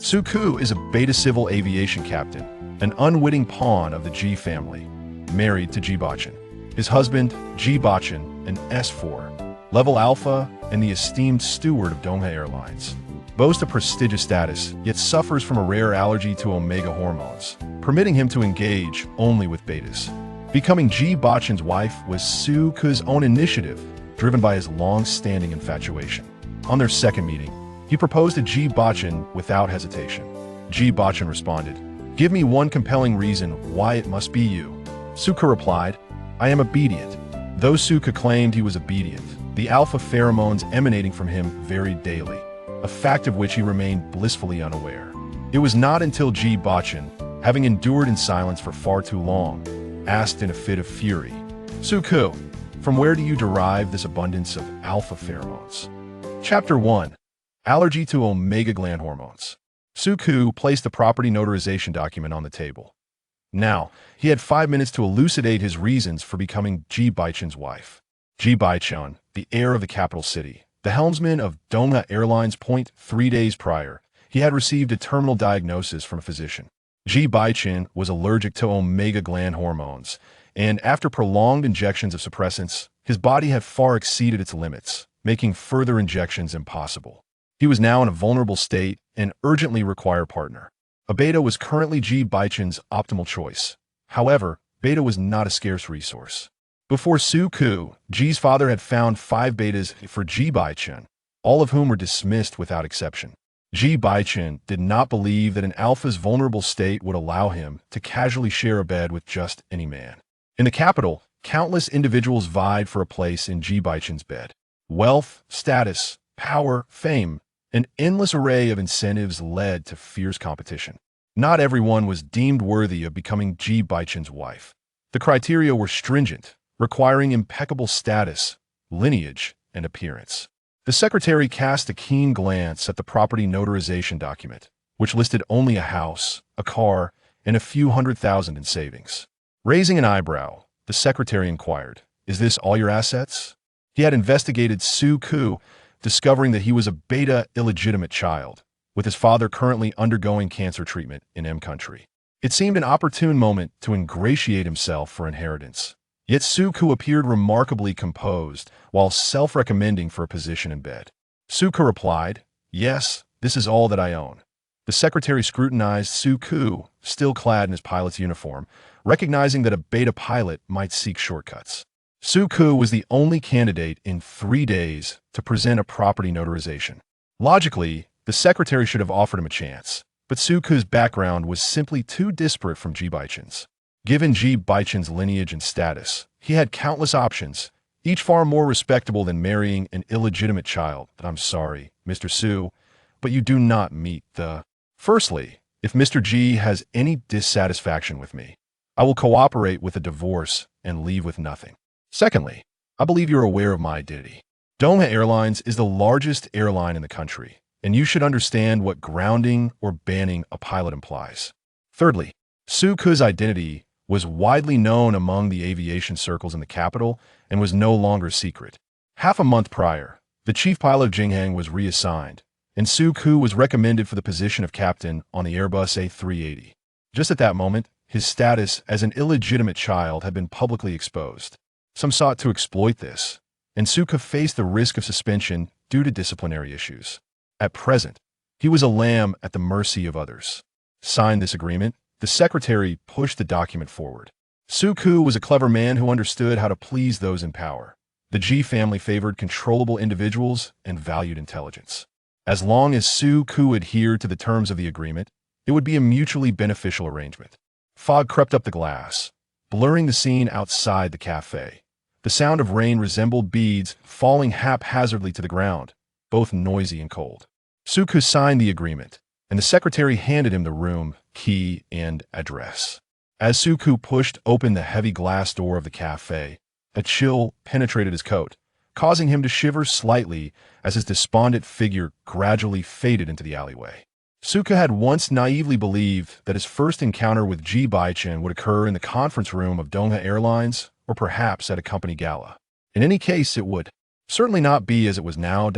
Suku is a beta civil aviation captain, an unwitting pawn of the Ji family, married to Ji Bochen. His husband, Ji Bochen, an S4, level alpha, and the esteemed steward of Donghe Airlines, boasts a prestigious status, yet suffers from a rare allergy to omega hormones, permitting him to engage only with betas. Becoming Ji Bochen's wife was Suku's own initiative, driven by his long-standing infatuation. On their second meeting, he proposed to Ji Bochen without hesitation. Ji Bochen responded, "Give me one compelling reason why it must be you." Suku replied, "I am obedient." Though Suku claimed he was obedient, the alpha pheromones emanating from him varied daily, a fact of which he remained blissfully unaware. It was not until Ji Bochen, having endured in silence for far too long, asked in a fit of fury, "Suku, from where do you derive this abundance of alpha pheromones?" Chapter 1. Allergy to omega gland hormones. Suku placed the property notarization document on the table. Now, he had 5 minutes to elucidate his reasons for becoming Ji Bochen's wife. Ji Bochen, the heir of the capital city, the helmsman of Donghe Airlines. 3 days prior, he had received a terminal diagnosis from a physician. Ji Bochen was allergic to omega gland hormones, and after prolonged injections of suppressants, his body had far exceeded its limits, making further injections impossible. He was now in a vulnerable state and urgently required a partner. A beta was currently Ji Bochen's optimal choice. However, beta was not a scarce resource. Before Suku, Ji's father had found 5 betas for Ji Bochen, all of whom were dismissed without exception. Ji Bochen did not believe that an alpha's vulnerable state would allow him to casually share a bed with just any man. In the capital, countless individuals vied for a place in Ji Bochen's bed. Wealth, status, power, fame, an endless array of incentives led to fierce competition. Not everyone was deemed worthy of becoming Ji Bochen's wife. The criteria were stringent, requiring impeccable status, lineage, and appearance. The secretary cast a keen glance at the property notarization document, which listed only a house, a car, and a few $100,000 in savings. Raising an eyebrow, the secretary inquired, "Is this all your assets?" He had investigated Suku, discovering that he was a beta illegitimate child, with his father currently undergoing cancer treatment in M country. It seemed an opportune moment to ingratiate himself for inheritance. Yet Suku appeared remarkably composed while self-recommending for a position in bed. Suku replied, "Yes, this is all that I own." The secretary scrutinized Suku, still clad in his pilot's uniform, recognizing that a beta pilot might seek shortcuts. Suku was the only candidate in 3 days to present a property notarization. Logically, the secretary should have offered him a chance, but Suku's background was simply too disparate from Ji Bochen's. Given Ji Bochen's lineage and status, he had countless options, each far more respectable than marrying an illegitimate child. "I'm sorry, Mr. Su, but you do not meet the..." Firstly, if Mr. Ji has any dissatisfaction with me, I will cooperate with a divorce and leave with nothing. Secondly, I believe you're aware of my identity. Donghe Airlines is the largest airline in the country, and you should understand what grounding or banning a pilot implies. Thirdly, Suku's identity was widely known among the aviation circles in the capital and was no longer secret. Half a month prior, the chief pilot of Jinghang was reassigned, and Suku was recommended for the position of captain on the Airbus A380. Just at that moment, his status as an illegitimate child had been publicly exposed. Some sought to exploit this, and Suku faced the risk of suspension due to disciplinary issues. At present, he was a lamb at the mercy of others. Signed this agreement, the secretary pushed the document forward. Suku was a clever man who understood how to please those in power. The Ji family favored controllable individuals and valued intelligence. As long as Suku adhered to the terms of the agreement, it would be a mutually beneficial arrangement. Fog crept up the glass, blurring the scene outside the cafe. The sound of rain resembled beads falling haphazardly to the ground, both noisy and cold. Suku signed the agreement, and the secretary handed him the room, key, and address. As Suku pushed open the heavy glass door of the cafe, a chill penetrated his coat, causing him to shiver slightly as his despondent figure gradually faded into the alleyway. Suku had once naively believed that his first encounter with Ji Bochen would occur in the conference room of Donghe Airlines or perhaps at a company gala. In any case, it would certainly not be as it was now,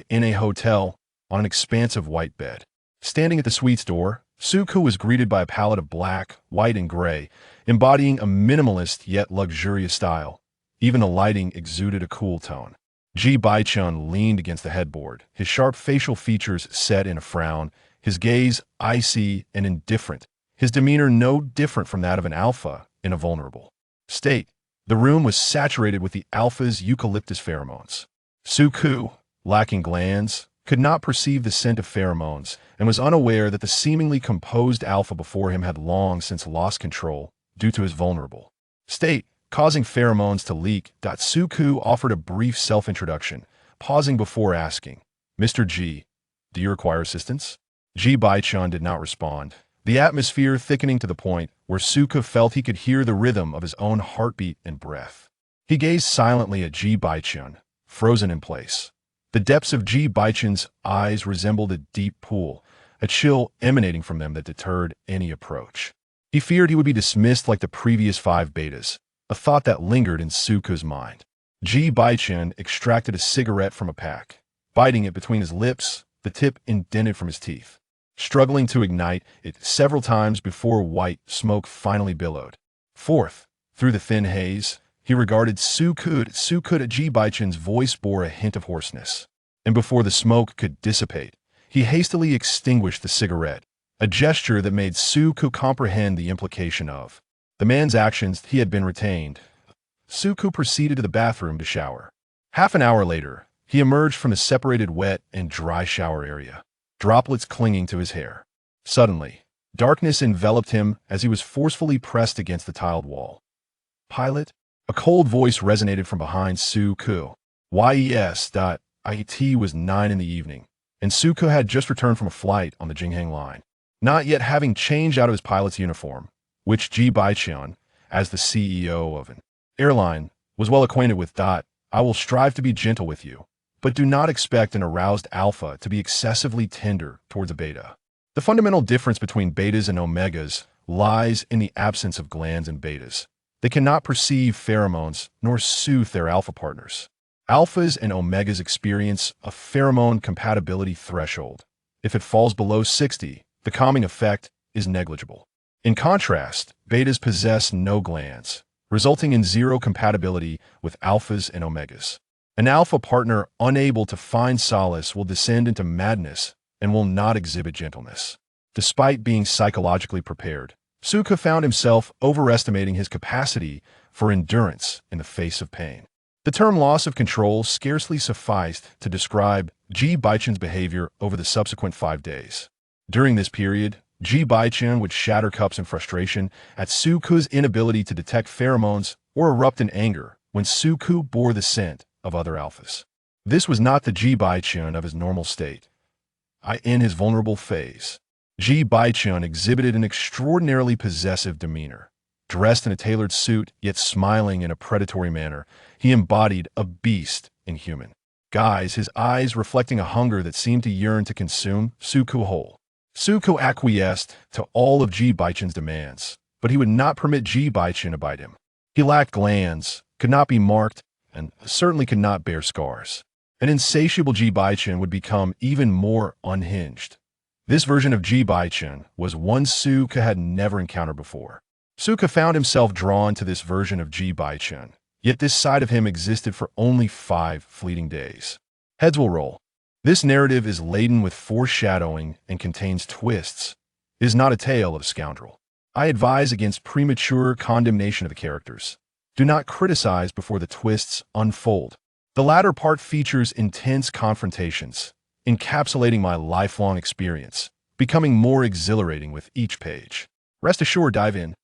in a hotel on an expansive white bed. Standing at the suite's door, Suku was greeted by a palette of black, white, and gray, embodying a minimalist yet luxurious style. Even the lighting exuded a cool tone. Ji Bochen leaned against the headboard, his sharp facial features set in a frown, his gaze icy and indifferent, his demeanor no different from that of an alpha in a vulnerable state. The room was saturated with the alpha's eucalyptus pheromones. Suku, lacking glands, could not perceive the scent of pheromones and was unaware that the seemingly composed alpha before him had long since lost control due to his vulnerable state, causing pheromones to leak. Suku offered a brief self-introduction, pausing before asking, "Mr. Ji, do you require assistance?" Ji Bochen did not respond, the atmosphere thickening to the point where Suku felt he could hear the rhythm of his own heartbeat and breath. He gazed silently at Ji Bochen, frozen in place. The depths of Ji Bochen's eyes resembled a deep pool, a chill emanating from them that deterred any approach. He feared he would be dismissed like the previous 5 betas, a thought that lingered in Suku's mind. Ji Bochen extracted a cigarette from a pack, biting it between his lips, the tip indented from his teeth, struggling to ignite it several times before white smoke finally billowed. Forth, through the thin haze, he regarded Suku. Ji Bochen's voice bore a hint of hoarseness, and before the smoke could dissipate, he hastily extinguished the cigarette, a gesture that made Suku comprehend the implication of the man's actions. He had been retained. Suku proceeded to the bathroom to shower. Half an hour later, he emerged from the separated wet and dry shower area, droplets clinging to his hair. Suddenly, darkness enveloped him as he was forcefully pressed against the tiled wall. "Pilot?" A cold voice resonated from behind Suku. It was 9 in the evening, and Suku had just returned from a flight on the Jinghang line. Not yet having changed out of his pilot's uniform, which Ji Bochen, as the CEO of an airline, was well acquainted with. "I will strive to be gentle with you, but do not expect an aroused alpha to be excessively tender towards a beta. The fundamental difference between betas and omegas lies in the absence of glands in betas. They cannot perceive pheromones nor soothe their alpha partners. Alphas and omegas experience a pheromone compatibility threshold. If it falls below 60, the calming effect is negligible. In contrast, betas possess no glands, resulting in zero compatibility with alphas and omegas. An alpha partner unable to find solace will descend into madness and will not exhibit gentleness." Despite being psychologically prepared, Suku found himself overestimating his capacity for endurance in the face of pain. The term loss of control scarcely sufficed to describe Ji Bochen's behavior over the subsequent 5 days. During this period, Ji Bochen would shatter cups in frustration at Suku's inability to detect pheromones or erupt in anger when Suku bore the scent of other alphas. This was not the Ji Bochen of his normal state. In his vulnerable phase, Ji Bochen exhibited an extraordinarily possessive demeanor. Dressed in a tailored suit, yet smiling in a predatory manner, he embodied a beast in human guise, his eyes reflecting a hunger that seemed to yearn to consume Suku whole. Suku acquiesced to all of Ji Bochen's demands, but he would not permit Ji Bochen to bite him. He lacked glands, could not be marked, and certainly could not bear scars. An insatiable Ji Bochen would become even more unhinged. This version of Ji Bochen was one Suku had never encountered before. Suku found himself drawn to this version of Ji Bochen, yet this side of him existed for only 5 fleeting days. Heads will roll. This narrative is laden with foreshadowing and contains twists. It is not a tale of a scoundrel. I advise against premature condemnation of the characters. Do not criticize before the twists unfold. The latter part features intense confrontations, encapsulating my lifelong experience, becoming more exhilarating with each page. Rest assured, dive in.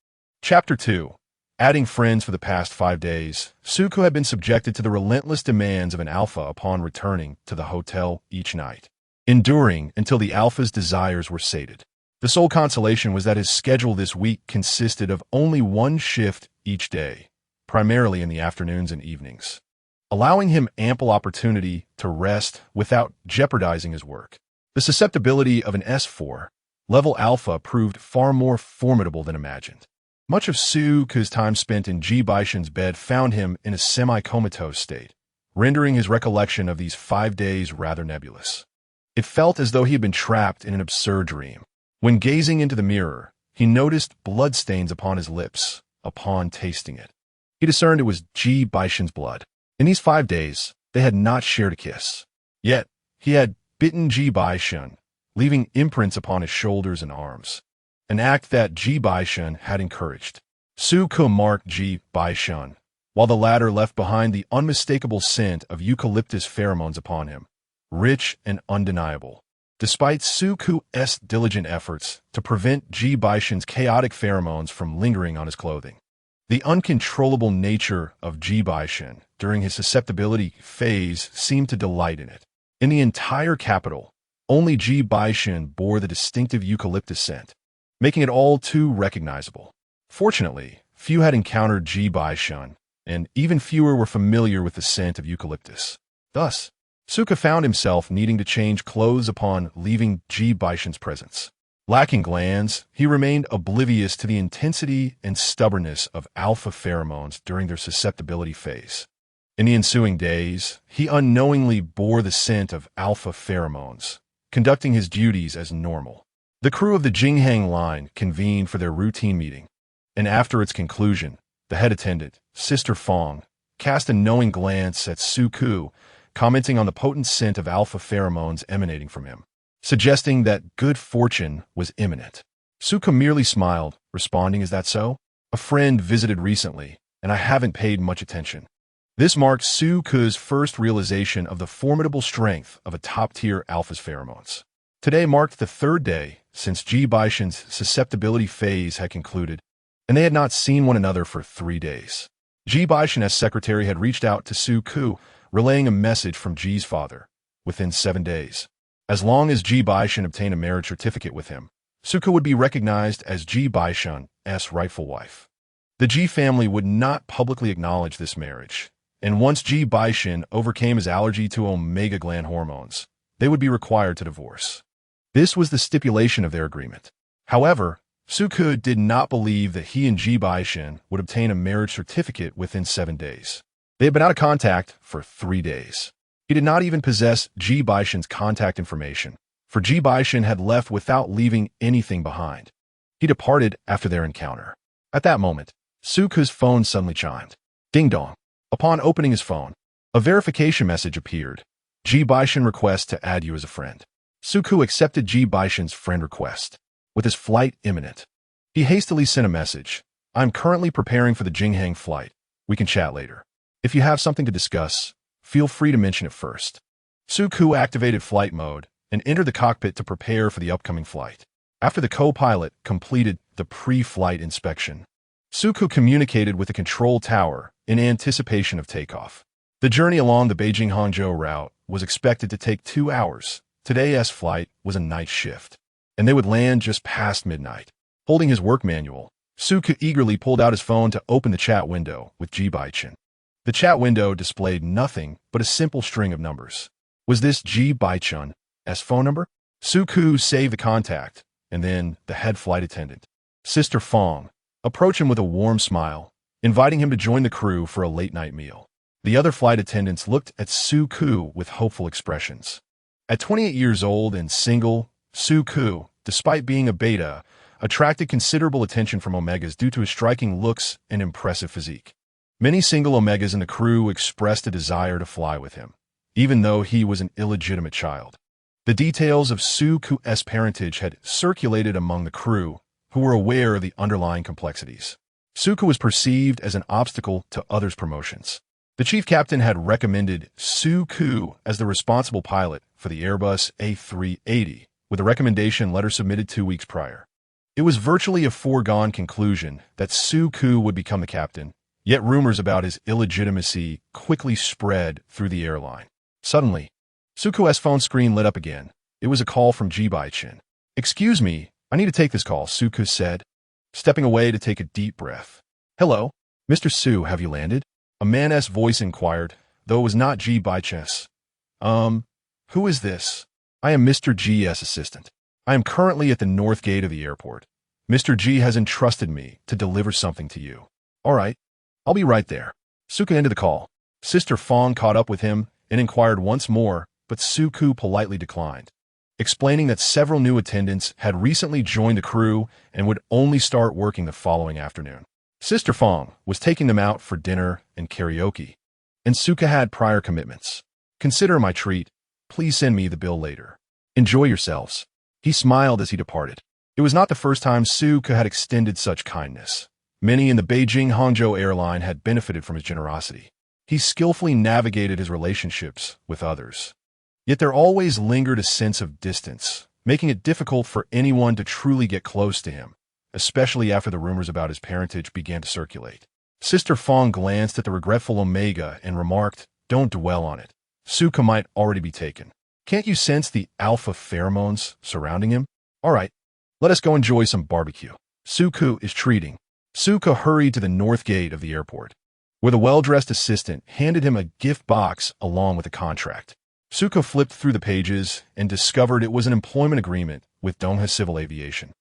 Chapter 2. Adding friends for the past 5 days, Suku had been subjected to the relentless demands of an alpha upon returning to the hotel each night, enduring until the alpha's desires were sated. The sole consolation was that his schedule this week consisted of only 1 shift each day, primarily in the afternoons and evenings, allowing him ample opportunity to rest without jeopardizing his work. The susceptibility of an S4 level alpha proved far more formidable than imagined. Much of Suku's time spent in Ji Bochen's bed found him in a semi-comatose state, rendering his recollection of these 5 days rather nebulous. It felt as though he had been trapped in an absurd dream. When gazing into the mirror, he noticed bloodstains upon his lips. Upon tasting it, he discerned it was Ji Bochen's blood. In these 5 days, they had not shared a kiss. Yet, he had bitten Ji Bochen, leaving imprints upon his shoulders and arms, an act that Ji Bochen had encouraged. Su-ku marked Ji Bochen, while the latter left behind the unmistakable scent of eucalyptus pheromones upon him, rich and undeniable. Despite Su-ku's diligent efforts to prevent Ji Bochen's chaotic pheromones from lingering on his clothing, the uncontrollable nature of Ji Bochen during his susceptibility phase seemed to delight in it. In the entire capital, only Ji Bochen bore the distinctive eucalyptus scent, making it all too recognizable. Fortunately, few had encountered Ji Bochen, and even fewer were familiar with the scent of eucalyptus. Thus, Suka found himself needing to change clothes upon leaving Ji Bochen's presence. Lacking glands, he remained oblivious to the intensity and stubbornness of alpha pheromones during their susceptibility phase. In the ensuing days, he unknowingly bore the scent of alpha pheromones, conducting his duties as normal. The crew of the Jinghang line convened for their routine meeting, and after its conclusion, the head attendant, Sister Fong, cast a knowing glance at Su-ku, commenting on the potent scent of alpha pheromones emanating from him, suggesting that good fortune was imminent. Su-ku merely smiled, responding, "Is that so? A friend visited recently, and I haven't paid much attention." This marked Su-ku's first realization of the formidable strength of a top-tier alpha's pheromones. Today marked the 3rd day since Ji Bochen's susceptibility phase had concluded, and they had not seen one another for 3 days. Ji Bochen's secretary had reached out to Su-ku, relaying a message from Ji's father. Within 7 days, as long as Ji Bochen obtained a marriage certificate with him, Su-ku would be recognized as Ji Bochen's rightful wife. The Ji family would not publicly acknowledge this marriage, and once Ji Bochen overcame his allergy to omega gland hormones, they would be required to divorce. This was the stipulation of their agreement. However, Su-ku did not believe that he and Ji Bochen would obtain a marriage certificate within 7 days. They had been out of contact for 3 days. He did not even possess Ji Bochen's contact information, for Ji Bochen had left without leaving anything behind. He departed after their encounter. At that moment, Su-ku's phone suddenly chimed. Ding dong. Upon opening his phone, a verification message appeared. Ji Bochen requests to add you as a friend. Su-ku accepted Ji Bochen's friend request. With his flight imminent, he hastily sent a message. I'm currently preparing for the Jinghang flight. We can chat later. If you have something to discuss, feel free to mention it first. Su-ku activated flight mode and entered the cockpit to prepare for the upcoming flight. After the co-pilot completed the pre-flight inspection, Su-ku communicated with the control tower in anticipation of takeoff. The journey along the Beijing-Hangzhou route was expected to take 2 hours. Today's flight was a night shift, and they would land just past midnight. Holding his work manual, Su-ku eagerly pulled out his phone to open the chat window with Ji Bochen. The chat window displayed nothing but a simple string of numbers. Was this Ji Bochen's phone number? Su-ku saved the contact, and then the head flight attendant, Sister Fong, approached him with a warm smile, inviting him to join the crew for a late-night meal. The other flight attendants looked at Su-ku with hopeful expressions. At 28 years old and single, Su-ku, despite being a beta, attracted considerable attention from Omegas due to his striking looks and impressive physique. Many single Omegas in the crew expressed a desire to fly with him, even though he was an illegitimate child. The details of Su-ku's parentage had circulated among the crew, who were aware of the underlying complexities. Su-ku was perceived as an obstacle to others' promotions. The chief captain had recommended Su-ku as the responsible pilot for the Airbus A380, with a recommendation letter submitted 2 weeks prior. It was virtually a foregone conclusion that Su-ku would become the captain, yet rumors about his illegitimacy quickly spread through the airline. Suddenly, Su-ku's phone screen lit up again. It was a call from Ji Bochen. "Excuse me, I need to take this call," Su-ku said, stepping away to take a deep breath. "Hello, Mr. Su, have you landed?" A man's voice inquired, though it was not Ji Bochen's. Who is this?" "I am Mr. Ji's assistant. I am currently at the north gate of the airport. Mr. Ji has entrusted me to deliver something to you." "All right, I'll be right there." Su-ku ended the call. Sister Fong caught up with him and inquired once more, but Su-ku politely declined. explaining that several new attendants had recently joined the crew and would only start working the following afternoon. Sister Fong was taking them out for dinner and karaoke, and Suka had prior commitments. Consider my treat. Please send me the bill later. Enjoy yourselves. He smiled as he departed. It was not the first time Suka had extended such kindness. Many in the Beijing-Hangzhou airline had benefited from his generosity. He skillfully navigated his relationships with others. Yet there always lingered a sense of distance, making it difficult for anyone to truly get close to him, especially after the rumors about his parentage began to circulate. Sister Fong glanced at the regretful Omega and remarked, "Don't dwell on it. Suka might already be taken. Can't you sense the alpha pheromones surrounding him? All right, let us go enjoy some barbecue. Suka is treating." Suka hurried to the north gate of the airport, where the well-dressed assistant handed him a gift box along with a contract. Suka flipped through the pages and discovered it was an employment agreement with Donghe Civil Aviation.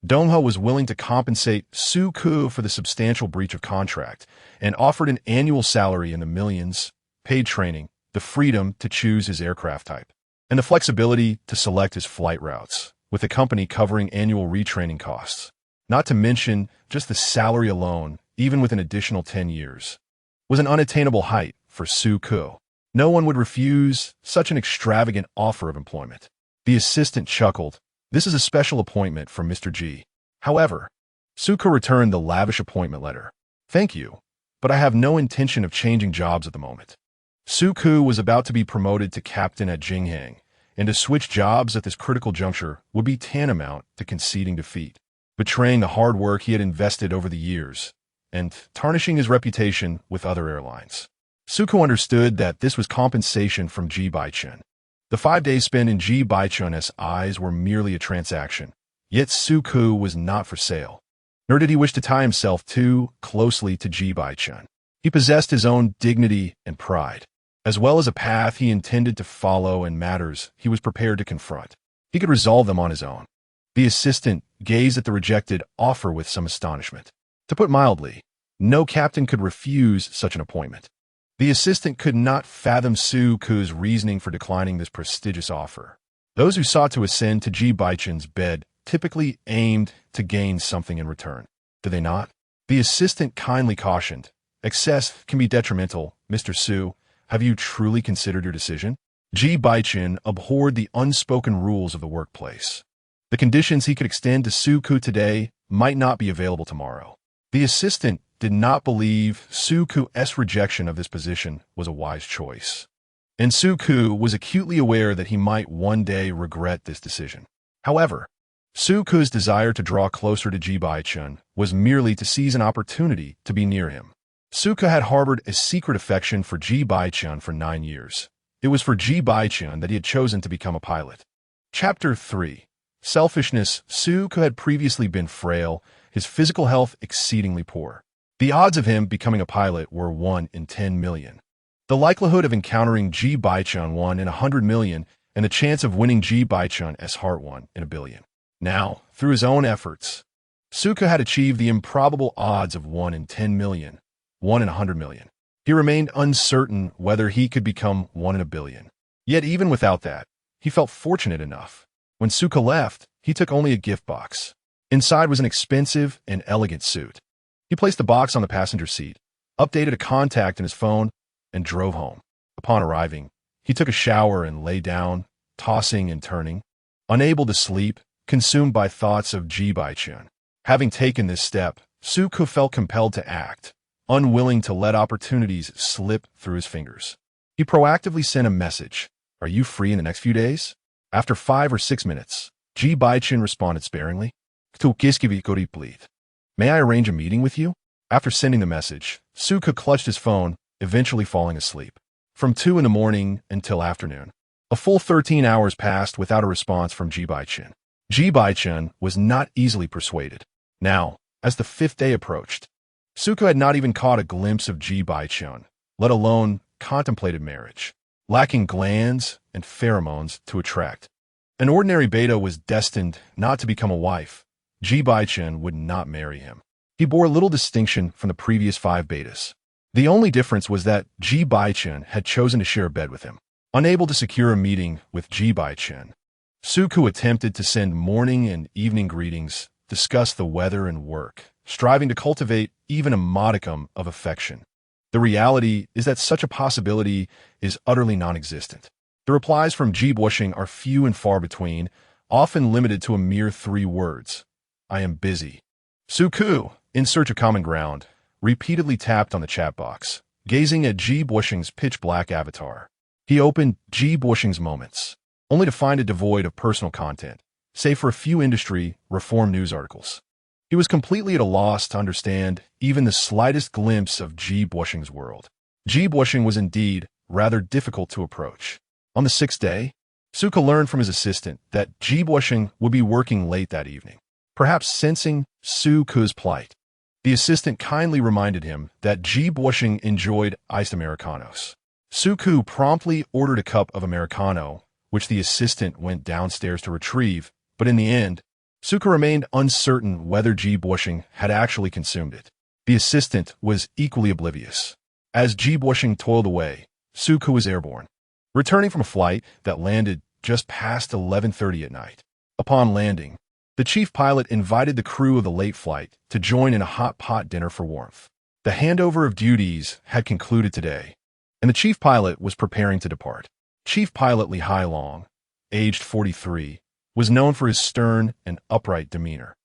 Donghe was willing to compensate Suka for the substantial breach of contract and offered an annual salary in the millions, paid training, the freedom to choose his aircraft type, and the flexibility to select his flight routes, with the company covering annual retraining costs. Not to mention, just the salary alone, even with an additional 10 years, was an unattainable height for Suka. No one would refuse such an extravagant offer of employment. The assistant chuckled. "This is a special appointment from Mr. Ji." However, Suka returned the lavish appointment letter. "Thank you, but I have no intention of changing jobs at the moment." Suka was about to be promoted to captain at Jinghang, and to switch jobs at this critical juncture would be tantamount to conceding defeat, betraying the hard work he had invested over the years, and tarnishing his reputation with other airlines. Suka understood that this was compensation from Ji Bochen. The 5 days spent in Ji Bochen's eyes were merely a transaction, yet Suka was not for sale, nor did he wish to tie himself too closely to Ji Bochen. He possessed his own dignity and pride, as well as a path he intended to follow and matters he was prepared to confront. He could resolve them on his own. The assistant gazed at the rejected offer with some astonishment. To put mildly, no captain could refuse such an appointment. The assistant could not fathom Suka's reasoning for declining this prestigious offer. Those who sought to ascend to Ji Bochen's bed typically aimed to gain something in return. Did they not? The assistant kindly cautioned, "Excess can be detrimental, Mr. Su. Have you truly considered your decision?" Ji Bochen abhorred the unspoken rules of the workplace. The conditions he could extend to Suka today might not be available tomorrow. The assistant did not believe Suka's rejection of this position was a wise choice, and Suka was acutely aware that he might one day regret this decision. However, Suka's desire to draw closer to Ji Bochen was merely to seize an opportunity to be near him. Suka had harbored a secret affection for Ji Bochen for 9 years. It was for Ji Bochen that he had chosen to become a pilot. Chapter 3. Selfishness. Suka had previously been frail, his physical health exceedingly poor. The odds of him becoming a pilot were 1 in 10 million. The likelihood of encountering Ji Bochen 1 in 100 million, and the chance of winning Ji Bochen's heart 1 in a billion. Now, through his own efforts, Suka had achieved the improbable odds of 1 in 10 million, 1 in 100 million. He remained uncertain whether he could become 1 in a billion. Yet even without that, he felt fortunate enough. When Suka left, he took only a gift box. Inside was an expensive and elegant suit. He placed the box on the passenger seat, updated a contact in his phone, and drove home. Upon arriving, he took a shower and lay down, tossing and turning, unable to sleep, consumed by thoughts of Ji Bochen. Having taken this step, Suka felt compelled to act, unwilling to let opportunities slip through his fingers. He proactively sent a message. "Are you free in the next few days?" After 5 or 6 minutes, Ji Bochen responded sparingly. "May I arrange a meeting with you?" After sending the message, Suka clutched his phone, eventually falling asleep. From 2 in the morning until afternoon, a full 13 hours passed without a response from Ji Bochen. Ji Bochen was not easily persuaded. Now, as the 5th day approached, Suka had not even caught a glimpse of Ji Bochen, let alone contemplated marriage, lacking glands and pheromones to attract. An ordinary beta was destined not to become a wife. Ji Bochen would not marry him. He bore little distinction from the previous 5 betas. The only difference was that Ji Bochen had chosen to share a bed with him. Unable to secure a meeting with Ji Bochen, Suku attempted to send morning and evening greetings, discuss the weather and work, striving to cultivate even a modicum of affection. The reality is that such a possibility is utterly non-existent. The replies from Ji Bochen are few and far between, often limited to a mere 3 words. I am busy. Suku, in search of common ground, repeatedly tapped on the chat box, gazing at Ji Bochen's pitch-black avatar. He opened Ji Bochen's Moments, only to find it devoid of personal content, save for a few industry reform news articles. He was completely at a loss to understand even the slightest glimpse of Ji Bochen's world. Ji Bochen was indeed rather difficult to approach. On the 6th day, Suka learned from his assistant that Ji Bochen would be working late that evening. Perhaps sensing Suku's plight, the assistant kindly reminded him that Ji Bochen enjoyed iced Americanos. Suku promptly ordered a cup of Americano, which the assistant went downstairs to retrieve, but in the end, Suku remained uncertain whether Ji Bochen had actually consumed it. The assistant was equally oblivious. As Ji Bochen toiled away, Suku was airborne, returning from a flight that landed just past 11:30 at night. Upon landing, the chief pilot invited the crew of the late flight to join in a hot pot dinner for warmth. The handover of duties had concluded today, and the chief pilot was preparing to depart. Chief Pilot Li Hailong, aged 43, was known for his stern and upright demeanor,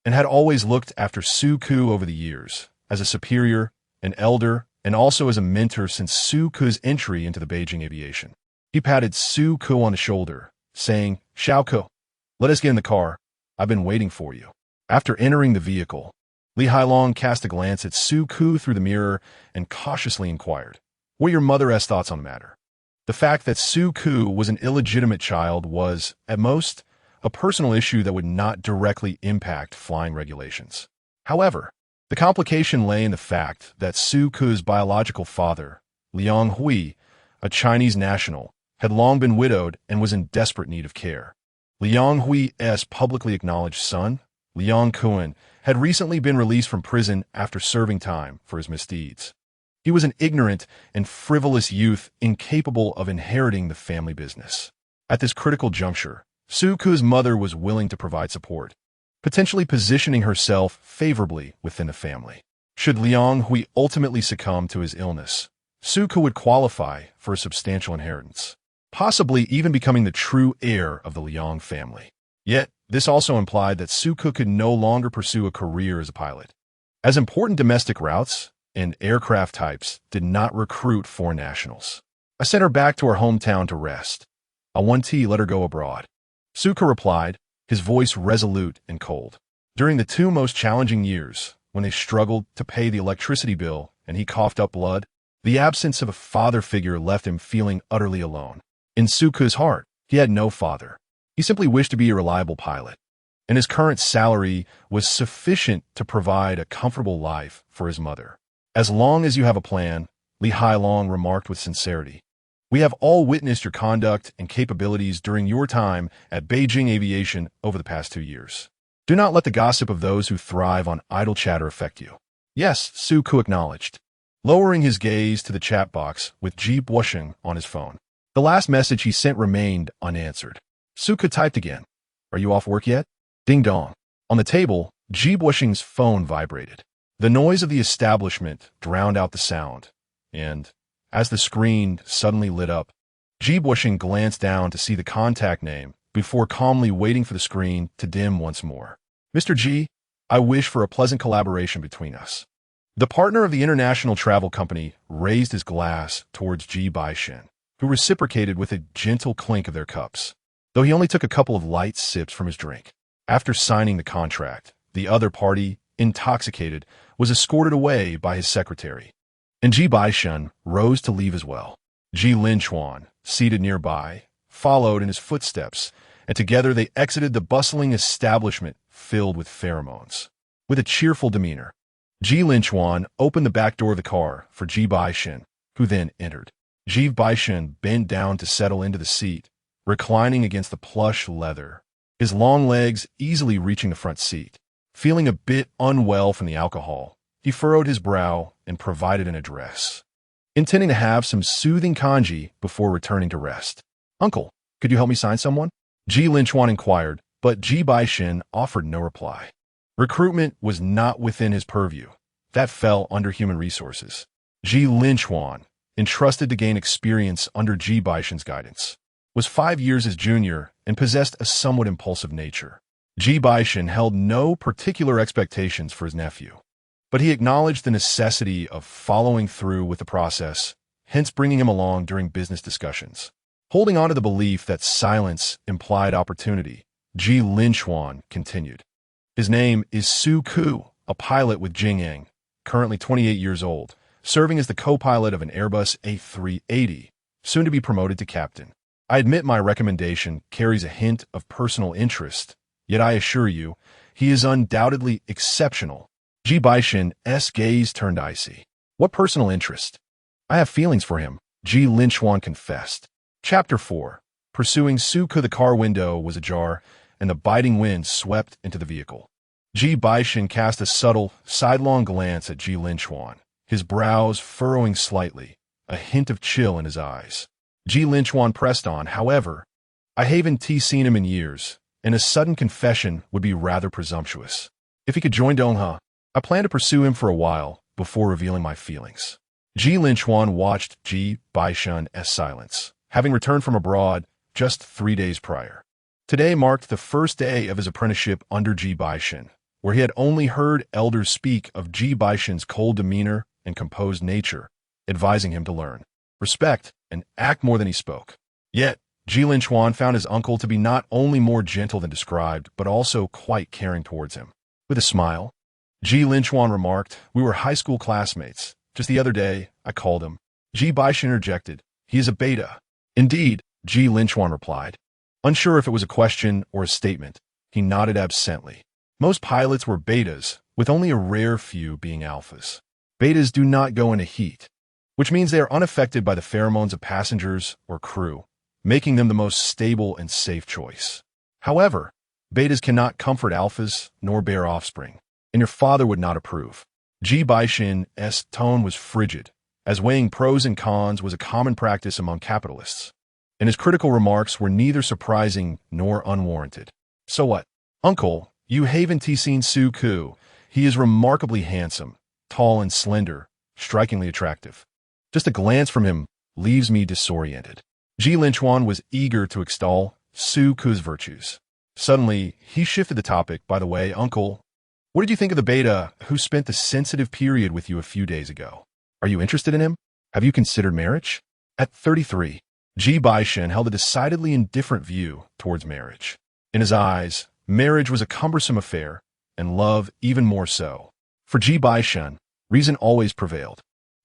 and had always looked after Suku over the years, as a superior, an elder, and also as a mentor since Suku's entry into the Beijing aviation. He patted Suku on the shoulder, saying, "Xiaoku, let us get in the car. I've been waiting for you." After entering the vehicle, Li Hailong cast a glance at Suku through the mirror and cautiously inquired, "What are your mother's thoughts on the matter?" The fact that Suku was an illegitimate child was, at most, a personal issue that would not directly impact flying regulations. However, the complication lay in the fact that Suku's biological father, Liang Hui, a Chinese national, had long been widowed and was in desperate need of care. Liang Hui's publicly acknowledged son, Liang Kuan, had recently been released from prison after serving time for his misdeeds. He was an ignorant and frivolous youth incapable of inheriting the family business. At this critical juncture, Suku's mother was willing to provide support, potentially positioning herself favorably within the family. Should Liang Hui ultimately succumb to his illness, Suku would qualify for a substantial inheritance, possibly even becoming the true heir of the Liang family. Yet, this also implied that Suku could no longer pursue a career as a pilot, as important domestic routes and aircraft types did not recruit foreign nationals. "I sent her back to her hometown to rest. I want to let her go abroad," Suku replied, his voice resolute and cold. During the 2 most challenging years, when they struggled to pay the electricity bill and he coughed up blood, the absence of a father figure left him feeling utterly alone. In Suku's heart, he had no father. He simply wished to be a reliable pilot, and his current salary was sufficient to provide a comfortable life for his mother. "As long as you have a plan," Li Hailong remarked with sincerity. "We have all witnessed your conduct and capabilities during your time at Beijing Aviation over the past 2 years. Do not let the gossip of those who thrive on idle chatter affect you." "Yes," Suku acknowledged, lowering his gaze to the chat box with Ji Bochen on his phone. The last message he sent remained unanswered. Suku typed again. "Are you off work yet?" Ding dong. On the table, Ji Bochen's phone vibrated. The noise of the establishment drowned out the sound, and, as the screen suddenly lit up, Ji Bochen glanced down to see the contact name before calmly waiting for the screen to dim once more. "Mr. Ji, I wish for a pleasant collaboration between us." The partner of the international travel company raised his glass towards Ji Bochen, who reciprocated with a gentle clink of their cups, though he only took a couple of light sips from his drink. After signing the contract, the other party, intoxicated, was escorted away by his secretary, and Ji Bochen rose to leave as well. Ji Linchuan, seated nearby, followed in his footsteps, and together they exited the bustling establishment filled with pheromones. With a cheerful demeanor, Ji Linchuan opened the back door of the car for Ji Bochen, who then entered. Ji Bochen bent down to settle into the seat, reclining against the plush leather, his long legs easily reaching the front seat. Feeling a bit unwell from the alcohol, he furrowed his brow and provided an address, intending to have some soothing kanji before returning to rest. "Uncle, could you help me sign someone?" Ji Linchuan inquired, but Ji Bochen offered no reply. Recruitment was not within his purview. That fell under human resources. Ji Linchuan, entrusted to gain experience under Ji Bochen's guidance, was 5 years his junior and possessed a somewhat impulsive nature. Ji Bochen held no particular expectations for his nephew, but he acknowledged the necessity of following through with the process, hence bringing him along during business discussions. Holding on to the belief that silence implied opportunity, Ji Linchuan continued. His name is Su Ku, a pilot with Jingyang, currently 28 years old, serving as the co-pilot of an Airbus A380, soon to be promoted to captain. I admit my recommendation carries a hint of personal interest, yet I assure you, he is undoubtedly exceptional. Ji Bochen's gaze turned icy. What personal interest? I have feelings for him, Ji Linchuan confessed. Chapter 4. Pursuing Su Ku. The car window was ajar, and the biting wind swept into the vehicle. Ji Bochen cast a subtle, sidelong glance at Ji Linchuan, his brows furrowing slightly, a hint of chill in his eyes. Ji Linchuan pressed on, however, I haven't seen him in years, and a sudden confession would be rather presumptuous. If he could join Donghe, I plan to pursue him for a while before revealing my feelings. Ji Linchuan watched Ji Bochen's silence, having returned from abroad just 3 days prior. Today marked the first day of his apprenticeship under Ji Bochen, where he had only heard elders speak of Ji Bochen's cold demeanor and composed nature, advising him to learn, respect, and act more than he spoke. Yet, Ji Linchuan found his uncle to be not only more gentle than described, but also quite caring towards him. With a smile, Ji Linchuan remarked, we were high school classmates. Just the other day, I called him. Ji Bochen interjected, he is a beta. Indeed, Ji Linchuan replied. Unsure if it was a question or a statement, he nodded absently. Most pilots were betas, with only a rare few being alphas. Betas do not go into heat, which means they are unaffected by the pheromones of passengers or crew, making them the most stable and safe choice. However, betas cannot comfort alphas nor bear offspring, and your father would not approve. Ji Bochen's tone was frigid, as weighing pros and cons was a common practice among capitalists, and his critical remarks were neither surprising nor unwarranted. So what? Uncle, you haven't seen Su Ku. He is remarkably handsome, tall and slender, strikingly attractive. Just a glance from him leaves me disoriented. Ji Linchuan was eager to extol Su Ku's virtues. Suddenly, he shifted the topic. By the way, Uncle, what did you think of the beta who spent the sensitive period with you a few days ago? Are you interested in him? Have you considered marriage? At 33, Ji Bochen held a decidedly indifferent view towards marriage. In his eyes, marriage was a cumbersome affair, and love even more so. For Ji Bochen, reason always prevailed.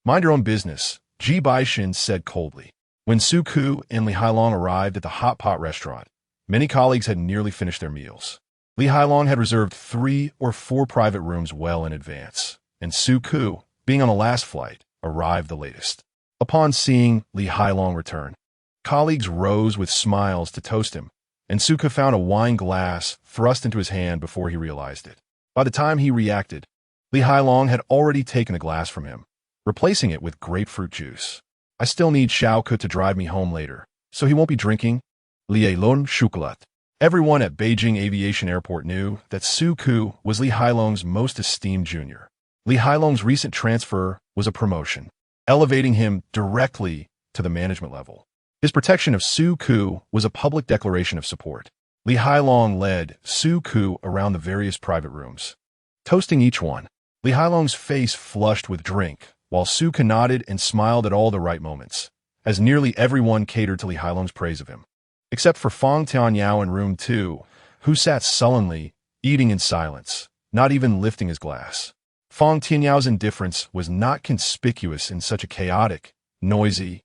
Mind your own business, Ji Bochen said coldly. When Su Ku and Li Hailong arrived at the hot pot restaurant, many colleagues had nearly finished their meals. Li Hailong had reserved 3 or 4 private rooms well in advance, and Su Ku, being on the last flight, arrived the latest. Upon seeing Li Hailong return, colleagues rose with smiles to toast him, and Su Ku found a wine glass thrust into his hand before he realized it. By the time he reacted, Li Hailong had already taken the glass from him, replacing it with grapefruit juice. I still need Xiao Ku to drive me home later, so he won't be drinking Li Lon Chocolat. Everyone at Beijing Aviation Airport knew that Su Ku was Li Hailong's most esteemed junior. Li Hailong's recent transfer was a promotion, elevating him directly to the management level. His protection of Su Ku was a public declaration of support. Li Hailong led Su Ku around the various private rooms, toasting each one. Li Hailong's face flushed with drink, while Su Ku nodded and smiled at all the right moments, as nearly everyone catered to Li Hailong's praise of him, except for Fang Tianyao in room 2, who sat sullenly, eating in silence, not even lifting his glass. Fang Tianyao's indifference was not conspicuous in such a chaotic, noisy,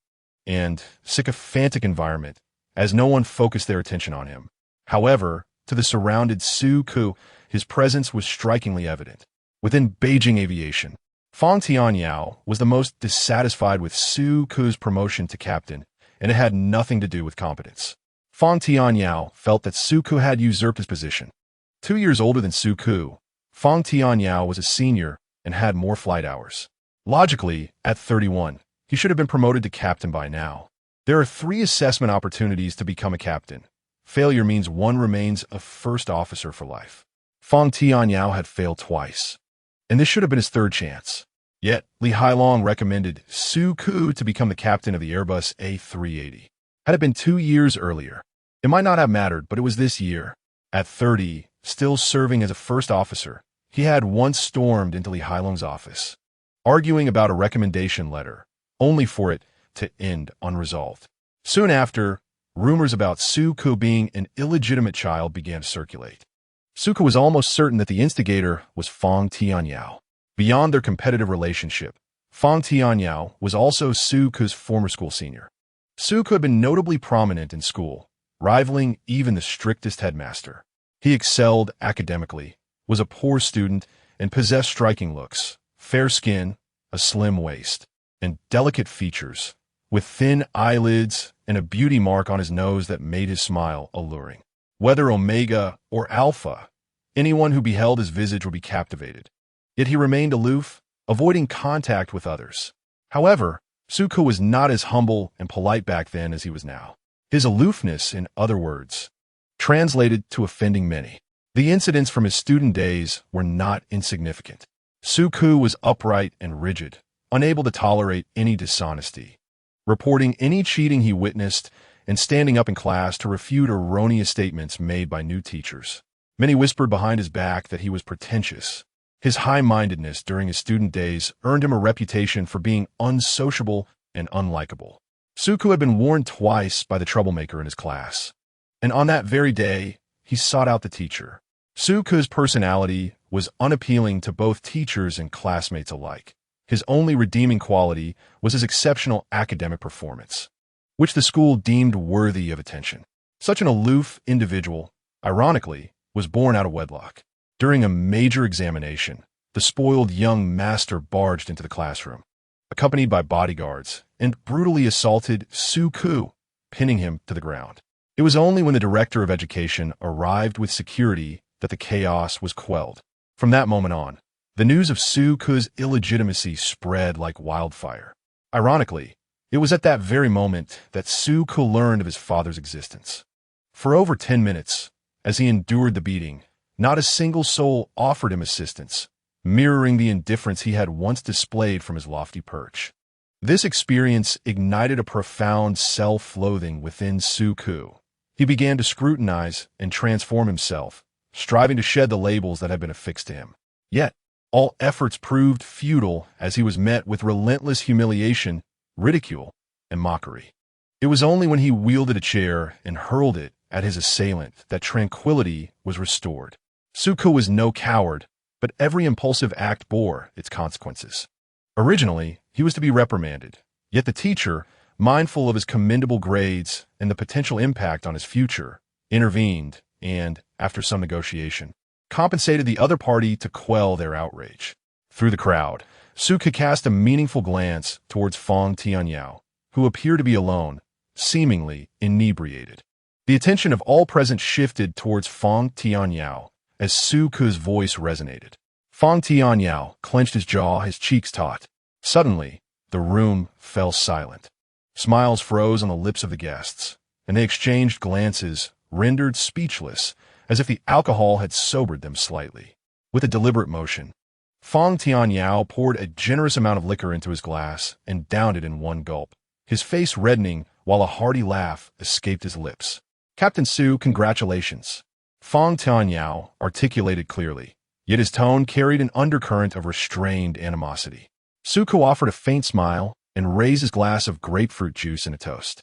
and sycophantic environment, as no one focused their attention on him. However, to the surrounded Su Ku, his presence was strikingly evident. Within Beijing Aviation, Fang Tianyao was the most dissatisfied with Su Ku's promotion to captain, and it had nothing to do with competence. Fang Tianyao felt that Su Ku had usurped his position. 2 years older than Su Ku, Fang Tianyao was a senior and had more flight hours. Logically, at 31, he should have been promoted to captain by now. There are 3 assessment opportunities to become a captain, failure means one remains a first officer for life. Fong Tianyao had failed twice, and this should have been his third chance. Yet, Li Hailong recommended Su Ku to become the captain of the Airbus A380. Had it been 2 years earlier, it might not have mattered, but it was this year. At 30, still serving as a first officer, he had once stormed into Li Hailong's office, arguing about a recommendation letter, only for it to end unresolved. Soon after, rumors about Su Ku being an illegitimate child began to circulate. Su Ku was almost certain that the instigator was Fong Tianyao. Beyond their competitive relationship, Fong Tianyao was also Su Ku's former school senior. Su Ku had been notably prominent in school, rivaling even the strictest headmaster. He excelled academically, was a poor student, and possessed striking looks, fair skin, a slim waist, and delicate features, with thin eyelids and a beauty mark on his nose that made his smile alluring. Whether Omega or Alpha, anyone who beheld his visage would be captivated. Yet he remained aloof, avoiding contact with others. However, Su Ku was not as humble and polite back then as he was now. His aloofness, in other words, translated to offending many. The incidents from his student days were not insignificant. Su Ku was upright and rigid, unable to tolerate any dishonesty, reporting any cheating he witnessed and standing up in class to refute erroneous statements made by new teachers. Many whispered behind his back that he was pretentious. His high-mindedness during his student days earned him a reputation for being unsociable and unlikable. Su Ku had been warned twice by the troublemaker in his class, and on that very day, he sought out the teacher. Su Ku's personality was unappealing to both teachers and classmates alike. His only redeeming quality was his exceptional academic performance, which the school deemed worthy of attention. Such an aloof individual, ironically, was born out of wedlock. During a major examination, the spoiled young master barged into the classroom, accompanied by bodyguards, and brutally assaulted Su Ku, pinning him to the ground. It was only when the director of education arrived with security that the chaos was quelled. From that moment on, the news of Su Ku's illegitimacy spread like wildfire. Ironically, it was at that very moment that Su Ku learned of his father's existence. For over 10 minutes, as he endured the beating, not a single soul offered him assistance, mirroring the indifference he had once displayed from his lofty perch. This experience ignited a profound self-loathing within Su Ku. He began to scrutinize and transform himself, striving to shed the labels that had been affixed to him. Yet, all efforts proved futile as he was met with relentless humiliation, ridicule, and mockery. It was only when he wielded a chair and hurled it at his assailant that tranquility was restored. Su Ku was no coward, but every impulsive act bore its consequences. Originally, he was to be reprimanded, yet the teacher, mindful of his commendable grades and the potential impact on his future, intervened and, after some negotiation, compensated the other party to quell their outrage. Through the crowd, Su Ku cast a meaningful glance towards Fong Tianyao, who appeared to be alone, seemingly inebriated. The attention of all present shifted towards Fong Tianyao as Su Ku's voice resonated. Fong Tianyao clenched his jaw, his cheeks taut. Suddenly, the room fell silent. Smiles froze on the lips of the guests, and they exchanged glances, rendered speechless, as if the alcohol had sobered them slightly. With a deliberate motion, Fong Tianyao poured a generous amount of liquor into his glass and downed it in one gulp, his face reddening while a hearty laugh escaped his lips. "Captain Su, congratulations," Fong Tianyao articulated clearly, yet his tone carried an undercurrent of restrained animosity. Su Ku offered a faint smile and raised his glass of grapefruit juice in a toast.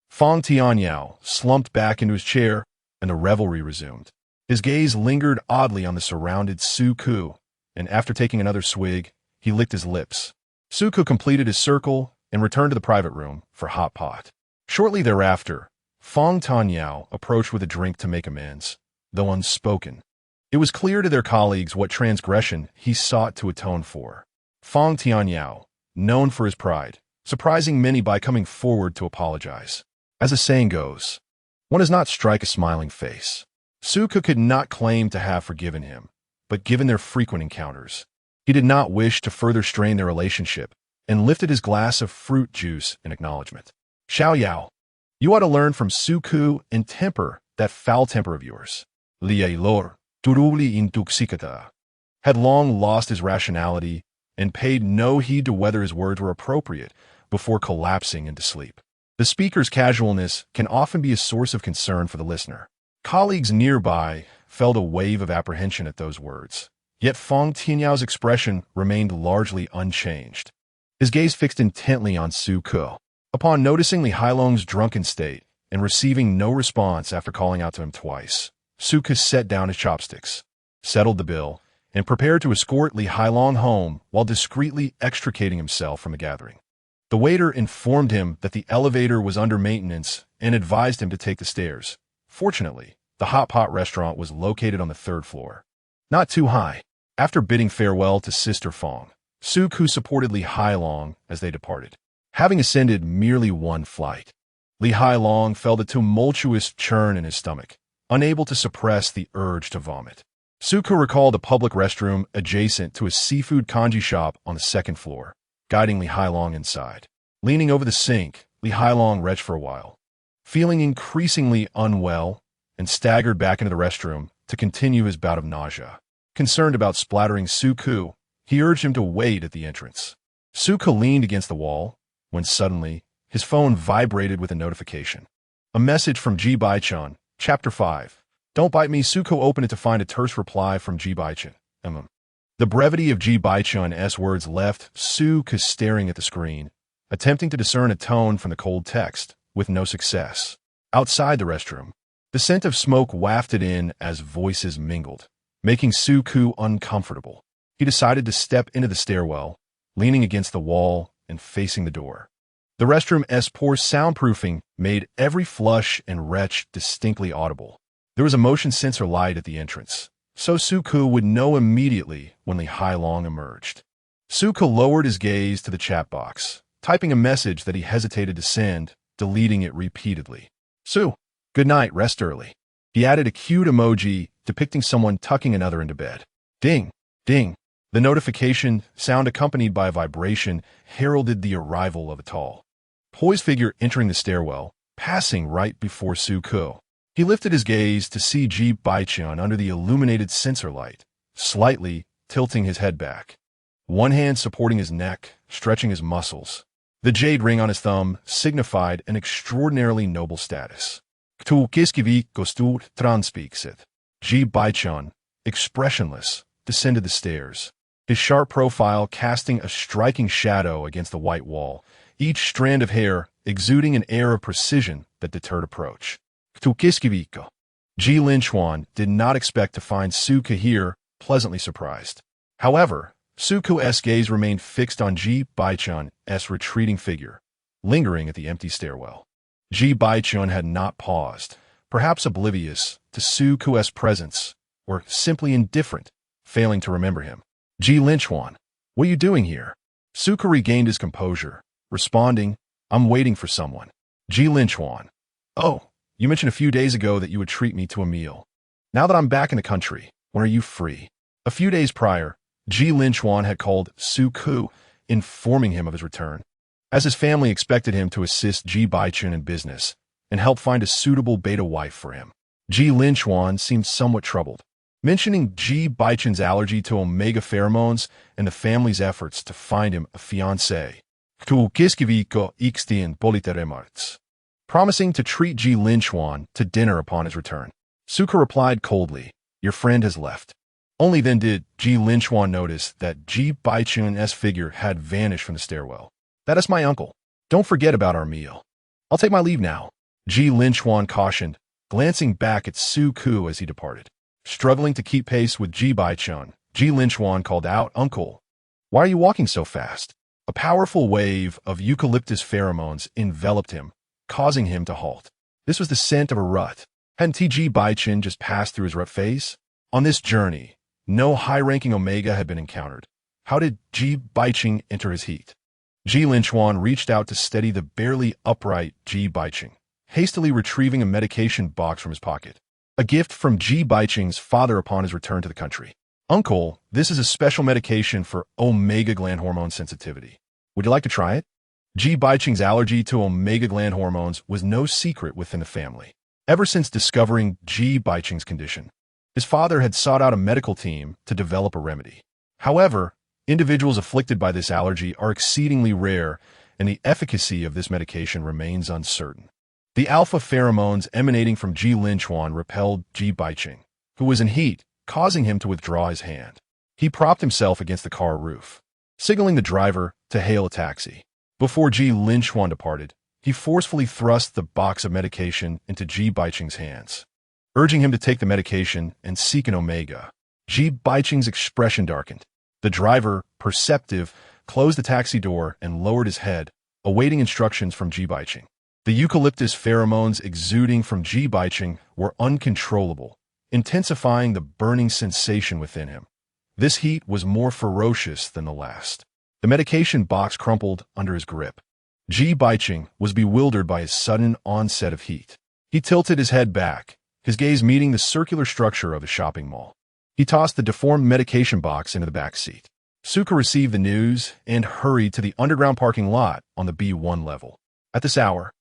Fong Tianyao slumped back into his chair, and the revelry resumed. His gaze lingered oddly on the surrounded Su Ku, and after taking another swig, he licked his lips. Su Ku completed his circle and returned to the private room for hot pot. Shortly thereafter, Fong Tianyao approached with a drink to make amends, though unspoken. It was clear to their colleagues what transgression he sought to atone for. Fong Tianyao, known for his pride, surprising many by coming forward to apologize. As the saying goes, one does not strike a smiling face. Su Ku could not claim to have forgiven him, but given their frequent encounters, he did not wish to further strain their relationship and lifted his glass of fruit juice in acknowledgement. "Xiao Yao, you ought to learn from Su Ku and temper that foul temper of yours, liailor, turuli intoxicata, had long lost his rationality and paid no heed to whether his words were appropriate before collapsing into sleep. The speaker's casualness can often be a source of concern for the listener. Colleagues nearby felt a wave of apprehension at those words, yet Fong Tianyao expression remained largely unchanged. His gaze fixed intently on Su Ke. Upon noticing Li Hailong's drunken state and receiving no response after calling out to him twice, Su Ke set down his chopsticks, settled the bill, and prepared to escort Li Hailong home while discreetly extricating himself from the gathering. The waiter informed him that the elevator was under maintenance and advised him to take the stairs. Fortunately, the hot pot restaurant was located on the 3rd floor. Not too high. After bidding farewell to Sister Fong, Su Ke supported Li Hailong as they departed. Having ascended merely one flight, Li Hailong felt a tumultuous churn in his stomach, unable to suppress the urge to vomit. Su Ke recalled a public restroom adjacent to a seafood kanji shop on the 2nd floor, guiding Li Hailong inside. Leaning over the sink, Li Hailong retched for a while, feeling increasingly unwell, and staggered back into the restroom to continue his bout of nausea. Concerned about splattering Su Ke, he urged him to wait at the entrance. Su Ke leaned against the wall, when suddenly, his phone vibrated with a notification. A message from Ji Bochen, Chapter 5. Don't bite me. Su Ke opened it to find a terse reply from Ji Bochen. The brevity of Ji Bochen's words left Su Ke staring at the screen, attempting to discern a tone from the cold text, with no success. Outside the restroom, the scent of smoke wafted in as voices mingled, making Su Ke uncomfortable. He decided to step into the stairwell, leaning against the wall and facing the door. The restroom's poor soundproofing made every flush and retch distinctly audible. There was a motion sensor light at the entrance, so Su Ke would know immediately when Li Hailong emerged. Su Ke lowered his gaze to the chat box, typing a message that he hesitated to send, deleting it repeatedly. Su, good night, rest early. He added a cute emoji depicting someone tucking another into bed. Ding, ding. The notification, sound accompanied by a vibration, heralded the arrival of a tall, poised figure entering the stairwell, passing right before Su Ke. He lifted his gaze to see Ji Bochen under the illuminated sensor light, slightly tilting his head back, one hand supporting his neck, stretching his muscles. The jade ring on his thumb signified an extraordinarily noble status. Tu kiskivi kostur transpixit. Ji Bochen, expressionless, descended the stairs, his sharp profile casting a striking shadow against the white wall, each strand of hair exuding an air of precision that deterred approach. Tu kiskiviko. Ji Linchuan did not expect to find Su Ke here, pleasantly surprised. However, Su Ke's gaze remained fixed on Ji Bochen's retreating figure, lingering at the empty stairwell. Ji Bochen had not paused, perhaps oblivious to Su Ke's presence, or simply indifferent, failing to remember him. Ji Linchuan, what are you doing here? Su Ke regained his composure, responding, I'm waiting for someone. Ji Linchuan, oh, you mentioned a few days ago that you would treat me to a meal. Now that I'm back in the country, when are you free? A few days prior, Ji Linchuan had called Su Ke, informing him of his return, as his family expected him to assist Ji Bochen in business and help find a suitable beta wife for him. Ji Linchuan seemed somewhat troubled, mentioning Ji Bochen's allergy to omega pheromones and the family's efforts to find him a fiancé. Tu kiskiviko ixtien politeremarts. Promising to treat Ji Linchuan to dinner upon his return. Su Ke replied coldly, your friend has left. Only then did Ji Linchuan notice that Ji Bochen's figure had vanished from the stairwell. That is my uncle. Don't forget about our meal. I'll take my leave now, Ji Linchuan cautioned, glancing back at Su Ke as he departed. Struggling to keep pace with Ji Bochen, Ji Linchuan called out, Uncle, why are you walking so fast? A powerful wave of eucalyptus pheromones enveloped him, causing him to halt. This was the scent of a rut. Hadn't Ji Bochen just passed through his rut phase? On this journey, no high-ranking omega had been encountered. How did Ji Bochen enter his heat? Ji Linchuan reached out to steady the barely upright Ji Bochen, hastily retrieving a medication box from his pocket. A gift from Ji Bochen's father upon his return to the country. Uncle, this is a special medication for omega gland hormone sensitivity. Would you like to try it? Ji Bochen's allergy to omega gland hormones was no secret within the family. Ever since discovering Ji Bochen's condition, his father had sought out a medical team to develop a remedy. However, individuals afflicted by this allergy are exceedingly rare, and the efficacy of this medication remains uncertain. The alpha pheromones emanating from Ji Linchuan repelled Ji Bochen, who was in heat, causing him to withdraw his hand. He propped himself against the car roof, signaling the driver to hail a taxi. Before Ji Linchuan departed, he forcefully thrust the box of medication into Ji Bochen's hands, urging him to take the medication and seek an omega. Ji Bochen's expression darkened. The driver, perceptive, closed the taxi door and lowered his head, awaiting instructions from Ji Bochen. The eucalyptus pheromones exuding from Ji Bochen were uncontrollable, intensifying the burning sensation within him. This heat was more ferocious than the last. The medication box crumpled under his grip. Ji Bochen was bewildered by his sudden onset of heat. He tilted his head back, his gaze meeting the circular structure of a shopping mall. He tossed the deformed medication box into the back seat. Suka received the news and hurried to the underground parking lot on the B1 level. At this hour,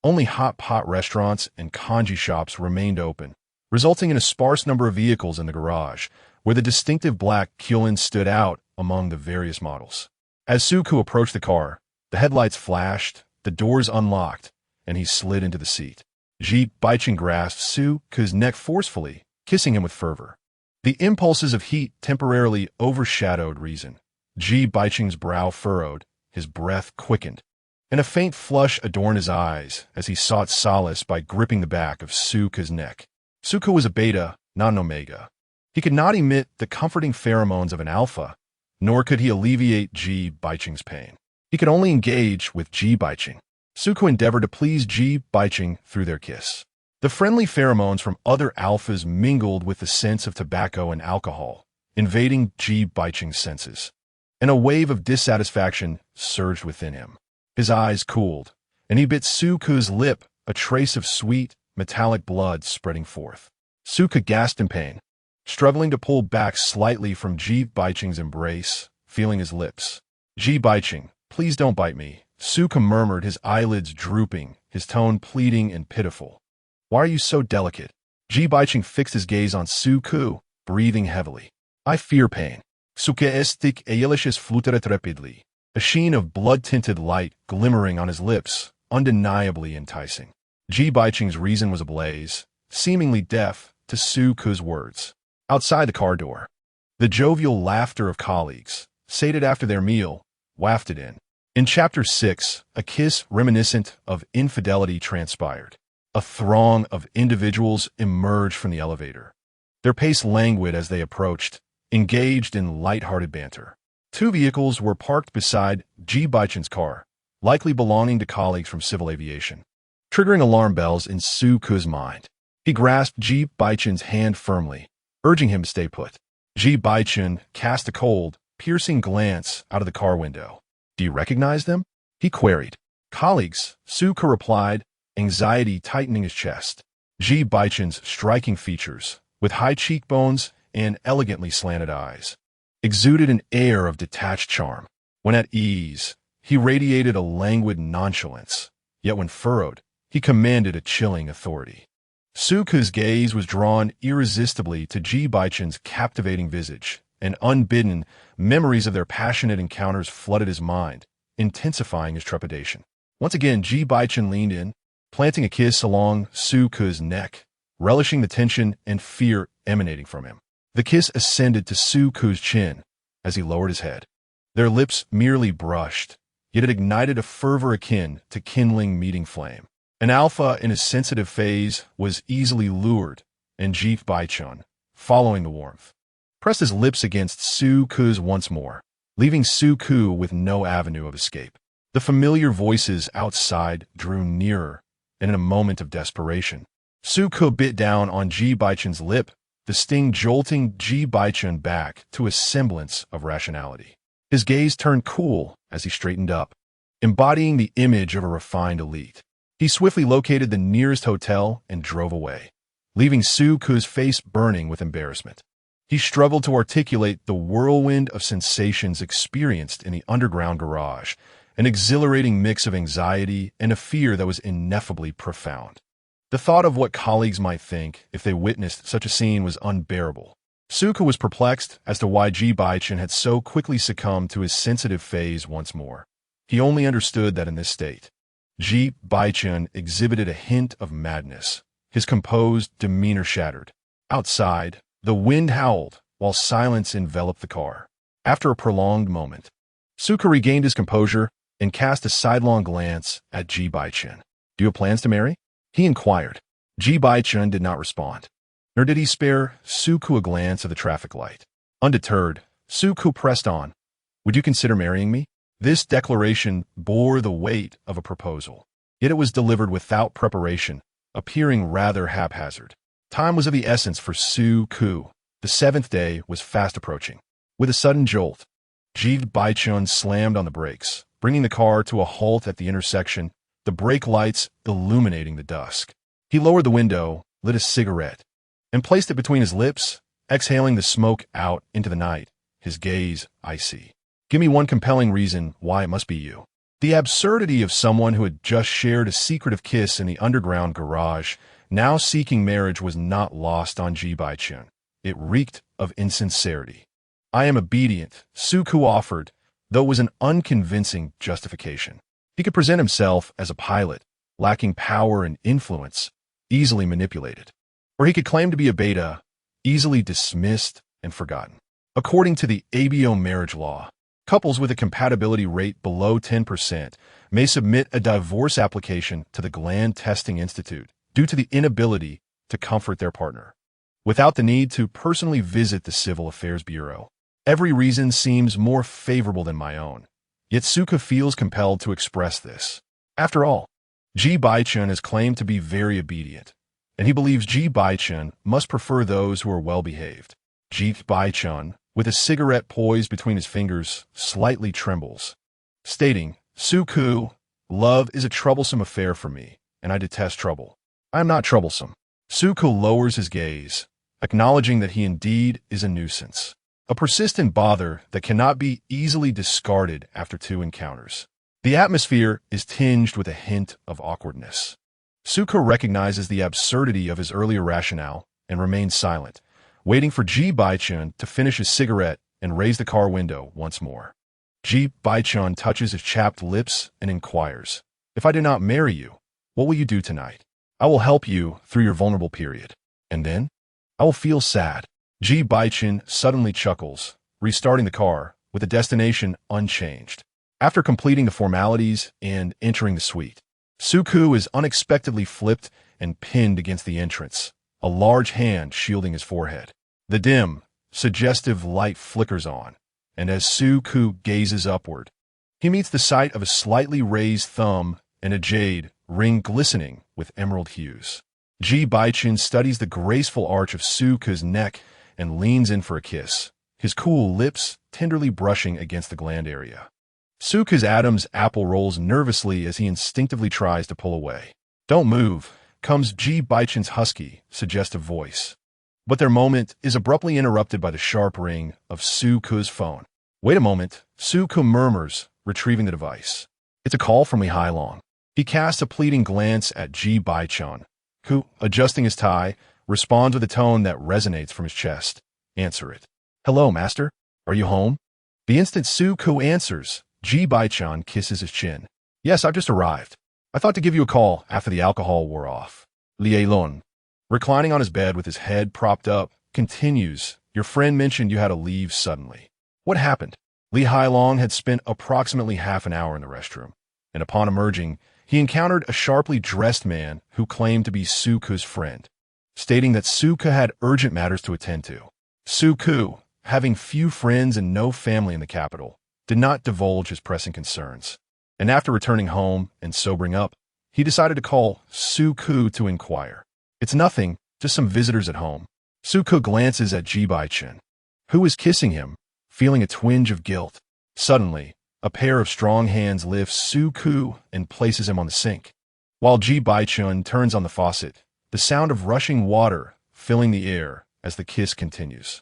only hot pot restaurants and kanji shops remained open, resulting in a sparse number of vehicles in the garage, where the distinctive black Kyulin stood out among the various models. As Suku approached the car, the headlights flashed, the doors unlocked, and he slid into the seat. Ji Bochen grasped Suku's neck forcefully, kissing him with fervor. The impulses of heat temporarily overshadowed reason. Ji Bochen's brow furrowed, his breath quickened, and a faint flush adorned his eyes as he sought solace by gripping the back of Suku's neck. Suku was a beta, not an omega. He could not emit the comforting pheromones of an alpha, nor could he alleviate Ji Bochen's pain. He could only engage with Ji Bochen. Suku endeavored to please Ji Bochen through their kiss. The friendly pheromones from other alphas mingled with the scents of tobacco and alcohol, invading Ji Bochen's senses, and a wave of dissatisfaction surged within him. His eyes cooled, and he bit Suku's lip, a trace of sweet, metallic blood spreading forth. Suku gasped in pain, struggling to pull back slightly from Ji Bochen's embrace, feeling his lips. Ji Bochen, please don't bite me, Suku murmured, his eyelids drooping, his tone pleading and pitiful. Why are you so delicate? Ji Bochen fixed his gaze on Suku, breathing heavily. I fear pain. Suku estic eilicious flutere rapidly. A sheen of blood-tinted light glimmering on his lips, undeniably enticing. Ji Bochen's reason was ablaze, seemingly deaf to Suku's words. Outside the car door, the jovial laughter of colleagues, sated after their meal, wafted in. In Chapter 6, a kiss reminiscent of infidelity transpired. A throng of individuals emerged from the elevator, their pace languid as they approached, engaged in light-hearted banter. Two vehicles were parked beside Ji Bochen's car, likely belonging to colleagues from civil aviation, triggering alarm bells in Suku's mind. He grasped Ji Bochen's hand firmly, urging him to stay put. Ji Bochen cast a cold, piercing glance out of the car window. Do you recognize them? He queried. Colleagues, Suku replied, anxiety tightening his chest. Ji Bochen's striking features, with high cheekbones and elegantly slanted eyes, exuded an air of detached charm. When at ease, he radiated a languid nonchalance, yet when furrowed, he commanded a chilling authority. Suku's gaze was drawn irresistibly to Ji Bochen's captivating visage, and unbidden, memories of their passionate encounters flooded his mind, intensifying his trepidation. Once again, Ji Bochen leaned in, planting a kiss along Suku's neck, relishing the tension and fear emanating from him. The kiss ascended to Suku's chin as he lowered his head. Their lips merely brushed, yet it ignited a fervor akin to kindling meeting flame. An alpha in his sensitive phase was easily lured, and Ji Bochen, following the warmth, pressed his lips against Suku's once more, leaving Suku with no avenue of escape. The familiar voices outside drew nearer, and in a moment of desperation, Suku bit down on Ji Bochen's lip, the sting jolting Ji Bochen back to a semblance of rationality. His gaze turned cool as he straightened up, embodying the image of a refined elite. He swiftly located the nearest hotel and drove away, leaving Suku's face burning with embarrassment. He struggled to articulate the whirlwind of sensations experienced in the underground garage, an exhilarating mix of anxiety and a fear that was ineffably profound. The thought of what colleagues might think if they witnessed such a scene was unbearable. Suka was perplexed as to why Ji Bochen had so quickly succumbed to his sensitive phase once more. He only understood that in this state, Ji Bochen exhibited a hint of madness, his composed demeanor shattered. Outside, the wind howled while silence enveloped the car. After a prolonged moment, Suka regained his composure and cast a sidelong glance at Ji Bochen. "Do you have plans to marry?" he inquired. Ji Bochen did not respond, nor did he spare Suku a glance of the traffic light. Undeterred, Suku pressed on. "Would you consider marrying me?" This declaration bore the weight of a proposal, yet it was delivered without preparation, appearing rather haphazard. Time was of the essence for Suku. The seventh day was fast approaching. With a sudden jolt, Ji Bochen slammed on the brakes, bringing the car to a halt at the intersection, the brake lights illuminating the dusk. He lowered the window, lit a cigarette, and placed it between his lips, exhaling the smoke out into the night, his gaze icy. "Give me one compelling reason why it must be you." The absurdity of someone who had just shared a secretive kiss in the underground garage, now seeking marriage, was not lost on Ji Bochen. It reeked of insincerity. "I am obedient," Suku offered, though it was an unconvincing justification. He could present himself as a pilot, lacking power and influence, easily manipulated. Or he could claim to be a beta, easily dismissed and forgotten. According to the aviation marriage law, couples with a compatibility rate below 10% may submit a divorce application to the Gland Testing Institute due to the inability to comfort their partner, without the need to personally visit the Civil Affairs Bureau. Every reason seems more favorable than my own, yet Suka feels compelled to express this. After all, Ji Bochen has claimed to be very obedient, and he believes Ji Bochen must prefer those who are well-behaved. Ji Bochen, with a cigarette poised between his fingers, slightly trembles, stating, "Suku, love is a troublesome affair for me, and I detest trouble. I am not troublesome." Suku lowers his gaze, acknowledging that he indeed is a nuisance, a persistent bother that cannot be easily discarded after two encounters. The atmosphere is tinged with a hint of awkwardness. Suku recognizes the absurdity of his earlier rationale and remains silent, waiting for Ji Bochen to finish his cigarette and raise the car window once more. Ji Bochen touches his chapped lips and inquires, "If I do not marry you, what will you do tonight?" "I will help you through your vulnerable period. And then? I will feel sad." Ji Bochen suddenly chuckles, restarting the car, with the destination unchanged. After completing the formalities and entering the suite, Suku is unexpectedly flipped and pinned against the entrance, a large hand shielding his forehead. The dim, suggestive light flickers on, and as Suku gazes upward, he meets the sight of a slightly raised thumb and a jade ring glistening with emerald hues. Ji Bochen studies the graceful arch of Suku's neck and leans in for a kiss, his cool lips tenderly brushing against the gland area. Suku's Adam's apple rolls nervously as he instinctively tries to pull away. "Don't move," comes Ji Bochen's husky, suggestive voice. But their moment is abruptly interrupted by the sharp ring of Suku's phone. "Wait a moment," Suku murmurs, retrieving the device. It's a call from Li Hailong. He casts a pleading glance at Ji Bochen, who, adjusting his tie, responds with a tone that resonates from his chest. "Answer it." "Hello, master. Are you home?" The instant Suku answers, Ji Bochen kisses his chin. "Yes, I've just arrived. I thought to give you a call after the alcohol wore off." Li Hailong, reclining on his bed with his head propped up, continues, "Your friend mentioned you had to leave suddenly. What happened?" Li Hailong had spent approximately half an hour in the restroom, and upon emerging, he encountered a sharply dressed man who claimed to be Suku's friend, stating that Suku had urgent matters to attend to. Suku, having few friends and no family in the capital, did not divulge his pressing concerns, and after returning home and sobering up, he decided to call Suku to inquire. "It's nothing, just some visitors at home." Suku glances at Ji Bochen, who is kissing him, feeling a twinge of guilt. Suddenly, a pair of strong hands lifts Suku and places him on the sink. While Ji Bochen turns on the faucet, the sound of rushing water filling the air as the kiss continues.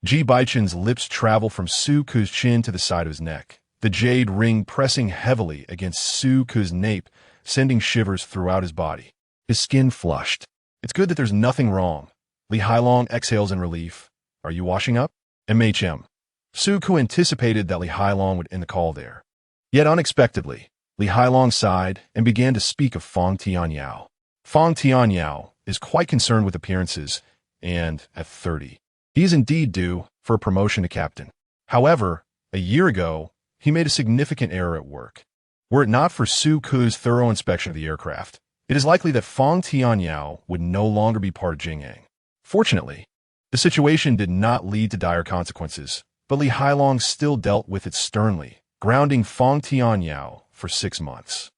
Ji Bochen's lips travel from Suku's chin to the side of his neck, the jade ring pressing heavily against Suku's nape, sending shivers throughout his body. his skin flushed. It's good that there's nothing wrong. Li Hailong exhales in relief. Are you washing up? MHM. Su-ku anticipated that Li Hailong would end the call there. Yet unexpectedly, Li Hailong sighed and began to speak of Fong Tianyao. Fong Tianyao is quite concerned with appearances, and at 30, he is indeed due for a promotion to captain. However, a year ago, he made a significant error at work. Were it not for Su-ku's thorough inspection of the aircraft, it is likely that Fong Tianyao would no longer be part of Jingyang. Fortunately, the situation did not lead to dire consequences, but Li Hailong still dealt with it sternly, grounding Fong Tianyao for 6 months.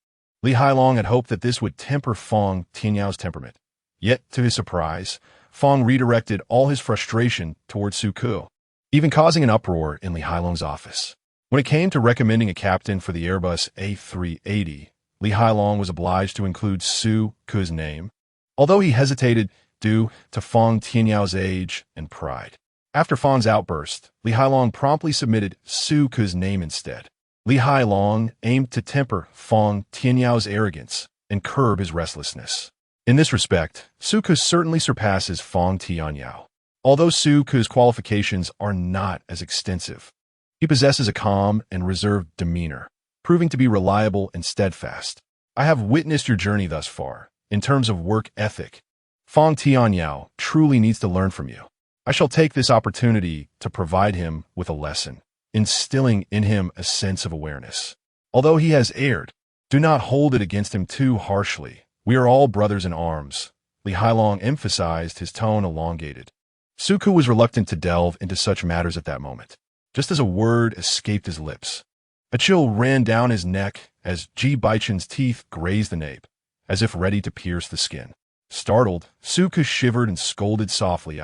Li Hailong had hoped that this would temper Fong Tianyao's temperament. Yet, to his surprise, Fong redirected all his frustration towards Su-ku, even causing an uproar in Li Hailong's office. When it came to recommending a captain for the Airbus A380, Li Hailong was obliged to include Su-ku's name, although he hesitated due to Fong Tianyao's age and pride. After Fong's outburst, Li Hailong promptly submitted Su-ku's name instead. Li Hailong aimed to temper Fong Tianyao's arrogance and curb his restlessness. In this respect, Su-ku certainly surpasses Fong Tianyao. Although Su-ku's qualifications are not as extensive, he possesses a calm and reserved demeanor, proving to be reliable and steadfast. I have witnessed your journey thus far. In terms of work ethic, Fong Tianyao truly needs to learn from you. I shall take this opportunity to provide him with a lesson, instilling in him a sense of awareness. Although he has erred, do not hold it against him too harshly. We are all brothers in arms. Li Hailong emphasized, his tone elongated. Su-ku was reluctant to delve into such matters at that moment. Just as a word escaped his lips, a chill ran down his neck as Ji Bochen's teeth grazed the nape, as if ready to pierce the skin. Startled, Su-ku shivered and scolded softly.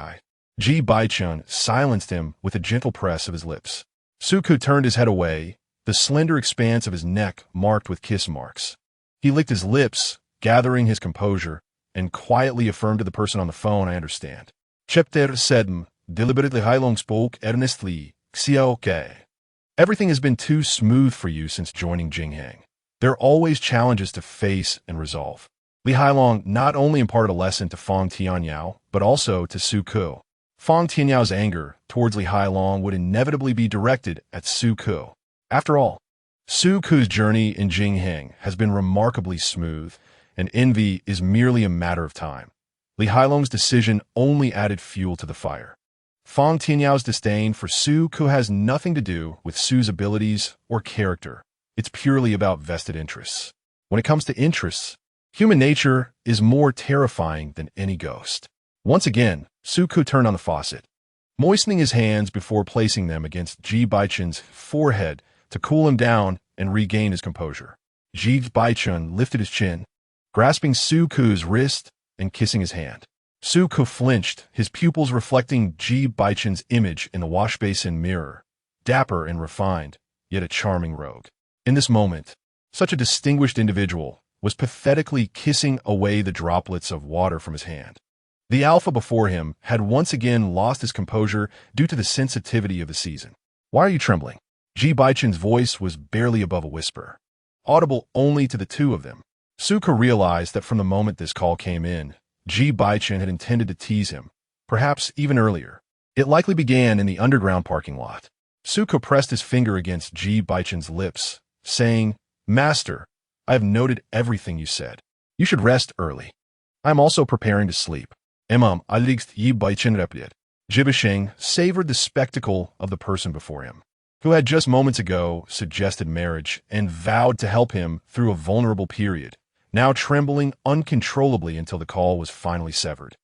Ji Bochen silenced him with a gentle press of his lips. Su-ku turned his head away, the slender expanse of his neck marked with kiss marks. He licked his lips, gathering his composure, and quietly affirmed to the person on the phone, I understand. Chapter 7, deliberately Hailong spoke earnestly, Xiao. Everything has been too smooth for you since joining Jingyang. There are always challenges to face and resolve. Li Hailong not only imparted a lesson to Fong Tianyao, but also to Su-ku. Fong Tianyao's anger towards Li Hailong would inevitably be directed at Su-ku. After all, Su-ku's journey in Jingyang has been remarkably smooth, and envy is merely a matter of time. Li Hailong's decision only added fuel to the fire. Fong Tianyao's disdain for Su-ku has nothing to do with Su's abilities or character. It's purely about vested interests. When it comes to interests, human nature is more terrifying than any ghost. Once again, Su-ku turned on the faucet, moistening his hands before placing them against Ji Bochen's forehead to cool him down and regain his composure. Ji Bochen lifted his chin, grasping Su-ku's wrist and kissing his hand. Su-ku flinched, his pupils reflecting Ji Bochen's image in the washbasin mirror, dapper and refined, yet a charming rogue. In this moment, such a distinguished individual was pathetically kissing away the droplets of water from his hand. The alpha before him had once again lost his composure due to the sensitivity of the season. Why are you trembling? Ji Bochen's voice was barely above a whisper, audible only to the two of them. Su-ku realized that from the moment this call came in, Ji Bochen had intended to tease him, perhaps even earlier. It likely began in the underground parking lot. Su-ku pressed his finger against Ji Bochen's lips, saying, Master, I have noted everything you said. You should rest early. I am also preparing to sleep. Allergic Ji Bochen replied. Ji Bochen savored the spectacle of the person before him, who had just moments ago suggested marriage and vowed to help him through a vulnerable period, now trembling uncontrollably until the call was finally severed.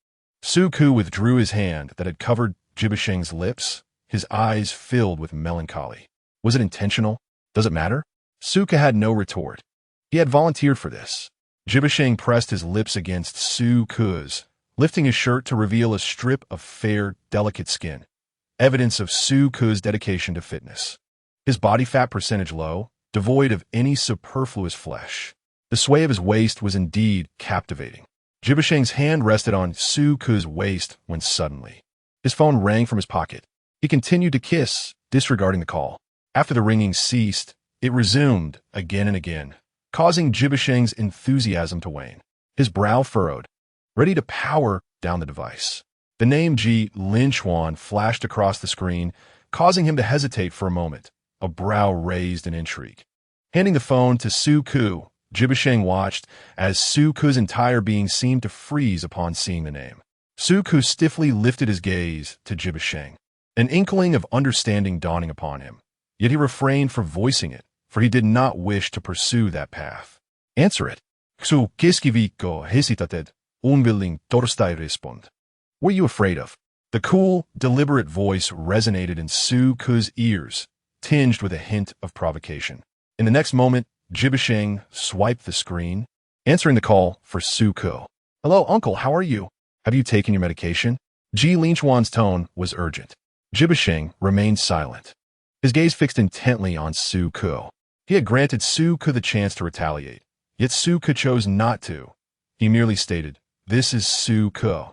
Su-ku withdrew his hand that had covered Ji Bocheng's lips, his eyes filled with melancholy. Was it intentional? Does it matter? Su-ku had no retort. He had volunteered for this. Ji Bochen pressed his lips against Su-ku's, lifting his shirt to reveal a strip of fair, delicate skin, evidence of Su-ku's dedication to fitness. His body fat percentage low, devoid of any superfluous flesh. The sway of his waist was indeed captivating. Ji Bocheng's hand rested on Su-ku's waist when suddenly his phone rang from his pocket. He continued to kiss, disregarding the call. After the ringing ceased, it resumed again and again, causing Ji Bocheng's enthusiasm to wane. his brow furrowed, ready to power down the device. The name Ji Bochen flashed across the screen, causing him to hesitate for a moment, a brow raised in intrigue. Handing the phone to Su Ku, Ji Bochen watched as Su Ku's entire being seemed to freeze upon seeing the name. Su Ku stiffly lifted his gaze to Ji Bochen, an inkling of understanding dawning upon him. Yet he refrained from voicing it, for he did not wish to pursue that path. Answer it. Su kiskiviko hesitated, unwilling torstai respond. What are you afraid of? The cool, deliberate voice resonated in Su Ku's ears, tinged with a hint of provocation. In the next moment, Ji Bochen swiped the screen, answering the call for Su Ku. Hello, uncle, how are you? Have you taken your medication? Ji Bochen's tone was urgent. Ji Bochen remained silent, his gaze fixed intently on Su Ku. He had granted Su Ku the chance to retaliate, yet Su Ku chose not to. He merely stated, "This is Su Ku."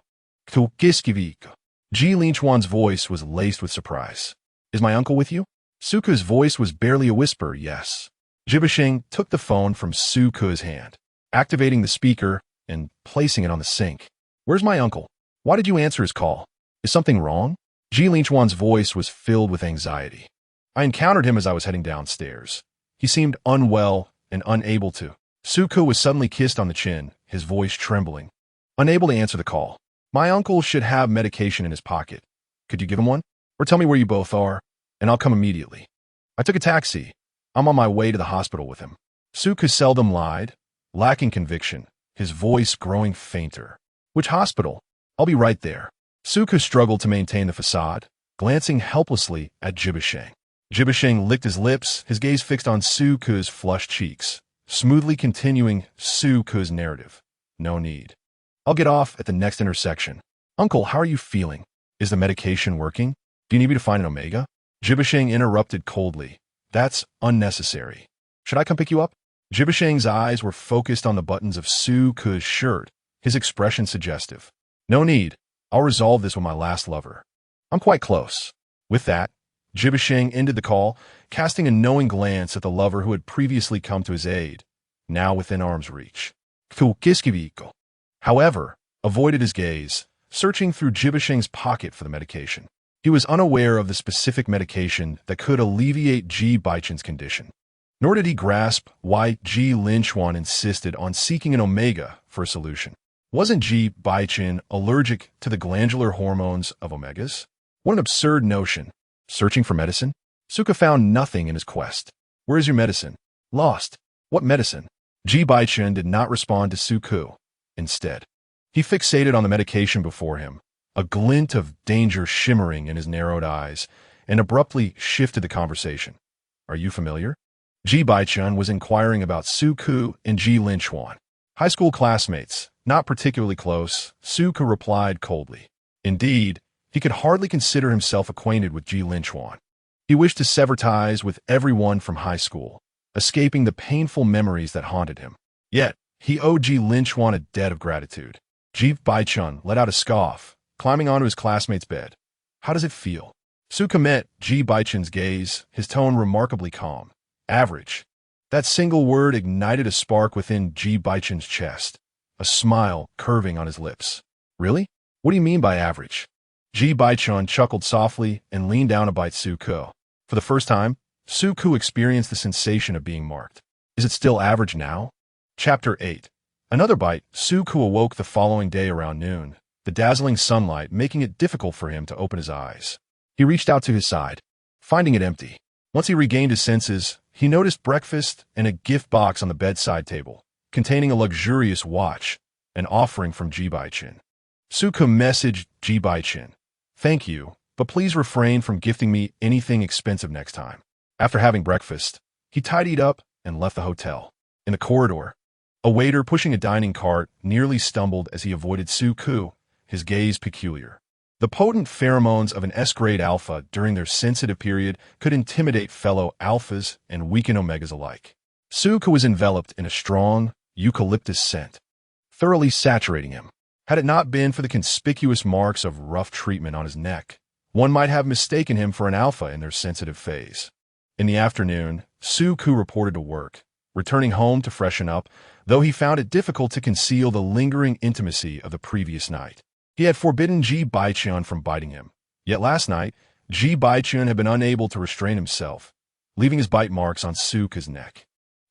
Ji Bochen's voice was laced with surprise. Is my uncle with you? Su Ku's voice was barely a whisper, yes. Ji Bochen took the phone from Su Ku's hand, activating the speaker and placing it on the sink. Where's my uncle? Why did you answer his call? Is something wrong? Ji Bochen's voice was filled with anxiety. I encountered him as I was heading downstairs. He seemed unwell and unable to. Su Ku was suddenly kissed on the chin, his voice trembling, unable to answer the call. My uncle should have medication in his pocket. Could you give him one? Or tell me where you both are, and I'll come immediately. I took a taxi. I'm on my way to the hospital with him. Su Ku seldom lied, lacking conviction, his voice growing fainter. Which hospital? I'll be right there. Su Ku struggled to maintain the facade, glancing helplessly at Ji Bochen. Ji Bochen licked his lips, his gaze fixed on Su Ku's flushed cheeks, smoothly continuing Su Ku's narrative. No need. I'll get off at the next intersection. Uncle, how are you feeling? Is the medication working? Do you need me to find an omega? Ji Bochen interrupted coldly. That's unnecessary. Should I come pick you up? Ji Bochen's eyes were focused on the buttons of Su Ku's shirt, his expression suggestive. No need. I'll resolve this with my last lover. I'm quite close. With that, Ji Bochen ended the call, casting a knowing glance at the lover who had previously come to his aid, now within arm's reach. However, avoided his gaze, searching through Ji Bochen's pocket for the medication. He was unaware of the specific medication that could alleviate Ji Bochen's condition. Nor did he grasp why Ji Bochen insisted on seeking an omega for a solution. Wasn't Ji Bochen allergic to the glandular hormones of omegas? What an absurd notion. Searching for medicine? Su Ku found nothing in his quest. Where is your medicine? Lost. What medicine? Ji Bochen did not respond to Su Ku. Instead, he fixated on the medication before him, a glint of danger shimmering in his narrowed eyes, and abruptly shifted the conversation. Are you familiar? Ji Bochen was inquiring about Su Ku and Ji Bochen. High school classmates, not particularly close, Su Ku replied coldly. Indeed, he could hardly consider himself acquainted with Ji Bochen. He wished to sever ties with everyone from high school, escaping the painful memories that haunted him. Yet, he owed Ji Bochen a debt of gratitude. Ji Bochen let out a scoff, climbing onto his classmate's bed. How does it feel? Su Ku met Ji Bochen's gaze, his tone remarkably calm. Average. That single word ignited a spark within Ji Bochen's chest, a smile curving on his lips. Really? What do you mean by average? Ji Bochen chuckled softly and leaned down to bite Su Ku. For the first time, Su Ku experienced the sensation of being marked. Is it still average now? Chapter 8. Another bite, Su Ku awoke the following day around noon, the dazzling sunlight making it difficult for him to open his eyes. He reached out to his side, finding it empty. Once he regained his senses, he noticed breakfast and a gift box on the bedside table, containing a luxurious watch, an offering from Ji Bochen. Su Ku messaged Ji Bochen. Thank you, but please refrain from gifting me anything expensive next time. After having breakfast, he tidied up and left the hotel. In the corridor, a waiter pushing a dining cart nearly stumbled as he avoided Su Ku, his gaze peculiar. The potent pheromones of an S-grade alpha during their sensitive period could intimidate fellow alphas and weaken omegas alike. Su Ku was enveloped in a strong, eucalyptus scent, thoroughly saturating him. Had it not been for the conspicuous marks of rough treatment on his neck, one might have mistaken him for an alpha in their sensitive phase. In the afternoon, Su Ku reported to work, returning home to freshen up, though he found it difficult to conceal the lingering intimacy of the previous night. He had forbidden Ji Bochen from biting him. Yet last night, Ji Bochen had been unable to restrain himself, leaving his bite marks on Suke's neck.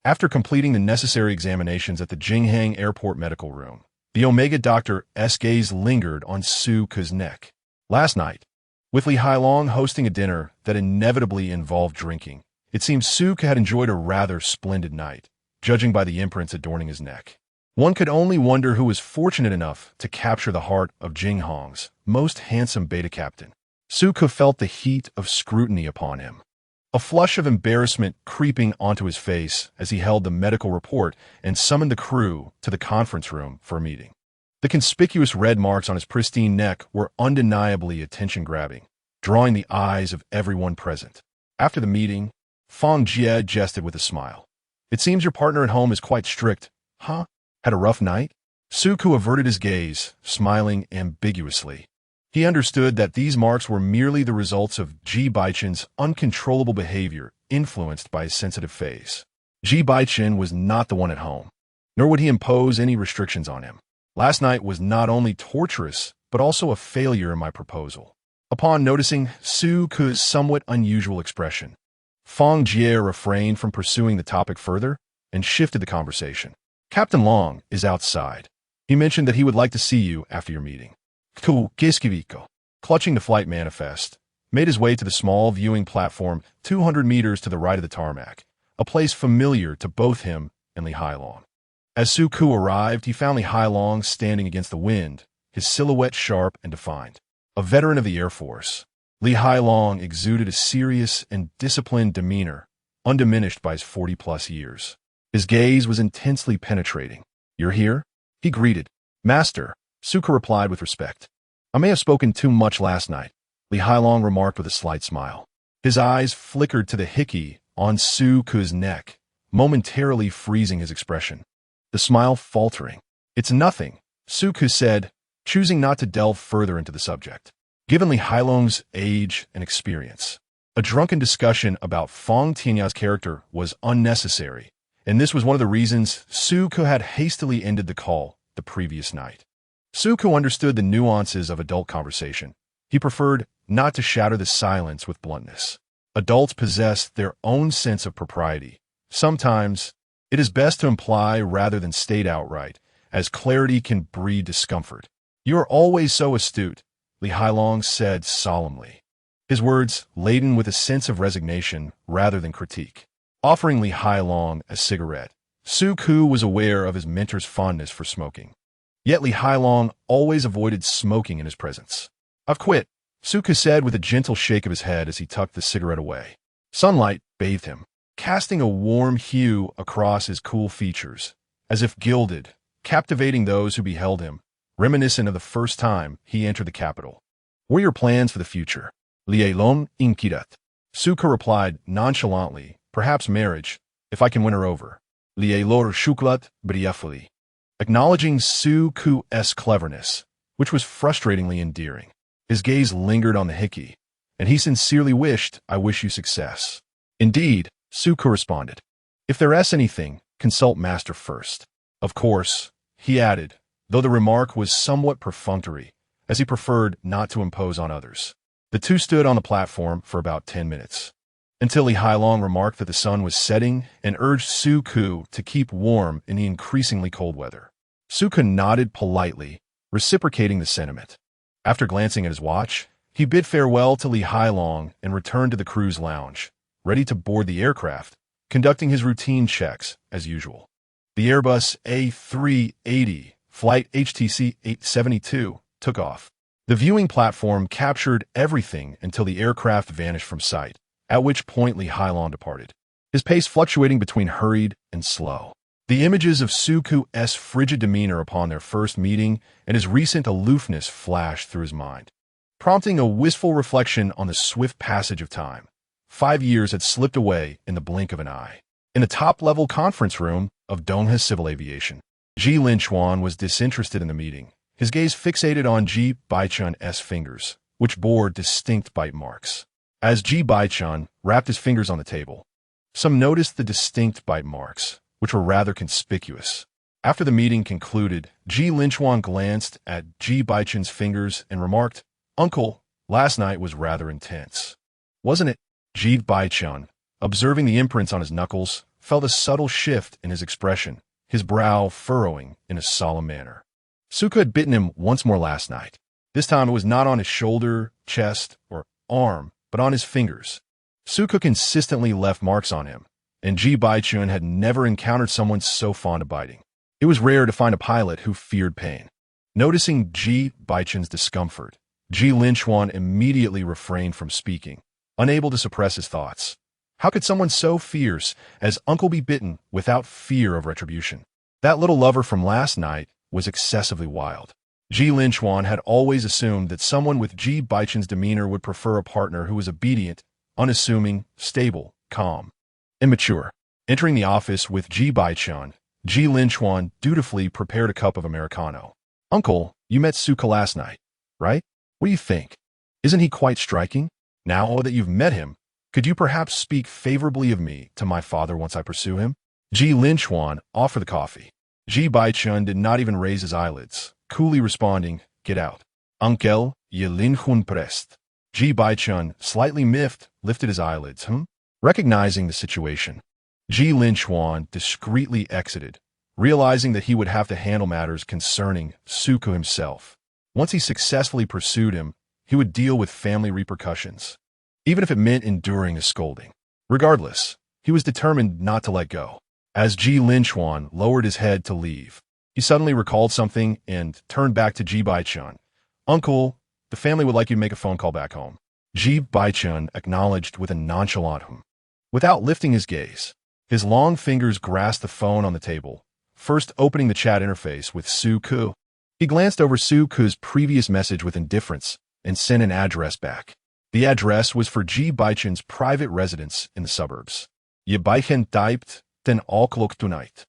After completing the necessary examinations at the Donghe Airport medical room, the Omega doctor's gaze lingered on Suke's neck. Last night, with Li Hailong hosting a dinner that inevitably involved drinking, it seemed Suke had enjoyed a rather splendid night, judging by the imprints adorning his neck. One could only wonder who was fortunate enough to capture the heart of Jinghong's most handsome beta captain. Suke felt the heat of scrutiny upon him, a flush of embarrassment creeping onto his face as he held the medical report and summoned the crew to the conference room for a meeting. The conspicuous red marks on his pristine neck were undeniably attention-grabbing, drawing the eyes of everyone present. After the meeting, Fang Jie jested with a smile. "It seems your partner at home is quite strict, huh? Had a rough night?" Suke averted his gaze, smiling ambiguously. He understood that these marks were merely the results of Ji Bochen's uncontrollable behavior influenced by his sensitive face. Ji Bochen was not the one at home, nor would he impose any restrictions on him. "Last night was not only torturous, but also a failure in my proposal." Upon noticing Suke's somewhat unusual expression, Fang Jie refrained from pursuing the topic further and shifted the conversation. "Captain Long is outside. He mentioned that he would like to see you after your meeting." Giskiviko, clutching the flight manifest, made his way to the small viewing platform 200 meters to the right of the tarmac, a place familiar to both him and Li Hailong. As Suke arrived, he found Li Hailong standing against the wind, his silhouette sharp and defined. A veteran of the Air Force, Li Hailong exuded a serious and disciplined demeanor, undiminished by his 40-plus years. His gaze was intensely penetrating. "You're here?" he greeted. "Master," Suke replied with respect. "I may have spoken too much last night," Li Hailong remarked with a slight smile. His eyes flickered to the hickey on Suke's neck, momentarily freezing his expression. The smile faltering. "It's nothing," Suke said, choosing not to delve further into the subject. Given Li Hailong's age and experience, a drunken discussion about Fang Tianya's character was unnecessary, and this was one of the reasons Suke had hastily ended the call the previous night. Suke understood the nuances of adult conversation. He preferred not to shatter the silence with bluntness. Adults possess their own sense of propriety. Sometimes, it is best to imply rather than state outright, as clarity can breed discomfort. "You are always so astute," Li Hailong said solemnly, his words laden with a sense of resignation rather than critique. Offering Li Hailong a cigarette, Suke was aware of his mentor's fondness for smoking. Yet Li Hailong always avoided smoking in his presence. "I've quit," Suke said with a gentle shake of his head as he tucked the cigarette away. Sunlight bathed him, casting a warm hue across his cool features, as if gilded, captivating those who beheld him, reminiscent of the first time he entered the capital. "What are your plans for the future?" "Lielon inkirat," Suke replied nonchalantly, "perhaps marriage, if I can win her over." "Lielor shuklat blissfully," acknowledging Suke's cleverness, which was frustratingly endearing. His gaze lingered on the hickey, and he sincerely wished, "I wish you success." "Indeed," Suke responded. "If there's anything, consult Master first." "Of course," he added, though the remark was somewhat perfunctory, as he preferred not to impose on others. The two stood on the platform for about 10 minutes, until Li Hailong remarked that the sun was setting and urged Suke to keep warm in the increasingly cold weather. Suke nodded politely, reciprocating the sentiment. After glancing at his watch, he bid farewell to Li Hailong and returned to the crew's lounge, ready to board the aircraft, conducting his routine checks as usual. The Airbus A380, flight HTC 872, took off. The viewing platform captured everything until the aircraft vanished from sight, at which point Li Hailong departed, his pace fluctuating between hurried and slow. The images of Suke's frigid demeanor upon their first meeting and his recent aloofness flashed through his mind, prompting a wistful reflection on the swift passage of time. 5 years had slipped away in the blink of an eye. In the top-level conference room of Donghe Civil Aviation, Ji Linchuan was disinterested in the meeting, his gaze fixated on Ji Bochen's fingers, which bore distinct bite marks. As Ji Bochen rapped his fingers on the table, some noticed the distinct bite marks, which were rather conspicuous. After the meeting concluded, Ji Linchuan glanced at Ji Bochen's fingers and remarked, "Uncle, last night was rather intense. Wasn't it?" Ji Bochen, observing the imprints on his knuckles, felt a subtle shift in his expression, his brow furrowing in a solemn manner. Suka had bitten him once more last night. This time it was not on his shoulder, chest, or arm, but on his fingers. Suka consistently left marks on him, and Ji Bochen had never encountered someone so fond of biting. It was rare to find a pilot who feared pain. Noticing Ji Bochen's discomfort, Ji Linchuan immediately refrained from speaking, unable to suppress his thoughts. How could someone so fierce as Uncle be bitten without fear of retribution? That little lover from last night was excessively wild. Ji Linchuan had always assumed that someone with Ji Bochen's demeanor would prefer a partner who was obedient, unassuming, stable, calm, and mature. Entering the office with Ji Bochen, Ji Linchuan dutifully prepared a cup of Americano. "Uncle, you met Suka last night, right? What do you think? Isn't he quite striking? Now that you've met him, could you perhaps speak favorably of me to my father once I pursue him?" Ji Linchuan offered the coffee. Ji Bochen did not even raise his eyelids, coolly responding, "Get out. Uncle, ye Linchun prest." Ji Bochen, slightly miffed, lifted his eyelids. Recognizing the situation, Ji Linchuan discreetly exited, realizing that he would have to handle matters concerning Suka himself. Once he successfully pursued him, he would deal with family repercussions, even if it meant enduring a scolding. Regardless, he was determined not to let go. As Ji Linchuan lowered his head to leave, he suddenly recalled something and turned back to Ji Bochen. "Uncle, the family would like you to make a phone call back home." Ji Bochen acknowledged with a nonchalant hum. Without lifting his gaze, his long fingers grasped the phone on the table, first opening the chat interface with Suka. He glanced over Suka's previous message with indifference and sent an address back. The address was for Ji Bochen's private residence in the suburbs. "Je Bochen typed, den Alklok tonight."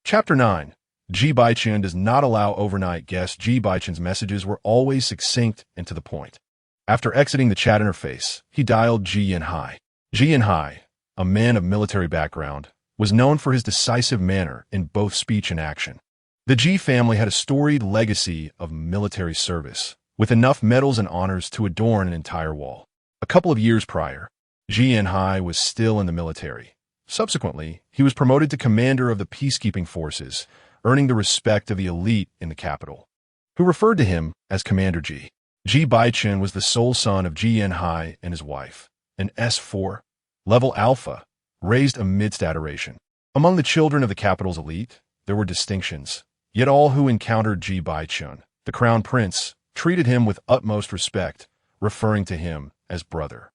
Chapter 9. Ji Bochen does not allow overnight guests. Ji Bochen's messages were always succinct and to the point. After exiting the chat interface, he dialed Ji Yanhai. Ji Yanhai, a man of military background, was known for his decisive manner in both speech and action. The Ji family had a storied legacy of military service, with enough medals and honors to adorn an entire wall. A couple of years prior, Ji Yanhai was still in the military. Subsequently, he was promoted to commander of the peacekeeping forces, earning the respect of the elite in the capital, who referred to him as Commander Ji. Ji Bochen was the sole son of Ji Yanhai and his wife, an S4, level alpha, raised amidst adoration. Among the children of the capital's elite, there were distinctions, yet all who encountered Ji Bochen, the crown prince, treated him with utmost respect, referring to him as brother.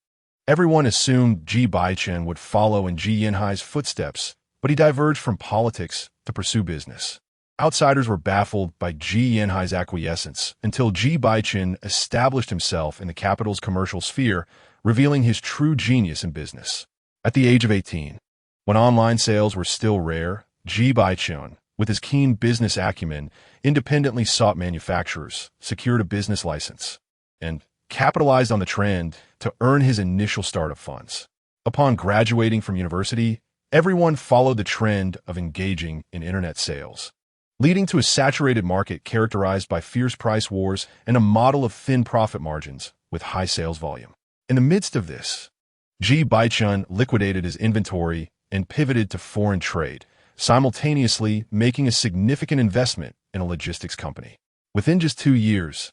Everyone assumed Ji Bochen would follow in Ji Yanhai's footsteps, but he diverged from politics to pursue business. Outsiders were baffled by Ji Yanhai's acquiescence until Ji Bochen established himself in the capital's commercial sphere, revealing his true genius in business. At the age of 18, when online sales were still rare, Ji Bochen, with his keen business acumen, independently sought manufacturers, secured a business license, and capitalized on the trend to earn his initial startup funds. Upon graduating from university, everyone followed the trend of engaging in internet sales, leading to a saturated market characterized by fierce price wars and a model of thin profit margins with high sales volume. In the midst of this, Ji Bochen liquidated his inventory and pivoted to foreign trade, simultaneously making a significant investment in a logistics company. Within just 2 years,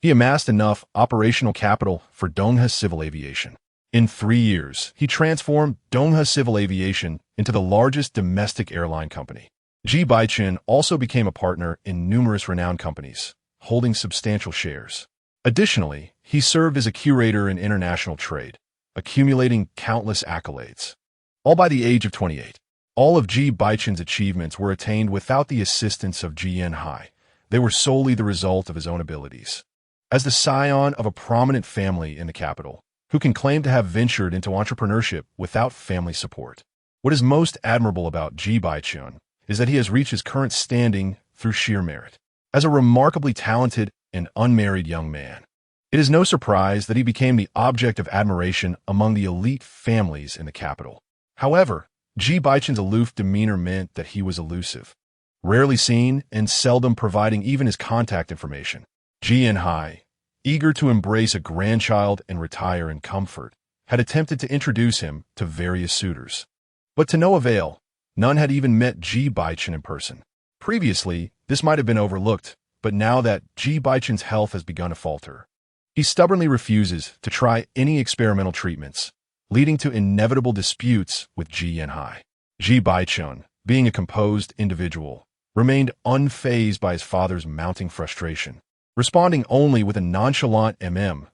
he amassed enough operational capital for Donghe Civil Aviation. In 3 years, he transformed Donghe Civil Aviation into the largest domestic airline company. Ji Bochen also became a partner in numerous renowned companies, holding substantial shares. Additionally, he served as a curator in international trade, accumulating countless accolades. All by the age of 28. All of Ji Bochen's achievements were attained without the assistance of Ji Yanhai. They were solely the result of his own abilities. As the scion of a prominent family in the capital, who can claim to have ventured into entrepreneurship without family support. What is most admirable about Ji Bochen is that he has reached his current standing through sheer merit. As a remarkably talented and unmarried young man, it is no surprise that he became the object of admiration among the elite families in the capital. However, Ji Bochen's aloof demeanor meant that he was elusive, rarely seen and seldom providing even his contact information. Ji Hai, eager to embrace a grandchild and retire in comfort, had attempted to introduce him to various suitors. But to no avail, none had even met Ji Bochen in person. Previously, this might have been overlooked, but now that Ji Bochen's health has begun to falter, he stubbornly refuses to try any experimental treatments, leading to inevitable disputes with Ji Hai. Ji Bochen, being a composed individual, remained unfazed by his father's mounting frustration, responding only with a nonchalant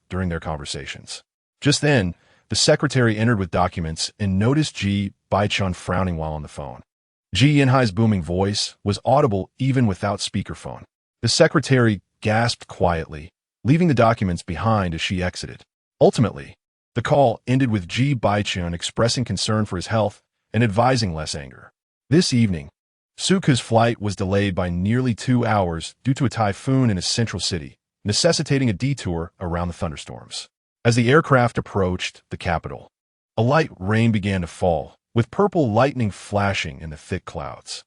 during their conversations. Just then, the secretary entered with documents and noticed Ji Bochen frowning while on the phone. Ji Hai's booming voice was audible even without speakerphone. The secretary gasped quietly, leaving the documents behind as she exited. Ultimately, the call ended with Ji Bochen expressing concern for his health and advising less anger. This evening, Suku's flight was delayed by nearly 2 hours due to a typhoon in a central city, necessitating a detour around the thunderstorms. As the aircraft approached the capital, a light rain began to fall, with purple lightning flashing in the thick clouds.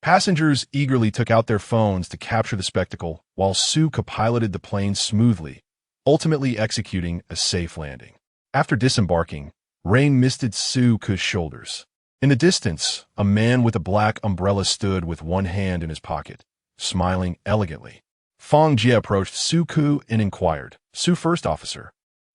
Passengers eagerly took out their phones to capture the spectacle, while Suku piloted the plane smoothly, ultimately executing a safe landing. After disembarking, rain misted Suku's shoulders. In the distance, a man with a black umbrella stood with one hand in his pocket, smiling elegantly. Fang Jie approached Suku and inquired, "Su First Officer,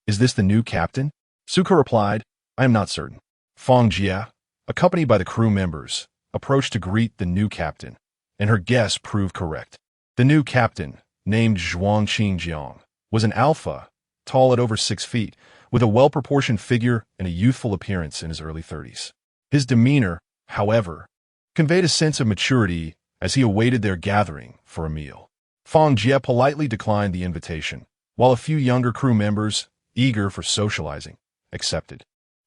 is this the new captain?" Suku replied, "I am not certain." Fang Jie, accompanied by the crew members, approached to greet the new captain, and her guess proved correct. The new captain, named Zhuang Qingjiang, was an alpha, tall at over 6 feet, with a well-proportioned figure and a youthful appearance in his early 30s. His demeanor, however, conveyed a sense of maturity as he awaited their gathering for a meal. Fang Jie politely declined the invitation, while a few younger crew members, eager for socializing, accepted.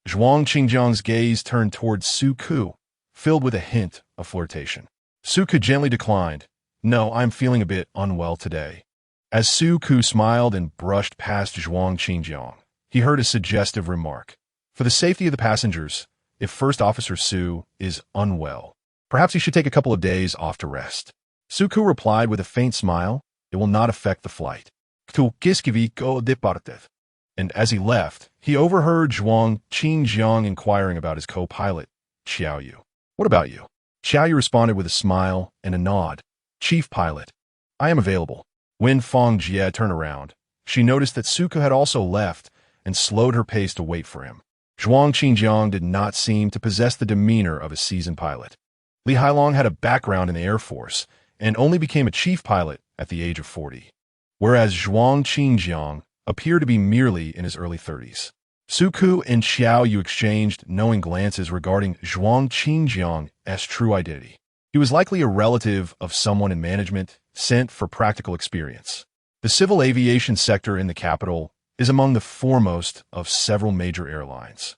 Zhuang Qingjiang's gaze turned towards Suku, filled with a hint of flirtation. Suku gently declined, "No, I'm feeling a bit unwell today." As Suku smiled and brushed past Zhuang Qingjiang, he heard a suggestive remark. "For the safety of the passengers, if First Officer Su is unwell, perhaps he should take a couple of days off to rest." Suku replied with a faint smile, "It will not affect the flight." And as he left, he overheard Zhuang Qingjiang inquiring about his co-pilot, Xiaoyu. "What about you?" Xiaoyu responded with a smile and a nod. "Chief pilot, I am available." When Fang Jie turned around, she noticed that Suku had also left and slowed her pace to wait for him. Zhuang Qingjiang did not seem to possess the demeanor of a seasoned pilot. Li Hailong had a background in the Air Force and only became a chief pilot at the age of 40, whereas Zhuang Qingjiang appeared to be merely in his early 30s. Suku and Xiaoyu exchanged knowing glances regarding Zhuang Qingjiang's true identity. He was likely a relative of someone in management, sent for practical experience. The civil aviation sector in the capital is among the foremost of several major airlines,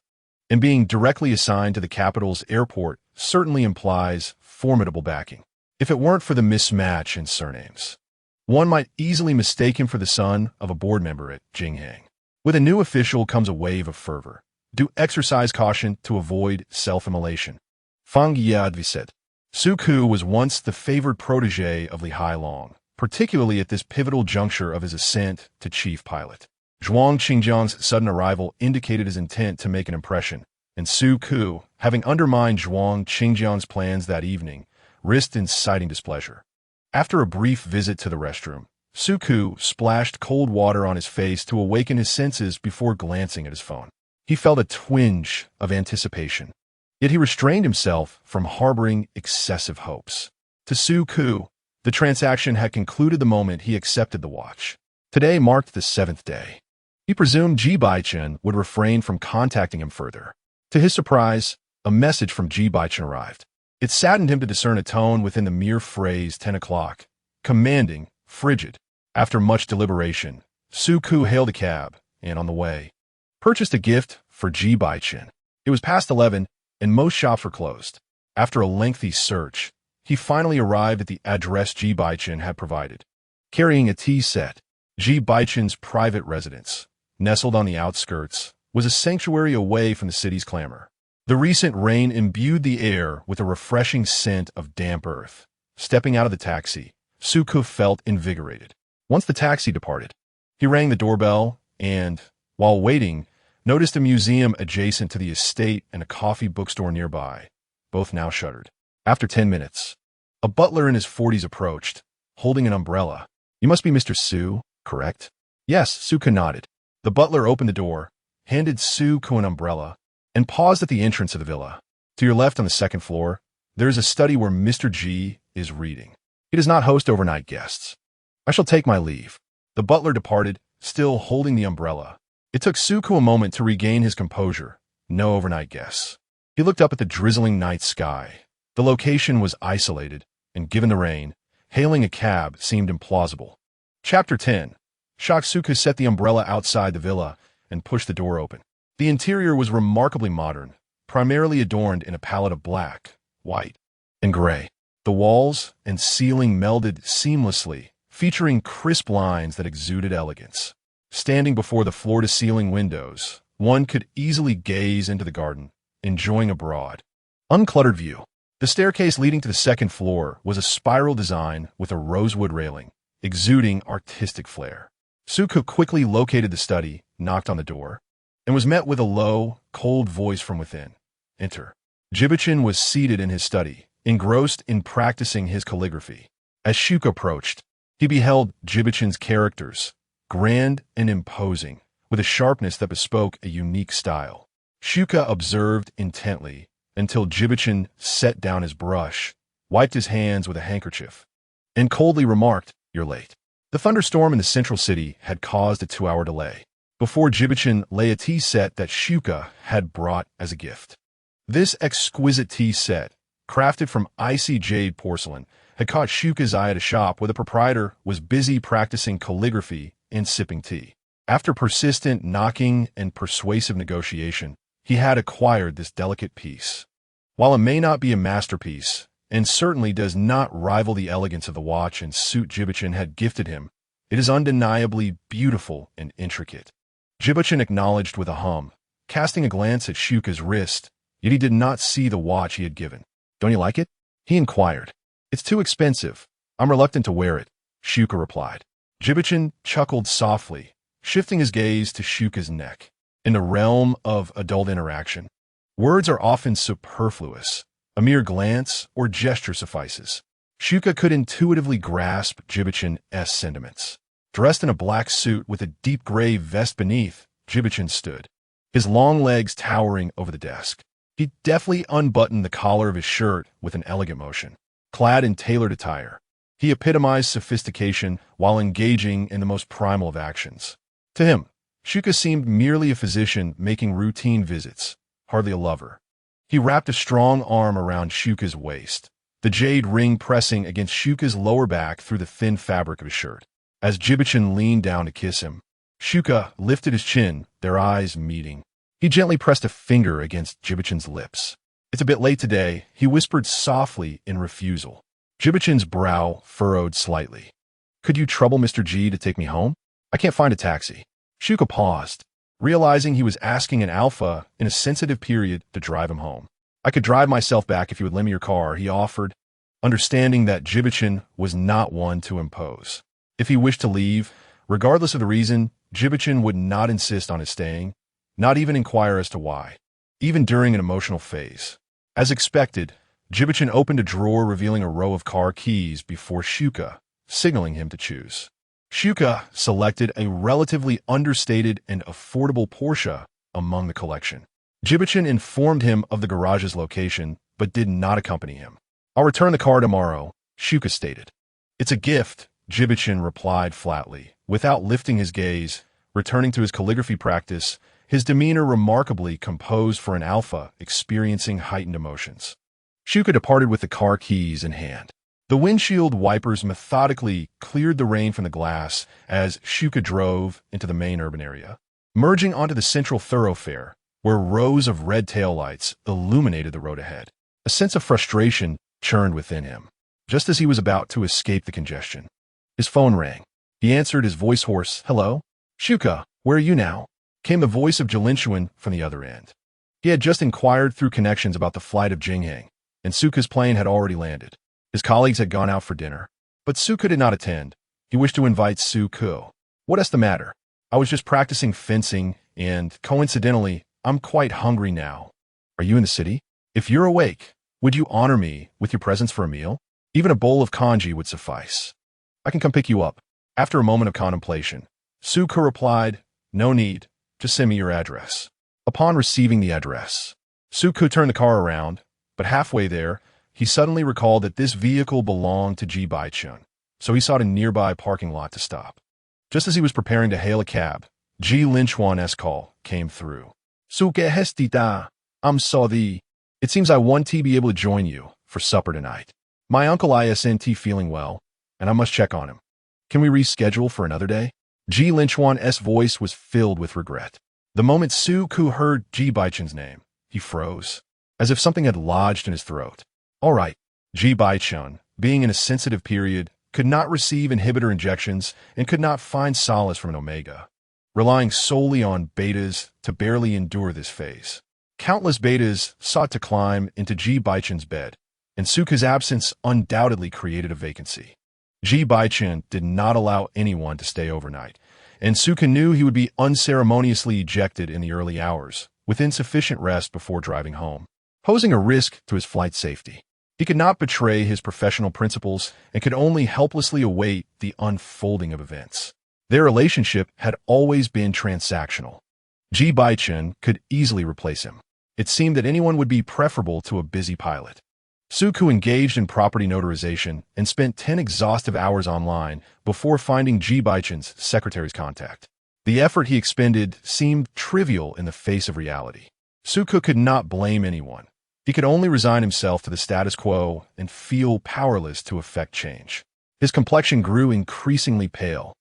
and being directly assigned to the capital's airport certainly implies formidable backing. If it weren't for the mismatch in surnames, one might easily mistake him for the son of a board member at Jinghang. With a new official comes a wave of fervor. Do exercise caution to avoid self-immolation. Fang Yadvi said. Suku was once the favored protege of Li Hailong, particularly at this pivotal juncture of his ascent to chief pilot. Zhuang Qingjiang's sudden arrival indicated his intent to make an impression, and Suku, having undermined Zhuang Qingjiang's plans that evening, risked inciting displeasure. After a brief visit to the restroom, Suku splashed cold water on his face to awaken his senses before glancing at his phone. He felt a twinge of anticipation, yet he restrained himself from harboring excessive hopes. To Suku, the transaction had concluded the moment he accepted the watch. Today marked the 7th day. He presumed Ji Bochen would refrain from contacting him further. To his surprise, a message from Ji Bochen arrived. It saddened him to discern a tone within the mere phrase 10 o'clock, commanding, frigid. After much deliberation, Suku hailed a cab, and on the way, purchased a gift for Ji Bochen. It was past 11, and most shops were closed. After a lengthy search, he finally arrived at the address Ji Bochen had provided. Carrying a tea set, Ji Bochen's private residence, nestled on the outskirts, was a sanctuary away from the city's clamor. The recent rain imbued the air with a refreshing scent of damp earth. Stepping out of the taxi, Suku felt invigorated. Once the taxi departed, he rang the doorbell and, while waiting, noticed a museum adjacent to the estate and a coffee bookstore nearby, both now shuttered. After 10 minutes, a butler in his 40s approached, holding an umbrella. "You must be Mr. Su, correct?" "Yes," Suku nodded. The butler opened the door, handed Suku an umbrella, and paused at the entrance of the villa. "To your left on the second floor, there is a study where Mr. Ji is reading. He does not host overnight guests. I shall take my leave." The butler departed, still holding the umbrella. It took Suku a moment to regain his composure. No overnight guests. He looked up at the drizzling night sky. The location was isolated, and given the rain, hailing a cab seemed implausible. Chapter 10. Shocked, Suku set the umbrella outside the villa and pushed the door open. The interior was remarkably modern, primarily adorned in a palette of black, white, and gray. The walls and ceiling melded seamlessly, featuring crisp lines that exuded elegance. Standing before the floor-to-ceiling windows, one could easily gaze into the garden, enjoying a broad, uncluttered view. The staircase leading to the second floor was a spiral design with a rosewood railing, exuding artistic flair. Suku quickly located the study, knocked on the door, and was met with a low, cold voice from within. "Enter." Ji Bochen was seated in his study, engrossed in practicing his calligraphy. As Suku approached, he beheld Ji Bochen's characters, grand and imposing, with a sharpness that bespoke a unique style. Suku observed intently until Ji Bochen set down his brush, wiped his hands with a handkerchief, and coldly remarked, "You're late." The thunderstorm in the central city had caused a 2-hour delay. Before Ji Bochen lay a tea set that Suku had brought as a gift. This exquisite tea set, crafted from icy jade porcelain, had caught Shuka's eye at a shop where the proprietor was busy practicing calligraphy and sipping tea. After persistent knocking and persuasive negotiation, he had acquired this delicate piece. While it may not be a masterpiece, and certainly does not rival the elegance of the watch and suit Ji Bochen had gifted him, it is undeniably beautiful and intricate. Ji Bochen acknowledged with a hum, casting a glance at Shuka's wrist, yet he did not see the watch he had given. "Don't you like it?" he inquired. "It's too expensive. I'm reluctant to wear it," Shuka replied. Ji Bochen chuckled softly, shifting his gaze to Shuka's neck. In the realm of adult interaction, words are often superfluous. A mere glance or gesture suffices. Shuka could intuitively grasp Ji Bochen's sentiments. Dressed in a black suit with a deep gray vest beneath, Ji Bochen stood, his long legs towering over the desk. He deftly unbuttoned the collar of his shirt with an elegant motion. Clad in tailored attire, he epitomized sophistication while engaging in the most primal of actions. To him, Shuka seemed merely a physician making routine visits, hardly a lover. He wrapped a strong arm around Shuka's waist, the jade ring pressing against Shuka's lower back through the thin fabric of his shirt. As Ji Bochen leaned down to kiss him, Shuka lifted his chin, their eyes meeting. He gently pressed a finger against Ji Bochen's lips. "It's a bit late today," he whispered softly in refusal. Ji Bochen's brow furrowed slightly. "Could you trouble Mr. Ji to take me home? I can't find a taxi." Shuka paused, realizing he was asking an alpha in a sensitive period to drive him home. "I could drive myself back if you would lend me your car," he offered, understanding that Ji Bochen was not one to impose. If he wished to leave, regardless of the reason, Ji Bochen would not insist on his staying, not even inquire as to why, even during an emotional phase. As expected, Ji Bochen opened a drawer revealing a row of car keys before Shuka, signaling him to choose. Shuka selected a relatively understated and affordable Porsche among the collection. Ji Bochen informed him of the garage's location, but did not accompany him. "I'll return the car tomorrow," Shuka stated. "It's a gift," Ji Bochen replied flatly, without lifting his gaze, returning to his calligraphy practice, his demeanor remarkably composed for an alpha experiencing heightened emotions. Shuka departed with the car keys in hand. The windshield wipers methodically cleared the rain from the glass as Shuka drove into the main urban area, merging onto the central thoroughfare, where rows of red taillights illuminated the road ahead. A sense of frustration churned within him, just as he was about to escape the congestion. His phone rang. He answered, his voice hoarse. "Hello? Shuka, where are you now?" Came the voice of Jilinchuan from the other end. He had just inquired through connections about the flight of Jinghang, and Suka's plane had already landed. His colleagues had gone out for dinner, but Suka did not attend. He wished to invite Suku. "What is the matter? I was just practicing fencing, and, coincidentally, I'm quite hungry now. Are you in the city? If you're awake, would you honor me with your presence for a meal? Even a bowl of congee would suffice. I can come pick you up." After a moment of contemplation, Suka replied, "No need, just send me your address." Upon receiving the address, Suku turned the car around, but halfway there, he suddenly recalled that this vehicle belonged to Ji Bochen, so he sought a nearby parking lot to stop. Just as he was preparing to hail a cab, Ji Linchuan's call came through. "Suke hestita, I'm sorry. It seems I want to be able to join you for supper tonight. My uncle isn't feeling well, and I must check on him. Can we reschedule for another day?" Ji Linchuan's voice was filled with regret. The moment Suku heard Ji Bochen's name, he froze, as if something had lodged in his throat. All right. Ji Bochen, being in a sensitive period, could not receive inhibitor injections and could not find solace from an omega, relying solely on betas to barely endure this phase. Countless betas sought to climb into Ji Bochen's bed, and Suka's absence undoubtedly created a vacancy. Ji Bochen did not allow anyone to stay overnight, and Suka knew he would be unceremoniously ejected in the early hours, with insufficient rest before driving home, posing a risk to his flight safety. He could not betray his professional principles and could only helplessly await the unfolding of events. Their relationship had always been transactional. Ji Bochen could easily replace him. It seemed that anyone would be preferable to a busy pilot. Suku engaged in property notarization and spent 10 exhaustive hours online before finding Ji Bochen's secretary's contact. The effort he expended seemed trivial in the face of reality. Suku could not blame anyone. He could only resign himself to the status quo and feel powerless to effect change. His complexion grew increasingly pale,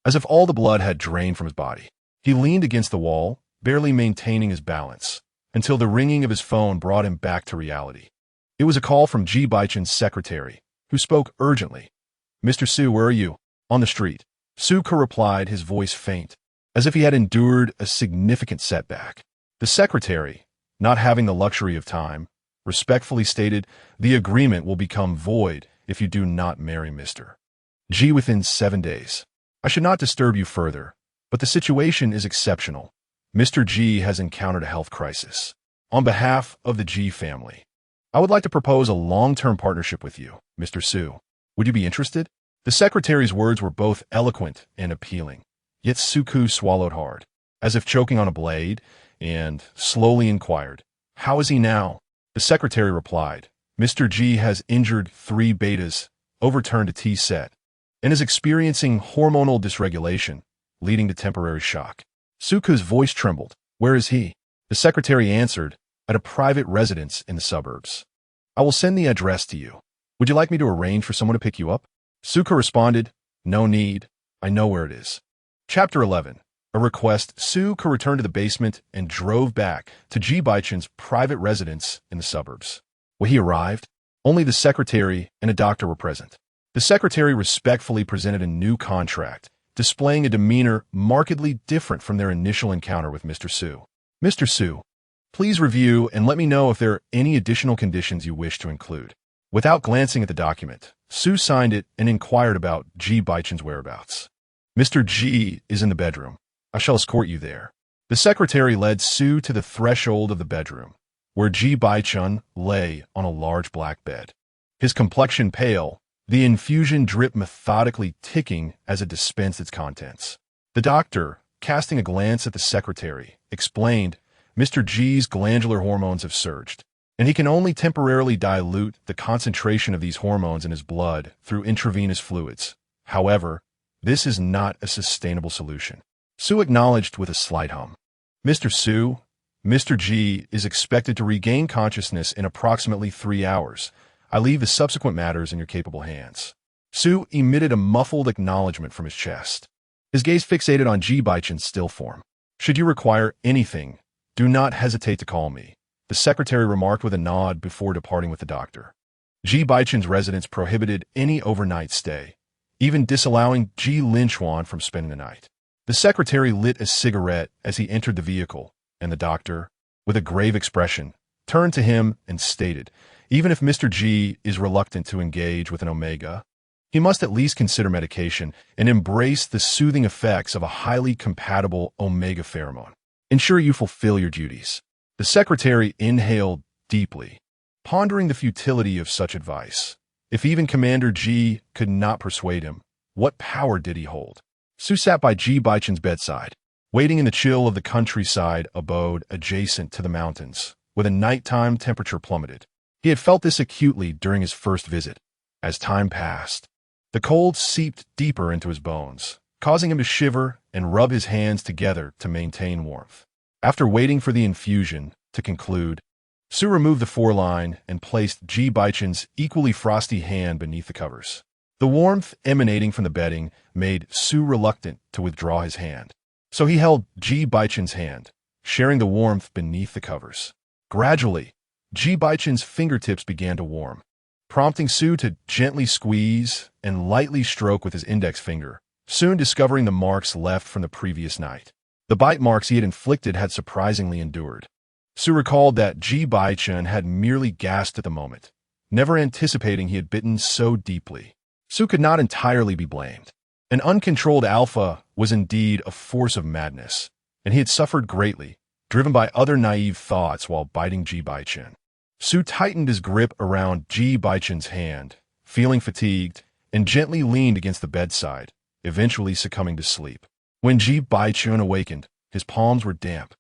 as if all the blood had drained from his body. He leaned against the wall, barely maintaining his balance, until the ringing of his phone brought him back to reality. It was a call from Ji Bochen's secretary, who spoke urgently. "Mr. Su, where are you?" "On the street." Suka replied, his voice faint, as if he had endured a significant setback. The secretary, not having the luxury of time, respectfully stated, "The agreement will become void if you do not marry Mr. Ji within 7 days. I should not disturb you further, but the situation is exceptional. Mr. Ji has encountered a health crisis. On behalf of the Ji family, I would like to propose a long-term partnership with you, Mr. Su. Would you be interested?" The secretary's words were both eloquent and appealing, yet Suku swallowed hard, as if choking on a blade, and slowly inquired, "How is he now?" The secretary replied, "Mr. Ji has injured 3 betas, overturned a T-set, and is experiencing hormonal dysregulation, leading to temporary shock." Suku's voice trembled. "Where is he?" The secretary answered, "At a private residence in the suburbs. I will send the address to you. Would you like me to arrange for someone to pick you up?" Suka responded, "No need. I know where it is." Chapter 11. A request. Suka returned to the basement and drove back to Ji Bochen's private residence in the suburbs. When he arrived, only the secretary and a doctor were present. The secretary respectfully presented a new contract, displaying a demeanor markedly different from their initial encounter with Mr. Su. "Mr. Su, please review and let me know if there are any additional conditions you wish to include." Without glancing at the document, Su signed it and inquired about Ji Bochen's whereabouts. "Mr. Ji is in the bedroom. I shall escort you there." The secretary led Su to the threshold of the bedroom, where Ji Bochen lay on a large black bed. His complexion pale, the infusion drip methodically ticking as it dispensed its contents. The doctor, casting a glance at the secretary, explained, "Mr. Ji's glandular hormones have surged, and he can only temporarily dilute the concentration of these hormones in his blood through intravenous fluids. However, this is not a sustainable solution." Su acknowledged with a slight hum. "Mr. Su, Mr. Ji is expected to regain consciousness in approximately 3 hours. I leave the subsequent matters in your capable hands." Su emitted a muffled acknowledgement from his chest, his gaze fixated on Ji Bochen's still form. "Should you require anything, do not hesitate to call me," the secretary remarked with a nod before departing with the doctor. Ji Bochen's residence prohibited any overnight stay, even disallowing Ji Linchuan from spending the night. The secretary lit a cigarette as he entered the vehicle, and the doctor, with a grave expression, turned to him and stated, even if Mr. Ji is reluctant to engage with an omega, he must at least consider medication and embrace the soothing effects of a highly compatible omega pheromone. Ensure you fulfill your duties. The secretary inhaled deeply, pondering the futility of such advice. If even Commander Ji could not persuade him, what power did he hold? Su sat by Ji Bochen's bedside, waiting in the chill of the countryside abode adjacent to the mountains, with a nighttime temperature plummeted. He had felt this acutely during his first visit. As time passed, the cold seeped deeper into his bones, causing him to shiver and rub his hands together to maintain warmth. After waiting for the infusion to conclude, Su removed the foreline and placed Ji Bochen's equally frosty hand beneath the covers. The warmth emanating from the bedding made Su reluctant to withdraw his hand. So he held Ji Bochen's hand, sharing the warmth beneath the covers. Gradually, Ji Bochen's fingertips began to warm, prompting Su to gently squeeze and lightly stroke with his index finger, soon discovering the marks left from the previous night. The bite marks he had inflicted had surprisingly endured. Su recalled that Ji Bochen had merely gasped at the moment, never anticipating he had bitten so deeply. Su could not entirely be blamed. An uncontrolled alpha was indeed a force of madness, and he had suffered greatly, driven by other naive thoughts while biting Ji Bochen. Su tightened his grip around Ji Bochen's hand, feeling fatigued, and gently leaned against the bedside, eventually succumbing to sleep. When Ji Bochen awakened, his palms were damp,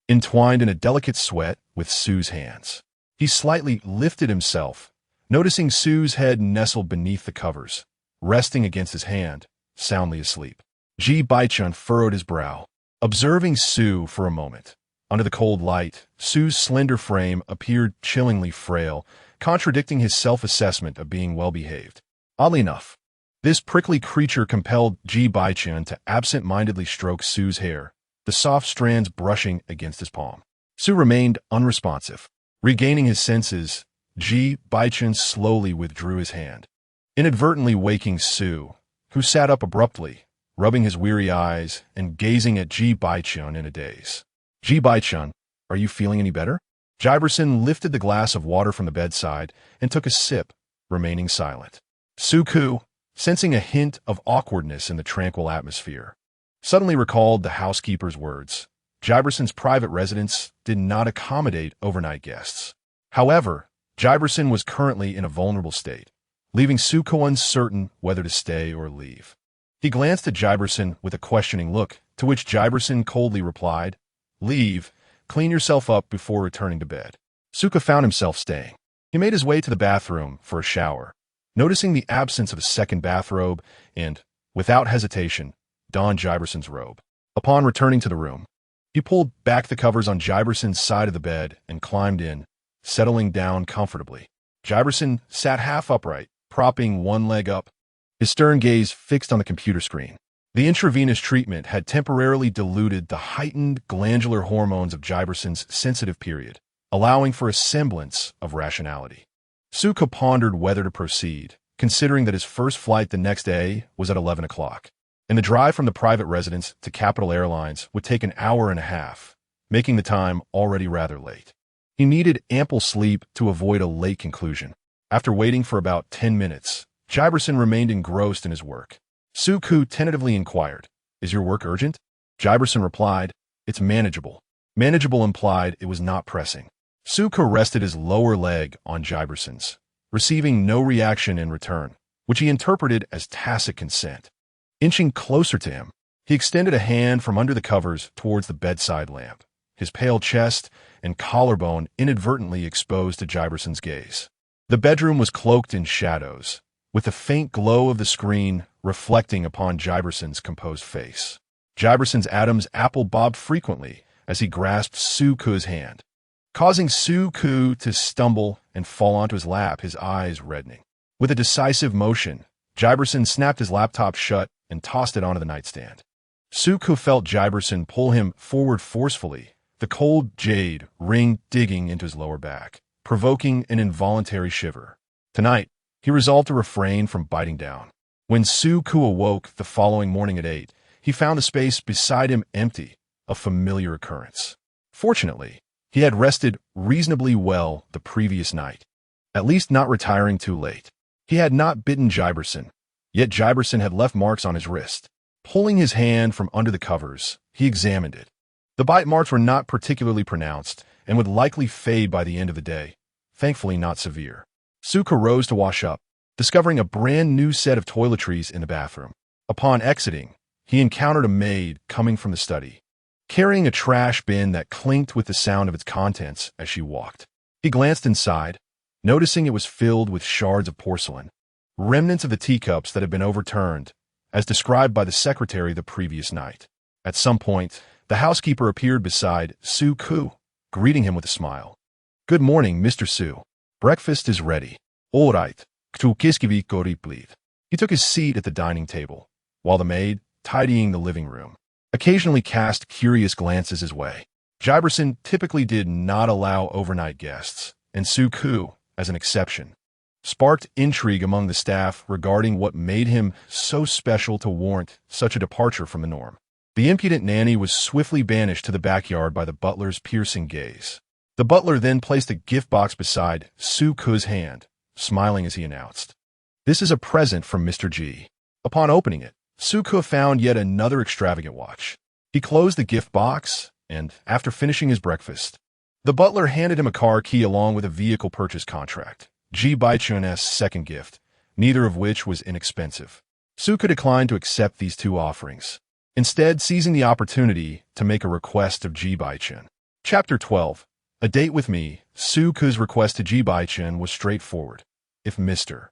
entwined in a delicate sweat with Su's hands. He slightly lifted himself, noticing Su's head nestled beneath the covers, resting against his hand, soundly asleep. Ji Bochen furrowed his brow, observing Su for a moment. Under the cold light, Su's slender frame appeared chillingly frail, contradicting his self-assessment of being well-behaved. Oddly enough, this prickly creature compelled Ji Bochen to absent-mindedly stroke Su's hair, the soft strands brushing against his palm. Su remained unresponsive. Regaining his senses, Ji Bochen slowly withdrew his hand, inadvertently waking Su, who sat up abruptly, rubbing his weary eyes and gazing at Ji Bochen in a daze. Ji Bochen, are you feeling any better? Jiberson lifted the glass of water from the bedside and took a sip, remaining silent. Su-ku, sensing a hint of awkwardness in the tranquil atmosphere, suddenly recalled the housekeeper's words. Jiberson's private residence did not accommodate overnight guests. However, Jiberson was currently in a vulnerable state, leaving Su-ku uncertain whether to stay or leave. He glanced at Jiberson with a questioning look, to which Jiberson coldly replied, "Leave. Clean yourself up before returning to bed." Su-ku found himself staying. He made his way to the bathroom for a shower, noticing the absence of a second bathrobe, and, without hesitation, donned Jiberson's robe. Upon returning to the room, he pulled back the covers on Jiberson's side of the bed and climbed in, settling down comfortably. Jiberson sat half upright, propping one leg up, his stern gaze fixed on the computer screen. The intravenous treatment had temporarily diluted the heightened glandular hormones of Jiberson's sensitive period, allowing for a semblance of rationality. Su-ku pondered whether to proceed, considering that his first flight the next day was at 11 o'clock, and the drive from the private residence to Capital Airlines would take an hour and a half, making the time already rather late. He needed ample sleep to avoid a late conclusion. After waiting for about 10 minutes, Jiberson remained engrossed in his work. Su-ku tentatively inquired, "Is your work urgent?" Jiberson replied, "It's manageable." Manageable implied it was not pressing. Su-ku rested his lower leg on Jiberson's, receiving no reaction in return, which he interpreted as tacit consent. Inching closer to him, he extended a hand from under the covers towards the bedside lamp, his pale chest and collarbone inadvertently exposed to Jiberson's gaze. The bedroom was cloaked in shadows, with the faint glow of the screen reflecting upon Jiberson's composed face. Jiberson's Adam's apple bobbed frequently as he grasped Su-ku's hand, causing Su-ku to stumble and fall onto his lap, his eyes reddening. With a decisive motion, Jiberson snapped his laptop shut and tossed it onto the nightstand. Su-ku felt Jiberson pull him forward forcefully, the cold jade ring digging into his lower back, provoking an involuntary shiver. Tonight, he resolved to refrain from biting down. When Su-ku awoke the following morning at 8, he found the space beside him empty, a familiar occurrence. Fortunately, He had rested reasonably well the previous night, at least not retiring too late. He had not bitten Jiberson, yet Jiberson had left marks on his wrist. Pulling his hand from under the covers, he examined it. The bite marks were not particularly pronounced and would likely fade by the end of the day, thankfully not severe. Suka rose to wash up, discovering a brand new set of toiletries in the bathroom. Upon exiting, he encountered a maid coming from the study, carrying a trash bin that clinked with the sound of its contents as she walked. He glanced inside, noticing it was filled with shards of porcelain, remnants of the teacups that had been overturned, as described by the secretary the previous night. At some point, the housekeeper appeared beside Su Ku, greeting him with a smile. "Good morning, Mr. Su. Breakfast is ready." "All right. He took his seat at the dining table, while the maid, tidying the living room, occasionally cast curious glances his way. Jiberson typically did not allow overnight guests, and Su Ku, as an exception, sparked intrigue among the staff regarding what made him so special to warrant such a departure from the norm. The impudent nanny was swiftly banished to the backyard by the butler's piercing gaze. The butler then placed a gift box beside Su Ku's hand, smiling as he announced, "This is a present from Mr. Ji." Upon opening it, Su Ku found yet another extravagant watch. He closed the gift box, and, after finishing his breakfast, the butler handed him a car key along with a vehicle purchase contract, Ji Bochen's second gift, neither of which was inexpensive. Su Ku declined to accept these two offerings, instead seizing the opportunity to make a request of Ji Bochen. Chapter 12. A date with me. Su Ku's request to Ji Bochen was straightforward. "If Mr.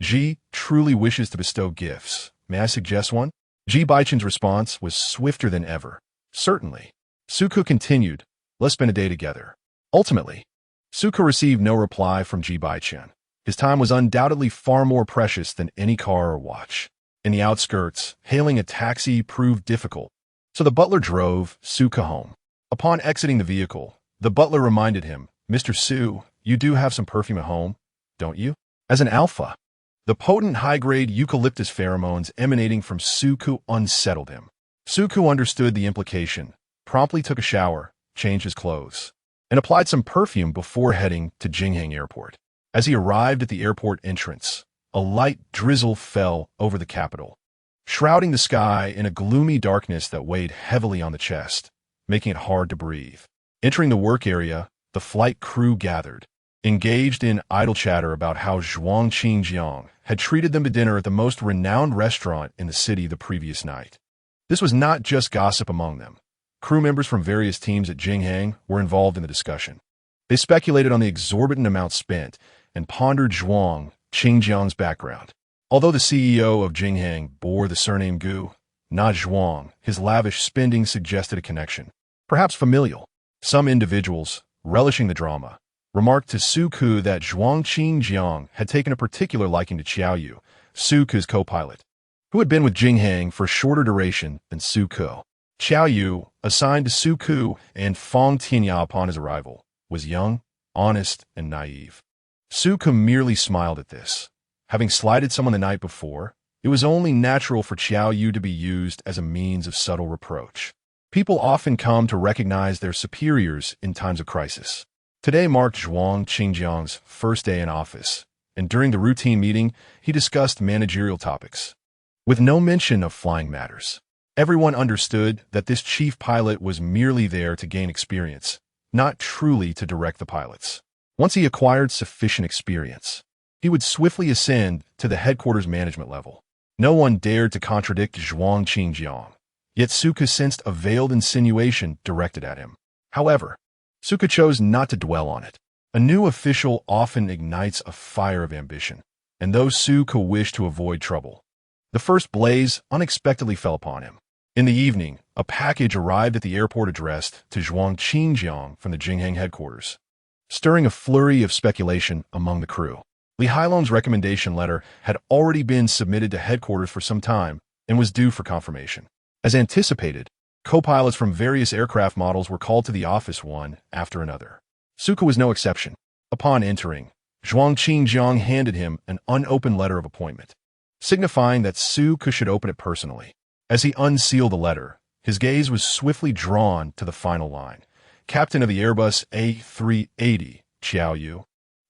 Ji truly wishes to bestow gifts, may I suggest one?" Ji Bochen's response was swifter than ever. "Certainly." Su Ku continued, "Let's spend a day together." Ultimately, Su Ku received no reply from Ji Bochen. His time was undoubtedly far more precious than any car or watch. In the outskirts, hailing a taxi proved difficult, so the butler drove Su Ku home. Upon exiting the vehicle, the butler reminded him, "Mr. Su, you do have some perfume at home, don't you?" As an alpha, the potent high-grade eucalyptus pheromones emanating from Su Ku unsettled him. Su Ku understood the implication, promptly took a shower, changed his clothes, and applied some perfume before heading to Jinghang Airport. As he arrived at the airport entrance, a light drizzle fell over the capital, shrouding the sky in a gloomy darkness that weighed heavily on the chest, making it hard to breathe. Entering the work area, the flight crew gathered, engaged in idle chatter about how Zhuang Qingjiang had treated them to dinner at the most renowned restaurant in the city the previous night. This was not just gossip among them. Crew members from various teams at Jinghang were involved in the discussion. They speculated on the exorbitant amount spent and pondered Zhuang Qingjiang's background. Although the CEO of Jinghang bore the surname Gu, not Zhuang, his lavish spending suggested a connection, perhaps familial. Some individuals, relishing the drama, remarked to Su Ku that Zhuang Qingjiang had taken a particular liking to Qiao Yu, Su Ku's co-pilot, who had been with Jinghang for a shorter duration than Su Ku. Qiao Yu, assigned to Su Ku and Fong Tinya upon his arrival, was young, honest, and naive. Su Ku merely smiled at this. Having slighted someone the night before, it was only natural for Qiao Yu to be used as a means of subtle reproach. People often come to recognize their superiors in times of crisis. Today marked Zhuang Qingjiang's first day in office, and during the routine meeting, he discussed managerial topics, with no mention of flying matters. Everyone understood that this chief pilot was merely there to gain experience, not truly to direct the pilots. Once he acquired sufficient experience, he would swiftly ascend to the headquarters management level. No one dared to contradict Zhuang Qingjiang, yet Su Ku sensed a veiled insinuation directed at him. However, Su Ku chose not to dwell on it. A new official often ignites a fire of ambition, and though Su Ku wished to avoid trouble, the first blaze unexpectedly fell upon him. In the evening, a package arrived at the airport addressed to Zhuang Qingjiang from the Jinghang headquarters, stirring a flurry of speculation among the crew. Li Hailong's recommendation letter had already been submitted to headquarters for some time and was due for confirmation. As anticipated, co-pilots from various aircraft models were called to the office one after another. Su Ku was no exception. Upon entering, Zhuang Qingjiang handed him an unopened letter of appointment, signifying that Su Ku should open it personally. As he unsealed the letter, his gaze was swiftly drawn to the final line, captain of the Airbus A380, Xiao Yu.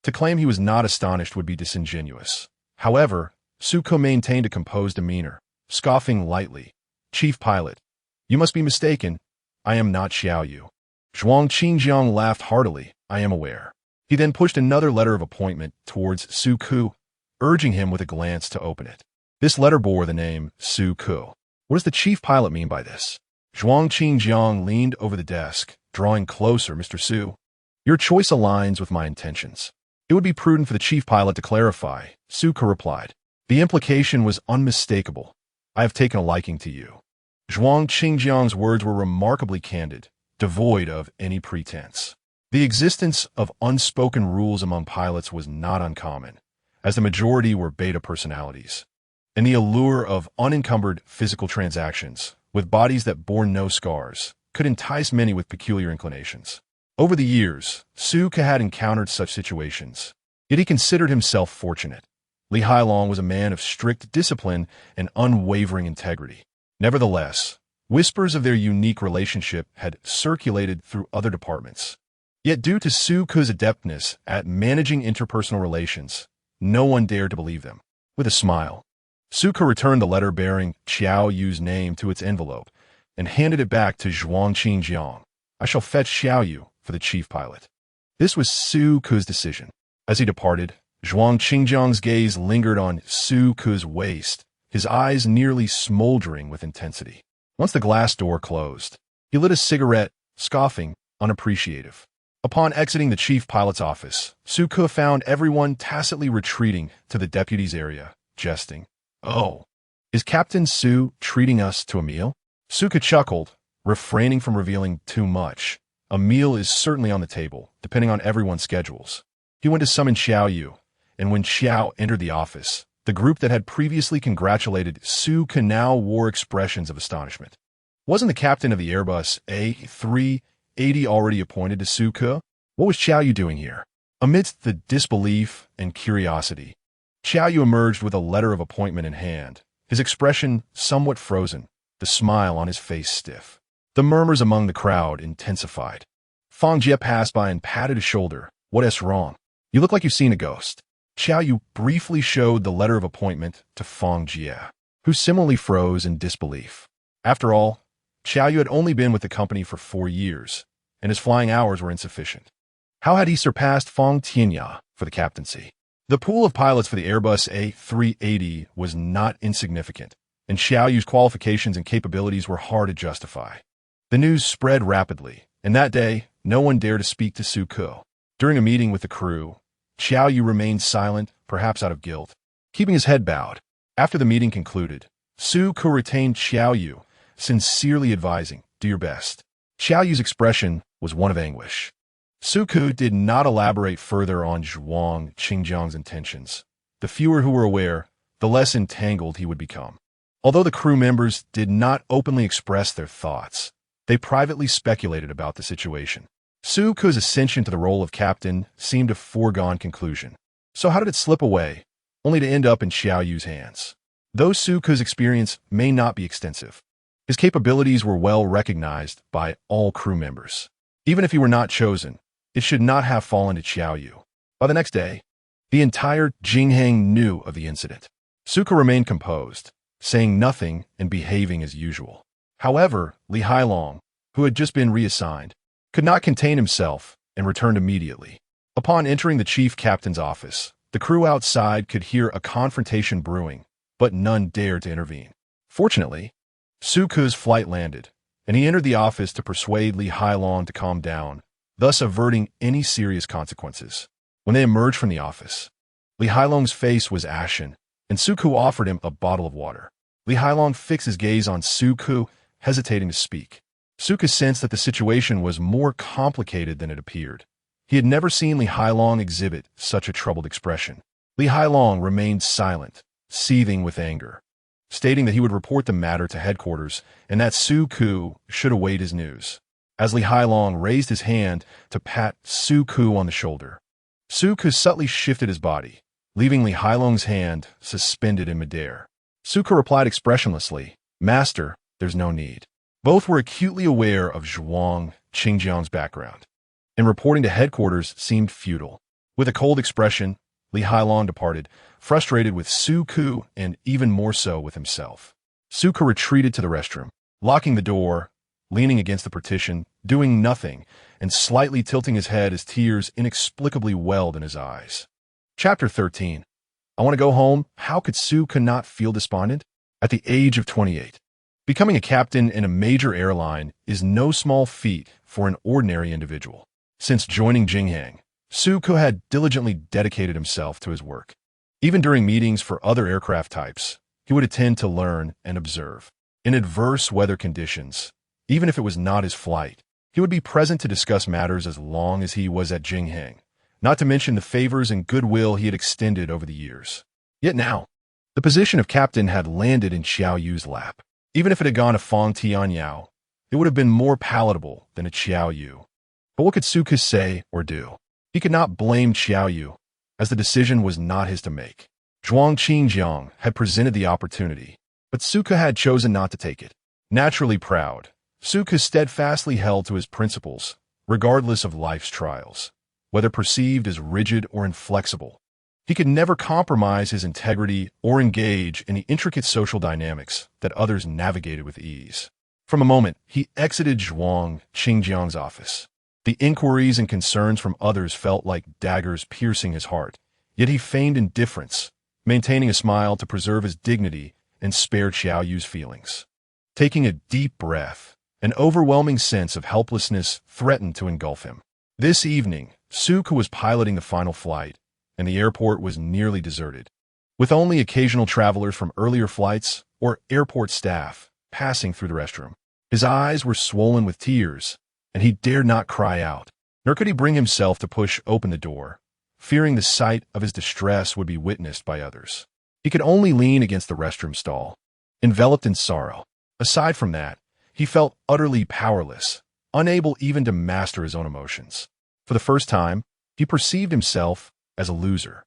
To claim he was not astonished would be disingenuous. However, Su Ke maintained a composed demeanor, scoffing lightly. Chief pilot, you must be mistaken. I am not Xiao Yu. Zhuang Qingjiang laughed heartily. I am aware. He then pushed another letter of appointment towards Su Ke, urging him with a glance to open it. This letter bore the name Su Ke. What does the chief pilot mean by this? Zhuang Qingjiang leaned over the desk, drawing closer. Mr. Su, your choice aligns with my intentions. It would be prudent for the chief pilot to clarify, Su Ke replied. The implication was unmistakable. I have taken a liking to you. Zhuang Qingjiang's words were remarkably candid, devoid of any pretense. The existence of unspoken rules among pilots was not uncommon, as the majority were beta personalities. And the allure of unencumbered physical transactions, with bodies that bore no scars, could entice many with peculiar inclinations. Over the years, Su Ke had encountered such situations, yet he considered himself fortunate. Li Hailong was a man of strict discipline and unwavering integrity. Nevertheless, whispers of their unique relationship had circulated through other departments. Yet due to Su Ke's adeptness at managing interpersonal relations, no one dared to believe them. With a smile, Su Ke returned the letter bearing Xiao Yu's name to its envelope and handed it back to Zhuang Qingjiang. I shall fetch Xiao Yu for the chief pilot. This was Su Ke's decision. As he departed, Zhuang Qingjiang's gaze lingered on Su Ke's waist, his eyes nearly smoldering with intensity. Once the glass door closed, he lit a cigarette, scoffing, unappreciative. Upon exiting the chief pilot's office, Su Ke found everyone tacitly retreating to the deputy's area, jesting. Oh, is Captain Su treating us to a meal? Su Ke chuckled, refraining from revealing too much. A meal is certainly on the table, depending on everyone's schedules. He went to summon Xiao Yu, and when Xiao entered the office, the group that had previously congratulated Su Ke now wore expressions of astonishment. Wasn't the captain of the Airbus A380 already appointed to Su Ke? What was Xiao Yu doing here? Amidst the disbelief and curiosity, Xiao Yu emerged with a letter of appointment in hand, his expression somewhat frozen, the smile on his face stiff. The murmurs among the crowd intensified. Fang Jie passed by and patted his shoulder. What's wrong? You look like you've seen a ghost. Xiao Yu briefly showed the letter of appointment to Fang Jie, who similarly froze in disbelief. After all, Xiao Yu had only been with the company for 4 years, and his flying hours were insufficient. How had he surpassed Fang Tianya for the captaincy? The pool of pilots for the Airbus A380 was not insignificant, and Xiao Yu's qualifications and capabilities were hard to justify. The news spread rapidly, and that day, no one dared to speak to Su Ke. During a meeting with the crew, Xiao Yu remained silent, perhaps out of guilt, keeping his head bowed. After the meeting concluded, Su Ke retained Xiao Yu, sincerely advising, do your best. Xiao Yu's expression was one of anguish. Su Ke did not elaborate further on Zhuang Qingjiang's intentions. The fewer who were aware, the less entangled he would become. Although the crew members did not openly express their thoughts, they privately speculated about the situation. Su Ke's ascension to the role of captain seemed a foregone conclusion. So how did it slip away, only to end up in Xiao Yu's hands? Though Su Ke's experience may not be extensive, his capabilities were well recognized by all crew members. Even if he were not chosen, it should not have fallen to Xiao Yu. By the next day, the entire Jinghang knew of the incident. Su Ke remained composed, saying nothing and behaving as usual. However, Li Hailong, who had just been reassigned, could not contain himself and returned immediately. Upon entering the chief captain's office, the crew outside could hear a confrontation brewing, but none dared to intervene. Fortunately, Su Ke's flight landed, and he entered the office to persuade Li Hailong to calm down, thus averting any serious consequences. When they emerged from the office, Li Hailong's face was ashen, and Su Ke offered him a bottle of water. Li Hailong fixed his gaze on Su Ke, hesitating to speak. Su Ke sensed that the situation was more complicated than it appeared. He had never seen Li Hailong exhibit such a troubled expression. Li Hailong remained silent, seething with anger, stating that he would report the matter to headquarters and that Su Ke should await his news. As Li Hailong raised his hand to pat Su Ke on the shoulder, Su Ke subtly shifted his body, leaving Li Hailong's hand suspended in midair. Su Ke replied expressionlessly, Master, there's no need. Both were acutely aware of Zhuang Xinjiang's background, and reporting to headquarters seemed futile. With a cold expression, Li Hailong departed, frustrated with Su Ku and even more so with himself. Su Ku retreated to the restroom, locking the door, leaning against the partition, doing nothing, and slightly tilting his head as tears inexplicably welled in his eyes. Chapter 13. I want to go home. How could Su Ku not feel despondent? At the age of 28. Becoming a captain in a major airline is no small feat for an ordinary individual. Since joining Jinghang, Su Ku had diligently dedicated himself to his work. Even during meetings for other aircraft types, he would attend to learn and observe. In adverse weather conditions, even if it was not his flight, he would be present to discuss matters as long as he was at Jinghang, not to mention the favors and goodwill he had extended over the years. Yet now, the position of captain had landed in Xiao Yu's lap. Even if it had gone to Fang Tianyao, it would have been more palatable than a Xiao Yu. But what could Su Ku say or do? He could not blame Xiao Yu, as the decision was not his to make. Zhuang Qinjiang had presented the opportunity, but Su Ku had chosen not to take it. Naturally proud, Su Ku steadfastly held to his principles, regardless of life's trials, whether perceived as rigid or inflexible. He could never compromise his integrity or engage in the intricate social dynamics that others navigated with ease. From a moment, he exited Zhuang Qinjiang's office. The inquiries and concerns from others felt like daggers piercing his heart, yet he feigned indifference, maintaining a smile to preserve his dignity and spare Xiao Yu's feelings. Taking a deep breath, an overwhelming sense of helplessness threatened to engulf him. This evening, Su Ku was piloting the final flight, and the airport was nearly deserted, with only occasional travelers from earlier flights or airport staff passing through the restroom. His eyes were swollen with tears, and he dared not cry out, nor could he bring himself to push open the door, fearing the sight of his distress would be witnessed by others. He could only lean against the restroom stall, enveloped in sorrow. Aside from that, he felt utterly powerless, unable even to master his own emotions. For the first time, he perceived himself as a loser.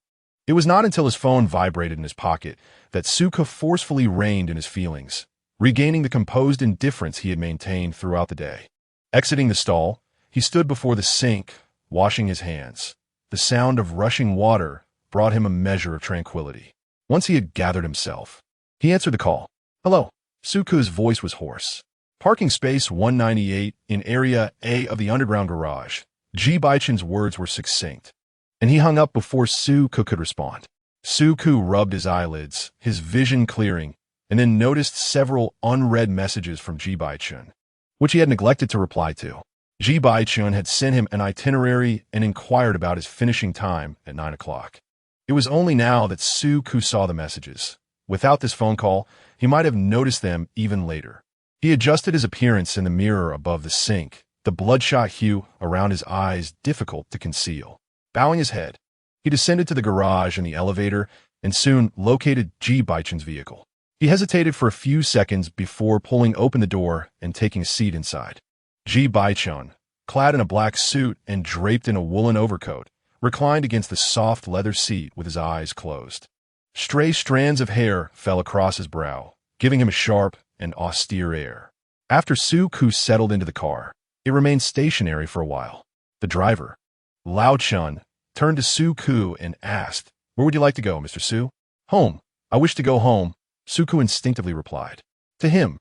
It was not until his phone vibrated in his pocket that Su Ku forcefully reined in his feelings, regaining the composed indifference he had maintained throughout the day. Exiting the stall, he stood before the sink, washing his hands. The sound of rushing water brought him a measure of tranquility. Once he had gathered himself, he answered the call. Hello. Su Ku's voice was hoarse. Parking space 198 in Area A of the underground garage. Ji Bochen's words were succinct, and he hung up before Su Ku could respond. Su Ku rubbed his eyelids, his vision clearing, and then noticed several unread messages from Ji Bochen, which he had neglected to reply to. Ji Bochen had sent him an itinerary and inquired about his finishing time at 9 o'clock. It was only now that Su Ku saw the messages. Without this phone call, he might have noticed them even later. He adjusted his appearance in the mirror above the sink, the bloodshot hue around his eyes difficult to conceal. Bowing his head, he descended to the garage in the elevator and soon located Ji Bochen's vehicle. He hesitated for a few seconds before pulling open the door and taking a seat inside. Ji Bochen, clad in a black suit and draped in a woolen overcoat, reclined against the soft leather seat with his eyes closed. Stray strands of hair fell across his brow, giving him a sharp and austere air. After Su Ku settled into the car, it remained stationary for a while. The driver, Lao Chun, turned to Su Ku and asked, "Where would you like to go, Mr. Su?" "Home. I wish to go home," Su Ku instinctively replied. To him,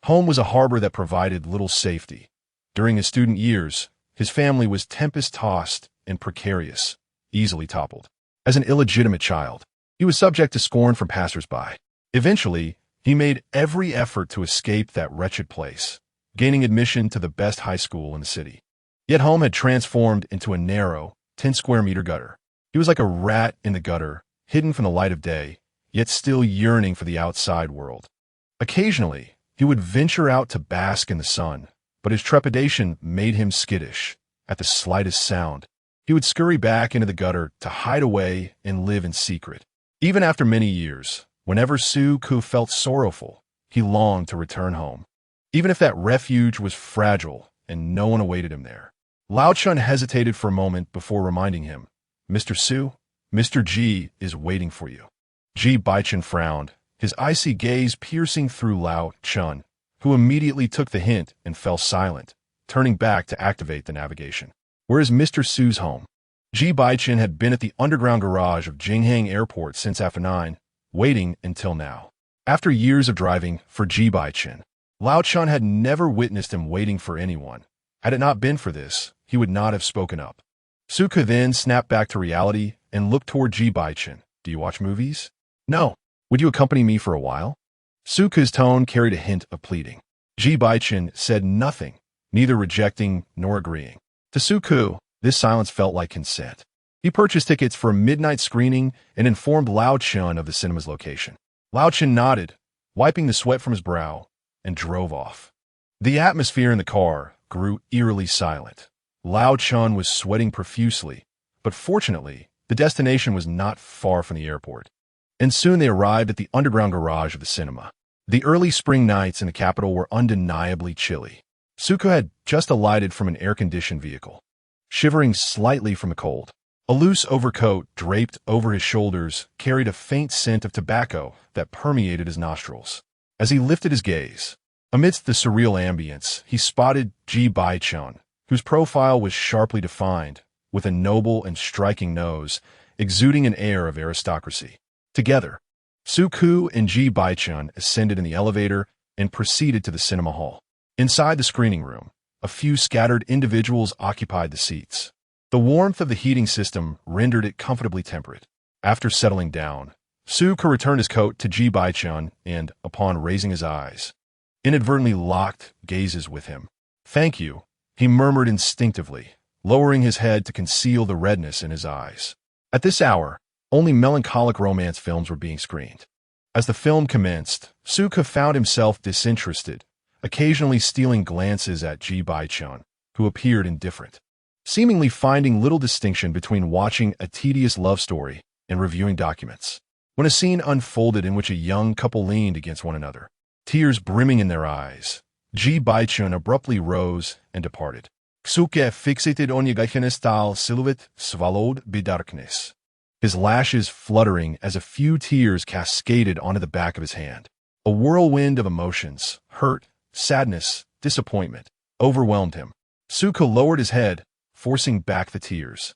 home was a harbor that provided little safety. During his student years, his family was tempest-tossed and precarious, easily toppled. As an illegitimate child, he was subject to scorn from passers-by. Eventually, he made every effort to escape that wretched place, gaining admission to the best high school in the city. Yet home had transformed into a narrow, 10-square-meter gutter. He was like a rat in the gutter, hidden from the light of day, yet still yearning for the outside world. Occasionally, he would venture out to bask in the sun, but his trepidation made him skittish. At the slightest sound, he would scurry back into the gutter to hide away and live in secret. Even after many years, whenever Su Ku felt sorrowful, he longed to return home, even if that refuge was fragile and no one awaited him there. Lao Chun hesitated for a moment before reminding him, "Mr. Su, Mr. Ji is waiting for you." Ji Bochen frowned, his icy gaze piercing through Lao Chun, who immediately took the hint and fell silent, turning back to activate the navigation. Where is Mr. Su's home? Ji Bochen had been at the underground garage of Jinghang Airport since after 9, waiting until now. After years of driving for Ji Bochen, Lao Chun had never witnessed him waiting for anyone. Had it not been for this, he would not have spoken up. Suka then snapped back to reality and looked toward Ji Bochen. Do you watch movies? No. Would you accompany me for a while? Suka's tone carried a hint of pleading. Ji Bochen said nothing, neither rejecting nor agreeing. To Suku, this silence felt like consent. He purchased tickets for a midnight screening and informed Lao Chun of the cinema's location. Lao Chun nodded, wiping the sweat from his brow, and drove off. The atmosphere in the car grew eerily silent. Lao Chun was sweating profusely, but fortunately, the destination was not far from the airport. And soon they arrived at the underground garage of the cinema. The early spring nights in the capital were undeniably chilly. Suka had just alighted from an air-conditioned vehicle, shivering slightly from the cold. A loose overcoat draped over his shoulders carried a faint scent of tobacco that permeated his nostrils. As he lifted his gaze, amidst the surreal ambience, he spotted Ji Bochen, whose profile was sharply defined, with a noble and striking nose, exuding an air of aristocracy. Together, Suku and Ji Bochen ascended in the elevator and proceeded to the cinema hall. Inside the screening room, a few scattered individuals occupied the seats. The warmth of the heating system rendered it comfortably temperate. After settling down, Suku returned his coat to Ji Bochen and, upon raising his eyes, inadvertently locked gazes with him. "Thank you," he murmured instinctively, lowering his head to conceal the redness in his eyes. At this hour, only melancholic romance films were being screened. As the film commenced, Suka found himself disinterested, occasionally stealing glances at Ji Bochen, who appeared indifferent, seemingly finding little distinction between watching a tedious love story and reviewing documents. When a scene unfolded in which a young couple leaned against one another, tears brimming in their eyes, Ji Bochen abruptly rose and departed. Suka fixated on Yagachenes tal silhouette swallowed by darkness, his lashes fluttering as a few tears cascaded onto the back of his hand. A whirlwind of emotions, hurt, sadness, disappointment, overwhelmed him. Suka lowered his head, forcing back the tears.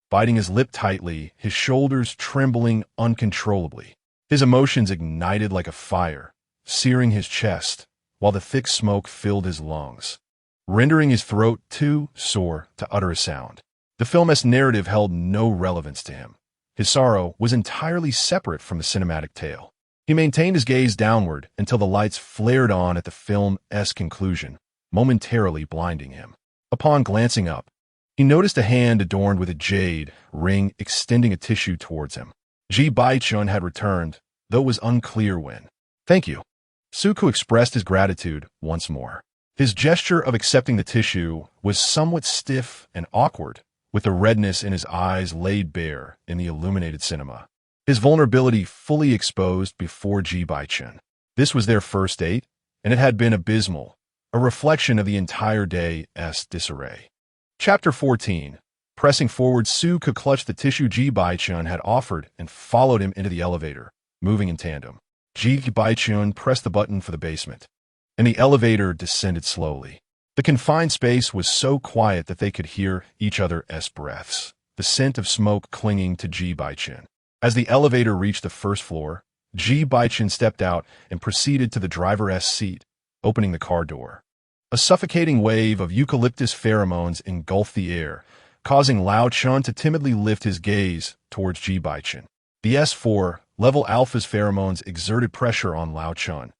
Biting his lip tightly, his shoulders trembling uncontrollably. His emotions ignited like a fire, searing his chest, while the thick smoke filled his lungs, rendering his throat too sore to utter a sound. The film's narrative held no relevance to him. His sorrow was entirely separate from the cinematic tale. He maintained his gaze downward until the lights flared on at the film's conclusion, momentarily blinding him. Upon glancing up, he noticed a hand adorned with a jade ring extending a tissue towards him. Ji Bochen had returned, though it was unclear when. "Thank you." Suku expressed his gratitude once more. His gesture of accepting the tissue was somewhat stiff and awkward, with the redness in his eyes laid bare in the illuminated cinema. His vulnerability fully exposed before Ji Bochen. This was their first date, and it had been abysmal, a reflection of the entire day's disarray. Chapter 14. Pressing forward, Suka clutched the tissue Ji Bochen had offered and followed him into the elevator, moving in tandem. Ji Bochen pressed the button for the basement, and the elevator descended slowly. The confined space was so quiet that they could hear each other's breaths, the scent of smoke clinging to Ji Bochen. As the elevator reached the first floor, Ji Bochen stepped out and proceeded to the driver's seat, opening the car door. A suffocating wave of eucalyptus pheromones engulfed the air, causing Lao Chun to timidly lift his gaze towards Ji Bochen. The S4 level alpha's pheromones exerted pressure on Lao Chun.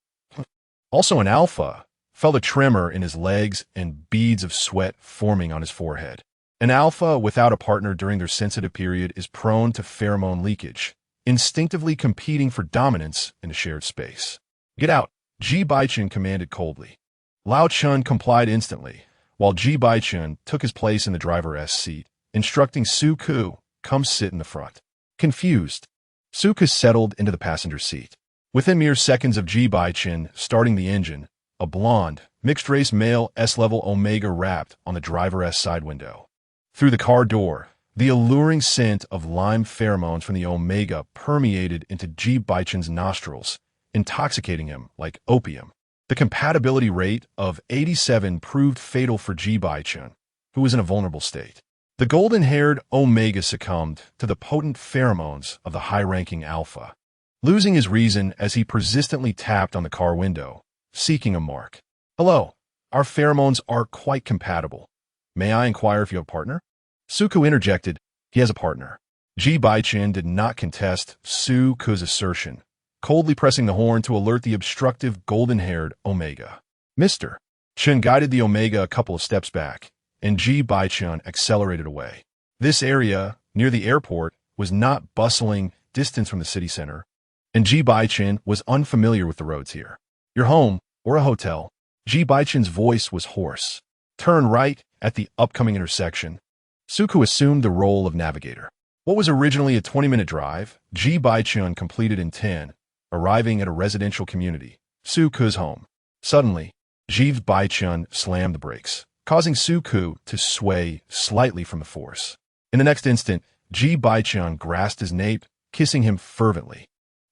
Also an alpha felt a tremor in his legs and beads of sweat forming on his forehead. An alpha without a partner during their sensitive period is prone to pheromone leakage, instinctively competing for dominance in a shared space. "Get out," Ji Bochen commanded coldly. Lao Chun complied instantly, while Ji Bochen took his place in the driver's seat, instructing Suku, "Come sit in the front." Confused, Suku settled into the passenger seat. Within mere seconds of Ji Bochen starting the engine, a blonde, mixed-race male S-level Omega rapped on the driver's side window. Through the car door, the alluring scent of lime pheromones from the Omega permeated into Ji Bochen's nostrils, intoxicating him like opium. The compatibility rate of 87 proved fatal for Ji Bochen, who was in a vulnerable state. The golden-haired Omega succumbed to the potent pheromones of the high-ranking Alpha, losing his reason as he persistently tapped on the car window, seeking a mark. "Hello, our pheromones are quite compatible. May I inquire if you have a partner?" Suku interjected, "He has a partner." Ji Bochen did not contest Suku's assertion, coldly pressing the horn to alert the obstructive golden-haired Omega. Mr. Chen guided the Omega a couple of steps back, and Ji Bochen accelerated away. This area, near the airport, was not bustling distance from the city center, and Ji Bochen was unfamiliar with the roads here. "Your home, or a hotel?" Ji Bochen's voice was hoarse. "Turn right at the upcoming intersection." Suku assumed the role of navigator. What was originally a 20-minute drive, Ji Bochen completed in 10, arriving at a residential community, Suku's home. Suddenly, Ji Bochen slammed the brakes, causing Suku to sway slightly from the force. In the next instant, Ji Bochen grasped his nape, kissing him fervently.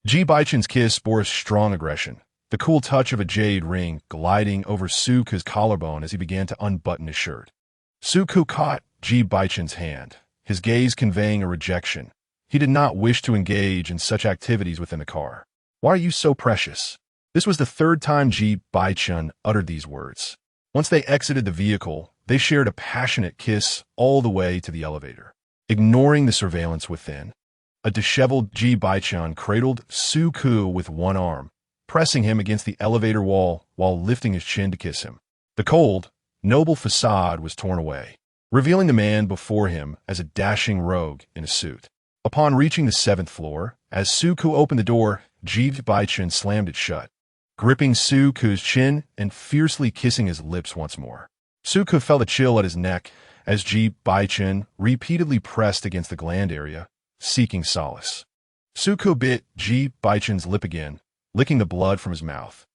Ji Bochen's kiss bore a strong aggression, the cool touch of a jade ring gliding over Suku's collarbone as he began to unbutton his shirt. Suku caught Ji Bochen's hand, his gaze conveying a rejection. He did not wish to engage in such activities within the car. "Why are you so precious?" This was the third time Ji Bochen uttered these words. Once they exited the vehicle, they shared a passionate kiss all the way to the elevator. Ignoring the surveillance within, a disheveled Ji Bochen cradled Suku with one arm, pressing him against the elevator wall while lifting his chin to kiss him. The cold, noble facade was torn away, revealing the man before him as a dashing rogue in a suit. Upon reaching the 7th floor, as Suku opened the door, Ji Bochen slammed it shut, gripping Suku's chin and fiercely kissing his lips once more. Suku felt a chill at his neck as Ji Bochen repeatedly pressed against the gland area, seeking solace. Suku bit Ji Bochen's lip again, licking the blood from his mouth,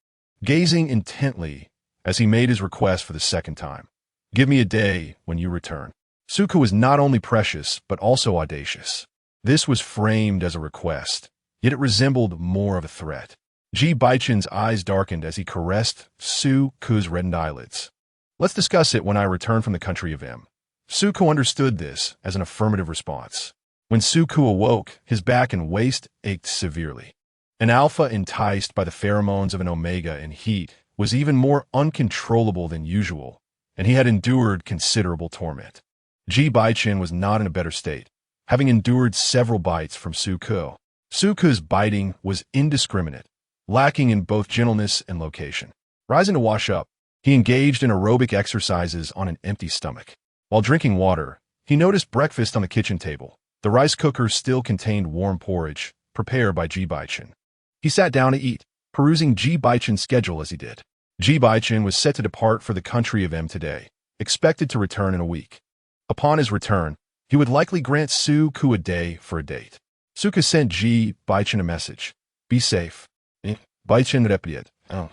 gazing intently as he made his request for the second time. "Give me a day when you return." Suku was not only precious, but also audacious. This was framed as a request, yet it resembled more of a threat. Ji Bochen's eyes darkened as he caressed Suku's reddened eyelids. "Let's discuss it when I return from the country of M." Suku understood this as an affirmative response. When Suku awoke, his back and waist ached severely. An Alpha enticed by the pheromones of an Omega in heat was even more uncontrollable than usual, and he had endured considerable torment. Ji Bochen was not in a better state, having endured several bites from Suku. Suku's biting was indiscriminate, lacking in both gentleness and location. Rising to wash up, he engaged in aerobic exercises on an empty stomach. While drinking water, he noticed breakfast on the kitchen table. The rice cooker still contained warm porridge, prepared by Ji Bochen. He sat down to eat, perusing Ji Bochen's schedule as he did. Ji Bochen was set to depart for the country of M today, expected to return in a week. Upon his return, he would likely grant Suku a day for a date. Suku sent Ji Bochen a message. "Be safe. Bochen replied. Oh.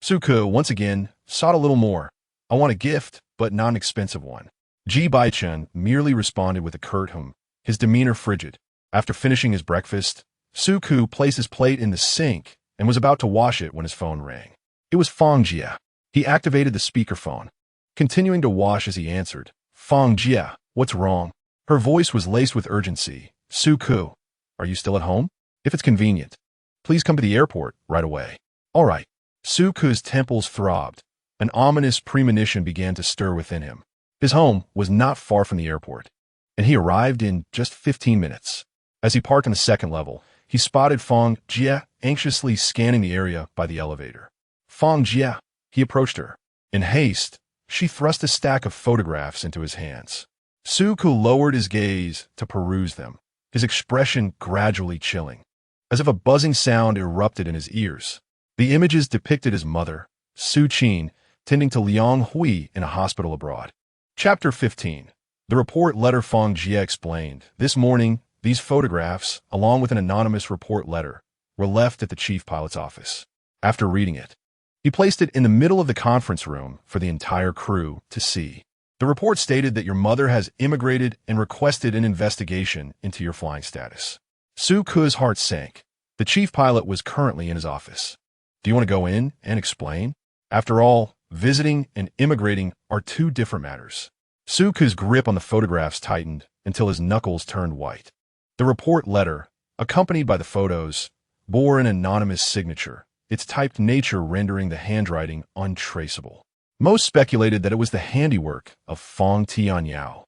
Suku, once again, sought a little more. "I want a gift, but not an expensive one." Ji Bochen merely responded with a curt hum, his demeanor frigid. After finishing his breakfast, Suku placed his plate in the sink and was about to wash it when his phone rang. It was Fang Jia. He activated the speakerphone, continuing to wash as he answered. "Fang Jia, what's wrong?" Her voice was laced with urgency. "Suku, are you still at home? If it's convenient, please come to the airport right away." "All right." Suku's temples throbbed. An ominous premonition began to stir within him. His home was not far from the airport, and he arrived in just 15 minutes. As he parked on the second level, he spotted Fang Jia anxiously scanning the area by the elevator. "Fang Jia," he approached her. In haste, she thrust a stack of photographs into his hands. Suku lowered his gaze to peruse them, his expression gradually chilling, as if a buzzing sound erupted in his ears. The images depicted his mother, Su Qin, tending to Liang Hui in a hospital abroad. Chapter 15. The report letter. Fang Jia explained, "This morning, these photographs, along with an anonymous report letter, were left at the chief pilot's office." After reading it, he placed it in the middle of the conference room for the entire crew to see. "The report stated that your mother has immigrated and requested an investigation into your flying status." Suku's heart sank. The chief pilot was currently in his office. Do you want to go in and explain? After all, visiting and immigrating are two different matters. Suku's grip on the photographs tightened until his knuckles turned white. The report letter, accompanied by the photos, bore an anonymous signature, its typed nature rendering the handwriting untraceable. Most speculated that it was the handiwork of Fong Tianyao.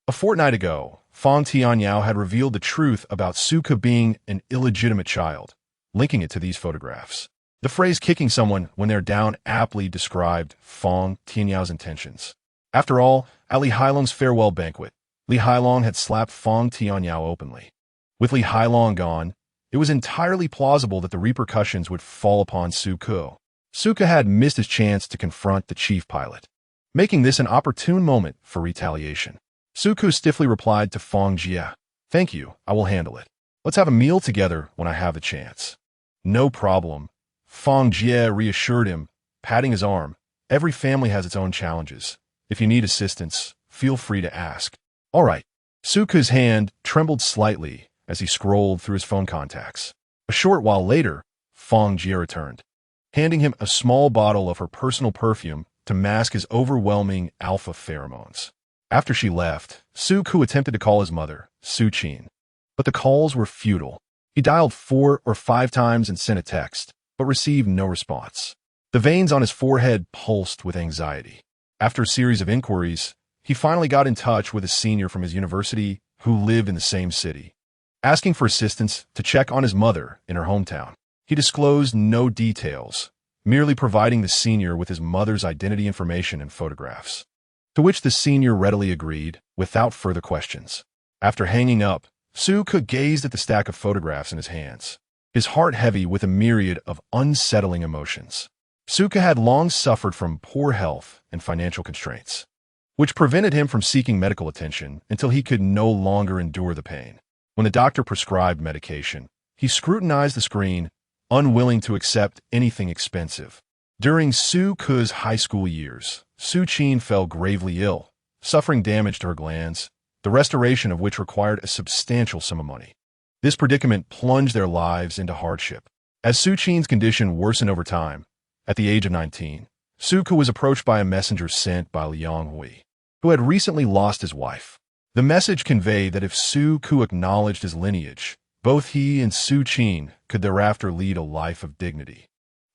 A fortnight ago, Fong Tianyao had revealed the truth about Suku being an illegitimate child, linking it to these photographs. The phrase kicking someone when they're down aptly described Fong Tianyao's intentions. After all, at Li Hailong's farewell banquet, Li Hailong had slapped Fong Tianyao openly. With Li Hailong gone, it was entirely plausible that the repercussions would fall upon Suku. Suku had missed his chance to confront the chief pilot, making this an opportune moment for retaliation. Suku stiffly replied to Fong Jie, "Thank you, I will handle it. Let's have a meal together when I have the chance." "No problem," Fong Jie reassured him, patting his arm. "Every family has its own challenges. If you need assistance, feel free to ask." "All right." Suku's hand trembled slightly as he scrolled through his phone contacts. A short while later, Fong Jie returned, handing him a small bottle of her personal perfume to mask his overwhelming alpha pheromones. After she left, Suku attempted to call his mother, Su Qin, but the calls were futile. He dialed 4 or 5 times and sent a text, but received no response. The veins on his forehead pulsed with anxiety. After a series of inquiries, he finally got in touch with a senior from his university who lived in the same city, asking for assistance to check on his mother in her hometown. He disclosed no details, merely providing the senior with his mother's identity information and photographs, to which the senior readily agreed without further questions. After hanging up, Suku gazed at the stack of photographs in his hands, his heart heavy with a myriad of unsettling emotions. Suku had long suffered from poor health and financial constraints, which prevented him from seeking medical attention until he could no longer endure the pain. When the doctor prescribed medication, he scrutinized the screen, unwilling to accept anything expensive. During Suku's high school years, Su Qin fell gravely ill, suffering damage to her glands, the restoration of which required a substantial sum of money. This predicament plunged their lives into hardship. As Su Qin's condition worsened over time, at the age of 19, Suku was approached by a messenger sent by Liang Hui, who had recently lost his wife. The message conveyed that if Suku acknowledged his lineage, both he and Su Qin could thereafter lead a life of dignity,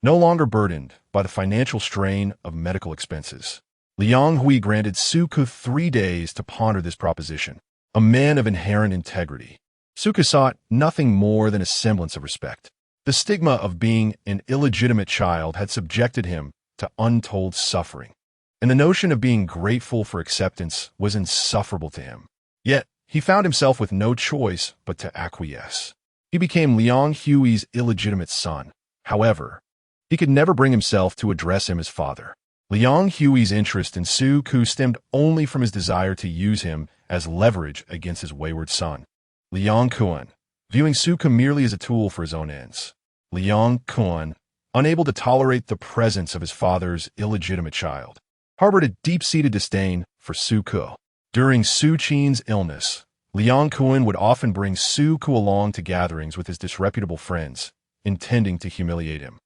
no longer burdened by the financial strain of medical expenses. Liang Hui granted Suku 3 days to ponder this proposition, a man of inherent integrity. Suku sought nothing more than a semblance of respect. The stigma of being an illegitimate child had subjected him to untold suffering, and the notion of being grateful for acceptance was insufferable to him. Yet, he found himself with no choice but to acquiesce. He became Liang Hui's illegitimate son. However, he could never bring himself to address him as father. Liang Hui's interest in Suku stemmed only from his desire to use him as leverage against his wayward son. Liang Kun, viewing Suku merely as a tool for his own ends. Liang Kun, unable to tolerate the presence of his father's illegitimate child, harbored a deep-seated disdain for Suku. During Su Qin's illness, Liang Kun would often bring Suku along to gatherings with his disreputable friends, intending to humiliate him.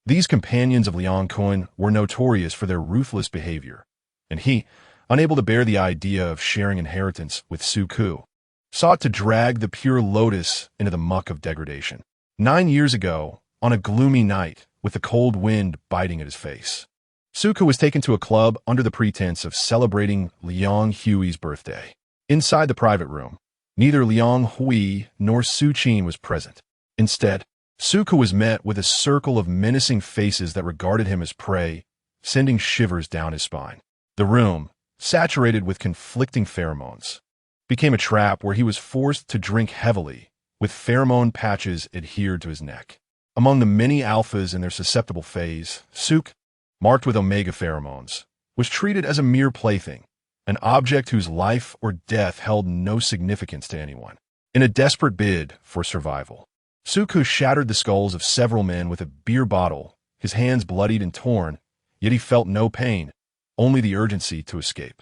These companions of Liang Kun were notorious for their ruthless behavior, and he, unable to bear the idea of sharing inheritance with Suku, sought to drag the pure lotus into the muck of degradation. 9 years ago, on a gloomy night, with the cold wind biting at his face, Suku was taken to a club under the pretense of celebrating Liang Hui's birthday. Inside the private room, neither Liang Hui nor Su Qin was present. Instead, Suku was met with a circle of menacing faces that regarded him as prey, sending shivers down his spine. The room, saturated with conflicting pheromones, became a trap where he was forced to drink heavily, with pheromone patches adhered to his neck. Among the many alphas in their susceptible phase, Suku, marked with omega pheromones, was treated as a mere plaything, an object whose life or death held no significance to anyone. In a desperate bid for survival, Suku shattered the skulls of several men with a beer bottle, his hands bloodied and torn, yet he felt no pain, only the urgency to escape.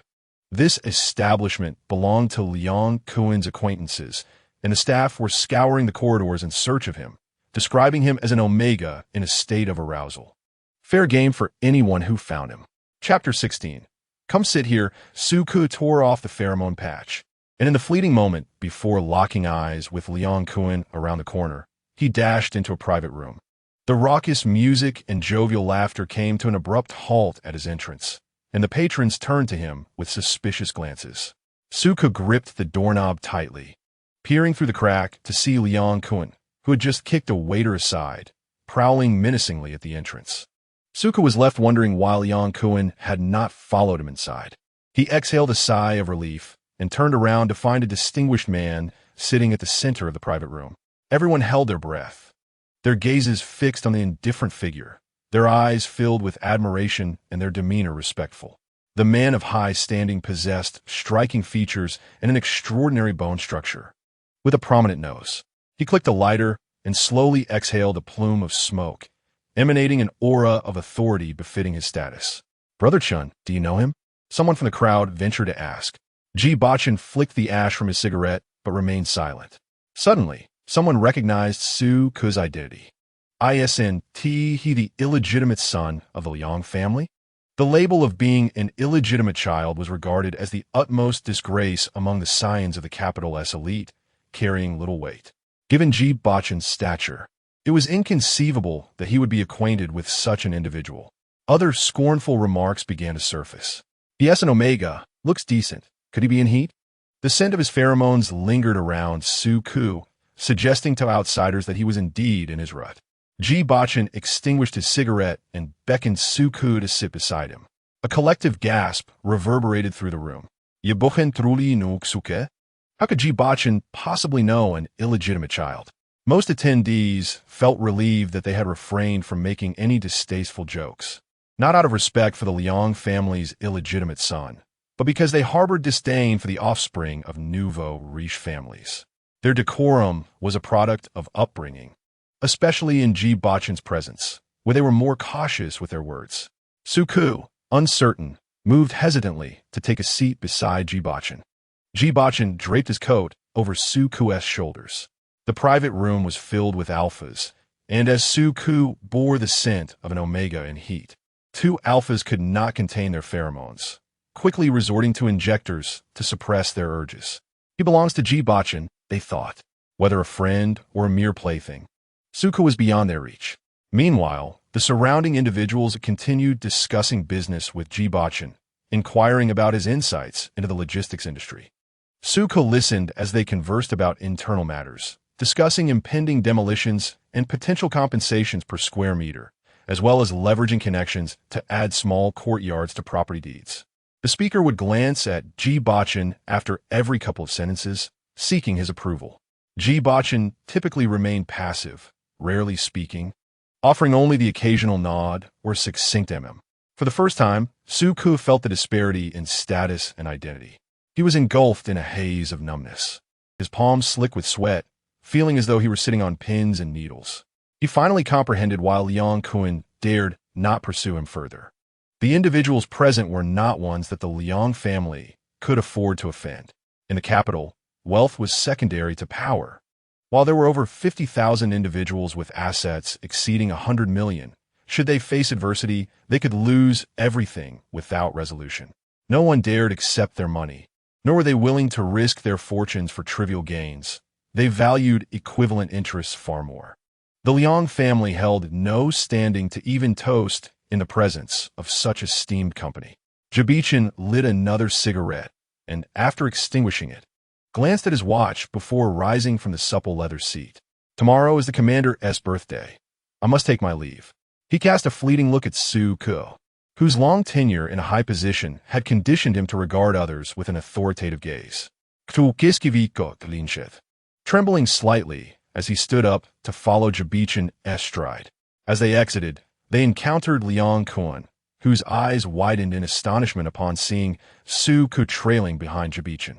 This establishment belonged to Liang Kun's acquaintances, and the staff were scouring the corridors in search of him, describing him as an omega in a state of arousal. Fair game for anyone who found him. Chapter 16. Come sit here. Suku tore off the pheromone patch, and in the fleeting moment before locking eyes with Liang Kun around the corner, he dashed into a private room. The raucous music and jovial laughter came to an abrupt halt at his entrance, and the patrons turned to him with suspicious glances. Suku gripped the doorknob tightly, peering through the crack to see Liang Kun, who had just kicked a waiter aside, prowling menacingly at the entrance. Suku was left wondering why Liang Kun had not followed him inside. He exhaled a sigh of relief and turned around to find a distinguished man sitting at the center of the private room. Everyone held their breath, their gazes fixed on the indifferent figure, their eyes filled with admiration and their demeanor respectful. The man of high standing possessed striking features and an extraordinary bone structure. With a prominent nose, he clicked a lighter and slowly exhaled a plume of smoke, emanating an aura of authority befitting his status. "Brother Chun, do you know him?" Someone from the crowd ventured to ask. Ji Bochen flicked the ash from his cigarette, but remained silent. Suddenly, someone recognized Suku's identity. Isn't he the illegitimate son of the Liang family? The label of being an illegitimate child was regarded as the utmost disgrace among the scions of the capital S elite, carrying little weight. Given Ji Bochen's stature, it was inconceivable that he would be acquainted with such an individual. Other scornful remarks began to surface. "Yes, an omega. Looks decent. Could he be in heat?" The scent of his pheromones lingered around Suku, suggesting to outsiders that he was indeed in his rut. Ji Bochen extinguished his cigarette and beckoned Suku to sit beside him. A collective gasp reverberated through the room. Ji Bochen truly no Suke? How could Ji Bochen possibly know an illegitimate child? Most attendees felt relieved that they had refrained from making any distasteful jokes, not out of respect for the Liang family's illegitimate son, but because they harbored disdain for the offspring of nouveau riche families. Their decorum was a product of upbringing, especially in Ji Bochen's presence, where they were more cautious with their words. Suku, uncertain, moved hesitantly to take a seat beside Ji Bochen. Ji Bochen draped his coat over Suku's shoulders. The private room was filled with alphas, and as Suku bore the scent of an omega in heat, two alphas could not contain their pheromones, quickly resorting to injectors to suppress their urges. He belongs to Ji Bochen, they thought, whether a friend or a mere plaything. Suku was beyond their reach. Meanwhile, the surrounding individuals continued discussing business with Ji Bochen, inquiring about his insights into the logistics industry. Suku listened as they conversed about internal matters, discussing impending demolitions and potential compensations per square meter, as well as leveraging connections to add small courtyards to property deeds. The speaker would glance at Ji Bochen after every couple of sentences, seeking his approval. Ji Bochen typically remained passive, rarely speaking, offering only the occasional nod or succinct For the first time, Suku felt the disparity in status and identity. He was engulfed in a haze of numbness, his palms slick with sweat, feeling as though he were sitting on pins and needles. He finally comprehended why Liang Kun dared not pursue him further. The individuals present were not ones that the Liang family could afford to offend. In the capital, wealth was secondary to power. While there were over 50,000 individuals with assets exceeding 100 million, should they face adversity, they could lose everything without resolution. No one dared accept their money, nor were they willing to risk their fortunes for trivial gains. They valued equivalent interests far more. The Liang family held no standing to even toast in the presence of such esteemed company. Ji Bochen lit another cigarette, and after extinguishing it, glanced at his watch before rising from the supple leather seat. Tomorrow is the commander's birthday. I must take my leave. He cast a fleeting look at Suku, whose long tenure in a high position had conditioned him to regard others with an authoritative gaze. Trembling slightly as he stood up to follow Ji Bochen's stride. As they exited, they encountered Liang Kun, whose eyes widened in astonishment upon seeing Suku trailing behind Ji Bochen.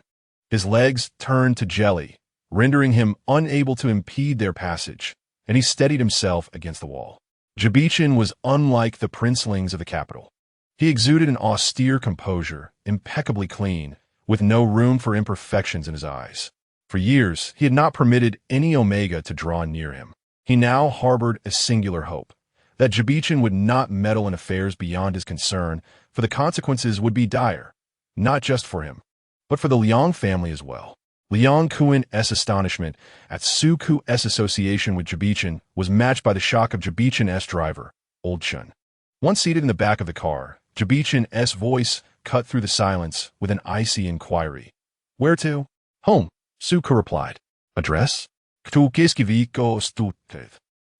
His legs turned to jelly, rendering him unable to impede their passage, and he steadied himself against the wall. Ji Bochen was unlike the princelings of the capital. He exuded an austere composure, impeccably clean, with no room for imperfections in his eyes. For years, he had not permitted any omega to draw near him. He now harbored a singular hope, that Ji Bochen would not meddle in affairs beyond his concern, for the consequences would be dire, not just for him, but for the Liang family as well. Liang Kuan-'s astonishment at Su Ku's association with Ji Bochen was matched by the shock of Ji Bochen's driver, Old Chun. Once seated in the back of the car, Ji Bochen's voice cut through the silence with an icy inquiry. "Where to?" "Home," Su Ku replied. "Address?"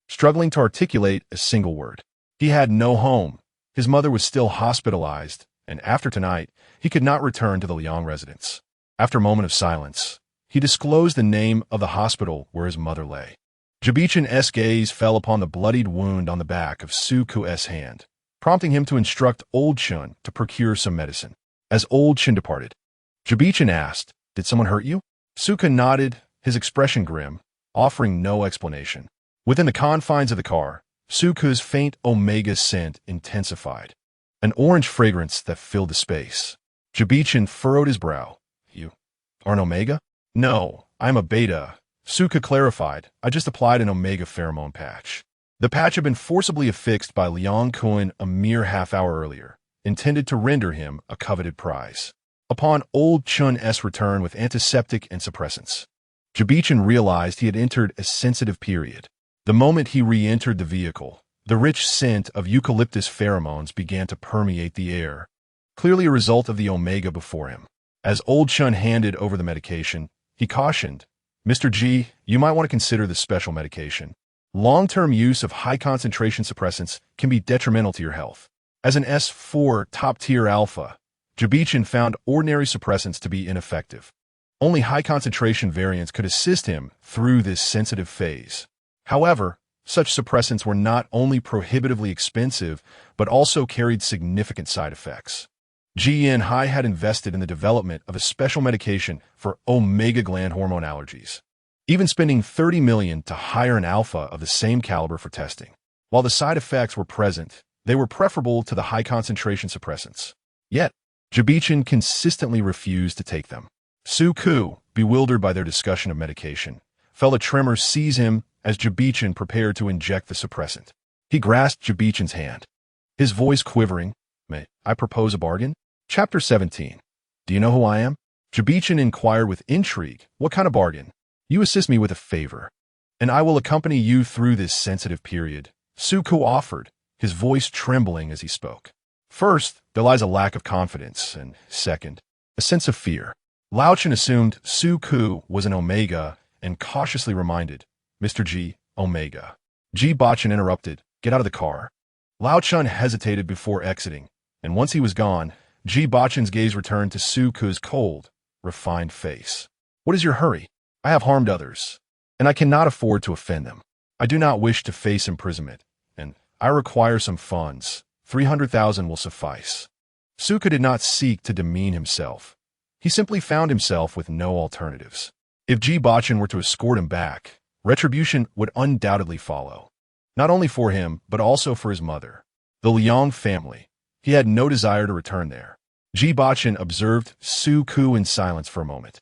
Struggling to articulate a single word. He had no home. His mother was still hospitalized, and after tonight, he could not return to the Liang residence. After a moment of silence, he disclosed the name of the hospital where his mother lay. Ji Bochen's gaze fell upon the bloodied wound on the back of Su Ku's hand, prompting him to instruct Old Chun to procure some medicine. As Old Chun departed, Ji Bochen asked, "Did someone hurt you?" Su Ku nodded, his expression grim, offering no explanation. Within the confines of the car, Su Ku's faint omega scent intensified, an orange fragrance that filled the space. Ji Bochen furrowed his brow. "You are an omega?" "No, I'm a beta," Su Ku clarified. "I just applied an omega pheromone patch." The patch had been forcibly affixed by Liang Kuan a mere half-hour earlier, intended to render him a coveted prize. Upon Old Chun's return with antiseptic and suppressants, Ji Bochen realized he had entered a sensitive period. The moment he re-entered the vehicle, the rich scent of eucalyptus pheromones began to permeate the air, clearly a result of the omega before him. As Old Chun handed over the medication, he cautioned, "Mr. Ji, you might want to consider this special medication. Long-term use of high-concentration suppressants can be detrimental to your health." As an S4 top-tier alpha, Ji Bochen found ordinary suppressants to be ineffective. Only high-concentration variants could assist him through this sensitive phase. However, such suppressants were not only prohibitively expensive, but also carried significant side effects. Ji Hai had invested in the development of a special medication for omega gland hormone allergies, even spending $30 million to hire an alpha of the same caliber for testing. While the side effects were present, they were preferable to the high-concentration suppressants. Yet, Ji Bochen consistently refused to take them. Su Ku, bewildered by their discussion of medication, felt a tremor seize him as Ji Bochen prepared to inject the suppressant. He grasped Ji Bochen's hand, his voice quivering. "May I propose a bargain?" Chapter 17. "Do you know who I am?" Ji Bochen inquired with intrigue. "What kind of bargain?" "You assist me with a favor, and I will accompany you through this sensitive period," Su Ku offered, his voice trembling as he spoke. "First, there lies a lack of confidence, and second, a sense of fear." Lao Chen assumed Su Ku was an omega and cautiously reminded, "Mr. Ji, omega." Ji Bochen interrupted, "Get out of the car." Lao Chen hesitated before exiting, and once he was gone, Ji Bochen's gaze returned to Su Ku's cold, refined face. "What is your hurry? I have harmed others, and I cannot afford to offend them. I do not wish to face imprisonment, and I require some funds. 300,000 will suffice." Su Ku did not seek to demean himself. He simply found himself with no alternatives. If Ji Bochen were to escort him back, retribution would undoubtedly follow. Not only for him, but also for his mother, the Liang family. He had no desire to return there. Ji Bochen observed Su Ku in silence for a moment.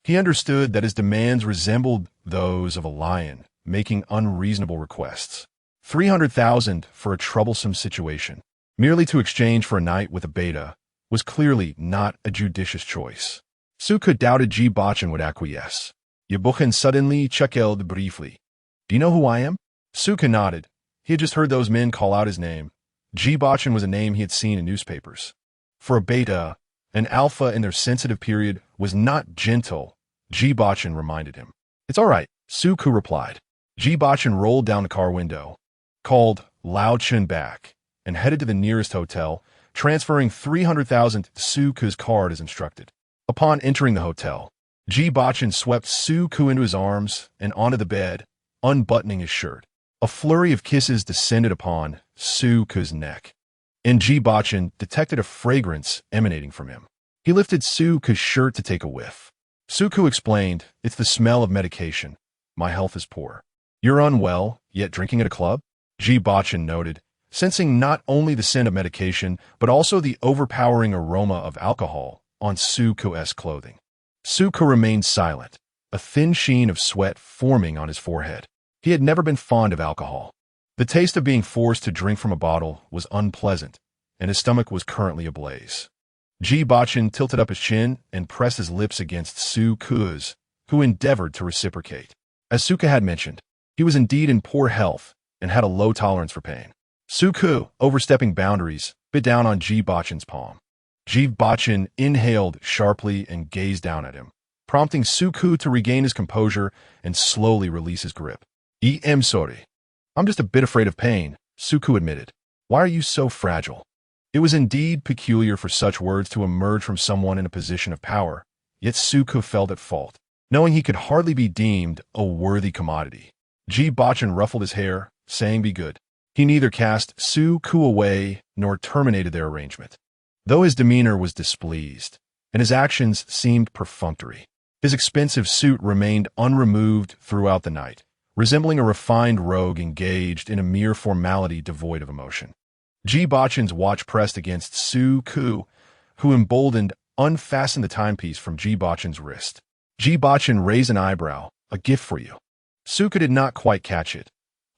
He understood that his demands resembled those of a lion, making unreasonable requests. 300,000 for a troublesome situation, merely to exchange for a night with a beta, was clearly not a judicious choice. Su Ku doubted Ji Bochen would acquiesce. Ji Bochen suddenly chuckled briefly. "Do you know who I am?" Su Ku nodded. He had just heard those men call out his name. Ji Bochen was a name he had seen in newspapers. For a beta, an alpha in their sensitive period was not gentle, Ji Bochen reminded him. "It's all right," Su Ku replied. Ji Bochen rolled down the car window, called Lao Chen back, and headed to the nearest hotel, transferring 300,000 to Su Ku's card as instructed. Upon entering the hotel, Ji Bochen swept Su Ku into his arms and onto the bed, unbuttoning his shirt. A flurry of kisses descended upon Su Ku's neck, and Ji Bochen detected a fragrance emanating from him. He lifted Su Ku's shirt to take a whiff. Su Ku explained, "It's the smell of medication. My health is poor." "You're unwell, yet drinking at a club?" Ji Bochen noted, sensing not only the scent of medication, but also the overpowering aroma of alcohol on Su Ku's clothing. Su Ku remained silent, a thin sheen of sweat forming on his forehead. He had never been fond of alcohol. The taste of being forced to drink from a bottle was unpleasant, and his stomach was currently ablaze. Ji Bochen tilted up his chin and pressed his lips against Suku's, who endeavored to reciprocate. As Suka had mentioned, he was indeed in poor health and had a low tolerance for pain. Suku, overstepping boundaries, bit down on Ji Bochen's palm. Ji Bochen inhaled sharply and gazed down at him, prompting Suku to regain his composure and slowly release his grip. I'm sorry. I'm just a bit afraid of pain, Suku admitted. Why are you so fragile? It was indeed peculiar for such words to emerge from someone in a position of power, yet Suku felt at fault, knowing he could hardly be deemed a worthy commodity. Ji Bochen ruffled his hair, saying be good. He neither cast Suku away nor terminated their arrangement, though his demeanor was displeased, and his actions seemed perfunctory. His expensive suit remained unremoved throughout the night, resembling a refined rogue engaged in a mere formality devoid of emotion. Ji Bochen's watch pressed against Suku, who, emboldened, unfastened the timepiece from Ji Bochen's wrist. Ji Bochen raised an eyebrow. A gift for you. Suku did not quite catch it,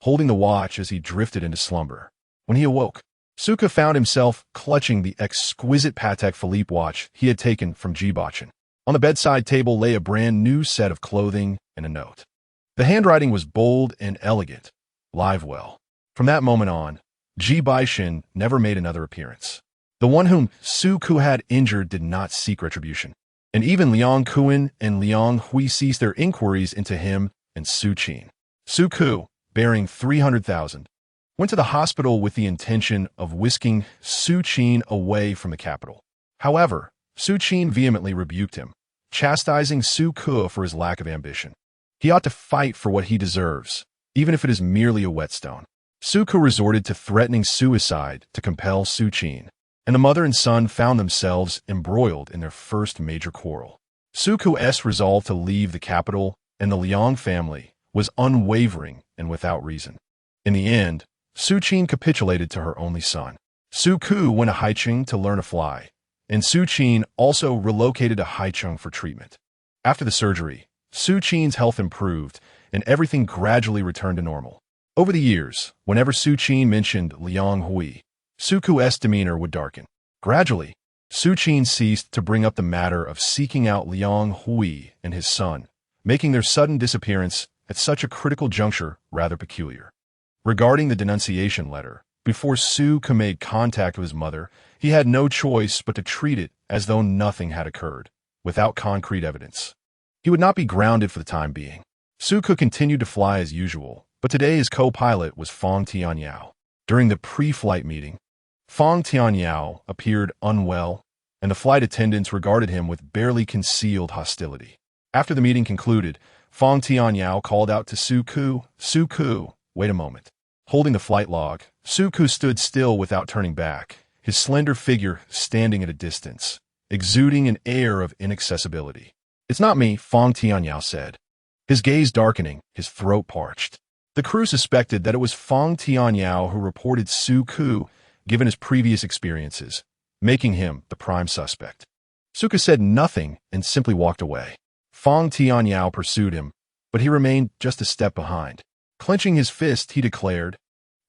holding the watch as he drifted into slumber. When he awoke, Suku found himself clutching the exquisite Patek Philippe watch he had taken from Ji Bochen. On the bedside table lay a brand new set of clothing and a note. The handwriting was bold and elegant. Live well. From that moment on, Ji Bochen never made another appearance. The one whom Suku had injured did not seek retribution, and even Liang Kuan and Liang Hui ceased their inquiries into him and Su Qin. Suku, bearing 300,000, went to the hospital with the intention of whisking Su Qin away from the capital. However, Su Qin vehemently rebuked him, chastising Suku for his lack of ambition. He ought to fight for what he deserves, even if it is merely a whetstone. Suku resorted to threatening suicide to compel Su Qin, and the mother and son found themselves embroiled in their first major quarrel. Suku's resolve to leave the capital and the Liang family was unwavering and without reason. In the end, Su Qin capitulated to her only son. Suku went to Haicheng to learn to fly, and Su Qin also relocated to Haicheng for treatment. After the surgery, Su Qin's health improved, and everything gradually returned to normal. Over the years, whenever Su Qin mentioned Liang Hui, Suku's demeanor would darken. Gradually, Su Qin ceased to bring up the matter of seeking out Liang Hui and his son, making their sudden disappearance at such a critical juncture rather peculiar. Regarding the denunciation letter, before Suku made contact with his mother, he had no choice but to treat it as though nothing had occurred, without concrete evidence. He would not be grounded for the time being. Suku continued to fly as usual, but today his co-pilot was Fong Tianyao. During the pre-flight meeting, Fong Tianyao appeared unwell, and the flight attendants regarded him with barely concealed hostility. After the meeting concluded, Fong Tianyao called out to Suku, "Suku, wait a moment." Holding the flight log, Suku stood still without turning back, his slender figure standing at a distance, exuding an air of inaccessibility. "It's not me," Fong Tianyao said, his gaze darkening, his throat parched. The crew suspected that it was Fong Tianyao who reported Suku, given his previous experiences, making him the prime suspect. Suku said nothing and simply walked away. Fong Tianyao pursued him, but he remained just a step behind. Clenching his fist, he declared,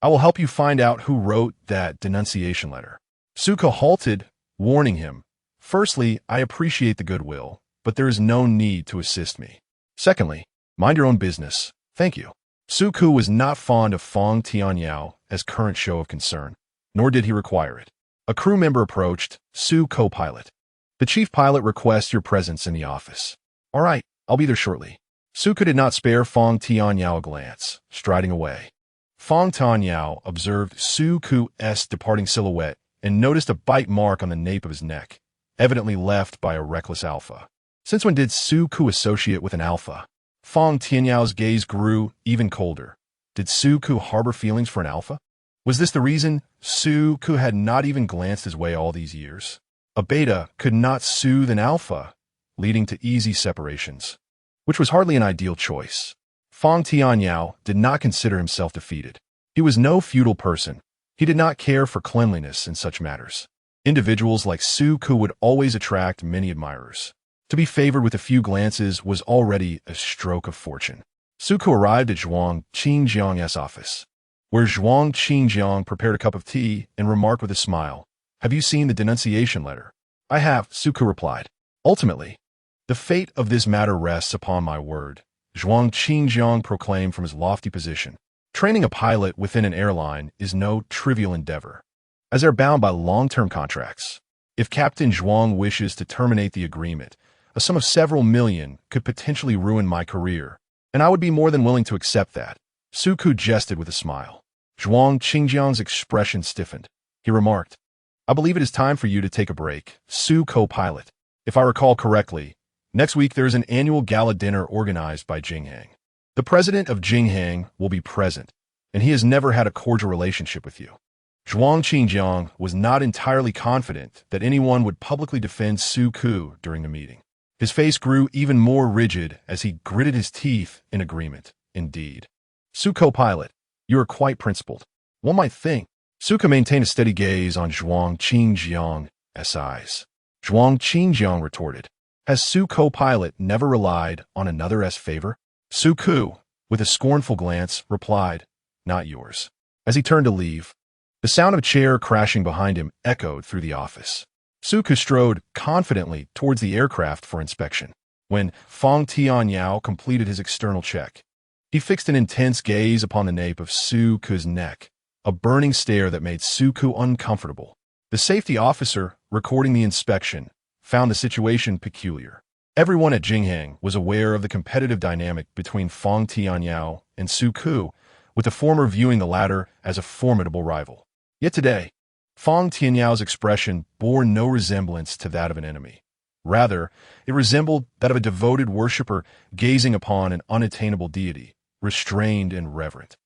"I will help you find out who wrote that denunciation letter." Suku halted, warning him, "Firstly, I appreciate the goodwill, but there is no need to assist me. Secondly, mind your own business. Thank you." Suku was not fond of Fong Tianyao current show of concern, nor did he require it. A crew member approached, "Su co-pilot. The chief pilot requests your presence in the office." "All right, I'll be there shortly." Suku did not spare Fong Tianyao a glance, striding away. Fong Tianyao observed Suku's departing silhouette and noticed a bite mark on the nape of his neck, evidently left by a reckless alpha. Since when did Suku associate with an alpha? Fong Tianyao's gaze grew even colder. Did Suku harbor feelings for an alpha? Was this the reason Suku had not even glanced his way all these years? A beta could not soothe an alpha, leading to easy separations, which was hardly an ideal choice. Fong Tianyao did not consider himself defeated. He was no feudal person. He did not care for cleanliness in such matters. Individuals like Suku would always attract many admirers. To be favored with a few glances was already a stroke of fortune. Suku arrived at Zhuang Qingjiang's office, where Zhuang Qingjiang prepared a cup of tea and remarked with a smile, "Have you seen the denunciation letter?" "I have," Suku replied. "Ultimately, the fate of this matter rests upon my word," Zhuang Qingjiang proclaimed from his lofty position. Training a pilot within an airline is no trivial endeavor, as they're bound by long-term contracts. If Captain Zhuang wishes to terminate the agreement, a sum of several million could potentially ruin my career, and I would be more than willing to accept that. Suku jested with a smile. Zhuang Qingjiang's expression stiffened. He remarked, "I believe it is time for you to take a break, Su co-pilot. If I recall correctly, next week there is an annual gala dinner organized by Jinghang. The president of Jinghang will be present, and he has never had a cordial relationship with you." Zhuang Qingjiang was not entirely confident that anyone would publicly defend Suku during the meeting. His face grew even more rigid as he gritted his teeth in agreement. "Indeed. Su co-pilot, you are quite principled. One might think." Suku maintained a steady gaze on Zhuang Qingjiang's eyes. Zhuang Qingjiang retorted, "Has Su co-pilot never relied on another's favor?" Suku, with a scornful glance, replied, "Not yours." As he turned to leave, the sound of a chair crashing behind him echoed through the office. Suku strode confidently towards the aircraft for inspection. When Fong Tianyao completed his external check, he fixed an intense gaze upon the nape of Suku's neck, a burning stare that made Suku uncomfortable. The safety officer, recording the inspection, found the situation peculiar. Everyone at Jinghang was aware of the competitive dynamic between Fong Tianyao and Suku, with the former viewing the latter as a formidable rival. Yet today, Fong Tianyao's expression bore no resemblance to that of an enemy. Rather, it resembled that of a devoted worshipper gazing upon an unattainable deity, restrained and reverent.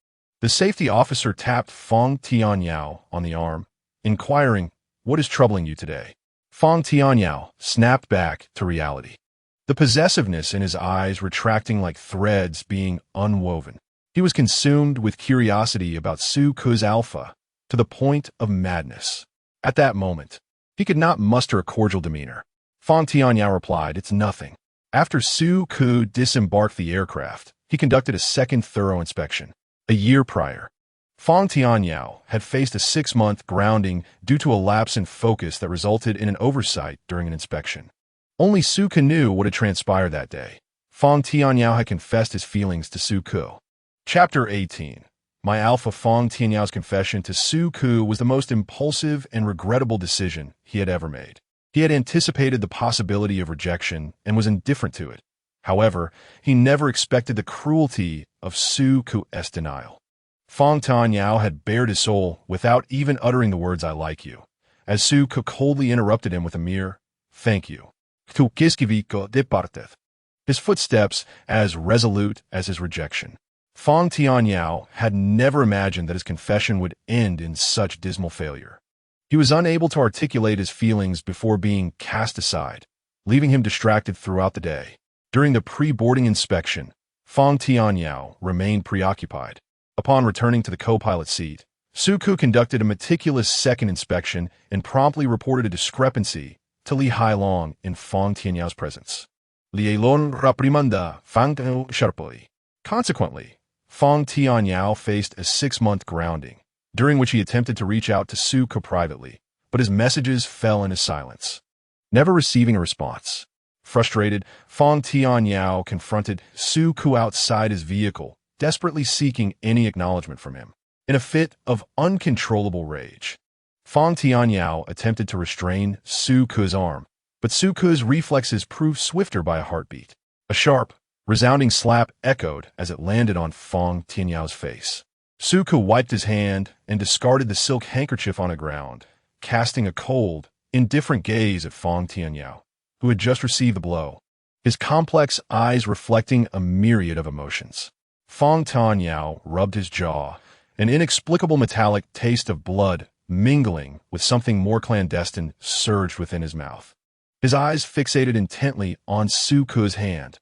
The safety officer tapped Fong Tianyao on the arm, inquiring, "What is troubling you today?" Fong Tianyao snapped back to reality, the possessiveness in his eyes retracting like threads being unwoven. He was consumed with curiosity about Suku's alpha, to the point of madness. At that moment, he could not muster a cordial demeanor. Fong Tianyao replied, "It's nothing." After Suku disembarked the aircraft, he conducted a second thorough inspection. A year prior, Fong Tianyao had faced a 6-month grounding due to a lapse in focus that resulted in an oversight during an inspection. Only Suku knew what had transpired that day. Fong Tianyao had confessed his feelings to Suku. Chapter 18. My alpha Fong Tianyao's confession to Suku was the most impulsive and regrettable decision he had ever made. He had anticipated the possibility of rejection and was indifferent to it. However, he never expected the cruelty of Suku's denial. Fong Tianyao had bared his soul without even uttering the words "I like you," as Suku coldly interrupted him with a mere "Thank you." Tu quisquivico de parteth. His footsteps as resolute as his rejection. Fong Tianyao had never imagined that his confession would end in such dismal failure. He was unable to articulate his feelings before being cast aside, leaving him distracted throughout the day. During the pre-boarding inspection, Fong Tianyao remained preoccupied. Upon returning to the co-pilot seat, Suku conducted a meticulous second inspection and promptly reported a discrepancy to Li Hailong in Fong Tianyao's presence. Li Hailong reprimanda Fong Tianyao sharply. Consequently, Fong Tianyao faced a 6-month grounding, during which he attempted to reach out to Suku privately, but his messages fell into silence, never receiving a response. Frustrated, Fong Tianyao confronted Suku outside his vehicle, desperately seeking any acknowledgement from him. In a fit of uncontrollable rage, Fong Tianyao attempted to restrain Suku's arm, but Suku's reflexes proved swifter by a heartbeat. A sharp, resounding slap echoed as it landed on Fong Tianyao's face. Suku wiped his hand and discarded the silk handkerchief on the ground, casting a cold, indifferent gaze at Fong Tianyao, who had just received the blow, his complex eyes reflecting a myriad of emotions. Fong Tianyao rubbed his jaw, an inexplicable metallic taste of blood mingling with something more clandestine surged within his mouth. His eyes fixated intently on Suku's hand,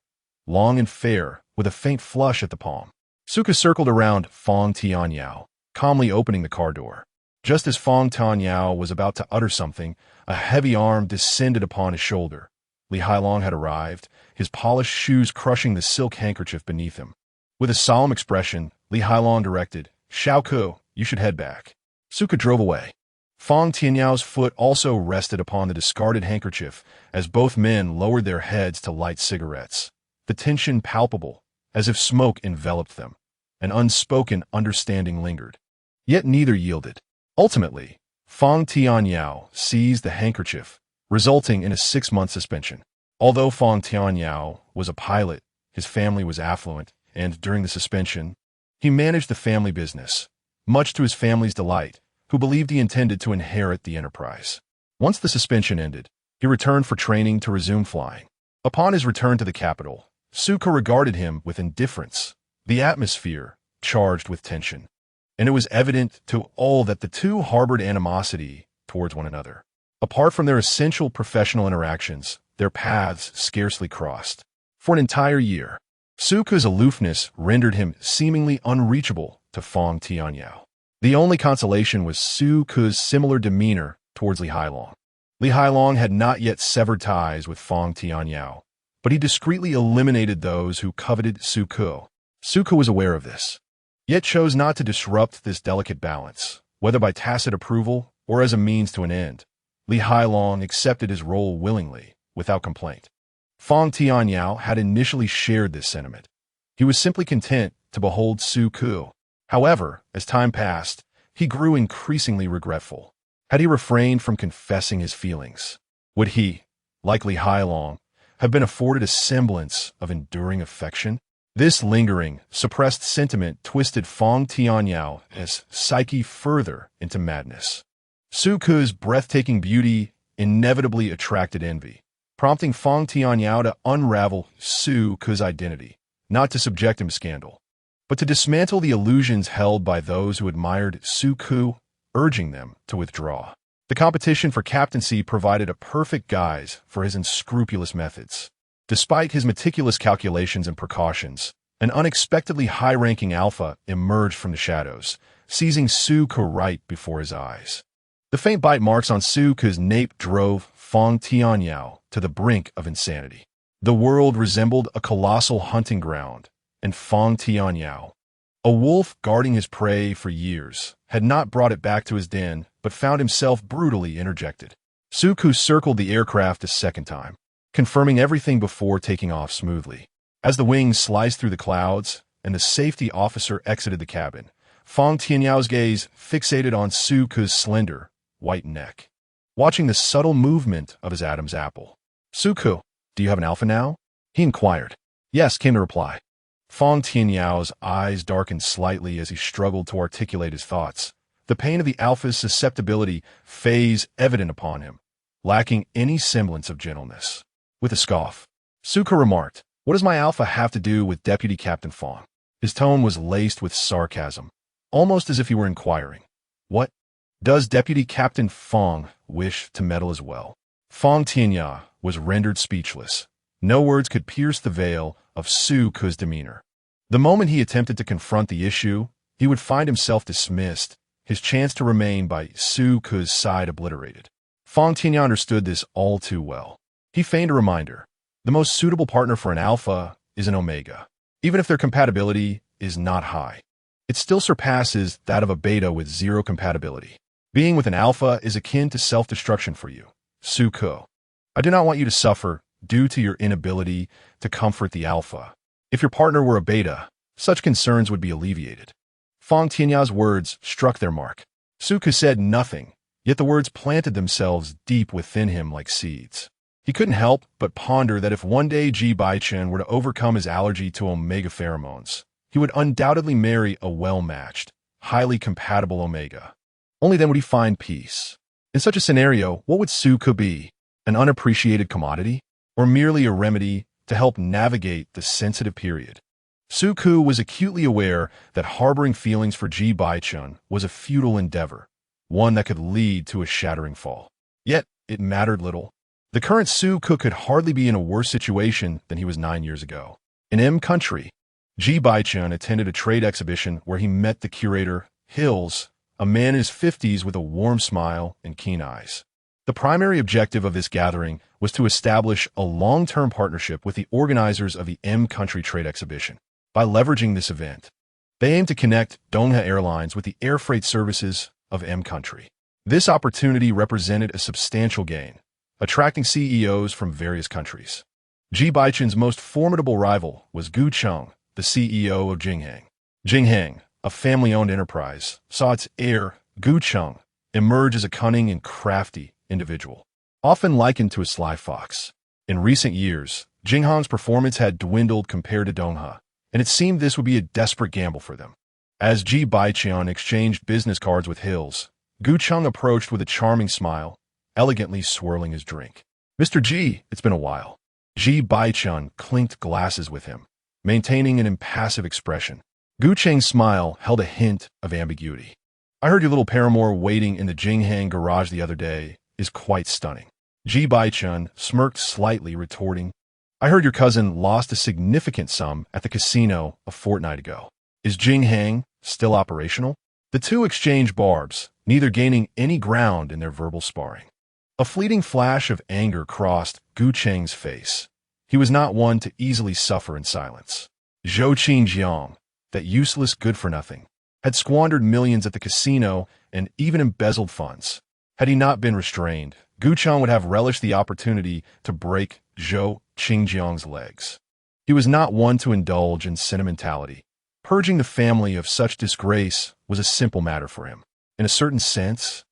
long and fair, with a faint flush at the palm. Suku circled around Fong Tianyao, calmly opening the car door. Just as Fong Tianyao was about to utter something, a heavy arm descended upon his shoulder, Li Hailong had arrived, his polished shoes crushing the silk handkerchief beneath him. With a solemn expression, Li Hailong directed, "Xiaoku, you should head back." Suke drove away. Fang Tianyao foot also rested upon the discarded handkerchief as both men lowered their heads to light cigarettes. The tension palpable, as if smoke enveloped them. An unspoken understanding lingered. Yet neither yielded. Ultimately, Fang Tianyao seized the handkerchief, resulting in a 6-month suspension. Although Fang Tianyao was a pilot, his family was affluent, and during the suspension, he managed the family business, much to his family's delight, who believed he intended to inherit the enterprise. Once the suspension ended, he returned for training to resume flying. Upon his return to the capital, Suke regarded him with indifference, the atmosphere charged with tension, and it was evident to all that the two harbored animosity towards one another. Apart from their essential professional interactions, their paths scarcely crossed. For an entire year, Suke's aloofness rendered him seemingly unreachable to Fang Tianyao. The only consolation was Suke's similar demeanor towards Li Hailong. Li Hailong had not yet severed ties with Fang Tianyao, but he discreetly eliminated those who coveted Suke. Suke was aware of this, yet chose not to disrupt this delicate balance, whether by tacit approval or as a means to an end. Li Hailong accepted his role willingly, without complaint. Fang Tianyao had initially shared this sentiment. He was simply content to behold Suke. However, as time passed, he grew increasingly regretful. Had he refrained from confessing his feelings, would he, like Li Hailong, have been afforded a semblance of enduring affection? This lingering, suppressed sentiment twisted Fang Tianyao's psyche further into madness. Suke's breathtaking beauty inevitably attracted envy, prompting Fang Tianyao to unravel Suke's identity, not to subject him to scandal, but to dismantle the illusions held by those who admired Suke, urging them to withdraw. The competition for captaincy provided a perfect guise for his unscrupulous methods. Despite his meticulous calculations and precautions, an unexpectedly high-ranking alpha emerged from the shadows, seizing Suke right before his eyes. The faint bite marks on Suke's nape drove Fang Tianyao to the brink of insanity. The world resembled a colossal hunting ground, and Fang Tianyao, a wolf guarding his prey for years, had not brought it back to his den, but found himself brutally interjected. Suke circled the aircraft a second time, confirming everything before taking off smoothly. As the wings sliced through the clouds and the safety officer exited the cabin, Fang Tianyao's gaze fixated on Suke's slender, white neck, watching the subtle movement of his Adam's apple. "Suke, do you have an alpha now?" he inquired. "Yes," came the reply. Fang Tianyao's eyes darkened slightly as he struggled to articulate his thoughts, the pain of the alpha's susceptibility phase evident upon him, lacking any semblance of gentleness. With a scoff, Suke remarked, "What does my alpha have to do with Deputy Captain Fang?" His tone was laced with sarcasm, almost as if he were inquiring, "What? Does Deputy Captain Fang wish to meddle as well?" Fang Tianyao was rendered speechless. No words could pierce the veil of Suke's demeanor. The moment he attempted to confront the issue, he would find himself dismissed, his chance to remain by Suke's side obliterated. Fang Tianyao understood this all too well. He feigned a reminder. The most suitable partner for an alpha is an omega. Even if their compatibility is not high, it still surpasses that of a beta with zero compatibility. Being with an alpha is akin to self-destruction for you, Suke. I do not want you to suffer due to your inability to comfort the alpha. If your partner were a beta, such concerns would be alleviated. Fang Tianyao's words struck their mark. Suke said nothing, yet the words planted themselves deep within him like seeds. He couldn't help but ponder that if one day Ji Bochen were to overcome his allergy to omega pheromones, he would undoubtedly marry a well-matched, highly compatible omega. Only then would he find peace. In such a scenario, what would Suke be? An unappreciated commodity? Or merely a remedy to help navigate the sensitive period? Suke was acutely aware that harboring feelings for Ji Bochen was a futile endeavor, one that could lead to a shattering fall. Yet, it mattered little. The current Suke could hardly be in a worse situation than he was 9 years ago. In M country, Ji Bochen attended a trade exhibition where he met the curator, Hills, a man in his 50s with a warm smile and keen eyes. The primary objective of this gathering was to establish a long-term partnership with the organizers of the M-Country Trade Exhibition. By leveraging this event, they aimed to connect Donghe Airlines with the air freight services of M-Country. This opportunity represented a substantial gain, attracting CEOs from various countries. Ji Bochen's most formidable rival was Gu Cheng, the CEO of Jingheng. Jingheng, a family-owned enterprise, saw its heir, Gu Cheng, emerge as a cunning and crafty individual, often likened to a sly fox. In recent years, Jingheng's performance had dwindled compared to Donghe, and it seemed this would be a desperate gamble for them. As Ji Bochen exchanged business cards with Hills, Gu Cheng approached with a charming smile, elegantly swirling his drink. "Mr. Ji, it's been a while." Ji Bochen clinked glasses with him, maintaining an impassive expression. Gu Cheng's smile held a hint of ambiguity. "I heard your little paramour waiting in the Jingheng garage the other day is quite stunning." Ji Bochen smirked slightly, retorting, "I heard your cousin lost a significant sum at the casino a fortnight ago. Is Jingheng still operational?" The two exchanged barbs, neither gaining any ground in their verbal sparring. A fleeting flash of anger crossed Gu Cheng's face. He was not one to easily suffer in silence. Zhou Qingjiang, that useless good-for-nothing, had squandered millions at the casino and even embezzled funds. Had he not been restrained, Gu Cheng would have relished the opportunity to break Zhou Qingjiang's legs. He was not one to indulge in sentimentality. Purging the family of such disgrace was a simple matter for him. In a certain sense,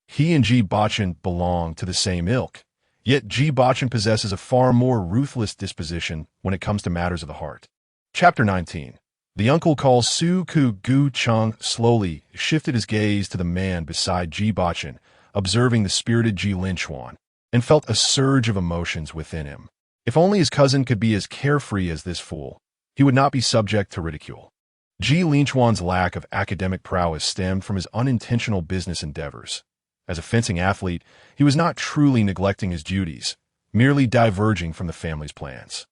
he and Ji Bochen belong to the same ilk, yet Ji Bochen possesses a far more ruthless disposition when it comes to matters of the heart. Chapter 19. The uncle calls Su Ku. Gu Cheng slowly shifted his gaze to the man beside Ji Bochen, observing the spirited Ji Linchuan, and felt a surge of emotions within him. If only his cousin could be as carefree as this fool, he would not be subject to ridicule. Ji Linchuan's lack of academic prowess stemmed from his unintentional business endeavors. As a fencing athlete, he was not truly neglecting his duties, merely diverging from the family's plans.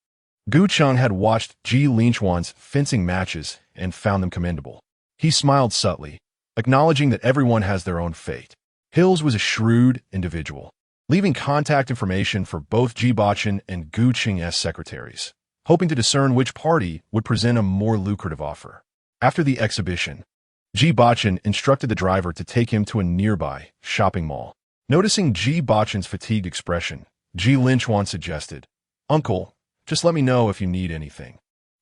Gu Cheng had watched Ji Linchuan's fencing matches and found them commendable. He smiled subtly, acknowledging that everyone has their own fate. Hills was a shrewd individual, leaving contact information for both Ji Bochen and Gu Cheng's secretaries, hoping to discern which party would present a more lucrative offer. After the exhibition, Ji Bochen instructed the driver to take him to a nearby shopping mall. Noticing Ji Bochen's fatigued expression, Ji Linchuan suggested, "Uncle, just let me know if you need anything.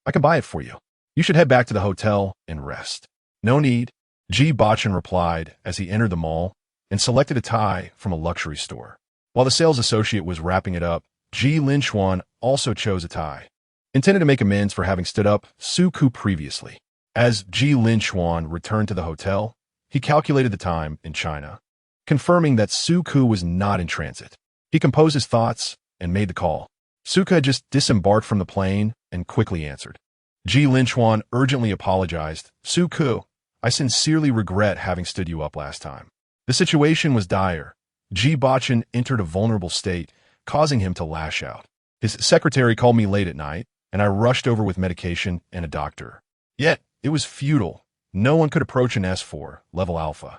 I can buy it for you. You should head back to the hotel and rest." "No need," Ji Bochen replied as he entered the mall and selected a tie from a luxury store. While the sales associate was wrapping it up, Ji Linchuan also chose a tie, intended to make amends for having stood up Su Ku previously. As Ji Linchuan returned to the hotel, he calculated the time in China, confirming that Su Ku was not in transit. He composed his thoughts and made the call. Su Ku had just disembarked from the plane and quickly answered. Ji Linchuan urgently apologized. "Su Ku, I sincerely regret having stood you up last time." The situation was dire. Ji Bochen entered a vulnerable state, causing him to lash out. "His secretary called me late at night, and I rushed over with medication and a doctor. Yet, it was futile. No one could approach an S4, level alpha."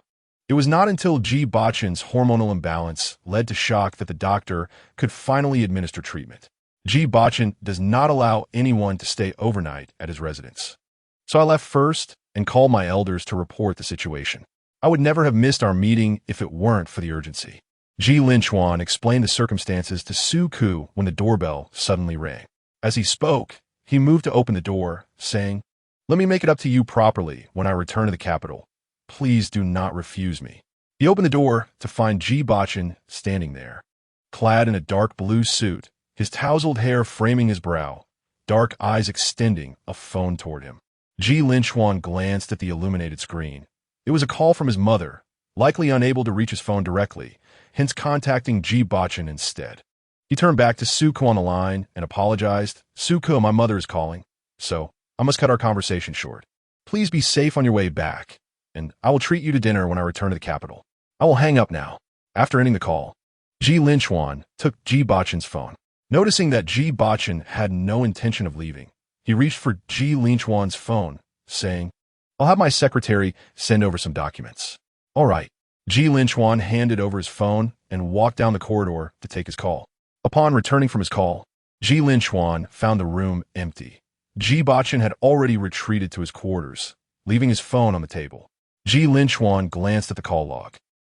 It was not until Ji Bochen's hormonal imbalance led to shock that the doctor could finally administer treatment. Ji Bochen does not allow anyone to stay overnight at his residence. "So I left first and called my elders to report the situation. I would never have missed our meeting if it weren't for the urgency." Ji Linchuan explained the circumstances to Su Ku when the doorbell suddenly rang. As he spoke, he moved to open the door, saying, "Let me make it up to you properly when I return to the capital. Please do not refuse me." He opened the door to find Ji Bochen standing there, clad in a dark blue suit, his tousled hair framing his brow, dark eyes extending a phone toward him. Ji Linchuan glanced at the illuminated screen. It was a call from his mother, likely unable to reach his phone directly, hence contacting Ji Bochen instead. He turned back to Su Ku on the line and apologized. "Su Ku, my mother is calling, so I must cut our conversation short. Please be safe on your way back, and I will treat you to dinner when I return to the capital." I will hang up now. After ending the call, Ji Linchuan took Ji Bochen's phone. Noticing that Ji Bochen had no intention of leaving, he reached for Ji Linchuan's phone, saying, "I'll have my secretary send over some documents." "All right." Ji Linchuan handed over his phone and walked down the corridor to take his call. Upon returning from his call, Ji Linchuan found the room empty. Ji Bochen had already retreated to his quarters, leaving his phone on the table. Ji Linchuan glanced at the call log.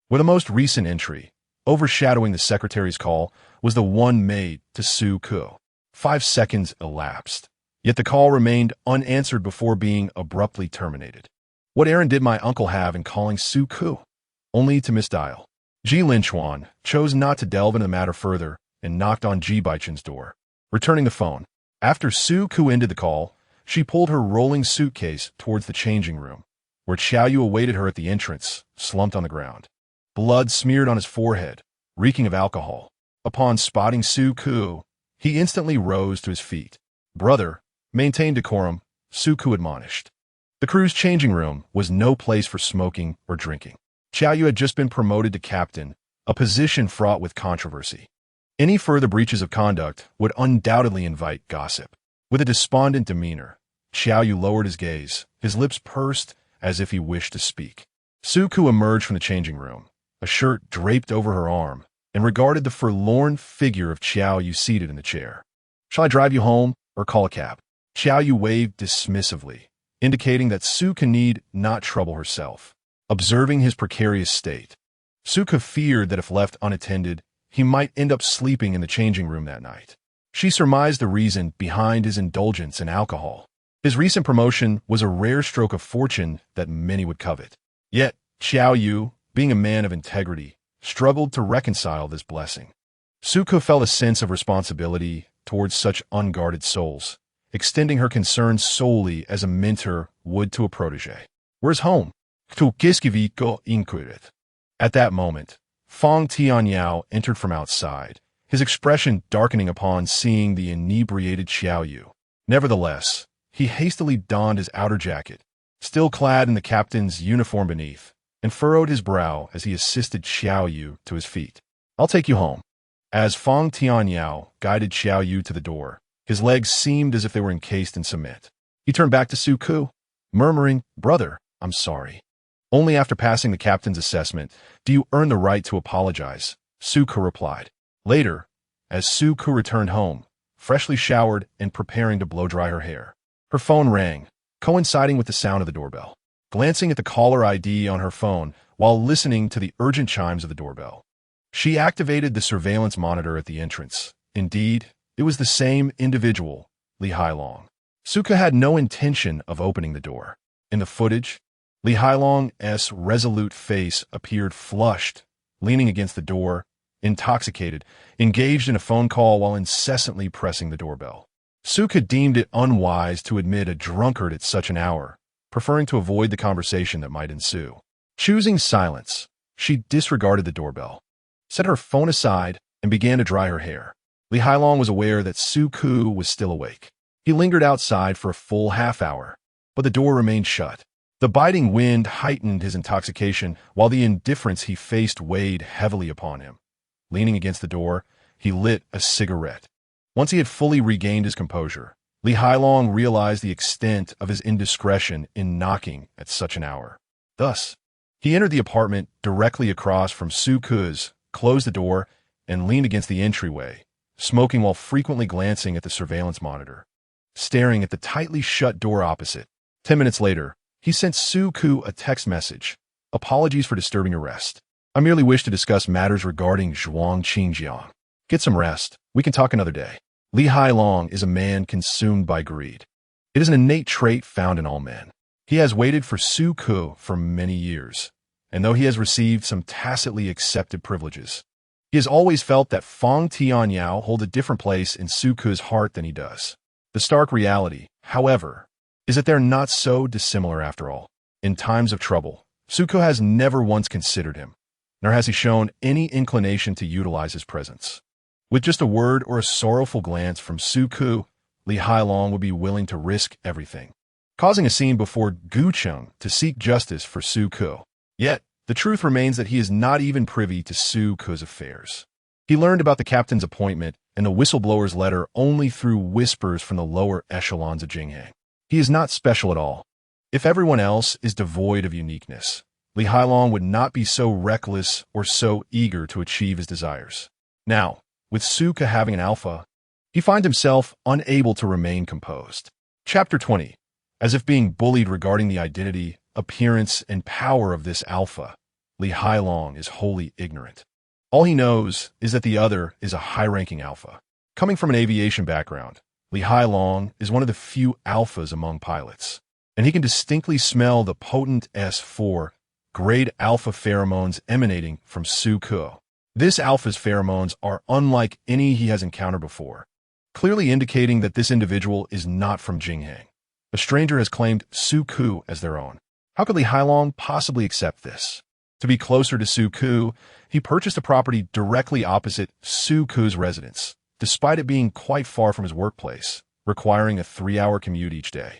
With the most recent entry, overshadowing the secretary's call, was the one made to Su Ku. 5 seconds elapsed, yet the call remained unanswered before being abruptly terminated. What errand did my uncle have in calling Su Ku? Only to misdial. Ji Linchuan chose not to delve into the matter further and knocked on Ji Bochen's door, returning the phone. After Su Ku ended the call, she pulled her rolling suitcase towards the changing room, where Xiao Yu awaited her at the entrance, slumped on the ground. Blood smeared on his forehead, reeking of alcohol. Upon spotting Su Ku, he instantly rose to his feet. "Brother, maintain decorum," Su Ku admonished. The crew's changing room was no place for smoking or drinking. Xiao Yu had just been promoted to captain, a position fraught with controversy. Any further breaches of conduct would undoubtedly invite gossip. With a despondent demeanor, Xiao Yu lowered his gaze, his lips pursed as if he wished to speak. Su Ku emerged from the changing room, a shirt draped over her arm, and regarded the forlorn figure of Xiao Yu seated in the chair. "Shall I drive you home or call a cab?" Xiao Yu waved dismissively, indicating that Su Ku need not trouble herself. Observing his precarious state, Su Ku feared that if left unattended, he might end up sleeping in the changing room that night. She surmised the reason behind his indulgence in alcohol. His recent promotion was a rare stroke of fortune that many would covet. Yet, Xiao Yu, being a man of integrity, struggled to reconcile this blessing. Su Ku felt a sense of responsibility towards such unguarded souls, extending her concerns solely as a mentor would to a protege. "Where's home?" At that moment, Fong Tianyao entered from outside, his expression darkening upon seeing the inebriated Xiao Yu. Nevertheless, he hastily donned his outer jacket, still clad in the captain's uniform beneath, and furrowed his brow as he assisted Xiao Yu to his feet. "I'll take you home." As Fong Tianyao guided Xiao Yu to the door, his legs seemed as if they were encased in cement. He turned back to Su Ku, murmuring, "Brother, I'm sorry." "Only after passing the captain's assessment do you earn the right to apologize," Su Ku replied. Later, as Su Ku returned home, freshly showered and preparing to blow-dry her hair, her phone rang, coinciding with the sound of the doorbell. Glancing at the caller ID on her phone while listening to the urgent chimes of the doorbell, she activated the surveillance monitor at the entrance. Indeed, it was the same individual, Li Hailong. Su Ku had no intention of opening the door. In the footage, Li Hailong's resolute face appeared flushed, leaning against the door, intoxicated, engaged in a phone call while incessantly pressing the doorbell. Su Ku deemed it unwise to admit a drunkard at such an hour, preferring to avoid the conversation that might ensue. Choosing silence, she disregarded the doorbell, set her phone aside, and began to dry her hair. Li Hailong was aware that Su Ku was still awake. He lingered outside for a full half-hour, but the door remained shut. The biting wind heightened his intoxication, while the indifference he faced weighed heavily upon him. Leaning against the door, he lit a cigarette. Once he had fully regained his composure, Li Hailong realized the extent of his indiscretion in knocking at such an hour. Thus, he entered the apartment directly across from Su Ku's, closed the door, and leaned against the entryway, smoking while frequently glancing at the surveillance monitor. Staring at the tightly shut door opposite, 10 minutes later, he sent Su Ku a text message. "Apologies for disturbing your rest. I merely wish to discuss matters regarding Zhuang Qingjiang. Get some rest. We can talk another day." Li Hailong is a man consumed by greed. It is an innate trait found in all men. He has waited for Su Ku for many years, and though he has received some tacitly accepted privileges, he has always felt that Fong Tianyao holds a different place in Su Ku's heart than he does. The stark reality, however, is that they're not so dissimilar after all. In times of trouble, Su Ku has never once considered him, nor has he shown any inclination to utilize his presence. With just a word or a sorrowful glance from Su Ku, Li Hailong would be willing to risk everything, causing a scene before Gucheng to seek justice for Su Ku. Yet, the truth remains that he is not even privy to Su Ku's affairs. He learned about the captain's appointment and the whistleblower's letter only through whispers from the lower echelons of Jinghe. He is not special at all. If everyone else is devoid of uniqueness, Li Hailong would not be so reckless or so eager to achieve his desires. Now, with Suka having an alpha, he finds himself unable to remain composed. Chapter 20. As if being bullied regarding the identity, appearance, and power of this alpha, Li Hailong is wholly ignorant. All he knows is that the other is a high-ranking alpha. Coming from an aviation background, Li Hailong is one of the few alphas among pilots, and he can distinctly smell the potent S4 grade alpha pheromones emanating from Suku. This alpha's pheromones are unlike any he has encountered before, clearly indicating that this individual is not from Jinghang. A stranger has claimed Suku as their own. How could Li Hailong possibly accept this? To be closer to Suku, he purchased a property directly opposite Suku's residence, despite it being quite far from his workplace, requiring a 3-hour commute each day.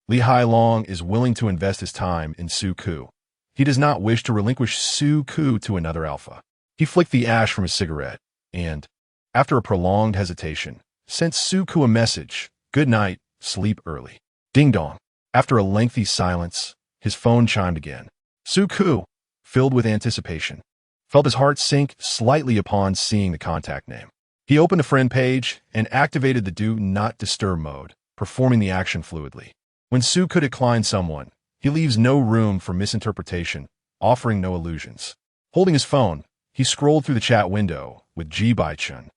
Li Hailong is willing to invest his time in Suku. He does not wish to relinquish Suku to another alpha. He flicked the ash from his cigarette and, after a prolonged hesitation, sent Suku a message, "Good night, sleep early." Ding-dong. After a lengthy silence, his phone chimed again. Suku, filled with anticipation, felt his heart sink slightly upon seeing the contact name. He opened the friend page and activated the Do Not Disturb mode, performing the action fluidly. When Suku declines someone, he leaves no room for misinterpretation, offering no illusions. Holding his phone, he scrolled through the chat window with Ji Bochen,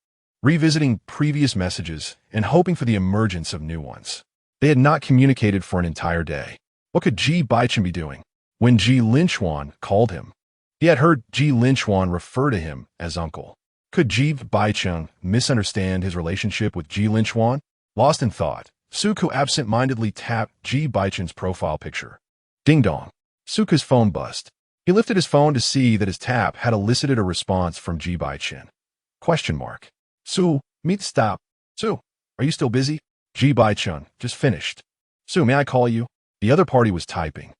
revisiting previous messages and hoping for the emergence of new ones. They had not communicated for an entire day. What could Ji Bochen be doing? When Ji Linchuan called him, he had heard Ji Linchuan refer to him as uncle. Could Ji Bochen misunderstand his relationship with Ji Linchuan? Lost in thought, Suku absent-mindedly tapped Ji Bochen's profile picture. Ding-dong. Suku's phone buzzed. He lifted his phone to see that his tap had elicited a response from Ji Bochen. Question mark. Su, meet stop. Su, are you still busy? Ji Bochen, just finished. Su, may I call you? The other party was typing.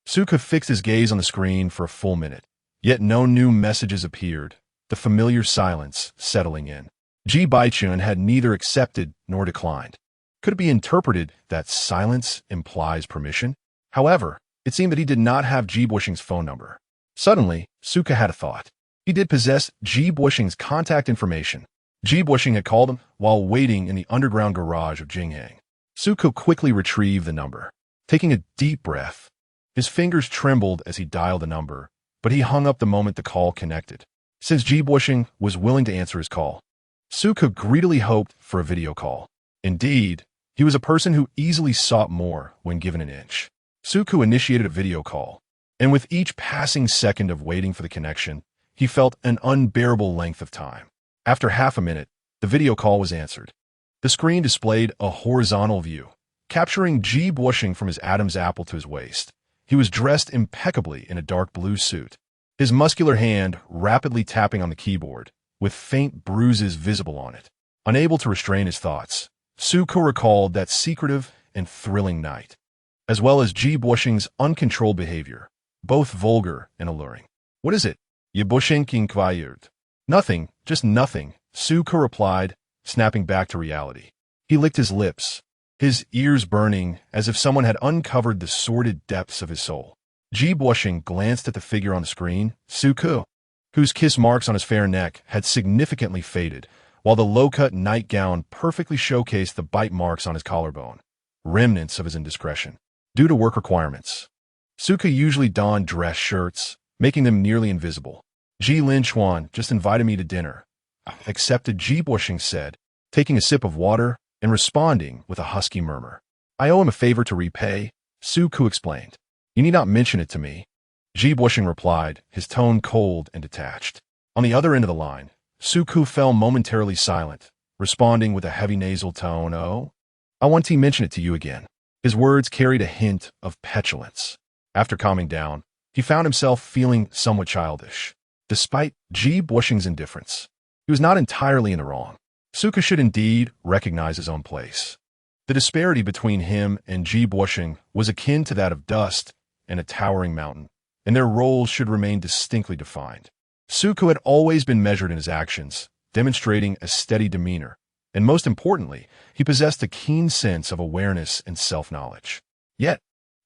Suku fixed his gaze on the screen for a full minute, yet no new messages appeared, the familiar silence settling in. Ji Bochen had neither accepted nor declined. Could it be interpreted that silence implies permission? However, it seemed that he did not have Ji Bochen's phone number. Suddenly, Suku had a thought. He did possess Ji Bochen's contact information. Ji Bochen had called him while waiting in the underground garage of Jinghang. Suku quickly retrieved the number. Taking a deep breath, his fingers trembled as he dialed the number, but he hung up the moment the call connected. Since Ji Bochen was willing to answer his call, Suku greedily hoped for a video call. Indeed, he was a person who easily sought more when given an inch. Suku initiated a video call, and with each passing second of waiting for the connection, he felt an unbearable length of time. After half a minute, the video call was answered. The screen displayed a horizontal view, capturing Ji Bochen from his Adam's apple to his waist. He was dressed impeccably in a dark blue suit, his muscular hand rapidly tapping on the keyboard, with faint bruises visible on it. Unable to restrain his thoughts, Suku recalled that secretive and thrilling night, as well as Ji Bochen's uncontrolled behavior, both vulgar and alluring. "What is it?" Ji Bochen inquired. "Nothing, just nothing," Suku replied, snapping back to reality. He licked his lips, his ears burning as if someone had uncovered the sordid depths of his soul. Ji Bochen glanced at the figure on the screen, Suku, whose kiss marks on his fair neck had significantly faded, while the low-cut nightgown perfectly showcased the bite marks on his collarbone, remnants of his indiscretion. Due to work requirements, Suku usually donned dress shirts, making them nearly invisible. Ji Linchuan just invited me to dinner. I accepted, Ji Bochen said, taking a sip of water and responding with a husky murmur. "I owe him a favor to repay," Suku explained. "You need not mention it to me," Ji Bochen replied, his tone cold and detached. On the other end of the line, Suku fell momentarily silent, responding with a heavy nasal tone, "Oh, I want to mention it to you again." His words carried a hint of petulance. After calming down, he found himself feeling somewhat childish. Despite Ji Bochen's indifference, he was not entirely in the wrong. Suku should indeed recognize his own place. The disparity between him and Ji Bochen was akin to that of dust and a towering mountain, and their roles should remain distinctly defined. Suku had always been measured in his actions, demonstrating a steady demeanor, and most importantly, he possessed a keen sense of awareness and self-knowledge. Yet,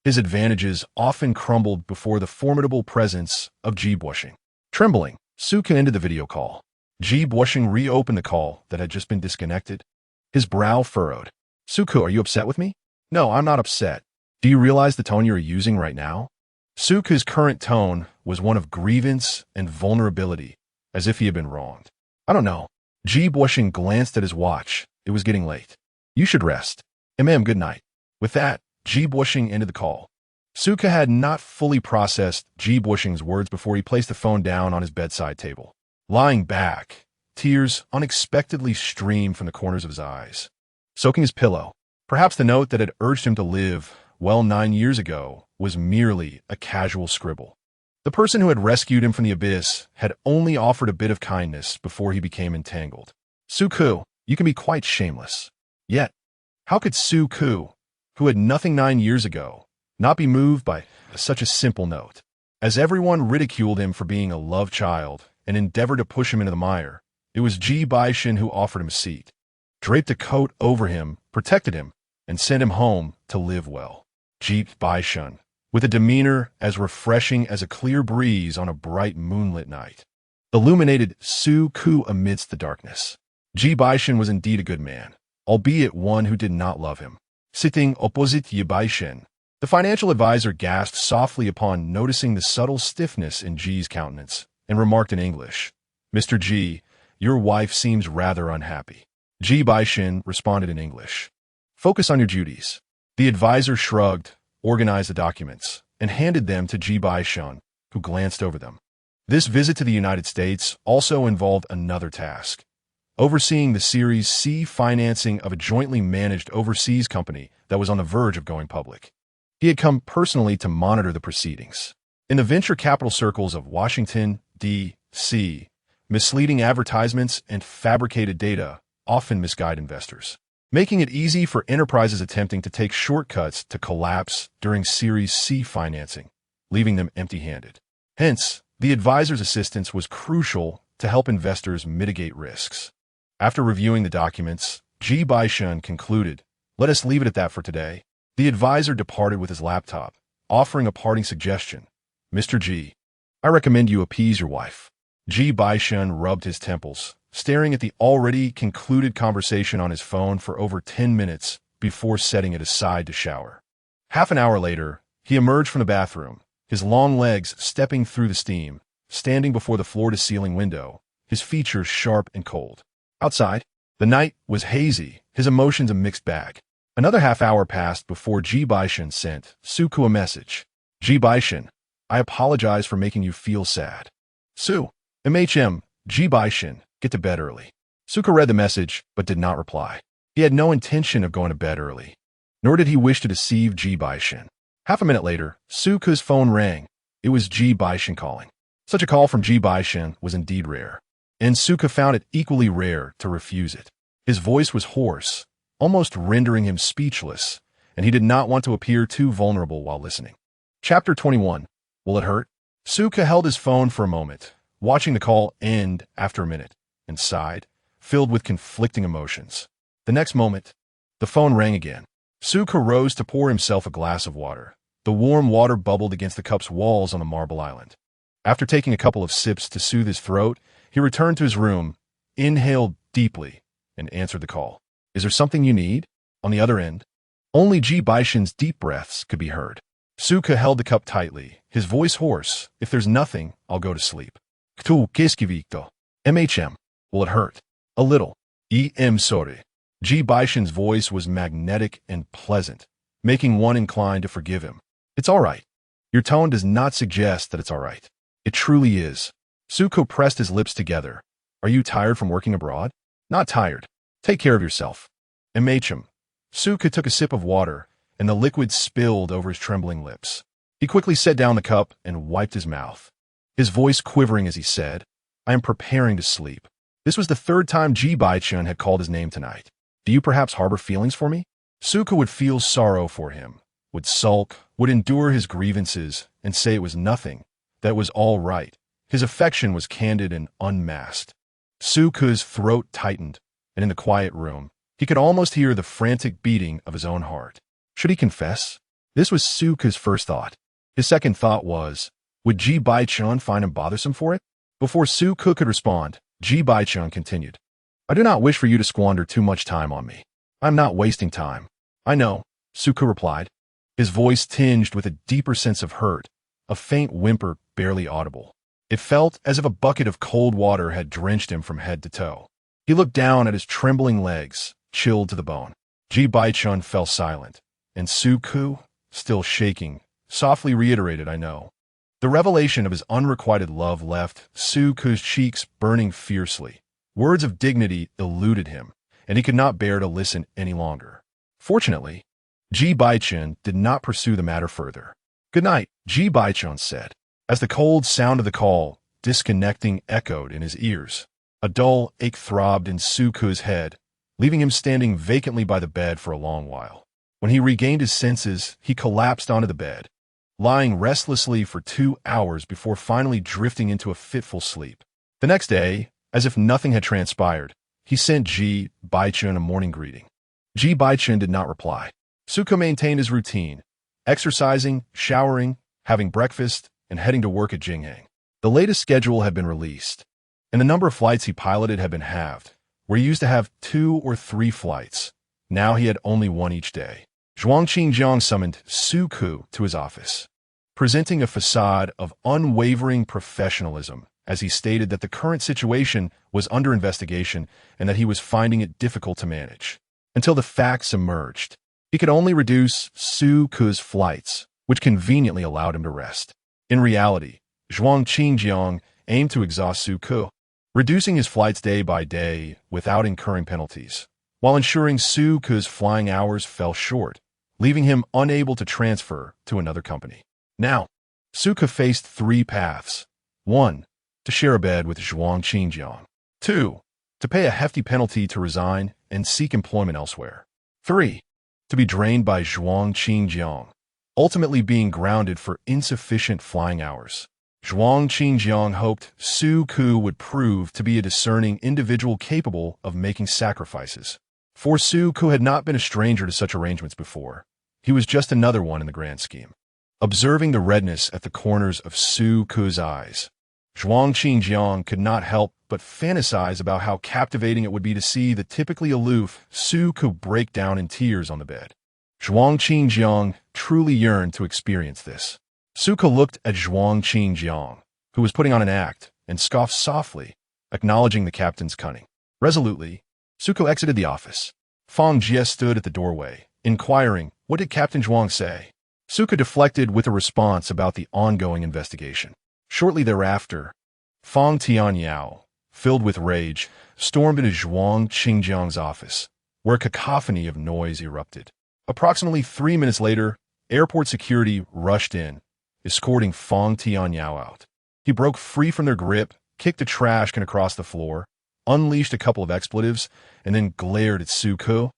His advantages often crumbled before the formidable presence of Ji Bochen. Trembling, Suka ended the video call. Ji Bochen reopened the call that had just been disconnected. His brow furrowed. Suka, are you upset with me? No, I'm not upset. Do you realize the tone you're using right now? Suka's current tone was one of grievance and vulnerability, as if he had been wronged. I don't know. Ji Bochen glanced at his watch. It was getting late. You should rest. Good night. With that, Ji Bochen ended the call. Suka had not fully processed Ji Bochen's words before he placed the phone down on his bedside table. Lying back, tears unexpectedly streamed from the corners of his eyes, soaking his pillow. Perhaps the note that had urged him to live, 9 years ago, was merely a casual scribble. The person who had rescued him from the abyss had only offered a bit of kindness before he became entangled. Suku, you can be quite shameless. Yet, how could Suku, who had nothing 9 years ago, not be moved by such a simple note? As everyone ridiculed him for being a love child and endeavored to push him into the mire, it was Ji Bochen who offered him a seat, draped a coat over him, protected him, and sent him home to live well. Ji Bochen, with a demeanor as refreshing as a clear breeze on a bright moonlit night, illuminated Suku amidst the darkness. Ji Bochen was indeed a good man, albeit one who did not love him. Sitting opposite Ji Bochen, the financial advisor gasped softly upon noticing the subtle stiffness in Ji's countenance, and remarked in English, Mr. Ji, your wife seems rather unhappy. Ji Bochen responded in English, focus on your duties. The advisor shrugged, organized the documents, and handed them to Ji Bochen, who glanced over them. This visit to the United States also involved another task, overseeing the Series C financing of a jointly managed overseas company that was on the verge of going public. He had come personally to monitor the proceedings. In the venture capital circles of Washington, D.C., misleading advertisements and fabricated data often misguide investors, making it easy for enterprises attempting to take shortcuts to collapse during Series C financing, leaving them empty-handed. Hence, the advisor's assistance was crucial to help investors mitigate risks. After reviewing the documents, Ji Bochen concluded, let us leave it at that for today. The advisor departed with his laptop, offering a parting suggestion. Mr. Ji, I recommend you appease your wife. Ji Bochen rubbed his temples, staring at the already concluded conversation on his phone for over 10 minutes before setting it aside to shower. Half an hour later, he emerged from the bathroom, his long legs stepping through the steam, standing before the floor-to-ceiling window, his features sharp and cold. Outside, the night was hazy, his emotions a mixed bag. Another half hour passed before Ji Bochen sent Suku a message. Ji Bochen, I apologize for making you feel sad. Su, Ji Bochen, get to bed early. Suka read the message, but did not reply. He had no intention of going to bed early, nor did he wish to deceive Ji Bochen. Half a minute later, Suka's phone rang. It was Ji Bochen calling. Such a call from Ji Bochen was indeed rare, and Suka found it equally rare to refuse it. His voice was hoarse, almost rendering him speechless, and he did not want to appear too vulnerable while listening. Chapter 21. Will it hurt? Suka held his phone for a moment, watching the call end after a minute, and sighed, filled with conflicting emotions. The next moment, the phone rang again. Suka rose to pour himself a glass of water. The warm water bubbled against the cup's walls on the marble island. After taking a couple of sips to soothe his throat, he returned to his room, inhaled deeply, and answered the call. Is there something you need? On the other end, only Ji Bochen's deep breaths could be heard. Suka held the cup tightly, his voice hoarse. If there's nothing, I'll go to sleep. Qu'est-ce que victo? Will it hurt? A little. Sorry. Ji Bochen's voice was magnetic and pleasant, making one inclined to forgive him. It's all right. Your tone does not suggest that it's all right. It truly is. Suko pressed his lips together. Are you tired from working abroad? Not tired. Take care of yourself. Suka took a sip of water, and the liquid spilled over his trembling lips. He quickly set down the cup and wiped his mouth, his voice quivering as he said, I am preparing to sleep. This was the third time Ji Bochen had called his name tonight. Do you perhaps harbor feelings for me? Suka would feel sorrow for him, would sulk, would endure his grievances, and say it was nothing, that it was all right. His affection was candid and unmasked. Suka's throat tightened, and in the quiet room, he could almost hear the frantic beating of his own heart. Should he confess? This was Suku's first thought. His second thought was, would Ji Bochen find him bothersome for it? Before Suku could respond, Ji Bochen continued. I do not wish for you to squander too much time on me. I am not wasting time. I know, Suku replied, his voice tinged with a deeper sense of hurt, a faint whimper barely audible. It felt as if a bucket of cold water had drenched him from head to toe. He looked down at his trembling legs, chilled to the bone. Ji Bochen fell silent, and Suku, still shaking, softly reiterated, I know. The revelation of his unrequited love left Suku's cheeks burning fiercely. Words of dignity eluded him, and he could not bear to listen any longer. Fortunately, Ji Bochen did not pursue the matter further. Good night, Ji Bochen said, as the cold sound of the call, disconnecting, echoed in his ears. A dull ache throbbed in Suku's head, leaving him standing vacantly by the bed for a long while. When he regained his senses, he collapsed onto the bed, lying restlessly for 2 hours before finally drifting into a fitful sleep. The next day, as if nothing had transpired, he sent Ji Bochen a morning greeting. Ji Bochen did not reply. Suku maintained his routine, exercising, showering, having breakfast, and heading to work at Jinghang. The latest schedule had been released, and the number of flights he piloted had been halved. Where he used to have 2 or 3 flights, now he had only 1 each day. Zhuang Qingjiang summoned Suku to his office, presenting a facade of unwavering professionalism as he stated that the current situation was under investigation and that he was finding it difficult to manage. Until the facts emerged, he could only reduce Suku's flights, which conveniently allowed him to rest. In reality, Zhuang Qingjiang aimed to exhaust Suku, reducing his flights day by day without incurring penalties, while ensuring Suku's flying hours fell short, leaving him unable to transfer to another company. Now, Suku faced 3 paths. 1. To share a bed with Zhuang Qingjiang. 2. To pay a hefty penalty to resign and seek employment elsewhere. 3. To be drained by Zhuang Qingjiang, ultimately being grounded for insufficient flying hours. Zhuang Qingjiang hoped Suku would prove to be a discerning individual capable of making sacrifices. For Suku had not been a stranger to such arrangements before. He was just another one in the grand scheme. Observing the redness at the corners of Suku's eyes, Zhuang Qingjiang could not help but fantasize about how captivating it would be to see the typically aloof Suku break down in tears on the bed. Zhuang Qingjiang truly yearned to experience this. Suku looked at Zhuang Qingjiang, who was putting on an act, and scoffed softly, acknowledging the captain's cunning. Resolutely, Suku exited the office. Fang Jie stood at the doorway, inquiring, what did Captain Zhuang say? Suku deflected with a response about the ongoing investigation. Shortly thereafter, Fang Tianyao, filled with rage, stormed into Zhuang Qingjiang's office, where a cacophony of noise erupted. Approximately 3 minutes later, airport security rushed in, escorting Fang Tianyao out. He broke free from their grip, kicked a trash can across the floor, unleashed a couple of expletives, and then glared at Suku,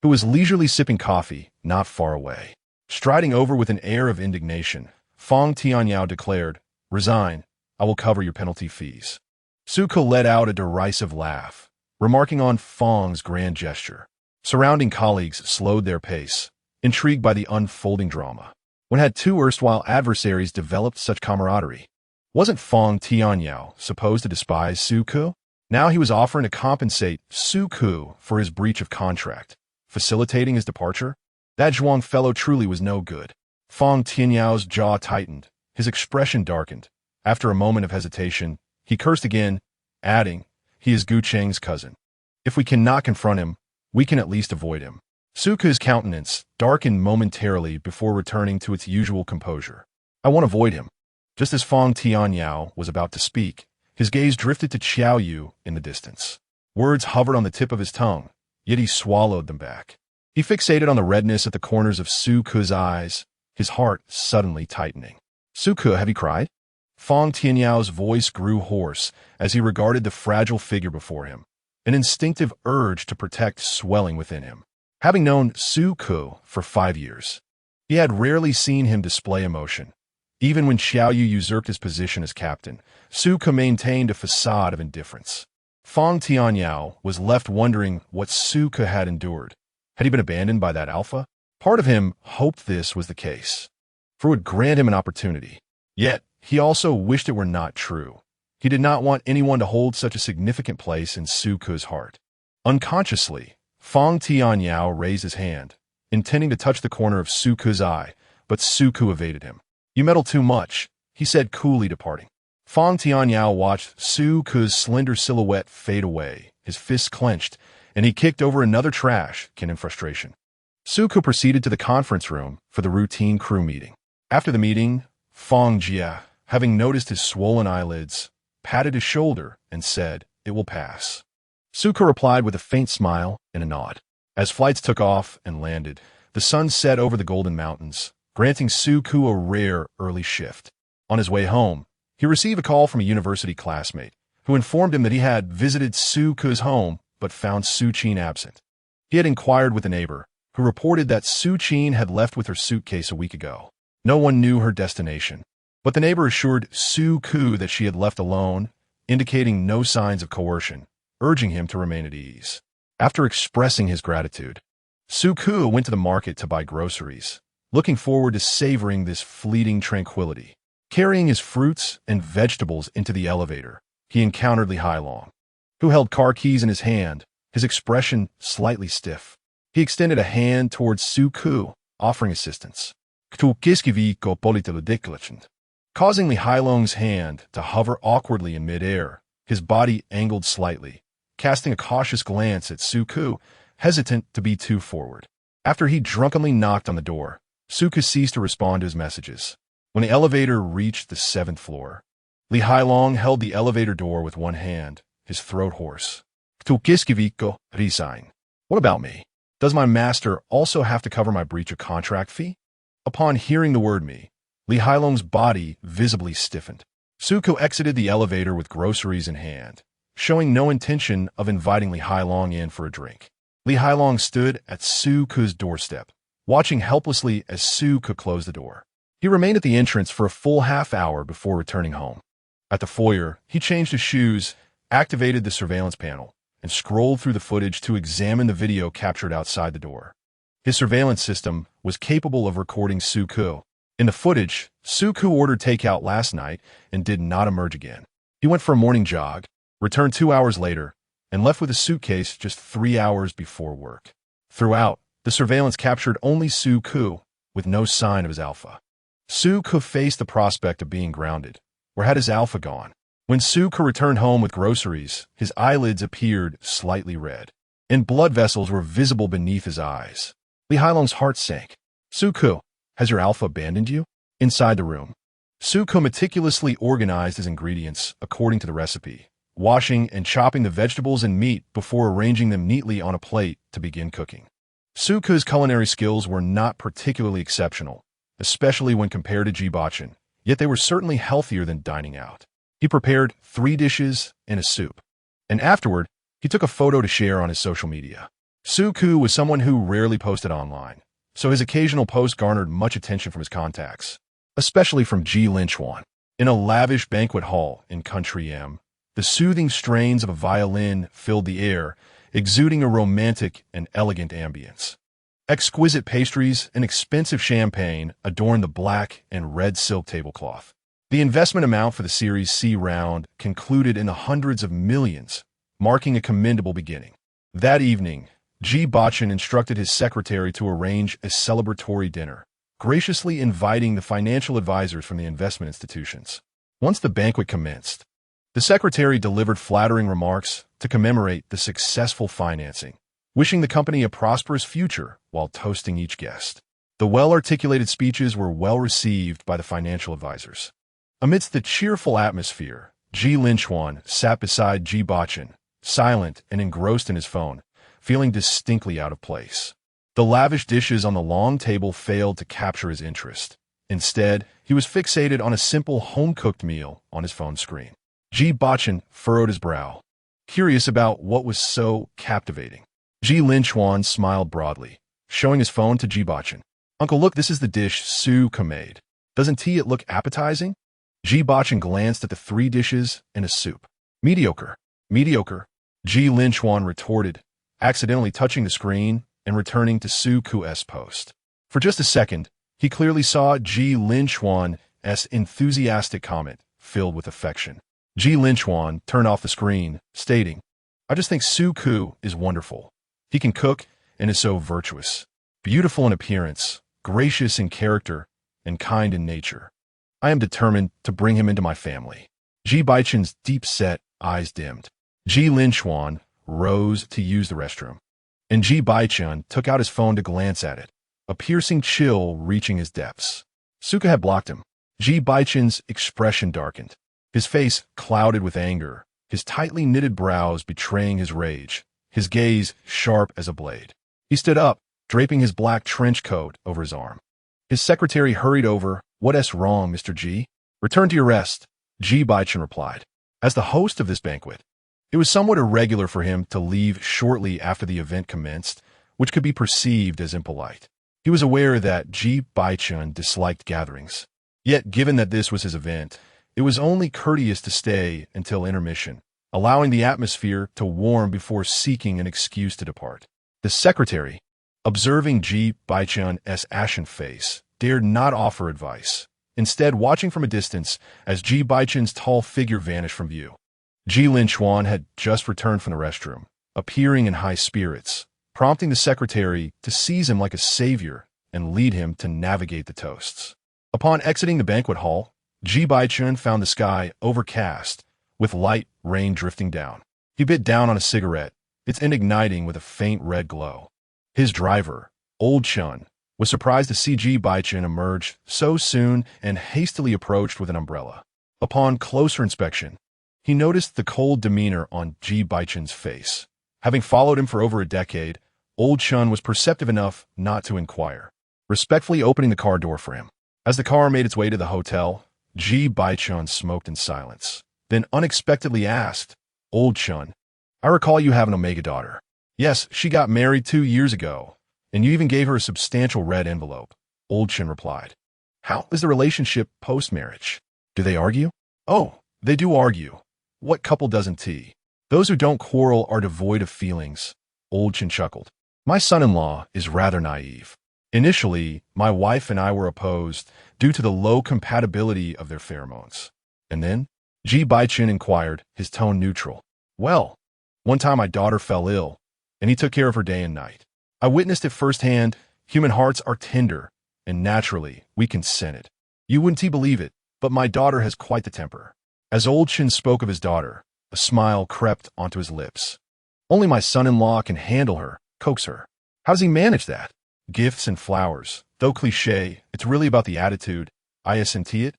who was leisurely sipping coffee not far away. Striding over with an air of indignation, Fang Tianyao declared, Resign, I will cover your penalty fees. Suku let out a derisive laugh, remarking on Fang's grand gesture. Surrounding colleagues slowed their pace, intrigued by the unfolding drama. When had 2 erstwhile adversaries developed such camaraderie? Wasn't Fang Tianyao supposed to despise Suku? Now he was offering to compensate Suku for his breach of contract, facilitating his departure? That Zhuang fellow truly was no good. Fang Tianyao's jaw tightened, his expression darkened. After a moment of hesitation, he cursed again, adding, he is Gu Cheng's cousin. If we cannot confront him, we can at least avoid him. Suku's countenance darkened momentarily before returning to its usual composure. I won't avoid him. Just as Fang Tianyao was about to speak, his gaze drifted to Qiao Yu in the distance. Words hovered on the tip of his tongue, yet he swallowed them back. He fixated on the redness at the corners of Suku's eyes, his heart suddenly tightening. Suku, have you cried? Fang Tianyao's voice grew hoarse as he regarded the fragile figure before him, an instinctive urge to protect swelling within him. Having known Suku for 5 years, he had rarely seen him display emotion. Even when Xiao Yu usurped his position as captain, Suku maintained a facade of indifference. Fang Tianyao was left wondering what Suku had endured. Had he been abandoned by that alpha? Part of him hoped this was the case, for it would grant him an opportunity. Yet, he also wished it were not true. He did not want anyone to hold such a significant place in Su Ke's heart. Unconsciously, Fang Tianyao raised his hand, intending to touch the corner of Su Ke's eye, but Su Ke evaded him. "You meddle too much," he said coolly, departing. Fang Tianyao watched Su Ke's slender silhouette fade away, his fists clenched, and he kicked over another trash can in frustration. Su Ke proceeded to the conference room for the routine crew meeting. After the meeting, Fang Jia, having noticed his swollen eyelids, patted his shoulder and said, "It will pass." Su Ke replied with a faint smile and a nod. As flights took off and landed, the sun set over the Golden Mountains, granting Su Ke a rare early shift. On his way home, he received a call from a university classmate, who informed him that he had visited Su Ke's home but found Su Qin absent. He had inquired with a neighbor, who reported that Su Qin had left with her suitcase a week ago. No one knew her destination, but the neighbor assured Su Ke that she had left alone, indicating no signs of coercion, urging him to remain at ease. After expressing his gratitude, Su Ke went to the market to buy groceries, looking forward to savoring this fleeting tranquility. Carrying his fruits and vegetables into the elevator, he encountered Li Hailong, who held car keys in his hand, his expression slightly stiff. He extended a hand towards Su Ke, offering assistance, causing Li Hailong's hand to hover awkwardly in midair, his body angled slightly, casting a cautious glance at Su Ke, hesitant to be too forward. After he drunkenly knocked on the door, Su Ke ceased to respond to his messages. When the elevator reached the 7th floor, Li Hailong held the elevator door with one hand, his throat hoarse. What about me? Does my master also have to cover my breach of contract fee? Upon hearing the word "me," Li Hailong's body visibly stiffened. Su Ke exited the elevator with groceries in hand, showing no intention of inviting Li Hailong in for a drink. Li Hailong stood at Su Ke's doorstep, watching helplessly as Su Ke closed the door. He remained at the entrance for a full half-hour before returning home. At the foyer, he changed his shoes, activated the surveillance panel, and scrolled through the footage to examine the video captured outside the door. His surveillance system was capable of recording Su Ke. In the footage, Su Ke ordered takeout last night and did not emerge again. He went for a morning jog, returned 2 hours later, and left with a suitcase just 3 hours before work. Throughout, the surveillance captured only Su Ke, with no sign of his alpha. Su Ke faced the prospect of being grounded. Where had his alpha gone? When Su Ke returned home with groceries, his eyelids appeared slightly red, and blood vessels were visible beneath his eyes. Li Hailong's heart sank. "Su Ke, has your alpha abandoned you?" Inside the room, Su Ke meticulously organized his ingredients according to the recipe, washing and chopping the vegetables and meat before arranging them neatly on a plate to begin cooking. Su Ke's culinary skills were not particularly exceptional, especially when compared to Ji Bochen, yet they were certainly healthier than dining out. He prepared 3 dishes and a soup, and afterward, he took a photo to share on his social media. Su Ke was someone who rarely posted online, so his occasional post garnered much attention from his contacts, especially from Ji Linchuan. In a lavish banquet hall in Country M, the soothing strains of a violin filled the air, exuding a romantic and elegant ambience. Exquisite pastries and expensive champagne adorned the black and red silk tablecloth. The investment amount for the Series C round concluded in the hundreds of millions, marking a commendable beginning. That evening, Ji Bochen instructed his secretary to arrange a celebratory dinner, graciously inviting the financial advisors from the investment institutions. Once the banquet commenced, the secretary delivered flattering remarks to commemorate the successful financing, wishing the company a prosperous future while toasting each guest. The well-articulated speeches were well received by the financial advisors. Amidst the cheerful atmosphere, Ji Linchuan sat beside Ji Bochen, silent and engrossed in his phone, feeling distinctly out of place. The lavish dishes on the long table failed to capture his interest. Instead, he was fixated on a simple home-cooked meal on his phone screen. Ji Bochen furrowed his brow, curious about what was so captivating. Ji Linchuan smiled broadly, showing his phone to Ji Bochen. "Uncle, look, this is the dish Su Ke made. Doesn't it look appetizing?" Ji Bochen glanced at the 3 dishes and a soup. "Mediocre. Mediocre," Ji Linchuan retorted, accidentally touching the screen and returning to Su Ke's post. For just a second, he clearly saw Ji Linchuan's enthusiastic comment, filled with affection. Ji Linchuan turned off the screen, stating, "I just think Su Ku is wonderful. He can cook and is so virtuous, beautiful in appearance, gracious in character, and kind in nature. I am determined to bring him into my family." Ji Bochen's deep-set eyes dimmed. Ji Linchuan rose to use the restroom, and Ji Bochen took out his phone to glance at it, a piercing chill reaching his depths. Suka had blocked him. Ji Bochen's expression darkened, his face clouded with anger, his tightly knitted brows betraying his rage, his gaze sharp as a blade. He stood up, draping his black trench coat over his arm. His secretary hurried over. "What's wrong, Mr. Ji?" "Return to your rest," Ji Bochen replied. As the host of this banquet, it was somewhat irregular for him to leave shortly after the event commenced, which could be perceived as impolite. He was aware that Ji Bochen disliked gatherings. Yet, given that this was his event, it was only courteous to stay until intermission, allowing the atmosphere to warm before seeking an excuse to depart. The secretary, observing Ji Bochen's ashen face, dared not offer advice, instead watching from a distance as Ji Bochen's tall figure vanished from view. Ji Linchuan had just returned from the restroom, appearing in high spirits, prompting the secretary to seize him like a savior and lead him to navigate the toasts. Upon exiting the banquet hall, Ji Bochen found the sky overcast, with light rain drifting down. He bit down on a cigarette, its end igniting with a faint red glow. His driver, Old Chun, was surprised to see Ji Bochen emerge so soon and hastily approached with an umbrella. Upon closer inspection, he noticed the cold demeanor on Ji Bochen's face. Having followed him for over a decade, Old Chun was perceptive enough not to inquire, respectfully opening the car door for him. As the car made its way to the hotel, Ji Bochen smoked in silence, then unexpectedly asked, "Old Chun, I recall you have an Omega daughter." "Yes, she got married 2 years ago, and you even gave her a substantial red envelope," Old Chun replied. "How is the relationship post-marriage? Do they argue?" "Oh, they do argue. What couple doesn't tea? Those who don't quarrel are devoid of feelings," Old Chun chuckled. "My son-in-law is rather naive. Initially, my wife and I were opposed due to the low compatibility of their pheromones. And then, Ji Bochen inquired, his tone neutral. "Well, one time my daughter fell ill, and he took care of her day and night. I witnessed it firsthand. Human hearts are tender, and naturally, we consented. You wouldn't believe it, but my daughter has quite the temper." As Old Chin spoke of his daughter, a smile crept onto his lips. "Only my son-in-law can handle her, coax her. How does he manage that? Gifts and flowers. Though cliché, it's really about the attitude. I senti it."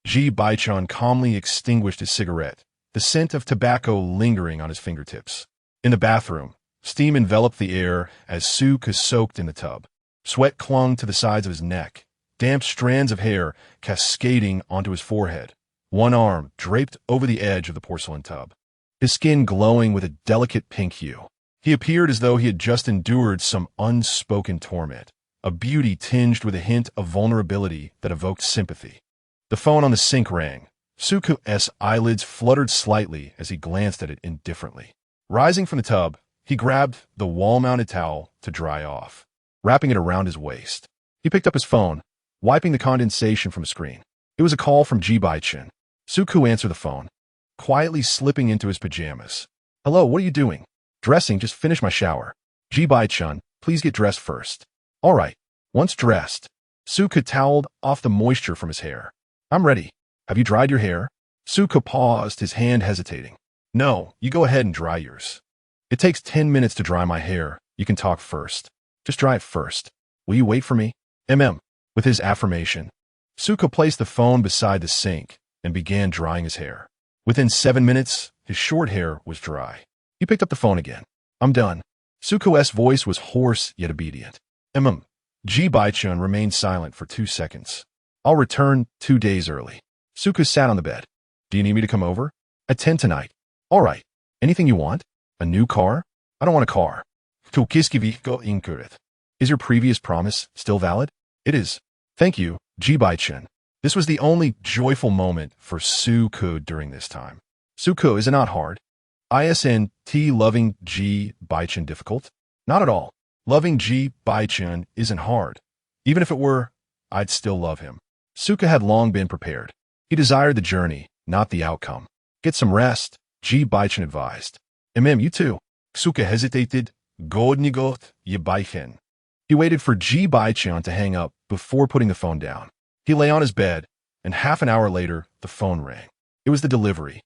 Ji Bochen calmly extinguished his cigarette, the scent of tobacco lingering on his fingertips. In the bathroom, steam enveloped the air as Suka soaked in the tub. Sweat clung to the sides of his neck, damp strands of hair cascading onto his forehead, one arm draped over the edge of the porcelain tub, his skin glowing with a delicate pink hue. He appeared as though he had just endured some unspoken torment, a beauty tinged with a hint of vulnerability that evoked sympathy. The phone on the sink rang. Suku's eyelids fluttered slightly as he glanced at it indifferently. Rising from the tub, he grabbed the wall-mounted towel to dry off, wrapping it around his waist. He picked up his phone, wiping the condensation from the screen. It was a call from Ji Bochen. Suku answered the phone, quietly slipping into his pajamas. "Hello, what are you doing?" "Dressing, just finished my shower." "Ji Bochen, please get dressed first." "All right." Once dressed, Suka toweled off the moisture from his hair. "I'm ready. Have you dried your hair?" Suka paused, his hand hesitating. "No, you go ahead and dry yours." "It takes 10 minutes to dry my hair. You can talk first." "Just dry it first. Will you wait for me?" With his affirmation, Suka placed the phone beside the sink and began drying his hair. Within 7 minutes, his short hair was dry. He picked up the phone again. "I'm done." Suku's voice was hoarse yet obedient. Ji Bochen remained silent for 2 seconds. "I'll return 2 days early." Suku sat on the bed. "Do you need me to come over?" "At 10 tonight." "All right. Anything you want? A new car?" "I don't want a car." "Is your previous promise still valid?" "It is." "Thank you, Ji Bochen." This was the only joyful moment for Suku during this time. "Suku, is it not hard? Loving Ji Bochen difficult?" "Not at all. Loving Ji Bochen isn't hard. Even if it were, I'd still love him. Suka had long been prepared. He desired the journey, not the outcome. Get some rest, Ji Bochen advised. You too. Suka hesitated. Godnigot, Ji Bochen. He waited for Ji Bochen to hang up before putting the phone down. He lay on his bed, and half an hour later, the phone rang. It was the delivery.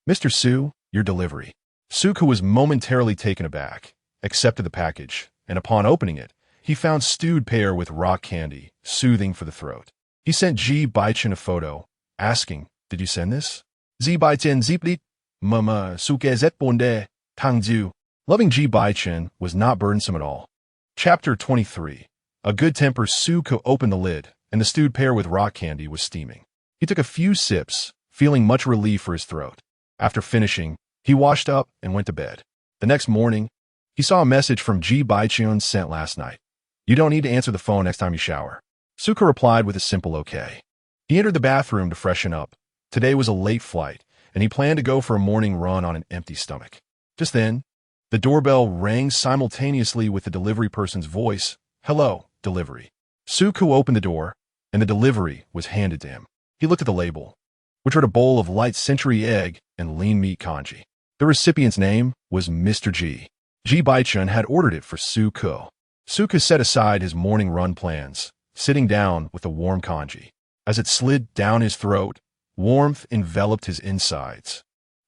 Mr. Su, your delivery. Suka was momentarily taken aback, accepted the package, and upon opening it, he found stewed pear with rock candy, soothing for the throat. He sent Ji Bochen a photo, asking, "Did you send this?" Ji Bochen ziplit, Mama Suka zetbonde, tangju. Loving Ji Bochen was not burdensome at all. Chapter 23. A good-tempered Suka opened the lid, and the stewed pear with rock candy was steaming. He took a few sips, feeling much relief for his throat. After finishing, he washed up and went to bed. The next morning, he saw a message from Ji Bochen sent last night. "You don't need to answer the phone next time you shower." Suka replied with a simple okay. He entered the bathroom to freshen up. Today was a late flight, and he planned to go for a morning run on an empty stomach. Just then, the doorbell rang simultaneously with the delivery person's voice. "Hello, delivery." Suka opened the door, and the delivery was handed to him. He looked at the label, which read a bowl of light century egg and lean meat congee. The recipient's name was Mr. Ji. Ji Bochen had ordered it for Suka. Suka set aside his morning run plans, sitting down with the warm congee. As it slid down his throat, warmth enveloped his insides,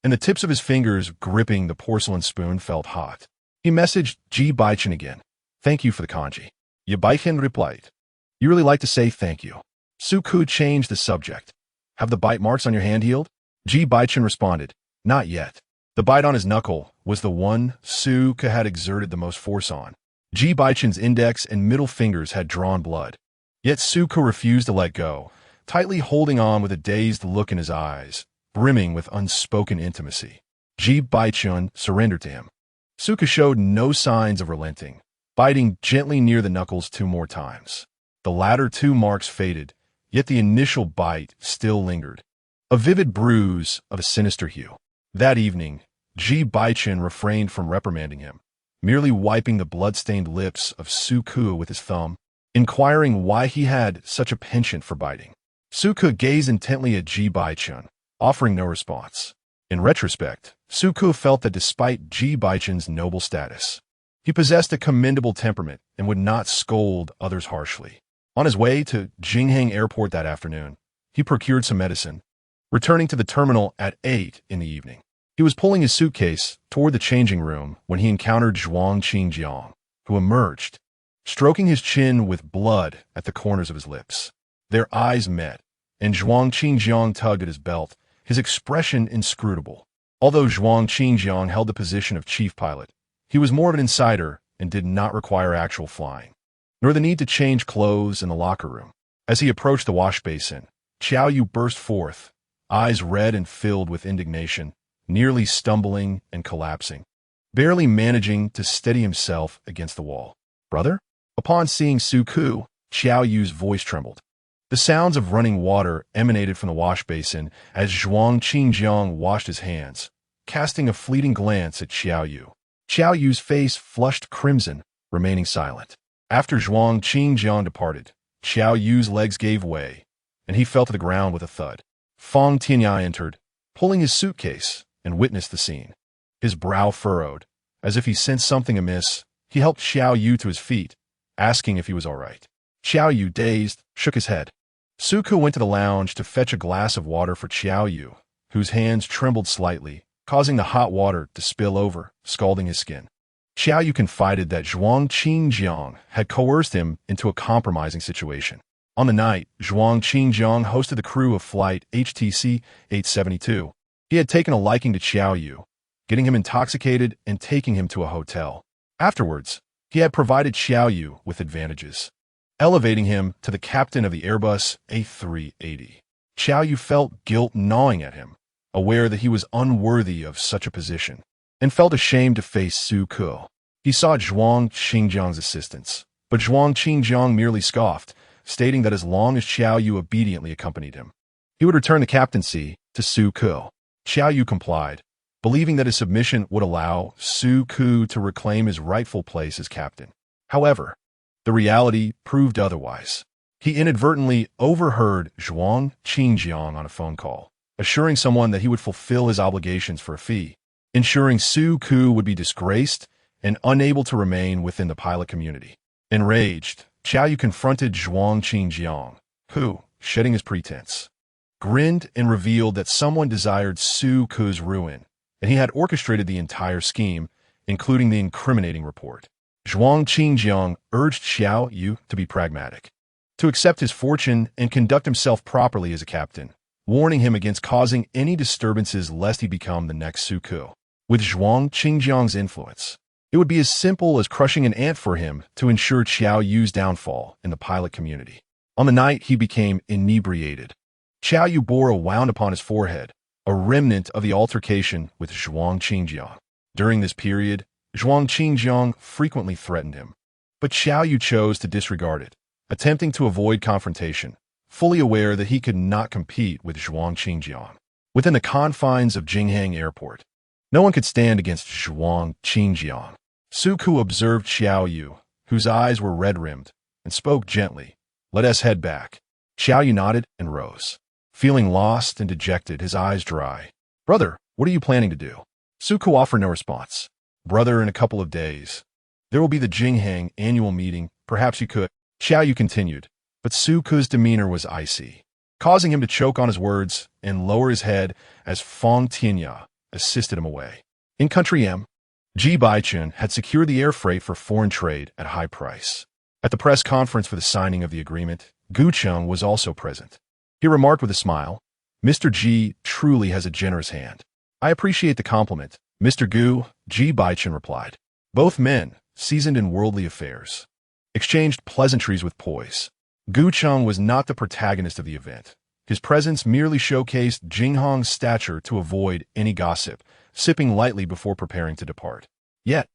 and the tips of his fingers gripping the porcelain spoon felt hot. He messaged Ji Bochen again. "Thank you for the congee." Ji Bochen replied, "You really like to say thank you." Suka changed the subject. "Have the bite marks on your hand healed?" Ji Bochen responded, "Not yet." The bite on his knuckle was the one Suka had exerted the most force on. Ji Bochen's index and middle fingers had drawn blood. Yet Suka refused to let go, tightly holding on with a dazed look in his eyes, brimming with unspoken intimacy. Ji Bochen surrendered to him. Suka showed no signs of relenting, biting gently near the knuckles 2 more times. The latter 2 marks faded, yet the initial bite still lingered, a vivid bruise of a sinister hue. That evening, Ji Bochen refrained from reprimanding him, merely wiping the blood-stained lips of Suka with his thumb, inquiring why he had such a penchant for biting. Suka gazed intently at Ji Bochen, offering no response. In retrospect, Suka felt that despite Ji Bochen's noble status, he possessed a commendable temperament and would not scold others harshly. On his way to Jinghang Airport that afternoon, he procured some medicine, returning to the terminal at 8 in the evening. He was pulling his suitcase toward the changing room when he encountered Zhuang Qingjiang, who emerged, stroking his chin with blood at the corners of his lips. Their eyes met, and Zhuang Qingjiang tugged at his belt, his expression inscrutable. Although Zhuang Qingjiang held the position of chief pilot, he was more of an insider and did not require actual flying, nor the need to change clothes in the locker room. As he approached the wash basin, Qiao Yu burst forth, eyes red and filled with indignation, nearly stumbling and collapsing, barely managing to steady himself against the wall. "Brother?" Upon seeing Suku, Qiao Yu's voice trembled. The sounds of running water emanated from the wash basin as Zhuang Qingjiang washed his hands, casting a fleeting glance at Qiao Yu. Qiao Yu's face flushed crimson, remaining silent. After Zhuang Qingjiang departed, Qiao Yu's legs gave way, and he fell to the ground with a thud. Fang Tianyai entered, pulling his suitcase, and witnessed the scene. His brow furrowed. As if he sensed something amiss, he helped Qiao Yu to his feet, asking if he was all right. Qiao Yu, dazed, shook his head. Suku went to the lounge to fetch a glass of water for Qiao Yu, whose hands trembled slightly, causing the hot water to spill over, scalding his skin. Qiao Yu confided that Zhuang Qingjiang had coerced him into a compromising situation. On the night, Zhuang Qingjiang hosted the crew of flight HTC 872. He had taken a liking to Qiao Yu, getting him intoxicated and taking him to a hotel. Afterwards, he had provided Qiao Yu with advantages, elevating him to the captain of the Airbus A380. Qiao Yu felt guilt gnawing at him, aware that he was unworthy of such a position, and felt ashamed to face Su Ke. He sought Zhuang Qingjiang's assistance, but Zhuang Qingjiang merely scoffed, stating that as long as Qiao Yu obediently accompanied him, he would return the captaincy to Su Ke. Qiao Yu complied, believing that his submission would allow Su Ke to reclaim his rightful place as captain. However, The reality proved otherwise. He inadvertently overheard Zhuang Qingjiang on a phone call, assuring someone that he would fulfill his obligations for a fee, ensuring Su Ku would be disgraced and unable to remain within the pilot community. Enraged, Xiao Yu confronted Zhuang Qingjiang, who, shedding his pretense, grinned and revealed that someone desired Su Ku's ruin, and he had orchestrated the entire scheme, including the incriminating report. Zhuang Qingjiang urged Xiao Yu to be pragmatic, to accept his fortune and conduct himself properly as a captain, warning him against causing any disturbances lest he become the next Su Ku. With Zhuang Qingjiang's influence, it would be as simple as crushing an ant for him to ensure Xiao Yu's downfall in the pilot community. On the night he became inebriated, Xiao Yu bore a wound upon his forehead, a remnant of the altercation with Zhuang Qingjiang. During this period, Zhuang Qingjiang frequently threatened him, but Xiao Yu chose to disregard it, attempting to avoid confrontation, fully aware that he could not compete with Zhuang Qingjiang. Within the confines of Jinghang Airport, no one could stand against Zhuang Qingjiang. Su Ku observed Xiao Yu, whose eyes were red-rimmed, and spoke gently, "Let us head back." Xiao Yu nodded and rose. Feeling lost and dejected, his eyes dry. "Brother, what are you planning to do?" Su Ku offered no response. "Brother, in a couple of days, there will be the Jinghang annual meeting. Perhaps you could." Xiao Yu continued, but Su Ku's demeanor was icy, causing him to choke on his words and lower his head as Fong Tianya assisted him away. In Country M, Ji Bochen had secured the air freight for foreign trade at a high price. At the press conference for the signing of the agreement, Gu Cheng was also present. He remarked with a smile, "Mr. Ji truly has a generous hand." "I appreciate the compliment, Mr. Gu," Ji Bochen replied. Both men, seasoned in worldly affairs, exchanged pleasantries with poise. Gu Cheng was not the protagonist of the event. His presence merely showcased Jinghang's stature to avoid any gossip, sipping lightly before preparing to depart. Yet,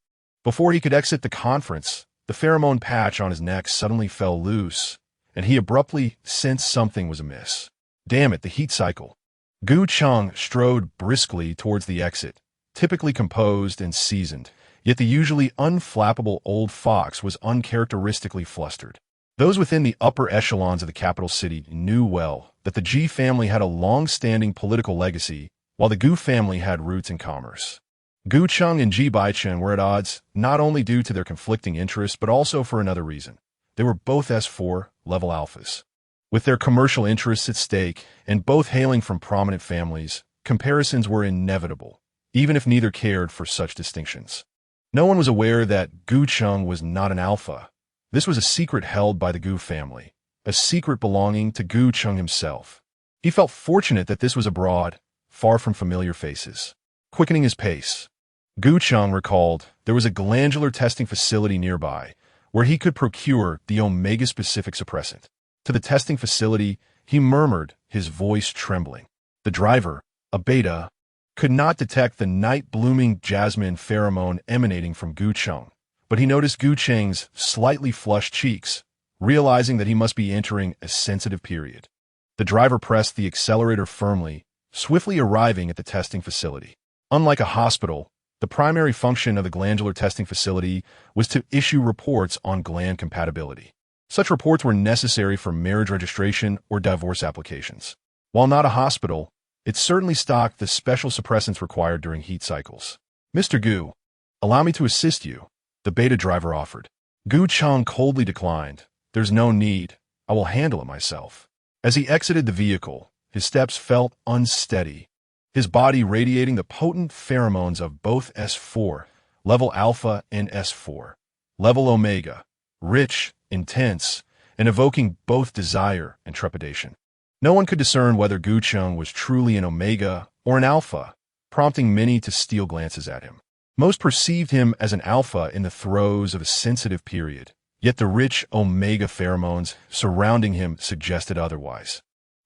before he could exit the conference, the pheromone patch on his neck suddenly fell loose, and he abruptly sensed something was amiss. Damn it, the heat cycle. Gu Cheng strode briskly towards the exit, typically composed and seasoned, yet the usually unflappable old fox was uncharacteristically flustered. Those within the upper echelons of the capital city knew well that the Ji family had a long-standing political legacy, while the Gu family had roots in commerce. Gu Cheng and Ji Bochen were at odds not only due to their conflicting interests but also for another reason. They were both S4 level alphas. With their commercial interests at stake and both hailing from prominent families, comparisons were inevitable, even if neither cared for such distinctions. No one was aware that Gu Cheng was not an alpha. This was a secret held by the Gu family, a secret belonging to Gu Cheng himself. He felt fortunate that this was abroad, far from familiar faces. Quickening his pace, Gu Cheng recalled there was a glandular testing facility nearby where he could procure the omega-specific suppressant. To the testing facility, he murmured, his voice trembling. The driver, a beta, could not detect the night-blooming jasmine pheromone emanating from Gu Cheng, but he noticed Gu Cheng's slightly flushed cheeks, realizing that he must be entering a sensitive period. The driver pressed the accelerator firmly, swiftly arriving at the testing facility. Unlike a hospital, the primary function of the glandular testing facility was to issue reports on gland compatibility. Such reports were necessary for marriage registration or divorce applications. While not a hospital, it certainly stocked the special suppressants required during heat cycles. "Mr. Gu, allow me to assist you," the beta driver offered. Gu Cheng coldly declined. "There's no need. I will handle it myself." As he exited the vehicle, his steps felt unsteady, his body radiating the potent pheromones of both S4, level alpha, and S4, level omega, rich, intense, and evoking both desire and trepidation. No one could discern whether Gu Cheng was truly an omega or an alpha, prompting many to steal glances at him. Most perceived him as an alpha in the throes of a sensitive period, yet the rich omega pheromones surrounding him suggested otherwise,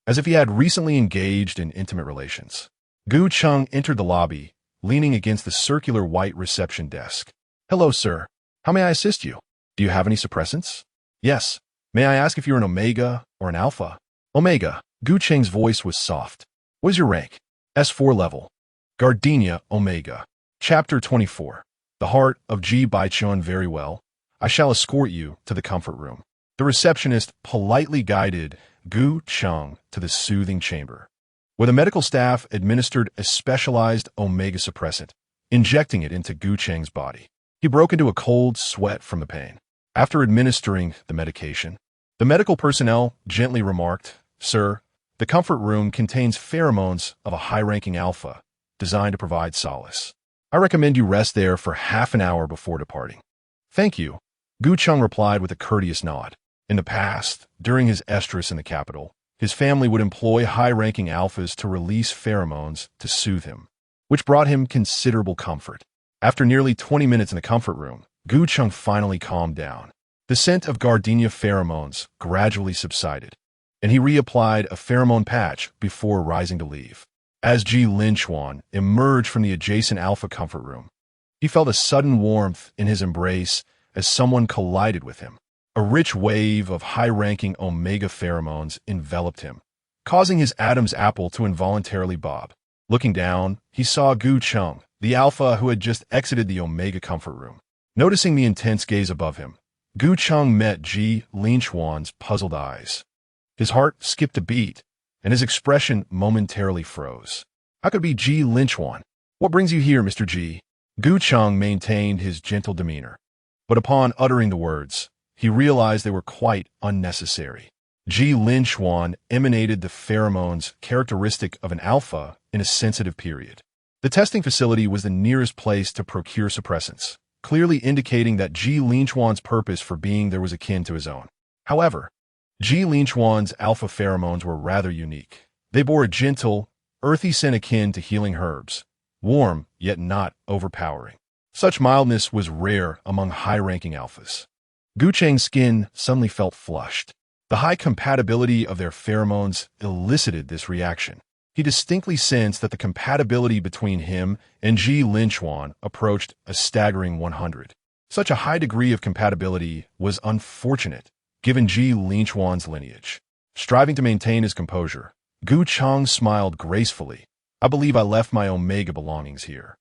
as if he had recently engaged in intimate relations. Gu Cheng entered the lobby, leaning against the circular white reception desk. "Hello, sir. How may I assist you? Do you have any suppressants?" "Yes. May I ask if you're an omega or an alpha?" "Omega." Gu Cheng's voice was soft. "What is your rank?" "S4 level." Gardenia Omega. Chapter 24. The heart of Ji Bochen. Very well. I shall escort you to the comfort room. The receptionist politely guided Gu Cheng to the soothing chamber, where the medical staff administered a specialized omega suppressant, injecting it into Gu Cheng's body. He broke into a cold sweat from the pain. After administering the medication, the medical personnel gently remarked, "Sir, the comfort room contains pheromones of a high-ranking alpha, designed to provide solace. I recommend you rest there for half an hour before departing." "Thank you," Gu Cheng replied with a courteous nod. In the past, during his estrus in the capital, his family would employ high-ranking alphas to release pheromones to soothe him, which brought him considerable comfort. After nearly 20 minutes in the comfort room, Gu Cheng finally calmed down. The scent of gardenia pheromones gradually subsided, and he reapplied a pheromone patch before rising to leave. As Ji Linchuan emerged from the adjacent alpha comfort room, he felt a sudden warmth in his embrace as someone collided with him. A rich wave of high-ranking omega pheromones enveloped him, causing his Adam's apple to involuntarily bob. Looking down, he saw Gu Cheng, the alpha who had just exited the omega comfort room. Noticing the intense gaze above him, Gu Cheng met Ji Linchuan's puzzled eyes. His heart skipped a beat, and his expression momentarily froze. "How could it be Ji Linchuan? What brings you here, Mr. Ji?" Gu Cheng maintained his gentle demeanor, but upon uttering the words, he realized they were quite unnecessary. Ji Linchuan emanated the pheromones characteristic of an alpha in a sensitive period. The testing facility was the nearest place to procure suppressants, clearly indicating that Ji Linchuan's purpose for being there was akin to his own. However, Ji Linchuan's alpha pheromones were rather unique. They bore a gentle, earthy scent akin to healing herbs, warm yet not overpowering. Such mildness was rare among high-ranking alphas. Gu Cheng's skin suddenly felt flushed. The high compatibility of their pheromones elicited this reaction. He distinctly sensed that the compatibility between him and Ji Linchuan approached a staggering 100. Such a high degree of compatibility was unfortunate, given Ji Linchuan's lineage. Striving to maintain his composure, Gu Cheng smiled gracefully. "I believe I left my omega belongings here.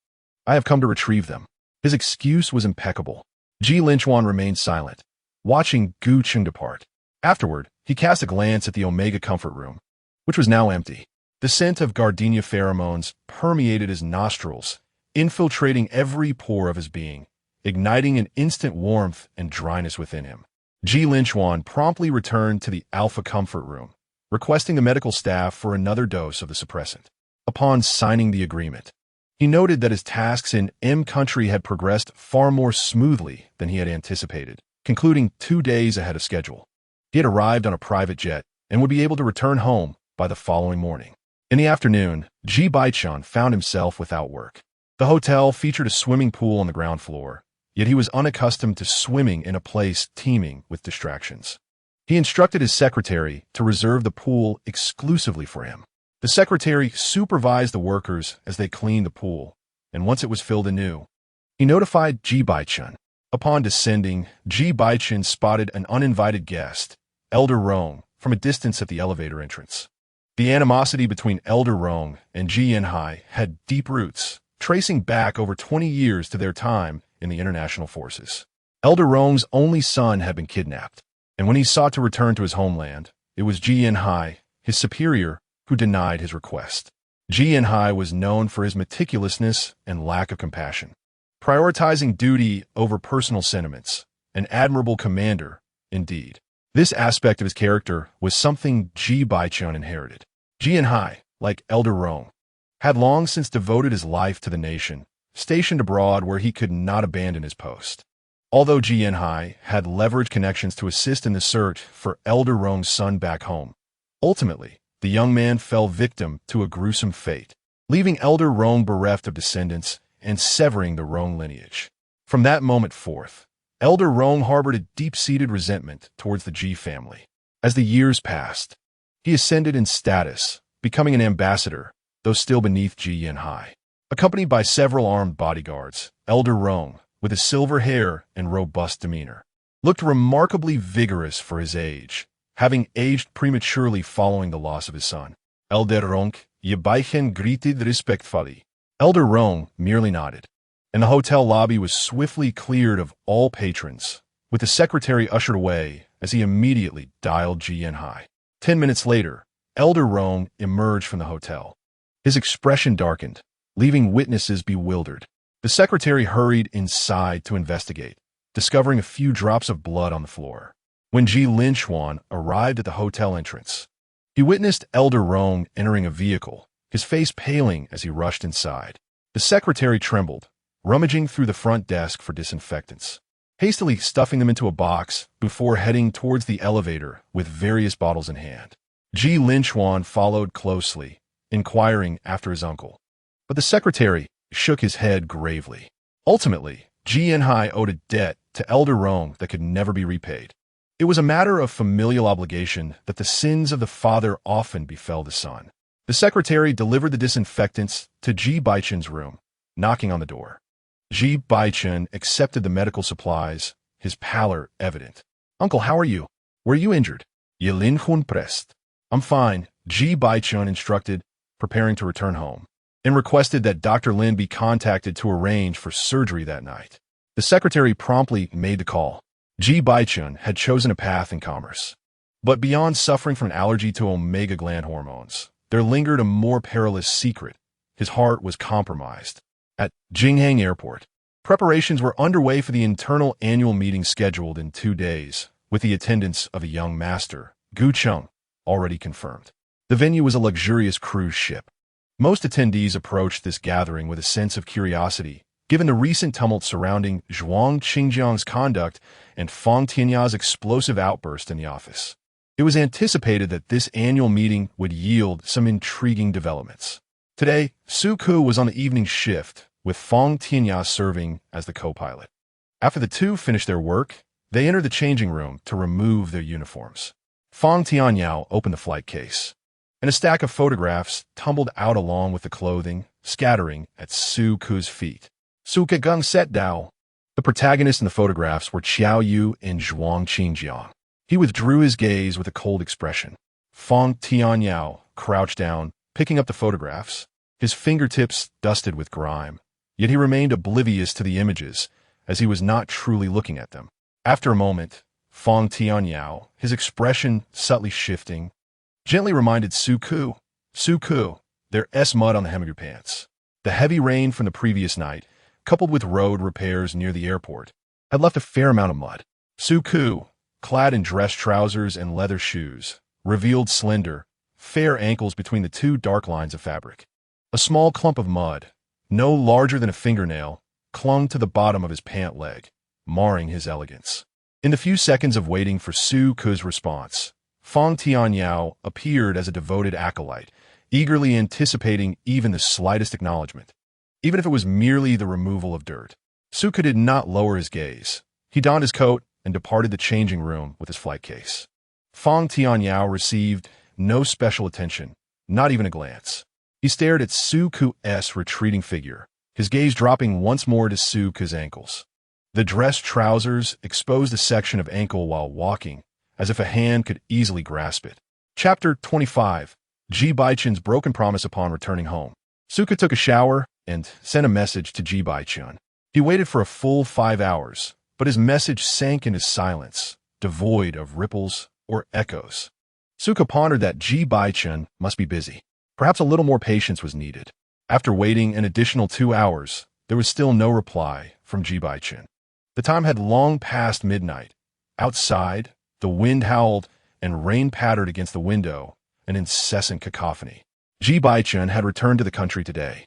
I have come to retrieve them." His excuse was impeccable. Ji Linchuan remained silent, watching Gu Cheng depart. Afterward, he cast a glance at the omega comfort room, which was now empty. The scent of gardenia pheromones permeated his nostrils, infiltrating every pore of his being, igniting an instant warmth and dryness within him. Ji Linchuan promptly returned to the alpha comfort room, requesting the medical staff for another dose of the suppressant. Upon signing the agreement, he noted that his tasks in M country had progressed far more smoothly than he had anticipated, concluding 2 days ahead of schedule. He had arrived on a private jet and would be able to return home by the following morning. In the afternoon, Ji Bochen found himself without work. The hotel featured a swimming pool on the ground floor, yet he was unaccustomed to swimming in a place teeming with distractions. He instructed his secretary to reserve the pool exclusively for him. The secretary supervised the workers as they cleaned the pool, and once it was filled anew, he notified Ji Bochen. Upon descending, Ji Bochen spotted an uninvited guest, Elder Rong, from a distance at the elevator entrance. The animosity between Elder Rong and Ji Yanhai had deep roots, tracing back over 20 years to their time in the international forces. Elder Rong's only son had been kidnapped, and when he sought to return to his homeland, it was Ji Yanhai, his superior, who denied his request. Ji Yanhai was known for his meticulousness and lack of compassion, prioritizing duty over personal sentiments. An admirable commander, indeed. This aspect of his character was something Ji Bochen inherited. Ji Yanhai, like Elder Rong, had long since devoted his life to the nation, stationed abroad where he could not abandon his post. Although Ji Yanhai had leveraged connections to assist in the search for Elder Rong's son back home, ultimately, the young man fell victim to a gruesome fate, leaving Elder Rong bereft of descendants and severing the Rong lineage. From that moment forth, Elder Rong harbored a deep-seated resentment towards the Ji family. As the years passed, he ascended in status, becoming an ambassador, though still beneath Ji Yanhai. Accompanied by several armed bodyguards, Elder Rong, with his silver hair and robust demeanor, looked remarkably vigorous for his age, having aged prematurely following the loss of his son. Elder Rong, Ji Bochen greeted respectfully. Elder Rong merely nodded, and the hotel lobby was swiftly cleared of all patrons, with the secretary ushered away as he immediately dialed Ji Bochen. 10 minutes later, Elder Rong emerged from the hotel. His expression darkened, leaving witnesses bewildered. The secretary hurried inside to investigate, discovering a few drops of blood on the floor. When Ji Bochen arrived at the hotel entrance, he witnessed Elder Rong entering a vehicle, his face paling as he rushed inside. The secretary trembled, rummaging through the front desk for disinfectants, hastily stuffing them into a box before heading towards the elevator with various bottles in hand. Ji Bochen followed closely, inquiring after his uncle. But the secretary shook his head gravely. Ultimately, Ji Bochen owed a debt to Elder Rong that could never be repaid. It was a matter of familial obligation that the sins of the father often befell the son. The secretary delivered the disinfectants to Ji Bochen's room, knocking on the door. Ji Bochen accepted the medical supplies, his pallor evident. "Uncle, how are you? Were you injured?" "Yelin Hun Prest." "I'm fine," Ji Bochen instructed, preparing to return home, and requested that Dr. Lin be contacted to arrange for surgery that night. The secretary promptly made the call. Ji Bochen had chosen a path in commerce. But beyond suffering from an allergy to omega gland hormones, there lingered a more perilous secret. His heart was compromised. At Jinghang Airport, preparations were underway for the internal annual meeting scheduled in 2 days, with the attendance of a young master, Gu Chung, already confirmed. The venue was a luxurious cruise ship. Most attendees approached this gathering with a sense of curiosity, given the recent tumult surrounding Zhuang Qingjiang's conduct and Fang Tianya's explosive outburst in the office. It was anticipated that this annual meeting would yield some intriguing developments. Today, Su Ku was on the evening shift, with Fang Tianya serving as the co-pilot. After the two finished their work, they entered the changing room to remove their uniforms. Fang Tianya opened the flight case, and a stack of photographs tumbled out along with the clothing, scattering at Su Ku's feet. Su Kegung set Dao. The protagonists in the photographs were Qiao Yu and Zhuang Qingjiang. He withdrew his gaze with a cold expression. Fang Tianyao crouched down, picking up the photographs, his fingertips dusted with grime. Yet he remained oblivious to the images, as he was not truly looking at them. After a moment, Fang Tianyao, his expression subtly shifting, gently reminded Su Ku, there's mud on the hem of your pants. The heavy rain from the previous night, coupled with road repairs near the airport, had left a fair amount of mud. Su Ku, clad in dress trousers and leather shoes, revealed slender, fair ankles between the two dark lines of fabric. A small clump of mud, no larger than a fingernail, clung to the bottom of his pant leg, marring his elegance. In the few seconds of waiting for Su Ku's response, Fang Tianyao appeared as a devoted acolyte, eagerly anticipating even the slightest acknowledgement, even if it was merely the removal of dirt. Su Ku did not lower his gaze. He donned his coat and departed the changing room with his flight case. Fang Tianyao received no special attention, not even a glance. He stared at Su Ku's retreating figure, his gaze dropping once more to Su Ku's ankles. The dress trousers exposed a section of ankle while walking, as if a hand could easily grasp it. Chapter 25. Ji Bochen's broken promise upon returning home. Su Ku took a shower and sent a message to Ji Bochen. He waited for a full 5 hours, but his message sank into silence, devoid of ripples or echoes. Su Ku pondered that Ji Bochen must be busy. Perhaps a little more patience was needed. After waiting an additional 2 hours, there was still no reply from Ji Bochen. The time had long passed midnight. Outside, the wind howled and rain pattered against the window, an incessant cacophony. Ji Bochen had returned to the country today,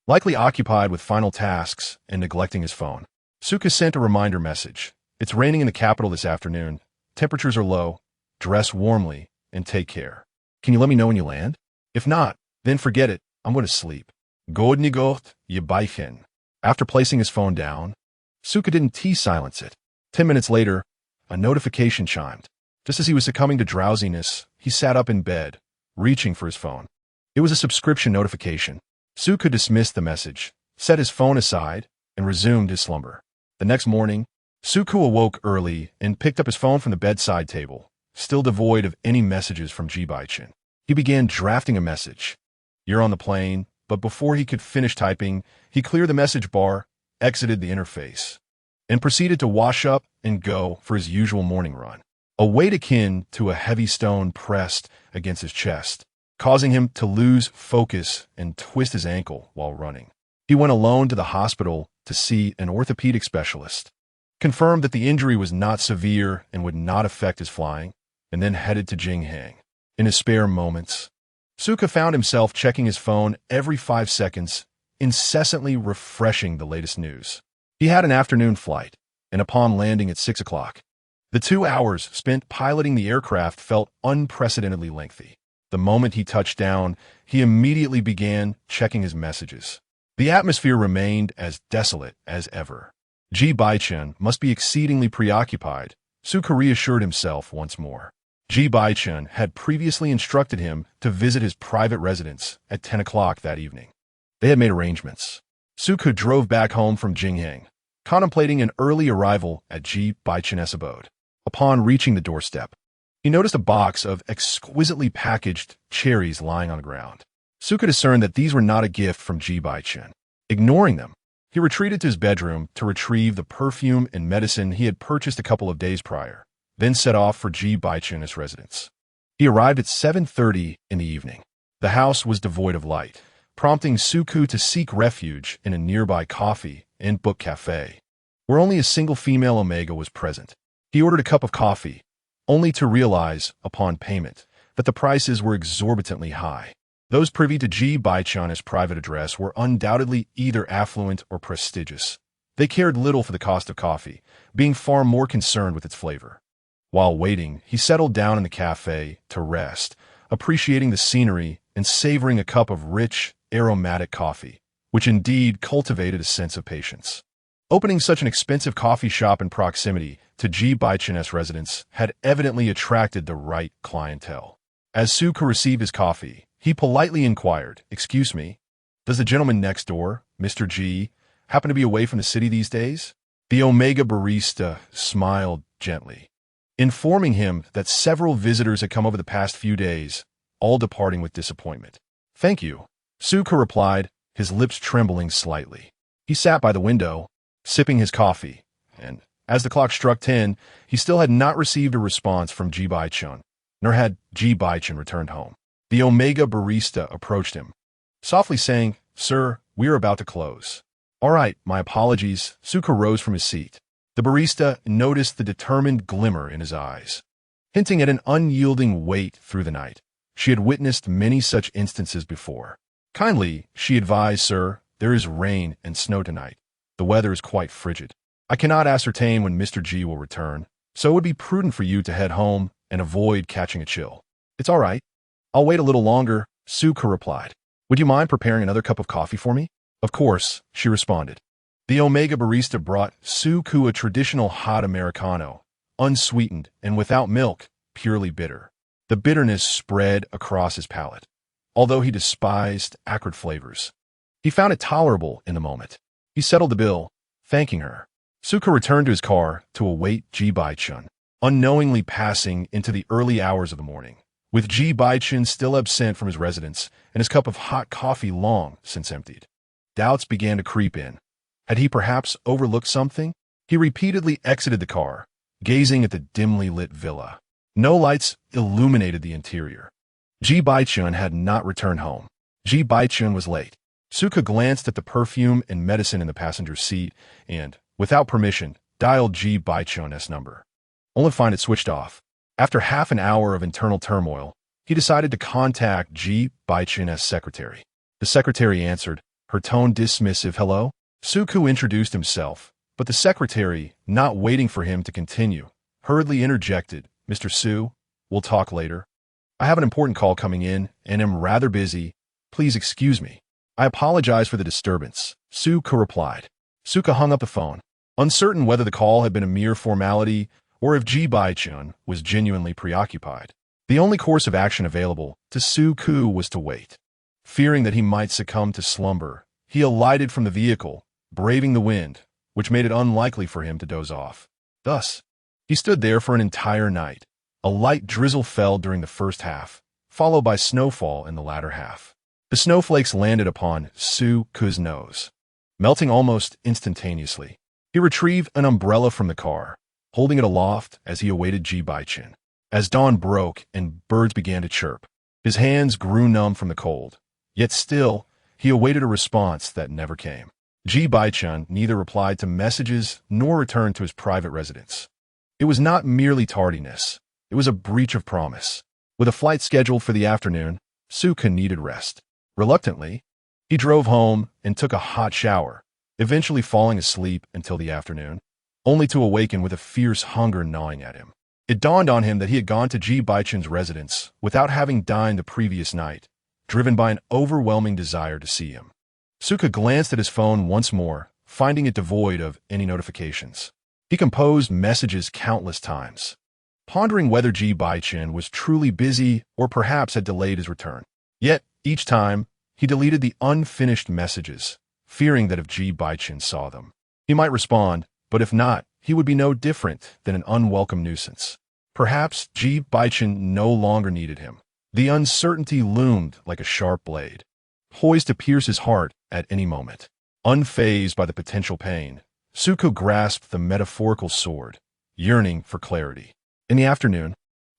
likely occupied with final tasks and neglecting his phone. Su Ku sent a reminder message. "It's raining in the capital this afternoon. Temperatures are low. Dress warmly and take care. Can you let me know when you land? If not, then forget it. I'm going to sleep. Godni Goth, Ji Bochen." After placing his phone down, Su Ku didn't silence it. 10 minutes later, a notification chimed. Just as he was succumbing to drowsiness, he sat up in bed, reaching for his phone. It was a subscription notification. Su Ku dismissed the message, set his phone aside, and resumed his slumber. The next morning, Su Ku awoke early and picked up his phone from the bedside table, still devoid of any messages from Ji Bochen. He began drafting a message. "You're on the plane," but before he could finish typing, he cleared the message bar, exited the interface, and proceeded to wash up and go for his usual morning run. A weight akin to a heavy stone pressed against his chest, causing him to lose focus and twist his ankle while running. He went alone to the hospital to see an orthopedic specialist, confirmed that the injury was not severe and would not affect his flying, and then headed to Jinghang. In his spare moments, Suka found himself checking his phone every 5 seconds, incessantly refreshing the latest news. He had an afternoon flight, and upon landing at 6 o'clock, the 2 hours spent piloting the aircraft felt unprecedentedly lengthy. The moment he touched down, he immediately began checking his messages. The atmosphere remained as desolate as ever. Ji Bochen must be exceedingly preoccupied, Suka reassured himself once more. Ji Bochen had previously instructed him to visit his private residence at 10 o'clock that evening. They had made arrangements. Suka drove back home from Jinghang, contemplating an early arrival at Ji Bochen's abode. Upon reaching the doorstep, he noticed a box of exquisitely packaged cherries lying on the ground. Suka discerned that these were not a gift from Ji Bochen. Ignoring them, he retreated to his bedroom to retrieve the perfume and medicine he had purchased a couple of days prior, then set off for Ji Bochen's residence. He arrived at 7:30 in the evening. The house was devoid of light, prompting Suku to seek refuge in a nearby coffee and book cafe, where only a single female Omega was present. He ordered a cup of coffee, only to realize, upon payment, that the prices were exorbitantly high. Those privy to Ji Bochen's private address were undoubtedly either affluent or prestigious. They cared little for the cost of coffee, being far more concerned with its flavor. While waiting, he settled down in the cafe to rest, appreciating the scenery and savoring a cup of rich, aromatic coffee, which indeed cultivated a sense of patience. Opening such an expensive coffee shop in proximity to Ji Bochen's residence had evidently attracted the right clientele. As Suka received his coffee, he politely inquired, "Excuse me, does the gentleman next door, Mr. G, happen to be away from the city these days?" The Omega barista smiled gently, informing him that several visitors had come over the past few days, all departing with disappointment. "Thank you," Suka replied, his lips trembling slightly. He sat by the window, sipping his coffee, and as the clock struck 10, he still had not received a response from Ji Bochen, nor had Ji Bochen returned home. The Omega barista approached him, softly saying, "Sir, we are about to close." "All right, my apologies." Suka rose from his seat. The barista noticed the determined glimmer in his eyes, hinting at an unyielding wait through the night. She had witnessed many such instances before. "Kindly," she advised, "sir, there is rain and snow tonight. The weather is quite frigid. I cannot ascertain when Mr. G will return, so it would be prudent for you to head home and avoid catching a chill." "It's all right. I'll wait a little longer," Suka replied. "Would you mind preparing another cup of coffee for me?" "Of course," she responded. The Omega barista brought Suku a traditional hot Americano, unsweetened and without milk, purely bitter. The bitterness spread across his palate. Although he despised acrid flavors, he found it tolerable in the moment. He settled the bill, thanking her. Suka returned to his car to await Ji Bochen, unknowingly passing into the early hours of the morning, with Ji Bochen still absent from his residence and his cup of hot coffee long since emptied. Doubts began to creep in. Had he perhaps overlooked something? He repeatedly exited the car, gazing at the dimly lit villa. No lights illuminated the interior. Ji Bochen had not returned home. Ji Bochen was late. Suka glanced at the perfume and medicine in the passenger seat and, without permission, dialed Ji Bochen's number, only to find it switched off. After half an hour of internal turmoil, he decided to contact Ji Bochen's secretary. The secretary answered, her tone dismissive. "Hello?" Suku introduced himself, but the secretary, not waiting for him to continue, hurriedly interjected, "Mr. Su, we'll talk later. I have an important call coming in and am rather busy. Please excuse me." "I apologize for the disturbance," Suka replied. Suka hung up the phone, uncertain whether the call had been a mere formality or if Ji Bochen was genuinely preoccupied. The only course of action available to Suku was to wait. Fearing that he might succumb to slumber, he alighted from the vehicle, braving the wind, which made it unlikely for him to doze off. Thus, he stood there for an entire night. A light drizzle fell during the first half, followed by snowfall in the latter half. The snowflakes landed upon Suku's nose, melting almost instantaneously. He retrieved an umbrella from the car, holding it aloft as he awaited Ji Bochen. As dawn broke and birds began to chirp, his hands grew numb from the cold. Yet still, he awaited a response that never came. Ji Bochen neither replied to messages nor returned to his private residence. It was not merely tardiness. It was a breach of promise. With a flight scheduled for the afternoon, Soo-kun needed rest. Reluctantly, he drove home and took a hot shower, eventually falling asleep until the afternoon, only to awaken with a fierce hunger gnawing at him. It dawned on him that he had gone to Ji Bochen's residence without having dined the previous night, driven by an overwhelming desire to see him. Soo-kun glanced at his phone once more, finding it devoid of any notifications. He composed messages countless times, pondering whether Ji Bochen was truly busy or perhaps had delayed his return. Yet, each time, he deleted the unfinished messages, fearing that if Ji Bochen saw them, he might respond, but if not, he would be no different than an unwelcome nuisance. Perhaps Ji Bochen no longer needed him. The uncertainty loomed like a sharp blade, poised to pierce his heart at any moment. Unfazed by the potential pain, Soo-kun grasped the metaphorical sword, yearning for clarity. In the afternoon,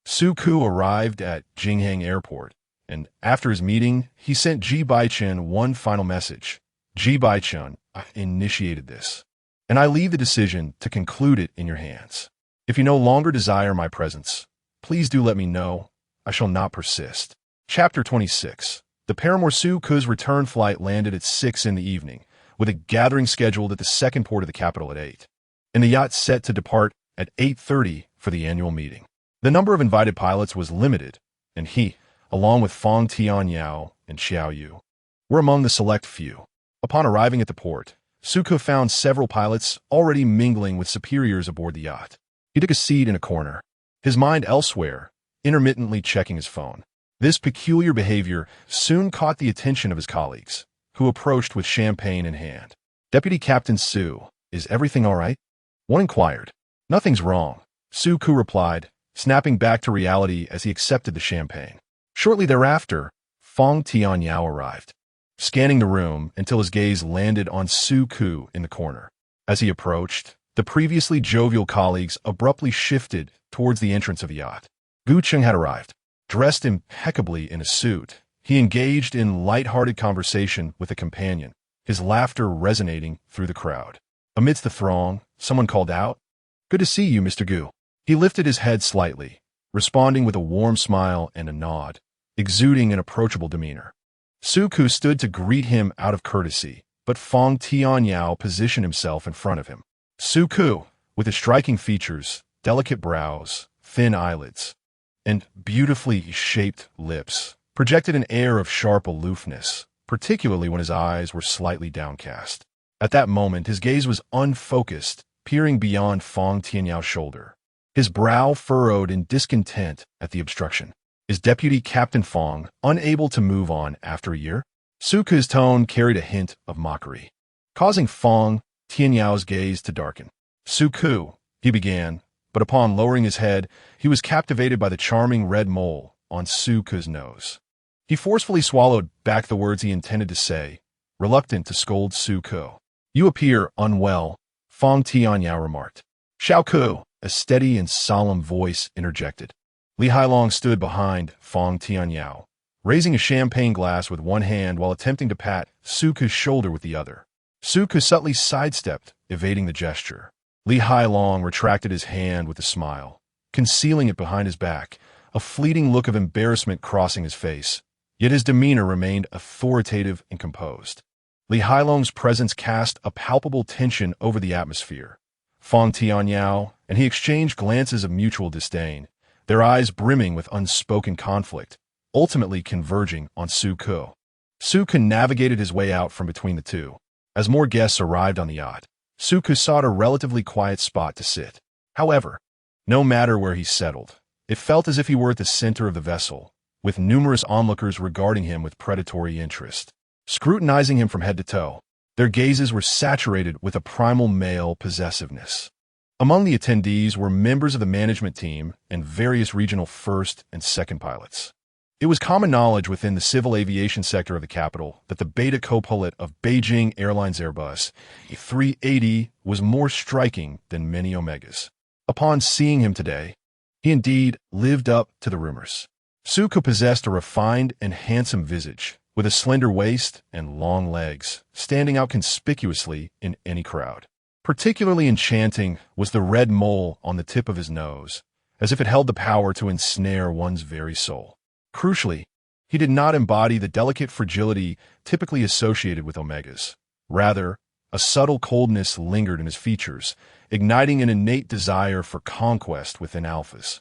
Soo-kun arrived at Donghe Airport, and after his meeting, he sent Ji Bochen one final message. Ji Bochen, I initiated this, and I leave the decision to conclude it in your hands. If you no longer desire my presence, please do let me know. I shall not persist. Chapter 26. The Pheromones Soo-kun's return flight landed at 6 in the evening, with a gathering scheduled at the second port of the capital at 8, and the yacht set to depart at 8:30 for the annual meeting. The number of invited pilots was limited, and he, along with Fong Tianyao and Xiao Yu, were among the select few. Upon arriving at the port, Soo-kun found several pilots already mingling with superiors aboard the yacht. He took a seat in a corner, his mind elsewhere, intermittently checking his phone. This peculiar behavior soon caught the attention of his colleagues, who approached with champagne in hand. Deputy Captain Soo, is everything all right? One inquired. Nothing's wrong, Soo-kun replied, snapping back to reality as he accepted the champagne. Shortly thereafter, Fong Tianyao arrived, scanning the room until his gaze landed on Soo-kun in the corner. As he approached, the previously jovial colleagues abruptly shifted towards the entrance of the yacht. Gu Cheng had arrived. Dressed impeccably in a suit, he engaged in light-hearted conversation with a companion, his laughter resonating through the crowd. Amidst the throng, someone called out, "Good to see you, Mr. Gu." He lifted his head slightly, responding with a warm smile and a nod, exuding an approachable demeanor. Soo-kun stood to greet him out of courtesy, but Fong Tianyao positioned himself in front of him. Soo-kun, with his striking features, delicate brows, thin eyelids, and beautifully shaped lips, projected an air of sharp aloofness, particularly when his eyes were slightly downcast. At that moment, his gaze was unfocused, peering beyond Fong Tianyao shoulder, his brow furrowed in discontent at the obstruction. Is Deputy Captain Fong unable to move on after a year? Soo-kun's tone carried a hint of mockery, causing Fong Tianyao's gaze to darken. "Soo-kun," he began, but upon lowering his head, he was captivated by the charming red mole on Soo-kun's nose. He forcefully swallowed back the words he intended to say, reluctant to scold Soo-kun. "You appear unwell," Fong Tianyao remarked. "Xiao-kun," a steady and solemn voice interjected. Li Hailong stood behind Fong Tianyao, raising a champagne glass with one hand while attempting to pat Soo-kun's shoulder with the other. Soo-kun subtly sidestepped, evading the gesture. Li Hailong retracted his hand with a smile, concealing it behind his back, a fleeting look of embarrassment crossing his face, yet his demeanor remained authoritative and composed. Li Hailong's presence cast a palpable tension over the atmosphere. Fong Tianyao and he exchanged glances of mutual disdain, their eyes brimming with unspoken conflict, ultimately converging on Soo-kun. Soo-kun navigated his way out from between the two. As more guests arrived on the yacht, Soo-kun sought a relatively quiet spot to sit. However, no matter where he settled, it felt as if he were at the center of the vessel, with numerous onlookers regarding him with predatory interest, scrutinizing him from head to toe. Their gazes were saturated with a primal male possessiveness. Among the attendees were members of the management team and various regional first and second pilots. It was common knowledge within the civil aviation sector of the capital that the beta co-pilot of Beijing Airlines Airbus A380 was more striking than many Omegas. Upon seeing him today, he indeed lived up to the rumors. Suku possessed a refined and handsome visage, with a slender waist and long legs, standing out conspicuously in any crowd. Particularly enchanting was the red mole on the tip of his nose, as if it held the power to ensnare one's very soul. Crucially, he did not embody the delicate fragility typically associated with Omegas. Rather, a subtle coldness lingered in his features, igniting an innate desire for conquest within alphas.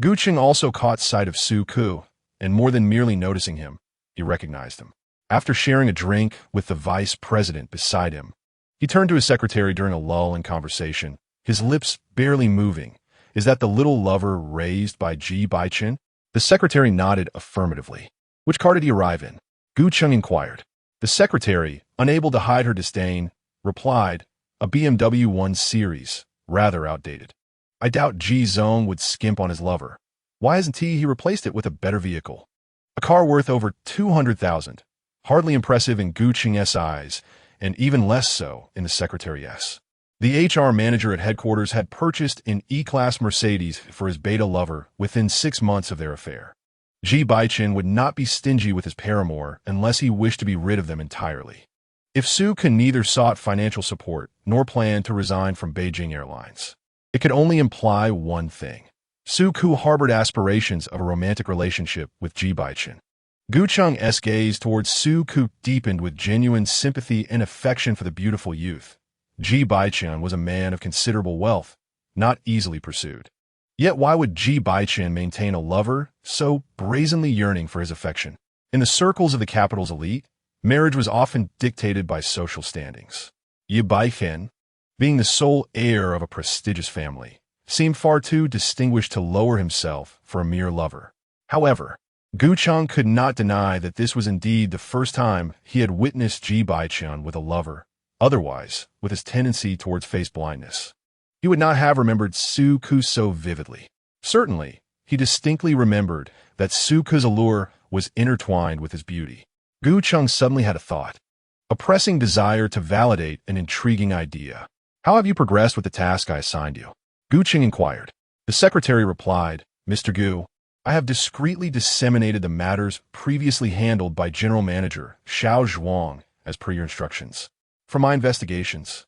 Guqing also caught sight of Suku, and more than merely noticing him, he recognized him. After sharing a drink with the vice president beside him, he turned to his secretary during a lull in conversation, his lips barely moving. "Is that the little lover raised by Ji Bochen?" The secretary nodded affirmatively. "Which car did he arrive in?" Guqing inquired. The secretary, unable to hide her disdain, replied, "A BMW 1 Series, rather outdated. I doubt Ji Zong would skimp on his lover. Why hasn't he replaced it with a better vehicle? A car worth over 200,000. Hardly impressive in Guqing's eyes, and even less so in the secretary's. The HR manager at headquarters had purchased an E-Class Mercedes for his beta lover within 6 months of their affair. Ji Bochen would not be stingy with his paramour unless he wished to be rid of them entirely. If Suku neither sought financial support nor planned to resign from Beijing Airlines, it could only imply one thing. Suku harbored aspirations of a romantic relationship with Ji Bochen. Guqing's gaze towards Suku deepened with genuine sympathy and affection for the beautiful youth. Ji Bochen was a man of considerable wealth, not easily pursued. Yet why would Ji Bochen maintain a lover so brazenly yearning for his affection? In the circles of the capital's elite, marriage was often dictated by social standings. Ji Bochen, being the sole heir of a prestigious family, seemed far too distinguished to lower himself for a mere lover. However, Guqing could not deny that this was indeed the first time he had witnessed Ji Bochen with a lover. Otherwise, with his tendency towards face blindness, he would not have remembered Suku so vividly. Certainly, he distinctly remembered that Suku's allure was intertwined with his beauty. Guqing suddenly had a thought, a pressing desire to validate an intriguing idea. "How have you progressed with the task I assigned you?" Guqing inquired. The secretary replied, "Mr. Gu, I have discreetly disseminated the matters previously handled by General Manager Xiao Zhuang as per your instructions. For my investigations,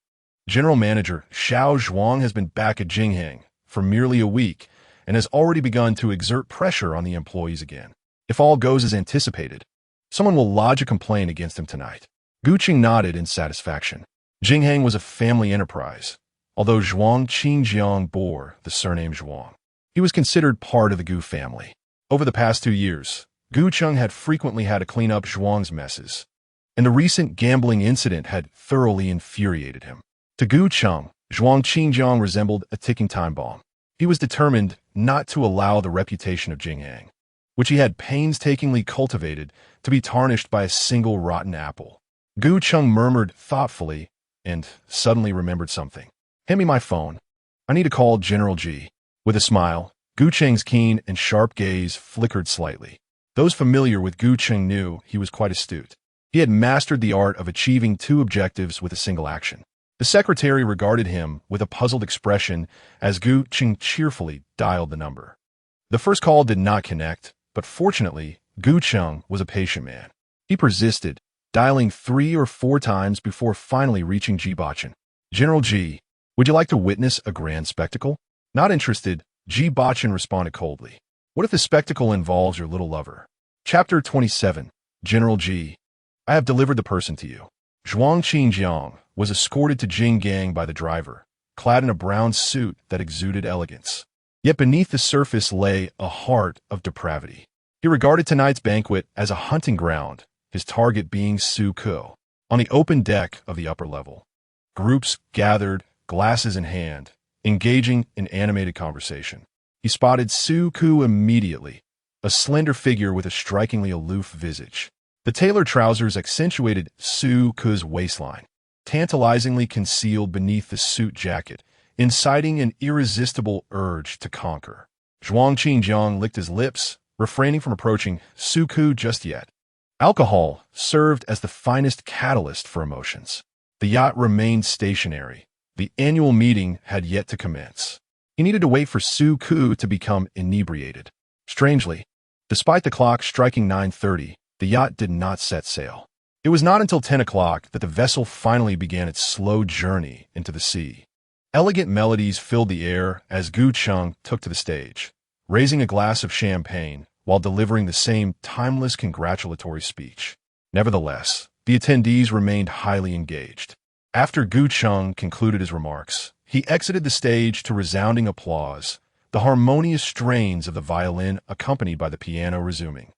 General Manager Xiao Zhuang has been back at Jinghang for merely a week and has already begun to exert pressure on the employees again. If all goes as anticipated, someone will lodge a complaint against him tonight." Guqing nodded in satisfaction. Jinghang was a family enterprise, although Zhuang Qingjiang bore the surname Zhuang. He was considered part of the Gu family. Over the past 2 years, Guqing had frequently had to clean up Zhuang's messes, and the recent gambling incident had thoroughly infuriated him. To Guqing, Zhuang Qingjiang resembled a ticking time bomb. He was determined not to allow the reputation of Jinghang, which he had painstakingly cultivated, to be tarnished by a single rotten apple. Guqing murmured thoughtfully and suddenly remembered something. "Hand me my phone. I need to call General Ji." With a smile, Guqing's keen and sharp gaze flickered slightly. Those familiar with Guqing knew he was quite astute. He had mastered the art of achieving 2 objectives with a single action. The secretary regarded him with a puzzled expression as Guqing cheerfully dialed the number. The first call did not connect, but fortunately, Guqing was a patient man. He persisted, dialing 3 or 4 times before finally reaching Ji Bochen. "General Ji, would you like to witness a grand spectacle?" Not interested, Ji Bochen responded coldly. "What if the spectacle involves your little lover?" Chapter 27. General Ji, I have delivered the person to you. Zhuang Qingjiang was escorted to Jinggang by the driver, clad in a brown suit that exuded elegance. Yet beneath the surface lay a heart of depravity. He regarded tonight's banquet as a hunting ground, his target being Suku. On the open deck of the upper level, groups gathered, glasses in hand, engaging in animated conversation. He spotted Suku immediately, a slender figure with a strikingly aloof visage. The tailored trousers accentuated Suku's waistline, tantalizingly concealed beneath the suit jacket, inciting an irresistible urge to conquer. Zhuang Qingjiang licked his lips, refraining from approaching Suku just yet. Alcohol served as the finest catalyst for emotions. The yacht remained stationary. The annual meeting had yet to commence. He needed to wait for Suku to become inebriated. Strangely, despite the clock striking 9:30, the yacht did not set sail. It was not until 10 o'clock that the vessel finally began its slow journey into the sea. Elegant melodies filled the air as Gu Cheng took to the stage, raising a glass of champagne while delivering the same timeless congratulatory speech. Nevertheless, the attendees remained highly engaged. After Gu Cheng concluded his remarks, he exited the stage to resounding applause, the harmonious strains of the violin accompanied by the piano resuming.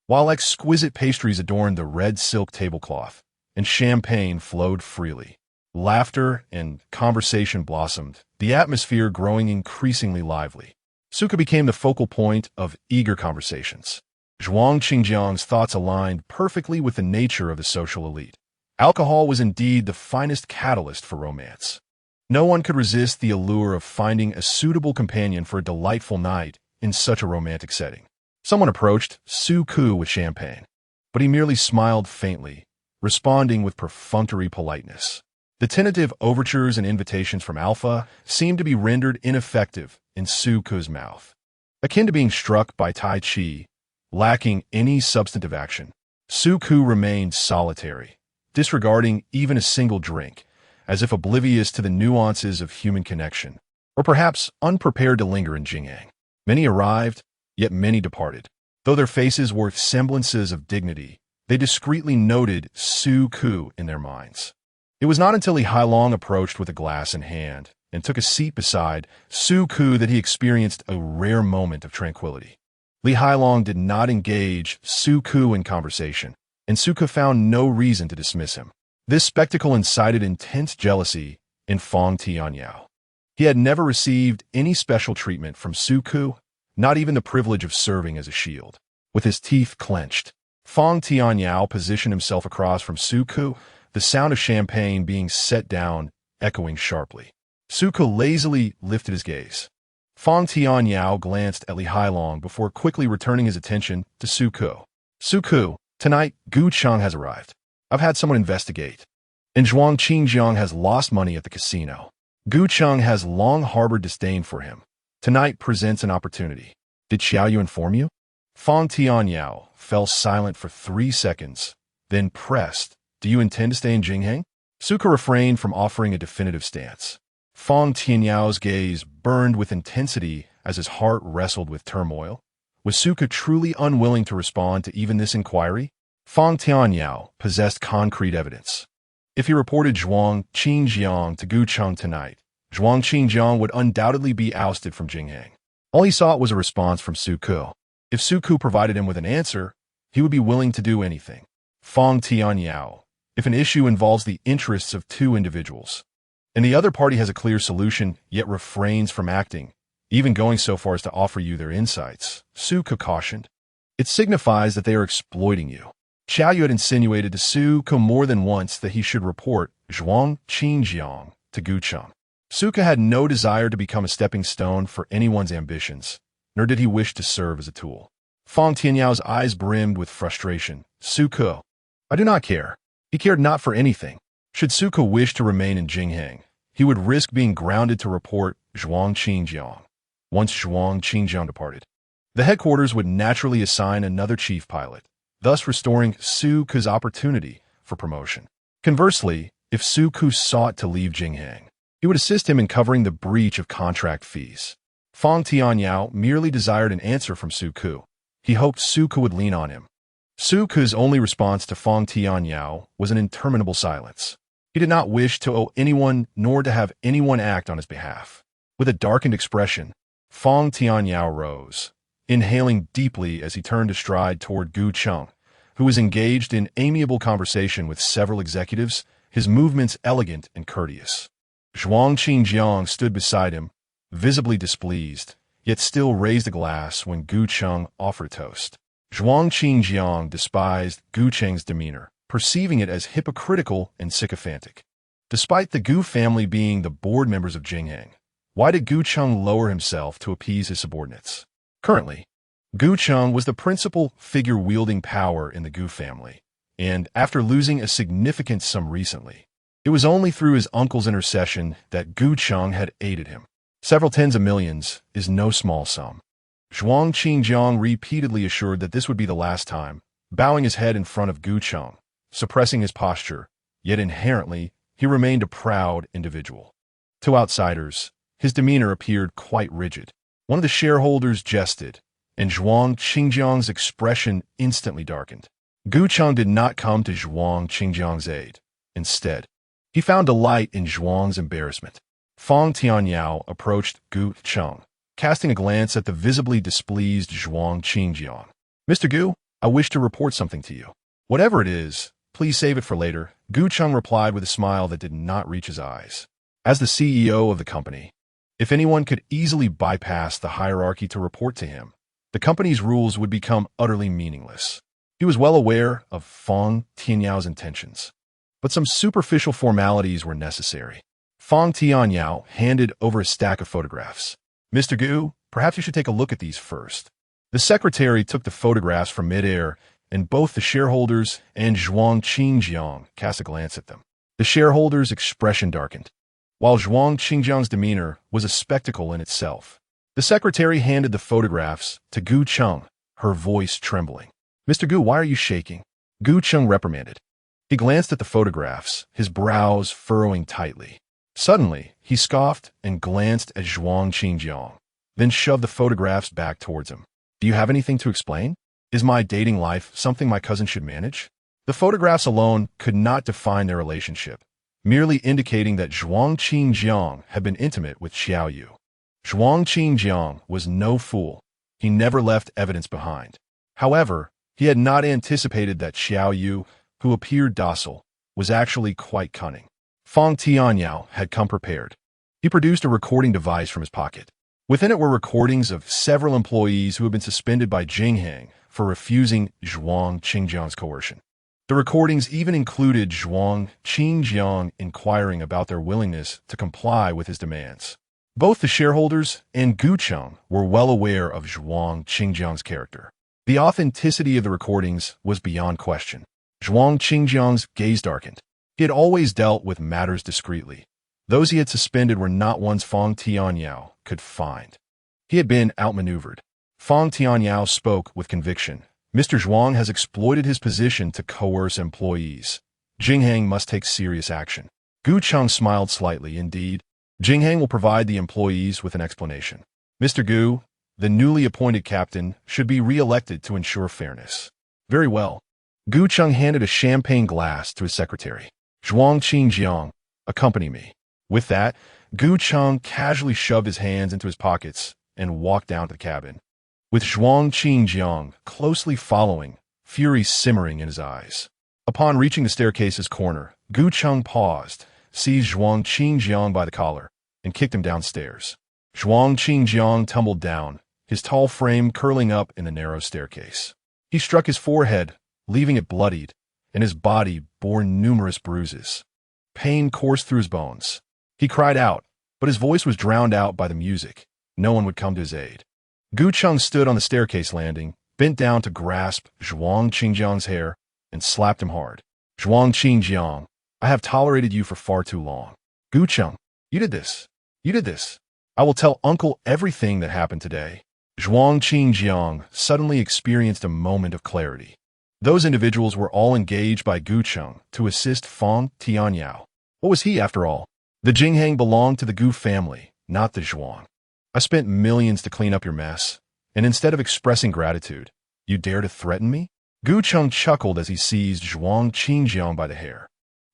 While exquisite pastries adorned the red silk tablecloth, and champagne flowed freely, laughter and conversation blossomed, the atmosphere growing increasingly lively. Suka became the focal point of eager conversations. Zhuang Qingjiang's thoughts aligned perfectly with the nature of the social elite. Alcohol was indeed the finest catalyst for romance. No one could resist the allure of finding a suitable companion for a delightful night in such a romantic setting. Someone approached Suku with champagne, but he merely smiled faintly, responding with perfunctory politeness. The tentative overtures and invitations from Alpha seemed to be rendered ineffective in Suku's mouth. Akin to being struck by Tai Chi, lacking any substantive action, Suku remained solitary, disregarding even a single drink, as if oblivious to the nuances of human connection, or perhaps unprepared to linger in Jingyang. Many arrived, yet many departed. Though their faces wore semblances of dignity, they discreetly noted Suku in their minds. It was not until Li Hailong approached with a glass in hand and took a seat beside Suku that he experienced a rare moment of tranquility. Li Hailong did not engage Suku in conversation, and Suku found no reason to dismiss him. This spectacle incited intense jealousy in Fong Tianyao. He had never received any special treatment from Suku, not even the privilege of serving as a shield. With his teeth clenched, Fong Tianyao positioned himself across from Suku, the sound of champagne being set down, echoing sharply. Suku lazily lifted his gaze. Fong Tianyao glanced at Li Hailong before quickly returning his attention to Suku. Suku, tonight Gu Cheng has arrived. I've had someone investigate. And Zhuang Qingjiang has lost money at the casino. Gu Cheng has long harbored disdain for him. Tonight presents an opportunity. Did Xiaoyu inform you? Fong Tianyao fell silent for 3 seconds, then pressed, Do you intend to stay in Jingheng? Suka refrained from offering a definitive stance. Fong Tianyao's gaze burned with intensity as his heart wrestled with turmoil. Was Suka truly unwilling to respond to even this inquiry? Fong Tianyao possessed concrete evidence. If he reported Zhuang Qingjiang to Gu Cheng tonight, Zhuang Qingjiang would undoubtedly be ousted from Jingheng. All he sought was a response from Suku. If Suku provided him with an answer, he would be willing to do anything. Fong Tianyao, if an issue involves the interests of two individuals, and the other party has a clear solution yet refrains from acting, even going so far as to offer you their insights, Suku cautioned, it signifies that they are exploiting you. Xiaoyu had insinuated to Suku more than once that he should report Zhuang Qingjiang to Gu Cheng. Suka had no desire to become a stepping stone for anyone's ambitions, nor did he wish to serve as a tool. Fong Tianyao's eyes brimmed with frustration. Suku, I do not care. He cared not for anything. Should Suku wish to remain in Jingheng, he would risk being grounded to report Zhuang Qingjiang. Once Zhuang Qingjiang departed, the headquarters would naturally assign another chief pilot, thus restoring Suku's opportunity for promotion. Conversely, if Suku sought to leave Jingheng, he would assist him in covering the breach of contract fees. Fong Tianyao merely desired an answer from Suku. He hoped Suku would lean on him. Suku's only response to Fong Tianyao was an interminable silence. He did not wish to owe anyone nor to have anyone act on his behalf. With a darkened expression, Fong Tianyao rose, inhaling deeply as he turned to stride toward Gu Cheng, who was engaged in amiable conversation with several executives, his movements elegant and courteous. Zhuang Qingjiang stood beside him, visibly displeased, yet still raised a glass when Gu Cheng offered a toast. Zhuang Qingjiang despised Gu Cheng's demeanor, perceiving it as hypocritical and sycophantic. Despite the Gu family being the board members of Jingheng, why did Gu Cheng lower himself to appease his subordinates? Currently, Gu Cheng was the principal figure-wielding power in the Gu family, and after losing a significant sum recently, it was only through his uncle's intercession that Gu Cheng had aided him. Several tens of millions is no small sum. Zhuang Qingjiang repeatedly assured that this would be the last time, bowing his head in front of Gu Cheng, suppressing his posture, yet inherently he remained a proud individual. To outsiders, his demeanor appeared quite rigid. One of the shareholders jested, and Zhuang Qingjiang's expression instantly darkened. Gu Cheng did not come to Zhuang Qingjiang's aid. Instead, he found delight in Zhuang's embarrassment. Fang Tianyao approached Gu Cheng, casting a glance at the visibly displeased Zhuang Qingjiang. "Mr. Gu, I wish to report something to you." "Whatever it is, please save it for later," Gu Cheng replied with a smile that did not reach his eyes. As the CEO of the company, if anyone could easily bypass the hierarchy to report to him, the company's rules would become utterly meaningless. He was well aware of Fang Tianyao's intentions, but some superficial formalities were necessary. Fang Tianyao handed over a stack of photographs. "Mr. Gu, perhaps you should take a look at these first." The secretary took the photographs from midair, and both the shareholders and Zhuang Qingjiang cast a glance at them. The shareholders' expression darkened, while Zhuang Qingjiang's demeanor was a spectacle in itself. The secretary handed the photographs to Gu Cheng, her voice trembling. "Mr. Gu, why are you shaking?" Gu Cheng reprimanded. He glanced at the photographs, his brows furrowing tightly. Suddenly, he scoffed and glanced at Zhuang Qingjiang, then shoved the photographs back towards him. "Do you have anything to explain? Is my dating life something my cousin should manage?" The photographs alone could not define their relationship, merely indicating that Zhuang Qingjiang had been intimate with Xiao Yu. Zhuang Qingjiang was no fool. He never left evidence behind. However, he had not anticipated that Xiao Yu, who appeared docile, was actually quite cunning. Fang Tianyao had come prepared. He produced a recording device from his pocket. Within it were recordings of several employees who had been suspended by Jinghang for refusing Zhuang Qingjiang's coercion. The recordings even included Zhuang Qingjiang inquiring about their willingness to comply with his demands. Both the shareholders and Gu Cheng were well aware of Zhuang Qingjiang's character. The authenticity of the recordings was beyond question. Zhuang Qingjiang's gaze darkened. He had always dealt with matters discreetly. Those he had suspended were not ones Fang Tianyao could find. He had been outmaneuvered. Fang Tianyao spoke with conviction. "Mr. Zhuang has exploited his position to coerce employees. Jinghang must take serious action." Gu Cheng smiled slightly. "Indeed, Jinghang will provide the employees with an explanation. Mr. Gu, the newly appointed captain, should be re-elected to ensure fairness." "Very well." Gu Cheng handed a champagne glass to his secretary. "Zhuang Qingjiang, accompany me." With that, Gu Cheng casually shoved his hands into his pockets and walked down to the cabin, with Zhuang Qingjiang closely following, fury simmering in his eyes. Upon reaching the staircase's corner, Gu Cheng paused, seized Zhuang Qingjiang by the collar, and kicked him downstairs. Zhuang Qingjiang tumbled down, his tall frame curling up in the narrow staircase. He struck his forehead, leaving it bloodied, and his body bore numerous bruises. Pain coursed through his bones. He cried out, but his voice was drowned out by the music. No one would come to his aid. Gu Cheng stood on the staircase landing, bent down to grasp Zhuang Qingjiang's hair, and slapped him hard. "Zhuang Qingjiang, I have tolerated you for far too long." "Gu Cheng, you did this. You did this. I will tell Uncle everything that happened today." Zhuang Qingjiang suddenly experienced a moment of clarity. Those individuals were all engaged by Gu Cheng to assist Fang Tianyao. What was he, after all? The Jinghang belonged to the Gu family, not the Zhuang. "I spent millions to clean up your mess, and instead of expressing gratitude, you dare to threaten me?" Gu Cheng chuckled as he seized Zhuang Qingjiang by the hair,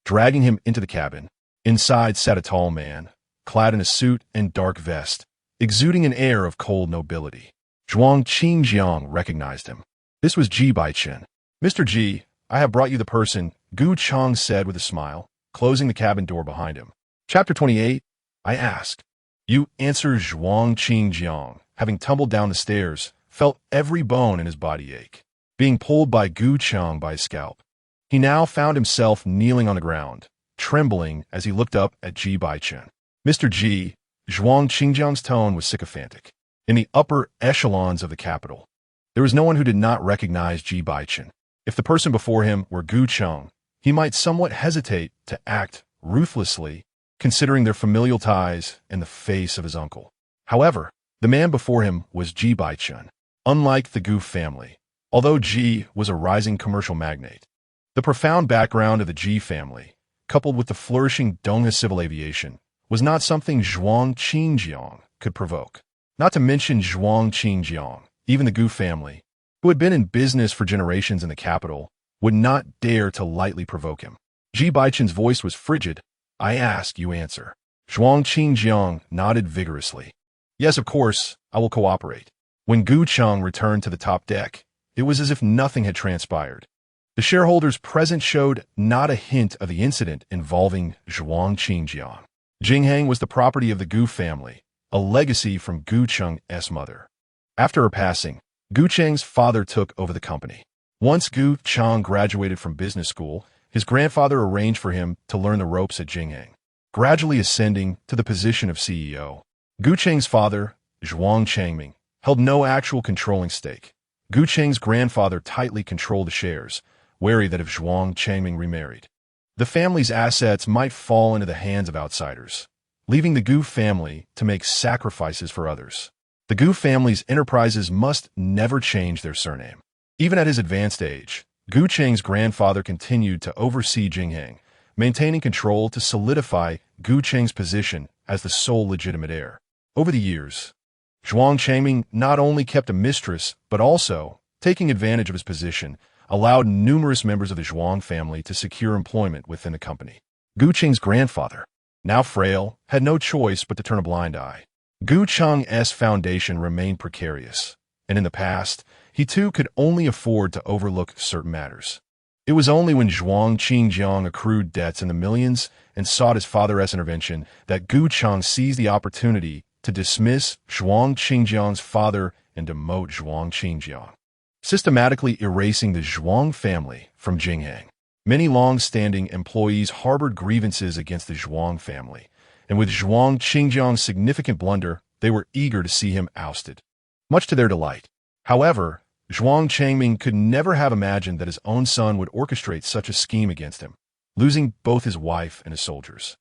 dragging him into the cabin. Inside sat a tall man, clad in a suit and dark vest, exuding an air of cold nobility. Zhuang Qingjiang recognized him. This was Ji Bochen. "Mr. Ji, I have brought you the person," Gu Cheng said with a smile, closing the cabin door behind him. Chapter 28, I asked. You answer. Zhuang Qingjiang, having tumbled down the stairs, felt every bone in his body ache, being pulled by Gu Cheng by his scalp. He now found himself kneeling on the ground, trembling as he looked up at Ji Bochen. "Mr. Ji," Zhuang Qingjiang's tone was sycophantic. "In the upper echelons of the capital, There was no one who did not recognize Ji Bochen. If the person before him were Gu Cheng, he might somewhat hesitate to act ruthlessly, considering their familial ties and the face of his uncle. However, the man before him was Ji Bochen. Unlike the Gu family, although Ji was a rising commercial magnate, the profound background of the Ji family, coupled with the flourishing Donghe civil aviation, was not something Zhuang Qingjiang could provoke. Not to mention Zhuang Qingjiang, even the Gu family, who had been in business for generations in the capital, would not dare to lightly provoke him. Ji Bochen's voice was frigid. "I ask, you answer." Zhuang Qingjiang nodded vigorously. "Yes, of course, I will cooperate." When Gu Cheng returned to the top deck, it was as if nothing had transpired. The shareholders present showed not a hint of the incident involving Zhuang Qingjiang. Jinghang was the property of the Gu family, a legacy from Gu Cheng's mother. After her passing, Gu Cheng's father took over the company. Once Gu Cheng graduated from business school, his grandfather arranged for him to learn the ropes at Jinghang, gradually ascending to the position of CEO. Gu Cheng's father, Zhuang Changming, held no actual controlling stake. Gu Cheng's grandfather tightly controlled the shares, wary that if Zhuang Changming remarried, the family's assets might fall into the hands of outsiders, leaving the Gu family to make sacrifices for others. The Gu family's enterprises must never change their surname. Even at his advanced age, Gu Cheng's grandfather continued to oversee Jinghang, maintaining control to solidify Gu Cheng's position as the sole legitimate heir. Over the years, Zhuang Changming not only kept a mistress, but also, taking advantage of his position, allowed numerous members of the Zhuang family to secure employment within the company. Gu Cheng's grandfather, now frail, had no choice but to turn a blind eye. Gu Cheng's foundation remained precarious, and in the past, he too could only afford to overlook certain matters. It was only when Zhuang Qingjiang accrued debts in the millions and sought his father's intervention that Gu Cheng seized the opportunity to dismiss Zhuang Qingjiang's father and demote Zhuang Qingjiang, systematically erasing the Zhuang family from Jinghang. Many long-standing employees harbored grievances against the Zhuang family, and with Zhuang Qingjiang's significant blunder, they were eager to see him ousted, much to their delight. However, Zhuang Changming could never have imagined that his own son would orchestrate such a scheme against him, losing both his wife and his soldiers.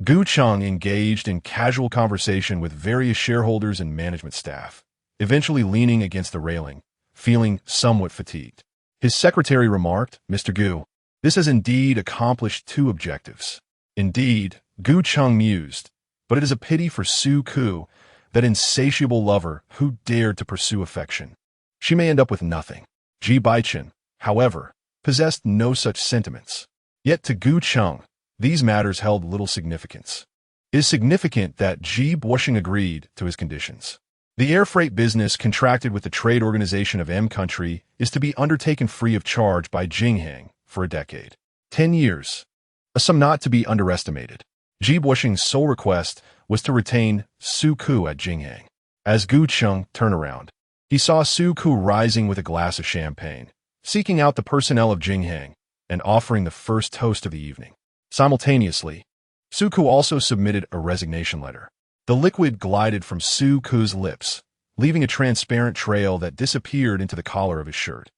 Gu Cheng engaged in casual conversation with various shareholders and management staff, eventually leaning against the railing, feeling somewhat fatigued. His secretary remarked, "Mr. Gu, this has indeed accomplished two objectives." Indeed, Gu Cheng mused, but it is a pity for Su Ku, that insatiable lover who dared to pursue affection. She may end up with nothing. Ji Bochen, however, possessed no such sentiments. Yet to Gu Cheng, these matters held little significance. It is significant that Ji Bochen agreed to his conditions. The air freight business contracted with the trade organization of M Country is to be undertaken free of charge by Jinghang for a decade. 10 years. A sum not to be underestimated. Ji Bochen's sole request was to retain Su Ku at Jinghang. As Gu Cheng turned around, he saw Su Ku rising with a glass of champagne, seeking out the personnel of Jinghang, and offering the first toast of the evening. Simultaneously, Su Ku also submitted a resignation letter. The liquid glided from Su Ku's lips, leaving a transparent trail that disappeared into the collar of his shirt.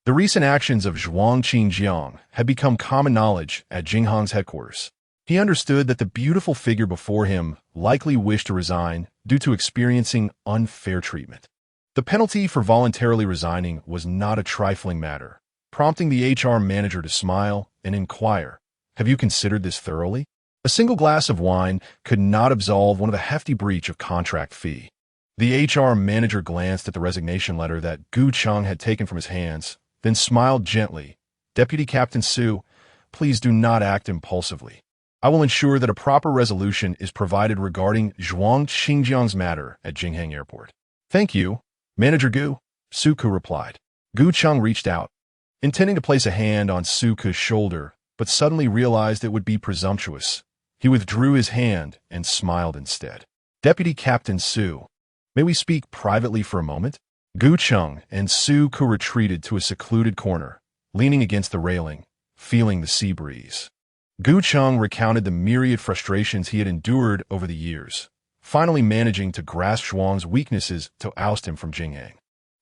The recent actions of Zhuang Qingjiang had become common knowledge at Jinghang's headquarters. He understood that the beautiful figure before him likely wished to resign due to experiencing unfair treatment. The penalty for voluntarily resigning was not a trifling matter, prompting the HR manager to smile and inquire, "Have you considered this thoroughly?" A single glass of wine could not absolve one of a hefty breach of contract fee. The HR manager glanced at the resignation letter that Gu Cheng had taken from his hands, then smiled gently. "Deputy Captain Su, please do not act impulsively. I will ensure that a proper resolution is provided regarding Zhuang Qingjiang's matter at Jinghang Airport." "Thank you, Manager Gu," Su Ku replied. Gu Cheng reached out, intending to place a hand on Su Ku's shoulder, but suddenly realized it would be presumptuous. He withdrew his hand and smiled instead. "Deputy Captain Su, may we speak privately for a moment?" Gu Cheng and Su Ku retreated to a secluded corner, leaning against the railing, feeling the sea breeze. Gu Cheng recounted the myriad frustrations he had endured over the years, finally managing to grasp Zhuang's weaknesses to oust him from Jinghang.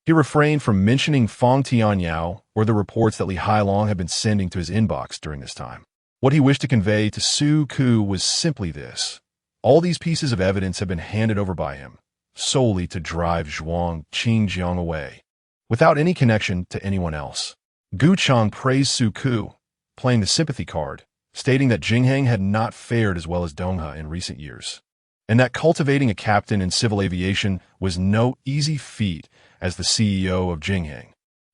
He refrained from mentioning Fong Tianyao or the reports that Li Hailong had been sending to his inbox during this time. What he wished to convey to Su Ku was simply this. All these pieces of evidence had been handed over by him, solely to drive Zhuang Qingjiang away, without any connection to anyone else. Gu Chang praised Su Ku, playing the sympathy card, stating that Jingheng had not fared as well as Donghe in recent years, and that cultivating a captain in civil aviation was no easy feat as the CEO of Jingheng.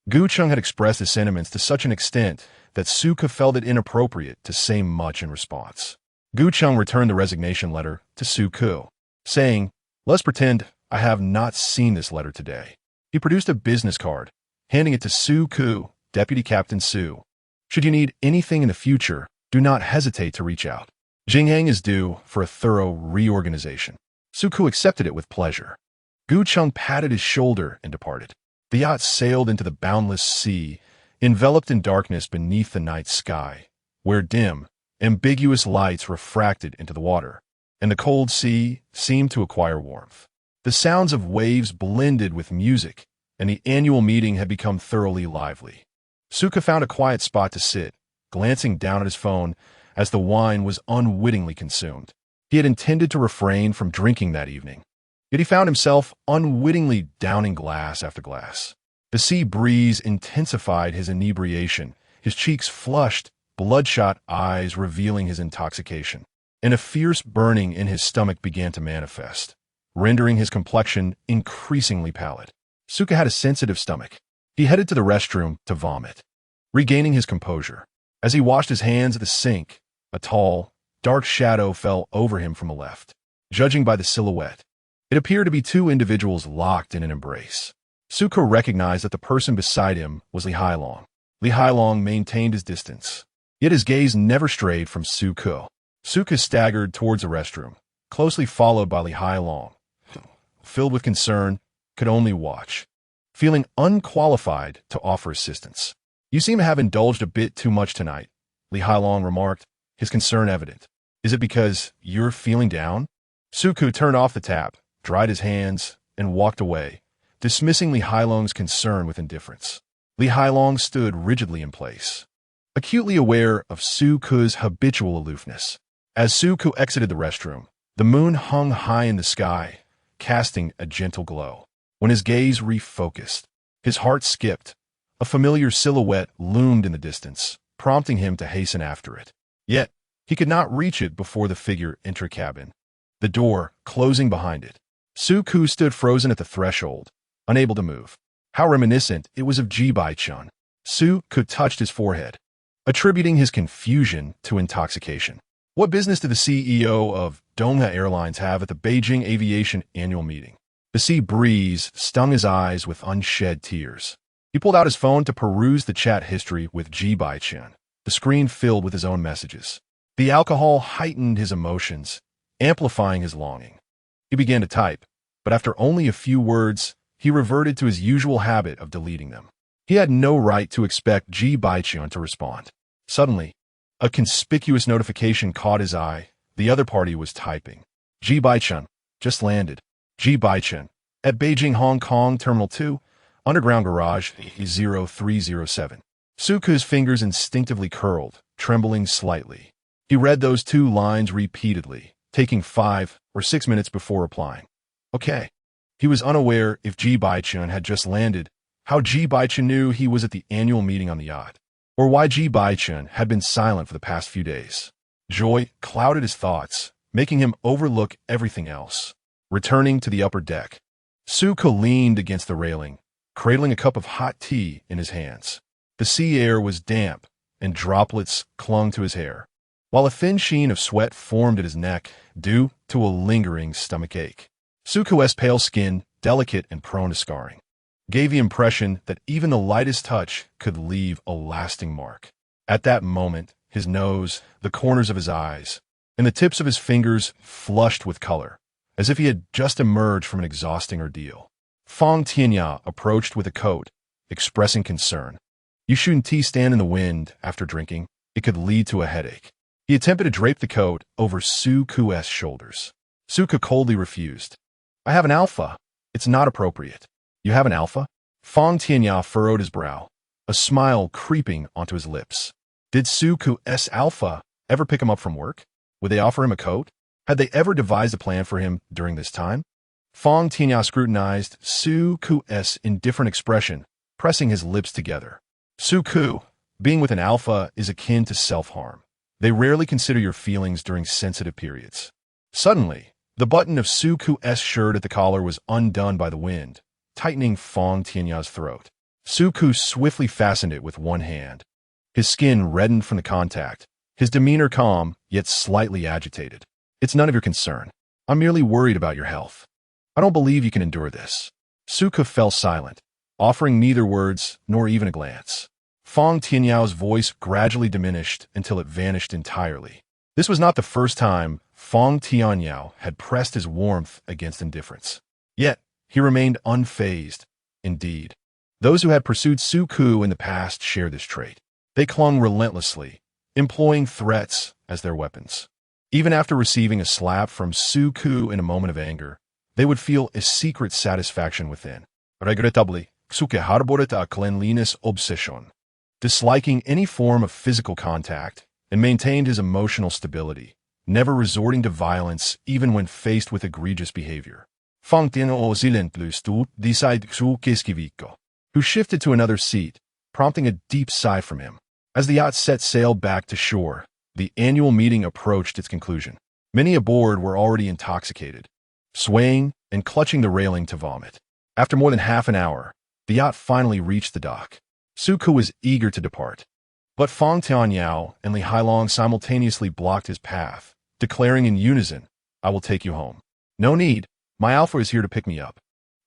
Gu Chang had expressed his sentiments to such an extent that Su Ku felt it inappropriate to say much in response. Gu Chang returned the resignation letter to Su Ku, saying, "Let's pretend I have not seen this letter today." He produced a business card, handing it to Su Ku, Deputy Captain Su. "Should you need anything in the future, do not hesitate to reach out. Jingheng is due for a thorough reorganization." Su Ku accepted it with pleasure. Gu Chang patted his shoulder and departed. The yacht sailed into the boundless sea, enveloped in darkness beneath the night sky, where dim, ambiguous lights refracted into the water, and the cold sea seemed to acquire warmth. The sounds of waves blended with music, and the annual meeting had become thoroughly lively. Su Ku found a quiet spot to sit, glancing down at his phone as the wine was unwittingly consumed. He had intended to refrain from drinking that evening, yet he found himself unwittingly downing glass after glass. The sea breeze intensified his inebriation, his cheeks flushed, bloodshot eyes revealing his intoxication, and a fierce burning in his stomach began to manifest, rendering his complexion increasingly pallid. Su Ku had a sensitive stomach. He headed to the restroom to vomit. Regaining his composure, as he washed his hands at the sink, a tall, dark shadow fell over him from the left. Judging by the silhouette, it appeared to be two individuals locked in an embrace. Su Ku recognized that the person beside him was Li Hailong. Li Hailong maintained his distance, yet his gaze never strayed from Su Ku. Su Ku staggered towards the restroom, closely followed by Li Hailong, who, filled with concern, could only watch, feeling unqualified to offer assistance. "You seem to have indulged a bit too much tonight," Li Hailong remarked, his concern evident. "Is it because you're feeling down?" Su Ku turned off the tap, dried his hands, and walked away, dismissing Li Hailong's concern with indifference. Li Hailong stood rigidly in place, acutely aware of Su Ku's habitual aloofness. As Su Ku exited the restroom, the moon hung high in the sky, casting a gentle glow. When his gaze refocused, his heart skipped. A familiar silhouette loomed in the distance, prompting him to hasten after it. Yet, he could not reach it before the figure entered cabin, the door closing behind it. Su Ku stood frozen at the threshold, unable to move. How reminiscent it was of Ji Bochen. Su Ku touched his forehead, attributing his confusion to intoxication. What business did the CEO of Donghe Airlines have at the Beijing Aviation annual meeting? The sea breeze stung his eyes with unshed tears. He pulled out his phone to peruse the chat history with Ji Bochen, the screen filled with his own messages. The alcohol heightened his emotions, amplifying his longing. He began to type, but after only a few words, he reverted to his usual habit of deleting them. He had no right to expect Ji Bochen to respond. Suddenly, a conspicuous notification caught his eye. The other party was typing. "Ji Bochen, just landed. Ji Bochen, at Beijing Hong Kong Terminal 2, Underground Garage 0307. Su Ku's fingers instinctively curled, trembling slightly. He read those two lines repeatedly, taking 5 or 6 minutes before replying. Okay. He was unaware if Ji Bochen had just landed, how Ji Bochen knew he was at the annual meeting on the yacht, or why Ji Bochen had been silent for the past few days. Joy clouded his thoughts, making him overlook everything else. Returning to the upper deck, Su Ku leaned against the railing, cradling a cup of hot tea in his hands. The sea air was damp, and droplets clung to his hair, while a thin sheen of sweat formed at his neck due to a lingering stomach ache. Su Ku's pale skin, delicate and prone to scarring, gave the impression that even the lightest touch could leave a lasting mark. At that moment, his nose, the corners of his eyes, and the tips of his fingers flushed with color, as if he had just emerged from an exhausting ordeal. Fong Tianyao approached with a coat, expressing concern. "You shouldn't tea stand in the wind after drinking. It could lead to a headache." He attempted to drape the coat over Su Ku's shoulders. Su Ku coldly refused. "I have an alpha. It's not appropriate." "You have an alpha?" Fong Tianya furrowed his brow, a smile creeping onto his lips. Did Su-Ku-S Alpha ever pick him up from work? Would they offer him a coat? Had they ever devised a plan for him during this time? Fong Tianya scrutinized Su-Ku-S indifferent expression, pressing his lips together. Su-Ku, being with an alpha is akin to self-harm. They rarely consider your feelings during sensitive periods. Suddenly, the button of Su-Ku-S shirt at the collar was undone by the wind, tightening Fong Tianya's throat. Su-Ku swiftly fastened it with one hand. His skin reddened from the contact, his demeanor calm, yet slightly agitated. It's none of your concern. I'm merely worried about your health. I don't believe you can endure this. Su-Ku fell silent, offering neither words nor even a glance. Fong Tianyao's voice gradually diminished until it vanished entirely. This was not the first time Fong Tianyao had pressed his warmth against indifference. Yet, he remained unfazed. Indeed, those who had pursued Su-Ku in the past shared this trait. They clung relentlessly, employing threats as their weapons. Even after receiving a slap from Su-Ku in a moment of anger, they would feel a secret satisfaction within. Regrettably, Suke harbored a cleanliness obsession, disliking any form of physical contact, and maintained his emotional stability, never resorting to violence even when faced with egregious behavior. Fong Tianao silentlust decide Su Keskiviko, who shifted to another seat, prompting a deep sigh from him. As the yacht set sail back to shore, the annual meeting approached its conclusion. Many aboard were already intoxicated, swaying and clutching the railing to vomit. After more than half an hour, the yacht finally reached the dock. Su-Ku was eager to depart, but Fong Tianyao and Li Hailong simultaneously blocked his path, declaring in unison, "I will take you home." "No need. My alpha is here to pick me up."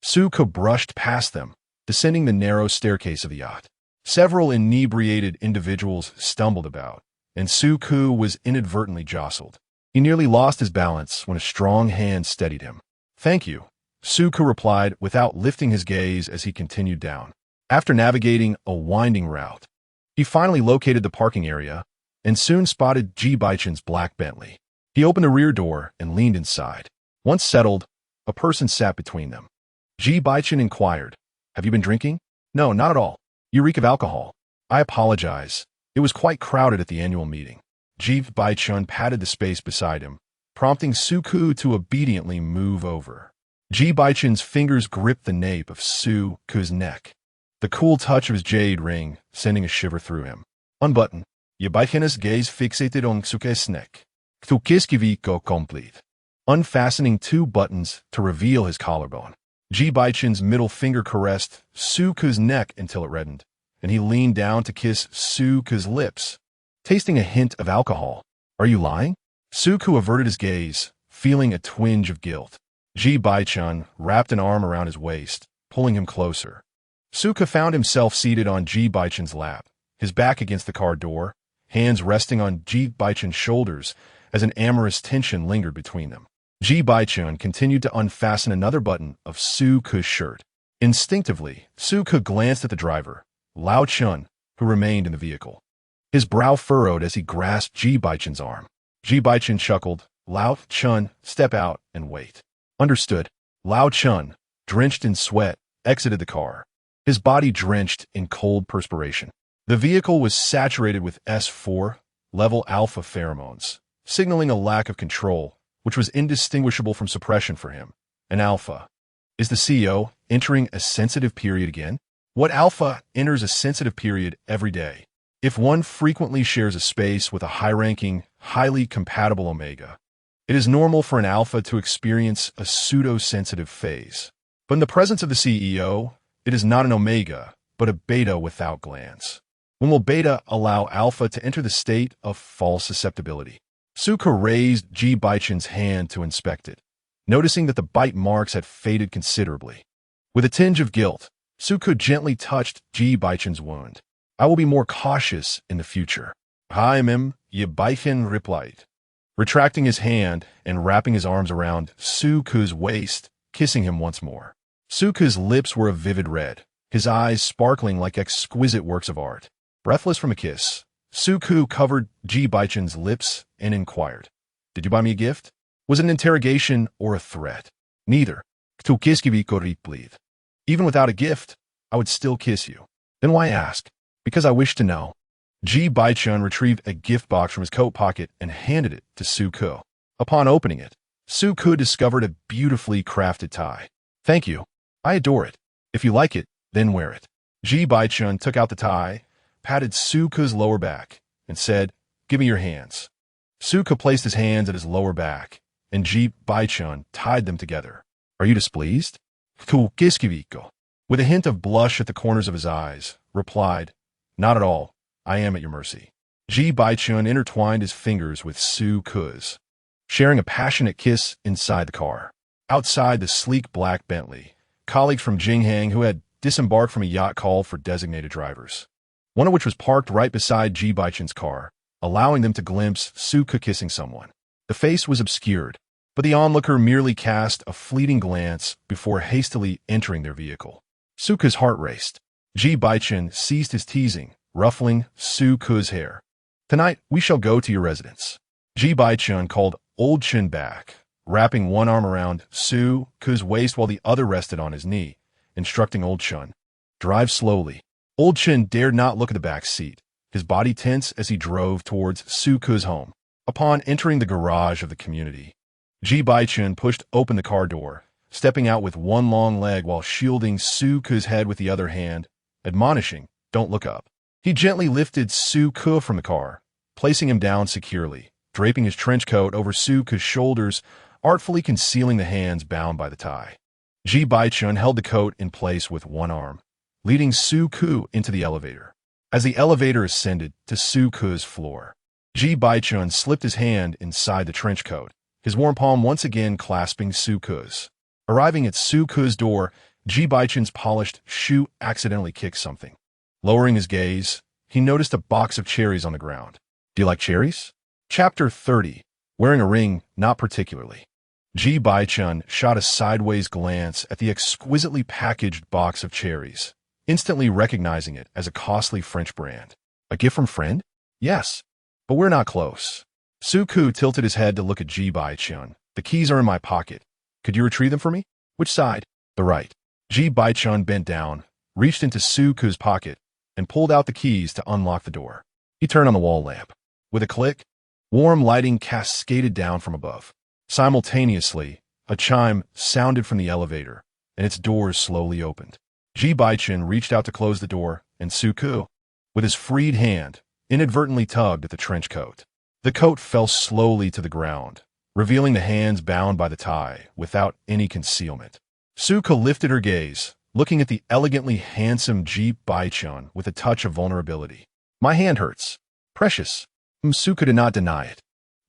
Su-Ku brushed past them, descending the narrow staircase of the yacht. Several inebriated individuals stumbled about, and Su-Ku was inadvertently jostled. He nearly lost his balance when a strong hand steadied him. "Thank you," Su-Ku replied without lifting his gaze as he continued down. After navigating a winding route, he finally located the parking area and soon spotted Ji Bochen's black Bentley. He opened the rear door and leaned inside. Once settled, a person sat between them. Ji Bochen inquired, "Have you been drinking?" "No, not at all. You reek of alcohol." "I apologize. It was quite crowded at the annual meeting." Ji Bochen patted the space beside him, prompting Su-Ku to obediently move over. Ji Bochen's fingers gripped the nape of Su-Ku's neck, the cool touch of his jade ring sending a shiver through him. "Unbutton. Ji Bochen's gaze fixated on Suke's neck. Tu kiskiviko complete." Unfastening 2 buttons to reveal his collarbone. Ji Bochen's middle finger caressed Su-Ku's neck until it reddened, and he leaned down to kiss Su-Ku's lips, tasting a hint of alcohol. "Are you lying?" Su-Ku averted his gaze, feeling a twinge of guilt. Ji Bochen wrapped an arm around his waist, pulling him closer. Su-Ku found himself seated on Ji Bochen's lap, his back against the car door, hands resting on Ji Bochen's shoulders as an amorous tension lingered between them. Ji Bochen continued to unfasten another button of Su-Ku's shirt. Instinctively, Su-Ku glanced at the driver, Lao Chun, who remained in the vehicle. His brow furrowed as he grasped Ji Bochen's arm. Ji Bochen chuckled, "Lao Chun, step out and wait." "Understood." Lao Chun, drenched in sweat, exited the car, his body drenched in cold perspiration. The vehicle was saturated with S4 level alpha pheromones, signaling a lack of control, which was indistinguishable from suppression for him. An alpha. Is the CEO entering a sensitive period again? What alpha enters a sensitive period every day? If one frequently shares a space with a high-ranking, highly compatible omega, it is normal for an alpha to experience a pseudo-sensitive phase. But in the presence of the CEO, it is not an omega, but a beta without glands. When will beta allow alpha to enter the state of false susceptibility? Su-Ku raised Ji Bochen's hand to inspect it, noticing that the bite marks had faded considerably. With a tinge of guilt, Su-Ku gently touched Ji Bochen's wound. "I will be more cautious in the future." "Hi, Mim," Ji Bochen replied, retracting his hand and wrapping his arms around Su-Ku's waist, kissing him once more. Su-Ku's lips were a vivid red, his eyes sparkling like exquisite works of art. Breathless from a kiss, Su-Ku covered Ji Bochen's lips and inquired, "Did you buy me a gift?" Was it an interrogation or a threat? Neither. Tu kiskiviko replied. Even without a gift, I would still kiss you. Then why ask? Because I wish to know. Ji Bochen retrieved a gift box from his coat pocket and handed it to Su-ko. Upon opening it, Su-ko discovered a beautifully crafted tie. Thank you. I adore it. If you like it, then wear it. Ji Bochen took out the tie, patted Su-ko's lower back, and said, "Give me your hands." Su-ko placed his hands at his lower back, and Ji Bochen tied them together. Are you displeased? Ku Giskiviko, with a hint of blush at the corners of his eyes, replied, "Not at all. I am at your mercy." Ji Bochen intertwined his fingers with Su-ko's, sharing a passionate kiss inside the car. Outside the sleek black Bentley, colleagues from Jinghang who had disembarked from a yacht called for designated drivers, one of which was parked right beside Ji Bochen's car, allowing them to glimpse Su-ko kissing someone. The face was obscured, but the onlooker merely cast a fleeting glance before hastily entering their vehicle. Su-ko's heart raced. Ji Bochen ceased his teasing, ruffling Su-ko's hair. "Tonight, we shall go to your residence." Ji Bochen called Old Chin back, wrapping one arm around Su-ko's waist while the other rested on his knee, instructing Old Chin, "Drive slowly." Old Chin dared not look at the back seat, his body tense as he drove towards Su-ko's home. Upon entering the garage of the community, Ji Bochen pushed open the car door, stepping out with one long leg while shielding Su-ko's head with the other hand, admonishing, "Don't look up." He gently lifted Su-ko from the car, placing him down securely, draping his trench coat over Su-ko's shoulders, artfully concealing the hands bound by the tie. Ji Bochen held the coat in place with one arm, leading Su-ko into the elevator. As the elevator ascended to Su-ko's floor, Ji Bochen slipped his hand inside the trench coat, his warm palm once again clasping Su-ko's. Arriving at Su-ko's door, Ji Bochen's polished shoe accidentally kicked something. Lowering his gaze, he noticed a box of cherries on the ground. "Do you like cherries?" Chapter 30. Wearing a ring, not particularly. Ji Bochen shot a sideways glance at the exquisitely packaged box of cherries, instantly recognizing it as a costly French brand. "A gift from friend?" "Yes, but we're not close." Su-ko tilted his head to look at Ji Bochen. "The keys are in my pocket. Could you retrieve them for me?" "Which side?" "The right." Ji Bochen bent down, reached into Su-ko's pocket, and pulled out the keys to unlock the door. He turned on the wall lamp. With a click, warm lighting cascaded down from above. Simultaneously, a chime sounded from the elevator, and its doors slowly opened. Ji Bochen reached out to close the door, and Su-ko, with his freed hand, inadvertently tugged at the trench coat. The coat fell slowly to the ground, revealing the hands bound by the tie without any concealment. Su-ko lifted her gaze, looking at the elegantly handsome Ji Bochen with a touch of vulnerability. "My hand hurts." "Precious." Su-ko did not deny it.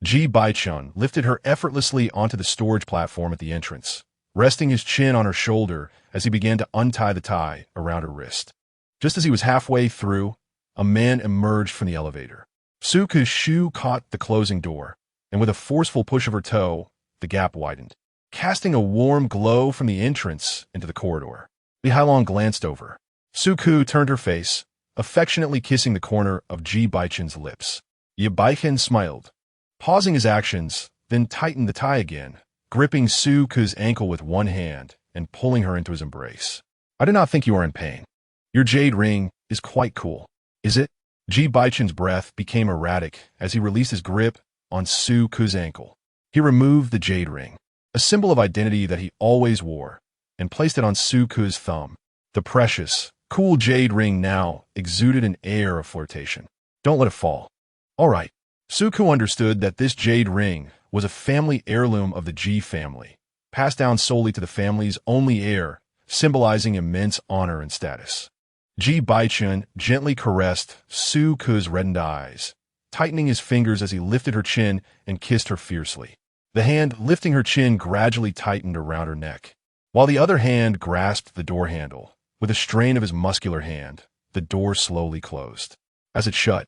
Ji Bochen lifted her effortlessly onto the storage platform at the entrance, resting his chin on her shoulder as he began to untie the tie around her wrist. Just as he was halfway through, a man emerged from the elevator. Su-ko's shoe caught the closing door, and with a forceful push of her toe, the gap widened, casting a warm glow from the entrance into the corridor. Li Hailong glanced over. Su-ko turned her face, affectionately kissing the corner of Ji Bochen's lips. Ji Bochen smiled, pausing his actions, then tightened the tie again, gripping Su-ko's ankle with one hand and pulling her into his embrace. "I do not think you are in pain. Your jade ring is quite cool." "Is it?" Ji Bochen's breath became erratic as he released his grip on Su-ko's ankle. He removed the jade ring, a symbol of identity that he always wore, and placed it on Su-ko's thumb. The precious, cool jade ring now exuded an air of flirtation. "Don't let it fall." "All right." Su-ko understood that this jade ring was a family heirloom of the Ji family, passed down solely to the family's only heir, symbolizing immense honor and status. Ji Bochen gently caressed Su-ko's reddened eyes, tightening his fingers as he lifted her chin and kissed her fiercely. The hand lifting her chin gradually tightened around her neck, while the other hand grasped the door handle. With a strain of his muscular hand, the door slowly closed. As it shut,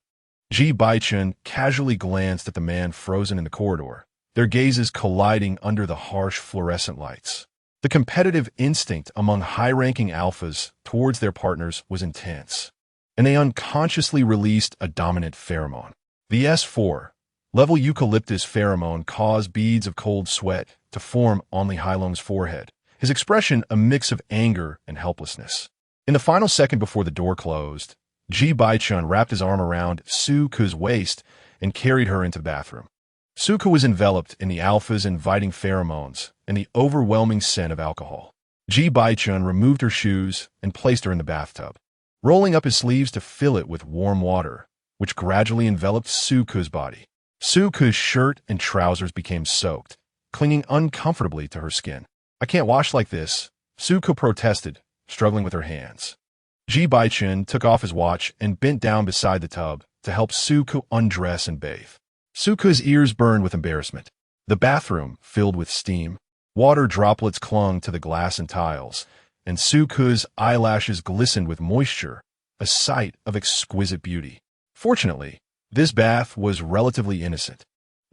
Ji Bochen casually glanced at the man frozen in the corridor, their gazes colliding under the harsh fluorescent lights. The competitive instinct among high-ranking alphas towards their partners was intense, and they unconsciously released a dominant pheromone. The S4 level eucalyptus pheromone caused beads of cold sweat to form on Li Hailong's forehead, his expression a mix of anger and helplessness. In the final second before the door closed, Ji Bochen wrapped his arm around Suku's waist and carried her into the bathroom. Suku was enveloped in the alpha's inviting pheromones and the overwhelming scent of alcohol. Ji Bochen removed her shoes and placed her in the bathtub, rolling up his sleeves to fill it with warm water, which gradually enveloped Suku's body. Suku's shirt and trousers became soaked, clinging uncomfortably to her skin. "I can't wash like this," Suku protested, struggling with her hands. Ji Bochen took off his watch and bent down beside the tub to help Suku undress and bathe. Suku's ears burned with embarrassment. The bathroom filled with steam. Water droplets clung to the glass and tiles, and Suku's eyelashes glistened with moisture, a sight of exquisite beauty. Fortunately, this bath was relatively innocent.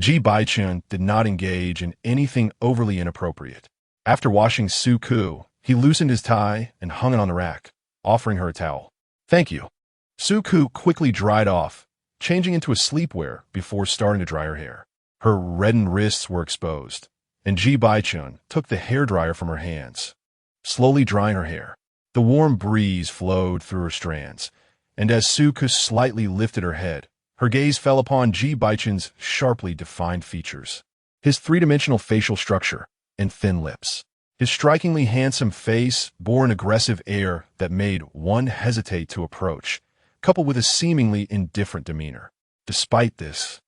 Ji Bochen did not engage in anything overly inappropriate. After washing Suku, he loosened his tie and hung it on the rack, offering her a towel. "Thank you." Suku quickly dried off, changing into a sleepwear before starting to dry her hair. Her reddened wrists were exposed, and Ji Bochen took the hairdryer from her hands, slowly drying her hair. The warm breeze flowed through her strands, and as Suku slightly lifted her head, her gaze fell upon Ji Bochen's sharply defined features, his three-dimensional facial structure, and thin lips. His strikingly handsome face bore an aggressive air that made one hesitate to approach, coupled with a seemingly indifferent demeanor. Despite this,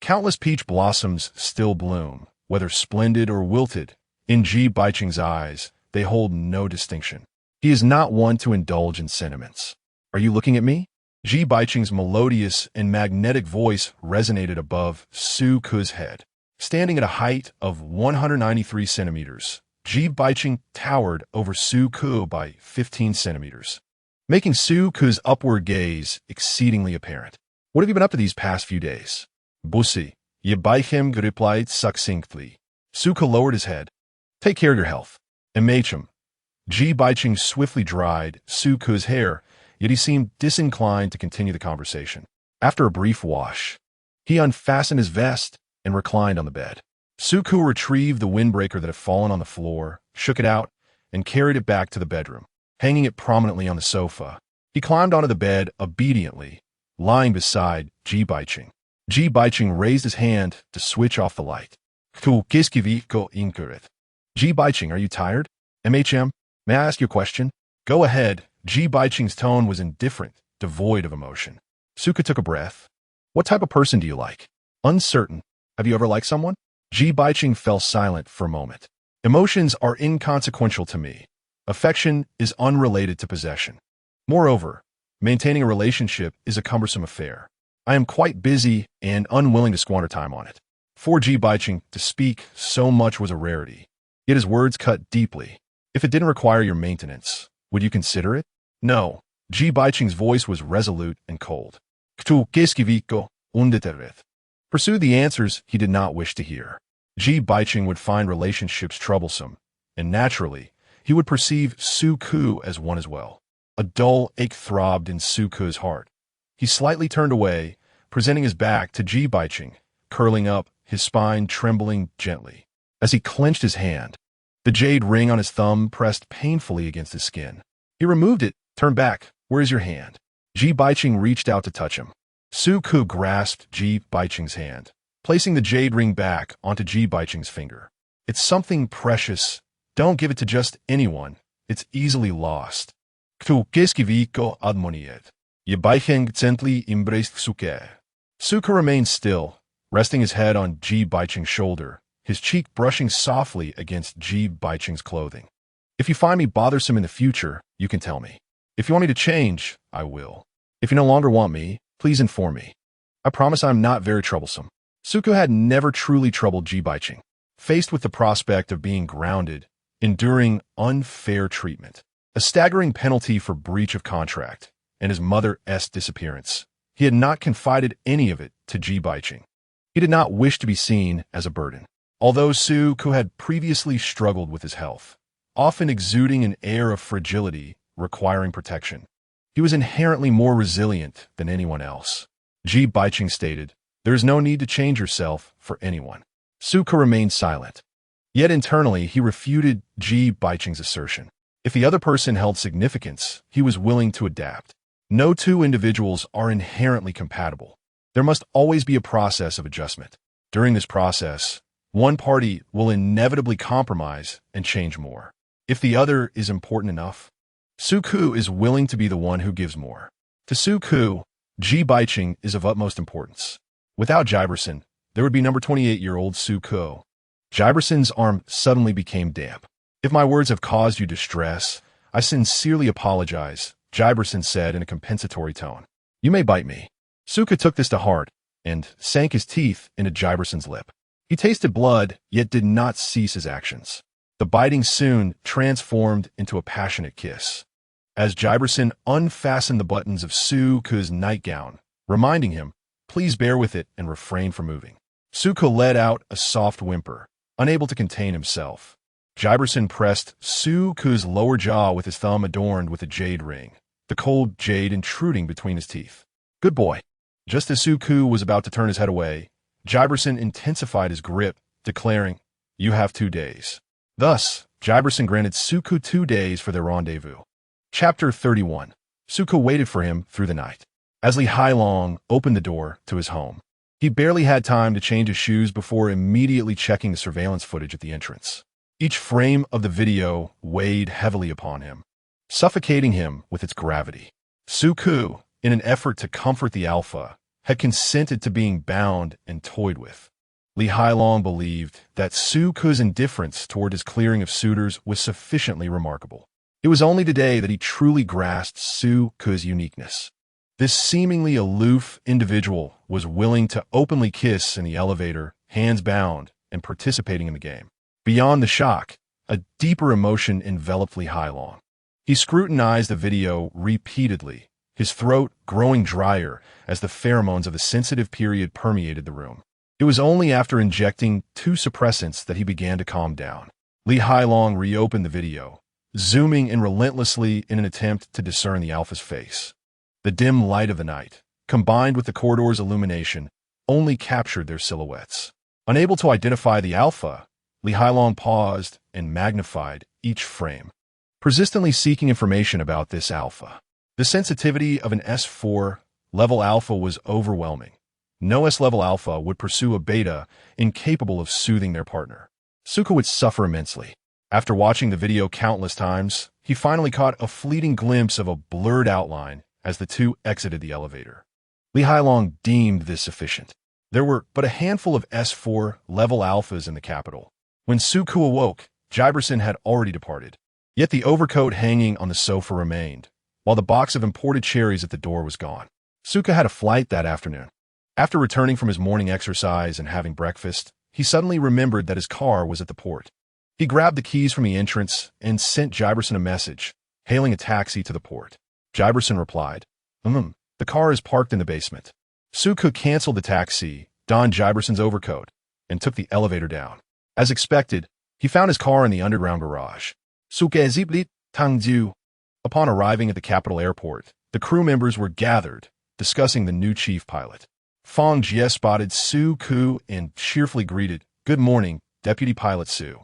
countless peach blossoms still bloom, whether splendid or wilted. In Ji Bochen's eyes, they hold no distinction. He is not one to indulge in sentiments. "Are you looking at me?" Ji Bochen's melodious and magnetic voice resonated above Suku's head. Standing at a height of 193 centimeters, Ji Bochen towered over Suku by 15 centimeters, making Suku's upward gaze exceedingly apparent. "What have you been up to these past few days?" "Bussy," Ji Bochen replied succinctly. Suku lowered his head. "Take care of your health." "Emanating." Ji Bochen swiftly dried Suku's hair, yet he seemed disinclined to continue the conversation. After a brief wash, he unfastened his vest and reclined on the bed. Suku retrieved the windbreaker that had fallen on the floor, shook it out, and carried it back to the bedroom, hanging it prominently on the sofa. He climbed onto the bed obediently, lying beside Ji Bochen. Ji Bochen raised his hand to switch off the light. "Ji Bochen, are you tired?" "MHM, may I ask you a question?" "Go ahead." Ji Bochen's tone was indifferent, devoid of emotion. Suku took a breath. "What type of person do you like?" "Uncertain." "Have you ever liked someone?" Ji Bochen fell silent for a moment. "Emotions are inconsequential to me. Affection is unrelated to possession. Moreover, maintaining a relationship is a cumbersome affair. I am quite busy and unwilling to squander time on it." For Ji Bochen to speak so much was a rarity, yet his words cut deeply. "If it didn't require your maintenance, would you consider it?" "No." Ji Bochen's voice was resolute and cold. Pursue the answers he did not wish to hear. Ji Bochen would find relationships troublesome, and naturally, he would perceive Suku as one as well. A dull ache throbbed in Suku's heart. He slightly turned away, presenting his back to Ji Bochen, curling up, his spine trembling gently. As he clenched his hand, the jade ring on his thumb pressed painfully against his skin. He removed it, turned back. "Where is your hand?" Ji Bochen reached out to touch him. Suku grasped Ji Bochen's hand, placing the jade ring back onto Ji Bochen's finger. "It's something precious. Don't give it to just anyone. It's easily lost." Suku remained still, resting his head on Ji Bochen's shoulder, his cheek brushing softly against Ji Bochen's clothing. "If you find me bothersome in the future, you can tell me. If you want me to change, I will. If you no longer want me, please inform me. I promise I'm not very troublesome." Suku had never truly troubled Ji Bochen. Faced with the prospect of being grounded, enduring unfair treatment, a staggering penalty for breach of contract, and his mother's disappearance, he had not confided any of it to Ji Bochen. He did not wish to be seen as a burden. Although Suku had previously struggled with his health, often exuding an air of fragility requiring protection, he was inherently more resilient than anyone else. Ji Bochen stated, "There is no need to change yourself for anyone." Suku remained silent. Yet internally, he refuted Ji Bochen's assertion. If the other person held significance, he was willing to adapt. No two individuals are inherently compatible. There must always be a process of adjustment. During this process, one party will inevitably compromise and change more. If the other is important enough, Suku is willing to be the one who gives more. To Suku, Ji Bochen is of utmost importance. Without Jiberson, there would be number 28-year-old Suku. Jiberson's arm suddenly became damp. If my words have caused you distress, I sincerely apologize, Jiberson said in a compensatory tone. You may bite me. Suku took this to heart and sank his teeth into Jiberson's lip. He tasted blood, yet did not cease his actions. The biting soon transformed into a passionate kiss. As Jiberson unfastened the buttons of Suku's nightgown, reminding him, please bear with it and refrain from moving, Suku let out a soft whimper, unable to contain himself. Jiberson pressed Suku's lower jaw with his thumb adorned with a jade ring, the cold jade intruding between his teeth. Good boy. Just as Suku was about to turn his head away, Jiberson intensified his grip, declaring, you have 2 days. Thus, Jiberson granted Suku 2 days for their rendezvous. Chapter 31. Suku waited for him through the night. As Li Hailong opened the door to his home, he barely had time to change his shoes before immediately checking the surveillance footage at the entrance. Each frame of the video weighed heavily upon him, suffocating him with its gravity. Suku, in an effort to comfort the alpha, had consented to being bound and toyed with. Li Hailong believed that Suku's indifference toward his clearing of suitors was sufficiently remarkable. It was only today that he truly grasped Suku's uniqueness. This seemingly aloof individual was willing to openly kiss in the elevator, hands bound, and participating in the game. Beyond the shock, a deeper emotion enveloped Li Hailong. He scrutinized the video repeatedly, his throat growing drier as the pheromones of the sensitive period permeated the room. It was only after injecting 2 suppressants that he began to calm down. Li Hailong reopened the video, zooming in relentlessly in an attempt to discern the alpha's face. The dim light of the night, combined with the corridor's illumination, only captured their silhouettes. Unable to identify the alpha, Li Hailong paused and magnified each frame, persistently seeking information about this alpha. The sensitivity of an S4 level alpha was overwhelming. No S-level alpha would pursue a beta incapable of soothing their partner. Suku would suffer immensely. After watching the video countless times, he finally caught a fleeting glimpse of a blurred outline as the two exited the elevator. Li Hailong deemed this sufficient. There were but a handful of S4 level alphas in the capital. When Suku awoke, Jiberson had already departed. Yet the overcoat hanging on the sofa remained, while the box of imported cherries at the door was gone. Suku had a flight that afternoon. After returning from his morning exercise and having breakfast, he suddenly remembered that his car was at the port. He grabbed the keys from the entrance and sent Jiberson a message, hailing a taxi to the port. Jiberson replied, the car is parked in the basement. Suku canceled the taxi, donned Jiberson's overcoat, and took the elevator down. As expected, he found his car in the underground garage. Upon arriving at the capital airport, the crew members were gathered, discussing the new chief pilot. Fong Jie spotted Suku and cheerfully greeted, "Good morning, Deputy Pilot Su."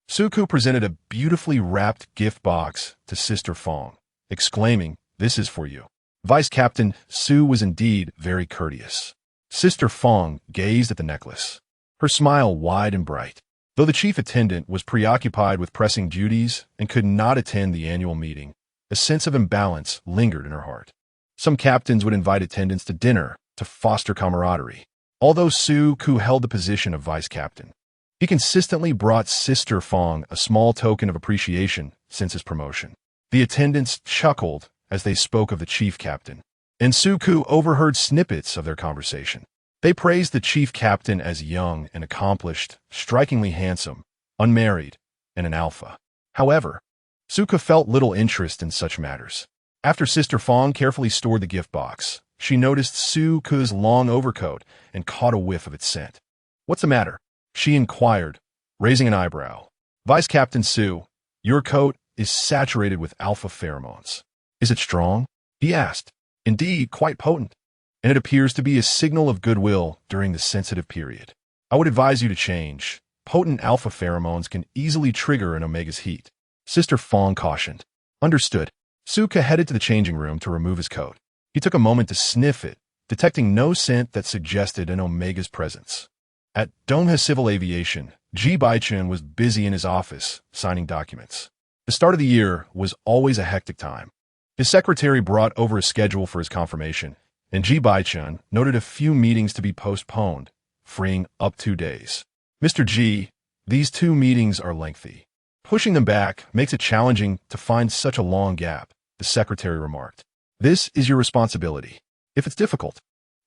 Suku presented a beautifully wrapped gift box to Sister Fong, exclaiming, "This is for you." Vice Captain Su was indeed very courteous. Sister Fong gazed at the necklace, her smile wide and bright. Though the chief attendant was preoccupied with pressing duties and could not attend the annual meeting, a sense of imbalance lingered in her heart. Some captains would invite attendants to dinner to foster camaraderie. Although Suku held the position of vice captain, he consistently brought Sister Fong a small token of appreciation since his promotion. The attendants chuckled as they spoke of the chief captain, and Suku overheard snippets of their conversation. They praised the chief captain as young and accomplished, strikingly handsome, unmarried, and an alpha. However, Suku felt little interest in such matters. After Sister Fong carefully stored the gift box, she noticed Suku's long overcoat and caught a whiff of its scent. "What's the matter?" she inquired, raising an eyebrow. "Vice Captain Su, your coat is saturated with alpha pheromones. Is it strong?" he asked. "Indeed, quite potent, and it appears to be a signal of goodwill during the sensitive period. I would advise you to change. Potent alpha pheromones can easily trigger an omega's heat." Sister Fong cautioned. Understood. Suka headed to the changing room to remove his coat. He took a moment to sniff it, detecting no scent that suggested an Omega's presence. At Donghe Civil Aviation, Ji Bochen was busy in his office, signing documents. The start of the year was always a hectic time. His secretary brought over a schedule for his confirmation, and Ji Bochen noted a few meetings to be postponed, freeing up 2 days. Mr. Ji, these 2 meetings are lengthy. Pushing them back makes it challenging to find such a long gap, the secretary remarked. This is your responsibility. If it's difficult,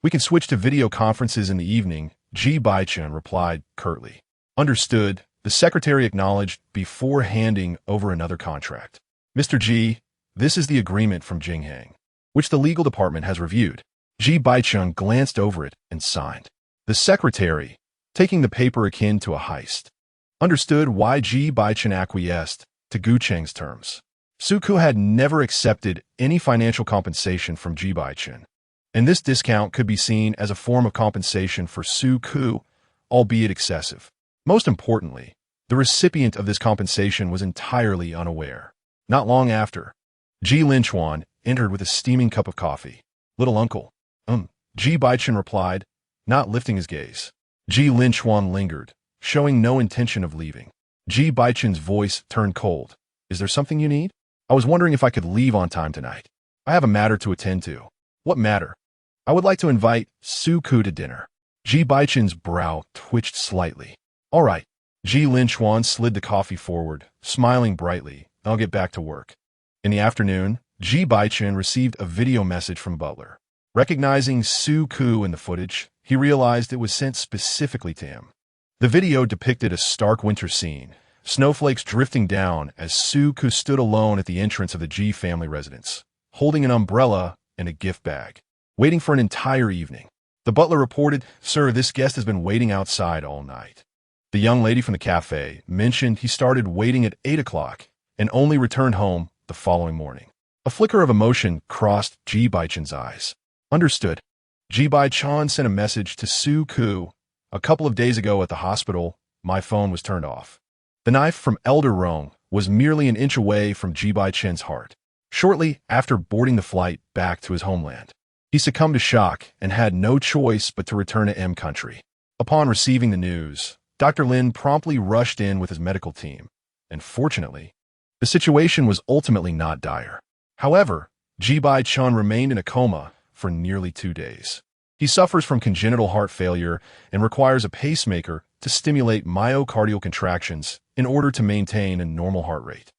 we can switch to video conferences in the evening, Ji Bochen replied curtly. Understood, the secretary acknowledged before handing over another contract. Mr. Ji, this is the agreement from Jinghang, which the legal department has reviewed. Ji Bochen glanced over it and signed. The secretary, taking the paper akin to a heist, understood why Ji Bochen acquiesced to Gu Cheng's terms. Suku had never accepted any financial compensation from Ji Bochen, and this discount could be seen as a form of compensation for Suku, albeit excessive. Most importantly, the recipient of this compensation was entirely unaware. Not long after, Ji Linchuan entered with a steaming cup of coffee. Little uncle. Ji Bochen replied, not lifting his gaze. Ji Linchuan lingered, showing no intention of leaving. Ji Bochen's voice turned cold. Is there something you need? I was wondering if I could leave on time tonight. I have a matter to attend to. What matter? I would like to invite Suku to dinner. Ji Bochen's brow twitched slightly. All right. Ji Linchuan slid the coffee forward, smiling brightly. I'll get back to work. In the afternoon, Ji Bochen received a video message from Butler. Recognizing Suku in the footage, he realized it was sent specifically to him. The video depicted a stark winter scene, snowflakes drifting down as Suku stood alone at the entrance of the Ji family residence, holding an umbrella and a gift bag, waiting for an entire evening. The butler reported, "Sir, this guest has been waiting outside all night." The young lady from the cafe mentioned he started waiting at 8 o'clock and only returned home the following morning. A flicker of emotion crossed Ji Bochen's eyes. Understood. Ji Bochen sent a message to Suku. A couple of days ago at the hospital, my phone was turned off. The knife from Elder Rong was merely an inch away from Ji Bochen's heart. Shortly after boarding the flight back to his homeland, he succumbed to shock and had no choice but to return to M country. Upon receiving the news, Dr. Lin promptly rushed in with his medical team, and fortunately, the situation was ultimately not dire. However, Ji Bochen remained in a coma for nearly 2 days. He suffers from congenital heart failure and requires a pacemaker to stimulate myocardial contractions in order to maintain a normal heart rate.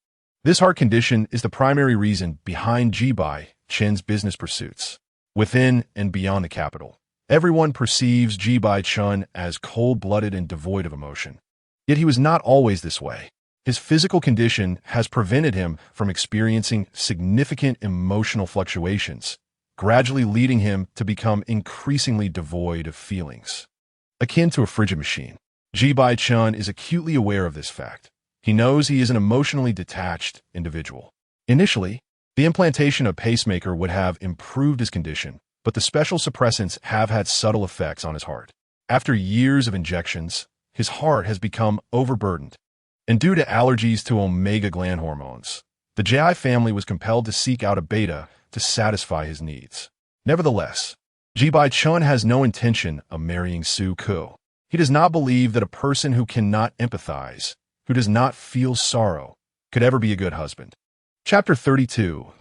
This heart condition is the primary reason behind Ji Bochen's business pursuits. Within and beyond the capital, everyone perceives Ji Bochen as cold-blooded and devoid of emotion. Yet he was not always this way. His physical condition has prevented him from experiencing significant emotional fluctuations, gradually leading him to become increasingly devoid of feelings. Akin to a frigid machine, Ji Bochen is acutely aware of this fact. He knows he is an emotionally detached individual. Initially, the implantation of pacemaker would have improved his condition, but the special suppressants have had subtle effects on his heart. After years of injections, his heart has become overburdened, and due to allergies to omega gland hormones, the Ji family was compelled to seek out a beta to satisfy his needs. Nevertheless, Ji Bochen has no intention of marrying Suku. He does not believe that a person who cannot empathize, who does not feel sorrow, could ever be a good husband. Chapter 32.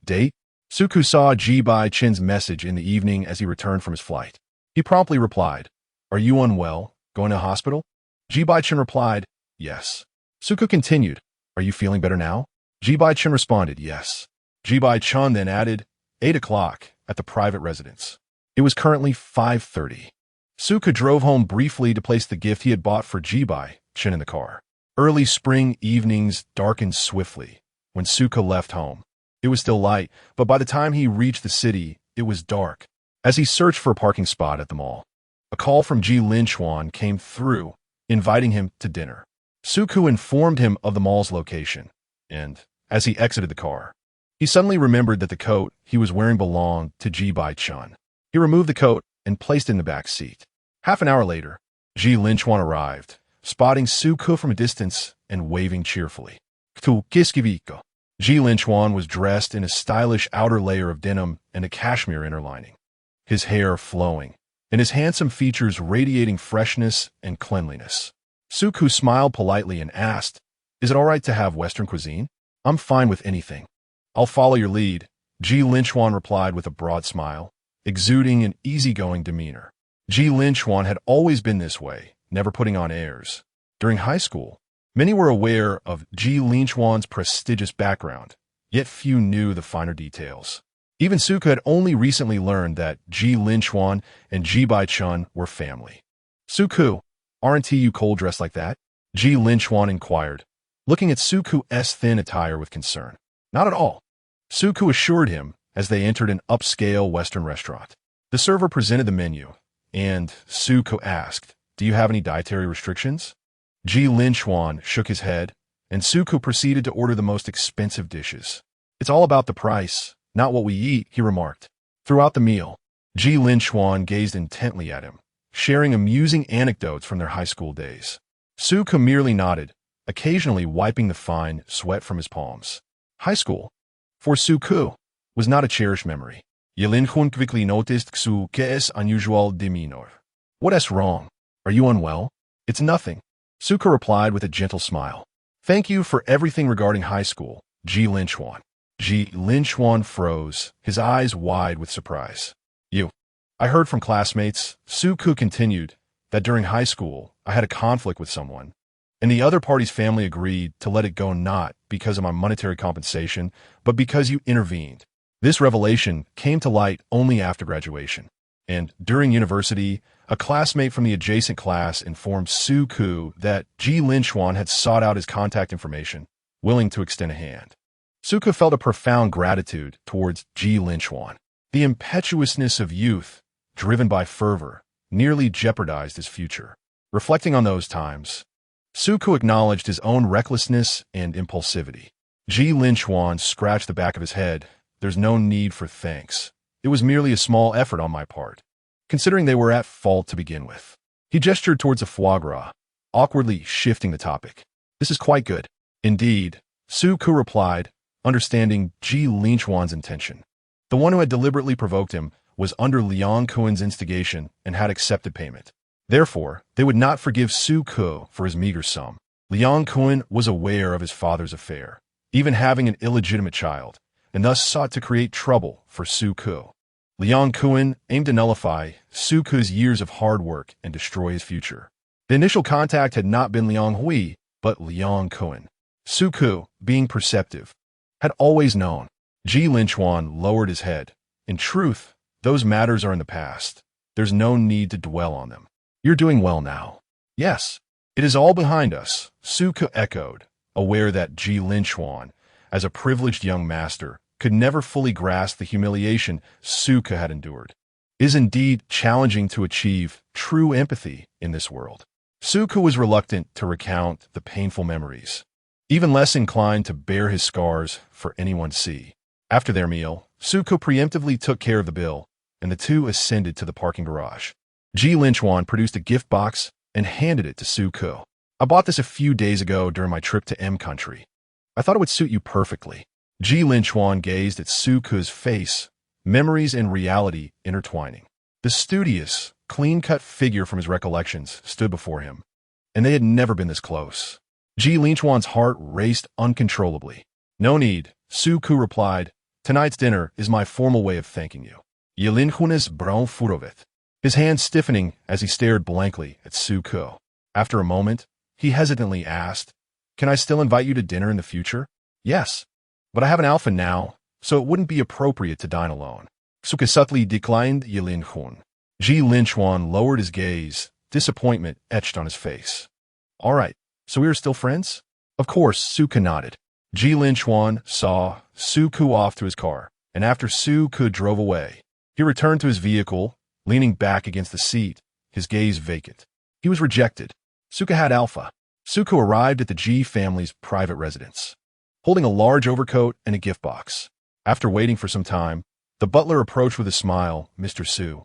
Date? Suku saw Ji Bochen's message in the evening as he returned from his flight. He promptly replied, "Are you unwell? Going to the hospital?" Ji Bochen replied, "Yes." Suku continued, "Are you feeling better now?" Ji Bochen responded, "Yes." Ji Bochen then added, 8 o'clock at the private residence. It was currently 5:30. Suku drove home briefly to place the gift he had bought for Ji Bochen in the car. Early spring evenings darkened swiftly when Suku left home. It was still light, but by the time he reached the city, it was dark. As he searched for a parking spot at the mall, a call from Ji Linchuan came through, inviting him to dinner. Suku informed him of the mall's location, and, as he exited the car, he suddenly remembered that the coat he was wearing belonged to Ji Bochen. He removed the coat and placed it in the back seat. Half an hour later, Ji Linchuan arrived, spotting Suku from a distance and waving cheerfully. Tu kiskiviko. Ji Linchuan was dressed in a stylish outer layer of denim and a cashmere inner lining, his hair flowing, and his handsome features radiating freshness and cleanliness. Suku smiled politely and asked, "Is it all right to have Western cuisine?" "I'm fine with anything." "I'll follow your lead," Ji Linchuan replied with a broad smile, exuding an easygoing demeanor. Ji Linchuan had always been this way, never putting on airs. During high school, many were aware of Ji Linchuan's prestigious background, yet few knew the finer details. Even Suka had only recently learned that Ji Linchuan and Ji Bochen were family. "Suku, aren't you cold-dressed like that?" Ji Linchuan inquired, looking at Suku's thin attire with concern. "Not at all," Suku assured him as they entered an upscale Western restaurant. The server presented the menu, and Suku asked, "Do you have any dietary restrictions?" Ji Linchuan shook his head, and Suku proceeded to order the most expensive dishes. "It's all about the price, not what we eat," he remarked. Throughout the meal, Ji Linchuan gazed intently at him, sharing amusing anecdotes from their high school days. Suku merely nodded, occasionally wiping the fine sweat from his palms. High school, for Suku, was not a cherished memory. Yelinchun quickly noticed Suku's unusual demeanor. "What's wrong? Are you unwell?" "It's nothing," Suku replied with a gentle smile. "Thank you for everything regarding high school, Ji Linchuan." Ji Linchuan froze, his eyes wide with surprise. I heard from classmates," Suku continued, "that during high school I had a conflict with someone, and the other party's family agreed to let it go not because of my monetary compensation, but because you intervened. This revelation came to light only after graduation, and during university, a classmate from the adjacent class informed Suku that Ji Linchuan had sought out his contact information, willing to extend a hand." Suku felt a profound gratitude towards Ji Linchuan. The impetuousness of youth, driven by fervor, nearly jeopardized his future. Reflecting on those times, Suku acknowledged his own recklessness and impulsivity. Ji Linchuan scratched the back of his head. "There's no need for thanks. It was merely a small effort on my part, considering they were at fault to begin with." He gestured towards a foie gras, awkwardly shifting the topic. "This is quite good." "Indeed," Suku replied, understanding Ji Linchuan's intention. The one who had deliberately provoked him was under Liang Kuen's instigation and had accepted payment. Therefore, they would not forgive Suku for his meager sum. Liang Kuen was aware of his father's affair, even having an illegitimate child, and thus sought to create trouble for Suku. Liang Kuen aimed to nullify Suku's years of hard work and destroy his future. The initial contact had not been Liang Hui, but Liang Kuen. Suku, being perceptive, had always known. Ji Linchuan lowered his head. "In truth, those matters are in the past. There's no need to dwell on them. You're doing well now." "Yes, it is all behind us," Suku echoed, aware that Ji Linchuan, as a privileged young master, could never fully grasp the humiliation Suku had endured. It is indeed challenging to achieve true empathy in this world. Suku was reluctant to recount the painful memories, even less inclined to bare his scars for anyone to see. After their meal, Suku preemptively took care of the bill, and the two ascended to the parking garage. Ji Linchuan produced a gift box and handed it to Suku. "I bought this a few days ago during my trip to M Country. I thought it would suit you perfectly." Ji Linchuan gazed at Suku's face, memories and reality intertwining. The studious, clean-cut figure from his recollections stood before him, and they had never been this close. Ji Linchuan's heart raced uncontrollably. "No need," Suku replied. "Tonight's dinner is my formal way of thanking you." Yelinchunis Braun Furovet, his hand stiffening as he stared blankly at Suku. After a moment, he hesitantly asked, "Can I still invite you to dinner in the future?" "Yes, but I have an alpha now, so it wouldn't be appropriate to dine alone." Suku subtly declined Yelinchun. Ji Linchuan lowered his gaze, disappointment etched on his face. "All right, so we are still friends?" "Of course," Suku nodded. Ji Linchuan saw Suku off to his car, and after Suku drove away, he returned to his vehicle, leaning back against the seat, his gaze vacant. He was rejected. Suku had alpha. Suku arrived at the Ji family's private residence, holding a large overcoat and a gift box. After waiting for some time, the butler approached with a smile. "Mr. Su.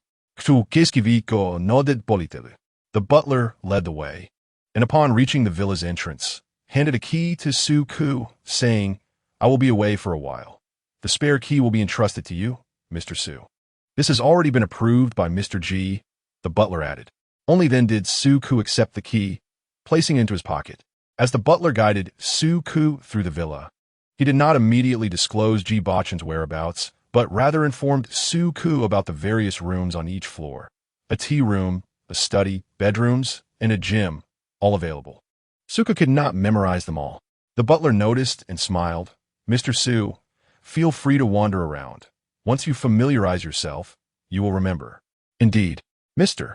The butler led the way, and upon reaching the villa's entrance, handed a key to Su-ku, saying, "I will be away for a while. The spare key will be entrusted to you, Mr. Su." "This has already been approved by Mr. Ji," the butler added. Only then did Su-ku accept the key, placing it into his pocket. As the butler guided Su-ku through the villa, he did not immediately disclose Ji Bochen's whereabouts, but rather informed Su-ku about the various rooms on each floor. A tea room, a study, bedrooms, and a gym, all available. Su-ku could not memorize them all. The butler noticed and smiled. "Mr. Su, feel free to wander around. Once you familiarize yourself, you will remember." "Indeed. Mr.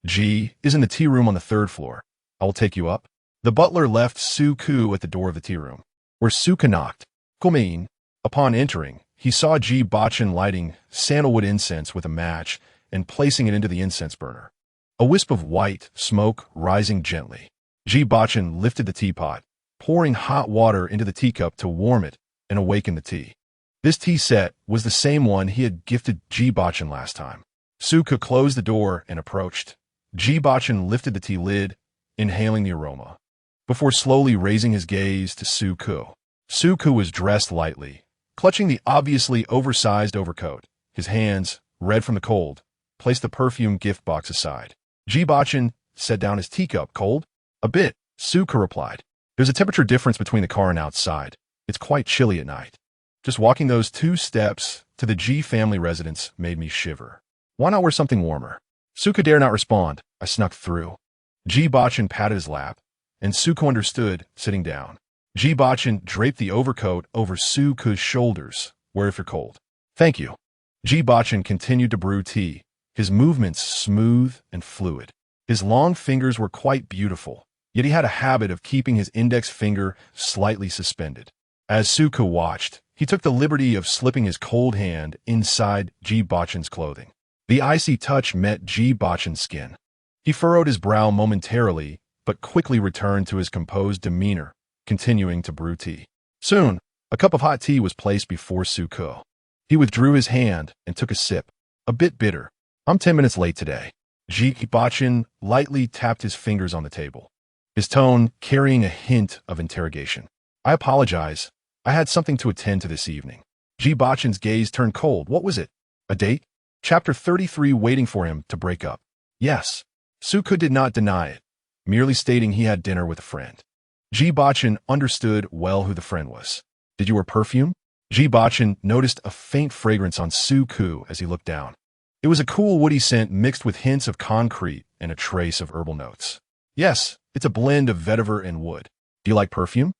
Ji is in the tea room on the 3rd floor. I will take you up." The butler left Su-ku at the door of the tea room, where Su-ku knocked. "Come in." Upon entering, he saw Ji Bochen lighting sandalwood incense with a match and placing it into the incense burner. A wisp of white smoke rising gently. Ji Bochen lifted the teapot, pouring hot water into the teacup to warm it and awaken the tea. This tea set was the same one he had gifted Ji Bochen last time. Su-ku closed the door and approached. Ji Bochen lifted the tea lid, inhaling the aroma, before slowly raising his gaze to Su-ku. Su-ku was dressed lightly, clutching the obviously oversized overcoat. His hands, red from the cold, placed the perfume gift box aside. Ji Bochen set down his teacup. "Cold?" "A bit," Su-ku replied. "There's a temperature difference between the car and outside. It's quite chilly at night. Just walking those 2 steps to the Ji family residence made me shiver. Why not wear something warmer?" Su-ku dared not respond. I snuck through. Ji Bochen patted his lap, and Su-ku understood, sitting down. Ji Bochen draped the overcoat over Su-ku's shoulders. "Wear if you're cold." "Thank you." Ji Bochen continued to brew tea, his movements smooth and fluid. His long fingers were quite beautiful, yet he had a habit of keeping his index finger slightly suspended. As Su-ku watched, he took the liberty of slipping his cold hand inside Ji Bochen's clothing. The icy touch met Ji Bochen's skin. He furrowed his brow momentarily, but quickly returned to his composed demeanor, continuing to brew tea. Soon, a cup of hot tea was placed before Su-ku. He withdrew his hand and took a sip. A bit bitter. "I'm 10 minutes late today." Ji Bochen lightly tapped his fingers on the table, his tone carrying a hint of interrogation. "I apologize. I had something to attend to this evening." Ji Bochen's gaze turned cold. "What was it? A date?" Chapter 33, waiting for him to break up. "Yes." Su-ku did not deny it, merely stating he had dinner with a friend. Ji Bochen understood well who the friend was. "Did you wear perfume?" Ji Bochen noticed a faint fragrance on Su-ku as he looked down. It was a cool woody scent mixed with hints of concrete and a trace of herbal notes. "Yes, it's a blend of vetiver and wood." "Do you like perfume?"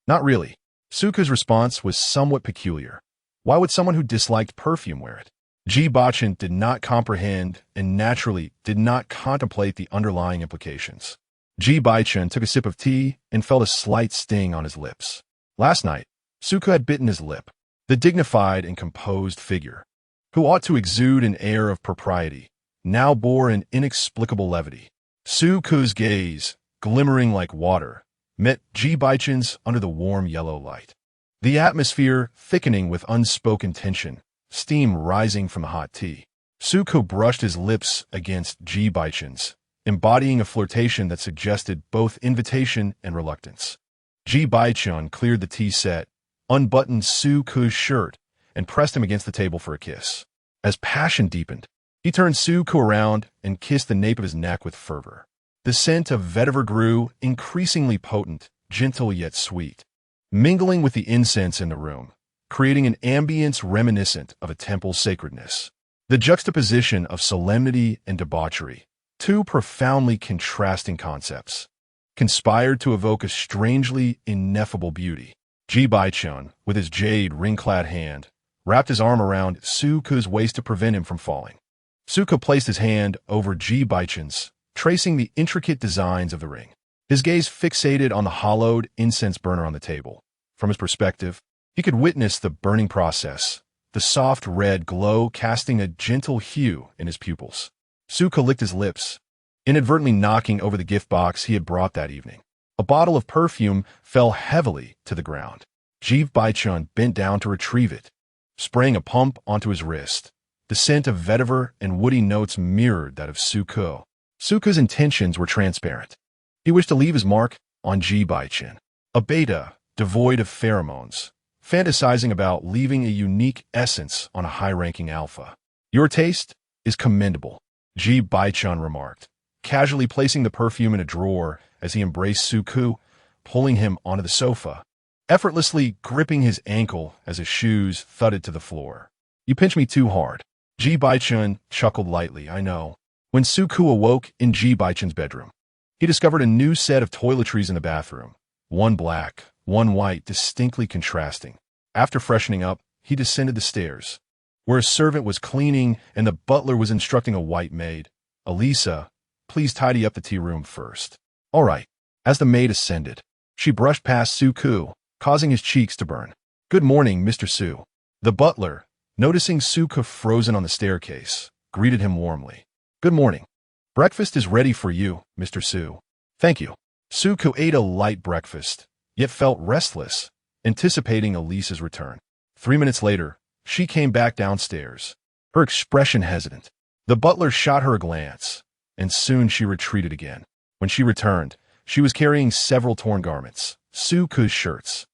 "Not really." Su-ku's response was somewhat peculiar. Why would someone who disliked perfume wear it? Ji Bochen did not comprehend and naturally did not contemplate the underlying implications. Ji Bochen took a sip of tea and felt a slight sting on his lips. Last night, Su-ku had bitten his lip. The dignified and composed figure, who ought to exude an air of propriety, now bore an inexplicable levity. Su-ku's gaze, glimmering like water, met Ji Bochen's under the warm yellow light. The atmosphere thickening with unspoken tension, steam rising from the hot tea. Su-ku brushed his lips against Ji Bochen's, embodying a flirtation that suggested both invitation and reluctance. Ji Bochen cleared the tea set, unbuttoned Su-ku's shirt, and pressed him against the table for a kiss. As passion deepened, he turned Su-ku around and kissed the nape of his neck with fervor. The scent of vetiver grew, increasingly potent, gentle yet sweet, mingling with the incense in the room, creating an ambience reminiscent of a temple's sacredness. The juxtaposition of solemnity and debauchery, 2 profoundly contrasting concepts, conspired to evoke a strangely ineffable beauty. Ji Bochen, with his jade ring-clad hand, wrapped his arm around Su-ku's waist to prevent him from falling. Su-ku placed his hand over Ji Bochen's, tracing the intricate designs of the ring. His gaze fixated on the hollowed incense burner on the table. From his perspective, he could witness the burning process, the soft red glow casting a gentle hue in his pupils. Su-ku licked his lips, inadvertently knocking over the gift box he had brought that evening. A bottle of perfume fell heavily to the ground. Ji Bochen bent down to retrieve it, spraying a pump onto his wrist. The scent of vetiver and woody notes mirrored that of Su-ku. Su-ku's intentions were transparent. He wished to leave his mark on Ji Bochen. A beta, devoid of pheromones, fantasizing about leaving a unique essence on a high-ranking alpha. Your taste is commendable, Ji Bochen remarked, casually placing the perfume in a drawer as he embraced Suku, pulling him onto the sofa, effortlessly gripping his ankle as his shoes thudded to the floor. You pinch me too hard. Ji Bochen chuckled lightly, I know. When Suku awoke in Ji Bochen's bedroom, he discovered a new set of toiletries in the bathroom, one black, one white, distinctly contrasting. After freshening up, he descended the stairs, where a servant was cleaning and the butler was instructing a white maid, Elisa, please tidy up the tea room first. All right. As the maid ascended, she brushed past Suku, causing his cheeks to burn. Good morning, Mr. Su. The butler, noticing Suku frozen on the staircase, greeted him warmly. Good morning. Breakfast is ready for you, Mr. Su. Thank you. Suku ate a light breakfast, yet felt restless, anticipating Elisa's return. 3 minutes later, she came back downstairs, her expression hesitant. The butler shot her a glance, and soon she retreated again. When she returned, she was carrying several torn garments, Suku's shirts.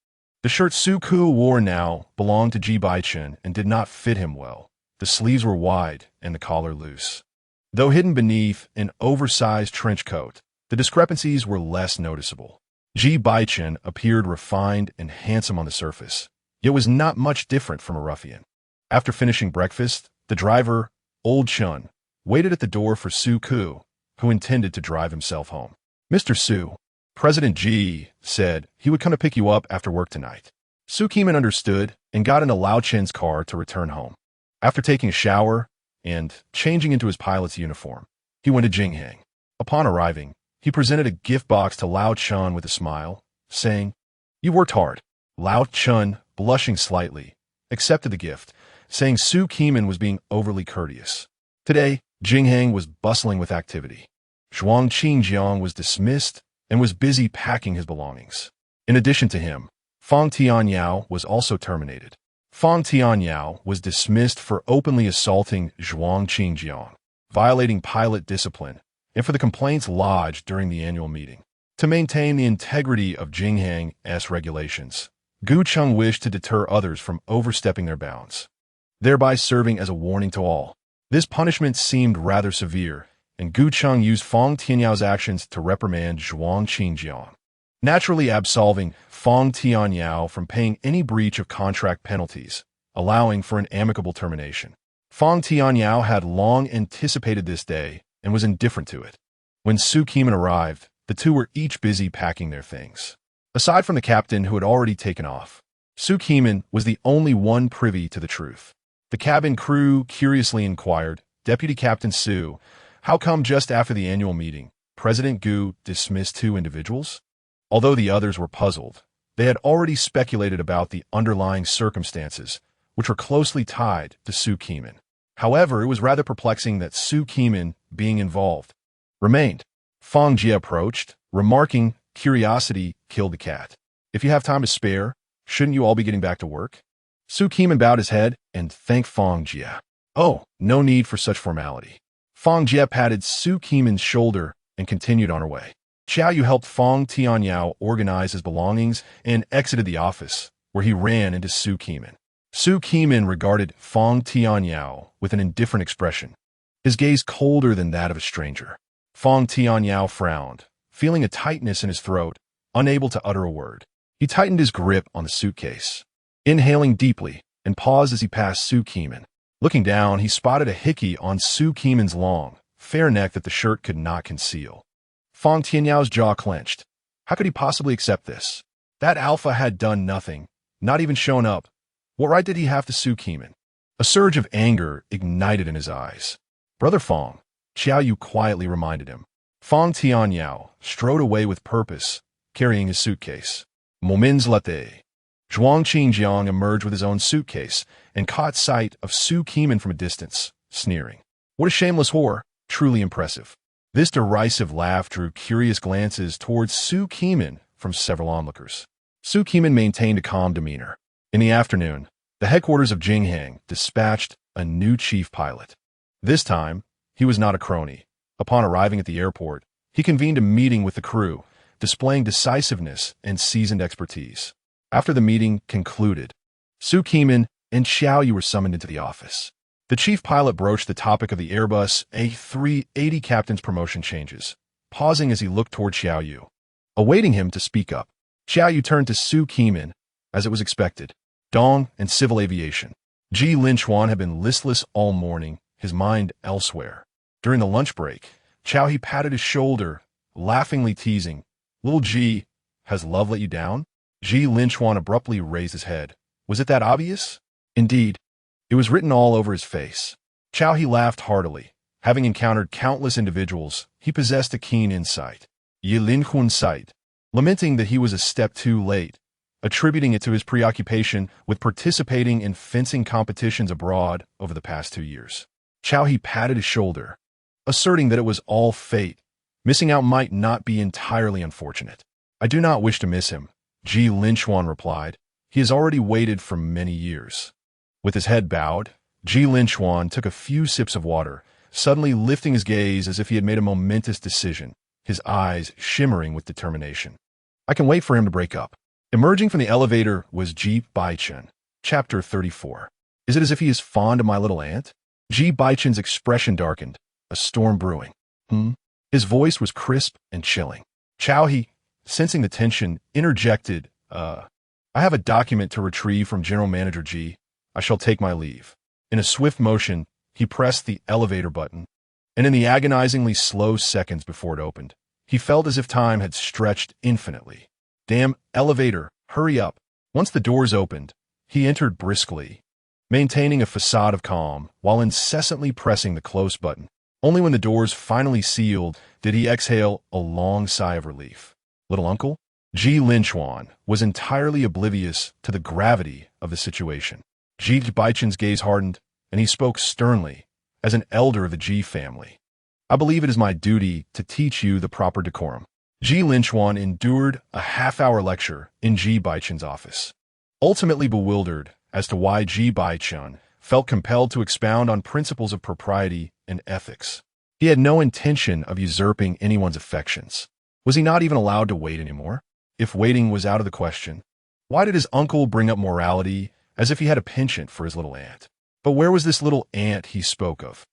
The shirt Suku wore now belonged to Ji Bochen and did not fit him well. The sleeves were wide and the collar loose. Though hidden beneath an oversized trench coat, the discrepancies were less noticeable. Ji Bochen appeared refined and handsome on the surface, yet was not much different from a ruffian. After finishing breakfast, the driver, Old Chun, waited at the door for Suku, who intended to drive himself home. Mr. Su, President Ji said he would come to pick you up after work tonight. Su Kimin understood and got into Lao Chen's car to return home. After taking a shower and changing into his pilot's uniform, he went to Jinghang. Upon arriving, he presented a gift box to Lao Chun with a smile, saying, You worked hard. Lao Chun, blushing slightly, accepted the gift, saying Su Kimin was being overly courteous. Today, Jinghang was bustling with activity. Zhuang Qingjiang was dismissed and was busy packing his belongings. In addition to him, Fang Tianyao was also terminated. Fang Tianyao was dismissed for openly assaulting Zhuang Qingjiang, violating pilot discipline, and for the complaints lodged during the annual meeting. To maintain the integrity of Jinghang's regulations, Gu Cheng wished to deter others from overstepping their bounds, thereby serving as a warning to all. This punishment seemed rather severe, and Gu Cheng used Fang Tianyao actions to reprimand Zhuang Qingjiang, naturally absolving Fang Tianyao from paying any breach of contract penalties, allowing for an amicable termination. Fang Tianyao had long anticipated this day and was indifferent to it. When Su Kimin arrived, the two were each busy packing their things. Aside from the captain who had already taken off, Su Kimin was the only one privy to the truth. The cabin crew curiously inquired, Deputy Captain Su, how come just after the annual meeting, President Gu dismissed 2 individuals? Although the others were puzzled, they had already speculated about the underlying circumstances, which were closely tied to Su Kimin. However, it was rather perplexing that Su Kimin, being involved, remained. Fang Jie approached, remarking, curiosity killed the cat. If you have time to spare, shouldn't you all be getting back to work? Su Kimin bowed his head and thanked Fang Jie. Oh, no need for such formality. Fang Jie patted Su Kimin's shoulder and continued on her way. Xiao Yu helped Fang Tianyao organize his belongings and exited the office, where he ran into Su Kimin. Su Kimin regarded Fang Tianyao with an indifferent expression, his gaze colder than that of a stranger. Fang Tianyao frowned, feeling a tightness in his throat, unable to utter a word. He tightened his grip on the suitcase, inhaling deeply, and paused as he passed Su Kimin. Looking down, he spotted a hickey on Su Kimin's long, fair neck that the shirt could not conceal. Fang Tianyao's jaw clenched. How could he possibly accept this? That alpha had done nothing, not even shown up. What right did he have to Su Kimin? A surge of anger ignited in his eyes. Brother Fang, Xiao Yu quietly reminded him. Fang Tianyao strode away with purpose, carrying his suitcase. Moments later, Zhuang Qingjiang emerged with his own suitcase and caught sight of Su Kimin from a distance, sneering. What a shameless whore, truly impressive. This derisive laugh drew curious glances towards Su Kimin from several onlookers. Su Kimin maintained a calm demeanor. In the afternoon, the headquarters of Jinghang dispatched a new chief pilot. This time, he was not a crony. Upon arriving at the airport, he convened a meeting with the crew, displaying decisiveness and seasoned expertise. After the meeting concluded, Su Keeman and Xiao Yu were summoned into the office. The chief pilot broached the topic of the Airbus A380 captain's promotion changes, pausing as he looked toward Xiao Yu. Awaiting him to speak up, Xiao Yu turned to Su Keeman, as it was expected. Dong and civil aviation. Ji Linchuan had been listless all morning, his mind elsewhere. During the lunch break, Xiao He patted his shoulder, laughingly teasing, "Little Ji, has love let you down?" Ji Linchuan abruptly raised his head. Was it that obvious? Indeed. It was written all over his face. Xiao He laughed heartily. Having encountered countless individuals, he possessed a keen insight. Yi Linchuan sighed, lamenting that he was a step too late, attributing it to his preoccupation with participating in fencing competitions abroad over the past 2 years. Xiao He patted his shoulder, asserting that it was all fate. Missing out might not be entirely unfortunate. I do not wish to miss him, Ji Linchuan replied. He has already waited for many years. With his head bowed, Ji Linchuan took a few sips of water, suddenly lifting his gaze as if he had made a momentous decision, his eyes shimmering with determination. I can wait for him to break up. Emerging from the elevator was Ji Bochen. Chapter 34. Is it as if he is fond of my little aunt? Ji Bochen's expression darkened, a storm brewing. His voice was crisp and chilling. Xiao He, sensing the tension, interjected, I have a document to retrieve from General Manager Ji. I shall take my leave. In a swift motion, he pressed the elevator button, and in the agonizingly slow seconds before it opened, he felt as if time had stretched infinitely. Damn elevator, hurry up. Once the doors opened, he entered briskly, maintaining a facade of calm while incessantly pressing the close button. Only when the doors finally sealed did he exhale a long sigh of relief. Little uncle? Ji Linchuan was entirely oblivious to the gravity of the situation. Ji Bochen's gaze hardened, and he spoke sternly, as an elder of the Ji family. I believe it is my duty to teach you the proper decorum. Ji Linchuan endured a half-hour lecture in Ji Bochen's office. Ultimately bewildered as to why Ji Bochen felt compelled to expound on principles of propriety and ethics. He had no intention of usurping anyone's affections. Was he not even allowed to wait anymore? If waiting was out of the question, why did his uncle bring up morality as if he had a penchant for his little aunt? But where was this little aunt he spoke of?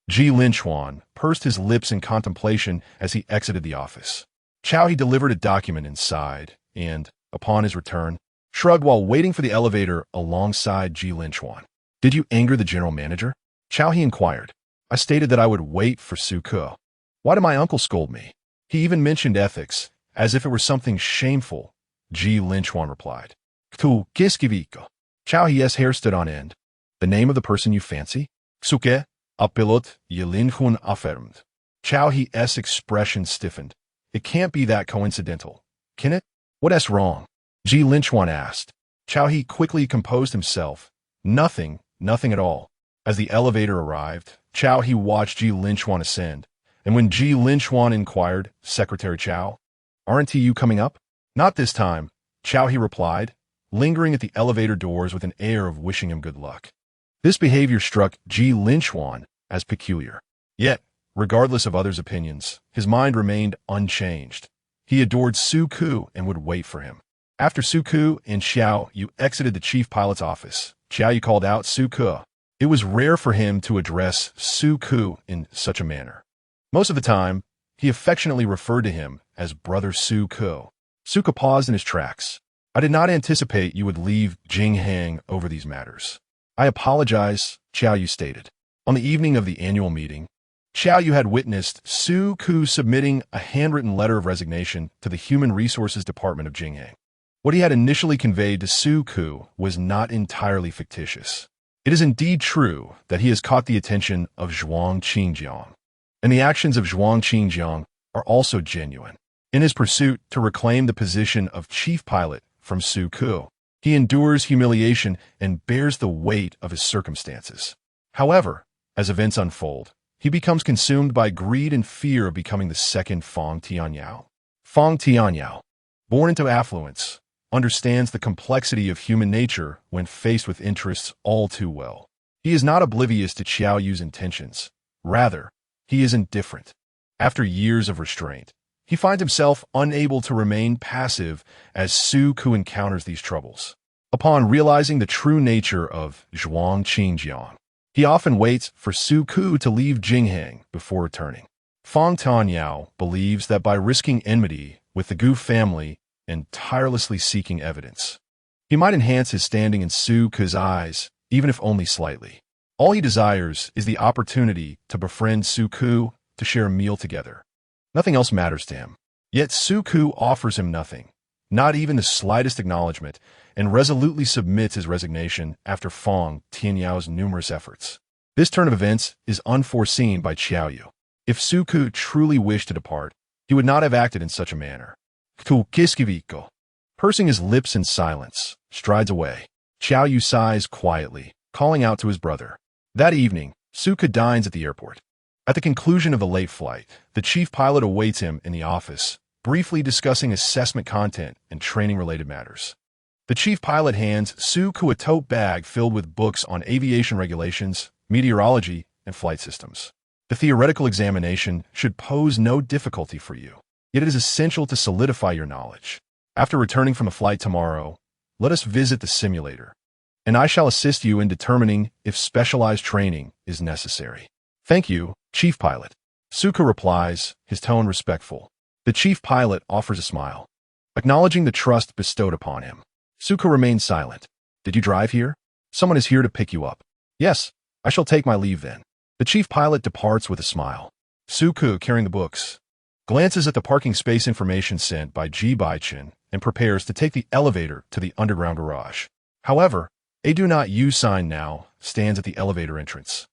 Ji Linchuan pursed his lips in contemplation as he exited the office. Xiao He delivered a document inside and, upon his return, shrugged while waiting for the elevator alongside Ji Linchuan. Did you anger the general manager? Xiao He inquired. I stated that I would wait for Su Ke. Why did my uncle scold me? He even mentioned ethics, as if it were something shameful, Ji Linchuan replied. Tu kiskiviko. Xiao He's hair stood on end. The name of the person you fancy? Suke, a pilot, Yi Linchuan affirmed. Xiao He's expression stiffened. It can't be that coincidental, can it? What's wrong? Ji Linchuan asked. Xiao He quickly composed himself. Nothing at all. As the elevator arrived, Xiao He watched Ji Linchuan ascend, and when Ji Linchuan inquired, Secretary Xiao, aren't you coming up? Not this time, Xiao He replied, lingering at the elevator doors with an air of wishing him good luck. This behavior struck Ji Linchuan as peculiar. Yet, regardless of others' opinions, his mind remained unchanged. He adored Su Ke and would wait for him. After Su Ke and Xiao Yu exited the chief pilot's office, Xiao Yu called out Su Ke. It was rare for him to address Su Ke in such a manner. Most of the time, he affectionately referred to him as Brother Su Ke. Su Ke paused in his tracks. I did not anticipate you would leave Jinghang over these matters. I apologize, Xiao Yu stated. On the evening of the annual meeting, Xiao Yu had witnessed Su Ke submitting a handwritten letter of resignation to the Human Resources Department of Jinghang. What he had initially conveyed to Su Ke was not entirely fictitious. It is indeed true that he has caught the attention of Zhuang Qingjiang, and the actions of Zhuang Qingjiang are also genuine. In his pursuit to reclaim the position of chief pilot from Su Ke, he endures humiliation and bears the weight of his circumstances. However, as events unfold, he becomes consumed by greed and fear of becoming the second Fang Tianyao. Fang Tianyao, born into affluence, understands the complexity of human nature when faced with interests all too well. He is not oblivious to Xiao Yu's intentions. Rather, he is indifferent. After years of restraint, He finds himself unable to remain passive as Su-ku encounters these troubles. Upon realizing the true nature of Zhuang Qingjiang, he often waits for Su-ku to leave Jinghang before returning. Fang Tanyao believes that by risking enmity with the Gu family and tirelessly seeking evidence, he might enhance his standing in Su-ku's eyes, even if only slightly. All he desires is the opportunity to befriend Su-ku, to share a meal together. Nothing else matters to him. Yet Su-ku offers him nothing, not even the slightest acknowledgement, and resolutely submits his resignation after Fang Tianyao's numerous efforts. This turn of events is unforeseen by Qiaoyu. If Su-ku truly wished to depart, he would not have acted in such a manner. Tu kiskiviko. Pursing his lips in silence, strides away. Qiaoyu sighs quietly, calling out to his brother. That evening, Su-ku dines at the airport. At the conclusion of the late flight, the chief pilot awaits him in the office, briefly discussing assessment content and training-related matters. The chief pilot hands Su-ku a tote bag filled with books on aviation regulations, meteorology, and flight systems. The theoretical examination should pose no difficulty for you, yet it is essential to solidify your knowledge. After returning from the flight tomorrow, let us visit the simulator, and I shall assist you in determining if specialized training is necessary. Thank you, Chief Pilot. Su-ku replies, his tone respectful. The chief pilot offers a smile, acknowledging the trust bestowed upon him. Su-ku remains silent. Did you drive here? Someone is here to pick you up. Yes, I shall take my leave then. The chief pilot departs with a smile. Su-ku, carrying the books, glances at the parking space information sent by Ji Bochen and prepares to take the elevator to the underground garage. However, a do not use sign now stands at the elevator entrance.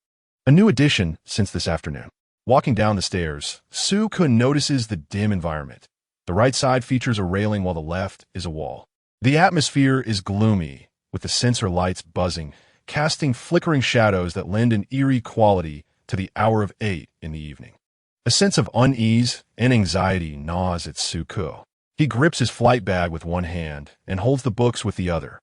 A new addition since this afternoon. Walking down the stairs, Su-ku notices the dim environment. The right side features a railing while the left is a wall. The atmosphere is gloomy, with the sensor lights buzzing, casting flickering shadows that lend an eerie quality to the hour of 8 in the evening. A sense of unease and anxiety gnaws at Su-ku. He grips his flight bag with one hand and holds the books with the other,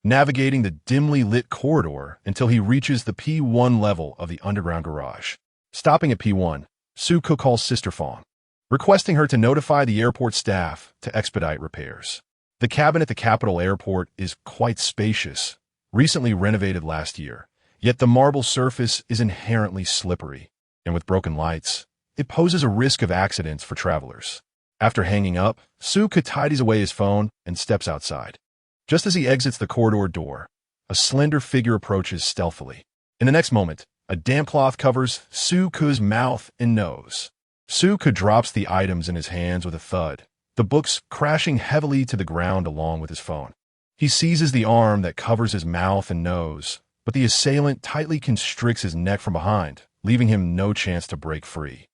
navigating the dimly lit corridor until he reaches the P1 level of the underground garage. Stopping at P1, Su-ku calls Sister Fang, requesting her to notify the airport staff to expedite repairs. The cabin at the capital airport is quite spacious, recently renovated last year, yet the marble surface is inherently slippery, and with broken lights, it poses a risk of accidents for travelers. After hanging up, Su-ku tidies away his phone and steps outside. Just as he exits the corridor door, a slender figure approaches stealthily. In the next moment, a damp cloth covers Su-ku's mouth and nose. Su-ku drops the items in his hands with a thud, the books crashing heavily to the ground along with his phone. He seizes the arm that covers his mouth and nose, but the assailant tightly constricts his neck from behind, leaving him no chance to break free,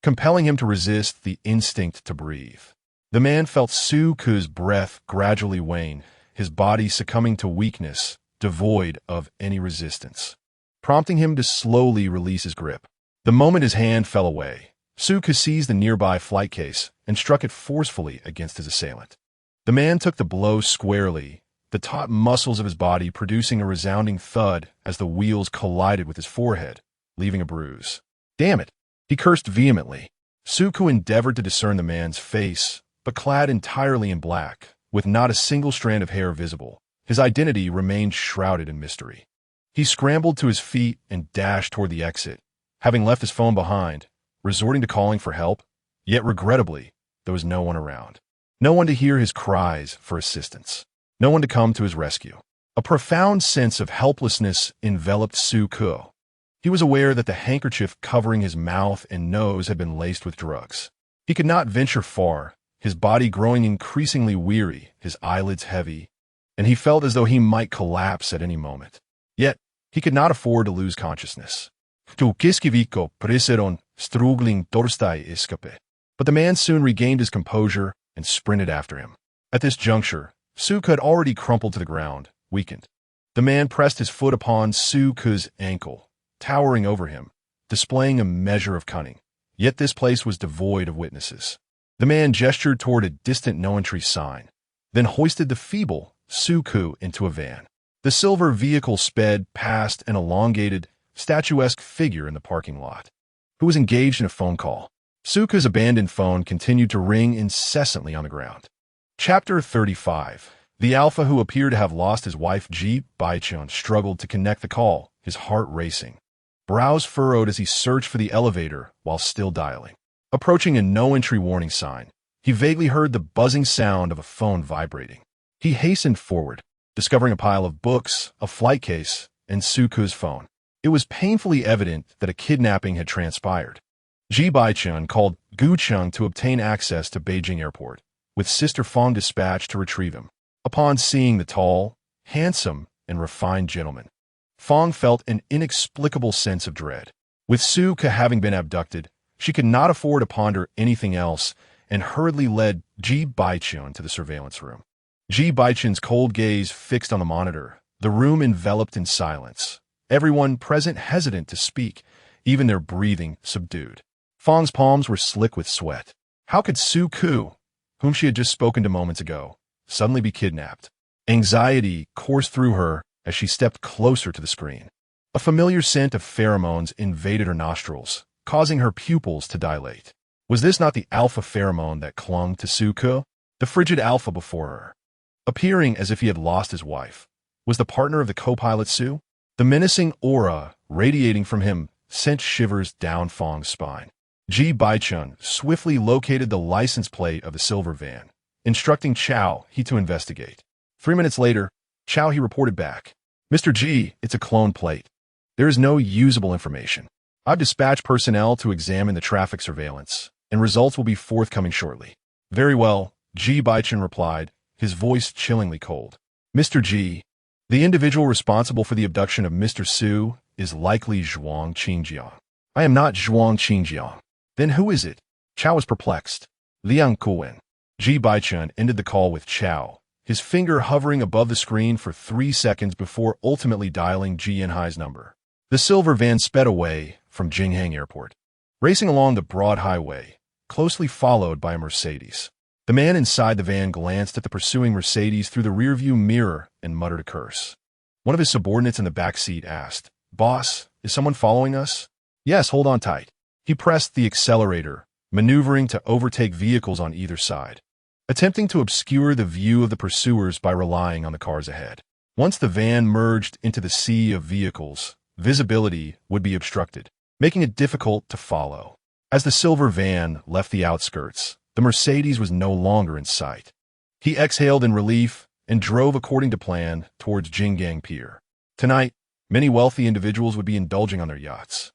compelling him to resist the instinct to breathe. The man felt Su-ku's breath gradually wane, his body succumbing to weakness, devoid of any resistance, prompting him to slowly release his grip. The moment his hand fell away, Su-ku seized the nearby flight case and struck it forcefully against his assailant. The man took the blow squarely, the taut muscles of his body producing a resounding thud as the wheels collided with his forehead, leaving a bruise. Damn it! He cursed vehemently. Su-ku endeavored to discern the man's face, but clad entirely in black, with not a single strand of hair visible, his identity remained shrouded in mystery. He scrambled to his feet and dashed toward the exit, having left his phone behind, resorting to calling for help, yet regrettably, there was no one around. No one to hear his cries for assistance. No one to come to his rescue. A profound sense of helplessness enveloped Su-ku. He was aware that the handkerchief covering his mouth and nose had been laced with drugs. He could not venture far, his body growing increasingly weary, his eyelids heavy, and he felt as though he might collapse at any moment. Yet, he could not afford to lose consciousness. Tu kiskiviko preseron struggling dorstai escape. But the man soon regained his composure and sprinted after him. At this juncture, Su-ku had already crumpled to the ground, weakened. The man pressed his foot upon Su-ku's ankle, towering over him, displaying a measure of cunning. Yet this place was devoid of witnesses. The man gestured toward a distant no-entry sign, then hoisted the feeble Su-ku into a van. The silver vehicle sped past an elongated, statuesque figure in the parking lot, who was engaged in a phone call. Suka's abandoned phone continued to ring incessantly on the ground. Chapter 35. The alpha who appeared to have lost his wife Ji Bochen struggled to connect the call, his heart racing. Brows furrowed as he searched for the elevator while still dialing. Approaching a no-entry warning sign, he vaguely heard the buzzing sound of a phone vibrating. He hastened forward, discovering a pile of books, a flight case, and Suka's phone. It was painfully evident that a kidnapping had transpired. Ji Bochen called Gucheng to obtain access to Beijing Airport, with Sister Fong dispatched to retrieve him. Upon seeing the tall, handsome, and refined gentleman, Fong felt an inexplicable sense of dread. With Suka having been abducted, she could not afford to ponder anything else and hurriedly led Ji Bochen to the surveillance room. Ji Bochen's cold gaze fixed on the monitor, the room enveloped in silence, everyone present hesitant to speak, even their breathing subdued. Fong's palms were slick with sweat. How could Suku, whom she had just spoken to moments ago, suddenly be kidnapped? Anxiety coursed through her as she stepped closer to the screen. A familiar scent of pheromones invaded her nostrils, causing her pupils to dilate. Was this not the alpha pheromone that clung to Suku? The frigid alpha before her, appearing as if he had lost his wife, was the partner of the co-pilot Su? The menacing aura radiating from him sent shivers down Fong's spine. Ji Bochen swiftly located the license plate of the silver van, instructing Chow he to investigate. 3 minutes later, Chow he reported back. Mr. Ji, it's a clone plate. There is no usable information. I've dispatched personnel to examine the traffic surveillance, and results will be forthcoming shortly. Very well, Ji Bochen replied, his voice chillingly cold. Mr. Ji, the individual responsible for the abduction of Mr. Su is likely Zhuang Qingjiang. I am not Zhuang Qingjiang. Then who is it? Chow was perplexed. Liang Kuwen. Ji Bochen ended the call with Chow, his finger hovering above the screen for 3 seconds before ultimately dialing Ji Yanhai's number. The silver van sped away from Jinghang Airport, racing along the broad highway, closely followed by a Mercedes. The man inside the van glanced at the pursuing Mercedes through the rearview mirror and muttered a curse. One of his subordinates in the back seat asked, Boss, is someone following us? Yes, hold on tight. He pressed the accelerator, maneuvering to overtake vehicles on either side, attempting to obscure the view of the pursuers by relying on the cars ahead. Once the van merged into the sea of vehicles, visibility would be obstructed, making it difficult to follow. As the silver van left the outskirts, the Mercedes was no longer in sight. He exhaled in relief and drove according to plan towards Jinggang Pier. Tonight, many wealthy individuals would be indulging on their yachts.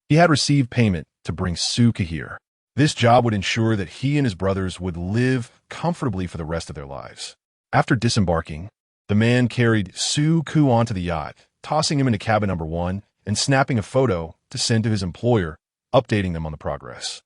He had received payment to bring Suka here. This job would ensure that he and his brothers would live comfortably for the rest of their lives. After disembarking, the man carried Suku onto the yacht, tossing him into cabin number 1 and snapping a photo to send to his employer, updating them on the progress.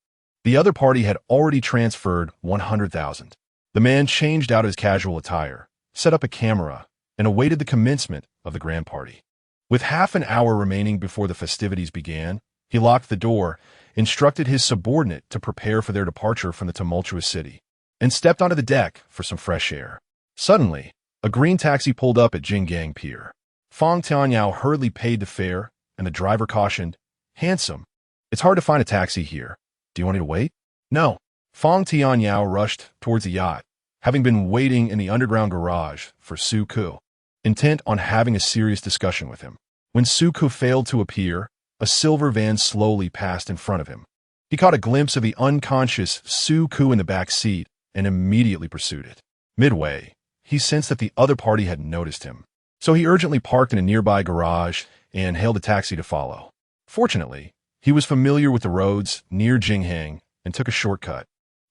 The other party had already transferred 100,000. The man changed out his casual attire, set up a camera, and awaited the commencement of the grand party. With half an hour remaining before the festivities began, he locked the door, instructed his subordinate to prepare for their departure from the tumultuous city, and stepped onto the deck for some fresh air. Suddenly, a green taxi pulled up at Jinggang Pier. Fong Tianyao hurriedly paid the fare, and the driver cautioned, Handsome, it's hard to find a taxi here. Do you want me to wait? No. Fong Tianyao rushed towards the yacht, having been waiting in the underground garage for Suku, intent on having a serious discussion with him. When Suku failed to appear, a silver van slowly passed in front of him. He caught a glimpse of the unconscious Suku in the back seat and immediately pursued it. Midway, he sensed that the other party had noticed him, so he urgently parked in a nearby garage and hailed a taxi to follow. Fortunately, he was familiar with the roads near Jinghang and took a shortcut,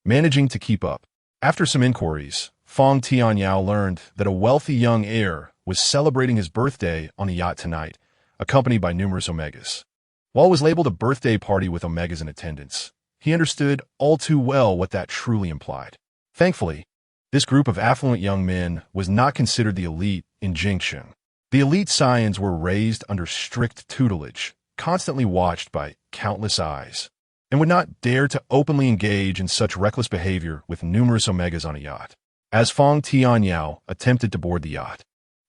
managing to keep up. After some inquiries, Fong Tianyao learned that a wealthy young heir was celebrating his birthday on the yacht tonight, accompanied by numerous Omegas. While it was labeled a birthday party with Omegas in attendance, he understood all too well what that truly implied. Thankfully, this group of affluent young men was not considered the elite in Jingcheng. The elite scions were raised under strict tutelage, constantly watched by countless eyes, and would not dare to openly engage in such reckless behavior with numerous Omegas on a yacht. As Fong Tianyao attempted to board the yacht,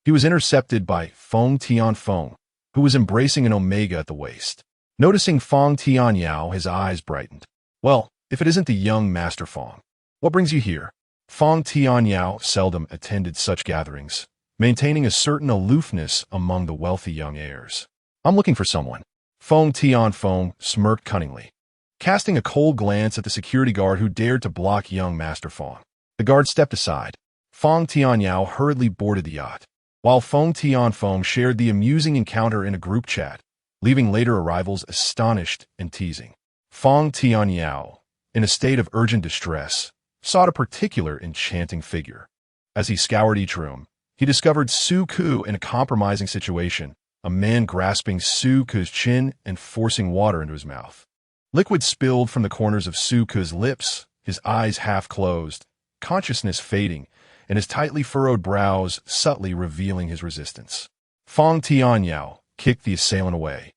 he was intercepted by Fong Tianfeng, who was embracing an Omega at the waist. Noticing Fong Tianyao, his eyes brightened. Well, if it isn't the young Master Fong. What brings you here? Fong Tianyao seldom attended such gatherings, maintaining a certain aloofness among the wealthy young heirs. I'm looking for someone. Fong Tianfong smirked cunningly, casting a cold glance at the security guard who dared to block young Master Fong. The guard stepped aside. Fong Tianyao hurriedly boarded the yacht, while Fong Tianfong shared the amusing encounter in a group chat, leaving later arrivals astonished and teasing. Fong Tianyao, in a state of urgent distress, sought a particular enchanting figure. As he scoured each room, he discovered Su Ku in a compromising situation, a man grasping Su Ku's chin and forcing water into his mouth. Liquid spilled from the corners of Su Ku's lips, his eyes half closed, consciousness fading, and his tightly furrowed brows subtly revealing his resistance. Fong Tianyao kicked the assailant away,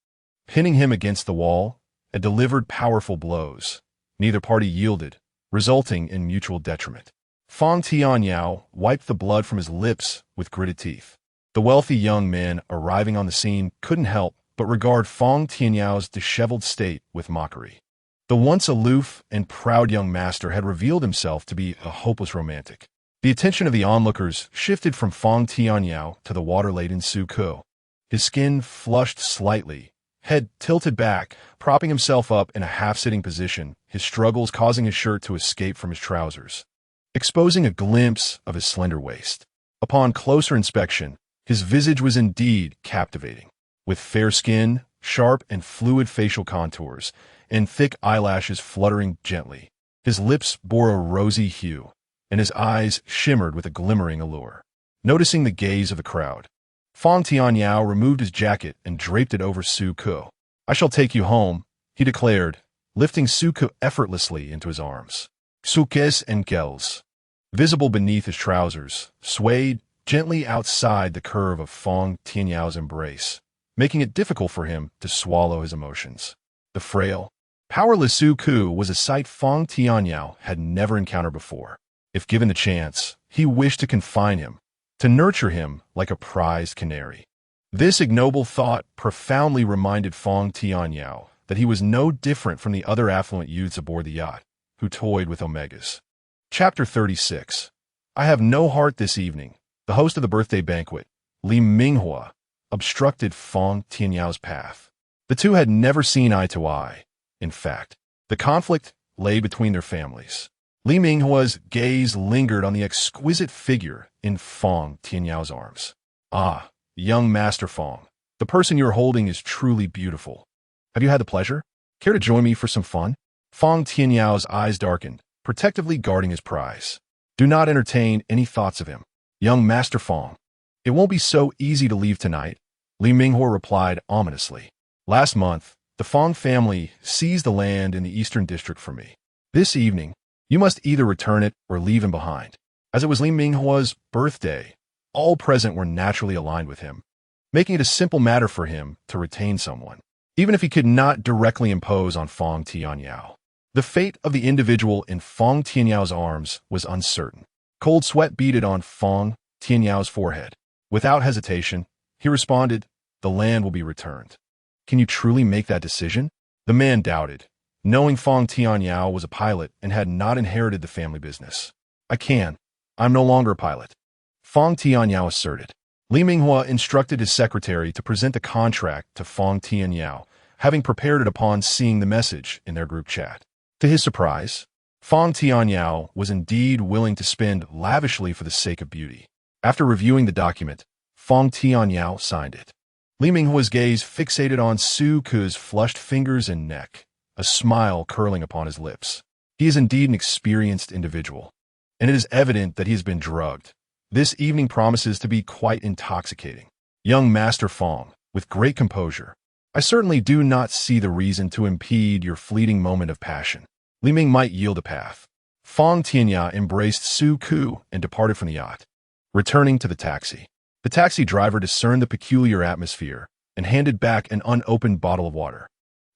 pinning him against the wall, and delivered powerful blows. Neither party yielded, resulting in mutual detriment. Fong Tianyao wiped the blood from his lips with gritted teeth. The wealthy young man arriving on the scene couldn't help but regard Fong Tianyao's disheveled state with mockery. The once aloof and proud young master had revealed himself to be a hopeless romantic. The attention of the onlookers shifted from Fong Tianyao to the water-laden Su Ku. His skin flushed slightly, head tilted back, propping himself up in a half-sitting position, his struggles causing his shirt to escape from his trousers, exposing a glimpse of his slender waist. Upon closer inspection, his visage was indeed captivating, with fair skin, sharp and fluid facial contours, and thick eyelashes fluttering gently. His lips bore a rosy hue, and his eyes shimmered with a glimmering allure. Noticing the gaze of the crowd, Fong Tianyao removed his jacket and draped it over Su Ku. "I shall take you home," he declared, lifting Su Ku effortlessly into his arms. Suke's ankles, visible beneath his trousers, swayed gently outside the curve of Fong Tianyao's embrace, making it difficult for him to swallow his emotions. The frail, powerless Su Ku was a sight Fong Tianyao had never encountered before. If given the chance, he wished to confine him, to nurture him like a prized canary. This ignoble thought profoundly reminded Fong Tianyao that he was no different from the other affluent youths aboard the yacht, who toyed with omegas. Chapter 36. I have no heart this evening. The host of the birthday banquet, Li Minghua, obstructed Fong Tianyao's path. The two had never seen eye to eye. In fact, the conflict lay between their families. Li Minghua's gaze lingered on the exquisite figure in Fong Tianyao's arms. "Ah, young Master Fong, the person you're holding is truly beautiful. Have you had the pleasure? Care to join me for some fun?" Fong Tianyao's eyes darkened, protectively guarding his prize. "Do not entertain any thoughts of him, young Master Fong. It won't be so easy to leave tonight," Li Minghua replied ominously. "Last month, the Fong family seized the land in the Eastern District for me. This evening, you must either return it or leave him behind." As it was Li Minghua's birthday, all present were naturally aligned with him, making it a simple matter for him to retain someone, even if he could not directly impose on Fong Tianyao. The fate of the individual in Fong Tianyao's arms was uncertain. Cold sweat beaded on Fong Tianyao's forehead. Without hesitation, he responded, "The land will be returned." "Can you truly make that decision?" The man doubted, knowing Fong Tianyao was a pilot and had not inherited the family business. "I can. I'm no longer a pilot," Fong Tianyao asserted. Li Minghua instructed his secretary to present the contract to Fong Tianyao, having prepared it upon seeing the message in their group chat. To his surprise, Fong Tianyao was indeed willing to spend lavishly for the sake of beauty. After reviewing the document, Fong Tianyao signed it. Li Minghua's gaze fixated on Su Ku's flushed fingers and neck, a smile curling upon his lips. He is indeed an experienced individual, and it is evident that he has been drugged. This evening promises to be quite intoxicating. Young Master Fong, with great composure, "I certainly do not see the reason to impede your fleeting moment of passion." Li Ming might yield a path. Fong Tianyao embraced Su Ku and departed from the yacht. Returning to the taxi driver discerned the peculiar atmosphere and handed back an unopened bottle of water.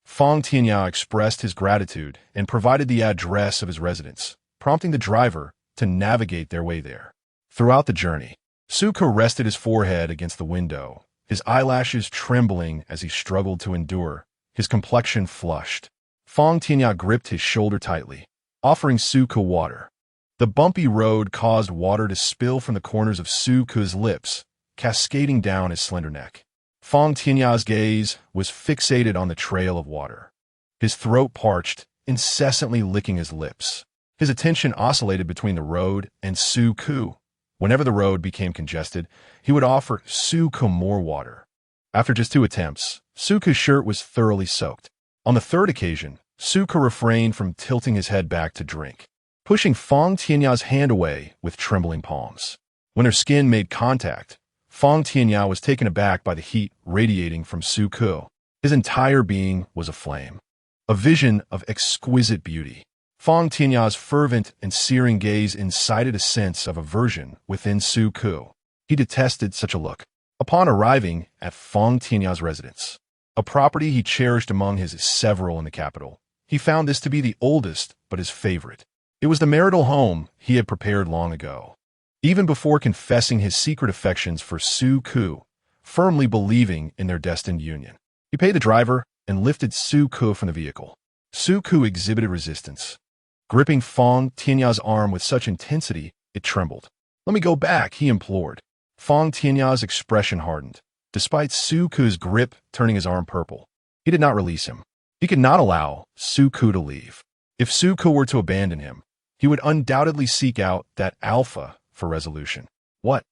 Fong Tianyao expressed his gratitude and provided the address of his residence, prompting the driver to navigate their way there. Throughout the journey, Su Ku rested his forehead against the window, his eyelashes trembling as he struggled to endure, his complexion flushed. Fong Tianya gripped his shoulder tightly, offering Su Ke water. The bumpy road caused water to spill from the corners of Su Ke's lips, cascading down his slender neck. Fong Tianya's gaze was fixated on the trail of water. His throat parched, incessantly licking his lips. His attention oscillated between the road and Su Ke. Whenever the road became congested, he would offer Su Ke more water. After just 2 attempts, Su Ke's shirt was thoroughly soaked. On the 3rd occasion, Su Ke refrained from tilting his head back to drink, pushing Fong Tianya's hand away with trembling palms. When their skin made contact, Fong Tianya was taken aback by the heat radiating from Su Ke. His entire being was aflame, a vision of exquisite beauty. Fong Tianya's fervent and searing gaze incited a sense of aversion within Su Ke. He detested such a look. Upon arriving at Fong Tianya's residence, a property he cherished among his several in the capital, he found this to be the oldest but his favorite. It was the marital home he had prepared long ago. Even before confessing his secret affections for Su Ke, firmly believing in their destined union, he paid the driver and lifted Su Ke from the vehicle. Su Ke exhibited resistance, gripping Fong Tianya's arm with such intensity it trembled. "Let me go back," he implored. Fong Tianya's expression hardened, despite Su Ke's grip turning his arm purple. He did not release him. He could not allow Su Ke to leave. If Su Ke were to abandon him, he would undoubtedly seek out that alpha for resolution. What,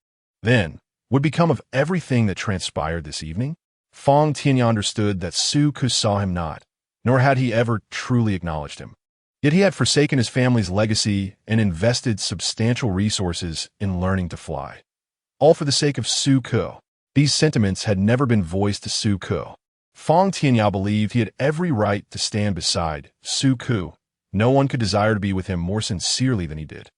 then, would become of everything that transpired this evening? Fong Tianya understood that Su Ke saw him not, nor had he ever truly acknowledged him. Yet he had forsaken his family's legacy and invested substantial resources in learning to fly, all for the sake of Su Ke. These sentiments had never been voiced to Su Ke. Fong Tianya believed he had every right to stand beside Su Ke. No one could desire to be with him more sincerely than he did.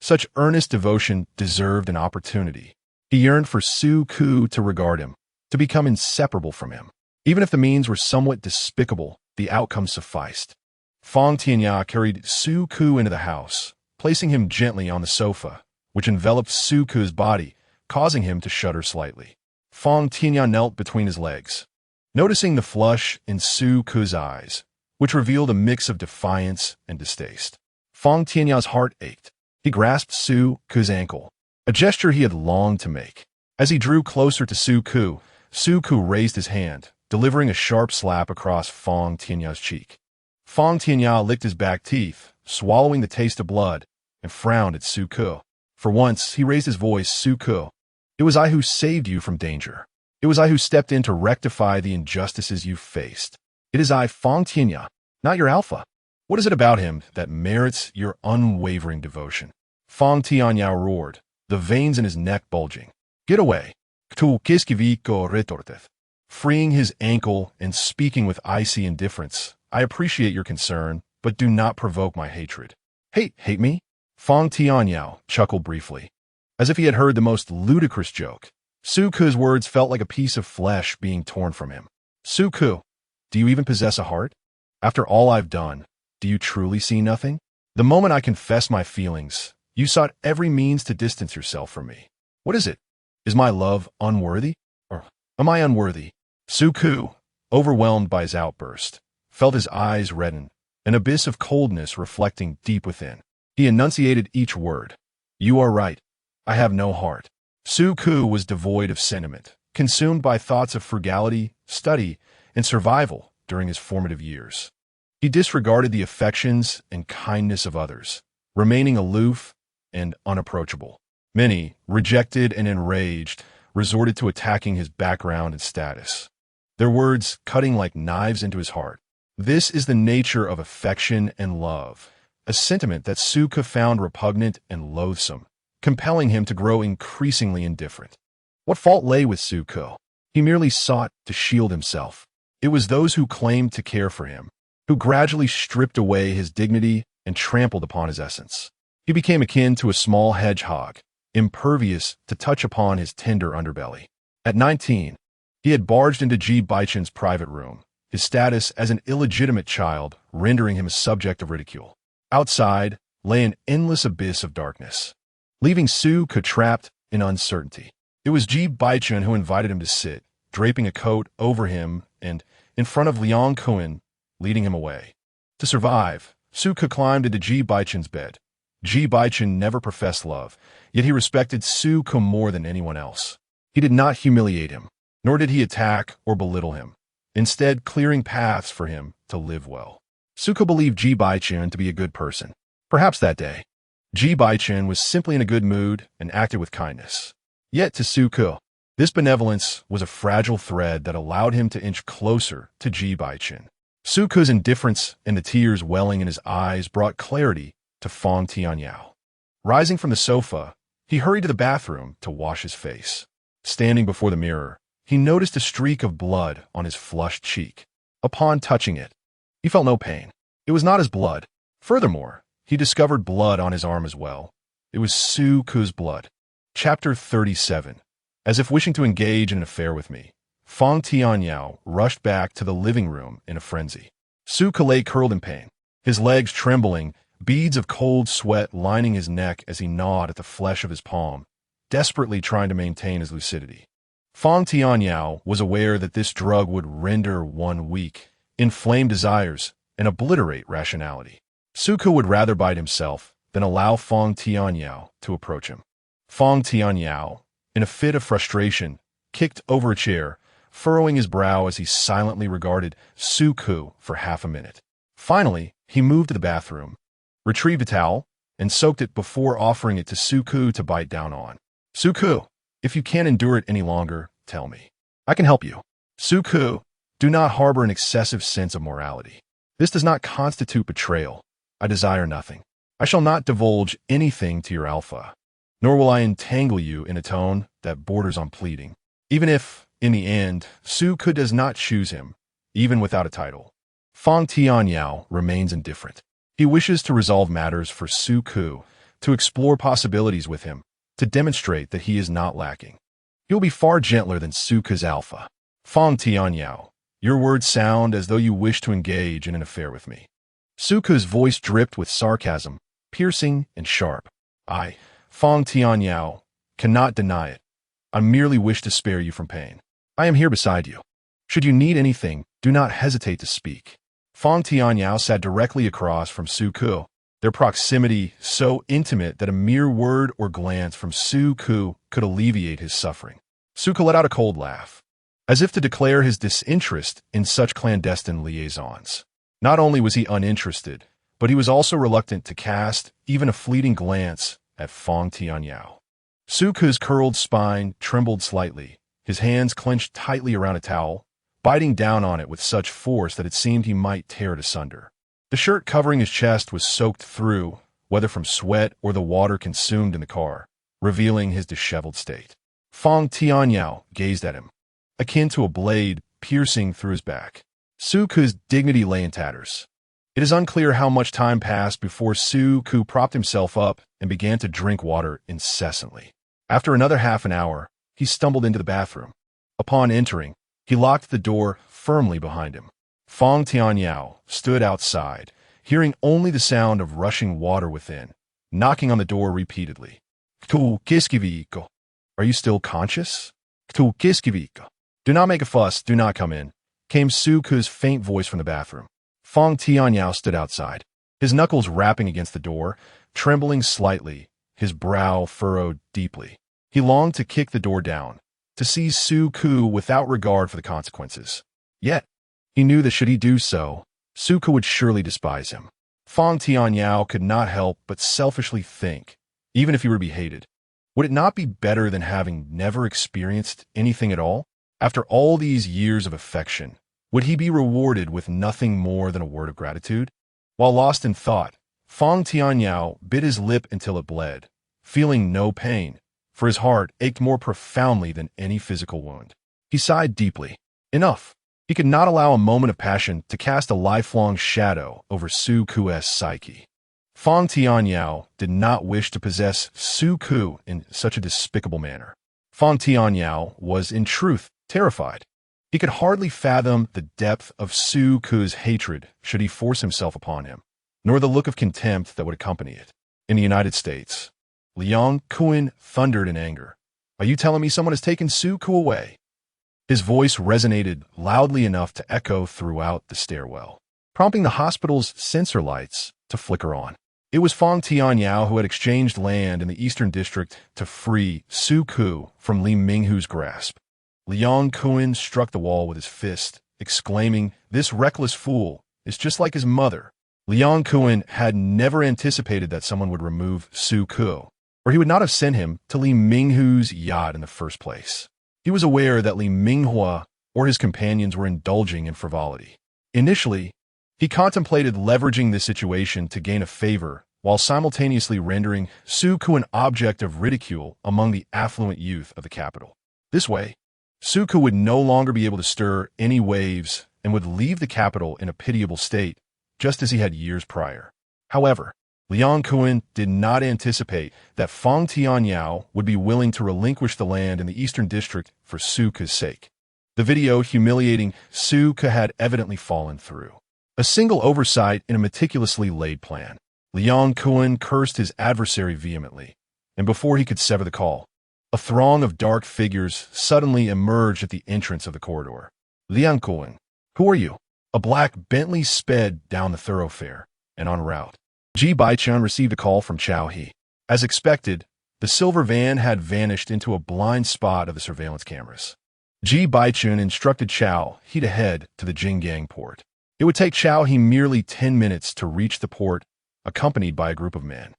Such earnest devotion deserved an opportunity. He yearned for Su Ke to regard him, to become inseparable from him. Even if the means were somewhat despicable, the outcome sufficed. Fong Tianya carried Su Ke into the house, placing him gently on the sofa, which enveloped Su Ke's body, causing him to shudder slightly. Fong Tianya knelt between his legs, noticing the flush in Su Ke's eyes, which revealed a mix of defiance and distaste. Fong Tianya's heart ached. He grasped Su Ke's ankle, a gesture he had longed to make. As he drew closer to Su Ke raised his hand, delivering a sharp slap across Fong Tianya's cheek. Fong Tianya licked his back teeth, swallowing the taste of blood, and frowned at Su Ke. For once, he raised his voice. "Su Ke, it was I who saved you from danger. It was I who stepped in to rectify the injustices you faced. It is I, Fong Tianya, not your alpha. What is it about him that merits your unwavering devotion?" Fong Tianya roared, the veins in his neck bulging. "Get away. Freeing his ankle and speaking with icy indifference, "I appreciate your concern, but do not provoke my hatred." Hate me?" Fong Tianya chuckled briefly, as if he had heard the most ludicrous joke. Su Ke's words felt like a piece of flesh being torn from him. "Su Ke, do you even possess a heart? After all I've done, do you truly see nothing? The moment I confessed my feelings, you sought every means to distance yourself from me. What is it? Is my love unworthy? Or am I unworthy?" Su Ke, overwhelmed by his outburst, felt his eyes redden, an abyss of coldness reflecting deep within. He enunciated each word. "You are right. I have no heart." Su Ke was devoid of sentiment, consumed by thoughts of frugality, study, and survival during his formative years. He disregarded the affections and kindness of others, remaining aloof and unapproachable. Many, rejected and enraged, resorted to attacking his background and status, their words cutting like knives into his heart. This is the nature of affection and love, a sentiment that Su Ke found repugnant and loathsome, compelling him to grow increasingly indifferent. What fault lay with Su Ke? He merely sought to shield himself. It was those who claimed to care for him, who gradually stripped away his dignity and trampled upon his essence. He became akin to a small hedgehog, impervious to touch upon his tender underbelly. At 19, he had barged into Ji Bochen's private room, his status as an illegitimate child rendering him a subject of ridicule. Outside lay an endless abyss of darkness, leaving Su Ke trapped in uncertainty. It was Ji Bochen who invited him to sit, draping a coat over him and, in front of Liang Kun, leading him away. To survive, Suke climbed into Ji Bochen's bed. Ji Bochen never professed love, yet he respected Suke more than anyone else. He did not humiliate him, nor did he attack or belittle him, instead clearing paths for him to live well. Suke believed Ji Bochen to be a good person. Perhaps that day, Ji Bochen was simply in a good mood and acted with kindness. Yet to Suke, this benevolence was a fragile thread that allowed him to inch closer to Ji Bochen. Suke's indifference and the tears welling in his eyes brought clarity to Fong Tianyao. Rising from the sofa, he hurried to the bathroom to wash his face. Standing before the mirror, he noticed a streak of blood on his flushed cheek. Upon touching it, he felt no pain. It was not his blood. Furthermore, he discovered blood on his arm as well. It was Suke's blood. Chapter 37. As if wishing to engage in an affair with me, Fong Tianyao rushed back to the living room in a frenzy. Suke lay curled in pain, his legs trembling, beads of cold sweat lining his neck as he gnawed at the flesh of his palm, desperately trying to maintain his lucidity. Fong Tianyao was aware that this drug would render one weak, inflame desires, and obliterate rationality. Suke would rather bite himself than allow Fong Tianyao to approach him. Fong Tianyao, in a fit of frustration, kicked over a chair, furrowing his brow as he silently regarded Suke for half a minute. Finally, he moved to the bathroom, retrieved a towel, and soaked it before offering it to Suke to bite down on. Suke, if you can't endure it any longer, tell me. I can help you. Suke, do not harbor an excessive sense of morality. This does not constitute betrayal. I desire nothing. I shall not divulge anything to your alpha, nor will I entangle you in a tone that borders on pleading. Even if, in the end, Suke does not choose him, even without a title. Fong Tianyao remains indifferent. He wishes to resolve matters for Suke, to explore possibilities with him, to demonstrate that he is not lacking. He will be far gentler than Suke's alpha. Fong Tianyao, your words sound as though you wish to engage in an affair with me. Suke's voice dripped with sarcasm, piercing and sharp. I, Fong Tianyao, cannot deny it. I merely wish to spare you from pain. I am here beside you. Should you need anything, do not hesitate to speak. Fong Tianyao sat directly across from Suke, their proximity so intimate that a mere word or glance from Suke could alleviate his suffering. Suke let out a cold laugh, as if to declare his disinterest in such clandestine liaisons. Not only was he uninterested, but he was also reluctant to cast even a fleeting glance at Fong Tianyao. Suke's curled spine trembled slightly, his hands clenched tightly around a towel, biting down on it with such force that it seemed he might tear it asunder. The shirt covering his chest was soaked through, whether from sweat or the water consumed in the car, revealing his disheveled state. Fong Tianyao gazed at him, akin to a blade piercing through his back. Suke's dignity lay in tatters. It is unclear how much time passed before Suke propped himself up and began to drink water incessantly. After another half an hour, he stumbled into the bathroom. Upon entering, he locked the door firmly behind him. Fong Tianyao stood outside, hearing only the sound of rushing water within, knocking on the door repeatedly. "Tu kiskiviko? Are you still conscious? Tu kiskiviko? Do not make a fuss, do not come in," came Suke's faint voice from the bathroom. Fong Tianyao stood outside, his knuckles rapping against the door, trembling slightly, his brow furrowed deeply. He longed to kick the door down, to seize Suke without regard for the consequences. Yet, he knew that should he do so, Suke would surely despise him. Fong Tianyao could not help but selfishly think, even if he were to be hated, would it not be better than having never experienced anything at all? After all these years of affection, would he be rewarded with nothing more than a word of gratitude? While lost in thought, Fong Tianyao bit his lip until it bled, feeling no pain, for his heart ached more profoundly than any physical wound. He sighed deeply. Enough. He could not allow a moment of passion to cast a lifelong shadow over Suke's psyche. Fong Tianyao did not wish to possess Suke in such a despicable manner. Fong Tianyao was, in truth, terrified. He could hardly fathom the depth of Suke's hatred should he force himself upon him, nor the look of contempt that would accompany it. In the United States, Liang Kuan thundered in anger. "Are you telling me someone has taken Suke away?" His voice resonated loudly enough to echo throughout the stairwell. prompting the hospital's sensor lights to flicker on. It was Fong Tianyao who had exchanged land in the Eastern District to free Su Ku from Li Minghu's grasp. Liang Kuan struck the wall with his fist, exclaiming, "This reckless fool is just like his mother." Liang Kuan had never anticipated that someone would remove Su Ku, or he would not have sent him to Li Minghu's yacht in the first place. He was aware that Li Minghua or his companions were indulging in frivolity. Initially, he contemplated leveraging this situation to gain a favor while simultaneously rendering Su Ku an object of ridicule among the affluent youth of the capital. This way, Su Ku would no longer be able to stir any waves and would leave the capital in a pitiable state, just as he had years prior. However, Liang Kuan did not anticipate that Fong Tianyao would be willing to relinquish the land in the Eastern District for Su Ku's sake. The video humiliating Su Ku had evidently fallen through. A single oversight in a meticulously laid plan. Liang Kuan cursed his adversary vehemently, and before he could sever the call, a throng of dark figures suddenly emerged at the entrance of the corridor. "Liang Kuan, who are you?" A black Bentley sped down the thoroughfare, and en route, Ji Bochen received a call from Chao He. As expected, the silver van had vanished into a blind spot of the surveillance cameras. Ji Bochen instructed Chao He to head to the Jinggang port. It would take Chao He merely 10 minutes to reach the port, accompanied by a group of men.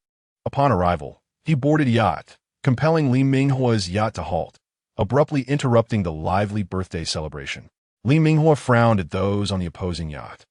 Upon arrival, he boarded a yacht, compelling Li Minghua's yacht to halt, abruptly interrupting the lively birthday celebration. Li Minghua frowned at those on the opposing yacht,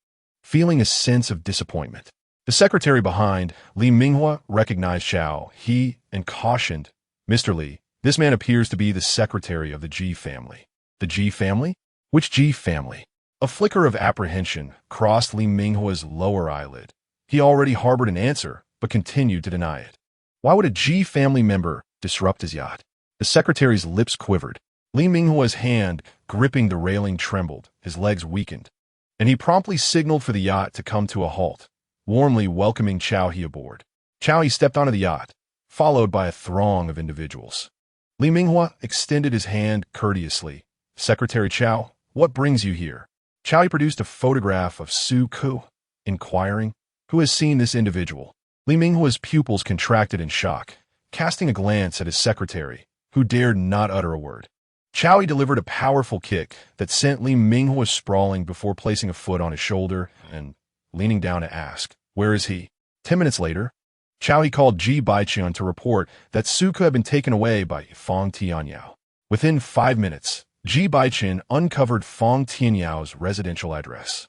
feeling a sense of disappointment. The secretary behind Li Minghua recognized Chao He and cautioned, "Mr. Li, this man appears to be the secretary of the Ji family." "The Ji family? Which Ji family?" A flicker of apprehension crossed Li Minghua's lower eyelid. He already harbored an answer, but continued to deny it. Why would a Ji family member disrupt his yacht? The secretary's lips quivered. Li Minghua's hand gripping the railing trembled, his legs weakened, and he promptly signaled for the yacht to come to a halt, warmly welcoming Chao He aboard. Chao He stepped onto the yacht, followed by a throng of individuals. Li Minghua extended his hand courteously. "Secretary Chao, what brings you here?" Chao He produced a photograph of Su Ku, inquiring, "Who has seen this individual?" Li Minghua's pupils contracted in shock, casting a glance at his secretary, who dared not utter a word. Chao He delivered a powerful kick that sent Li Minghua sprawling before placing a foot on his shoulder and leaning down to ask, "Where is he?" 10 minutes later, Chao He called Ji Bochen to report that Su Ku had been taken away by Fong Tianyao. Within 5 minutes, Ji Bochen uncovered Fong Tianyao's residential address.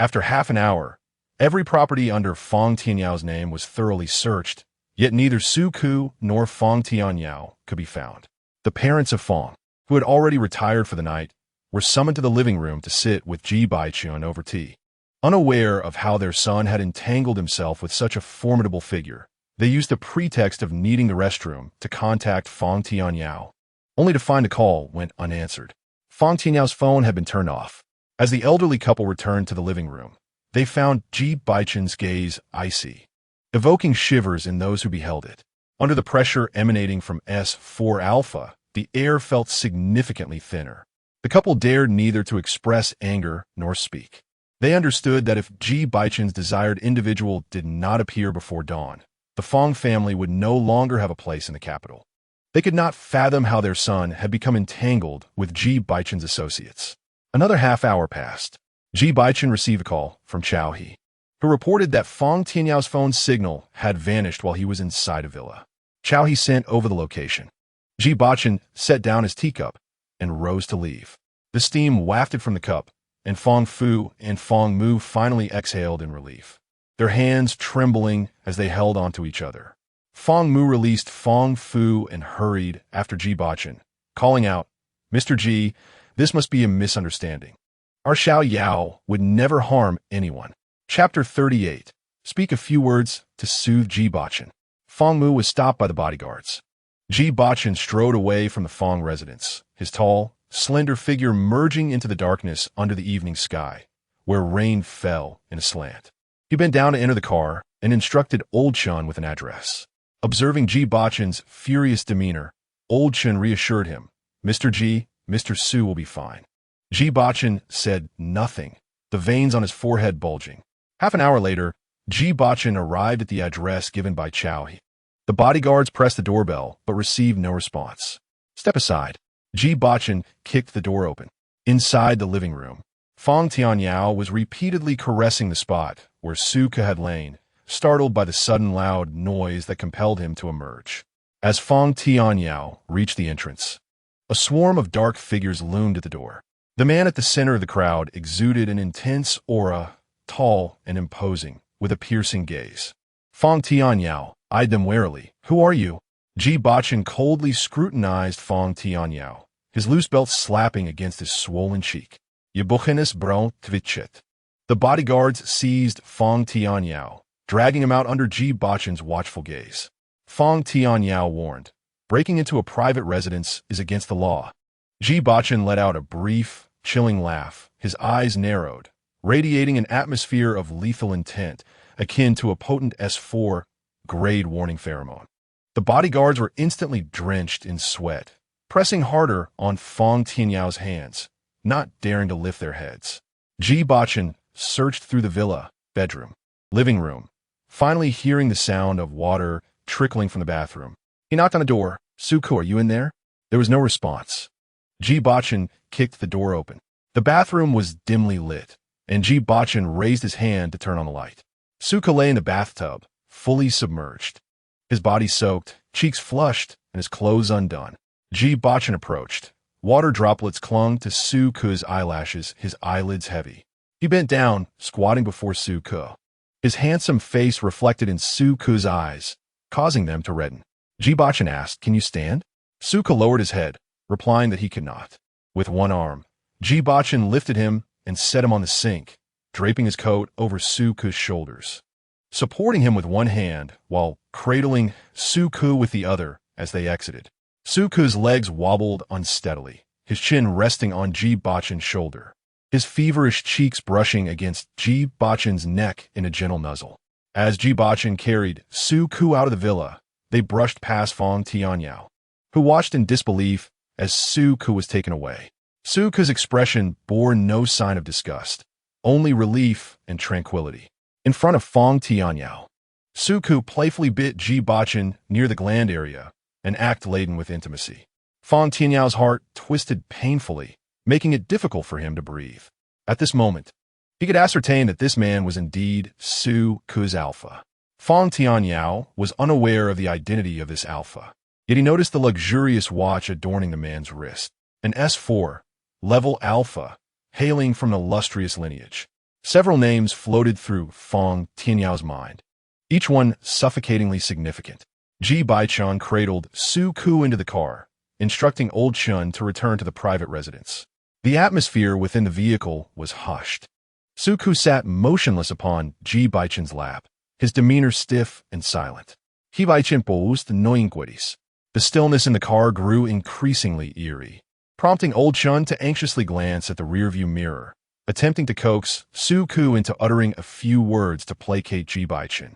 After half an hour, every property under Fong Tianyao's name was thoroughly searched, yet neither Su Ku nor Fong Tianyao could be found. The parents of Fong, who had already retired for the night, were summoned to the living room to sit with Ji Bochen over tea. Unaware of how their son had entangled himself with such a formidable figure, they used the pretext of needing the restroom to contact Fong Tianyao, only to find a call went unanswered. Fong Tianyao's phone had been turned off. As the elderly couple returned to the living room, they found Ji Bochen's gaze icy, evoking shivers in those who beheld it. Under the pressure emanating from S4 Alpha, the air felt significantly thinner. The couple dared neither to express anger nor speak. They understood that if Ji Bochen's desired individual did not appear before dawn, the Fong family would no longer have a place in the capital. They could not fathom how their son had become entangled with Ji Bochen's associates. Another half hour passed. Ji Bochen received a call from Chao He, who reported that Fong Tianyao's phone signal had vanished while he was inside a villa. Chao He sent over the location. Ji Bochen set down his teacup and rose to leave. The steam wafted from the cup, and Fong Fu and Fong Mu finally exhaled in relief, their hands trembling as they held onto each other. Fong Mu released Fong Fu and hurried after Ji Bochen, calling out, "Mr. Ji, this must be a misunderstanding. Our Xiao Yao would never harm anyone." Chapter 38. Speak a few words to soothe Ji Bochen. Fong Mu was stopped by the bodyguards. Ji Bochen strode away from the Fong residence, his tall, slender figure merging into the darkness under the evening sky, where rain fell in a slant. He bent down to enter the car and instructed Old Chun with an address. Observing Ji Bochen's furious demeanor, Old Chun reassured him, "Mr. Ji, Mr. Su will be fine." Ji Bochen said nothing, the veins on his forehead bulging. Half an hour later, Ji Bochen arrived at the address given by Chao He. The bodyguards pressed the doorbell, but received no response. Step aside. Ji Bochen kicked the door open. Inside the living room, Fong Tianyao was repeatedly caressing the spot where Su Ke had lain, startled by the sudden loud noise that compelled him to emerge. As Fong Tianyao reached the entrance, a swarm of dark figures loomed at the door. The man at the center of the crowd exuded an intense aura, tall and imposing, with a piercing gaze. Fong Tianyao eyed them warily. "Who are you?" Ji Bochen coldly scrutinized Fong Tianyao, his loose belt slapping against his swollen cheek. "Ji Bochenis bro tvichet." The bodyguards seized Fong Tianyao, dragging him out under Ji Bochen's watchful gaze. Fong Tianyao warned, "Breaking into a private residence is against the law." Ji Bochen let out a brief, chilling laugh, his eyes narrowed, radiating an atmosphere of lethal intent, akin to a potent S4 grade warning pheromone. The bodyguards were instantly drenched in sweat, pressing harder on Fong Tianyao's hands, not daring to lift their heads. Ji Bochen searched through the villa, bedroom, living room, finally hearing the sound of water trickling from the bathroom. He knocked on the door. "Su Ke, are you in there?" There was no response. Ji Bochen kicked the door open. The bathroom was dimly lit, and Ji Bochen raised his hand to turn on the light. Su Ke lay in the bathtub, fully submerged, his body soaked, cheeks flushed, and his clothes undone. Ji Bochen approached. Water droplets clung to Su Ke's eyelashes, his eyelids heavy. He bent down, squatting before Su Ke. His handsome face reflected in Su Ke's eyes, causing them to redden. Ji Bochen asked, "Can you stand?" Su Ke lowered his head, replying that he could not. With one arm, Ji Bochen lifted him and set him on the sink, draping his coat over Su Ke's shoulders, supporting him with one hand while cradling Su Ke with the other as they exited. Su Ke's legs wobbled unsteadily, his chin resting on Ji Bochen's shoulder, his feverish cheeks brushing against Ji Bochen's neck in a gentle nuzzle. As Ji Bochen carried Su Ke out of the villa, they brushed past Fong Tianyao, who watched in disbelief as Su Ke was taken away. Su Ke's expression bore no sign of disgust, only relief and tranquility. In front of Fong Tianyao, Su Ke playfully bit Ji Bochen near the gland area, an act laden with intimacy. Fong Tianyao's heart twisted painfully, making it difficult for him to breathe. At this moment, he could ascertain that this man was indeed Su Ke's alpha. Fong Tianyao was unaware of the identity of this alpha, yet he noticed the luxurious watch adorning the man's wrist, an S4 level alpha, hailing from an illustrious lineage. Several names floated through Fong Tianyao's mind, each one suffocatingly significant. Ji Bochen cradled Su Ke into the car, instructing Old Chun to return to the private residence. The atmosphere within the vehicle was hushed. Su Ke sat motionless upon Ji Bochen's lap, his demeanor stiff and silent. Ji Bochen posed no inquiries. The stillness in the car grew increasingly eerie, prompting Old Chun to anxiously glance at the rearview mirror, attempting to coax Su Ke into uttering a few words to placate Ji Bochen.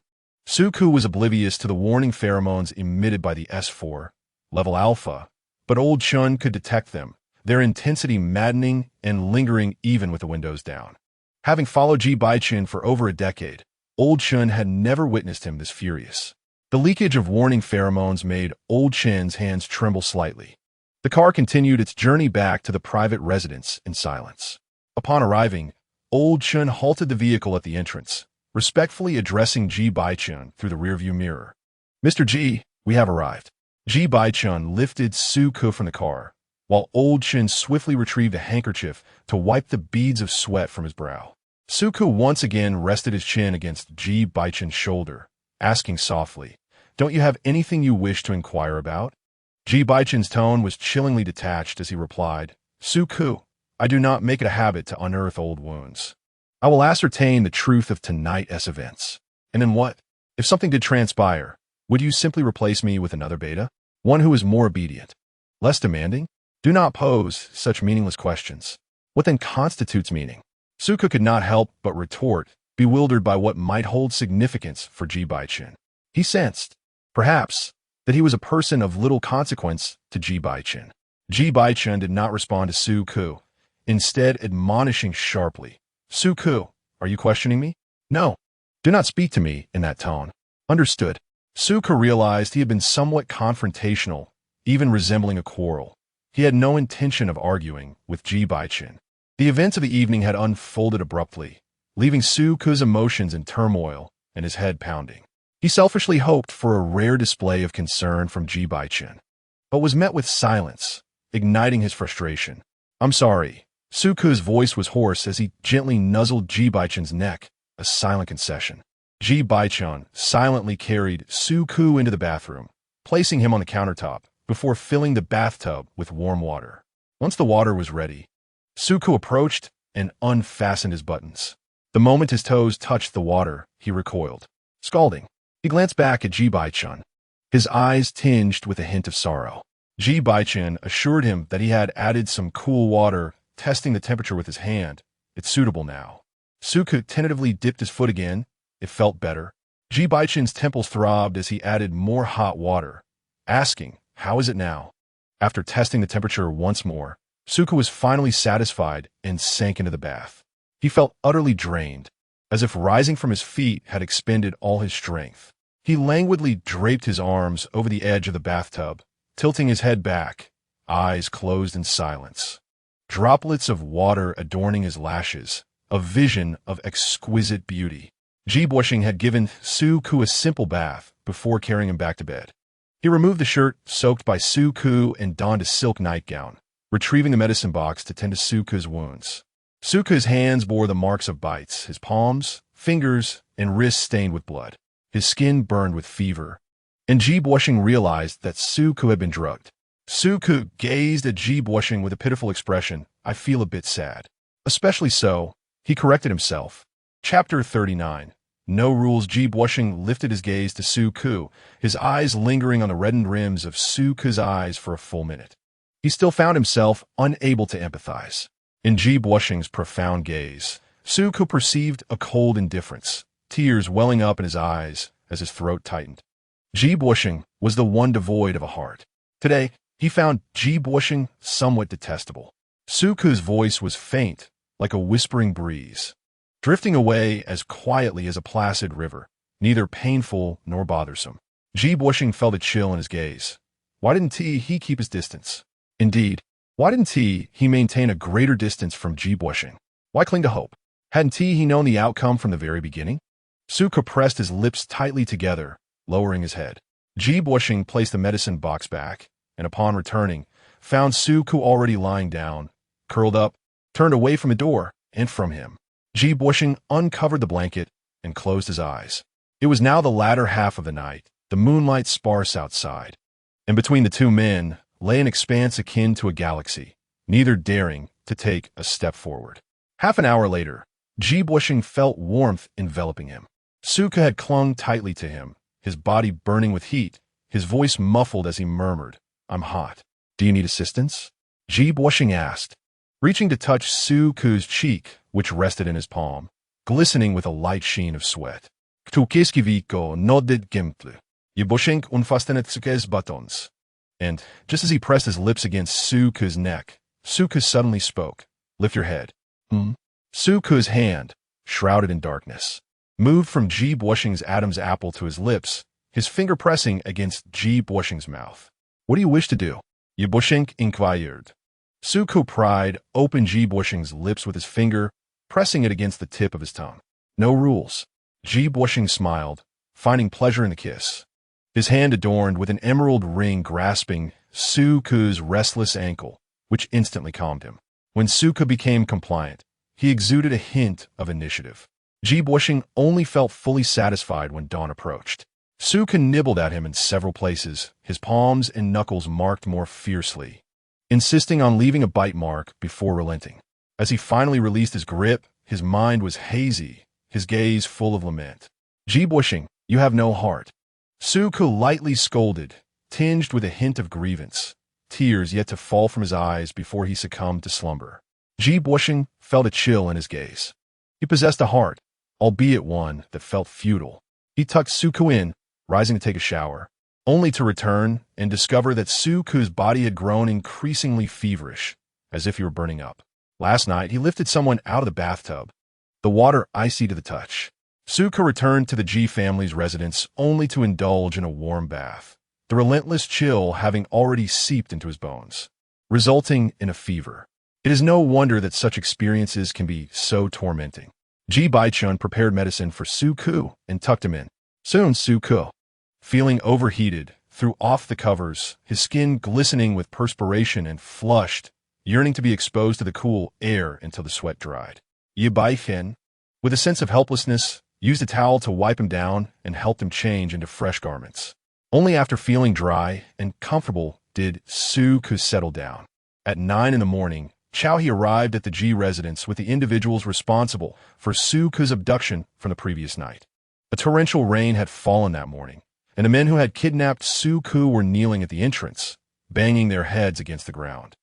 Su Ke was oblivious to the warning pheromones emitted by the S4 level alpha, but Old Chun could detect them, their intensity maddening and lingering even with the windows down. Having followed Ji Bochen for over a decade, Old Chun had never witnessed him this furious. The leakage of warning pheromones made Old Chun's hands tremble slightly. The car continued its journey back to the private residence in silence. Upon arriving, Old Chun halted the vehicle at the entrance, respectfully addressing Ji Bochen through the rearview mirror. "Mr. Ji, we have arrived." Ji Bochen lifted Su Ke from the car, while Old Chun swiftly retrieved a handkerchief to wipe the beads of sweat from his brow. Su Ke once again rested his chin against Ji Bochen's shoulder, asking softly, "Don't you have anything you wish to inquire about?" Ji Bochen's tone was chillingly detached as he replied, "Su Ke, I do not make it a habit to unearth old wounds. I will ascertain the truth of tonight's events. And then what? If something did transpire, would you simply replace me with another beta? One who is more obedient, less demanding? Do not pose such meaningless questions. What then constitutes meaning?" Su Ke could not help but retort, bewildered by what might hold significance for Ji Bochen. He sensed, perhaps, that he was a person of little consequence to Ji Bochen. Ji Bochen did not respond to Su Ke, instead admonishing sharply, "Su Ke, are you questioning me?" No, do not speak to me in that tone. Understood. Suka realized he had been somewhat confrontational, even resembling a quarrel. He had no intention of arguing with Ji Bochen. The events of the evening had unfolded abruptly, leaving Suka's emotions in turmoil and his head pounding. He selfishly hoped for a rare display of concern from Ji Bochen, but was met with silence, igniting his frustration. I'm sorry. Suka's voice was hoarse as he gently nuzzled Ji Bochen's neck, a silent concession. Ji Bochen silently carried Suku into the bathroom, placing him on the countertop before filling the bathtub with warm water. Once the water was ready, Suku approached and unfastened his buttons. The moment his toes touched the water, he recoiled, scalding. He glanced back at Ji Bochen, his eyes tinged with a hint of sorrow. Ji Bochen assured him that he had added some cool water, testing the temperature with his hand. It's suitable now. Suku tentatively dipped his foot again. It felt better. Ji Bochen's temples throbbed as he added more hot water, asking, "How is it now?" After testing the temperature once more, Suku was finally satisfied and sank into the bath. He felt utterly drained, as if rising from his feet had expended all his strength. He languidly draped his arms over the edge of the bathtub, tilting his head back, eyes closed in silence. Droplets of water adorning his lashes, a vision of exquisite beauty. Ji Bochen had given Suku a simple bath before carrying him back to bed. He removed the shirt soaked by Suku and donned a silk nightgown, retrieving the medicine box to tend to Suku's wounds. Suku's hands bore the marks of bites, his palms, fingers, and wrists stained with blood. His skin burned with fever, and Ji Bochen realized that Suku had been drugged. Suku gazed at Ji Bochen with a pitiful expression. I feel a bit sad. Especially so, he corrected himself. Chapter 39. No rules. Ji Bochen lifted his gaze to Suku, his eyes lingering on the reddened rims of Suku's eyes for a full minute. He still found himself unable to empathize. In Ji Bochen's profound gaze, Suku perceived a cold indifference, tears welling up in his eyes as his throat tightened. Ji Bochen was the one devoid of a heart. Today, he found Ji Bochen somewhat detestable. Suku's voice was faint, like a whispering breeze, drifting away as quietly as a placid river, neither painful nor bothersome. Ji Bochen felt a chill in his gaze. Why didn't he keep his distance? Indeed, why didn't he maintain a greater distance from Ji Bochen? Why cling to hope? Hadn't he known the outcome from the very beginning? Suku pressed his lips tightly together, lowering his head. Ji Bochen placed the medicine box back, and upon returning, found Suku already lying down, curled up, turned away from the door and from him. Ji Bochen uncovered the blanket and closed his eyes. It was now the latter half of the night, the moonlight sparse outside, and between the two men lay an expanse akin to a galaxy, neither daring to take a step forward. Half an hour later, Ji Bochen felt warmth enveloping him. Suka had clung tightly to him, his body burning with heat, his voice muffled as he murmured, I'm hot. Do you need assistance? Ji Bochen asked, reaching to touch Suku's cheek, which rested in his palm, glistening with a light sheen of sweat. Ktukiskiviko nodded gimple. Je Bochen unfastenetsukes buttons. And, just as he pressed his lips against Suku's neck, Suku suddenly spoke. Lift your head. Suku's hand, shrouded in darkness, moved from Ji Bochen's Adam's apple to his lips, his finger pressing against Ji Bochen's mouth. What do you wish to do? Je Bochen inquired. Suku pried open Ji Bochen's lips with his finger, pressing it against the tip of his tongue. No rules. Ji Bochen smiled, finding pleasure in the kiss. His hand adorned with an emerald ring grasping Suku's restless ankle, which instantly calmed him. When Suku became compliant, he exuded a hint of initiative. Ji Bochen only felt fully satisfied when dawn approached. Suku nibbled at him in several places, his palms and knuckles marked more fiercely, insisting on leaving a bite mark before relenting. As he finally released his grip, his mind was hazy, his gaze full of lament. Ji Bochen, you have no heart. Suku lightly scolded, tinged with a hint of grievance, tears yet to fall from his eyes before he succumbed to slumber. Ji Bochen felt a chill in his gaze. He possessed a heart, albeit one that felt futile. He tucked Suku in, rising to take a shower, only to return and discover that Suku's body had grown increasingly feverish, as if he were burning up. Last night, he lifted someone out of the bathtub, the water icy to the touch. Suka returned to the Ji family's residence only to indulge in a warm bath, the relentless chill having already seeped into his bones, resulting in a fever. It is no wonder that such experiences can be so tormenting. Ji Bochen prepared medicine for Suku and tucked him in. Soon Suku, feeling overheated, threw off the covers, his skin glistening with perspiration and flushed, yearning to be exposed to the cool air until the sweat dried. Ji Bochen, with a sense of helplessness, used a towel to wipe him down and helped him change into fresh garments. Only after feeling dry and comfortable did Suku settle down. At 9 in the morning, Chowhee arrived at the Ji residence with the individuals responsible for Suku's abduction from the previous night. A torrential rain had fallen that morning, and the men who had kidnapped Suku were kneeling at the entrance, banging their heads against the ground,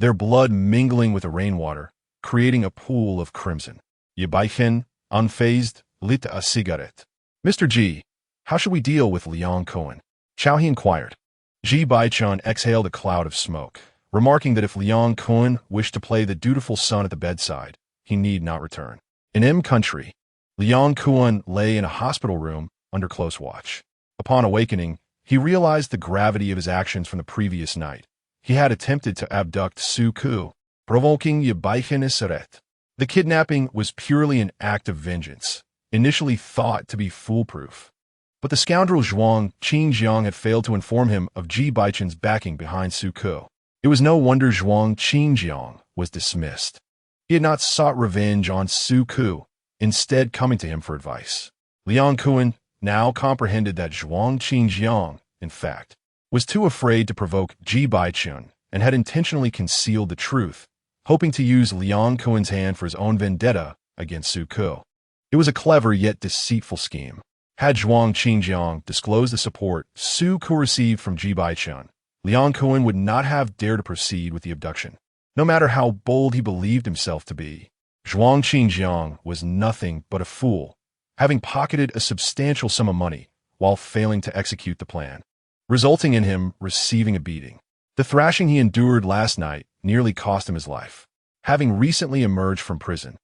their blood mingling with the rainwater, creating a pool of crimson. Ji Bochen, unfazed, lit a cigarette. "Mr. Ji, how should we deal with Liang Cohen?" Chowhee inquired. Ji Bochen exhaled a cloud of smoke, remarking that if Liang Cohen wished to play the dutiful son at the bedside, he need not return. In M country, Liang Cohen lay in a hospital room under close watch. Upon awakening, he realized the gravity of his actions from the previous night. He had attempted to abduct Suku, provoking Ji Bochen's threat. The kidnapping was purely an act of vengeance, initially thought to be foolproof. But the scoundrel Zhuang Qingjiang had failed to inform him of Ji Bochen's backing behind Suku. It was no wonder Zhuang Qingjiang was dismissed. He had not sought revenge on Suku, instead coming to him for advice. Liang Cohen now comprehended that Zhuang Qingjiang, in fact, was too afraid to provoke Ji Bochen and had intentionally concealed the truth, hoping to use Liang Cohen's hand for his own vendetta against Suku. It was a clever yet deceitful scheme. Had Zhuang Qingjiang disclosed the support Suku received from Ji Bochen, Liang Cohen would not have dared to proceed with the abduction. No matter how bold he believed himself to be, Zhuang Qingjiang was nothing but a fool, having pocketed a substantial sum of money while failing to execute the plan, resulting in him receiving a beating. The thrashing he endured last night nearly cost him his life. Having recently emerged from prison,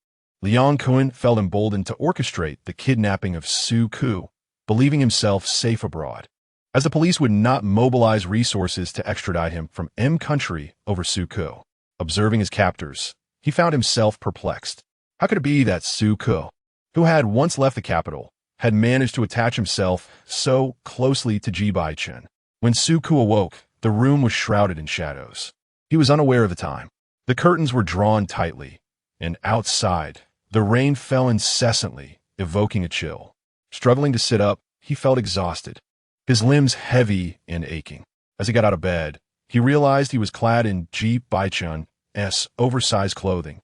Liang Cohen felt emboldened to orchestrate the kidnapping of Suku, believing himself safe abroad, as the police would not mobilize resources to extradite him from M country over Suku. Observing his captors, he found himself perplexed. How could it be that Suku, who had once left the capital, had managed to attach himself so closely to Ji Bochen? When Suku awoke, the room was shrouded in shadows. He was unaware of the time. The curtains were drawn tightly, and outside, the rain fell incessantly, evoking a chill. Struggling to sit up, he felt exhausted, his limbs heavy and aching. As he got out of bed, he realized he was clad in Ji Bochen's oversized clothing,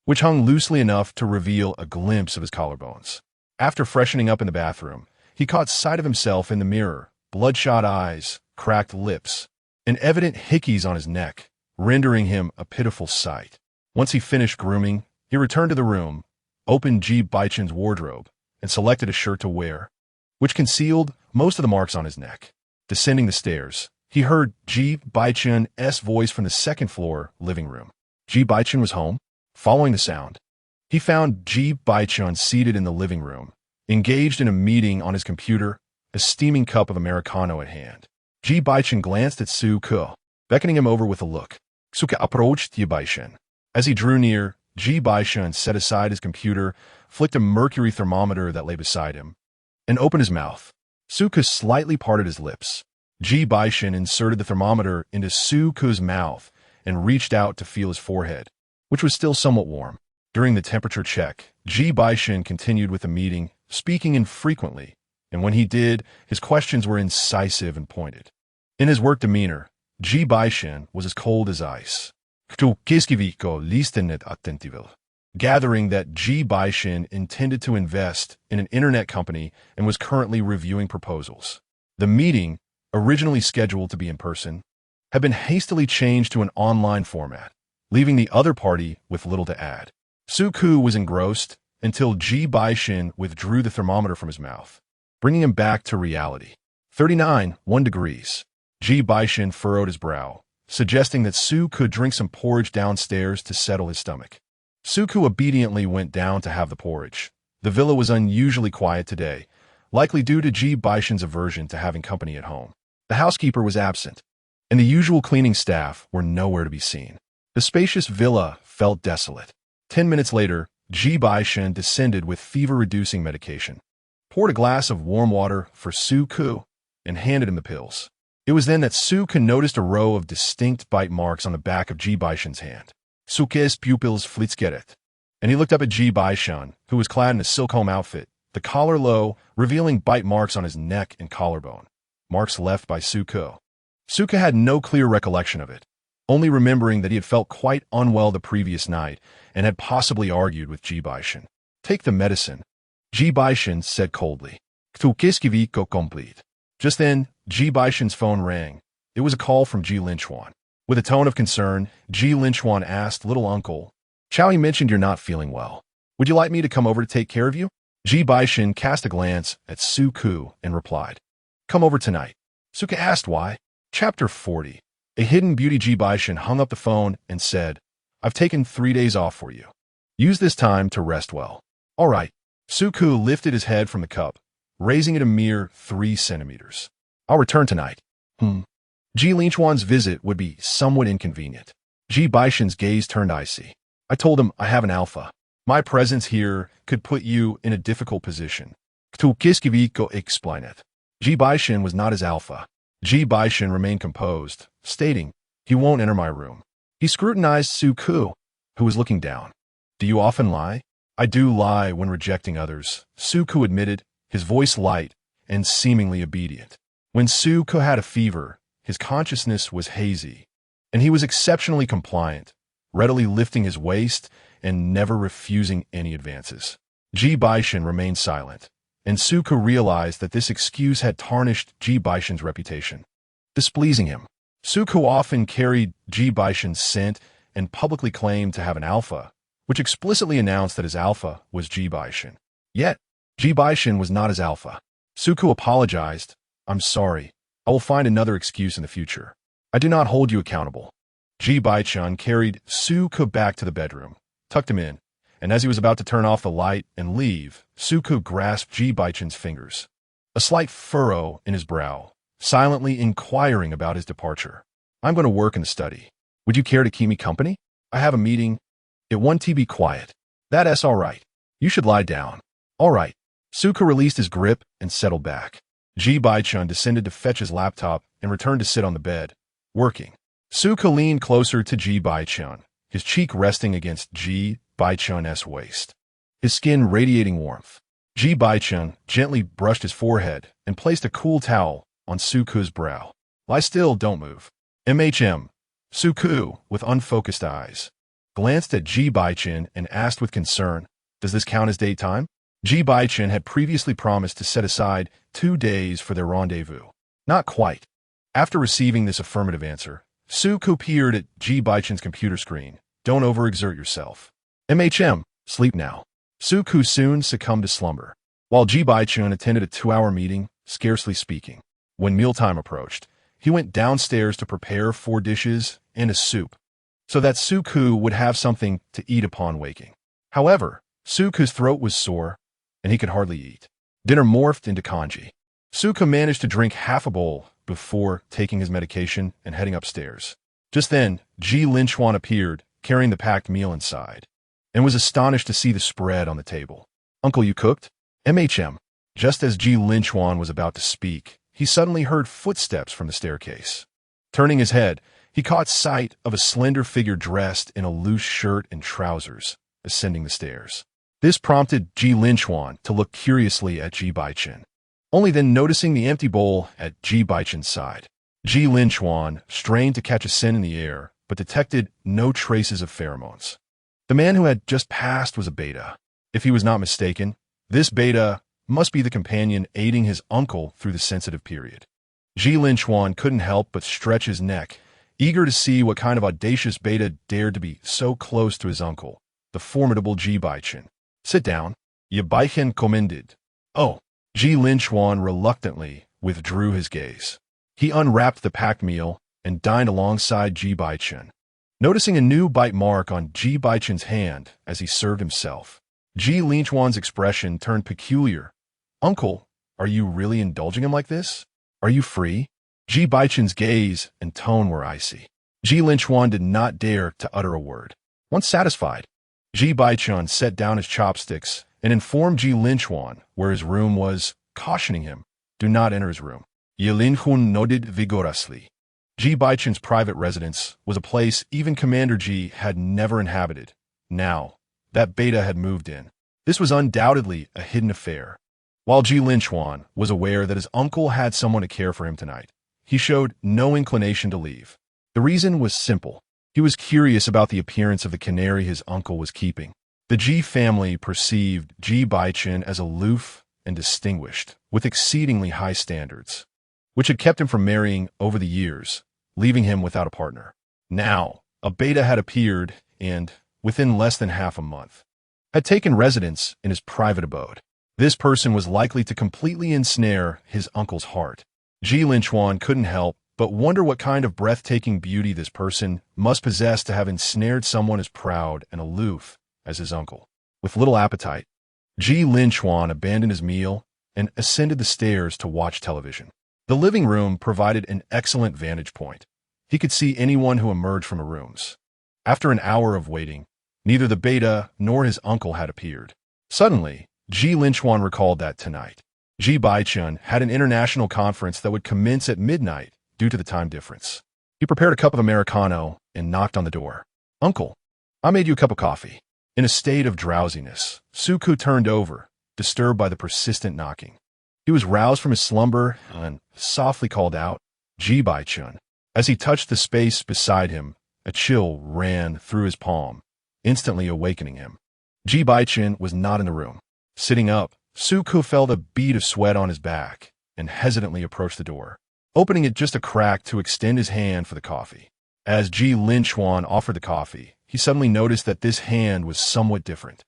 which hung loosely enough to reveal a glimpse of his collarbones. After freshening up in the bathroom, he caught sight of himself in the mirror, bloodshot eyes, cracked lips, and evident hickeys on his neck, rendering him a pitiful sight. Once he finished grooming, he returned to the room, opened Ji Bochen's wardrobe, and selected a shirt to wear, which concealed most of the marks on his neck. Descending the stairs, he heard Ji Bochen's voice from the second floor living room. Ji Bochen was home. Following the sound, he found Ji Bochen seated in the living room, engaged in a meeting on his computer, a steaming cup of Americano at hand. Ji Bochen glanced at Suku, beckoning him over with a look. Suku approached Ji Bochen. As he drew near, Ji Bochen set aside his computer, flicked a mercury thermometer that lay beside him, and opened his mouth. Suku slightly parted his lips. Ji Bochen inserted the thermometer into Suku's mouth and reached out to feel his forehead, which was still somewhat warm. During the temperature check, Ji Bochen continued with the meeting, speaking infrequently, and when he did, his questions were incisive and pointed. In his work demeanor, Ji Bochen was as cold as ice. Gathering that Ji Bochen intended to invest in an internet company and was currently reviewing proposals. The meeting, originally scheduled to be in person, had been hastily changed to an online format, leaving the other party with little to add. Suku was engrossed until Ji Bochen withdrew the thermometer from his mouth, bringing him back to reality. 39.1 degrees. Ji Bochen furrowed his brow, suggesting that Su could drink some porridge downstairs to settle his stomach. Suku obediently went down to have the porridge, The villa was unusually quiet today, likely due to Ji Bochen's aversion to having company at home. The housekeeper was absent, and the usual cleaning staff were nowhere to be seen. The spacious villa felt desolate. 10 minutes later, Ji Bochen descended with fever-reducing medication, poured a glass of warm water for Su-ku, and handed him the pills. It was then that Su-ku noticed a row of distinct bite marks on the back of Ji Bochen's hand. Su-ku's pupils flitzgeret, and he looked up at Ji Bochen, who was clad in a silk-home outfit, the collar low, revealing bite marks on his neck and collarbone, marks left by Su-ku. Su-ku had no clear recollection of it, only remembering that he had felt quite unwell the previous night and had possibly argued with Ji Bochen. "Take the medicine," Ji Bochen said coldly. Complete. Just then, Ji Bochen's phone rang. It was a call from Ji Linchuan. With a tone of concern, Ji Linchuan asked, "Little uncle, Chowie mentioned you're not feeling well. Would you like me to come over to take care of you?" Ji Bochen cast a glance at Su-ku and replied, "Come over tonight." Su-ku asked why. Chapter 40. A hidden beauty. Ji Bochen hung up the phone and said, "I've taken 3 days off for you. Use this time to rest well." "All right." Su-ku lifted his head from the cup, raising it a mere 3 centimeters. "I'll return tonight." Ji Linchuan's visit would be somewhat inconvenient. Ji Bochen's gaze turned icy. "I told him I have an alpha. My presence here could put you in a difficult position." Explain it. Ji Bochen was not his alpha. Ji Bochen remained composed, stating, "He won't enter my room." He scrutinized Su-ku, who was looking down. "Do you often lie?" "I do lie when rejecting others," Su-ku admitted, his voice light and seemingly obedient. When Su-ku had a fever, his consciousness was hazy, and he was exceptionally compliant, readily lifting his waist and never refusing any advances. Ji Bochen remained silent, and Su-ku realized that this excuse had tarnished Ji Bochen's reputation, displeasing him. Su-ku often carried Ji Bochen's scent and publicly claimed to have an alpha, which explicitly announced that his alpha was Ji Bochen. Yet, Ji Bochen was not his alpha. Su-ku apologized. "I'm sorry. I will find another excuse in the future. I do not hold you accountable." Ji Bochen carried Su-ku back to the bedroom, tucked him in, and as he was about to turn off the light and leave, Su-ku grasped Ji Bochen's fingers, a slight furrow in his brow, silently inquiring about his departure. "I'm going to work in the study. Would you care to keep me company? I have a meeting. It won't be quiet." "That's all right. You should lie down." "All right." Su-ku released his grip and settled back. Ji Bochen descended to fetch his laptop and returned to sit on the bed, working. Su-ku leaned closer to Ji Bochen, his cheek resting against Ji Bochen's waist, his skin radiating warmth. Ji Bochen gently brushed his forehead and placed a cool towel on Su-ku's brow. "Lie still, don't move." Su-ku, with unfocused eyes, glanced at Ji Bochen and asked with concern, "Does this count as daytime?" Ji Bochen had previously promised to set aside 2 days for their rendezvous. Not quite. After receiving this affirmative answer, Su-ku peered at Ji Bochen's computer screen. "Don't overexert yourself." Sleep now." Su-ku soon succumbed to slumber, while Ji Bochen attended a 2-hour meeting, scarcely speaking. When mealtime approached, he went downstairs to prepare 4 dishes and a soup, so that Su-ku would have something to eat upon waking. However, Su-ku's throat was sore, and he could hardly eat. Dinner morphed into congee. Su-ku managed to drink half a bowl before taking his medication and heading upstairs. Just then, Ji Linchuan appeared, carrying the packed meal inside, and was astonished to see the spread on the table. "Uncle, you cooked?" Just as Ji Linchuan was about to speak, he suddenly heard footsteps from the staircase. Turning his head, he caught sight of a slender figure dressed in a loose shirt and trousers, ascending the stairs. This prompted Ji Linchuan to look curiously at Ji Bochen, only then noticing the empty bowl at Ji Bochen's side. Ji Linchuan strained to catch a scent in the air, but detected no traces of pheromones. The man who had just passed was a beta. If he was not mistaken, this beta must be the companion aiding his uncle through the sensitive period. Ji Linchuan couldn't help but stretch his neck, eager to see what kind of audacious beta dared to be so close to his uncle, the formidable Ji Bochen. "Sit down." Ji Bochen commended. "Oh." Ji Linchuan reluctantly withdrew his gaze. He unwrapped the packed meal and dined alongside Ji Bochen, noticing a new bite mark on Ji Bochen's hand as he served himself. Ji Linchuan's expression turned peculiar. Uncle, are you really indulging him like this? Are you free? Ji Bochen's gaze and tone were icy. Ji Linchuan did not dare to utter a word. Once satisfied, Ji Bochen set down his chopsticks and informed Ji Linchuan where his room was, cautioning him, do not enter his room. Ji Linchuan nodded vigorously. Ji Bochen's private residence was a place even Commander Ji had never inhabited. Now, that beta had moved in. This was undoubtedly a hidden affair. While Ji Linchuan was aware that his uncle had someone to care for him tonight, he showed no inclination to leave. The reason was simple. He was curious about the appearance of the canary his uncle was keeping. The Ji family perceived Ji Bochen as aloof and distinguished, with exceedingly high standards, which had kept him from marrying over the years, leaving him without a partner. Now, a beta had appeared and, within less than half a month, had taken residence in his private abode. This person was likely to completely ensnare his uncle's heart. Ji Linchuan couldn't help but wonder what kind of breathtaking beauty this person must possess to have ensnared someone as proud and aloof as his uncle. With little appetite, Ji Linchuan abandoned his meal and ascended the stairs to watch television. The living room provided an excellent vantage point. He could see anyone who emerged from the rooms. After an hour of waiting, neither the beta nor his uncle had appeared. Suddenly, Ji Linchuan recalled that tonight, Ji Bochen had an international conference that would commence at midnight due to the time difference. He prepared a cup of Americano and knocked on the door. Uncle, I made you a cup of coffee. In a state of drowsiness, Suku turned over, disturbed by the persistent knocking. He was roused from his slumber and softly called out, Ji Bochen. As he touched the space beside him, a chill ran through his palm, instantly awakening him. Ji Bochen was not in the room. Sitting up, Suku felt a bead of sweat on his back and hesitantly approached the door, opening it just a crack to extend his hand for the coffee. As Ji Linchuan offered the coffee, he suddenly noticed that this hand was somewhat different.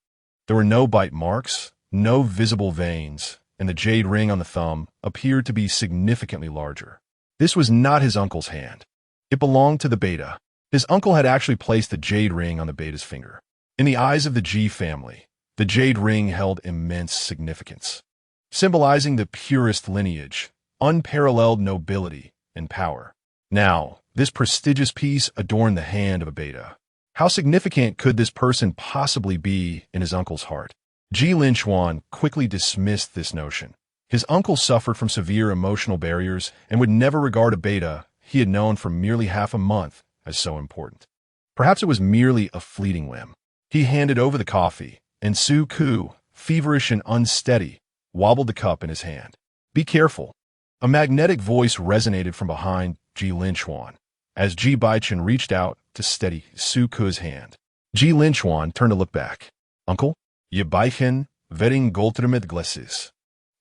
There were no bite marks, no visible veins, and the jade ring on the thumb appeared to be significantly larger. This was not his uncle's hand. It belonged to the beta. His uncle had actually placed the jade ring on the beta's finger. In the eyes of the Ji family, the jade ring held immense significance, symbolizing the purest lineage, unparalleled nobility, and power. Now, this prestigious piece adorned the hand of a beta. How significant could this person possibly be in his uncle's heart? Ji Linchuan quickly dismissed this notion. His uncle suffered from severe emotional barriers and would never regard a beta he had known for merely half a month as so important. Perhaps it was merely a fleeting whim. He handed over the coffee, and Suku, feverish and unsteady, wobbled the cup in his hand. Be careful. A magnetic voice resonated from behind Ji Linchuan as Ji Bochen reached out to steady Suku's hand. Ji Linchuan turned to look back. Uncle? Ji Bochen, vetting goldtermid glasses,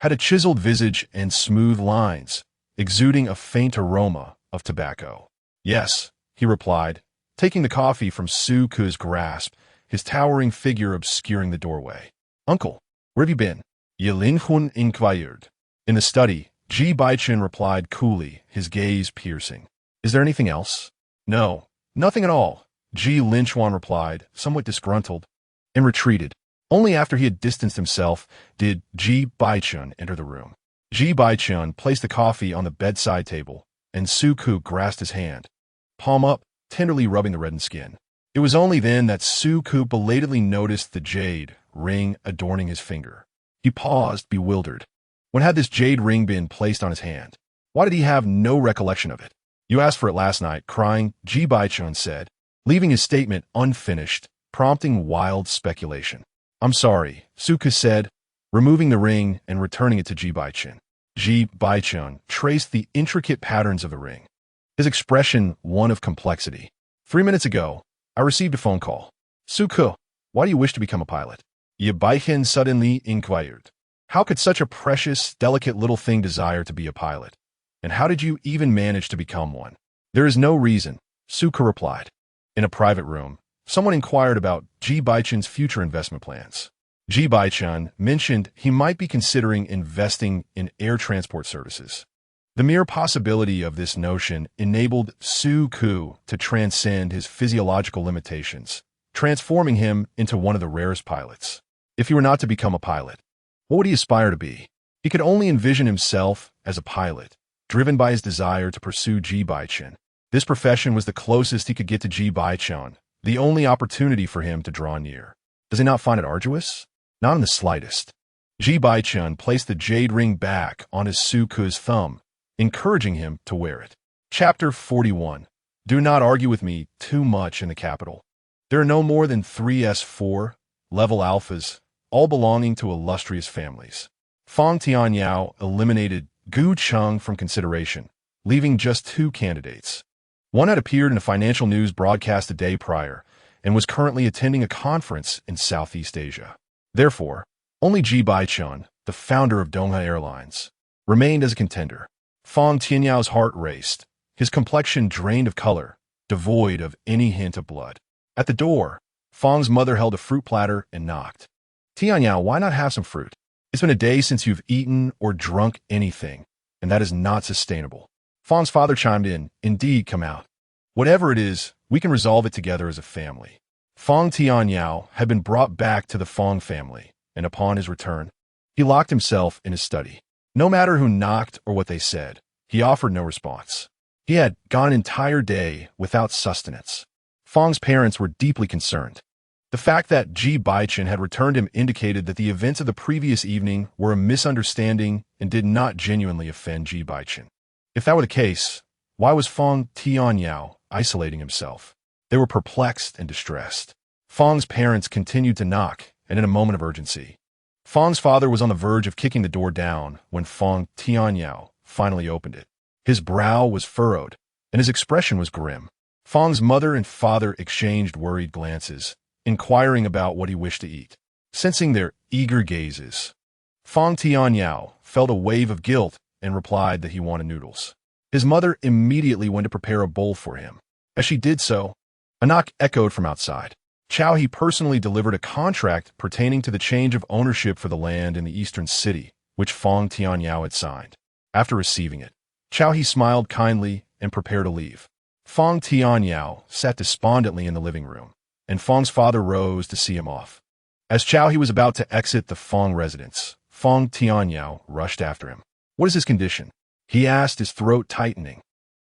had a chiseled visage and smooth lines, exuding a faint aroma of tobacco. Yes, he replied, taking the coffee from Suku's grasp, his towering figure obscuring the doorway. Uncle, where have you been? Ji Linchuan inquired. In the study, Ji Bochen replied coolly, his gaze piercing. Is there anything else? No, nothing at all, Ji Linchuan replied, somewhat disgruntled, and retreated. Only after he had distanced himself did Ji Bochen enter the room. Ji Bochen placed the coffee on the bedside table, and Suku grasped his hand, palm up, tenderly rubbing the reddened skin. It was only then that Suku belatedly noticed the jade ring adorning his finger. He paused, bewildered. When had this jade ring been placed on his hand? Why did he have no recollection of it? You asked for it last night, crying, Ji Bochen said, leaving his statement unfinished, prompting wild speculation. I'm sorry, Suku said, removing the ring and returning it to Ji Bochen. Ji Bochen traced the intricate patterns of the ring, his expression one of complexity. 3 minutes ago, I received a phone call. Suku, why do you wish to become a pilot? Ji Bochen suddenly inquired. How could such a precious, delicate little thing desire to be a pilot? And how did you even manage to become one? There is no reason, Suku replied. In a private room, someone inquired about Ji Bochen's future investment plans. Ji Bochen mentioned he might be considering investing in air transport services. The mere possibility of this notion enabled Suku to transcend his physiological limitations, transforming him into one of the rarest pilots. If he were not to become a pilot, what would he aspire to be? He could only envision himself as a pilot, driven by his desire to pursue Ji Bochen. This profession was the closest he could get to Ji Bochen, the only opportunity for him to draw near. Does he not find it arduous? Not in the slightest. Ji Bochen placed the jade ring back on his Suku's thumb, encouraging him to wear it. Chapter 41. Do not argue with me too much in the capital. There are no more than 3 S4 level alphas, all belonging to illustrious families. Fang Tianyao eliminated Gu Cheng from consideration, leaving just 2 candidates. One had appeared in a financial news broadcast a day prior and was currently attending a conference in Southeast Asia. Therefore, only Ji Bochen, the founder of Donghe Airlines, remained as a contender. Fang Tianyao's heart raced, his complexion drained of color, devoid of any hint of blood. At the door, Fang's mother held a fruit platter and knocked. Tianyao, why not have some fruit? It's been a day since you've eaten or drunk anything, and that is not sustainable. Fang's father chimed in, indeed, come out. Whatever it is, we can resolve it together as a family. Fang Tianyao had been brought back to the Fang family, and upon his return, he locked himself in his study. No matter who knocked or what they said, he offered no response. He had gone an entire day without sustenance. Fang's parents were deeply concerned. The fact that Ji Bochen had returned him indicated that the events of the previous evening were a misunderstanding and did not genuinely offend Ji Bochen. If that were the case, why was Fang Tianyao isolating himself? They were perplexed and distressed. Fang's parents continued to knock, and in a moment of urgency, Fang's father was on the verge of kicking the door down when Fang Tianyao finally opened it. His brow was furrowed, and his expression was grim. Fang's mother and father exchanged worried glances, inquiring about what he wished to eat. Sensing their eager gazes, Fang Tianyao felt a wave of guilt and replied that he wanted noodles. His mother immediately went to prepare a bowl for him. As she did so, a knock echoed from outside. Chao He personally delivered a contract pertaining to the change of ownership for the land in the eastern city, which Fang Tianyao had signed. After receiving it, Chao He smiled kindly and prepared to leave. Fang Tianyao sat despondently in the living room, and Fang's father rose to see him off. As Chao He was about to exit the Fang residence, Fang Tianyao rushed after him. What is his condition? He asked, his throat tightening.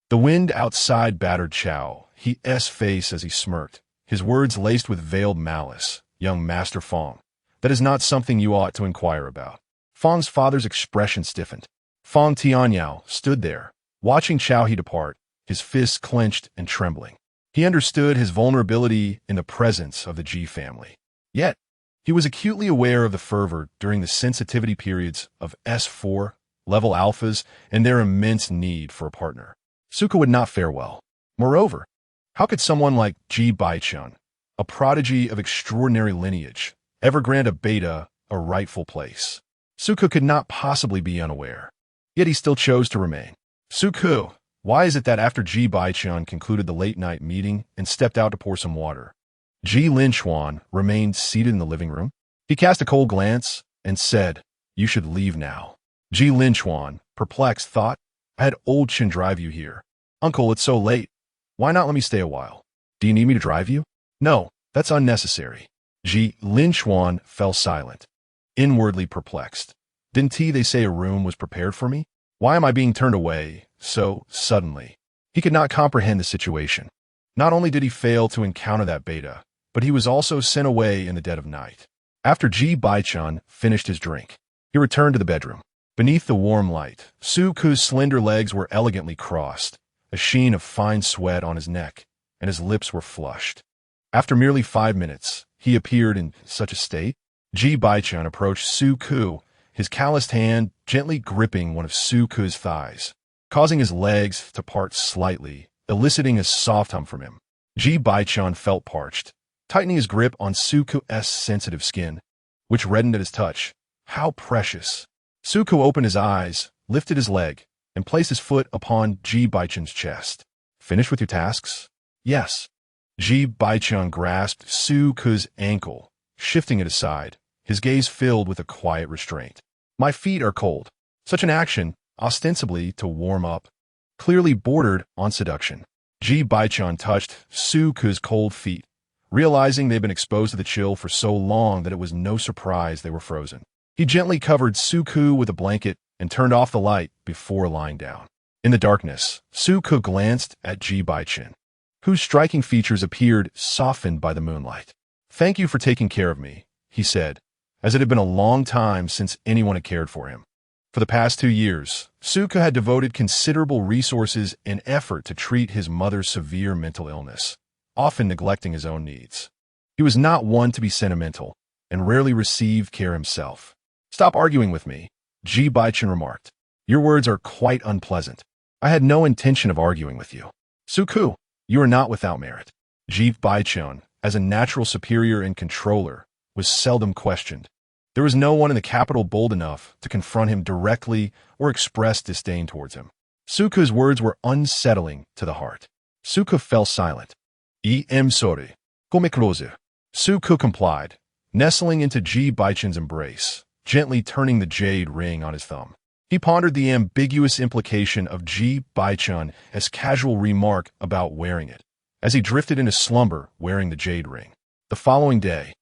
The wind outside battered Chao He's face as he smirked, his words laced with veiled malice. Young Master Fang, that is not something you ought to inquire about. Fang's father's expression stiffened. Fang Tianyao stood there, watching Chao He depart, his fists clenched and trembling. He understood his vulnerability in the presence of the Ji family. Yet, he was acutely aware of the fervor during the sensitivity periods of S4 level alphas and their immense need for a partner. Suka would not fare well. Moreover, how could someone like Ji Bochen, a prodigy of extraordinary lineage, ever grant a beta a rightful place? Suku could not possibly be unaware. Yet he still chose to remain. Suku, why is it that after Ji Bochen concluded the late-night meeting and stepped out to pour some water, Ji Linchuan remained seated in the living room? He cast a cold glance and said, you should leave now. Ji Linchuan, perplexed, thought, I had old Chen drive you here. Uncle, it's so late. Why not let me stay a while? Do you need me to drive you? No, that's unnecessary. Ji Linchuan fell silent, inwardly perplexed. Didn't they say a room was prepared for me? Why am I being turned away so suddenly? He could not comprehend the situation. Not only did he fail to encounter that beta, but he was also sent away in the dead of night. After Ji Bochen finished his drink, he returned to the bedroom. Beneath the warm light, Suku's slender legs were elegantly crossed, a sheen of fine sweat on his neck, and his lips were flushed. After merely 5 minutes, he appeared in such a state. Ji Bochen approached Suku, his calloused hand gently gripping one of Suku's thighs, causing his legs to part slightly, eliciting a soft hum from him. Ji Bochen felt parched, tightening his grip on Suku's sensitive skin, which reddened at his touch. How precious! Suku opened his eyes, lifted his leg, and placed his foot upon Ji Bochen's chest. Finished with your tasks? Yes. Ji Bochen grasped Suku's ankle, shifting it aside, his gaze filled with a quiet restraint. My feet are cold. Such an action, ostensibly to warm up, clearly bordered on seduction. Ji Bochen touched Suku's cold feet, realizing they'd been exposed to the chill for so long that it was no surprise they were frozen. He gently covered Suku with a blanket and turned off the light before lying down. In the darkness, Suku glanced at Ji Bochen, whose striking features appeared softened by the moonlight. "Thank you for taking care of me," he said, as it had been a long time since anyone had cared for him. For the past 2 years, Suku had devoted considerable resources and effort to treat his mother's severe mental illness, often neglecting his own needs. He was not one to be sentimental, and rarely received care himself. "Stop arguing with me," Ji Bochen remarked. "Your words are quite unpleasant. I had no intention of arguing with you. Suku, you are not without merit." Ji Bochen, as a natural superior and controller, was seldom questioned. There was no one in the capital bold enough to confront him directly or express disdain towards him. Suku's words were unsettling to the heart. Suku fell silent. "I'm sorry. Come closer." Suku complied, nestling into Ji Bochen's embrace, gently turning the jade ring on his thumb. He pondered the ambiguous implication of Ji Bochen as casual remark about wearing it, as he drifted into slumber wearing the jade ring. The following day,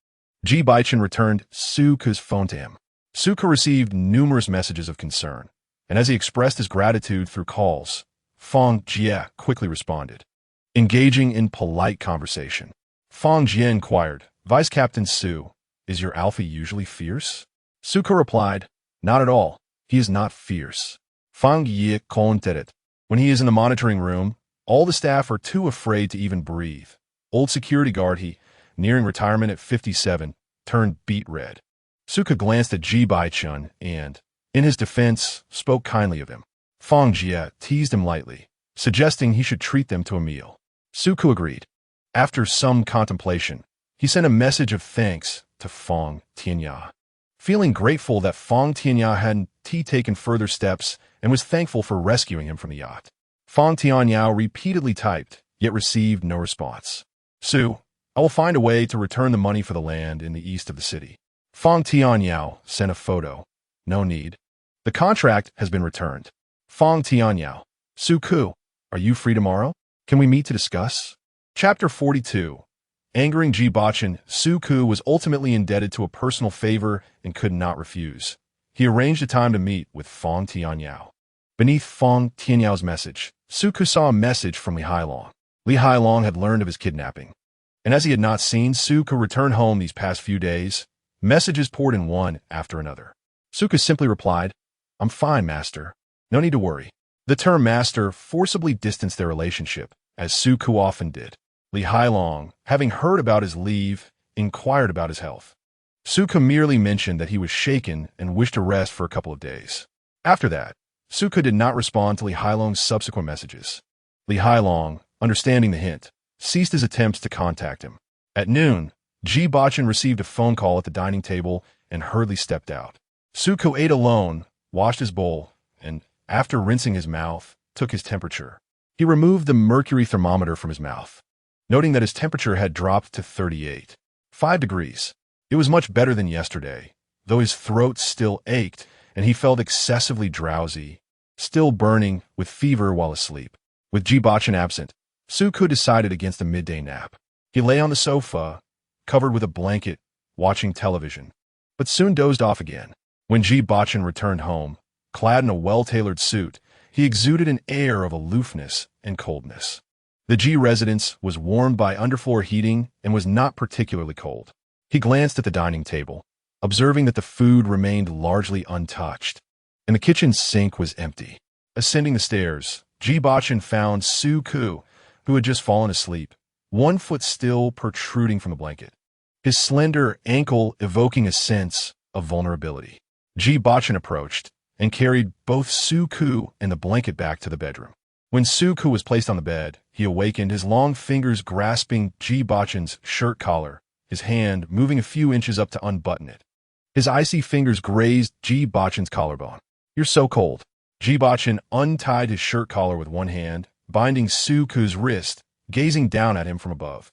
Ji Bochen returned Suku's phone to him. Suku received numerous messages of concern, and as he expressed his gratitude through calls, Fang Jie quickly responded, engaging in polite conversation. Fang Jie inquired, "Vice Captain Su, is your alpha usually fierce?" Suku replied, "Not at all. He is not fierce." Fang Jie commented, "When he is in the monitoring room, all the staff are too afraid to even breathe. Old security guard he, nearing retirement at 57, turned beet red." Suku glanced at Ji Bochen and, in his defense, spoke kindly of him. Fang Jie teased him lightly, suggesting he should treat them to a meal. Suku agreed. After some contemplation, he sent a message of thanks to Fang Tianya, feeling grateful that Fang Tianya hadn't taken further steps and was thankful for rescuing him from the yacht. Fang Tianyao repeatedly typed, yet received no response. "Su, I will find a way to return the money for the land in the east of the city." Fang Tianyao sent a photo. "No need. The contract has been returned." Fang Tianyao, "Suku, are you free tomorrow? Can we meet to discuss?" Chapter 42. Angering Ji Bochen, Suku was ultimately indebted to a personal favor and could not refuse. He arranged a time to meet with Fang Tianyao. Beneath Fang Tianyao's message, Suku saw a message from Li Hailong. Li Hailong had learned of his kidnapping, and as he had not seen Suku return home these past few days, messages poured in one after another. Suku simply replied, "I'm fine, master. No need to worry." The term master forcibly distanced their relationship, as Suku often did. Li Hailong, having heard about his leave, inquired about his health. Suku merely mentioned that he was shaken and wished to rest for a couple of days. After that, Suku did not respond to Li Hailong's subsequent messages. Li Hailong, understanding the hint, ceased his attempts to contact him. At noon, Ji Bochen received a phone call at the dining table and hurriedly stepped out. Suku ate alone, washed his bowl, and, after rinsing his mouth, took his temperature. He removed the mercury thermometer from his mouth, noting that his temperature had dropped to 38.5 degrees. It was much better than yesterday, though his throat still ached and he felt excessively drowsy, still burning with fever while asleep. With Ji Bochen absent, Suku decided against a midday nap. He lay on the sofa, covered with a blanket, watching television, but soon dozed off again. When Ji Bochen returned home, clad in a well-tailored suit, he exuded an air of aloofness and coldness. The Ji residence was warmed by underfloor heating and was not particularly cold. He glanced at the dining table, observing that the food remained largely untouched, and the kitchen sink was empty. Ascending the stairs, Ji Bochen found Suku, who had just fallen asleep, one foot still protruding from the blanket, his slender ankle evoking a sense of vulnerability. Ji Bochen approached and carried both Suku and the blanket back to the bedroom. When Suku was placed on the bed, he awakened, his long fingers grasping Ji Bochen's shirt collar, his hand moving a few inches up to unbutton it. His icy fingers grazed Ji Bochen's collarbone. "You're so cold." Ji Bochen untied his shirt collar with one hand, binding Suku's wrist, gazing down at him from above,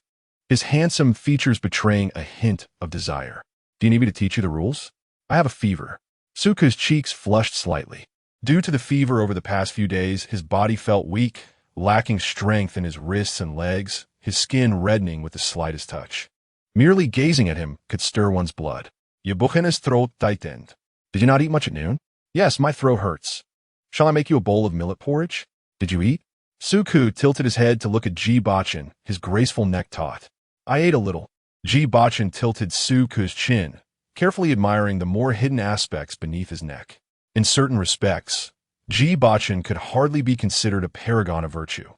his handsome features betraying a hint of desire. "Do you need me to teach you the rules? I have a fever." Suku's cheeks flushed slightly. Due to the fever over the past few days, his body felt weak, lacking strength in his wrists and legs, his skin reddening with the slightest touch. Merely gazing at him could stir one's blood. Ji Bochen's throat tightened. Did you not eat much at noon? Yes, my throat hurts. Shall I make you a bowl of millet porridge? Did you eat? Suku tilted his head to look at Ji Bochen, his graceful neck taut. I ate a little. Ji Bochen tilted Suku's chin, carefully admiring the more hidden aspects beneath his neck. In certain respects, Ji Bochen could hardly be considered a paragon of virtue.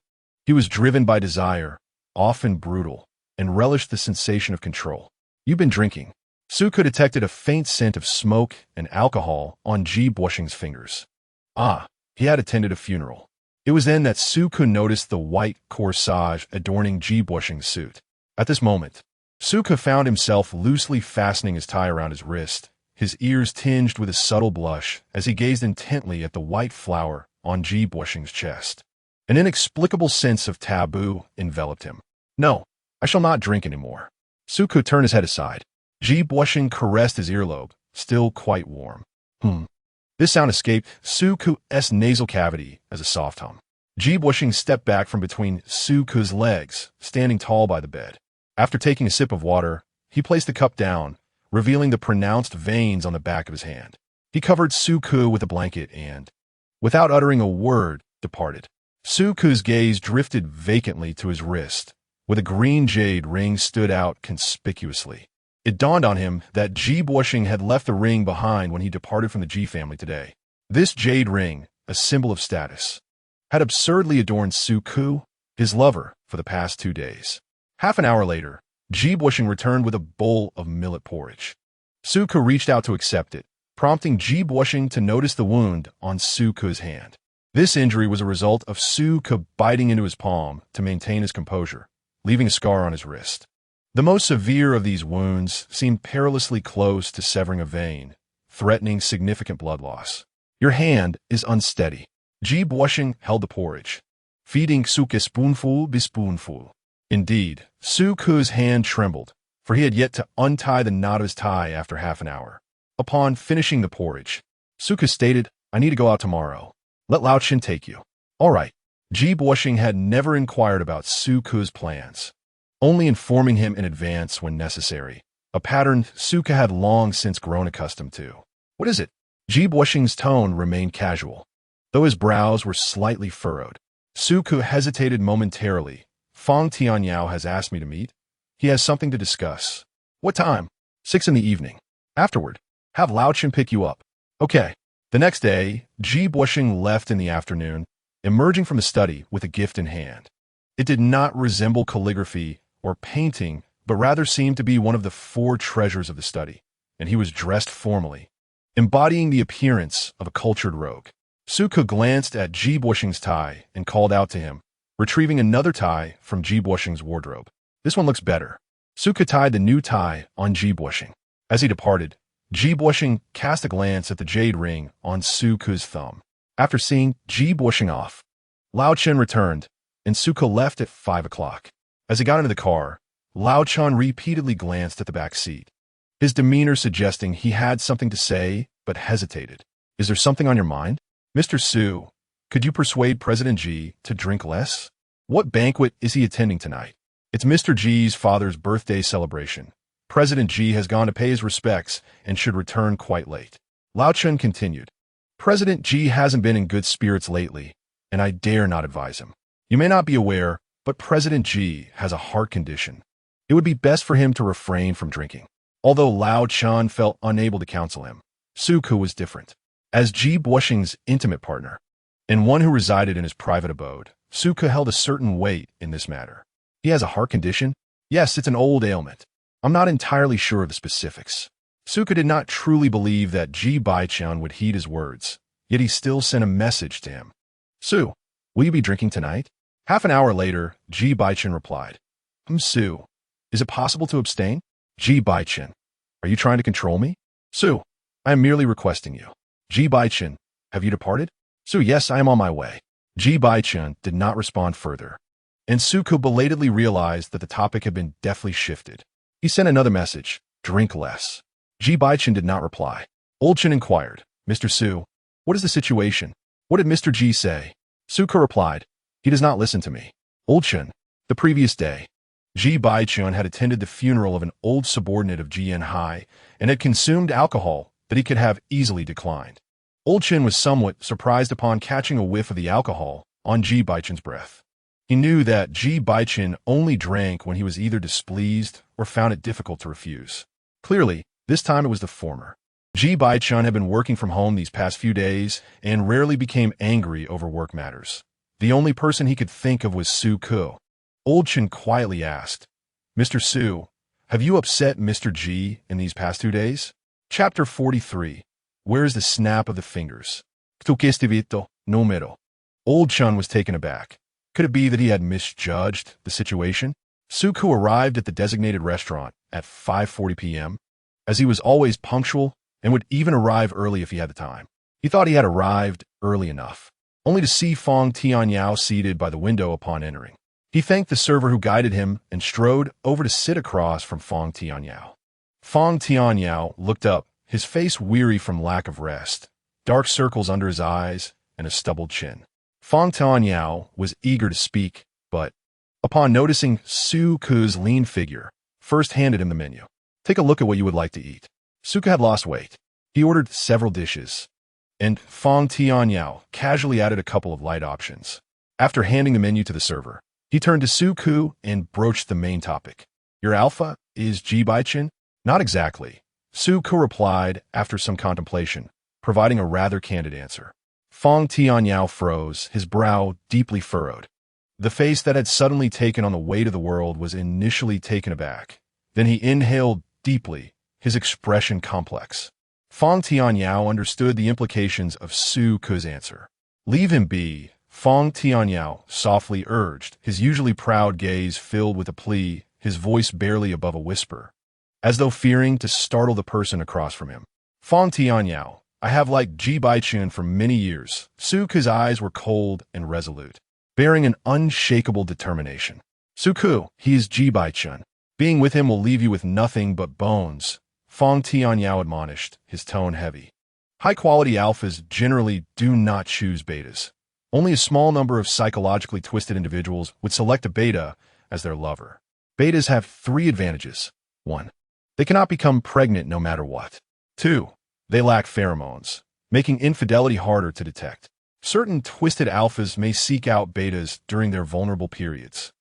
He was driven by desire, often brutal, and relished the sensation of control. You've been drinking. Suku detected a faint scent of smoke and alcohol on Ji Bochen's fingers. Ah, he had attended a funeral. It was then that Suku noticed the white corsage adorning Ji Bochen's suit. At this moment, Suku found himself loosely fastening his tie around his wrist, his ears tinged with a subtle blush as he gazed intently at the white flower on Ji Bochen's chest. An inexplicable sense of taboo enveloped him. No, I shall not drink anymore. Suku turned his head aside. Ji Bochen caressed his earlobe, still quite warm. This sound escaped Suku's nasal cavity as a soft hum. Ji Bochen stepped back from between Suku's legs, standing tall by the bed. After taking a sip of water, he placed the cup down, revealing the pronounced veins on the back of his hand. He covered Suku with a blanket and, without uttering a word, departed. Suku's gaze drifted vacantly to his wrist, where the green jade ring stood out conspicuously. It dawned on him that Ji Bochen had left the ring behind when he departed from the Ji family today. This jade ring, a symbol of status, had absurdly adorned Suku, his lover, for the past 2 days. Half an hour later, Ji Bochen returned with a bowl of millet porridge. Suku reached out to accept it, prompting Ji Bochen to notice the wound on Suku's hand. This injury was a result of Suku biting into his palm to maintain his composure, leaving a scar on his wrist. The most severe of these wounds seemed perilously close to severing a vein, threatening significant blood loss. Your hand is unsteady. Ji Bochen held the porridge, feeding Suku spoonful by spoonful. Indeed, Suku's hand trembled, for he had yet to untie the knot of his tie after half an hour. Upon finishing the porridge, Suku stated, I need to go out tomorrow. Let Lao Chin take you. All right. Ji Bochen had never inquired about Suku's plans, only informing him in advance when necessary, a pattern Suku had long since grown accustomed to. What is it? Ji Bochen's tone remained casual, though his brows were slightly furrowed. Suku hesitated momentarily. Fang Tianyao has asked me to meet. He has something to discuss. What time? 6 in the evening. Afterward, have Lao Chin pick you up. Okay. The next day, Ji Bochen left in the afternoon, emerging from the study with a gift in hand. It did not resemble calligraphy or painting, but rather seemed to be one of the 4 treasures of the study, and he was dressed formally, embodying the appearance of a cultured rogue. Suku glanced at Ji Bochen's tie and called out to him, retrieving another tie from Ji Bochen's wardrobe. This one looks better. Suku tied the new tie on Ji Bochen. As he departed, Ji Bochen cast a glance at the jade ring on Suku's thumb. After seeing Ji Bochen off, Lao Chen returned, and Suku left at 5 o'clock. As he got into the car, Lao Chen repeatedly glanced at the back seat, his demeanor suggesting he had something to say, but hesitated. Is there something on your mind? Mr. Su, could you persuade President Ji to drink less? What banquet is he attending tonight? It's Mr. Ji's father's birthday celebration. President Ji has gone to pay his respects and should return quite late. Lao Chen continued. President Ji hasn't been in good spirits lately, and I dare not advise him. You may not be aware, but President Ji has a heart condition. It would be best for him to refrain from drinking. Although Lao Chen felt unable to counsel him, Suku was different. As Ji Bochen's intimate partner, and one who resided in his private abode, Suku held a certain weight in this matter. He has a heart condition? Yes, it's an old ailment. I'm not entirely sure of the specifics. Suku did not truly believe that Ji Bochen would heed his words, yet he still sent a message to him. Su, will you be drinking tonight? Half an hour later, Ji Bochen replied, Su, is it possible to abstain? Ji Bochen, are you trying to control me? Su, I am merely requesting you. Ji Bochen, have you departed? Su, yes, I am on my way. Ji Bochen did not respond further, and Suku belatedly realized that the topic had been deftly shifted. He sent another message, drink less. Ji Bochen did not reply. Old Chen inquired, Mr. Su, what is the situation? What did Mr. Ji say? Suku replied, he does not listen to me. Old Chen, the previous day, Ji Bochen had attended the funeral of an old subordinate of Ji Hai and had consumed alcohol that he could have easily declined. Old Chen was somewhat surprised upon catching a whiff of the alcohol on Ji Bochen's breath. He knew that Ji Bochen only drank when he was either displeased or found it difficult to refuse. Clearly, this time it was the former. Ji Bochen had been working from home these past few days and rarely became angry over work matters. The only person he could think of was Su Ku. Old Chen quietly asked, "Mr. Su, have you upset Mr. Ji in these past 2 days?" Chapter 43. Where is the snap of the fingers? Tu questivito, numero. Old Chen was taken aback. Could it be that he had misjudged the situation? Su Ku arrived at the designated restaurant at 5:40 p.m., as he was always punctual and would even arrive early if he had the time. He thought he had arrived early enough, only to see Fong Tianyao seated by the window upon entering. He thanked the server who guided him and strode over to sit across from Fong Tianyao. Fong Tianyao looked up, his face weary from lack of rest, dark circles under his eyes, and a stubbled chin. Fong Tianyao was eager to speak, but, upon noticing Su Ku's lean figure, first handed him the menu. "Take a look at what you would like to eat." Su Ku had lost weight. He ordered several dishes, and Fong Tianyao casually added a couple of light options. After handing the menu to the server, he turned to Su Ku and broached the main topic. "Your alpha is Ji Bochen?" "Not exactly," Su Ku replied after some contemplation, providing a rather candid answer. Fong Tianyao froze, his brow deeply furrowed. The face that had suddenly taken on the weight of the world was initially taken aback. Then he inhaled deeply, his expression complex. Fong Tianyao understood the implications of Su Ku's answer. "Leave him be," Fong Tianyao softly urged, his usually proud gaze filled with a plea, his voice barely above a whisper, as though fearing to startle the person across from him. "Fong Tianyao, I have liked Ji Bochen for many years." Su Ku's eyes were cold and resolute, bearing an unshakable determination. "Su Ku, he is Ji Bochen. Being with him will leave you with nothing but bones," Fong Tianyao admonished, his tone heavy. High-quality alphas generally do not choose betas. Only a small number of psychologically twisted individuals would select a beta as their lover. Betas have 3 advantages. 1. They cannot become pregnant no matter what. 2. They lack pheromones, making infidelity harder to detect. Certain twisted alphas may seek out betas during their vulnerable periods,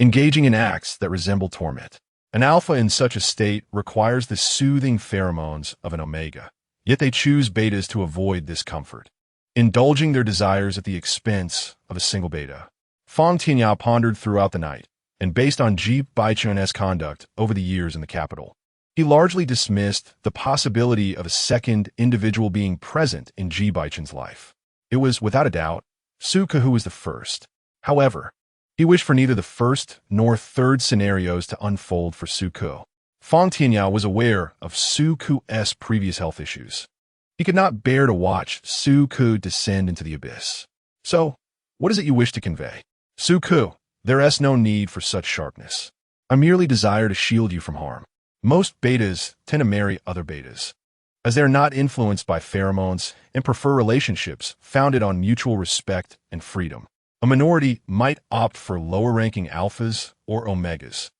engaging in acts that resemble torment. An alpha in such a state requires the soothing pheromones of an omega, yet they choose betas to avoid this comfort, indulging their desires at the expense of a single beta. Fong Tianyao pondered throughout the night, and based on Ji Bochen's conduct over the years in the capital, he largely dismissed the possibility of a second individual being present in Ji Bochen's life. It was, without a doubt, Su Ku who was the first. However, he wished for neither the first nor third scenarios to unfold for Su Ku. Fong Tianyao was aware of Su Ku's previous health issues. He could not bear to watch Su Ku descend into the abyss. "So, what is it you wish to convey?" "Su Ku, there is no need for such sharpness. I merely desire to shield you from harm. Most betas tend to marry other betas, as they are not influenced by pheromones and prefer relationships founded on mutual respect and freedom. A minority might opt for lower-ranking alphas or omegas,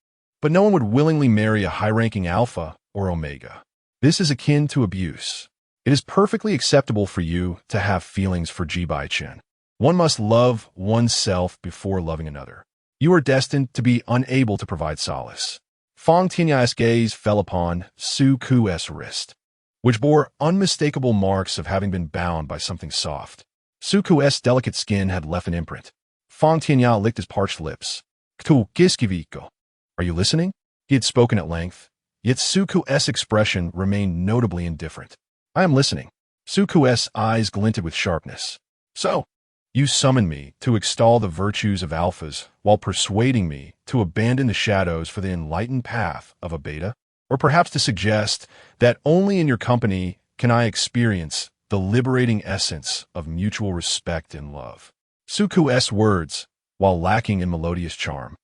but no one would willingly marry a high-ranking alpha or omega. This is akin to abuse. It is perfectly acceptable for you to have feelings for Ji Bochen. One must love oneself before loving another. You are destined to be unable to provide solace." Fong Tianyao's gaze fell upon Su Ku's wrist, which bore unmistakable marks of having been bound by something soft. Su Ku's delicate skin had left an imprint. Fong Tianyao licked his parched lips. "Tu kiskiviko. Are you listening?" He had spoken at length, yet Su Ku's expression remained notably indifferent. "I am listening." Su Ku's eyes glinted with sharpness. "So, you summon me to extol the virtues of alphas while persuading me to abandon the shadows for the enlightened path of a beta? Or perhaps to suggest that only in your company can I experience the liberating essence of mutual respect and love?" Su Ku's words, while lacking in melodious charm,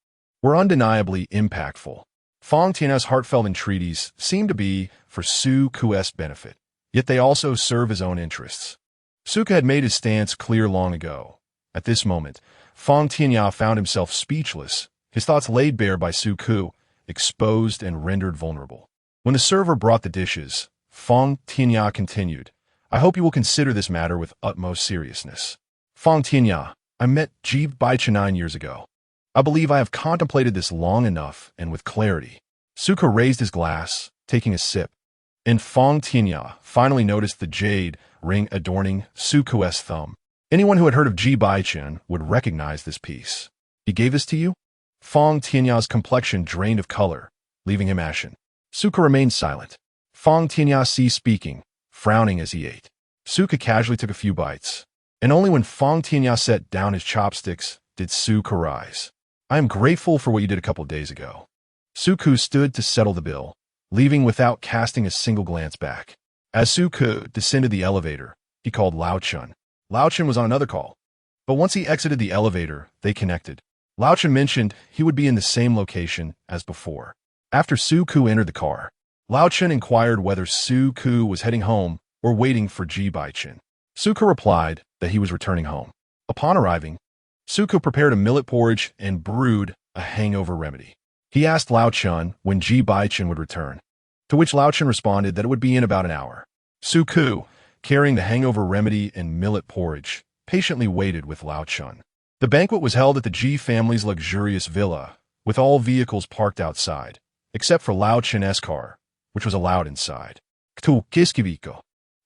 were undeniably impactful. Fong Tiany's heartfelt entreaties seemed to be for Su Ku's benefit, yet they also serve his own interests. Su Ku had made his stance clear long ago. At this moment, Fong Tianyao found himself speechless, his thoughts laid bare by Su-ku, exposed and rendered vulnerable. When the server brought the dishes, Fong Tianya continued, I hope you will consider this matter with utmost seriousness. Fong Tianya, I met Ji Bochen 9 years ago. I believe I have contemplated this long enough and with clarity. Su-ku raised his glass, taking a sip, and Fong Tianya finally noticed the jade ring adorning Su-ku's thumb. Anyone who had heard of Ji Bochen would recognize this piece. He gave this to you? Fong Tianya's complexion drained of color, leaving him ashen. Su-ku remained silent. Fong Tianya ceased speaking, frowning as he ate. Su-ku casually took a few bites, and only when Fong Tianya set down his chopsticks did Su-ku rise. I am grateful for what you did a couple days ago. Su-ku stood to settle the bill, leaving without casting a single glance back. As Su-ku descended the elevator, he called Lao Chun. Lao Chun was on another call, but once he exited the elevator, they connected. Lao Chun mentioned he would be in the same location as before. After Su-ku entered the car, Lao Chun inquired whether Su-ku was heading home or waiting for Ji Bochen. Su-ku replied that he was returning home. Upon arriving, Su-ku prepared a millet porridge and brewed a hangover remedy. He asked Lao Chun when Ji Bochen would return, to which Lao Chun responded that it would be in about an hour. Su-ku, carrying the hangover remedy and millet porridge, patiently waited with Lao Chun. The banquet was held at the Ji family's luxurious villa, with all vehicles parked outside, except for Lao Chun's car, which was allowed inside. Ktu Kiskiviko,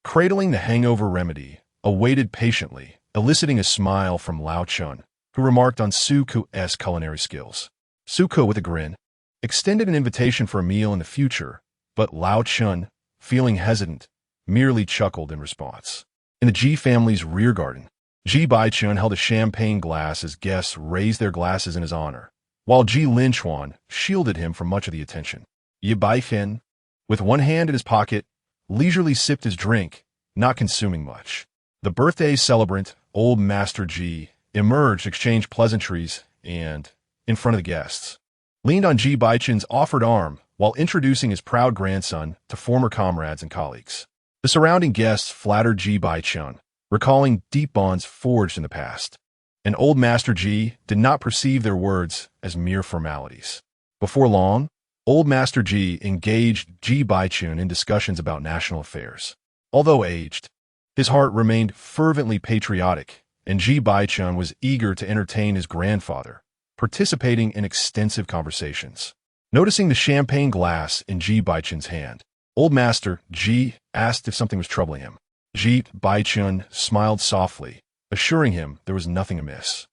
cradling the hangover remedy, awaited patiently, eliciting a smile from Lao Chun, who remarked on Su-ku's culinary skills. Su-ku, with a grin, extended an invitation for a meal in the future, but Lao Chun, feeling hesitant, merely chuckled in response. In the Ji family's rear garden, Ji Bochen held a champagne glass as guests raised their glasses in his honor, while Ji Linchuan shielded him from much of the attention. Ji Bochen, with one hand in his pocket, leisurely sipped his drink, not consuming much. The birthday celebrant, Old Master Ji, emerged, exchanged pleasantries, and, in front of the guests, leaned on Ji Bochen's offered arm while introducing his proud grandson to former comrades and colleagues. The surrounding guests flattered Ji Bochen, recalling deep bonds forged in the past, and Old Master Ji did not perceive their words as mere formalities. Before long, Old Master Ji engaged Ji Bochen in discussions about national affairs. Although aged, his heart remained fervently patriotic, and Ji Bochen was eager to entertain his grandfather, participating in extensive conversations. Noticing the champagne glass in Ji Bochen's hand, Old Master Ji asked if something was troubling him. Ji Bochen smiled softly, assuring him there was nothing amiss.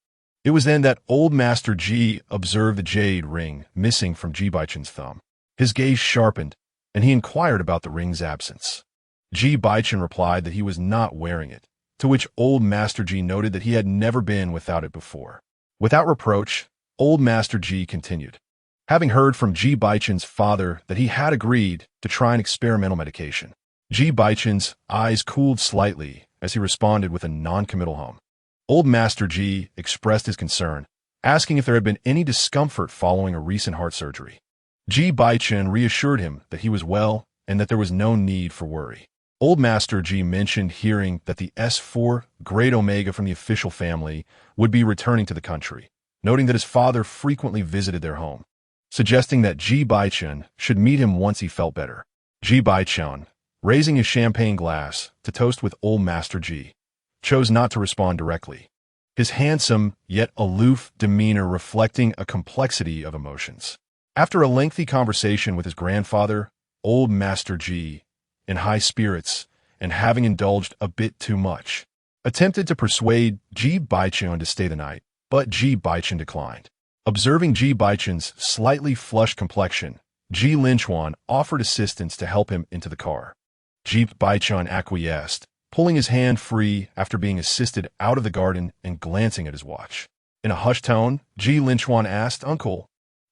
It was then that Old Master Ji observed the jade ring missing from Ji Bochen's thumb. His gaze sharpened, and he inquired about the ring's absence. Ji Bochen replied that he was not wearing it, to which Old Master Ji noted that he had never been without it before. Without reproach, Old Master Ji continued. Having heard from Ji Bochen's father that he had agreed to try an experimental medication, Ji Bochen's eyes cooled slightly as he responded with a non-committal hum. Old Master Ji expressed his concern, asking if there had been any discomfort following a recent heart surgery. Ji Bochen reassured him that he was well and that there was no need for worry. Old Master Ji mentioned hearing that the S4 Great Omega from the official family would be returning to the country, noting that his father frequently visited their home, suggesting that Ji Bochen should meet him once he felt better. Ji Bochen, raising his champagne glass to toast with Old Master Ji, chose not to respond directly, his handsome yet aloof demeanor reflecting a complexity of emotions. After a lengthy conversation with his grandfather, Old Master Ji, in high spirits and having indulged a bit too much, attempted to persuade Ji Bochen to stay the night, but Ji Bochen declined. Observing Ji Bochen's slightly flushed complexion, Ji Linchuan offered assistance to help him into the car. Ji Bochen acquiesced, pulling his hand free after being assisted out of the garden and glancing at his watch. In a hushed tone, Ji Linchuan asked, "Uncle,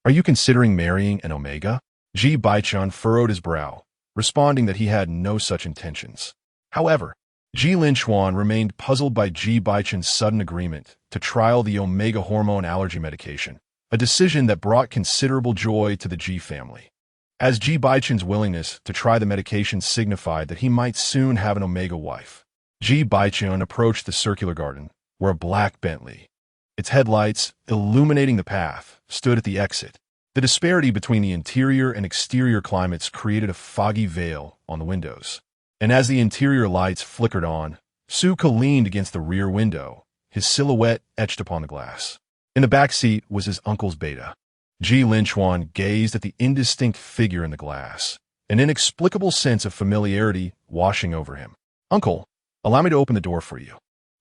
are you considering marrying an Omega?" Ji Bochen furrowed his brow, responding that he had no such intentions. However, Ji Linchuan remained puzzled by Ji Bochen's sudden agreement to trial the Omega hormone allergy medication, a decision that brought considerable joy to the Ji family. As Ji Bochen's willingness to try the medication signified that he might soon have an Omega wife, Ji Bochen approached the circular garden, where a black Bentley, Its headlights, illuminating the path, stood at the exit. The disparity between the interior and exterior climates created a foggy veil on the windows. And as the interior lights flickered on, Suka leaned against the rear window, his silhouette etched upon the glass. In the back seat was his uncle's beta. Ji Linchuan gazed at the indistinct figure in the glass, an inexplicable sense of familiarity washing over him. "Uncle, allow me to open the door for you."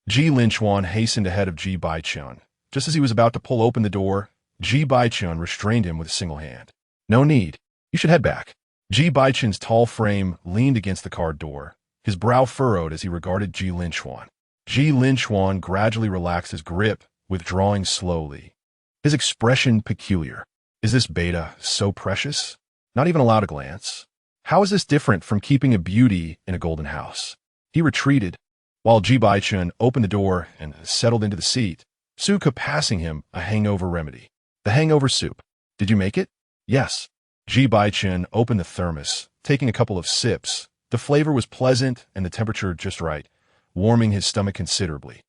Ji Linchuan hastened ahead of Ji Bochen. Just as he was about to pull open the door, Ji Bochen restrained him with a single hand. "No need. You should head back." Ji Bochen's tall frame leaned against the car door, his brow furrowed as he regarded Ji Linchuan. Ji Linchuan gradually relaxed his grip, withdrawing slowly. His expression peculiar. Is this beta so precious? Not even allowed a glance? How is this different from keeping a beauty in a golden house? He retreated, while Ji Bochen opened the door and settled into the seat, Suka passing him a hangover remedy. "The hangover soup. Did you make it?" "Yes." Ji Bochen opened the thermos, taking a couple of sips. The flavor was pleasant and the temperature just right, warming his stomach considerably.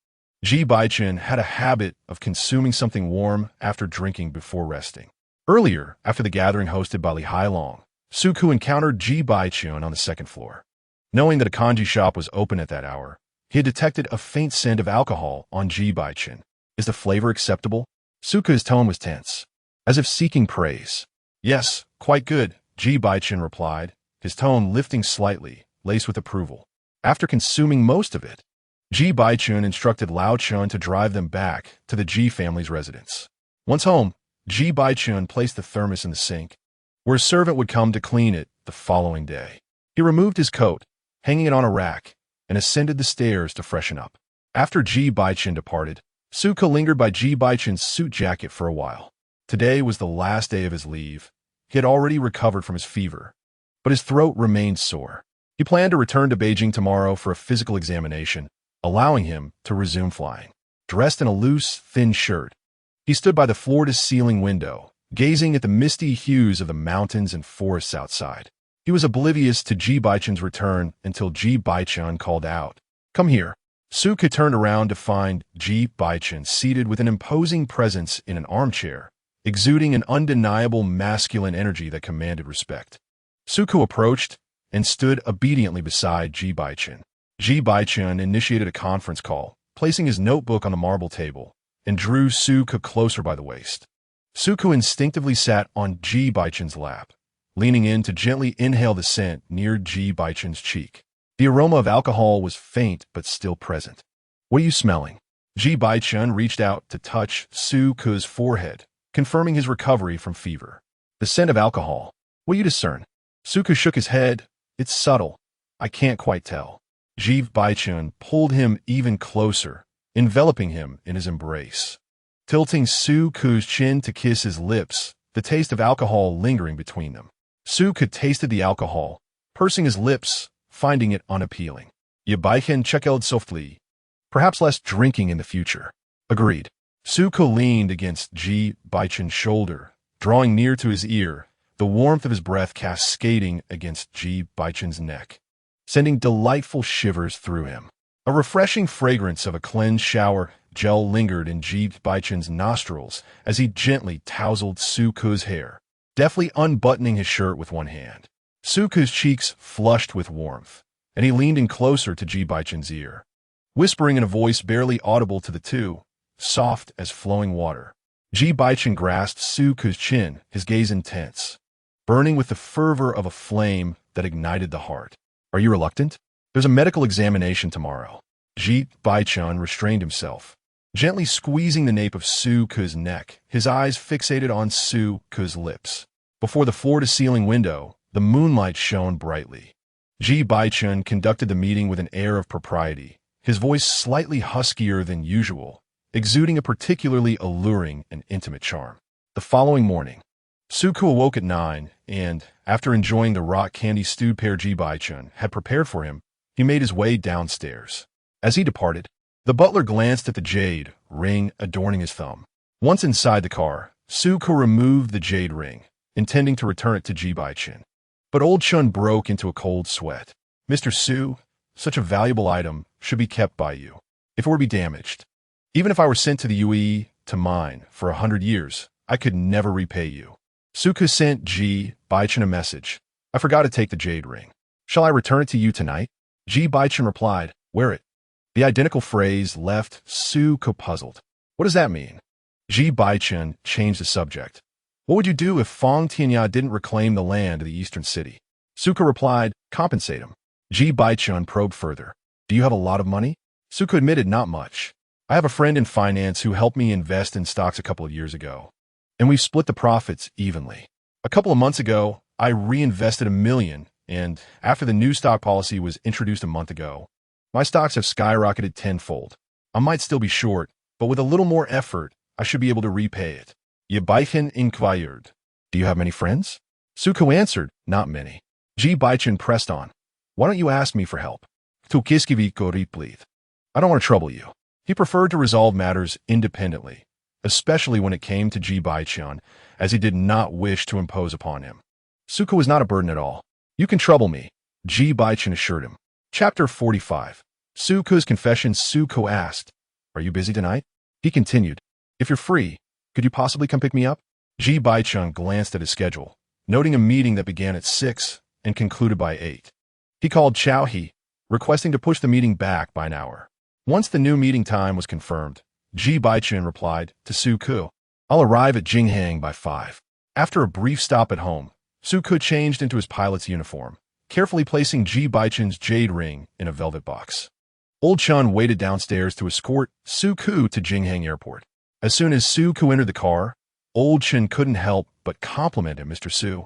Ji Bochen had a habit of consuming something warm after drinking before resting. Earlier, after the gathering hosted by Li Hailong, Suku encountered Ji Bochen on the second floor. Knowing that a kanji shop was open at that hour, he had detected a faint scent of alcohol on Ji Bochen. Is the flavor acceptable? Suku's tone was tense, as if seeking praise. "Yes, quite good," Ji Bochen replied, his tone lifting slightly, laced with approval. After consuming most of it, Ji Bochen instructed Lao Chun to drive them back to the Ji family's residence. Once home, Ji Bochen placed the thermos in the sink, where a servant would come to clean it the following day. He removed his coat, hanging it on a rack, and ascended the stairs to freshen up. After Ji Bochen departed, Suka lingered by Ji Bochen's suit jacket for a while. Today was the last day of his leave. He had already recovered from his fever, but his throat remained sore. He planned to return to Beijing tomorrow for a physical examination, allowing him to resume flying. Dressed in a loose, thin shirt, he stood by the floor-to-ceiling window, gazing at the misty hues of the mountains and forests outside. He was oblivious to Ji Bochen's return until Ji Bochen called out, "Come here." Suka turned around to find Ji Bochen seated with an imposing presence in an armchair, exuding an undeniable masculine energy that commanded respect. Suku approached and stood obediently beside Ji Bochen. Ji Bochen initiated a conference call, placing his notebook on the marble table, and drew Suku closer by the waist. Suku instinctively sat on Ji Bochen's lap, leaning in to gently inhale the scent near Ji Bochen's cheek. The aroma of alcohol was faint but still present. "What are you smelling?" Ji Bochen reached out to touch Suku's forehead, confirming his recovery from fever. "The scent of alcohol. What do you discern?" Suku shook his head. "It's subtle. I can't quite tell." Ji Bochen pulled him even closer, enveloping him in his embrace. Tilting Suku's chin to kiss his lips, the taste of alcohol lingering between them. Suku tasted the alcohol, pursing his lips, finding it unappealing. "Ji Bochen chuckled softly. Perhaps less drinking in the future." "Agreed." Suku leaned against Ji Bochen's shoulder, drawing near to his ear, the warmth of his breath cascading against Ji Bochen's neck, sending delightful shivers through him. A refreshing fragrance of a cleansed shower gel lingered in Ji Bochen's nostrils as he gently tousled Suku's hair, deftly unbuttoning his shirt with one hand. Suku's cheeks flushed with warmth, and he leaned in closer to Ji Bochen's ear, whispering in a voice barely audible to the two, soft as flowing water. Ji Bochen grasped Suku's chin, his gaze intense, burning with the fervor of a flame that ignited the heart. "Are you reluctant? There's a medical examination tomorrow." Ji Bochen restrained himself, gently squeezing the nape of Suku's neck, his eyes fixated on Suku's lips. Before the floor-to-ceiling window, the moonlight shone brightly. Ji Bochen conducted the meeting with an air of propriety, his voice slightly huskier than usual, exuding a particularly alluring and intimate charm. The following morning, Suku awoke at 9, and, after enjoying the rock candy stewed pear Ji Bochen had prepared for him, he made his way downstairs. As he departed, the butler glanced at the jade ring adorning his thumb. Once inside the car, Suku removed the jade ring, intending to return it to Ji Bochen. But old Chun broke into a cold sweat. "Mr. Su, such a valuable item should be kept by you. If it were to be damaged, even if I were sent to the UE, to mine for 100 years. I could never repay you. Suku sent Ji Bochen a message. I forgot to take the jade ring. Shall I return it to you tonight? Ji Bochen replied, wear it. The identical phrase left Suku puzzled. What does that mean? Ji Bochen changed the subject. What would you do if Fong Tianya didn't reclaim the land of the eastern city? Suku replied, compensate him. Ji Bochen probed further. Do you have a lot of money? Suku admitted not much. I have a friend in finance who helped me invest in stocks a couple of years ago, and we've split the profits evenly. A couple of months ago, I reinvested $1 million, and after the new stock policy was introduced a month ago, my stocks have skyrocketed tenfold. I might still be short, but with a little more effort, I should be able to repay it. Ji Bochen inquired, do you have many friends? Suku answered, not many. Ji Bochen pressed on, why don't you ask me for help? I don't want to trouble you. He preferred to resolve matters independently, especially when it came to Ji Bochen, as he did not wish to impose upon him. Suku was not a burden at all. You can trouble me, Ji Bochen assured him. Chapter 45. Suku's confession. Suku asked, are you busy tonight? He continued, if you're free, could you possibly come pick me up? Ji Bochen glanced at his schedule, noting a meeting that began at 6 and concluded by 8. He called Chao He, requesting to push the meeting back by an hour. Once the new meeting time was confirmed, Ji Bochen replied to Suku, I'll arrive at Jinghang by 5. After a brief stop at home, Suku changed into his pilot's uniform, carefully placing Ji Bochen's jade ring in a velvet box. Old Chun waited downstairs to escort Suku to Jinghang Airport. As soon as Suku entered the car, Old Chun couldn't help but compliment him. Mr. Su,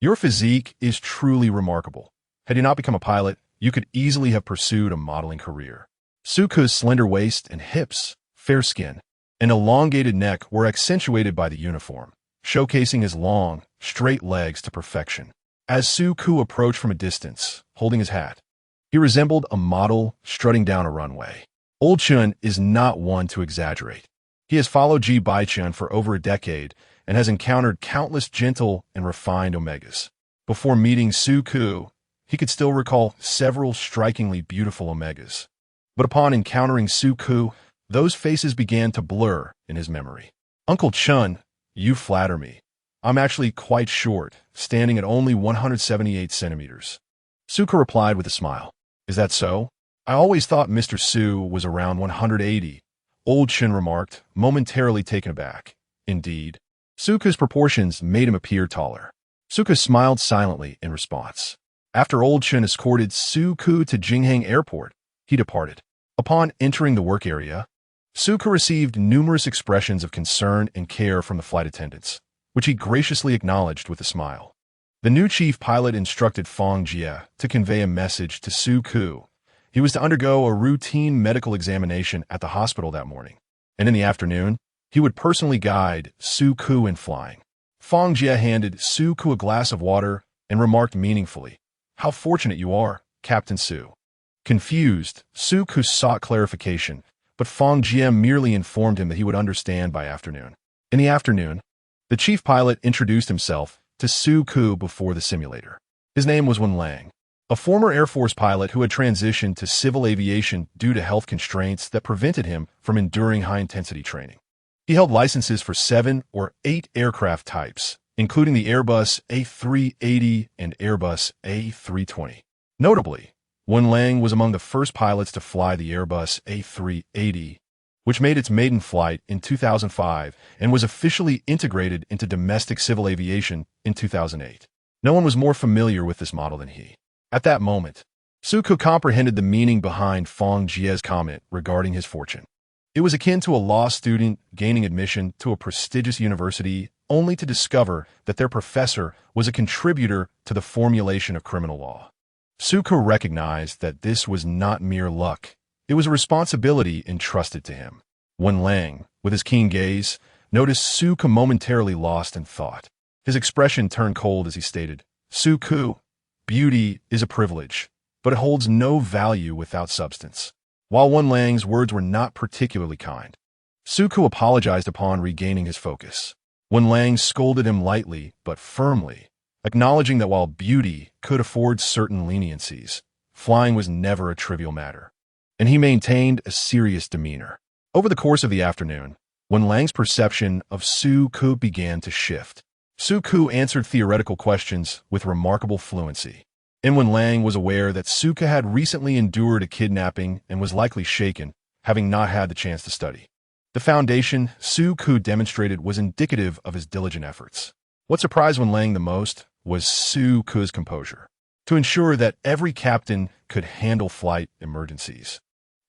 your physique is truly remarkable. Had you not become a pilot, you could easily have pursued a modeling career. Suku's slender waist and hips, fair skin, and elongated neck were accentuated by the uniform, showcasing his long, straight legs to perfection. As Suku approached from a distance, holding his hat, he resembled a model strutting down a runway. Old Chun is not one to exaggerate. He has followed Ji Bochen for over a decade and has encountered countless gentle and refined omegas. Before meeting Suku, he could still recall several strikingly beautiful omegas. But upon encountering Suku, those faces began to blur in his memory. Uncle Chun, you flatter me. I'm actually quite short, standing at only 178 centimeters. Suku replied with a smile. Is that so? I always thought Mr. Su was around 180. Old Chun remarked, momentarily taken aback. Indeed. Suku's proportions made him appear taller. Suku smiled silently in response. After Old Chun escorted Suku to Jinghang Airport, he departed. Upon entering the work area, Suku received numerous expressions of concern and care from the flight attendants, which he graciously acknowledged with a smile. The new chief pilot instructed Fong Jie to convey a message to Suku. He was to undergo a routine medical examination at the hospital that morning, and in the afternoon, he would personally guide Suku in flying. Fong Jie handed Suku a glass of water and remarked meaningfully, How fortunate you are, Captain Su. Confused, Suku sought clarification, but Fong Jie merely informed him that he would understand by afternoon. In the afternoon, the chief pilot introduced himself to Suku before the simulator. His name was Wen Lang, a former Air Force pilot who had transitioned to civil aviation due to health constraints that prevented him from enduring high-intensity training. He held licenses for 7 or 8 aircraft types, including the Airbus A380 and Airbus A320. Notably, Wen Lang was among the first pilots to fly the Airbus A380, which made its maiden flight in 2005 and was officially integrated into domestic civil aviation in 2008. No one was more familiar with this model than he. At that moment, Suku comprehended the meaning behind Fong Jie's comment regarding his fortune. It was akin to a law student gaining admission to a prestigious university only to discover that their professor was a contributor to the formulation of criminal law. Suku recognized that this was not mere luck. It was a responsibility entrusted to him. Wen Lang, with his keen gaze, noticed Suku momentarily lost in thought. His expression turned cold as he stated, Suku, beauty is a privilege, but it holds no value without substance. While Wen Lang's words were not particularly kind, Suku apologized upon regaining his focus. Wen Lang scolded him lightly but firmly, acknowledging that while beauty could afford certain leniencies, flying was never a trivial matter, and he maintained a serious demeanor. Over the course of the afternoon, when Lang's perception of Su Ku began to shift. Su Ku answered theoretical questions with remarkable fluency. And when Lang was aware that Su Ku had recently endured a kidnapping and was likely shaken, having not had the chance to study. The foundation Su Ku demonstrated was indicative of his diligent efforts. What surprised Wen Lang the most was Su Ku's composure, to ensure that every captain could handle flight emergencies.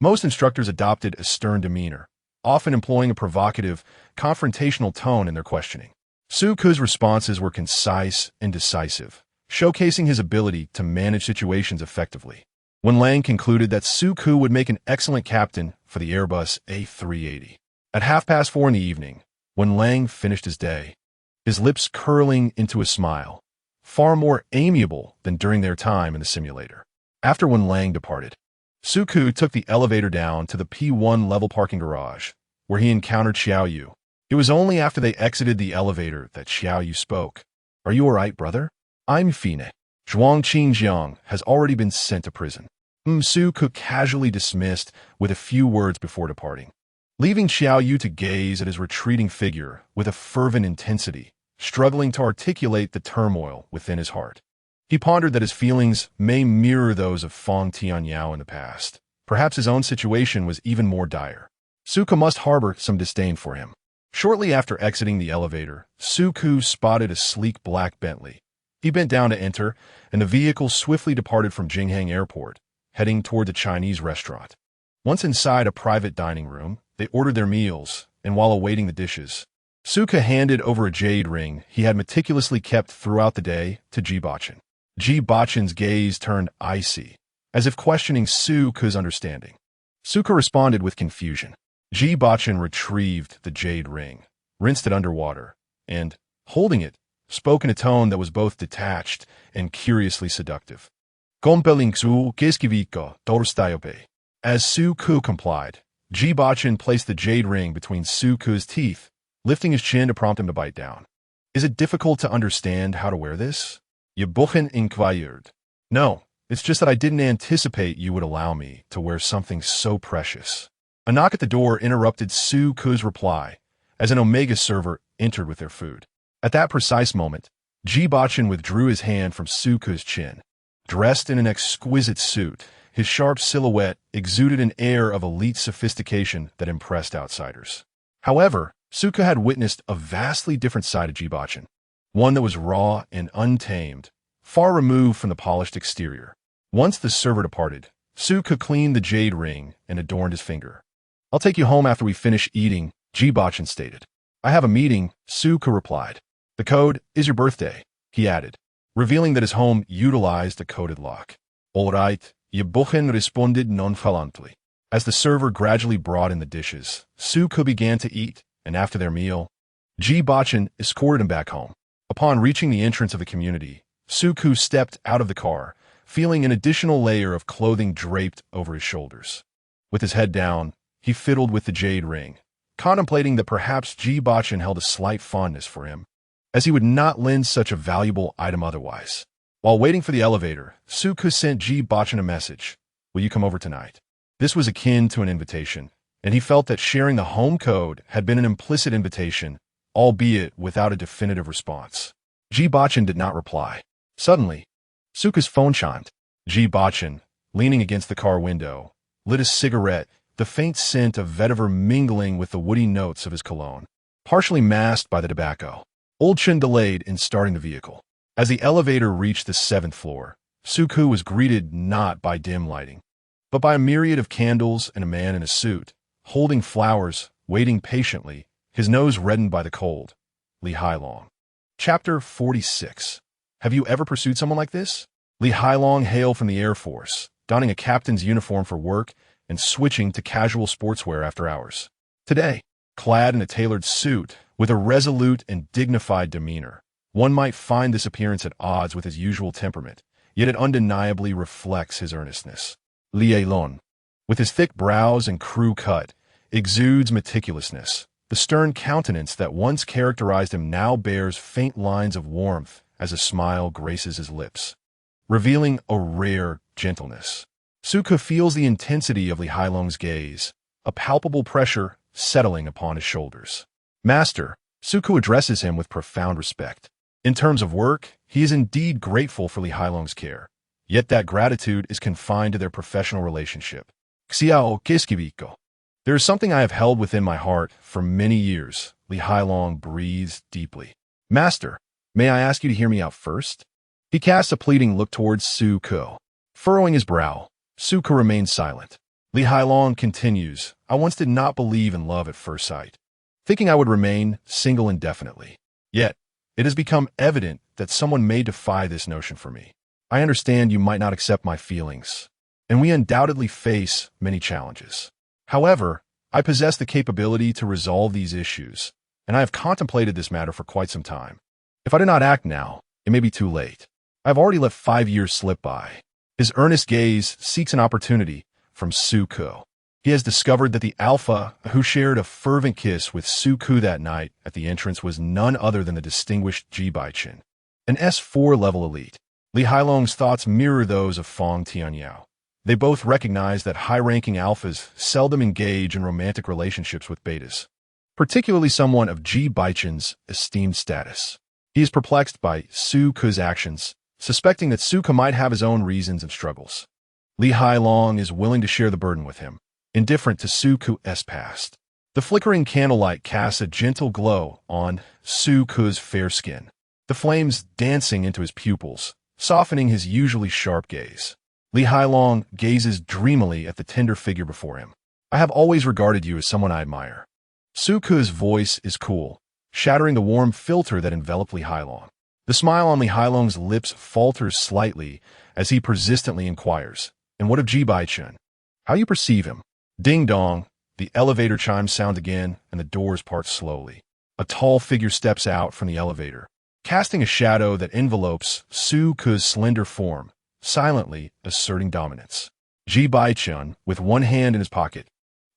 Most instructors adopted a stern demeanor, often employing a provocative, confrontational tone in their questioning. Su Ku's responses were concise and decisive, showcasing his ability to manage situations effectively. Wen Lang concluded that Su Ku would make an excellent captain for the Airbus A380. At 4:30 in the evening, Wen Lang finished his day, his lips curling into a smile, far more amiable than during their time in the simulator. After Wen Lang departed, Su Ku took the elevator down to the P1 level parking garage, where he encountered Xiao Yu. It was only after they exited the elevator that Xiao Yu spoke. "Are you all right, brother? I'm Fine. Zhuang Qingjiang has already been sent to prison." Su Ku casually dismissed with a few words before departing, leaving Xiao Yu to gaze at his retreating figure with a fervent intensity, struggling to articulate the turmoil within his heart. He pondered that his feelings may mirror those of Fang Tianyao in the past. Perhaps his own situation was even more dire. Su Ku must harbor some disdain for him. Shortly after exiting the elevator, Su Ku spotted a sleek black Bentley. He bent down to enter, and the vehicle swiftly departed from Jinghang Airport, heading toward the Chinese restaurant. Once inside a private dining room, they ordered their meals, and while awaiting the dishes, Su Ku handed over a jade ring he had meticulously kept throughout the day to Ji Bochen. Ji Bochen's gaze turned icy, as if questioning Su Ku's understanding. Su Ku responded with confusion. Ji Bochen retrieved the jade ring, rinsed it underwater, and, holding it, spoke in a tone that was both detached and curiously seductive. "Gompelingsu kiskivika dorstayope." As Su Ku complied, Ji Bochen placed the jade ring between Su Ku's teeth, lifting his chin to prompt him to bite down. "Is it difficult to understand how to wear this?" Ji Bochen inquired. "No, it's just that I didn't anticipate you would allow me to wear something so precious." A knock at the door interrupted Su Ku's reply, as an Omega server entered with their food. At that precise moment, Ji Bochen withdrew his hand from Su Ku's chin. Dressed in an exquisite suit, his sharp silhouette exuded an air of elite sophistication that impressed outsiders. However, Su Ku had witnessed a vastly different side of Ji Bochen, one that was raw and untamed, far removed from the polished exterior. Once the server departed, Su Ku cleaned the jade ring and adorned his finger. "I'll take you home after we finish eating," Ji Bochen stated. "I have a meeting," Su Ku replied. "The code is your birthday," he added, revealing that his home utilized a coded lock. "All right," Ji Bochen responded nonchalantly. As the server gradually brought in the dishes, Su Ku began to eat, and after their meal, Ji Bochen escorted him back home. Upon reaching the entrance of the community, Su Ku stepped out of the car, feeling an additional layer of clothing draped over his shoulders. With his head down, he fiddled with the jade ring, contemplating that perhaps Ji Bochen held a slight fondness for him, as he would not lend such a valuable item otherwise. While waiting for the elevator, Su Ku sent Ji Bochen a message. "Will you come over tonight?" This was akin to an invitation, and he felt that sharing the home code had been an implicit invitation, albeit without a definitive response. Ji Bochen did not reply. Suddenly, Su Ku's phone chimed. Ji Bochen, leaning against the car window, lit a cigarette, the faint scent of vetiver mingling with the woody notes of his cologne, partially masked by the tobacco. Old Chen delayed in starting the vehicle. As the elevator reached the 7th floor, Su Ku was greeted not by dim lighting, but by a myriad of candles and a man in a suit, holding flowers, waiting patiently, his nose reddened by the cold. Li Hailong. Chapter 46. Have you ever pursued someone like this? Li Hailong hailed from the Air Force, donning a captain's uniform for work and switching to casual sportswear after hours. Today, clad in a tailored suit, with a resolute and dignified demeanor, one might find this appearance at odds with his usual temperament, yet it undeniably reflects his earnestness. Li Hailong, with his thick brows and crew cut, exudes meticulousness. The stern countenance that once characterized him now bears faint lines of warmth as a smile graces his lips, revealing a rare gentleness. Su Ku feels the intensity of Li Hailong's gaze, a palpable pressure settling upon his shoulders. Master, Suku addresses him with profound respect. In terms of work, he is indeed grateful for Li Hailong's care, yet that gratitude is confined to their professional relationship. Xiao Kiskibiko. There is something I have held within my heart for many years. Li Hailong breathes deeply. Master, may I ask you to hear me out first? He casts a pleading look towards Suko. Furrowing his brow, Suko remains silent. Li Hailong continues, I once did not believe in love at first sight, thinking I would remain single indefinitely. Yet, it has become evident that someone may defy this notion for me. I understand you might not accept my feelings, and we undoubtedly face many challenges. However, I possess the capability to resolve these issues, and I have contemplated this matter for quite some time. If I do not act now, it may be too late. I have already let 5 years slip by. His earnest gaze seeks an opportunity from Suko. He has discovered that the alpha who shared a fervent kiss with Suku that night at the entrance was none other than the distinguished Ji Bochen, an S4 level elite. Li Hailong's thoughts mirror those of Fong Tianyao. They both recognize that high-ranking alphas seldom engage in romantic relationships with betas, particularly someone of Ji Bochen's esteemed status. He is perplexed by Suku's actions, suspecting that Suku might have his own reasons and struggles. Li Hailong is willing to share the burden with him, indifferent to Suku's past. The flickering candlelight casts a gentle glow on Suku's fair skin, the flames dancing into his pupils, softening his usually sharp gaze. Li Hailong gazes dreamily at the tender figure before him. I have always regarded you as someone I admire. Suku's voice is cool, shattering the warm filter that enveloped Li Hailong. The smile on Li Hailong's lips falters slightly as he persistently inquires, and what of Ji Bochen? How you perceive him? Ding dong, the elevator chimes sound again, and the doors part slowly. A tall figure steps out from the elevator, casting a shadow that envelopes Suku's slender form, silently asserting dominance. Ji Bochen, with one hand in his pocket,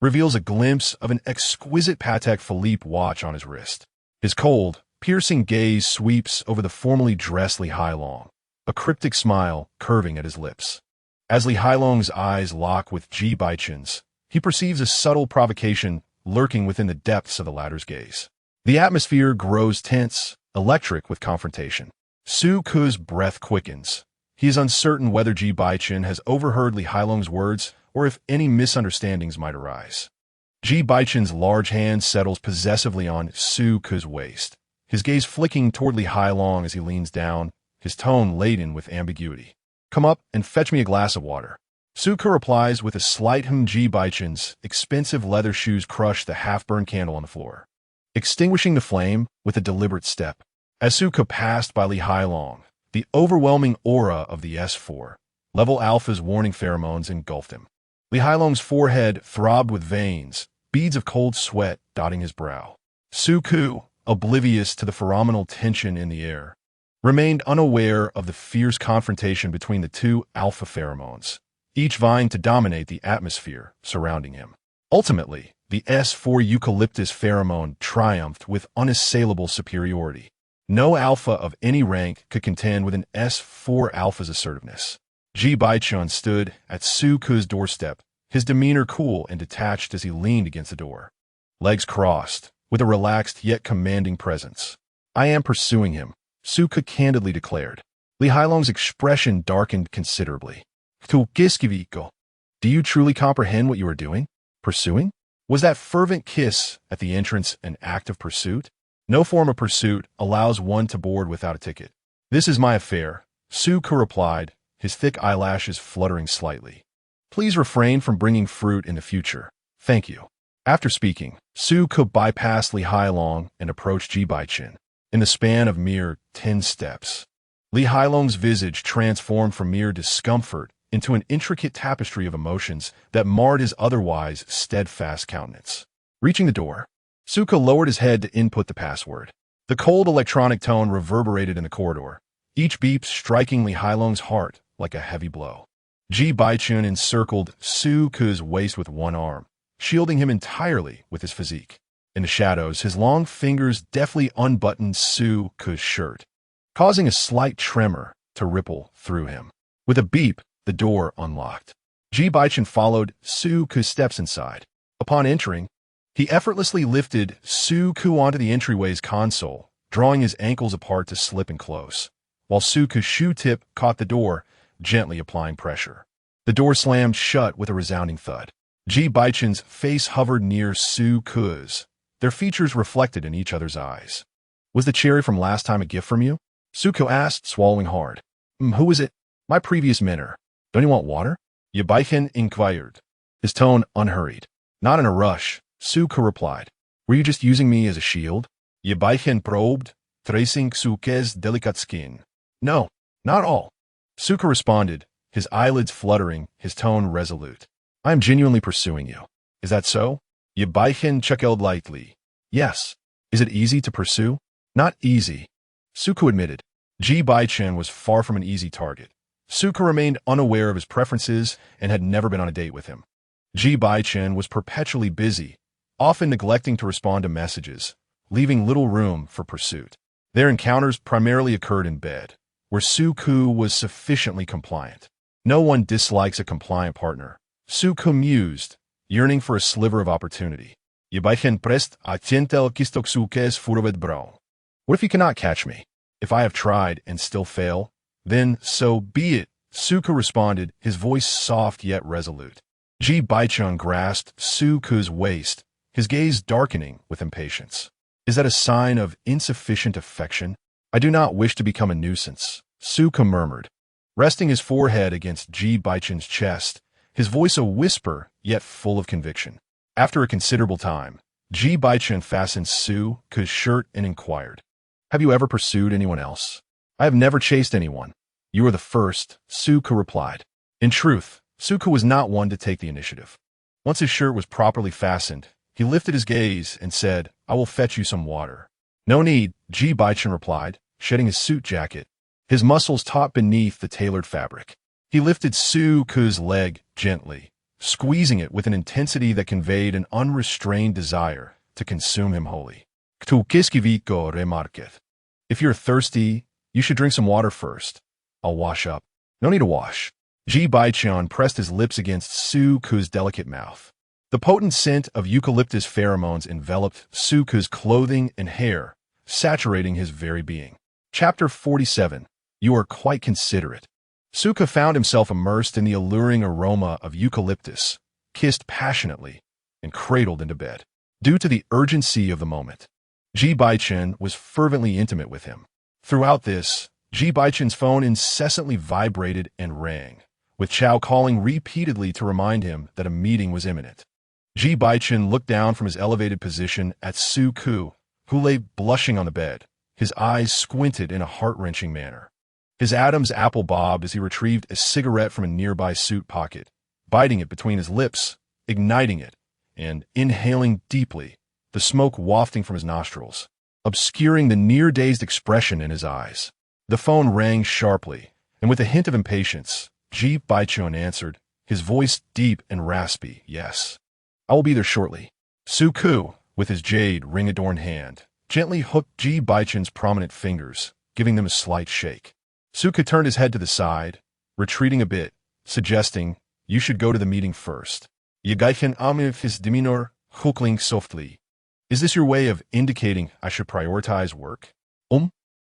reveals a glimpse of an exquisite Patek Philippe watch on his wrist. His cold, piercing gaze sweeps over the formally dressed Li Hailong, a cryptic smile curving at his lips. As Li Hailong's eyes lock with Ji Bochen's, he perceives a subtle provocation lurking within the depths of the latter's gaze. The atmosphere grows tense, electric with confrontation. Suku's breath quickens. He is uncertain whether Ji Bochen has overheard Li Hailong's words or if any misunderstandings might arise. Ji Bochen's large hand settles possessively on Suku's waist, his gaze flicking toward Li Hailong as he leans down, his tone laden with ambiguity. Come up and fetch me a glass of water. Suku replies with a slight Ji Bochen's expensive leather shoes crush the half-burned candle on the floor, extinguishing the flame with a deliberate step. As Suku passed by Li Hailong, the overwhelming aura of the S4 level alpha's warning pheromones engulfed him. Li Hailong's forehead throbbed with veins, beads of cold sweat dotting his brow. Suku, oblivious to the pheromonal tension in the air, remained unaware of the fierce confrontation between the two alpha pheromones, each vying to dominate the atmosphere surrounding him. Ultimately, the S4 eucalyptus pheromone triumphed with unassailable superiority. No alpha of any rank could contend with an S4 alpha's assertiveness. Ji Bochen stood at Suku's doorstep, his demeanor cool and detached as he leaned against the door. Legs crossed, with a relaxed yet commanding presence. I am pursuing him, Suku candidly declared. Li Hailong's expression darkened considerably. Tu kiskiviko. Do you truly comprehend what you are doing? Pursuing? Was that fervent kiss at the entrance an act of pursuit? No form of pursuit allows one to board without a ticket. This is my affair, Suku replied, his thick eyelashes fluttering slightly. Please refrain from bringing fruit in the future. Thank you. After speaking, Suku bypassed Li Hailong and approached Ji Bochen. In the span of mere 10 steps, Li Hailong's visage transformed from mere discomfort into an intricate tapestry of emotions that marred his otherwise steadfast countenance. Reaching the door, Suku lowered his head to input the password. The cold electronic tone reverberated in the corridor, each beep striking Li Hailong's heart like a heavy blow. Ji Bochen encircled Suku's waist with one arm, shielding him entirely with his physique. In the shadows, his long fingers deftly unbuttoned Suku's shirt, causing a slight tremor to ripple through him. With a beep, the door unlocked. Ji Bochen followed Suku's steps inside. Upon entering, He effortlessly lifted Suku onto the entryway's console, drawing his ankles apart to slip in close, while Suku's shoe tip caught the door, gently applying pressure. The door slammed shut with a resounding thud. Ji Bochen's face hovered near Suku's, their features reflected in each other's eyes. "Was the cherry from last time a gift from you?" Suku asked, swallowing hard. Who was it?" "My previous mentor. Don't you want water?" Ji Bochen inquired, his tone unhurried. "Not in a rush," Suku replied. "Were you just using me as a shield?" Ji Bochen probed, tracing Suku's delicate skin. "No, not all," Suku responded, his eyelids fluttering, his tone resolute. "I am genuinely pursuing you. Is that so?" Ji Bochen chuckled lightly. "Yes. Is it easy to pursue?" "Not easy," Suku admitted. Ji Bochen was far from an easy target. Suku remained unaware of his preferences and had never been on a date with him. Ji Bochen was perpetually busy, often neglecting to respond to messages, leaving little room for pursuit. Their encounters primarily occurred in bed, where Suku was sufficiently compliant. No one dislikes a compliant partner, Suku mused, yearning for a sliver of opportunity. Ji Bochen pressed attentel kistok Suku's furrowed brow. "What if you cannot catch me? If I have tried and still fail, then so be it," Suku responded, his voice soft yet resolute. Ji Bochen grasped Suku's waist, his gaze darkening with impatience. "Is that a sign of insufficient affection?" "I do not wish to become a nuisance," Suku murmured, resting his forehead against Ji Bochen's chest, his voice a whisper yet full of conviction. After a considerable time, Ji Bochen fastened Suku's shirt and inquired, "Have you ever pursued anyone else?" "I have never chased anyone. You are the first," Suku replied. In truth, Suku was not one to take the initiative. Once his shirt was properly fastened, he lifted his gaze and said, "I will fetch you some water." "No need," Ji Bochen replied, shedding his suit jacket, his muscles taut beneath the tailored fabric. He lifted Suku's leg gently, squeezing it with an intensity that conveyed an unrestrained desire to consume him wholly. "Tu kiskiviko remarket. If you're thirsty, you should drink some water first. I'll wash up." "No need to wash." Ji Bochen pressed his lips against Suku's delicate mouth. The potent scent of eucalyptus pheromones enveloped Suku's clothing and hair, saturating his very being. Chapter 47. You are quite considerate. Suku found himself immersed in the alluring aroma of eucalyptus, kissed passionately, and cradled into bed. Due to the urgency of the moment, Ji Bochen was fervently intimate with him. Throughout this, Ji Bochen's phone incessantly vibrated and rang, with Chow calling repeatedly to remind him that a meeting was imminent. Ji Bochen looked down from his elevated position at Suku, who lay blushing on the bed, his eyes squinted in a heart-wrenching manner. His Adam's apple bobbed as he retrieved a cigarette from a nearby suit pocket, biting it between his lips, igniting it, and inhaling deeply, the smoke wafting from his nostrils, obscuring the near-dazed expression in his eyes. The phone rang sharply, and with a hint of impatience, Ji Bochen answered, his voice deep and raspy. "Yes. I will be there shortly." Suku, with his jade ring-adorned hand, gently hooked Ji Bochen's prominent fingers, giving them a slight shake. Suku turned his head to the side, retreating a bit, suggesting, "You should go to the meeting first." Ji Bochen amif his demeanor, chuckling softly. "Is this your way of indicating I should prioritize work?"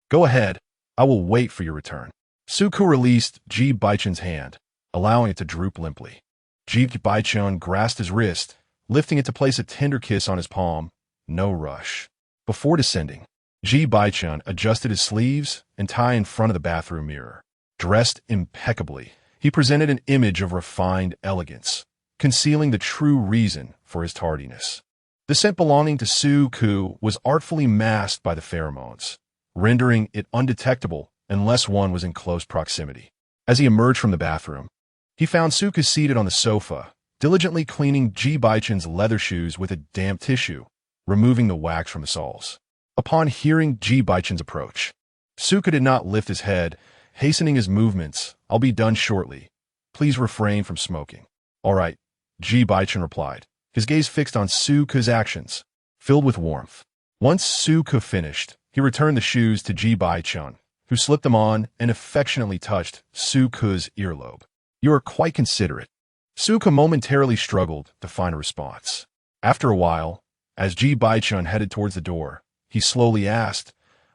Go ahead. I will wait for your return." Suku released Ji Bochen's hand, allowing it to droop limply. Ji Bochen grasped his wrist, lifting it to place a tender kiss on his palm. No rush. Before descending, Ji Bochen adjusted his sleeves and tie in front of the bathroom mirror. Dressed impeccably, he presented an image of refined elegance, concealing the true reason for his tardiness. The scent belonging to Suku was artfully masked by the pheromones, rendering it undetectable unless one was in close proximity. As he emerged from the bathroom, he found Suku seated on the sofa, diligently cleaning Ji Bochen's leather shoes with a damp tissue, removing the wax from the soles. Upon hearing Ji Bochen's approach, Suku did not lift his head, hastening his movements. "I'll be done shortly. Please refrain from smoking." "All right," Ji Bochen replied, his gaze fixed on Suku's actions, filled with warmth. Once Suku finished, he returned the shoes to Ji Bochen, who slipped them on and affectionately touched Suku's earlobe. "You are quite considerate." Suku momentarily struggled to find a response. After a while, As Ji Bochen headed towards the door, he slowly asked,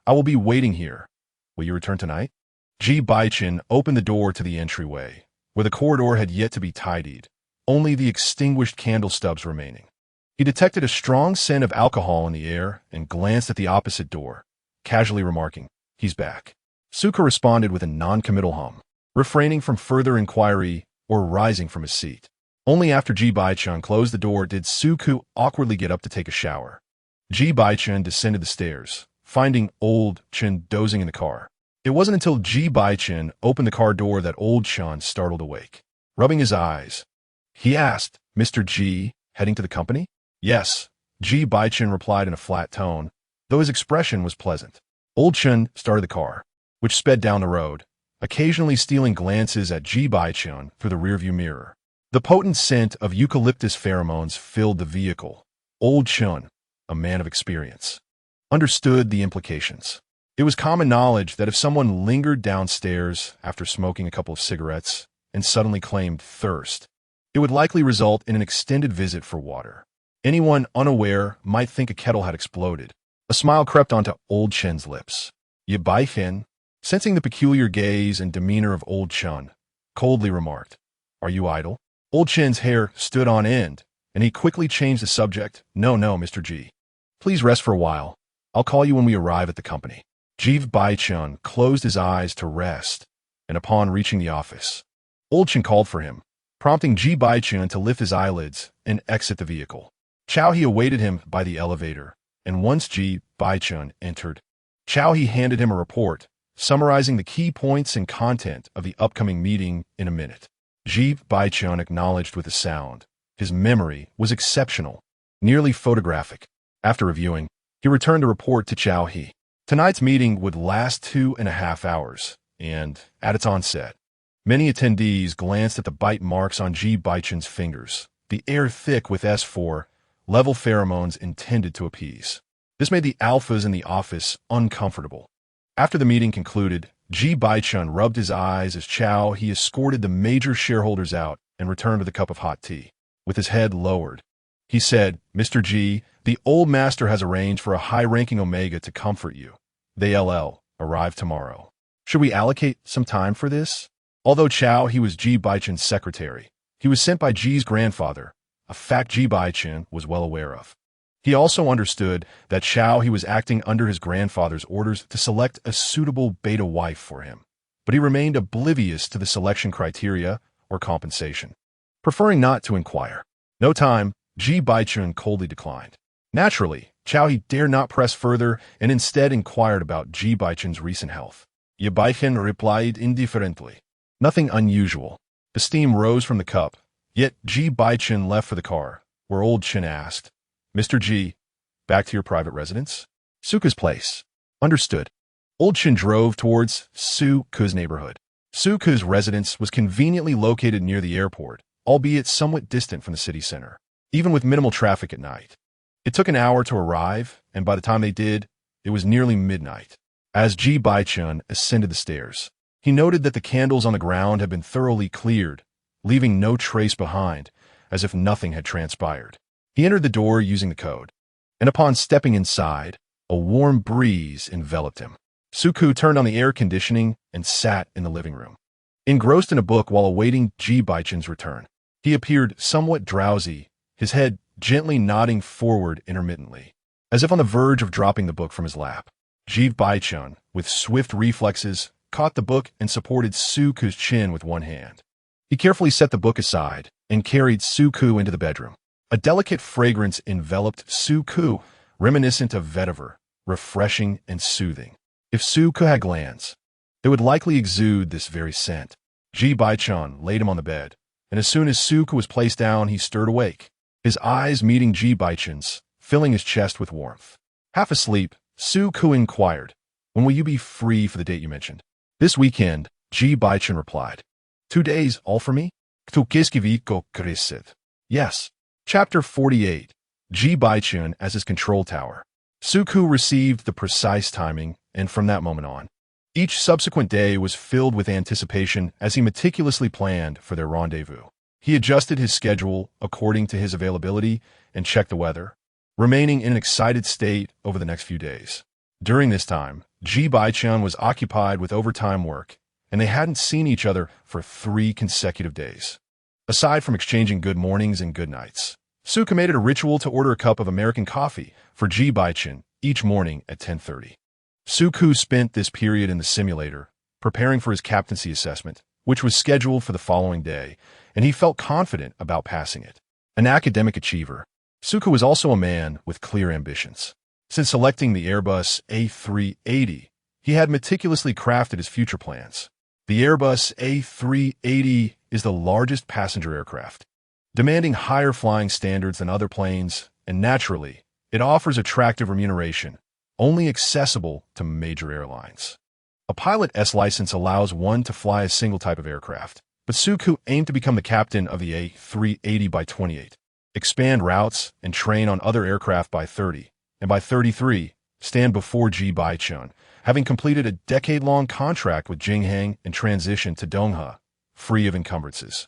"I will be waiting here. Will you return tonight?" Ji Bochen opened the door to the entryway, where the corridor had yet to be tidied, only the extinguished candle stubs remaining. He detected a strong scent of alcohol in the air and glanced at the opposite door, casually remarking, "He's back." Suka responded with a non-committal hum, refraining from further inquiry or rising from his seat. Only after Ji Bochen closed the door did Suku awkwardly get up to take a shower. Ji Bochen descended the stairs, finding Old Chen dozing in the car. It wasn't until Ji Bochen opened the car door that Old Chen startled awake. Rubbing his eyes, he asked, "Mr. Ji, heading to the company?" "Yes," Ji Bochen replied in a flat tone, though his expression was pleasant. Old Chen started the car, which sped down the road, occasionally stealing glances at Ji Bochen through the rearview mirror. The potent scent of eucalyptus pheromones filled the vehicle. Old Chen, a man of experience, understood the implications. It was common knowledge that if someone lingered downstairs after smoking a couple of cigarettes and suddenly claimed thirst, it would likely result in an extended visit for water. Anyone unaware might think a kettle had exploded. A smile crept onto Old Chen's lips. "Ji Bochen," sensing the peculiar gaze and demeanor of Old Chen, coldly remarked, "Are you idle?" Old Chen's hair stood on end, and he quickly changed the subject. No, Mr. Ji. Please rest for a while. I'll call you when we arrive at the company." Ji Bochen closed his eyes to rest, and upon reaching the office, Old Chen called for him, prompting Ji Bochen to lift his eyelids and exit the vehicle. Chao He awaited him by the elevator, and once Ji Bochen entered, Chao He handed him a report, summarizing the key points and content of the upcoming meeting in a minute. Ji Bochen acknowledged with a sound. His memory was exceptional, nearly photographic. After reviewing, he returned the report to Chao He. Tonight's meeting would last 2.5 hours, and, at its onset, many attendees glanced at the bite marks on Ji Bochen's fingers, the air thick with S4, level pheromones intended to appease. This made the alphas in the office uncomfortable. After the meeting concluded, Ji Bochen rubbed his eyes as Chao He escorted the major shareholders out and returned with a cup of hot tea. With his head lowered, he said, "Mr. Ji, the old master has arranged for a high-ranking Omega to comfort you. They arrive tomorrow. Should we allocate some time for this?" Although Chao He was Ji Bochen's secretary, he was sent by Ji's grandfather, a fact Ji Bochen was well aware of. He also understood that Chao He was acting under his grandfather's orders to select a suitable beta wife for him, but he remained oblivious to the selection criteria or compensation, preferring not to inquire. No time, Ji Bochen coldly declined. Naturally, Chao He dared not press further and instead inquired about Ji Bochen's recent health. Ji Bochen replied indifferently. Nothing unusual. The steam rose from the cup, yet Ji Bochen left for the car, where Old Chen asked, "Mr. Ji, back to your private residence?" "Suka's place." "Understood." Old Chen drove towards Suka's neighborhood. Suka's residence was conveniently located near the airport, albeit somewhat distant from the city center, even with minimal traffic at night. It took an hour to arrive, and by the time they did, it was nearly midnight. As Ji Bochen ascended the stairs, he noted that the candles on the ground had been thoroughly cleared, leaving no trace behind, as if nothing had transpired. He entered the door using the code, and upon stepping inside, a warm breeze enveloped him. Suku turned on the air conditioning and sat in the living room, engrossed in a book while awaiting Ji Bochen's return. He appeared somewhat drowsy, his head gently nodding forward intermittently, as if on the verge of dropping the book from his lap. Ji Bochen, with swift reflexes, caught the book and supported Suku's chin with one hand. He carefully set the book aside and carried Suku into the bedroom. A delicate fragrance enveloped Suku, reminiscent of vetiver, refreshing and soothing. If Suku had glands, they would likely exude this very scent. Ji Bochen laid him on the bed, and as soon as Suku was placed down, he stirred awake, his eyes meeting Ji Bochen's, filling his chest with warmth. Half asleep, Suku inquired, "When will you be free for the date you mentioned?" "This weekend," Ji Bochen replied. 2 days, all for me? Yes. Chapter 48. Ji Bochen as his control tower. Suku received the precise timing, and from that moment on, each subsequent day was filled with anticipation as he meticulously planned for their rendezvous. He adjusted his schedule according to his availability and checked the weather, remaining in an excited state over the next few days. During this time, Ji Bochen was occupied with overtime work, and they hadn't seen each other for 3 consecutive days. Aside from exchanging good mornings and good nights, Suka made it a ritual to order a cup of American coffee for Ji Bochen each morning at 10:30. Suku spent this period in the simulator, preparing for his captaincy assessment, which was scheduled for the following day, and he felt confident about passing it. An academic achiever, Suku was also a man with clear ambitions. Since selecting the Airbus A380, he had meticulously crafted his future plans. The Airbus A380 is the largest passenger aircraft, demanding higher flying standards than other planes, and naturally, it offers attractive remuneration, only accessible to major airlines. A pilot's license allows one to fly a single type of aircraft, but Suku aimed to become the captain of the A380 by 28, expand routes, and train on other aircraft by 30, and by 33, stand before Ji Bochen, having completed a decade-long contract with Jinghang and transition to Donghe, free of encumbrances.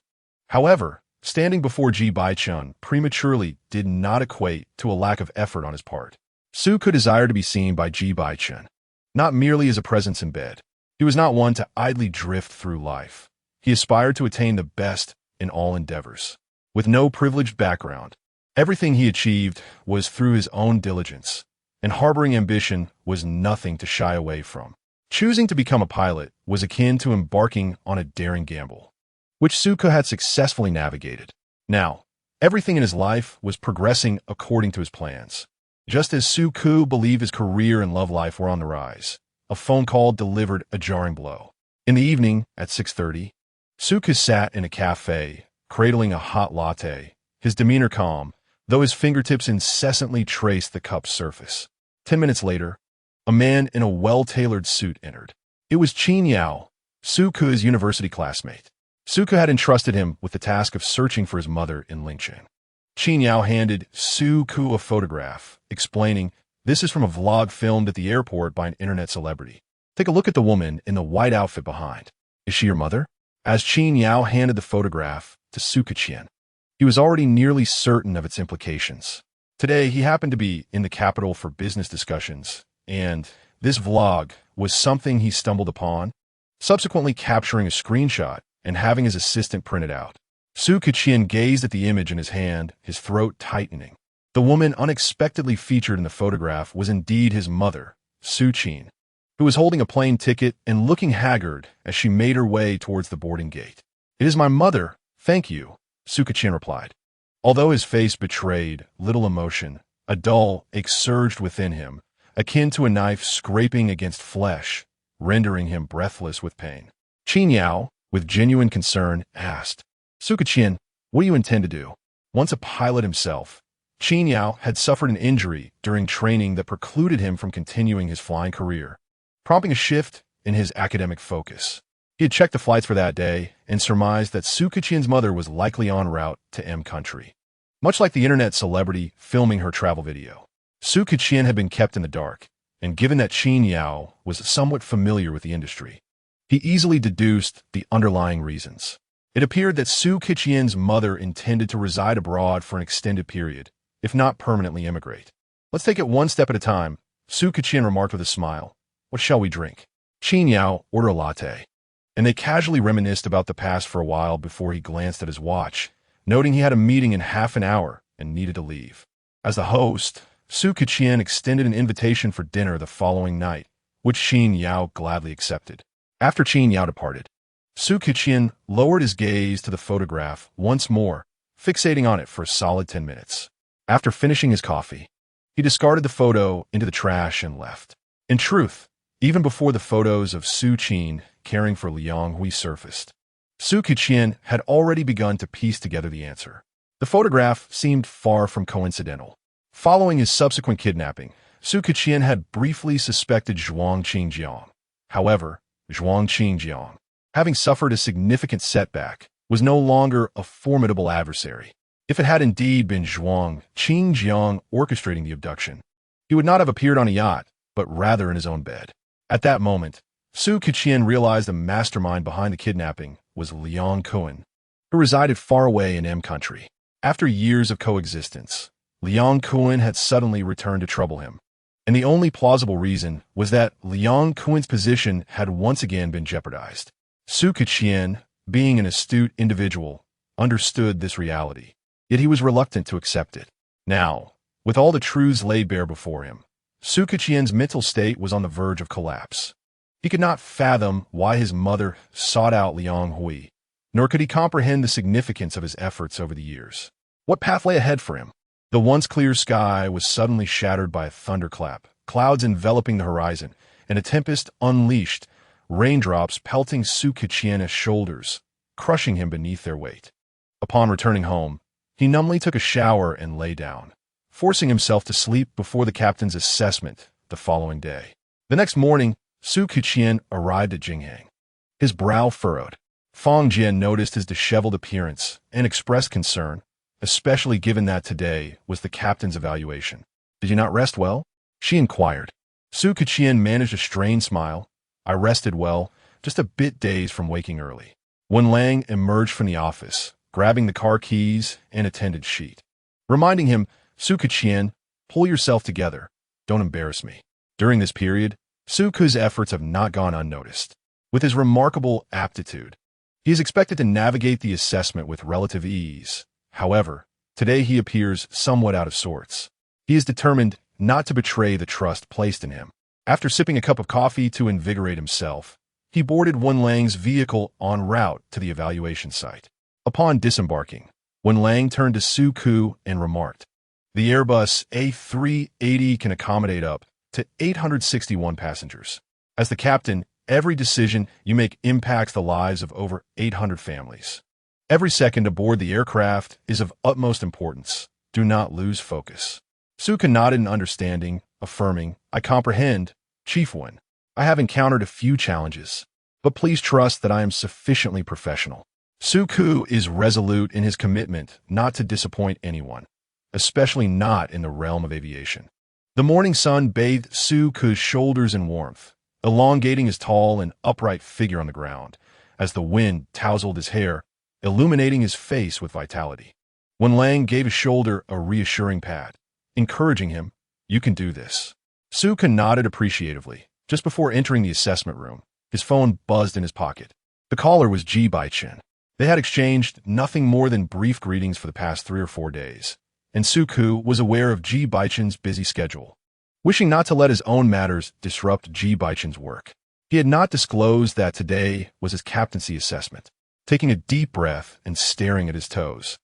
However, standing before Ji Bochen prematurely did not equate to a lack of effort on his part. Suku desired to be seen by Ji Bochen, not merely as a presence in bed. He was not one to idly drift through life. He aspired to attain the best in all endeavors. With no privileged background, everything he achieved was through his own diligence, and harboring ambition was nothing to shy away from. Choosing to become a pilot was akin to embarking on a daring gamble, which Suka had successfully navigated. Now, everything in his life was progressing according to his plans. Just as Suku believed his career and love life were on the rise, a phone call delivered a jarring blow. In the evening, at 6:30, Suku sat in a cafe, cradling a hot latte, his demeanor calm, though his fingertips incessantly traced the cup's surface. 10 minutes later, a man in a well-tailored suit entered. It was Qin Yao, Suku's university classmate. Suku had entrusted him with the task of searching for his mother in Lingcheng. Qin Yao handed Suku a photograph, explaining, "This is from a vlog filmed at the airport by an internet celebrity. Take a look at the woman in the white outfit behind. Is she your mother?" As Qin Yao handed the photograph to Suku Qian, he was already nearly certain of its implications. Today, he happened to be in the capital for business discussions, and this vlog was something he stumbled upon, subsequently capturing a screenshot and having his assistant print it out. Suku Qian gazed at the image in his hand, his throat tightening. The woman unexpectedly featured in the photograph was indeed his mother, Su Qin, who was holding a plane ticket and looking haggard as she made her way towards the boarding gate. "It is my mother, thank you," Suku Qian replied. Although his face betrayed little emotion, a dull ache surged within him, akin to a knife scraping against flesh, rendering him breathless with pain. Qin Yao, with genuine concern, asked, "Suku Qian, what do you intend to do?" Once a pilot himself, Qin Yao had suffered an injury during training that precluded him from continuing his flying career, prompting a shift in his academic focus. He had checked the flights for that day and surmised that Suku Qian's mother was likely en route to M country. Much like the internet celebrity filming her travel video, Suku Qian had been kept in the dark, and given that Qin Yao was somewhat familiar with the industry, he easily deduced the underlying reasons. It appeared that Suku Qian's mother intended to reside abroad for an extended period, if not permanently immigrate. "Let's take it one step at a time," Suku Qian remarked with a smile. "What shall we drink?" Qin Yao ordered a latte, and they casually reminisced about the past for a while before he glanced at his watch, noting he had a meeting in half an hour and needed to leave. As the host, Suku Qian extended an invitation for dinner the following night, which Qin Yao gladly accepted. After Qin Yao departed, Suku Qian lowered his gaze to the photograph once more, fixating on it for a solid 10 minutes. After finishing his coffee, he discarded the photo into the trash and left. In truth, even before the photos of Su Qin caring for Liang Hui surfaced, Suku Qian had already begun to piece together the answer. The photograph seemed far from coincidental. Following his subsequent kidnapping, Suku Qian had briefly suspected Zhuang Qingjiang. However, Zhuang Qingjiang, having suffered a significant setback, was no longer a formidable adversary. If it had indeed been Zhuang Qingjiang orchestrating the abduction, he would not have appeared on a yacht, but rather in his own bed. At that moment, Suku Qian realized the mastermind behind the kidnapping was Liang Kuan, who resided far away in M country. After years of coexistence, Liang Kun had suddenly returned to trouble him. And the only plausible reason was that Liang Kun's position had once again been jeopardized. Su Keqian, being an astute individual, understood this reality, yet he was reluctant to accept it. Now, with all the truths laid bare before him, Su Keqian's mental state was on the verge of collapse. He could not fathom why his mother sought out Liang Hui, nor could he comprehend the significance of his efforts over the years. What path lay ahead for him? The once clear sky was suddenly shattered by a thunderclap, clouds enveloping the horizon, and a tempest unleashed, raindrops pelting Su Keqian's shoulders, crushing him beneath their weight. Upon returning home, he numbly took a shower and lay down, forcing himself to sleep before the captain's assessment the following day. The next morning, Su Keqian arrived at Jinghang, his brow furrowed. Fang Jian noticed his disheveled appearance and expressed concern, especially given that today was the captain's evaluation. "Did you not rest well?" she inquired. Su Keqian managed a strained smile. "I rested well, just a bit dazed from waking early." Wen Lang emerged from the office, grabbing the car keys and attendance sheet, reminding him, "Su Keqian, pull yourself together. Don't embarrass me." During this period, Su Ke's efforts have not gone unnoticed. With his remarkable aptitude, he is expected to navigate the assessment with relative ease. However, today he appears somewhat out of sorts. He is determined not to betray the trust placed in him. After sipping a cup of coffee to invigorate himself, he boarded Wen Lang's vehicle en route to the evaluation site. Upon disembarking, Wen Lang turned to Su Ke and remarked, "The Airbus A380 can accommodate up to 861 passengers. As the captain, every decision you make impacts the lives of over 800 families. Every second aboard the aircraft is of utmost importance. Do not lose focus." Su Ke nodded in understanding, affirming, "I comprehend, Chief Wen. I have encountered a few challenges, but please trust that I am sufficiently professional." Su Ke is resolute in his commitment not to disappoint anyone, especially not in the realm of aviation. The morning sun bathed Su Ke's shoulders in warmth, elongating his tall and upright figure on the ground, as the wind tousled his hair, illuminating his face with vitality. Wen Lang gave his shoulder a reassuring pat, encouraging him, "You can do this." Su Ke nodded appreciatively. Just before entering the assessment room, his phone buzzed in his pocket. The caller was Ji Bochen. They had exchanged nothing more than brief greetings for the past 3 or 4 days, and Su Ke was aware of Ji Bochen's busy schedule. Wishing not to let his own matters disrupt Ji Bochen's work, he had not disclosed that today was his captaincy assessment. Taking a deep breath and staring at his toes,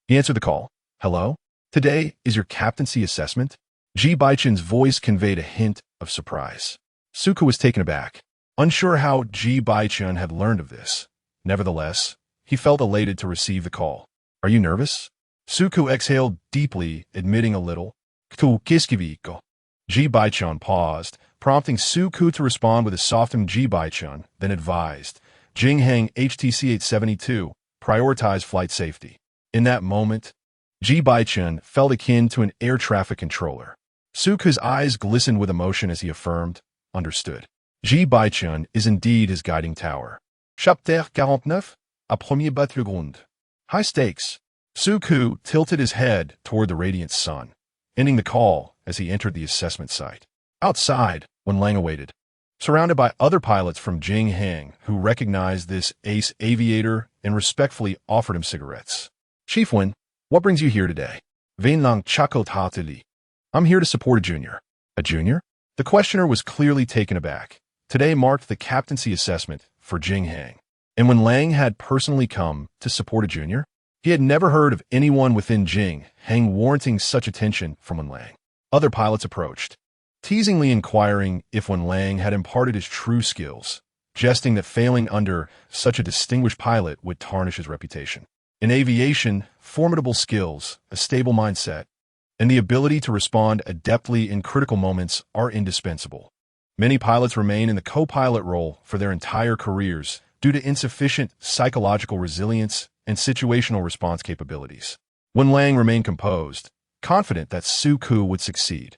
he answered the call. "Hello? Today is your captaincy assessment?" Ji Bochen's voice conveyed a hint of surprise. Su Ke was taken aback, unsure how Ji Bochen had learned of this. Nevertheless, he felt elated to receive the call. "Are you nervous?" Su Ke exhaled deeply, admitting a little. Ji Bochen paused, prompting Su Ke to respond with a softened Ji Bochen, then advised, "Jinghang HTC 872, prioritize flight safety." In that moment, Ji Bochen felt akin to an air traffic controller. Su Ke's eyes glistened with emotion as he affirmed, "Understood." Ji Bochen is indeed his guiding tower. Chapitre 49, à premier battre grund. High stakes. Su Ke tilted his head toward the radiant sun, ending the call as he entered the assessment site. Outside, Wen Lang awaited, surrounded by other pilots from Jinghang who recognized this ace aviator and respectfully offered him cigarettes. "Chief Wen, what brings you here today?" "Vain lang chakot hatili." "I'm here to support a junior." "A junior?" The questioner was clearly taken aback. Today marked the captaincy assessment for Jinghang, and when Lang had personally come to support a junior, he had never heard of anyone within Jinghang warranting such attention from Wen Lang. Other pilots approached, teasingly inquiring if Wen Lang had imparted his true skills, jesting that failing under such a distinguished pilot would tarnish his reputation. In aviation, formidable skills, a stable mindset, and the ability to respond adeptly in critical moments are indispensable. Many pilots remain in the co-pilot role for their entire careers due to insufficient psychological resilience and situational response capabilities. Wen Lang remained composed, confident that Su Ke would succeed.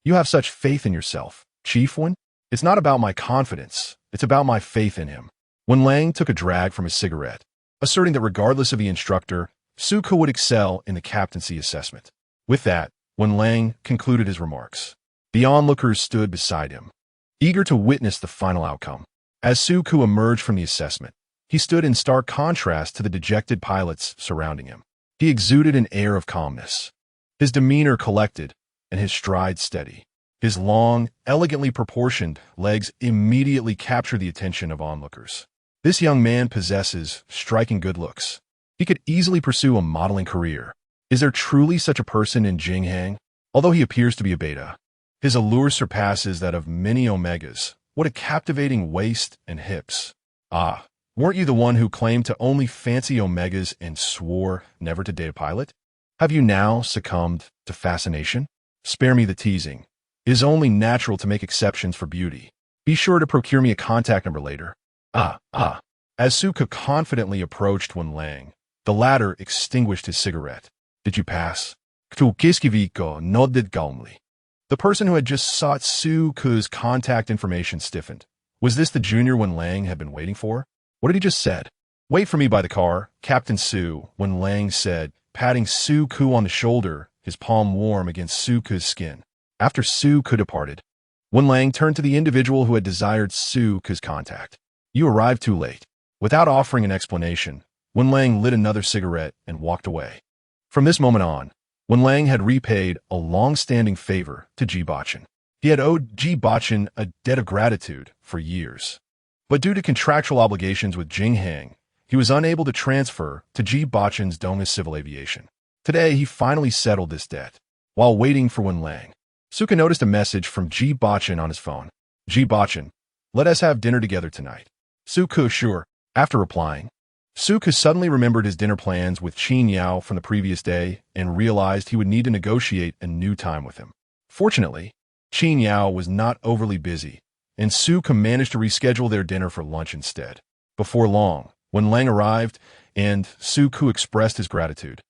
"You have such faith in yourself, Chief Wen? It's not about my confidence, it's about my faith in him." Wen Lang took a drag from his cigarette, asserting that regardless of the instructor, Su Ke would excel in the captaincy assessment. With that, when Lang concluded his remarks. The onlookers stood beside him, eager to witness the final outcome. As Su-ku emerged from the assessment, he stood in stark contrast to the dejected pilots surrounding him. He exuded an air of calmness, his demeanor collected and his stride steady. His long, elegantly proportioned legs immediately captured the attention of onlookers. This young man possesses striking good looks. He could easily pursue a modeling career. Is there truly such a person in Jinghang? Although he appears to be a beta, his allure surpasses that of many omegas. What a captivating waist and hips. Ah, weren't you the one who claimed to only fancy omegas and swore never to date a pilot? Have you now succumbed to fascination? Spare me the teasing. It is only natural to make exceptions for beauty. Be sure to procure me a contact number later. As Su-ku confidently approached Wen Lang, the latter extinguished his cigarette. Did you pass? Ktukiskiviko nodded calmly. The person who had just sought Su-ku's contact information stiffened. Was this the junior Wen Lang had been waiting for? What had he just said? Wait for me by the car, Captain Su, Wen Lang said, patting Su-ku on the shoulder, his palm warm against Su-ku's skin. After Su-ku departed, Wen Lang turned to the individual who had desired Su-ku's contact. You arrived too late. Without offering an explanation, Wen Lang lit another cigarette and walked away. From this moment on, Wen Lang had repaid a long-standing favor to Ji Bochen. He had owed Ji Bochen a debt of gratitude for years. But due to contractual obligations with Jinghang, he was unable to transfer to Ji Bochen's Donghe Civil Aviation. Today, he finally settled this debt. While waiting for Wen Lang, Su-ku noticed a message from Ji Bochen on his phone. Ji Bochen, let us have dinner together tonight. Su-ku, sure. After replying, Su-ku suddenly remembered his dinner plans with Qin Yao from the previous day and realized he would need to negotiate a new time with him. Fortunately, Qin Yao was not overly busy, and Su-ku managed to reschedule their dinner for lunch instead. Before long, Wen Lang arrived, and Su-ku expressed his gratitude,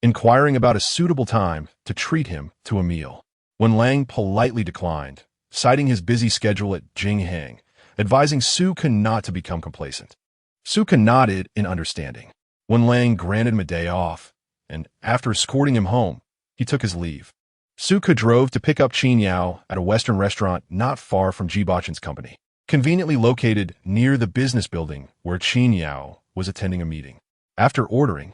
inquiring about a suitable time to treat him to a meal. Wen Lang politely declined, citing his busy schedule at Jinghang, advising Su-ku not to become complacent. Su-ku nodded in understanding. Wen Lang granted him a day off, and after escorting him home, he took his leave. Su-ku drove to pick up Qin Yao at a Western restaurant not far from Ji Bochen's company, conveniently located near the business building where Qin Yao was attending a meeting. After ordering,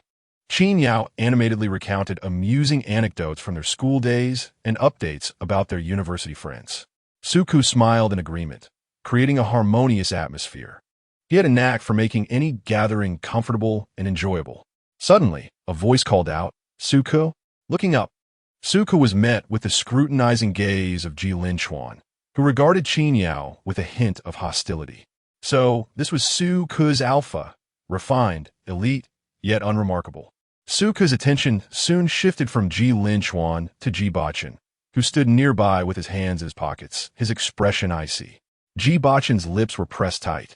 Qin Yao animatedly recounted amusing anecdotes from their school days and updates about their university friends. Su-ku smiled in agreement, creating a harmonious atmosphere. He had a knack for making any gathering comfortable and enjoyable. Suddenly, a voice called out, Su-ku? Looking up, Su-ku was met with the scrutinizing gaze of Ji Linchuan, who regarded Qin Yao with a hint of hostility. So, this was Su-ku's alpha, refined, elite, yet unremarkable. Su-ku's attention soon shifted from Ji Linchuan to Ji Bochen, who stood nearby with his hands in his pockets, his expression icy. Ji Bochen's lips were pressed tight,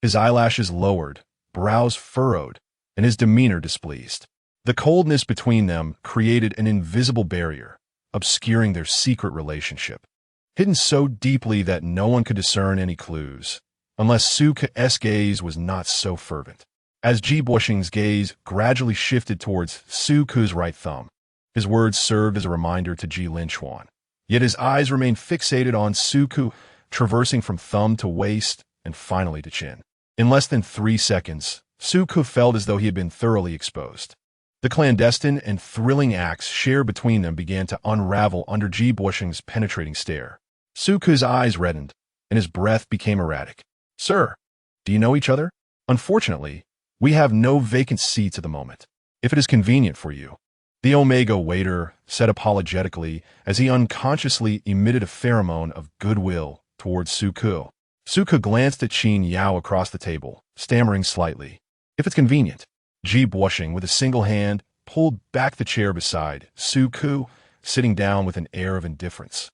his eyelashes lowered, brows furrowed, and his demeanor displeased. The coldness between them created an invisible barrier, obscuring their secret relationship, hidden so deeply that no one could discern any clues, unless Su-ku's gaze was not so fervent. As Ji Bochen's gaze gradually shifted towards Su-ku's right thumb, his words served as a reminder to Ji Linchuan. Yet his eyes remained fixated on Su-ku, traversing from thumb to waist and finally to chin. In less than 3 seconds, Su-ku felt as though he had been thoroughly exposed. The clandestine and thrilling acts shared between them began to unravel under Ji Bochen's penetrating stare. Su-ku's eyes reddened, and his breath became erratic. Sir, do you know each other? Unfortunately, we have no vacant seats at the moment. If it is convenient for you. The Omega waiter said apologetically as he unconsciously emitted a pheromone of goodwill towards Su-ku. Su-ku glanced at Qin Yao across the table, stammering slightly. If it's convenient. Ji Bochen, with a single hand, pulled back the chair beside Su-ku, sitting down with an air of indifference.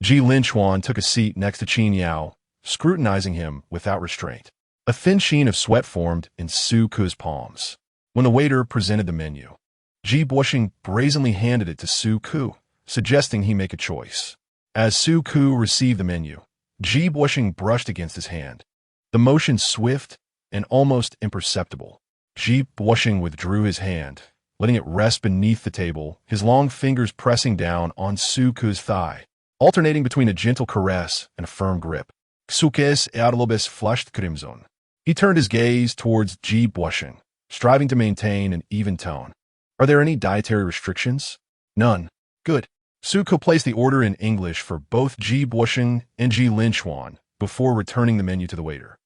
Ji Linchuan took a seat next to Qin Yao, scrutinizing him without restraint. A thin sheen of sweat formed in Su-ku's palms. When the waiter presented the menu, Ji Bochen brazenly handed it to Su-ku, suggesting he make a choice. As Su-ku received the menu, Ji Bochen brushed against his hand. The motion swift and almost imperceptible. Ji Bochen withdrew his hand, letting it rest beneath the table, his long fingers pressing down on Suku's thigh, alternating between a gentle caress and a firm grip. Suke's Erlobes flushed crimson. He turned his gaze towards Ji Bochen, striving to maintain an even tone. Are there any dietary restrictions? None. Good. Suko placed the order in English for both Ji Bochen and Ji Linchuan before returning the menu to the waiter.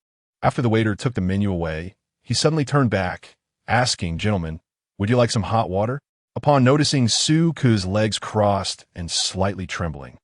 After the waiter took the menu away, he suddenly turned back, asking, "Gentlemen, would you like some hot water?" Upon noticing Suku's legs crossed and slightly trembling,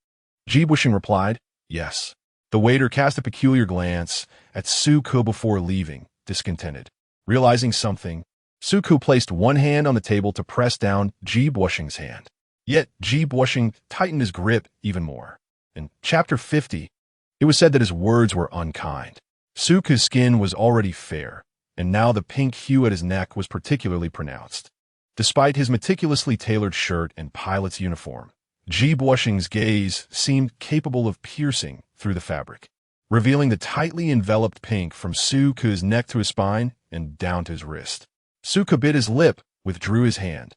Ji Bochen replied, "Yes." The waiter cast a peculiar glance at Suku before leaving, discontented. Realizing something, Suku placed one hand on the table to press down Ji Bochen's hand. Yet Ji Bochen tightened his grip even more. In Chapter 50, it was said that his words were unkind. Suku's skin was already fair, and now the pink hue at his neck was particularly pronounced. Despite his meticulously tailored shirt and pilot's uniform, Ji Bochen's gaze seemed capable of piercing through the fabric, revealing the tightly enveloped pink from Suku's neck to his spine and down to his wrist. Suku bit his lip, withdrew his hand,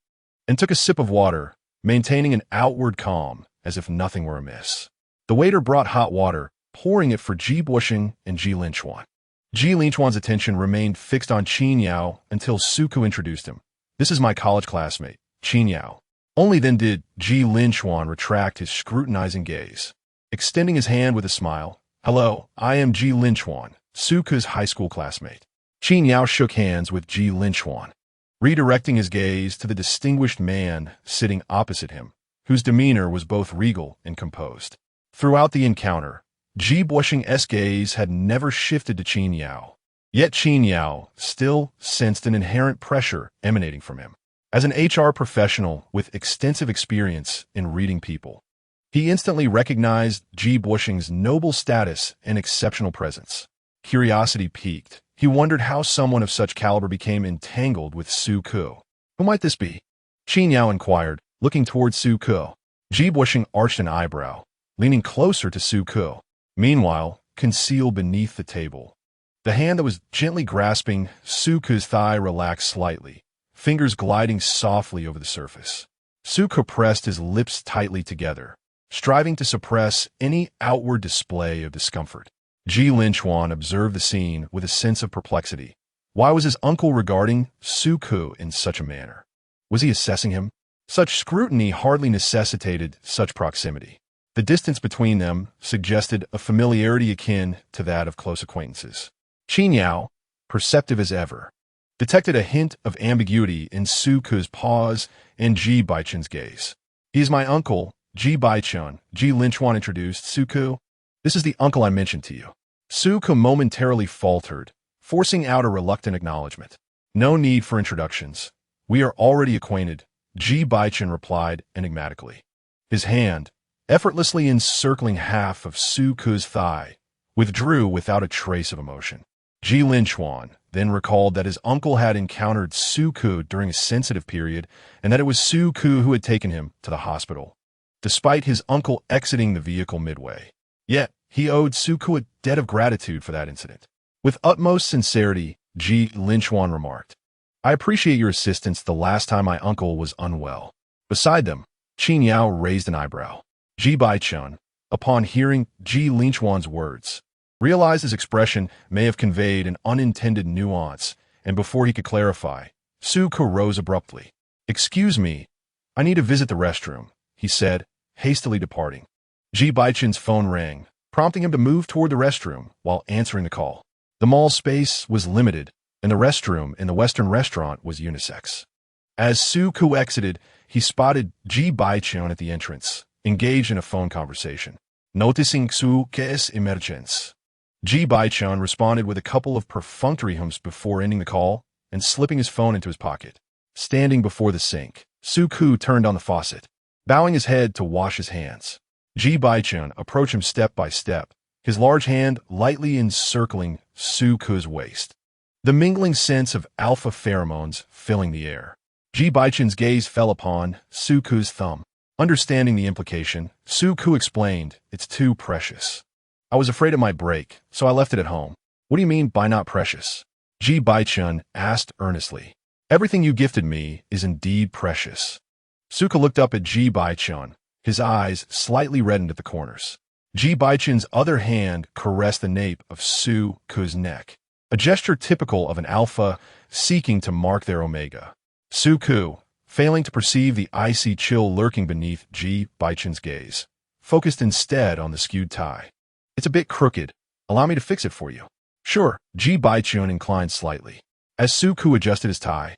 and took a sip of water, maintaining an outward calm as if nothing were amiss. The waiter brought hot water, pouring it for Ji Bochen and Ji Linchuan. Ji Linchuan's attention remained fixed on Qin Yao until Suku introduced him. "This is my college classmate, Qin Yao." Only then did Ji Linchuan retract his scrutinizing gaze. Extending his hand with a smile, "Hello, I am Ji Linchuan, Suku's high school classmate." Qin Yao shook hands with Ji Linchuan, redirecting his gaze to the distinguished man sitting opposite him, whose demeanor was both regal and composed. Throughout the encounter, Ji Bochen's gaze had never shifted to Qin Yao. Yet Qin Yao still sensed an inherent pressure emanating from him. As an HR professional with extensive experience in reading people, he instantly recognized Ji Bochen's noble status and exceptional presence. Curiosity piqued. He wondered how someone of such caliber became entangled with Suku. Who might this be? Qin Yao inquired, looking towards Suku. Ji Bochen arched an eyebrow, leaning closer to Suku. Meanwhile, concealed beneath the table, the hand that was gently grasping Suku's thigh relaxed slightly, fingers gliding softly over the surface. Suku pressed his lips tightly together, striving to suppress any outward display of discomfort. Ji Linchuan observed the scene with a sense of perplexity. Why was his uncle regarding Suku in such a manner? Was he assessing him? Such scrutiny hardly necessitated such proximity. The distance between them suggested a familiarity akin to that of close acquaintances. Qin Yao, perceptive as ever, detected a hint of ambiguity in Suku's pause and Ji Bochen's gaze. "He is my uncle, Ji Bochen," Ji Linchuan introduced Suku. "This is the uncle I mentioned to you." Suku momentarily faltered, forcing out a reluctant acknowledgement. "No need for introductions. We are already acquainted," Ji Bochen replied enigmatically. His hand, effortlessly encircling half of Suku's thigh, withdrew without a trace of emotion. Ji Linchuan then recalled that his uncle had encountered Suku during a sensitive period and that it was Suku who had taken him to the hospital, despite his uncle exiting the vehicle midway. Yet, he owed Suku a debt of gratitude for that incident. With utmost sincerity, Ji Linchuan remarked, "I appreciate your assistance the last time my uncle was unwell." Beside them, Qin Yao raised an eyebrow. Ji Bochen, upon hearing Ji Linchuan's words, realized his expression may have conveyed an unintended nuance, and before he could clarify, Suku rose abruptly. "Excuse me, I need to visit the restroom," he said, hastily departing. Ji Bochen's phone rang, prompting him to move toward the restroom while answering the call. The mall space was limited, and the restroom in the Western restaurant was unisex. As Suku exited, he spotted Ji Bochen at the entrance, engaged in a phone conversation. Noticing Suku's emergence, Ji Bochen responded with a couple of perfunctory hums before ending the call and slipping his phone into his pocket. Standing before the sink, Suku turned on the faucet, bowing his head to wash his hands. Ji Bochen approached him step by step, his large hand lightly encircling Suku's waist, the mingling sense of alpha pheromones filling the air. Ji Bochen's gaze fell upon Suku's thumb. Understanding the implication, Suku explained, "It's too precious. I was afraid it might break, so I left it at home." "What do you mean by not precious?" Ji Bochen asked earnestly. Everything you gifted me is indeed precious. Suka looked up at Ji Bochen, his eyes slightly reddened at the corners. Ji Bochen's other hand caressed the nape of Suka's neck, a gesture typical of an alpha seeking to mark their omega. Suku, failing to perceive the icy chill lurking beneath Ji Bochen's gaze, focused instead on the skewed tie. It's a bit crooked. Allow me to fix it for you. Sure. Ji Bochen inclined slightly. As Suku adjusted his tie,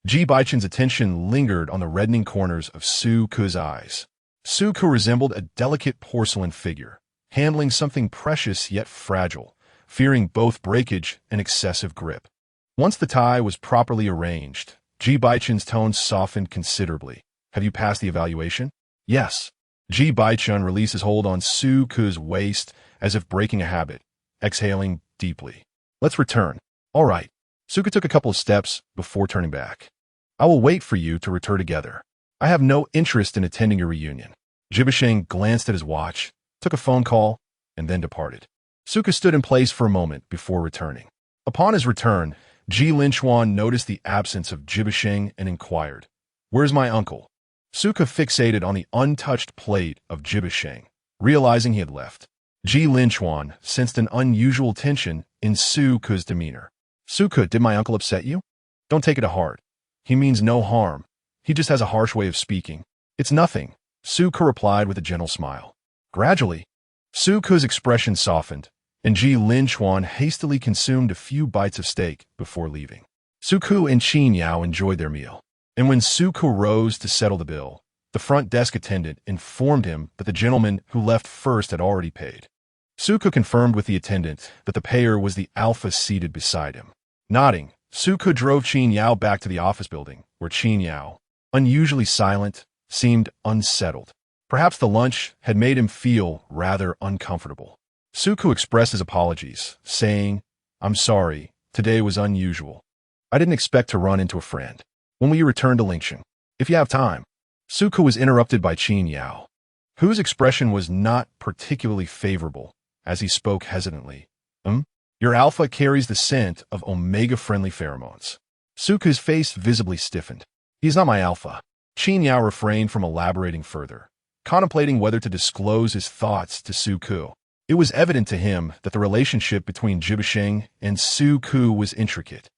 Ji Bochen's attention lingered on the reddening corners of Suku's eyes. Suku resembled a delicate porcelain figure, handling something precious yet fragile, fearing both breakage and excessive grip. Once the tie was properly arranged, Ji Bochen's tone softened considerably. Have you passed the evaluation? Yes. Ji Bochen released his hold on Suku's waist as if breaking a habit, exhaling deeply. Let's return. All right. Suka took a couple of steps before turning back. I will wait for you to return together. I have no interest in attending your reunion. Ji Bochen glanced at his watch, took a phone call, and then departed. Suka stood in place for a moment before returning. Upon his return, Ji Linchuan noticed the absence of Ji Bochen and inquired, "Where's my uncle?" Suka fixated on the untouched plate of Ji Bochen, realizing he had left. Ji Linchuan sensed an unusual tension in Suka's demeanor. "Suka, did my uncle upset you? Don't take it to heart. He means no harm. He just has a harsh way of speaking." "It's nothing," Suka replied with a gentle smile. Gradually, Suka's expression softened, and Ji Linchuan hastily consumed a few bites of steak before leaving. Suku and Qin Yao enjoyed their meal, and when Suku rose to settle the bill, the front desk attendant informed him that the gentleman who left first had already paid. Suku confirmed with the attendant that the payer was the alpha seated beside him. Nodding, Suku drove Qin Yao back to the office building, where Qin Yao, unusually silent, seemed unsettled. Perhaps the lunch had made him feel rather uncomfortable. Suku expressed his apologies, saying, "I'm sorry, today was unusual. I didn't expect to run into a friend. When will you return to Lingxing? If you have time." Suku was interrupted by Qin Yao, whose expression was not particularly favorable, as he spoke hesitantly. Your alpha carries the scent of omega-friendly pheromones." Suku's face visibly stiffened. "He's not my alpha." Qin Yao refrained from elaborating further, contemplating whether to disclose his thoughts to Suku. It was evident to him that the relationship between Ji Bochen and Suku was intricate.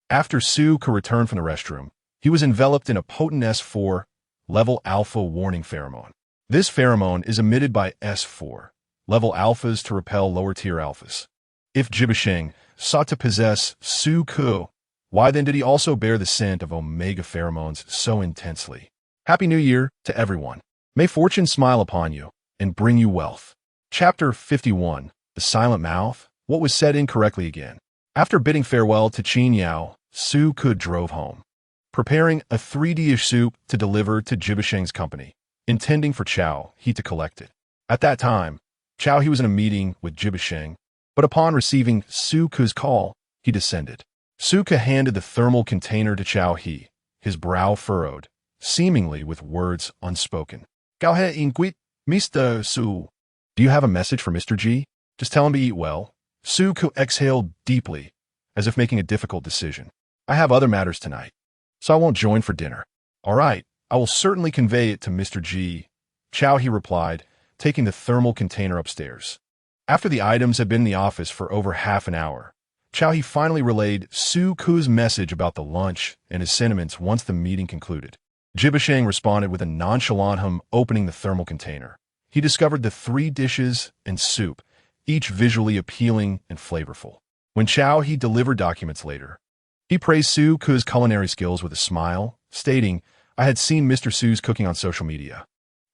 After Suku returned from the restroom, he was enveloped in a potent S4 level alpha warning pheromone. This pheromone is emitted by S4 level alphas to repel lower-tier alphas. If Ji Bochen sought to possess Suku, why then did he also bear the scent of omega pheromones so intensely? Happy New Year to everyone. May fortune smile upon you and bring you wealth. Chapter 51. The Silent Mouth. What was said incorrectly again. After bidding farewell to Qin Yao, Suku drove home, preparing a 3D-ish soup to deliver to Ji Bochen's company, intending for Chao he to collect it. At that time, Chao he was in a meeting with Ji Bochen, but upon receiving Suku's call, he descended. Suka handed the thermal container to Chao he, his brow furrowed, seemingly with words unspoken. "Gao he inquit, Mr. Su. Do you have a message for Mr. Ji? Just tell him to eat well." Suku exhaled deeply, as if making a difficult decision. "I have other matters tonight, so I won't join for dinner." "All right, I will certainly convey it to Mr. Ji," Chao he replied, taking the thermal container upstairs. After the items had been in the office for over half an hour, Chao he finally relayed Suku's message about the lunch and his sentiments once the meeting concluded. Ji Bochen responded with a nonchalant hum. Opening the thermal container, he discovered the 3 dishes and soup, each visually appealing and flavorful. When Chao he delivered documents later, he praised Suku's culinary skills with a smile, stating, "I had seen Mr. Su's cooking on social media,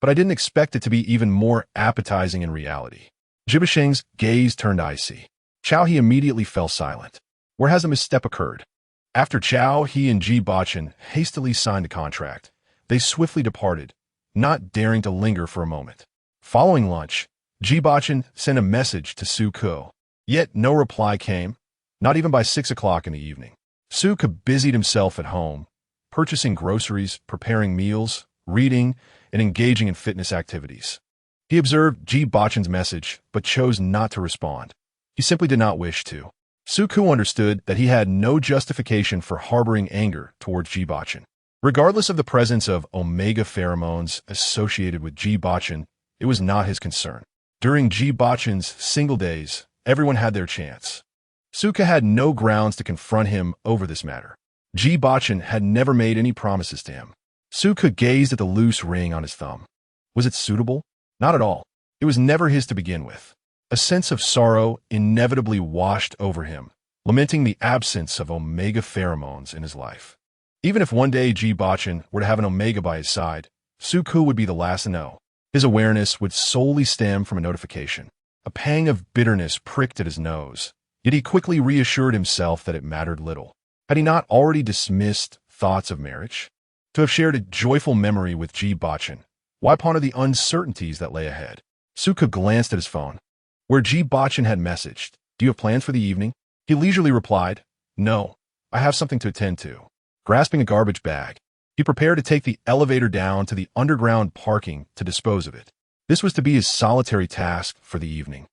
but I didn't expect it to be even more appetizing in reality." Ji Bochen's gaze turned icy. Chao he immediately fell silent. Where has a misstep occurred? After Chao he and Ji Bochen hastily signed a contract, they swiftly departed, not daring to linger for a moment. Following lunch, Ji Bochen sent a message to Suku. Yet no reply came, not even by 6 o'clock in the evening. Suku busied himself at home, purchasing groceries, preparing meals, reading, and engaging in fitness activities. He observed Ji Bochen's message, but chose not to respond. He simply did not wish to. Suku understood that he had no justification for harboring anger towards Ji Bochen. Regardless of the presence of omega pheromones associated with Ji Bochen, it was not his concern. During Ji Bochen's single days, everyone had their chance. Suka had no grounds to confront him over this matter. Ji Bochen had never made any promises to him. Suka gazed at the loose ring on his thumb. Was it suitable? Not at all. It was never his to begin with. A sense of sorrow inevitably washed over him, lamenting the absence of omega pheromones in his life. Even if one day Ji Bochen were to have an omega by his side, Suku would be the last to know. His awareness would solely stem from a notification. A pang of bitterness pricked at his nose, yet he quickly reassured himself that it mattered little. Had he not already dismissed thoughts of marriage? To have shared a joyful memory with Ji Bochen, why ponder the uncertainties that lay ahead? Suka glanced at his phone, where Ji Bochen had messaged, "Do you have plans for the evening?" He leisurely replied, "No, I have something to attend to." Grasping a garbage bag, he prepared to take the elevator down to the underground parking to dispose of it. This was to be his solitary task for the evening.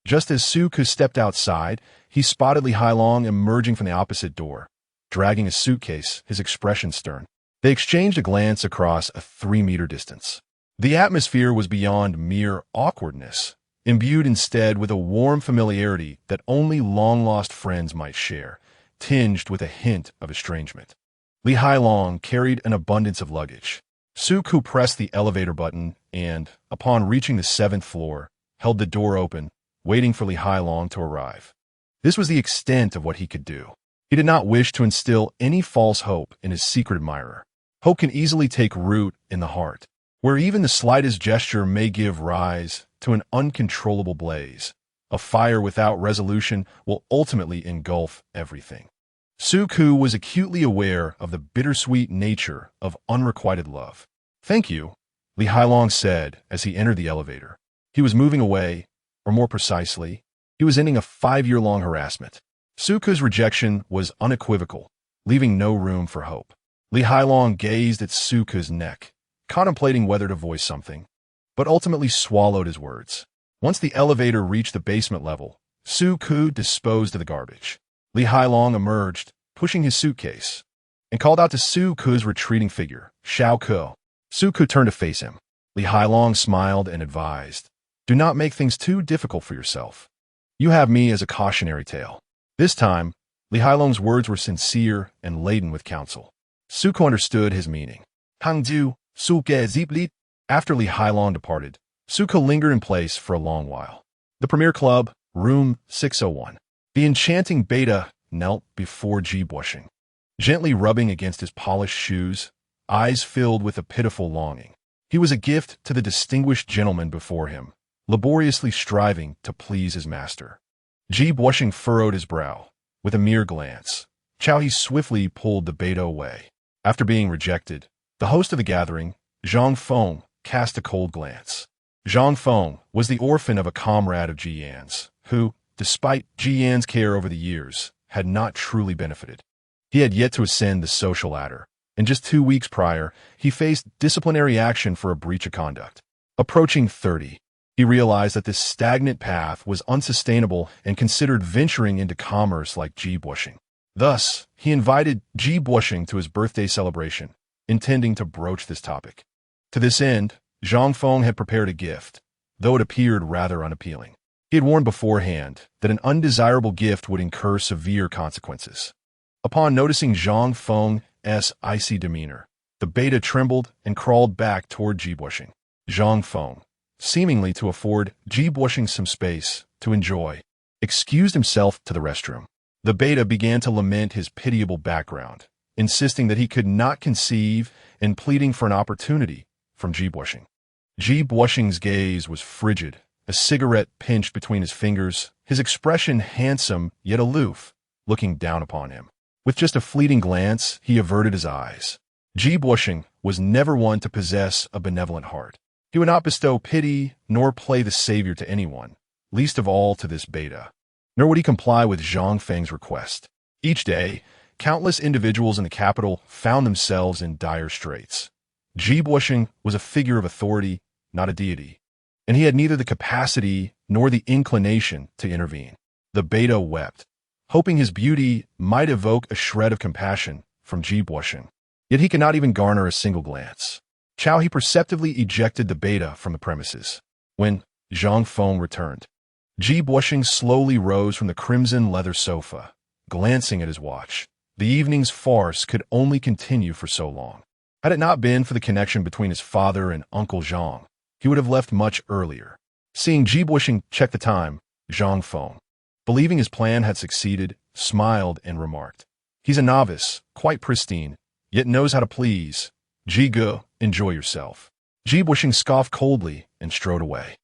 Just as Suku stepped outside, he spotted Li Hailong emerging from the opposite door, dragging a suitcase, his expression stern. They exchanged a glance across a 3-meter distance. The atmosphere was beyond mere awkwardness, imbued instead with a warm familiarity that only long-lost friends might share, tinged with a hint of estrangement. Li Hailong carried an abundance of luggage. Suku pressed the elevator button and, upon reaching the 7th floor, held the door open, waiting for Li Hailong to arrive. This was the extent of what he could do. He did not wish to instill any false hope in his secret admirer. Hope can easily take root in the heart, where even the slightest gesture may give rise to an uncontrollable blaze. A fire without resolution will ultimately engulf everything. Suku was acutely aware of the bittersweet nature of unrequited love. "Thank you," Li Hailong said as he entered the elevator. He was moving away, or more precisely, he was ending a 5-year-long harassment. Suku's rejection was unequivocal, leaving no room for hope. Li Hailong gazed at Suku's neck, contemplating whether to voice something, but ultimately swallowed his words. Once the elevator reached the basement level, Suku disposed of the garbage. Li Hailong emerged, pushing his suitcase, and called out to Suku's retreating figure, "Xiao Ke." Suku turned to face him. Li Hailong smiled and advised, "Do not make things too difficult for yourself. You have me as a cautionary tale." This time, Li Hailong's words were sincere and laden with counsel. Suku understood his meaning. "Hangju, Suke Ziplit." After Li Hailong departed, Suku lingered in place for a long while. The Premier Club, room 601. The enchanting Beta knelt before Ji Bochen, gently rubbing against his polished shoes, eyes filled with a pitiful longing. He was a gift to the distinguished gentleman before him, laboriously striving to please his master. Ji Bochen furrowed his brow. With a mere glance, He swiftly pulled the Beta away. After being rejected, the host of the gathering, Zhang Feng, cast a cold glance. Zhang Feng was the orphan of a comrade of Ji Yan's, who, despite Ji Yan's care over the years, had not truly benefited. He had yet to ascend the social ladder, and just 2 weeks prior, he faced disciplinary action for a breach of conduct. Approaching 30, he realized that this stagnant path was unsustainable and considered venturing into commerce like Ji Bochen. Thus, he invited Ji Bochen to his birthday celebration, intending to broach this topic. To this end, Zhang Feng had prepared a gift, though it appeared rather unappealing. He had warned beforehand that an undesirable gift would incur severe consequences. Upon noticing Zhang Feng's icy demeanor, the Beta trembled and crawled back toward Ji Bochen. Zhang Feng, seemingly to afford Ji Bochen some space to enjoy, excused himself to the restroom. The Beta began to lament his pitiable background, insisting that he could not conceive and pleading for an opportunity from Ji Bochen. Ji Bochen's gaze was frigid, a cigarette pinched between his fingers, his expression handsome yet aloof, looking down upon him. With just a fleeting glance, he averted his eyes. Ji Bochen was never one to possess a benevolent heart. He would not bestow pity nor play the savior to anyone, least of all to this Beta. Nor would he comply with Zhang Feng's request. Each day, countless individuals in the capital found themselves in dire straits. Ji Bochen was a figure of authority, not a deity, and he had neither the capacity nor the inclination to intervene. The Beta wept, hoping his beauty might evoke a shred of compassion from Ji Bochen. Yet he could not even garner a single glance. He perceptively ejected the beta from the premises. When Zhang Feng returned, Ji Bochen slowly rose from the crimson leather sofa, glancing at his watch. The evening's farce could only continue for so long. Had it not been for the connection between his father and Uncle Zhang, he would have left much earlier. Seeing Ji Bochen check the time, Zhang Feng, believing his plan had succeeded, smiled and remarked, "He's a novice, quite pristine, yet knows how to please. Ji Ge, enjoy yourself." Ji Bochen scoffed coldly and strode away.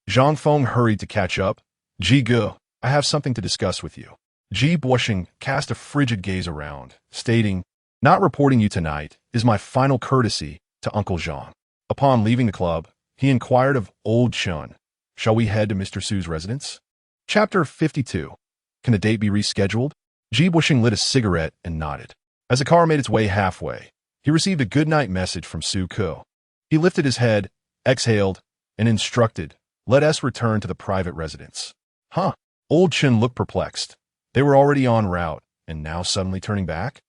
Zhang Feng hurried to catch up. "Ji Ge, I have something to discuss with you." Ji Bochen cast a frigid gaze around, stating, "Not reporting you tonight is my final courtesy to Uncle Zhang." Upon leaving the club, he inquired of old Chun, "Shall we head to Mr. Su's residence?" Chapter 52. Can the date be rescheduled? Ji Bochen lit a cigarette and nodded. As the car made its way halfway, he received a goodnight message from Su Ke. He lifted his head, exhaled, and instructed, "Let us return to the private residence." Huh? Old Chun looked perplexed. They were already en route, and now suddenly turning back?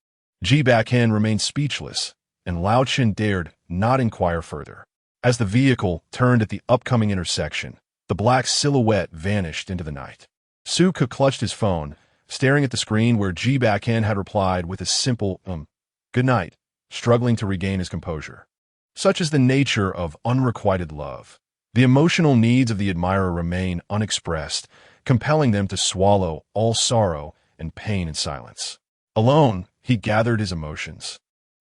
Ji Bochen remained speechless, and Lao Chen dared not inquire further. As the vehicle turned at the upcoming intersection, the black silhouette vanished into the night. Su Ke clutched his phone, staring at the screen where Ji Bochen had replied with a simple, "Good night," struggling to regain his composure. Such is the nature of unrequited love. The emotional needs of the admirer remain unexpressed, compelling them to swallow all sorrow and pain in silence. Alone, he gathered his emotions,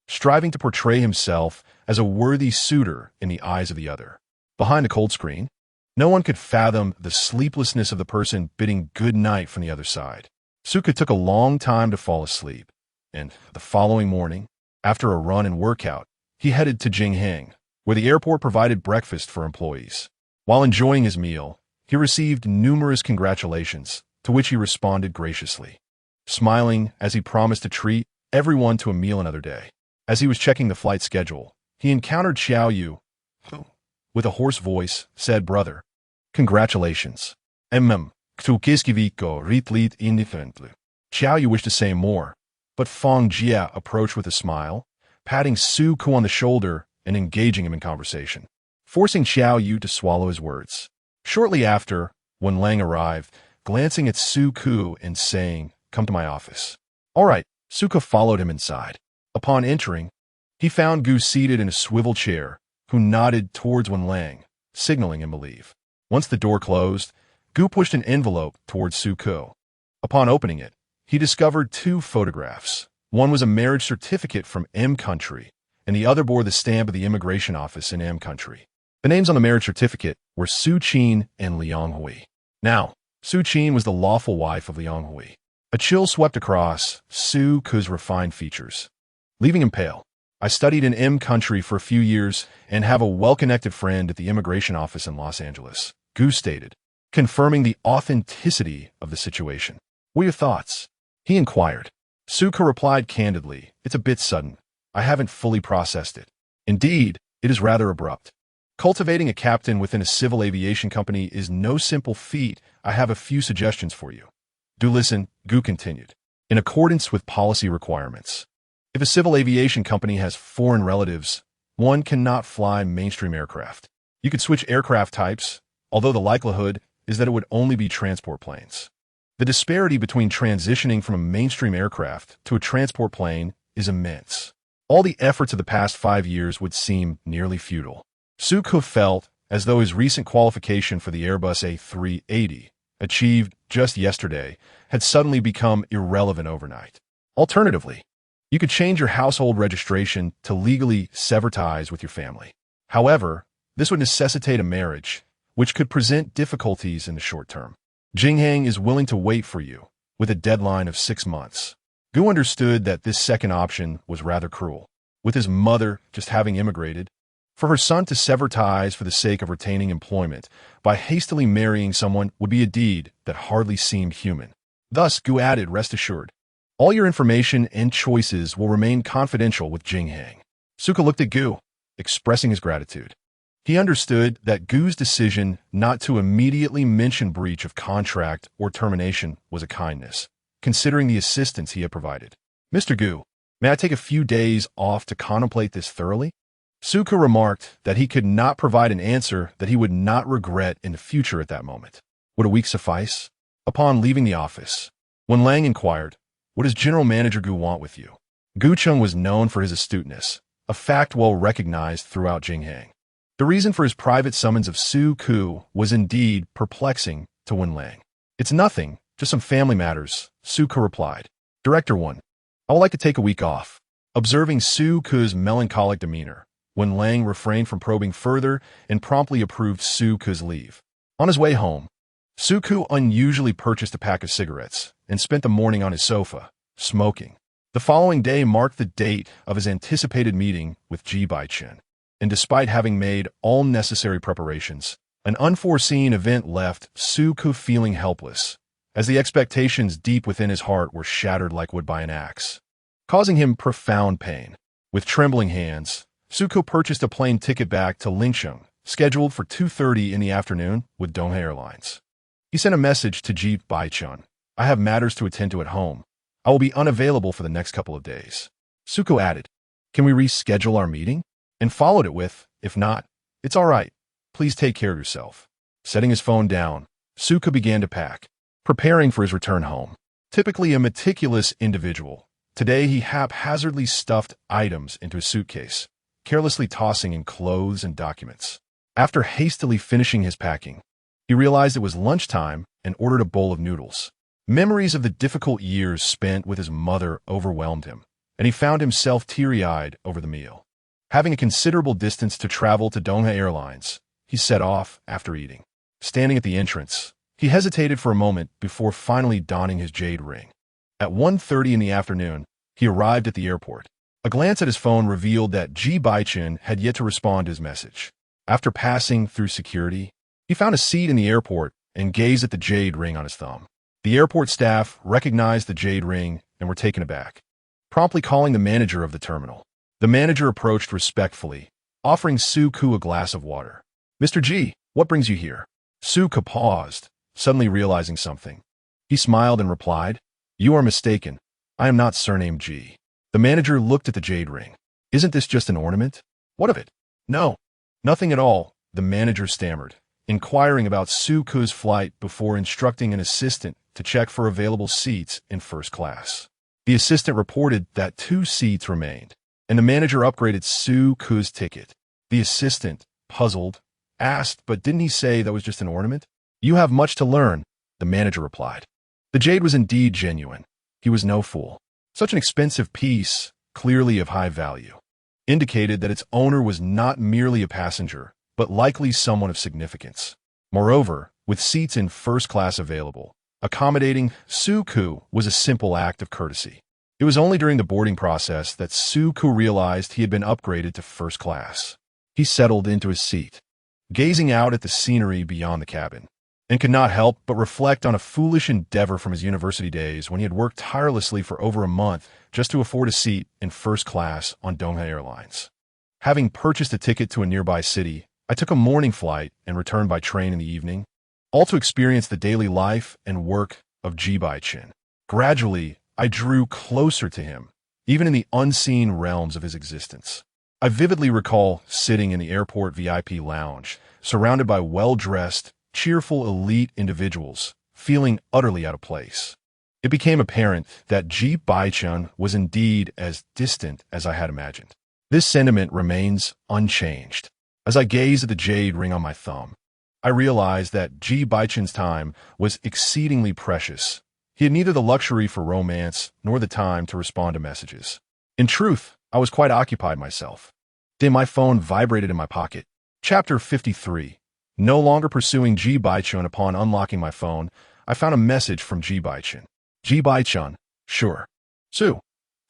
striving to portray himself as a worthy suitor in the eyes of the other. Behind a cold screen, no one could fathom the sleeplessness of the person bidding good night from the other side. Su Ke took a long time to fall asleep, and the following morning, after a run and workout, he headed to Jingheng, where the airport provided breakfast for employees. While enjoying his meal, he received numerous congratulations, to which he responded graciously, smiling as he promised to treat everyone to a meal another day. As he was checking the flight schedule, he encountered Xiao Yu, who, with a hoarse voice, said, "Brother, congratulations. Tu kiskiviko ritlit indifferently." Xiao Yu wished to say more, but Feng Jia approached with a smile, patting Su Ke on the shoulder and engaging him in conversation, forcing Xiao Yu to swallow his words. Shortly after, when Lang arrived, glancing at Su Ke and saying, "Come to my office." "All right," Su Ke followed him inside. Upon entering, he found Gu seated in a swivel chair, who nodded towards Wen Lang, signaling him to leave. Once the door closed, Gu pushed an envelope towards Su Ke. Upon opening it, he discovered two photographs. One was a marriage certificate from M country, and the other bore the stamp of the immigration office in M country. The names on the marriage certificate were Su Qin and Liang Hui. Now, Su Qin was the lawful wife of Liang Hui. A chill swept across Su Ke's refined features, leaving him pale. "I studied in M country for a few years and have a well-connected friend at the immigration office in Los Angeles," Gu stated, confirming the authenticity of the situation. "What are your thoughts?" he inquired. Su Ke replied candidly, "It's a bit sudden. I haven't fully processed it. Indeed, it is rather abrupt. Cultivating a captain within a civil aviation company is no simple feat. I have a few suggestions for you." "Do listen," Gu continued. "In accordance with policy requirements, if a civil aviation company has foreign relatives, one cannot fly mainstream aircraft. You could switch aircraft types, although the likelihood is that it would only be transport planes. The disparity between transitioning from a mainstream aircraft to a transport plane is immense. All the efforts of the past 5 years would seem nearly futile." Su Ke felt as though his recent qualification for the Airbus A380, achieved just yesterday, had suddenly become irrelevant overnight. Alternatively, you could change your household registration to legally sever ties with your family. However, this would necessitate a marriage, which could present difficulties in the short term. Jingheng is willing to wait for you, with a deadline of 6 months. Gu understood that this second option was rather cruel, with his mother just having immigrated. For her son to sever ties for the sake of retaining employment by hastily marrying someone would be a deed that hardly seemed human. Thus, Gu added, "Rest assured, all your information and choices will remain confidential with Jingheng." Su Ke looked at Gu, expressing his gratitude. He understood that Gu's decision not to immediately mention breach of contract or termination was a kindness, considering the assistance he had provided. "Mr. Gu, may I take a few days off to contemplate this thoroughly?" Suku remarked that he could not provide an answer that he would not regret in the future at that moment. Would a week suffice? Upon leaving the office, when Lang inquired, "What does General Manager Gu want with you?" Gu Chung was known for his astuteness, a fact well recognized throughout Jinghang. The reason for his private summons of Su Ku was indeed perplexing to Wen Lang. "It's nothing, just some family matters," Su Ku replied. "Director 1, I would like to take a week off." Observing Su Ku's melancholic demeanor, Wen Lang refrained from probing further and promptly approved Su Ku's leave. On his way home, Su Ku unusually purchased a pack of cigarettes and spent the morning on his sofa, smoking. The following day marked the date of his anticipated meeting with Ji Bochen, and despite having made all necessary preparations, an unforeseen event left Su Ku feeling helpless, as the expectations deep within his heart were shattered like wood by an axe, causing him profound pain. With trembling hands, Su Ku purchased a plane ticket back to Lincheng, scheduled for 2:30 in the afternoon with Donghe Airlines. He sent a message to Ji Bochen. "I have matters to attend to at home. I will be unavailable for the next couple of days." Su Ku added, "Can we reschedule our meeting?" and followed it with, "If not, it's all right. Please take care of yourself." Setting his phone down, Su Ku began to pack, preparing for his return home. Typically a meticulous individual, today he haphazardly stuffed items into a suitcase, carelessly tossing in clothes and documents. After hastily finishing his packing, he realized it was lunchtime and ordered a bowl of noodles. Memories of the difficult years spent with his mother overwhelmed him, and he found himself teary-eyed over the meal. Having a considerable distance to travel to Donghe Airlines, he set off after eating. Standing at the entrance, he hesitated for a moment before finally donning his jade ring. At 1:30 in the afternoon, he arrived at the airport. A glance at his phone revealed that Ji Bochen had yet to respond to his message. After passing through security, he found a seat in the airport and gazed at the jade ring on his thumb. The airport staff recognized the jade ring and were taken aback, promptly calling the manager of the terminal. The manager approached respectfully, offering Su Ku a glass of water. "Mr. Ji, what brings you here?" Su Ku paused, suddenly realizing something. He smiled and replied, "You are mistaken. I am not surnamed Ji." The manager looked at the jade ring. "Isn't this just an ornament? What of it?" "No, nothing at all," the manager stammered, inquiring about Su Ku's flight before instructing an assistant to check for available seats in first class. The assistant reported that 2 seats remained, and the manager upgraded Su Ku's ticket. The assistant, puzzled, asked, "But didn't he say that was just an ornament?" "You have much to learn," the manager replied. The jade was indeed genuine. He was no fool. Such an expensive piece, clearly of high value, indicated that its owner was not merely a passenger, but likely someone of significance. Moreover, with seats in first class available, accommodating Su Ku was a simple act of courtesy. It was only during the boarding process that Su Ku realized he had been upgraded to first class. He settled into his seat, gazing out at the scenery beyond the cabin, and could not help but reflect on a foolish endeavor from his university days when he had worked tirelessly for over a month just to afford a seat in first class on Donghe Airlines. Having purchased a ticket to a nearby city, I took a morning flight and returned by train in the evening, all to experience the daily life and work of Ji Bochen. Gradually, I drew closer to him, even in the unseen realms of his existence. I vividly recall sitting in the airport VIP lounge, surrounded by well-dressed, cheerful elite individuals, feeling utterly out of place. It became apparent that Ji Bochen was indeed as distant as I had imagined. This sentiment remains unchanged. As I gazed at the jade ring on my thumb, I realized that Ji Bochen's time was exceedingly precious. He had neither the luxury for romance nor the time to respond to messages. In truth, I was quite occupied myself. Then my phone vibrated in my pocket. Chapter 53. No longer pursuing Ji Bochen. Upon unlocking my phone, I found a message from Ji Bochen. "Ji Bochen, sure. Su,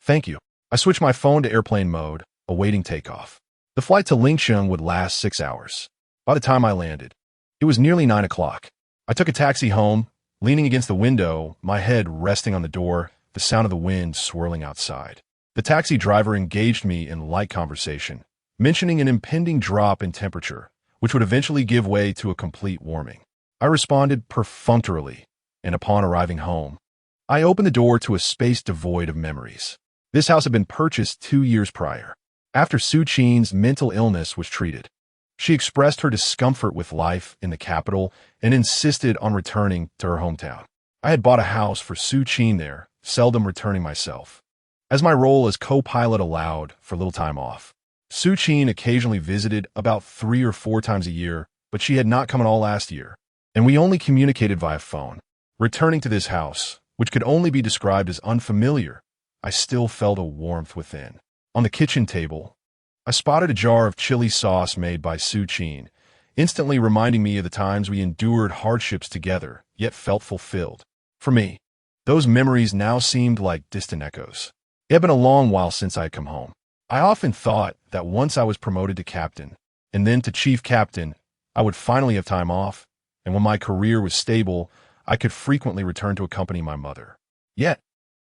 thank you." I switched my phone to airplane mode, awaiting takeoff. The flight to Lincheng would last 6 hours. By the time I landed, it was nearly 9 o'clock. I took a taxi home, leaning against the window, my head resting on the door, the sound of the wind swirling outside. The taxi driver engaged me in light conversation, mentioning an impending drop in temperature, which would eventually give way to a complete warming. I responded perfunctorily, and upon arriving home, I opened the door to a space devoid of memories. This house had been purchased 2 years prior, after Su Qin's mental illness was treated. She expressed her discomfort with life in the capital and insisted on returning to her hometown. I had bought a house for Su Qin there, seldom returning myself, as my role as co-pilot allowed for little time off. Su Qin occasionally visited about 3 or 4 times a year, but she had not come at all last year, and we only communicated via phone. Returning to this house, which could only be described as unfamiliar, I still felt a warmth within. On the kitchen table, I spotted a jar of chili sauce made by Su Qin, instantly reminding me of the times we endured hardships together, yet felt fulfilled. For me, those memories now seemed like distant echoes. It had been a long while since I had come home. I often thought that once I was promoted to captain, and then to chief captain, I would finally have time off, and when my career was stable, I could frequently return to accompany my mother. Yet,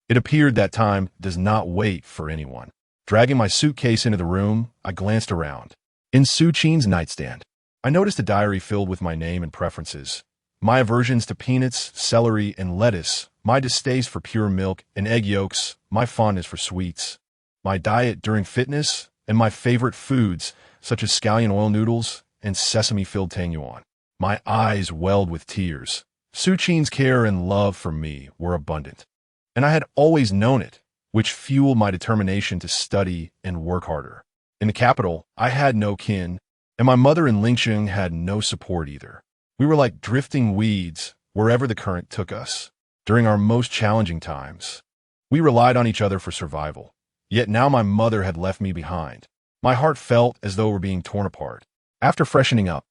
it appeared that time does not wait for anyone. Dragging my suitcase into the room, I glanced around. In Su Qin's nightstand, I noticed a diary filled with my name and preferences, my aversions to peanuts, celery, and lettuce, my distaste for pure milk and egg yolks, my fondness for sweets, my diet during fitness, and my favorite foods, such as scallion oil noodles and sesame-filled tangyuan. My eyes welled with tears. Su Qin's care and love for me were abundant, and I had always known it, which fueled my determination to study and work harder. In the capital, I had no kin, and my mother in Lingcheng had no support either. We were like drifting weeds wherever the current took us. During our most challenging times, we relied on each other for survival. Yet now my mother had left me behind. My heart felt as though we were being torn apart. After freshening up,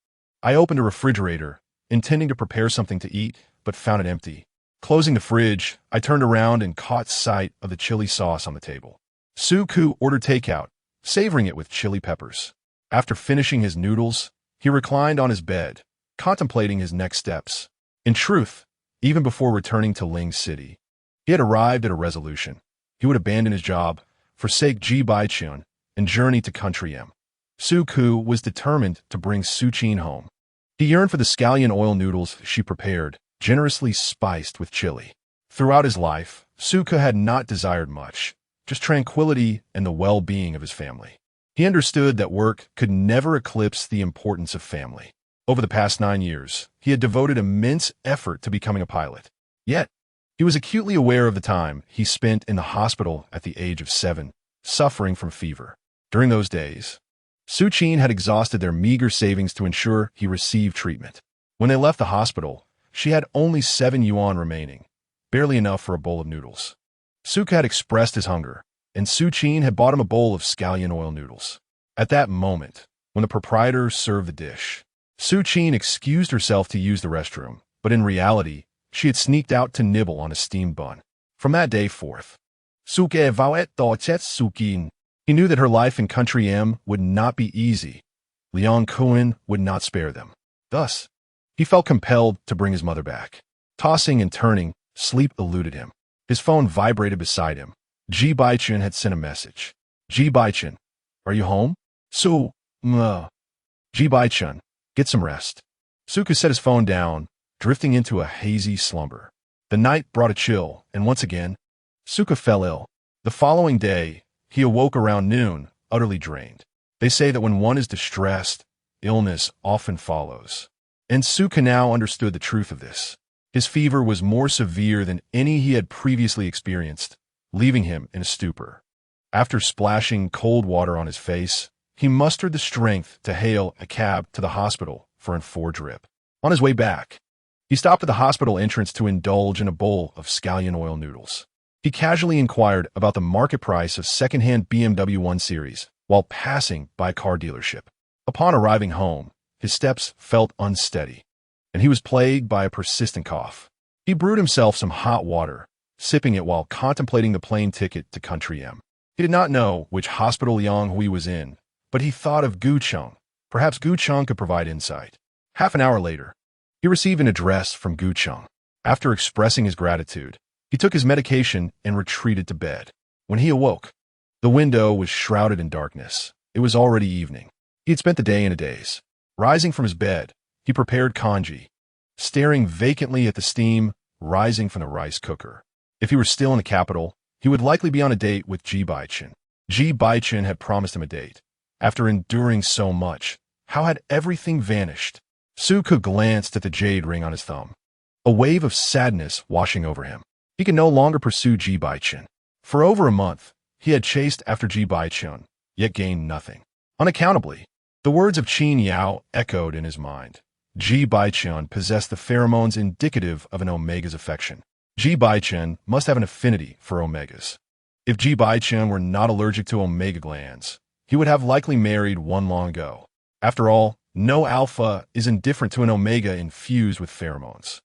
I opened a refrigerator, intending to prepare something to eat, but found it empty. Closing the fridge, I turned around and caught sight of the chili sauce on the table. Su Ku ordered takeout, savoring it with chili peppers. After finishing his noodles, he reclined on his bed, contemplating his next steps. In truth, even before returning to Ling City, he had arrived at a resolution. He would abandon his job, forsake Ji Bochen, and journey to Country M. Su Ku was determined to bring Su Qin home. He yearned for the scallion oil noodles she prepared, generously spiced with chili. Throughout his life, Su Ku had not desired much, just tranquility and the well-being of his family. He understood that work could never eclipse the importance of family. Over the past 9 years, he had devoted immense effort to becoming a pilot. Yet, he was acutely aware of the time he spent in the hospital at the age of 7, suffering from fever. During those days, Su Qin had exhausted their meager savings to ensure he received treatment. When they left the hospital, she had only 7 yuan remaining, barely enough for a bowl of noodles. Su Ku had expressed his hunger, and Su Qin had bought him a bowl of scallion oil noodles. At that moment, when the proprietor served the dish, Su Qin excused herself to use the restroom, but in reality, she had sneaked out to nibble on a steamed bun. From that day forth, Su Ke Vaoet Dochet Su Qin. He knew that her life in Country M would not be easy. Liang Kuan would not spare them. Thus, he felt compelled to bring his mother back. Tossing and turning, sleep eluded him. His phone vibrated beside him. Ji Bochen had sent a message. Ji Bochen, are you home? Ji Bochen, get some rest. Su Ku set his phone down, drifting into a hazy slumber. The night brought a chill, and once again, Su Ku fell ill. The following day, he awoke around noon, utterly drained. They say that when one is distressed, illness often follows. And Su Ku now understood the truth of this. His fever was more severe than any he had previously experienced, leaving him in a stupor. After splashing cold water on his face, he mustered the strength to hail a cab to the hospital for an 4 drip. On his way back, he stopped at the hospital entrance to indulge in a bowl of scallion oil noodles. He casually inquired about the market price of second-hand BMW 1 Series while passing by a car dealership. Upon arriving home, his steps felt unsteady, and he was plagued by a persistent cough. He brewed himself some hot water, sipping it while contemplating the plane ticket to Country M. He did not know which hospital Liang Hui was in, but he thought of Gucheng. Perhaps Gucheng could provide insight. Half an hour later, he received an address from Gucheng. After expressing his gratitude, he took his medication and retreated to bed. When he awoke, the window was shrouded in darkness. It was already evening. He had spent the day in a daze. Rising from his bed, he prepared congee, staring vacantly at the steam rising from the rice cooker. If he were still in the capital, he would likely be on a date with Ji Bochen. Ji Bochen had promised him a date. After enduring so much, how had everything vanished? Suku glanced at the jade ring on his thumb. A wave of sadness washing over him. He could no longer pursue Ji Bochen. For over a month, he had chased after Ji Bochen, yet gained nothing. Unaccountably, the words of Qin Yao echoed in his mind. Ji Bochen possessed the pheromones indicative of an omega's affection. Ji Bochen must have an affinity for omegas. If Ji Bochen were not allergic to omega glands, he would have likely married one long ago. After all, no alpha is indifferent to an omega infused with pheromones.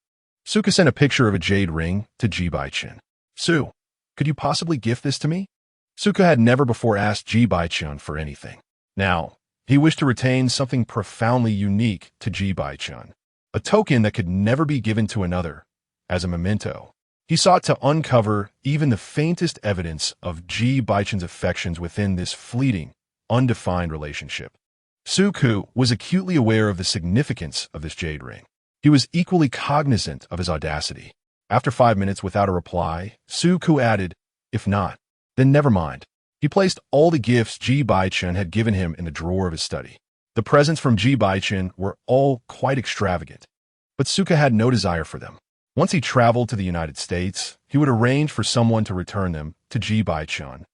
Suka sent a picture of a jade ring to Ji Bochen. Su, could you possibly gift this to me? Suka had never before asked Ji Bochen for anything. Now, he wished to retain something profoundly unique to Ji Bochen, a token that could never be given to another, as a memento. He sought to uncover even the faintest evidence of Ji Bochen's affections within this fleeting, undefined relationship. Suku was acutely aware of the significance of this jade ring. He was equally cognizant of his audacity. After 5 minutes without a reply, Suku added, "If not, then never mind." He placed all the gifts Ji Bochen had given him in the drawer of his study. The presents from Ji Bochen were all quite extravagant, but Suka had no desire for them. Once he traveled to the United States, he would arrange for someone to return them to Ji Bochen,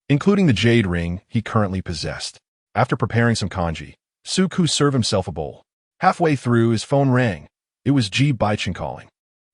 including the jade ring he currently possessed. After preparing some kanji, Suku served himself a bowl. Halfway through, his phone rang. It was Ji Bochen calling.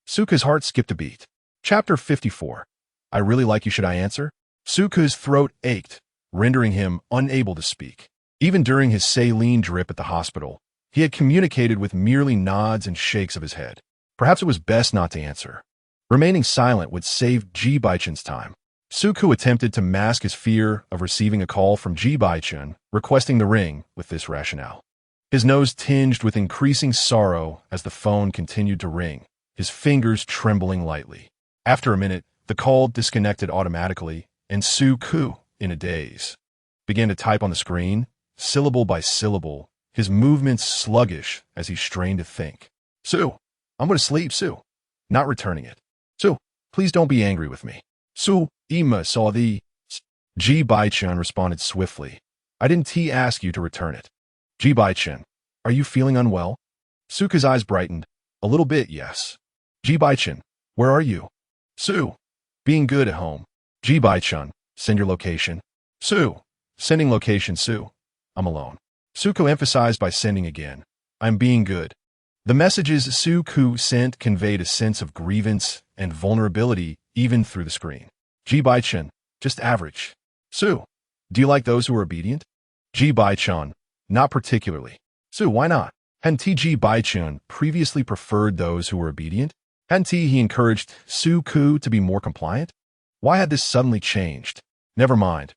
Suku's heart skipped a beat. Chapter 54. I really like you, should I answer? Suku's throat ached, rendering him unable to speak. Even during his saline drip at the hospital, he had communicated with merely nods and shakes of his head. Perhaps it was best not to answer. Remaining silent would save Ji Bochen's time. Suku attempted to mask his fear of receiving a call from Ji Bochen requesting the ring with this rationale. His nose tinged with increasing sorrow as the phone continued to ring, his fingers trembling lightly. After a minute, the call disconnected automatically, and Suku, in a daze, began to type on the screen, syllable by syllable, his movements sluggish as he strained to think. Su, I'm going to sleep, Su. Not returning it. Su, please don't be angry with me. Su, Ima saw the... Ji Bochen responded swiftly. I didn't ask you to return it. Ji Bochen, are you feeling unwell? Suka's eyes brightened. A little bit, yes. Ji Bochen, where are you? Su, being good at home. Ji Bochen, send your location. Su, sending location. Su, I'm alone. Suku emphasized by sending again. I'm being good. The messages Suku sent conveyed a sense of grievance and vulnerability even through the screen. Ji Bochen, just average. Su, do you like those who are obedient? Ji Bochen, not particularly. Su, why not? Hadn't Ji Bochen previously preferred those who were obedient? Hadn't he encouraged Suku to be more compliant? Why had this suddenly changed? Never mind.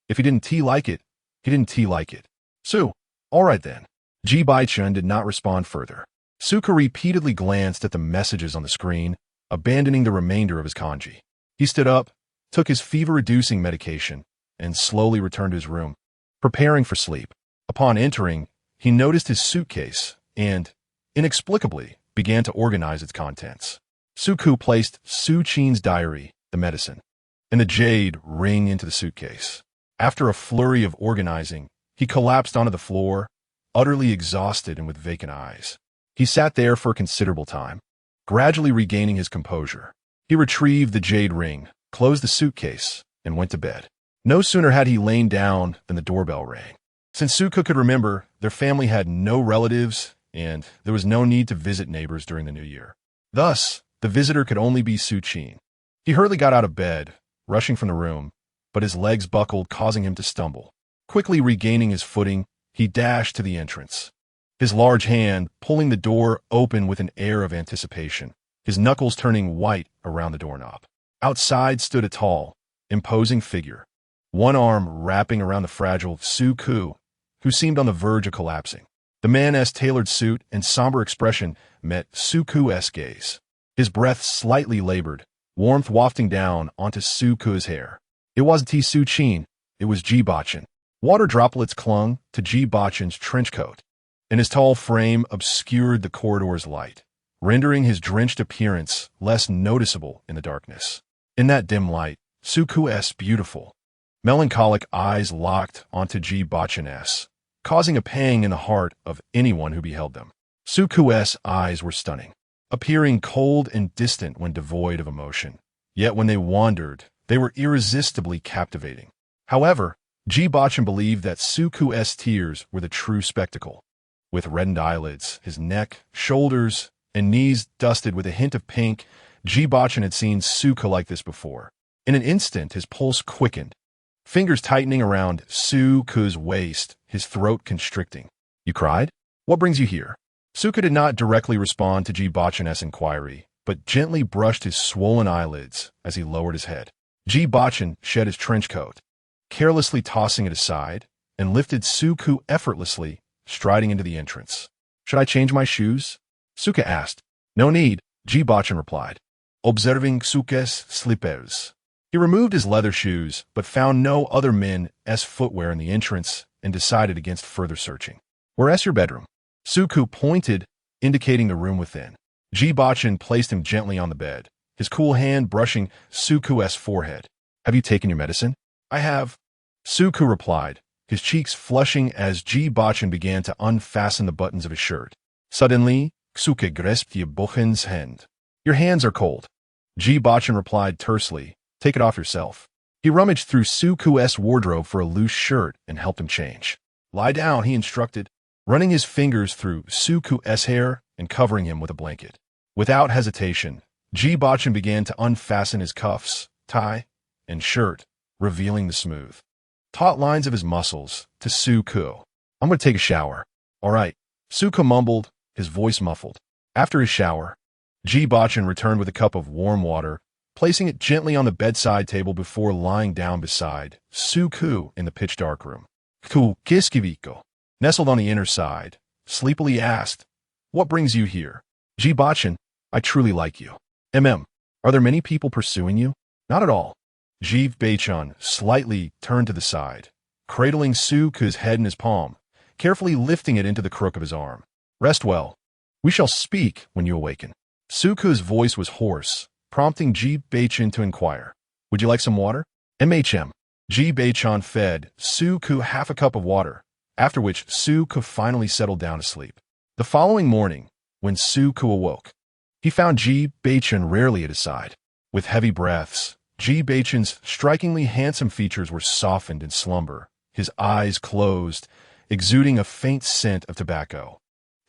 If he didn't like it, he didn't like it. Su, all right then. Ji Bochen did not respond further. Suku repeatedly glanced at the messages on the screen, abandoning the remainder of his kanji. He stood up, took his fever-reducing medication, and slowly returned to his room, preparing for sleep. Upon entering, he noticed his suitcase and, inexplicably, began to organize its contents. Suku placed Su Qin's diary, the medicine, and the jade ring into the suitcase. After a flurry of organizing, he collapsed onto the floor, utterly exhausted and with vacant eyes. He sat there for a considerable time, gradually regaining his composure. He retrieved the jade ring, closed the suitcase, and went to bed. No sooner had he lain down than the doorbell rang. Since Suku could remember, their family had no relatives, and there was no need to visit neighbors during the new year. Thus, the visitor could only be Su Qin. He hurriedly got out of bed, rushing from the room, but his legs buckled, causing him to stumble. Quickly regaining his footing, he dashed to the entrance, his large hand pulling the door open with an air of anticipation, his knuckles turning white around the doorknob. Outside stood a tall, imposing figure, one arm wrapping around the fragile Suku, who seemed on the verge of collapsing. The man's tailored suit and somber expression met Suku's gaze. His breath slightly labored, warmth wafting down onto Suku's hair. It wasn't Su Qin, it was Ji Bochen. Water droplets clung to Ji Bochen's trench coat, and his tall frame obscured the corridor's light, rendering his drenched appearance less noticeable in the darkness. In that dim light, Suku's beautiful, melancholic eyes locked onto Ji Bochen's, causing a pang in the heart of anyone who beheld them. Suku's eyes were stunning, appearing cold and distant when devoid of emotion. Yet when they wandered, they were irresistibly captivating. However, Ji Bochen believed that Suku's tears were the true spectacle. With reddened eyelids, his neck, shoulders, and knees dusted with a hint of pink, Ji Bochen had seen Suku like this before. In an instant, his pulse quickened, fingers tightening around Suku's waist, his throat constricting. "You cried? What brings you here?" Suku did not directly respond to Ji Bochen's inquiry, but gently brushed his swollen eyelids as he lowered his head. Ji Bochen shed his trench coat, carelessly tossing it aside, and lifted Suku effortlessly, striding into the entrance. "Should I change my shoes?" Suku asked. "No need," Ji Bochen replied, observing Suku's slippers. He removed his leather shoes, but found no other men's footwear in the entrance and decided against further searching. "Where's your bedroom?" Suku pointed, indicating the room within. Ji Bochen placed him gently on the bed, his cool hand brushing Suku's forehead. "Have you taken your medicine?" "I have," Suku replied, his cheeks flushing as Ji Bochen began to unfasten the buttons of his shirt. Suddenly, Suku grasped Ji Bochen's hand. "Your hands are cold," Ji Bochen replied tersely. "Take it off yourself." He rummaged through Suku's wardrobe for a loose shirt and helped him change. "Lie down," he instructed, running his fingers through Suku's hair and covering him with a blanket. Without hesitation, Ji Bochen began to unfasten his cuffs, tie, and shirt, revealing the smooth, taut lines of his muscles to Suku. "I'm going to take a shower." "All right," Suku mumbled, his voice muffled. After his shower, Ji Bochen returned with a cup of warm water, placing it gently on the bedside table before lying down beside Suku in the pitch-dark room. Kiskiviko, nestled on the inner side, sleepily asked, "What brings you here?" "Ji Bochen, I truly like you." Are there many people pursuing you?" "Not at all." Ji Bochen slightly turned to the side, cradling Suku's head in his palm, carefully lifting it into the crook of his arm. "Rest well. We shall speak when you awaken." Suku's voice was hoarse, prompting Ji Bochen to inquire, "Would you like some water?" Ji Bochen fed Suku half a cup of water, after which Suku finally settled down to sleep. The following morning, when Suku awoke, he found Ji Bochen rarely at his side. With heavy breaths, Ji Bochen's strikingly handsome features were softened in slumber, his eyes closed, exuding a faint scent of tobacco.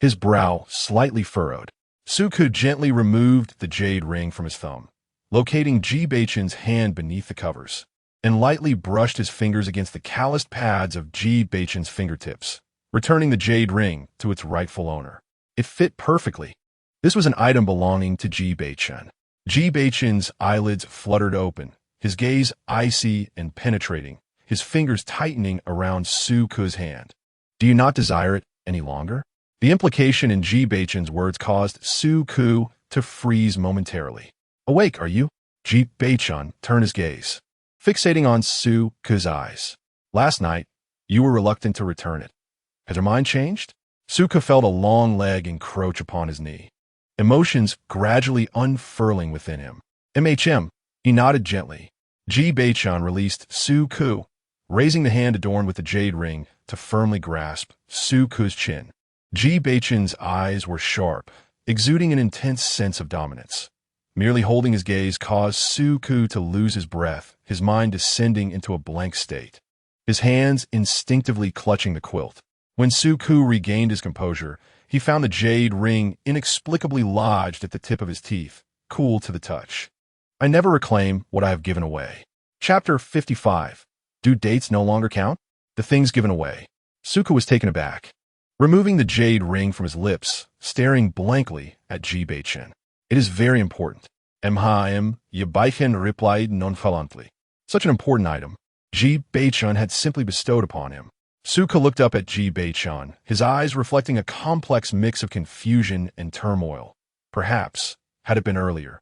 His brow slightly furrowed. Suku gently removed the jade ring from his thumb, locating Ji Bochen's hand beneath the covers, and lightly brushed his fingers against the calloused pads of Ji Bochen's fingertips, returning the jade ring to its rightful owner. It fit perfectly. This was an item belonging to Ji Bochen. Ji Bochen's eyelids fluttered open, his gaze icy and penetrating, his fingers tightening around Suku's hand. "Do you not desire it any longer?" The implication in Ji Bochen's words caused Suku to freeze momentarily. "Awake, are you?" Ji Bochen turned his gaze, fixating on Suku's eyes. "Last night, you were reluctant to return it. Has your mind changed?" Suku felt a long leg encroach upon his knee, emotions gradually unfurling within him. He nodded gently. Ji Bochen released Suku, raising the hand adorned with the jade ring to firmly grasp Suku's chin. Ji Bochen's eyes were sharp, exuding an intense sense of dominance. Merely holding his gaze caused Suku to lose his breath, his mind descending into a blank state, his hands instinctively clutching the quilt. When Suku regained his composure, he found the jade ring inexplicably lodged at the tip of his teeth, cool to the touch. "I never reclaim what I have given away." Chapter 55. Do dates no longer count? The things given away. Suku was taken aback, removing the jade ring from his lips, staring blankly at Ji Bochen. "It is very important." Ji Bochen replied nonchalantly. Such an important item Ji Bochen had simply bestowed upon him. Suku looked up at Ji Bochen, his eyes reflecting a complex mix of confusion and turmoil. Perhaps, had it been earlier,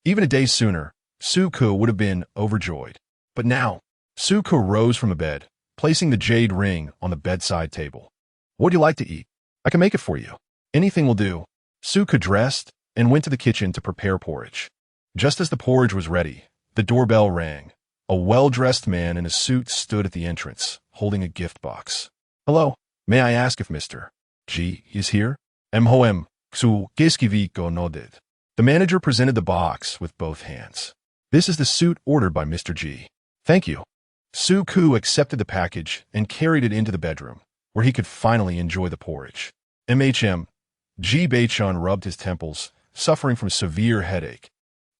even a day sooner, Suku would have been overjoyed. But now, Suku rose from the bed, placing the jade ring on the bedside table. "What would you like to eat? I can make it for you." "Anything will do." Suku dressed and went to the kitchen to prepare porridge. Just as the porridge was ready, The doorbell rang. A well-dressed man in a suit stood at the entrance, holding a gift box. "Hello, may I ask if Mr. Ji is here?" "Mhoem, Xu Giskiviko nodded." The manager presented the box with both hands. "This is the suit ordered by Mr. Ji." "Thank you." Su Ku accepted the package and carried it into the bedroom, where he could finally enjoy the porridge. Ji Bochen rubbed his temples, suffering from severe headache,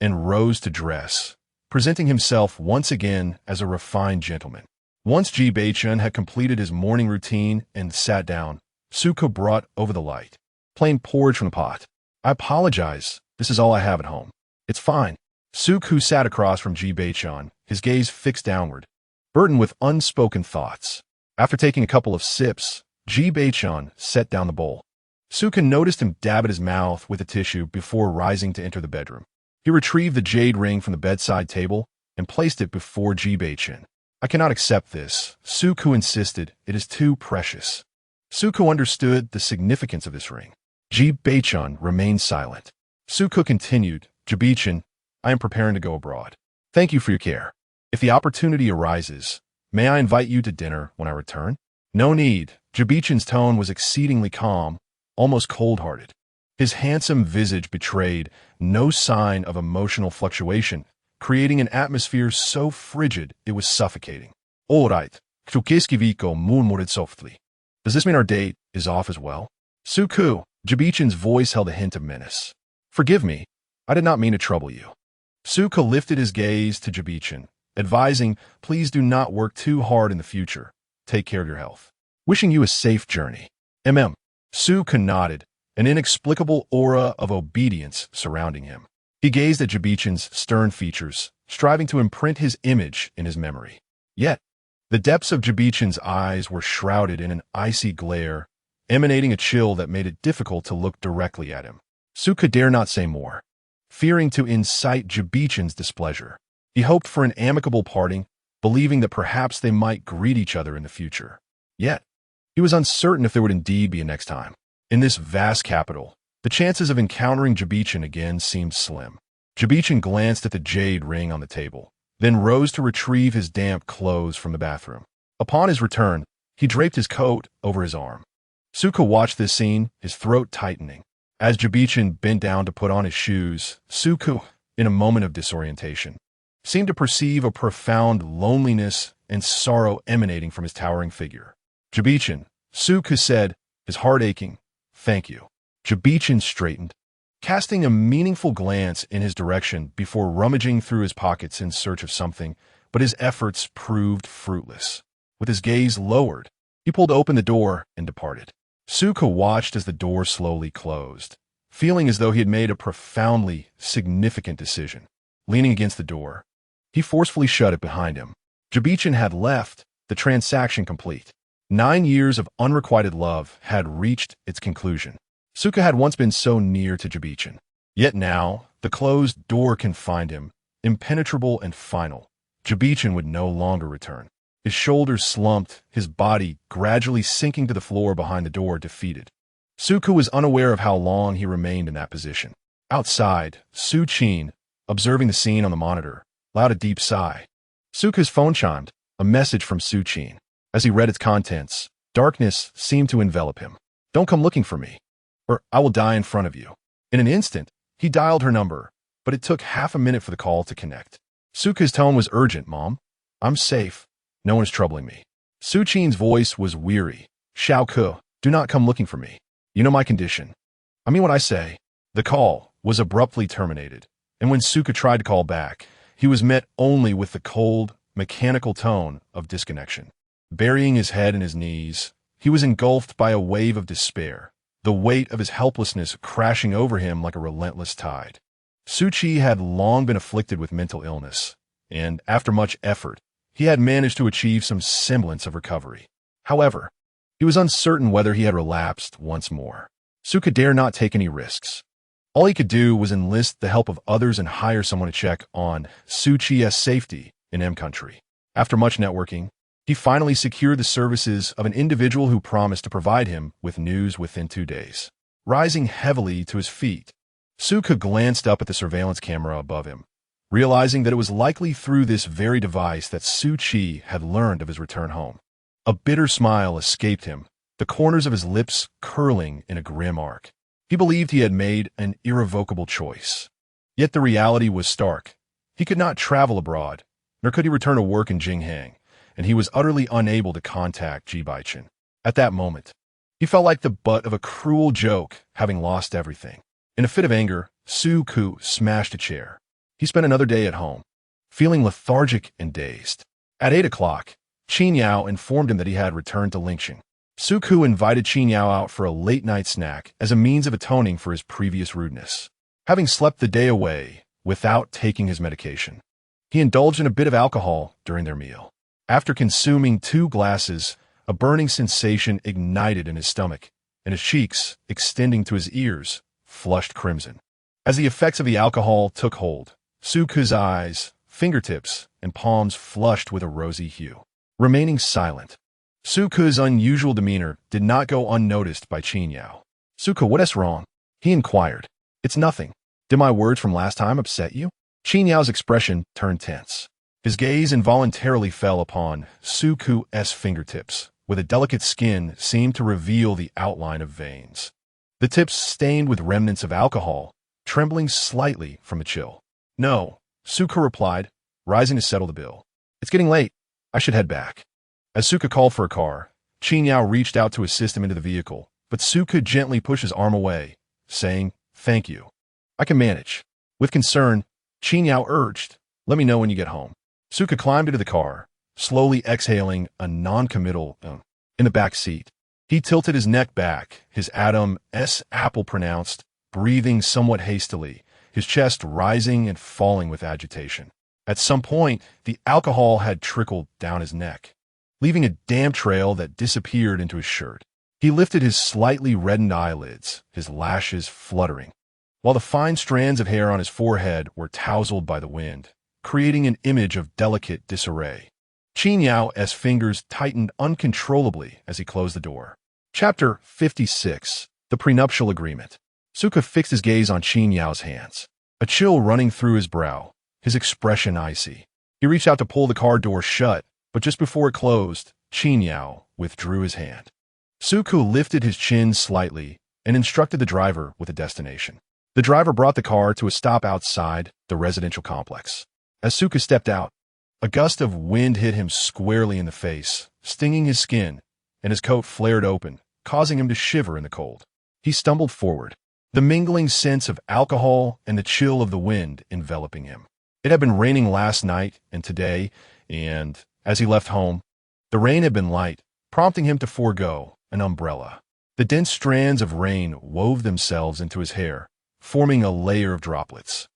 and rose to dress, presenting himself once again as a refined gentleman. Once Ji Bochen had completed his morning routine and sat down, Suko brought over the light. "Plain porridge from the pot. I apologize. This is all I have at home." "It's fine." Suku sat across from Ji Bochen, his gaze fixed downward, burdened with unspoken thoughts. After taking a couple of sips, Ji Bochen set down the bowl. Suka noticed him dab at his mouth with a tissue before rising to enter the bedroom. He retrieved the jade ring from the bedside table and placed it before Ji Bochen. "I cannot accept this," Suku insisted. "It is too precious." Suku understood the significance of this ring. Ji Bochen remained silent. Suku continued, "Ji Bochen, I am preparing to go abroad. Thank you for your care. If the opportunity arises, may I invite you to dinner when I return?" "No need." Ji Bochen's tone was exceedingly calm, almost cold-hearted. His handsome visage betrayed no sign of emotional fluctuation, creating an atmosphere so frigid it was suffocating. "All right, Krukiskiviko murmured softly. Does this mean our date is off as well?" "Suku," Ji Bochen's voice held a hint of menace. "Forgive me, I did not mean to trouble you." Suka lifted his gaze to Ji Bochen, advising, "Please do not work too hard in the future. Take care of your health. Wishing you a safe journey." Suka nodded, an inexplicable aura of obedience surrounding him. He gazed at Ji Bochen's stern features, striving to imprint his image in his memory. Yet, the depths of Ji Bochen's eyes were shrouded in an icy glare, emanating a chill that made it difficult to look directly at him. Suka dare not say more, fearing to incite Ji Bochen's displeasure. He hoped for an amicable parting, believing that perhaps they might greet each other in the future. Yet, he was uncertain if there would indeed be a next time. In this vast capital, the chances of encountering Ji Bochen again seemed slim. Ji Bochen glanced at the jade ring on the table, then rose to retrieve his damp clothes from the bathroom. Upon his return, he draped his coat over his arm. Suka watched this scene, his throat tightening. As Ji Bochen bent down to put on his shoes, Suku, in a moment of disorientation, seemed to perceive a profound loneliness and sorrow emanating from his towering figure. "Ji Bochen," Suku said, his heart aching, "thank you." Ji Bochen straightened, casting a meaningful glance in his direction before rummaging through his pockets in search of something, but his efforts proved fruitless. With his gaze lowered, he pulled open the door and departed. Suka watched as the door slowly closed, feeling as though he had made a profoundly significant decision. Leaning against the door, he forcefully shut it behind him. Ji Bochen had left, the transaction complete. 9 years of unrequited love had reached its conclusion. Suka had once been so near to Ji Bochen. Yet now, the closed door confined him, impenetrable and final. Ji Bochen would no longer return. His shoulders slumped, his body gradually sinking to the floor behind the door, defeated. Suka was unaware of how long he remained in that position. Outside, Su Qin, observing the scene on the monitor, allowed a deep sigh. Suka's phone chimed, a message from Su Qin. As he read its contents, darkness seemed to envelop him. "Don't come looking for me, or I will die in front of you." In an instant, he dialed her number, but it took half a minute for the call to connect. Suka's tone was urgent. "Mom, I'm safe. No one is troubling me." Su Qin's voice was weary. "Xiao Ke, do not come looking for me. You know my condition. I mean what I say." The call was abruptly terminated, and when Suka tried to call back, he was met only with the cold, mechanical tone of disconnection. Burying his head in his knees, he was engulfed by a wave of despair, the weight of his helplessness crashing over him like a relentless tide. Su Qi had long been afflicted with mental illness, and, after much effort, he had managed to achieve some semblance of recovery. However, he was uncertain whether he had relapsed once more. Suka dared not take any risks. All he could do was enlist the help of others and hire someone to check on Su Qi's safety in M country. After much networking, he finally secured the services of an individual who promised to provide him with news within 2 days. Rising heavily to his feet, Suka glanced up at the surveillance camera above him, realizing that it was likely through this very device that Su Chi had learned of his return home. A bitter smile escaped him, the corners of his lips curling in a grim arc. He believed he had made an irrevocable choice. Yet the reality was stark. He could not travel abroad, nor could he return to work in Jinghang, and he was utterly unable to contact Ji Bochen. At that moment, he felt like the butt of a cruel joke, having lost everything. In a fit of anger, Su Ku smashed a chair. He spent another day at home, feeling lethargic and dazed. At 8 o'clock, Qin Yao informed him that he had returned to Lingxing. Su Ku invited Qin Yao out for a late-night snack as a means of atoning for his previous rudeness. Having slept the day away without taking his medication, he indulged in a bit of alcohol during their meal. After consuming 2 glasses, a burning sensation ignited in his stomach, and his cheeks, extending to his ears, flushed crimson. As the effects of the alcohol took hold, Su Ku's eyes, fingertips, and palms flushed with a rosy hue. Remaining silent, Su Ku's unusual demeanor did not go unnoticed by Qin Yao. "Su Ku, what is wrong?" he inquired. "It's nothing. Did my words from last time upset you?" Qin Yao's expression turned tense. His gaze involuntarily fell upon Su Ku's fingertips, where the delicate skin seemed to reveal the outline of veins. The tips stained with remnants of alcohol, trembling slightly from a chill. "No," Su Ku replied, rising to settle the bill. "It's getting late. I should head back." As Su Ku called for a car, Qin Yao reached out to assist him into the vehicle, but Su Ku gently pushed his arm away, saying, "Thank you. I can manage." With concern, Qin Yao urged, "Let me know when you get home." Su Ku climbed into the car, slowly exhaling a non-committal in the back seat. He tilted his neck back, his Adam's apple pronounced, breathing somewhat hastily, his chest rising and falling with agitation. At some point, the alcohol had trickled down his neck, leaving a damp trail that disappeared into his shirt. He lifted his slightly reddened eyelids, his lashes fluttering, while the fine strands of hair on his forehead were tousled by the wind, creating an image of delicate disarray. Qin Yao's fingers tightened uncontrollably as he closed the door. Chapter 56. The Prenuptial Agreement. Su Ku fixed his gaze on Qin Yao's hands, a chill running through his brow, his expression icy. He reached out to pull the car door shut, but just before it closed, Qin Yao withdrew his hand. Su Ku lifted his chin slightly and instructed the driver with a destination. The driver brought the car to a stop outside the residential complex. As Su Ku stepped out, a gust of wind hit him squarely in the face, stinging his skin, and his coat flared open, causing him to shiver in the cold. He stumbled forward, the mingling sense of alcohol and the chill of the wind enveloping him. It had been raining last night and today, and as he left home, the rain had been light, prompting him to forego an umbrella. The dense strands of rain wove themselves into his hair, forming a layer of droplets.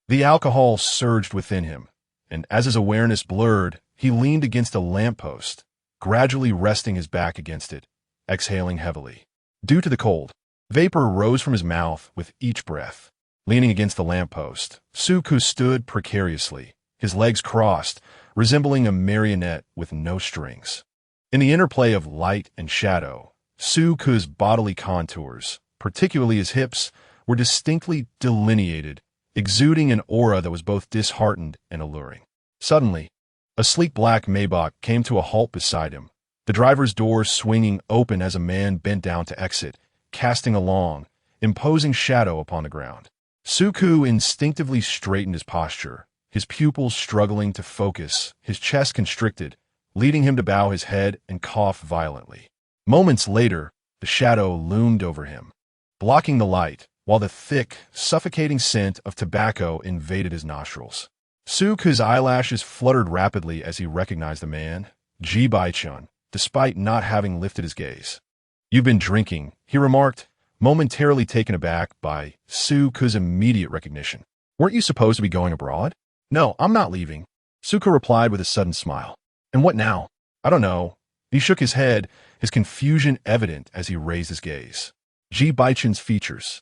The alcohol surged within him, and as his awareness blurred, he leaned against a lamppost, gradually resting his back against it, exhaling heavily. Due to the cold, vapor rose from his mouth with each breath. Leaning against the lamppost, Su Ku stood precariously, his legs crossed, resembling a marionette with no strings. In the interplay of light and shadow, Su Ku's bodily contours, particularly his hips, were distinctly delineated, exuding an aura that was both disheartened and alluring. Suddenly, a sleek black Maybach came to a halt beside him, the driver's door swinging open as a man bent down to exit, casting a long, imposing shadow upon the ground. Su Ku instinctively straightened his posture, his pupils struggling to focus, his chest constricted, leading him to bow his head and cough violently. Moments later, the shadow loomed over him, blocking the light, while the thick, suffocating scent of tobacco invaded his nostrils. Su Ku's eyelashes fluttered rapidly as he recognized the man, Ji Bochen, despite not having lifted his gaze. "You've been drinking," he remarked, momentarily taken aback by Su Ku's immediate recognition. "Weren't you supposed to be going abroad?" "No, I'm not leaving," Su Ku replied with a sudden smile. "And what now?" "I don't know." He shook his head, his confusion evident as he raised his gaze. Ji Bochen's features,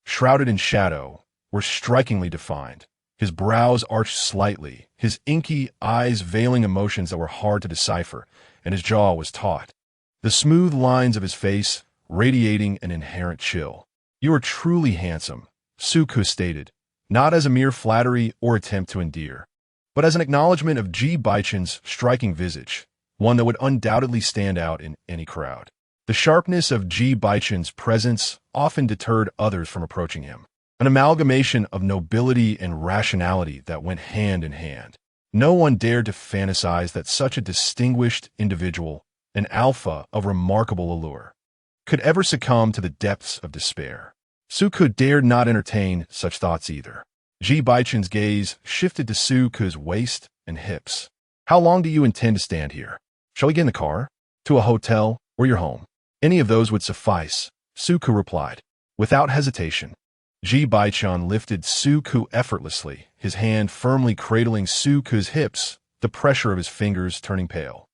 shrouded in shadow, were strikingly defined. His brows arched slightly, his inky eyes veiling emotions that were hard to decipher, and his jaw was taut, the smooth lines of his face radiating an inherent chill. "You are truly handsome," Su Ku stated, not as a mere flattery or attempt to endear, but as an acknowledgement of Ji Bochen's striking visage, one that would undoubtedly stand out in any crowd. The sharpness of Ji Bochen's presence often deterred others from approaching him, an amalgamation of nobility and rationality that went hand in hand. No one dared to fantasize that such a distinguished individual, an alpha of remarkable allure, could ever succumb to the depths of despair. Suku dared not entertain such thoughts either. Ji Bochen's gaze shifted to Suku's waist and hips. How long do you intend to stand here? Shall we get in the car? To a hotel or your home? Any of those would suffice, Suku replied. Without hesitation, Ji Bochen lifted Suku effortlessly, his hand firmly cradling Suku's hips, the pressure of his fingers turning pale.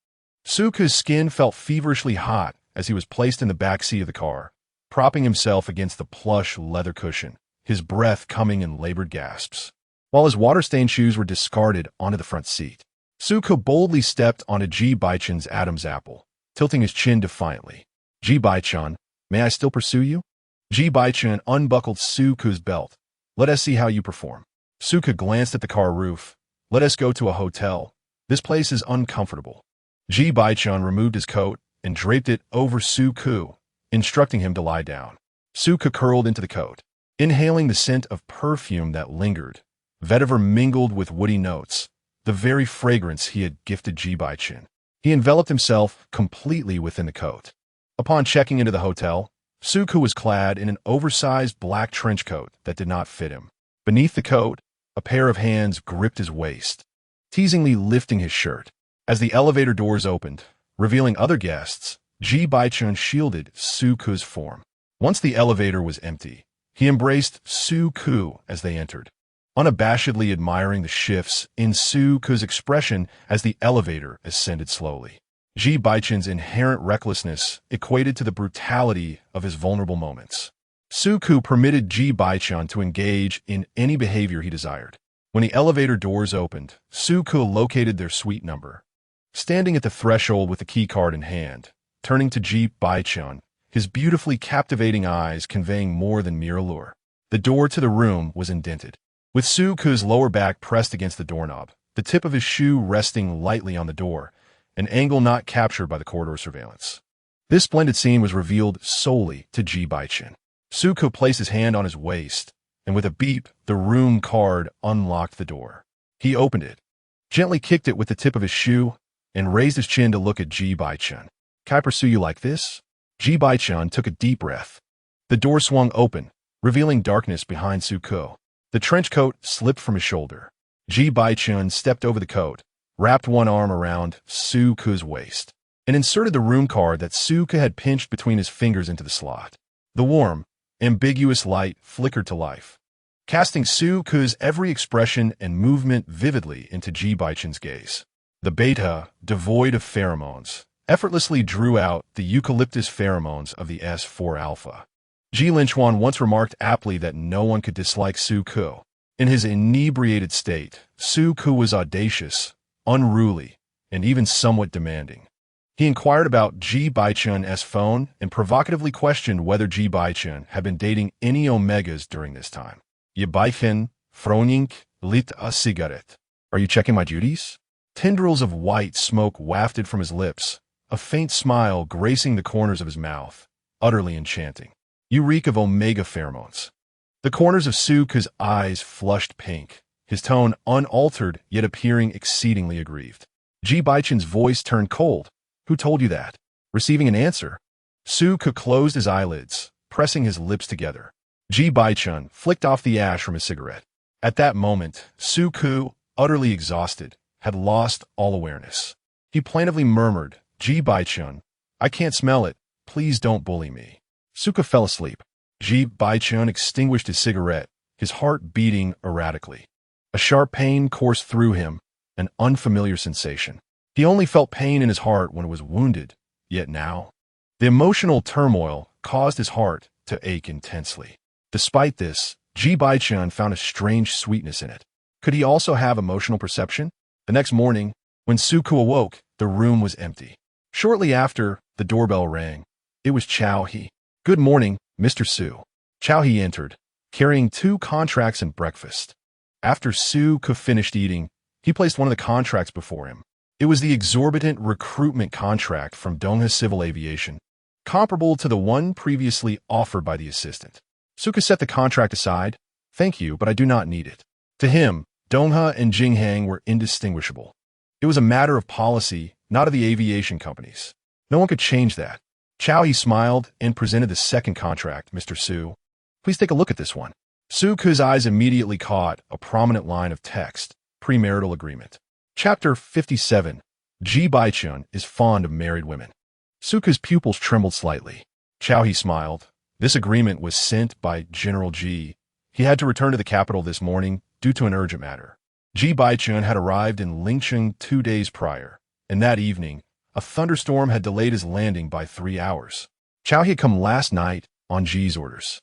Suku's skin felt feverishly hot as he was placed in the back seat of the car, propping himself against the plush leather cushion, his breath coming in labored gasps, while his water-stained shoes were discarded onto the front seat. Suku boldly stepped onto Ji Bochen's Adam's apple, tilting his chin defiantly. Ji Bochen, may I still pursue you? Ji Bochen unbuckled Suku's belt. Let us see how you perform. Suku glanced at the car roof. Let us go to a hotel. This place is uncomfortable. Ji Bochen removed his coat and draped it over Suku, instructing him to lie down. Suku curled into the coat, inhaling the scent of perfume that lingered, vetiver mingled with woody notes, the very fragrance he had gifted Ji Bochen. He enveloped himself completely within the coat. Upon checking into the hotel, Suku was clad in an oversized black trench coat that did not fit him. Beneath the coat, a pair of hands gripped his waist, teasingly lifting his shirt. As the elevator doors opened, revealing other guests, Ji Bochen shielded Suku's form. Once the elevator was empty, he embraced Suku as they entered, unabashedly admiring the shifts in Suku's expression as the elevator ascended slowly. Ji Bochen's inherent recklessness equated to the brutality of his vulnerable moments. Suku permitted Ji Bochen to engage in any behavior he desired. When the elevator doors opened, Suku located their suite number. Standing at the threshold with the keycard in hand, turning to Ji Bochen, his beautifully captivating eyes conveying more than mere allure. The door to the room was indented, with Suku's lower back pressed against the doorknob, the tip of his shoe resting lightly on the door, an angle not captured by the corridor surveillance. This splendid scene was revealed solely to Ji Bochen. Suku placed his hand on his waist, and with a beep, the room card unlocked the door. He opened it, gently kicked it with the tip of his shoe, and raised his chin to look at Ji Bochen. Can I pursue you like this? Ji Bochen took a deep breath. The door swung open, revealing darkness behind Suku. The trench coat slipped from his shoulder. Ji Bochen stepped over the coat, wrapped one arm around Suku's waist, and inserted the room card that Suku had pinched between his fingers into the slot. The warm, ambiguous light flickered to life, casting Suku's every expression and movement vividly into Ji Bochen's gaze. The beta, devoid of pheromones, effortlessly drew out the eucalyptus pheromones of the S4 alpha. Ji Linchuan once remarked aptly that no one could dislike Suku. In his inebriated state, Suku was audacious, unruly, and even somewhat demanding. He inquired about Ji Bochen's phone and provocatively questioned whether Ji Bochen had been dating any omegas during this time. Je Bochen, Froning, lit a cigarette. Are you checking my duties? Tendrils of white smoke wafted from his lips, a faint smile gracing the corners of his mouth, utterly enchanting. You reek of omega pheromones. The corners of Suku's eyes flushed pink, his tone unaltered yet appearing exceedingly aggrieved. Ji Bochen's voice turned cold. Who told you that? Receiving an answer, Suku closed his eyelids, pressing his lips together. Ji Bochen flicked off the ash from his cigarette. At that moment, Suku, utterly exhausted, had lost all awareness. He plaintively murmured, Ji Bochen, I can't smell it. Please don't bully me. Suku fell asleep. Ji Bochen extinguished his cigarette, his heart beating erratically. A sharp pain coursed through him, an unfamiliar sensation. He only felt pain in his heart when it was wounded, yet now, the emotional turmoil caused his heart to ache intensely. Despite this, Ji Bochen found a strange sweetness in it. Could he also have emotional perception? The next morning, when Suku awoke, the room was empty. Shortly after, the doorbell rang. It was Chao He. Good morning, Mr. Su. Chao He entered, carrying 2 contracts and breakfast. After Su Ke finished eating, he placed one of the contracts before him. It was the exorbitant recruitment contract from Donghe Civil Aviation, comparable to the one previously offered by the assistant. Su Ke set the contract aside. "Thank you, but I do not need it." To him, Donghe and Jinghang were indistinguishable. It was a matter of policy, not of the aviation companies. No one could change that. Chow He smiled and presented the second contract. "Mr. Su, please take a look at this one." Su Ke's eyes immediately caught a prominent line of text: premarital agreement. Chapter 57. Ji Bochen is fond of married women. Su Ke's pupils trembled slightly. Chow He smiled. This agreement was sent by General Ji. He had to return to the capital this morning due to an urgent matter. Ji Bochen had arrived in Lingcheng 2 days prior, and that evening, a thunderstorm had delayed his landing by 3 hours. Chow He had come last night on Ji's orders.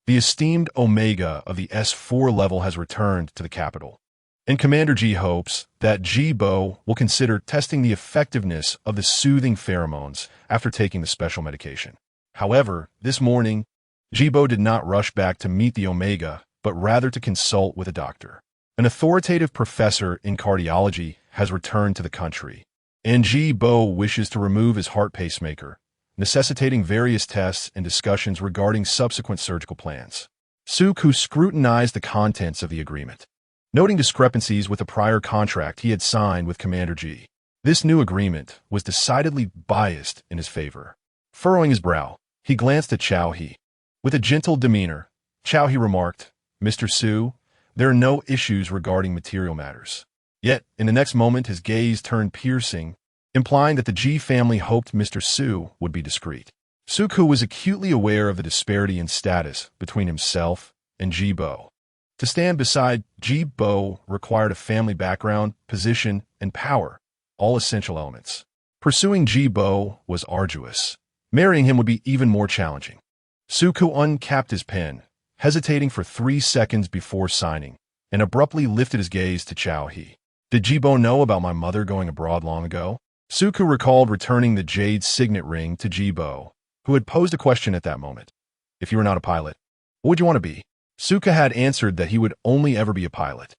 The esteemed Omega of the S4 level has returned to the capital, and Commander Ji hopes that Ji Bo will consider testing the effectiveness of the soothing pheromones after taking the special medication. However, this morning, Ji Bo did not rush back to meet the Omega, but rather to consult with a doctor. An authoritative professor in cardiology has returned to the country, and Ji Bo wishes to remove his heart pacemaker, necessitating various tests and discussions regarding subsequent surgical plans. Su Ke scrutinized the contents of the agreement, noting discrepancies with the prior contract he had signed with Commander Ji. This new agreement was decidedly biased in his favor. Furrowing his brow, he glanced at Chow He. With a gentle demeanor, Chow He remarked, "Mr. Su, there are no issues regarding material matters." Yet, in the next moment, his gaze turned piercing, implying that the Ji family hoped Mr. Su would be discreet. Su Ke was acutely aware of the disparity in status between himself and Ji Bo. To stand beside Ji Bo required a family background, position, and power, all essential elements. Pursuing Ji Bo was arduous. Marrying him would be even more challenging. Su Ke uncapped his pen, hesitating for 3 seconds before signing, and abruptly lifted his gaze to Chow He. "Did Ji Bo know about my mother going abroad long ago?" Su Ke recalled returning the jade signet ring to Ji Bo, who had posed a question at that moment. "If you were not a pilot, what would you want to be?" Su Ke had answered that he would only ever be a pilot,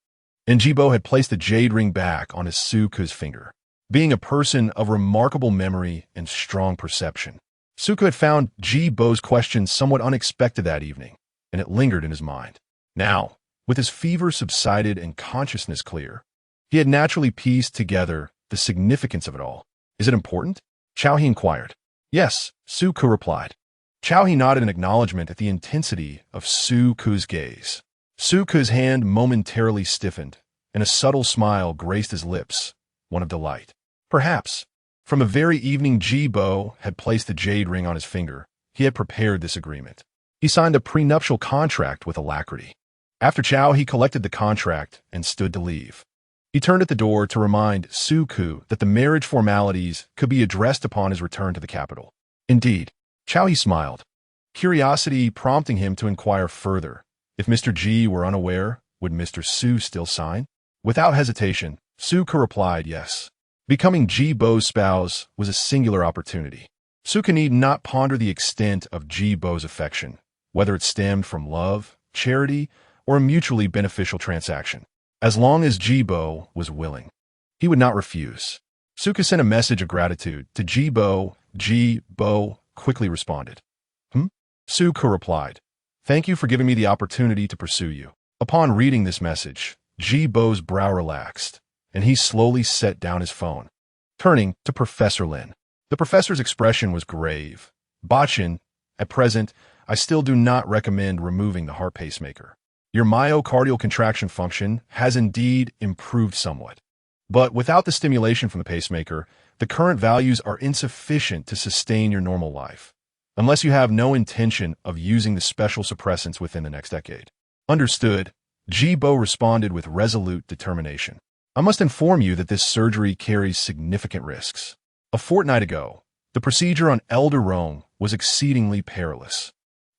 and Ji Bo had placed the jade ring back on his Su Ke's finger. Being a person of remarkable memory and strong perception, Su Ke had found Ji Bo's question somewhat unexpected that evening, and it lingered in his mind. Now, with his fever subsided and consciousness clear, he had naturally pieced together the significance of it all. "Is it important?" Chow He inquired. "Yes," Su Ke replied. Chow He nodded in acknowledgement at the intensity of Su Ke's gaze. Su Ke's hand momentarily stiffened, and a subtle smile graced his lips, one of delight. Perhaps, from the very evening Ji Bo had placed the jade ring on his finger, he had prepared this agreement. He signed a prenuptial contract with alacrity. After Chow He collected the contract and stood to leave. He turned at the door to remind Su Ke that the marriage formalities could be addressed upon his return to the capital. Indeed, Chow He smiled, curiosity prompting him to inquire further. If Mr. Ji were unaware, would Mr. Su still sign? Without hesitation, Su Ke replied yes. Becoming Ji Bo's spouse was a singular opportunity. Su Ke need not ponder the extent of Ji Bo's affection, whether it stemmed from love, charity, or a mutually beneficial transaction. As long as Ji Bo was willing, he would not refuse. Su Ke sent a message of gratitude to Ji Bo. Ji Bo quickly responded. Su Ke replied, "Thank you for giving me the opportunity to pursue you." Upon reading this message, Ji Bo's brow relaxed, and he slowly set down his phone. Turning to Professor Lin, the professor's expression was grave. "Bochen, at present, I still do not recommend removing the heart pacemaker. Your myocardial contraction function has indeed improved somewhat. But without the stimulation from the pacemaker, the current values are insufficient to sustain your normal life, unless you have no intention of using the special suppressants within the next decade." Understood, Ji Bo responded with resolute determination. "I must inform you that this surgery carries significant risks. A fortnight ago, the procedure on Elder Rong was exceedingly perilous.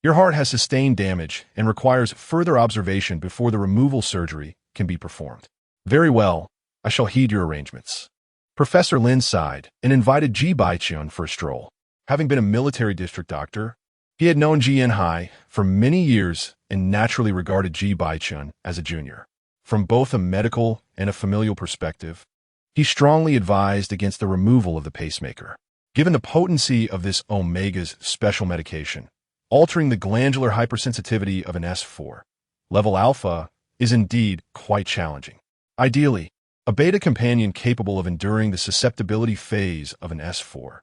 Your heart has sustained damage and requires further observation before the removal surgery can be performed." "Very well, I shall heed your arrangements." Professor Lin sighed and invited Ji Bochen for a stroll. Having been a military district doctor, he had known Ji Enhai for many years and naturally regarded Ji Bochen as a junior. From both a medical and a familial perspective, he strongly advised against the removal of the pacemaker. Given the potency of this omega's special medication, altering the glandular hypersensitivity of an S4 level alpha is indeed quite challenging. Ideally, a beta companion capable of enduring the susceptibility phase of an S4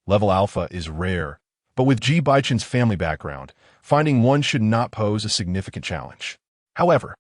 level alpha is rare, but with Ji Bochen's family background, finding one should not pose a significant challenge. However,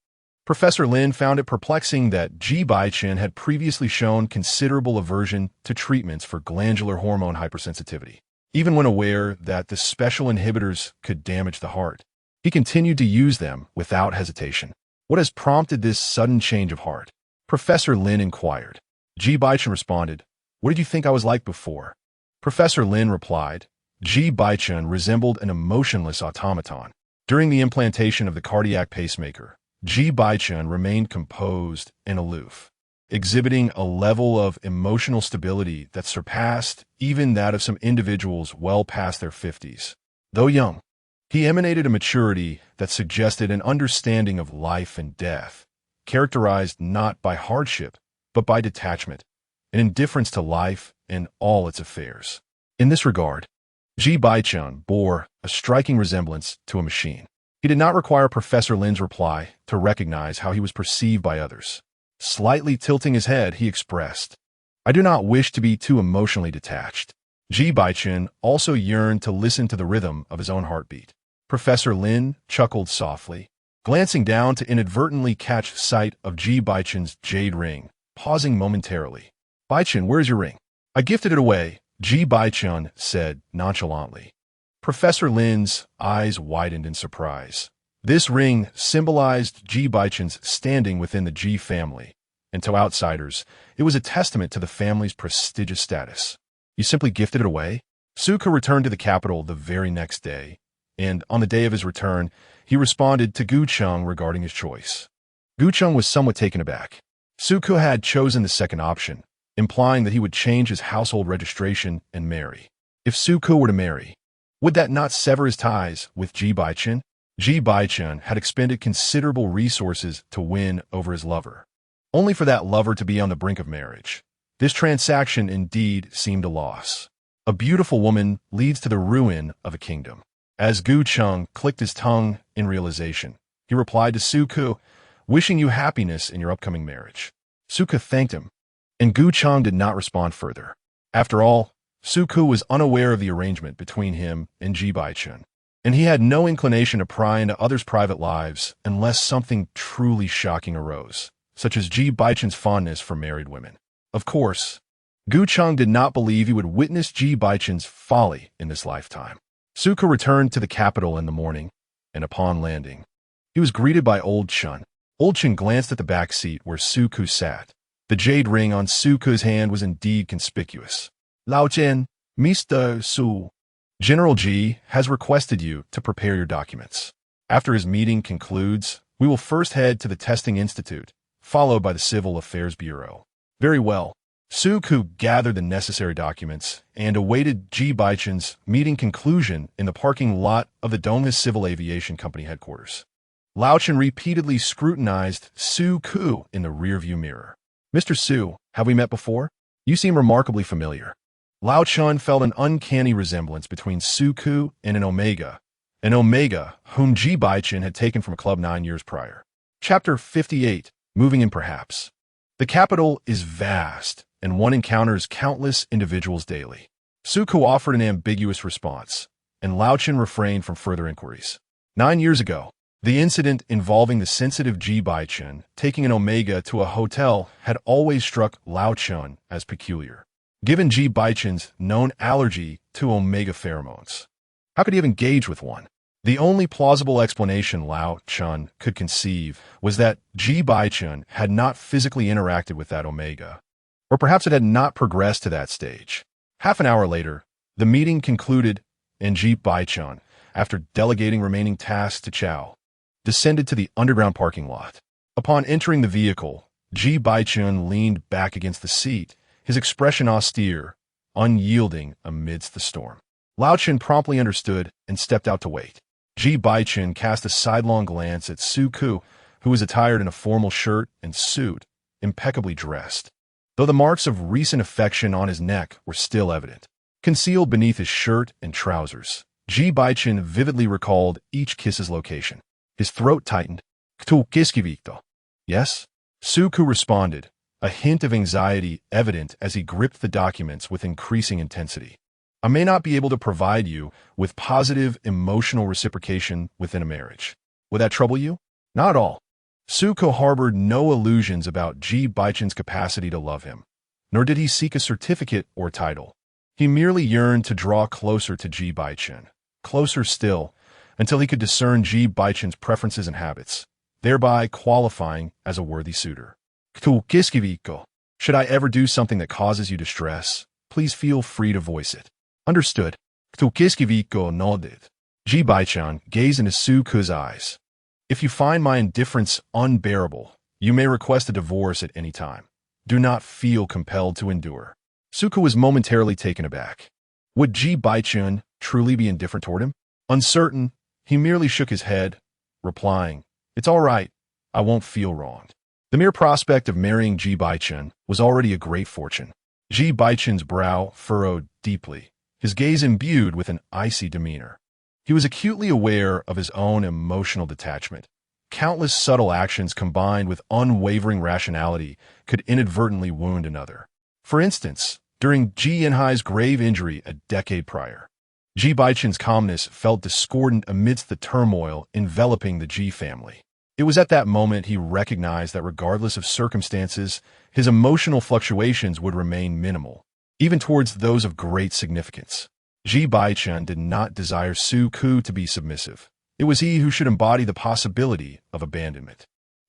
Professor Lin found it perplexing that Ji Bochen had previously shown considerable aversion to treatments for glandular hormone hypersensitivity. Even when aware that the special inhibitors could damage the heart, he continued to use them without hesitation. What has prompted this sudden change of heart? Professor Lin inquired. Ji Bochen responded, "What did you think I was like before?" Professor Lin replied, Ji Bochen resembled an emotionless automaton. During the implantation of the cardiac pacemaker, Ji Bochen remained composed and aloof, exhibiting a level of emotional stability that surpassed even that of some individuals well past their 50s. Though young, he emanated a maturity that suggested an understanding of life and death, characterized not by hardship, but by detachment, an indifference to life and all its affairs. In this regard, Ji Bochen bore a striking resemblance to a machine. He did not require Professor Lin's reply to recognize how he was perceived by others. Slightly tilting his head, he expressed, "I do not wish to be too emotionally detached." Ji Bochen also yearned to listen to the rhythm of his own heartbeat. Professor Lin chuckled softly, glancing down to inadvertently catch sight of Ji Bochen's jade ring, pausing momentarily. "Bochen, where's your ring?" "I gifted it away," Ji Bochen said nonchalantly. Professor Lin's eyes widened in surprise. This ring symbolized Ji Bochen's standing within the Ji family, and to outsiders, it was a testament to the family's prestigious status. "You simply gifted it away?" Suku returned to the capital the very next day, and on the day of his return, he responded to Gu Cheng regarding his choice. Gu Cheng was somewhat taken aback. Suku had chosen the second option, implying that he would change his household registration and marry. If Suku were to marry, would that not sever his ties with Ji Bochen? Ji Bochen had expended considerable resources to win over his lover, only for that lover to be on the brink of marriage. This transaction indeed seemed a loss. A beautiful woman leads to the ruin of a kingdom. As Gu Cheng clicked his tongue in realization, he replied to Suku, "Wishing you happiness in your upcoming marriage." Suku thanked him, and Gu Cheng did not respond further. After all, Suku was unaware of the arrangement between him and Ji Bochen, and he had no inclination to pry into others' private lives unless something truly shocking arose, such as Ji Bochen's fondness for married women. Of course, Gu Cheng did not believe he would witness Ji Bochen's folly in this lifetime. Suku returned to the capital in the morning, and upon landing, he was greeted by Old Chun. Old Chun glanced at the back seat where Suku sat. The jade ring on Suku's hand was indeed conspicuous. "Lao Chen, Mr. Su, General Ji has requested you to prepare your documents. After his meeting concludes, we will first head to the Testing Institute, followed by the Civil Affairs Bureau." Very well. Suku gathered the necessary documents and awaited Ji Bochen's meeting conclusion in the parking lot of the Donghe Civil Aviation Company headquarters. Lao Chen repeatedly scrutinized Suku in the rearview mirror. "Mr. Su, have we met before? You seem remarkably familiar." Lao Chen felt an uncanny resemblance between Suku and an Omega whom Ji Bochen had taken from a club 9 years prior. Chapter 58, Moving in Perhaps. The capital is vast, and one encounters countless individuals daily. Suku offered an ambiguous response, and Lao Chen refrained from further inquiries. 9 years ago, the incident involving the sensitive Ji Bochen taking an Omega to a hotel had always struck Lao Chen as peculiar, given Ji Bochen's known allergy to Omega pheromones. How could he have engaged with one? The only plausible explanation Lao Chen could conceive was that Ji Bochen had not physically interacted with that Omega, or perhaps it had not progressed to that stage. Half an hour later, the meeting concluded, and Ji Bochen, after delegating remaining tasks to Chow, descended to the underground parking lot. Upon entering the vehicle, Ji Bochen leaned back against the seat, his expression austere, unyielding amidst the storm. Lao Chen promptly understood and stepped out to wait. Ji Bochen cast a sidelong glance at Su-ku, who was attired in a formal shirt and suit, impeccably dressed, though the marks of recent affection on his neck were still evident. Concealed beneath his shirt and trousers, Ji Bochen vividly recalled each kiss's location. His throat tightened. Kto kiskivito? Yes? Su-ku responded, a hint of anxiety evident as he gripped the documents with increasing intensity. I may not be able to provide you with positive emotional reciprocation within a marriage. Would that trouble you? Not at all. Su-ku harbored no illusions about Ji Bochen's capacity to love him, nor did he seek a certificate or title. He merely yearned to draw closer to Ji Bochen, closer still, until he could discern Ji Bochen's preferences and habits, thereby qualifying as a worthy suitor. Kto kiskiviko? Should I ever do something that causes you distress, please feel free to voice it. Understood. Kto kiskiviko nodded. Ji Bochen gazed into Su-ku's eyes. If you find my indifference unbearable, you may request a divorce at any time. Do not feel compelled to endure. Su-ku was momentarily taken aback. Would Ji Bochen truly be indifferent toward him? Uncertain, he merely shook his head, replying, "It's all right. I won't feel wronged." The mere prospect of marrying Ji Bochen was already a great fortune. Ji Bochen's brow furrowed deeply, his gaze imbued with an icy demeanor. He was acutely aware of his own emotional detachment. Countless subtle actions combined with unwavering rationality could inadvertently wound another. For instance, during Ji Inhai's grave injury a decade prior, Ji Bochen's calmness felt discordant amidst the turmoil enveloping the Ji family. It was at that moment he recognized that regardless of circumstances, his emotional fluctuations would remain minimal, even towards those of great significance. Ji Bochen did not desire Su-ku to be submissive. It was he who should embody the possibility of abandonment.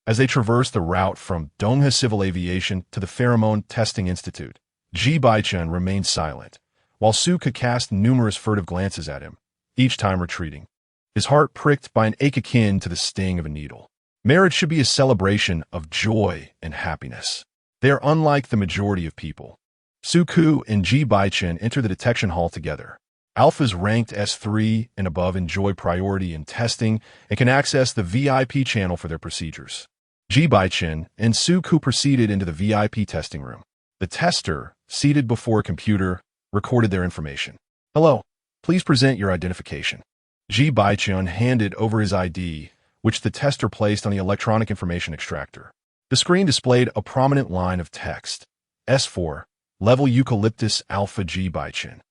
As they traversed the route from Donghe Civil Aviation to the Pheromone Testing Institute, Ji Bochen remained silent, while Su-ku cast numerous furtive glances at him, each time retreating, his heart pricked by an ache akin to the sting of a needle. Marriage should be a celebration of joy and happiness. They are unlike the majority of people. Su-ku and Ji Bochen enter the detection hall together. Alphas ranked S3 and above enjoy priority in testing and can access the VIP channel for their procedures. Ji Bochen and Su-ku proceeded into the VIP testing room. The tester, seated before a computer, recorded their information. "Hello, please present your identification." Ji Bochen handed over his ID, which the tester placed on the electronic information extractor. The screen displayed a prominent line of text, S4, Level Eucalyptus Alpha Ji Bochen.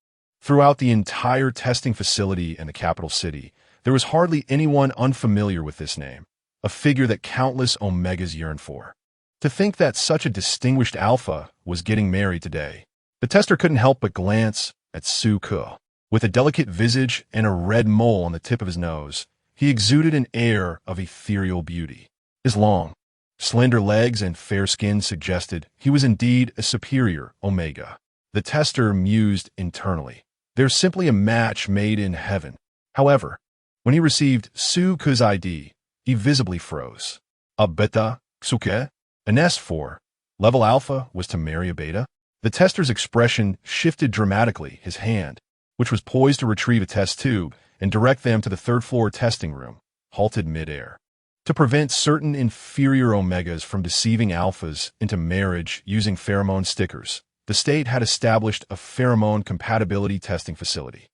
Throughout the entire testing facility in the capital city, there was hardly anyone unfamiliar with this name, a figure that countless Omegas yearned for. To think that such a distinguished Alpha was getting married today, the tester couldn't help but glance at Su-ku. With a delicate visage and a red mole on the tip of his nose, he exuded an air of ethereal beauty. His long, slender legs and fair skin suggested he was indeed a superior Omega. The tester mused internally. There's simply a match made in heaven. However, when he received Su-ku's ID, he visibly froze. A beta, suke? An S4, level Alpha, was to marry a beta? The tester's expression shifted dramatically, his hand, which was poised to retrieve a test tube and direct them to the third-floor testing room, halted mid-air. To prevent certain inferior Omegas from deceiving Alphas into marriage using pheromone stickers, the state had established a pheromone compatibility testing facility.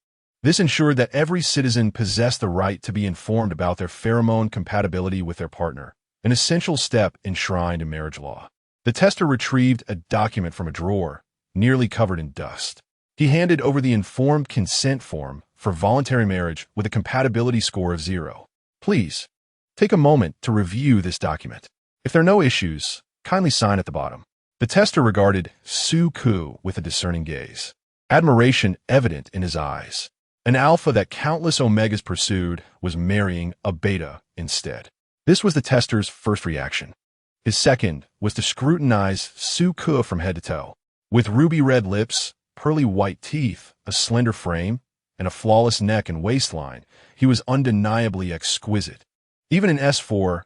This ensured that every citizen possessed the right to be informed about their pheromone compatibility with their partner, an essential step enshrined in marriage law. The tester retrieved a document from a drawer, nearly covered in dust. He handed over the informed consent form for voluntary marriage with a compatibility score of 0. Please, take a moment to review this document. If there are no issues, kindly sign at the bottom. The tester regarded Su-ku with a discerning gaze, admiration evident in his eyes. An Alpha that countless Omegas pursued was marrying a Beta instead. This was the tester's first reaction. His second was to scrutinize Su-ku from head to toe. With ruby red lips, pearly white teeth, a slender frame, and a flawless neck and waistline, he was undeniably exquisite. Even an S4,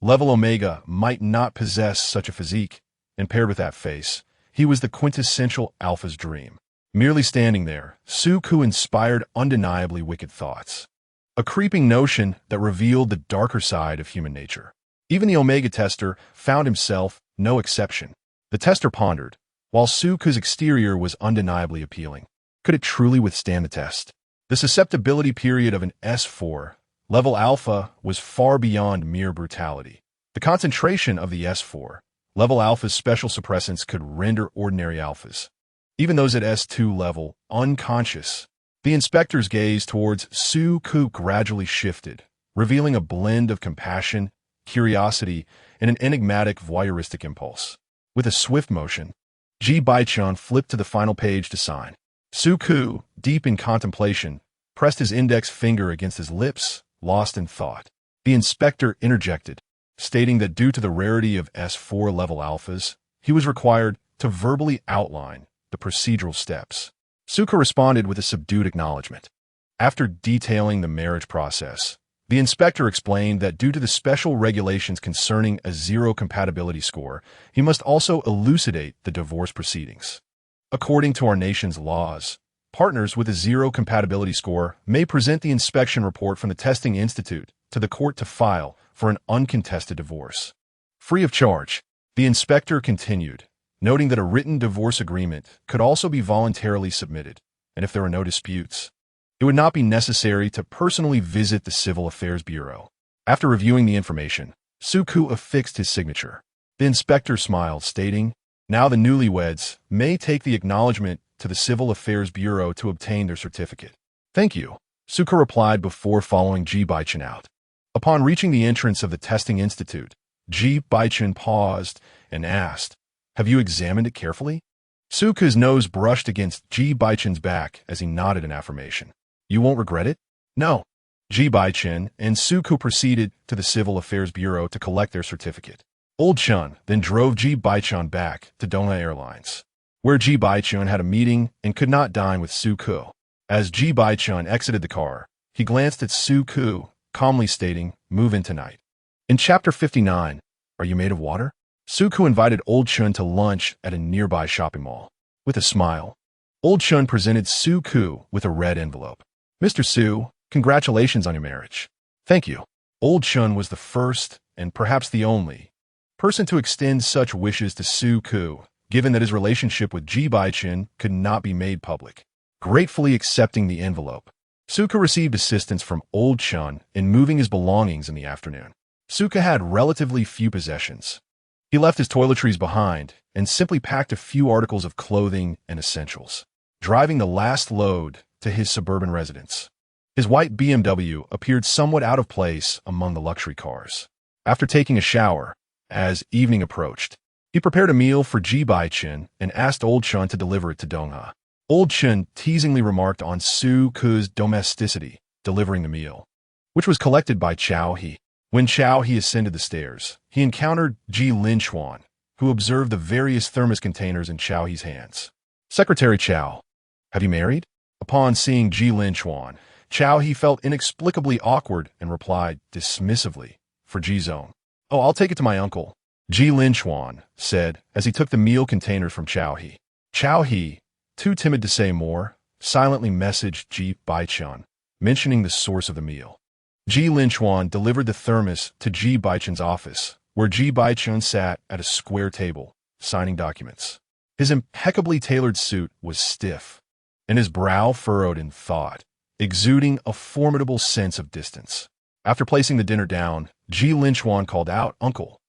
level Omega might not possess such a physique, and paired with that face, he was the quintessential Alpha's dream. Merely standing there, Su-ku inspired undeniably wicked thoughts. a creeping notion that revealed the darker side of human nature. Even the Omega tester found himself no exception. The tester pondered, while Suku's exterior was undeniably appealing. Could it truly withstand the test? The susceptibility period of an S4 level alpha was far beyond mere brutality. The concentration of the S4 level alpha's special suppressants could render ordinary alphas, even those at S2 level, unconscious. The inspector's gaze towards Suku gradually shifted, revealing a blend of compassion, curiosity, and an enigmatic voyeuristic impulse. With a swift motion, Ji Bochen flipped to the final page to sign. Suku, deep in contemplation, pressed his index finger against his lips, lost in thought. The inspector interjected, stating that due to the rarity of S4 level alphas, he was required to verbally outline the procedural steps. Suku responded with a subdued acknowledgement. After detailing the marriage process, the inspector explained that due to the special regulations concerning a zero compatibility score, he must also elucidate the divorce proceedings. According to our nation's laws, partners with a zero compatibility score may present the inspection report from the Testing Institute to the court to file for an uncontested divorce. Free of charge, the inspector continued, noting that a written divorce agreement could also be voluntarily submitted, and if there were no disputes, it would not be necessary to personally visit the Civil Affairs Bureau. After reviewing the information, Suku affixed his signature. The inspector smiled, stating, "Now the newlyweds may take the acknowledgement to the Civil Affairs Bureau to obtain their certificate." "Thank you," Suku replied before following Ji Bochen out. Upon reaching the entrance of the Testing Institute, Ji Bochen paused and asked, "Have you examined it carefully?" Suku's nose brushed against Ji Bochen's back as he nodded in affirmation. "You won't regret it?" "No." Ji Bochen and Suku proceeded to the Civil Affairs Bureau to collect their certificate. Old Chun then drove Ji Bochen back to Donghe Airlines, where Ji Bochen had a meeting and could not dine with Suku. As Ji Bochen exited the car, he glanced at Suku, calmly stating, "Move in tonight." In Chapter 59, Are You Made of Water? Suku invited Old Chun to lunch at a nearby shopping mall. With a smile, Old Chun presented Suku with a red envelope. "Mr. Su, congratulations on your marriage." "Thank you." Old Chun was the first, and perhaps the only, person to extend such wishes to Suku, given that his relationship with Ji Bochen could not be made public. Gratefully accepting the envelope, Suku received assistance from Old Chun in moving his belongings in the afternoon. Suku had relatively few possessions. He left his toiletries behind and simply packed a few articles of clothing and essentials, driving the last load to his suburban residence. His white BMW appeared somewhat out of place among the luxury cars. After taking a shower, as evening approached, he prepared a meal for Ji Bochen and asked Old Chun to deliver it to Donghe. Old Chun teasingly remarked on Suku's domesticity, delivering the meal, which was collected by Chao He. When Chao He ascended the stairs, he encountered Ji Linchuan, who observed the various thermos containers in Chao He's hands. "Secretary Chao, have you married?" Upon seeing Ji Linchuan, Chao He felt inexplicably awkward and replied dismissively, "For Ji's own." "Oh, I'll take it to my uncle," Ji Linchuan said as he took the meal containers from Chao He. Chao He, too timid to say more, silently messaged Ji Bochen, mentioning the source of the meal. Ji Linchuan delivered the thermos to Ji Bochen's office, where Ji Bochen sat at a square table, signing documents. His impeccably tailored suit was stiff, and his brow furrowed in thought, exuding a formidable sense of distance. After placing the dinner down, Ji Linchuan called out, "Uncle."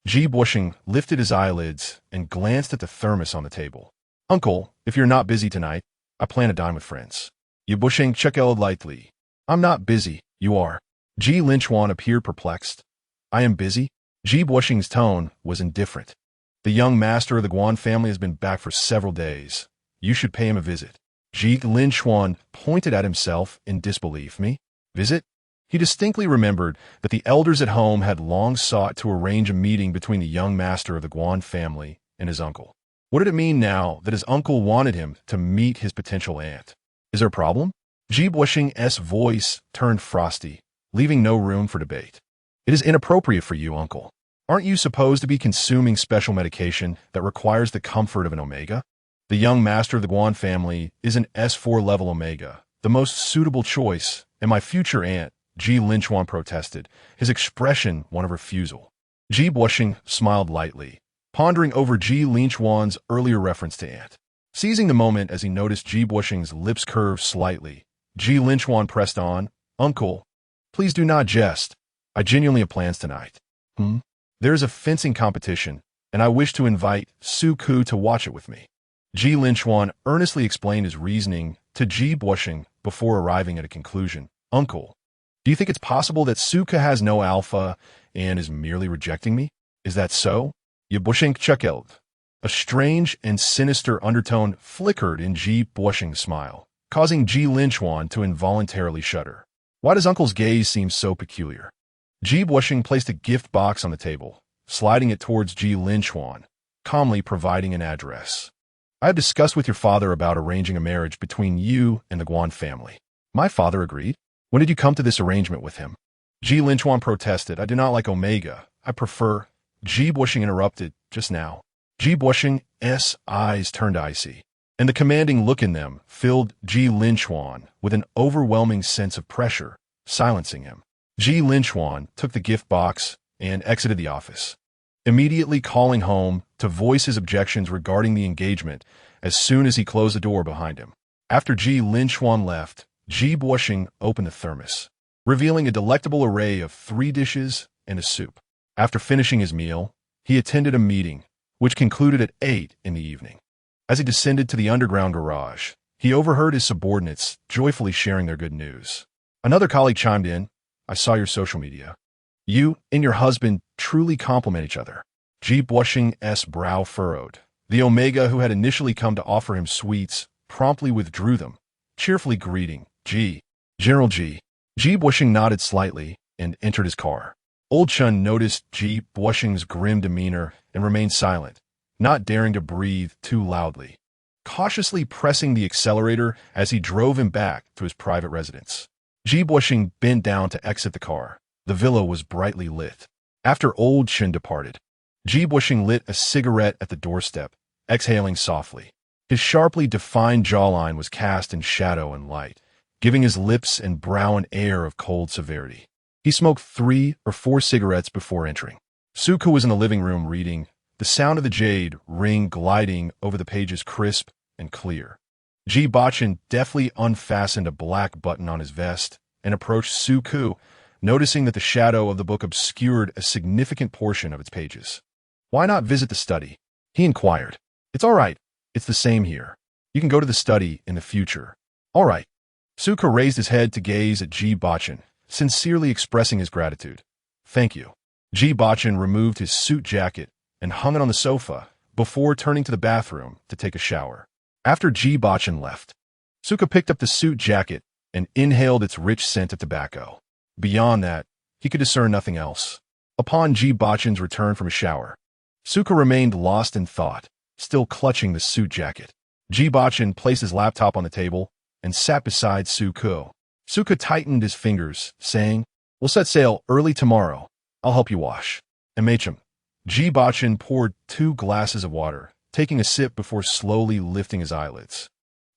Ji Bochen lifted his eyelids and glanced at the thermos on the table. "Uncle, if you're not busy tonight, I plan to dine with friends." Ji Bochen chuckled lightly. "I'm not busy, you are." Ji Linchuan appeared perplexed. "I am busy?" Ji Bochen's tone was indifferent. "The young master of the Guan family has been back for several days. You should pay him a visit." Ji Linchuan pointed at himself in disbelief. "Me? Visit?" He distinctly remembered that the elders at home had long sought to arrange a meeting between the young master of the Guan family and his uncle. What did it mean now that his uncle wanted him to meet his potential aunt? Is there a problem? Ji Bochen's voice turned frosty, leaving no room for debate. "It is inappropriate for you, uncle. Aren't you supposed to be consuming special medication that requires the comfort of an Omega? The young master of the Guan family is an S4 level Omega, the most suitable choice And my future aunt, Ji Linchuan protested, his expression one of refusal. Ji Bochen smiled lightly, pondering over Ji Linchuan's earlier reference to aunt. Seizing the moment as he noticed Ji Bochen's lips curve slightly, Ji Linchuan pressed on, "Uncle, please do not jest. I genuinely have plans tonight." There is a fencing competition, and I wish to invite Su Ku to watch it with me. Ji Linchuan earnestly explained his reasoning to Ji Bochen before arriving at a conclusion. "Uncle, do you think it's possible that Su Ku has no alpha and is merely rejecting me? Is that so?" Ji Bochen chuckled. A strange and sinister undertone flickered in Ji Bochen's smile, causing Ji Linchuan to involuntarily shudder. Why does Uncle's gaze seem so peculiar? Ji Bochen placed a gift box on the table, sliding it towards Ji Linchuan, calmly providing an address. "I have discussed with your father about arranging a marriage between you and the Guan family." "My father agreed? When did you come to this arrangement with him?" Ji Linchuan protested. "I do not like Omega. I prefer—" Ji Bochen interrupted, "Just now." Ji Bochen's eyes turned icy, and the commanding look in them filled Ji Linchuan with an overwhelming sense of pressure, silencing him. Ji Linchuan took the gift box and exited the office, immediately calling home to voice his objections regarding the engagement as soon as he closed the door behind him. After Ji Linchuan left, Ji Bochen opened the thermos, revealing a delectable array of 3 dishes and a soup. After finishing his meal, he attended a meeting, which concluded at 8 in the evening. As he descended to the underground garage, he overheard his subordinates joyfully sharing their good news. Another colleague chimed in, "I saw your social media. You and your husband truly complement each other." Ji Bochen's brow furrowed. The Omega who had initially come to offer him sweets promptly withdrew them, cheerfully greeting, "Ji, General Ji." Ji Bochen nodded slightly and entered his car. Old Chun noticed Ji Bochen's grim demeanor and remained silent, not daring to breathe too loudly, cautiously pressing the accelerator as he drove him back to his private residence. Ji Bochen bent down to exit the car. The villa was brightly lit. After Old Chun departed, Ji Bochen lit a cigarette at the doorstep, exhaling softly. His sharply defined jawline was cast in shadow and light, giving his lips and brow an air of cold severity. He smoked 3 or 4 cigarettes before entering. Su Ku was in the living room reading, the sound of the jade ring gliding over the pages crisp and clear. Ji Bochen deftly unfastened a black button on his vest and approached Su Ku, noticing that the shadow of the book obscured a significant portion of its pages. "Why not visit the study?" he inquired. "It's all right. It's the same here. You can go to the study in the future." "All right." Su Ku raised his head to gaze at Ji Bochen, sincerely expressing his gratitude. "Thank you." Ji Bochen removed his suit jacket and hung it on the sofa before turning to the bathroom to take a shower. After Ji Bochen left, Su Ku picked up the suit jacket and inhaled its rich scent of tobacco. Beyond that, he could discern nothing else. Upon Ji Bochen's return from a shower, Su Ku remained lost in thought, still clutching the suit jacket. Ji Bochen placed his laptop on the table and sat beside Su Ku. Su Ku tightened his fingers, saying, "We'll set sail early tomorrow. I'll help you wash." "Emanating." Ji Bochen poured 2 glasses of water, taking a sip before slowly lifting his eyelids,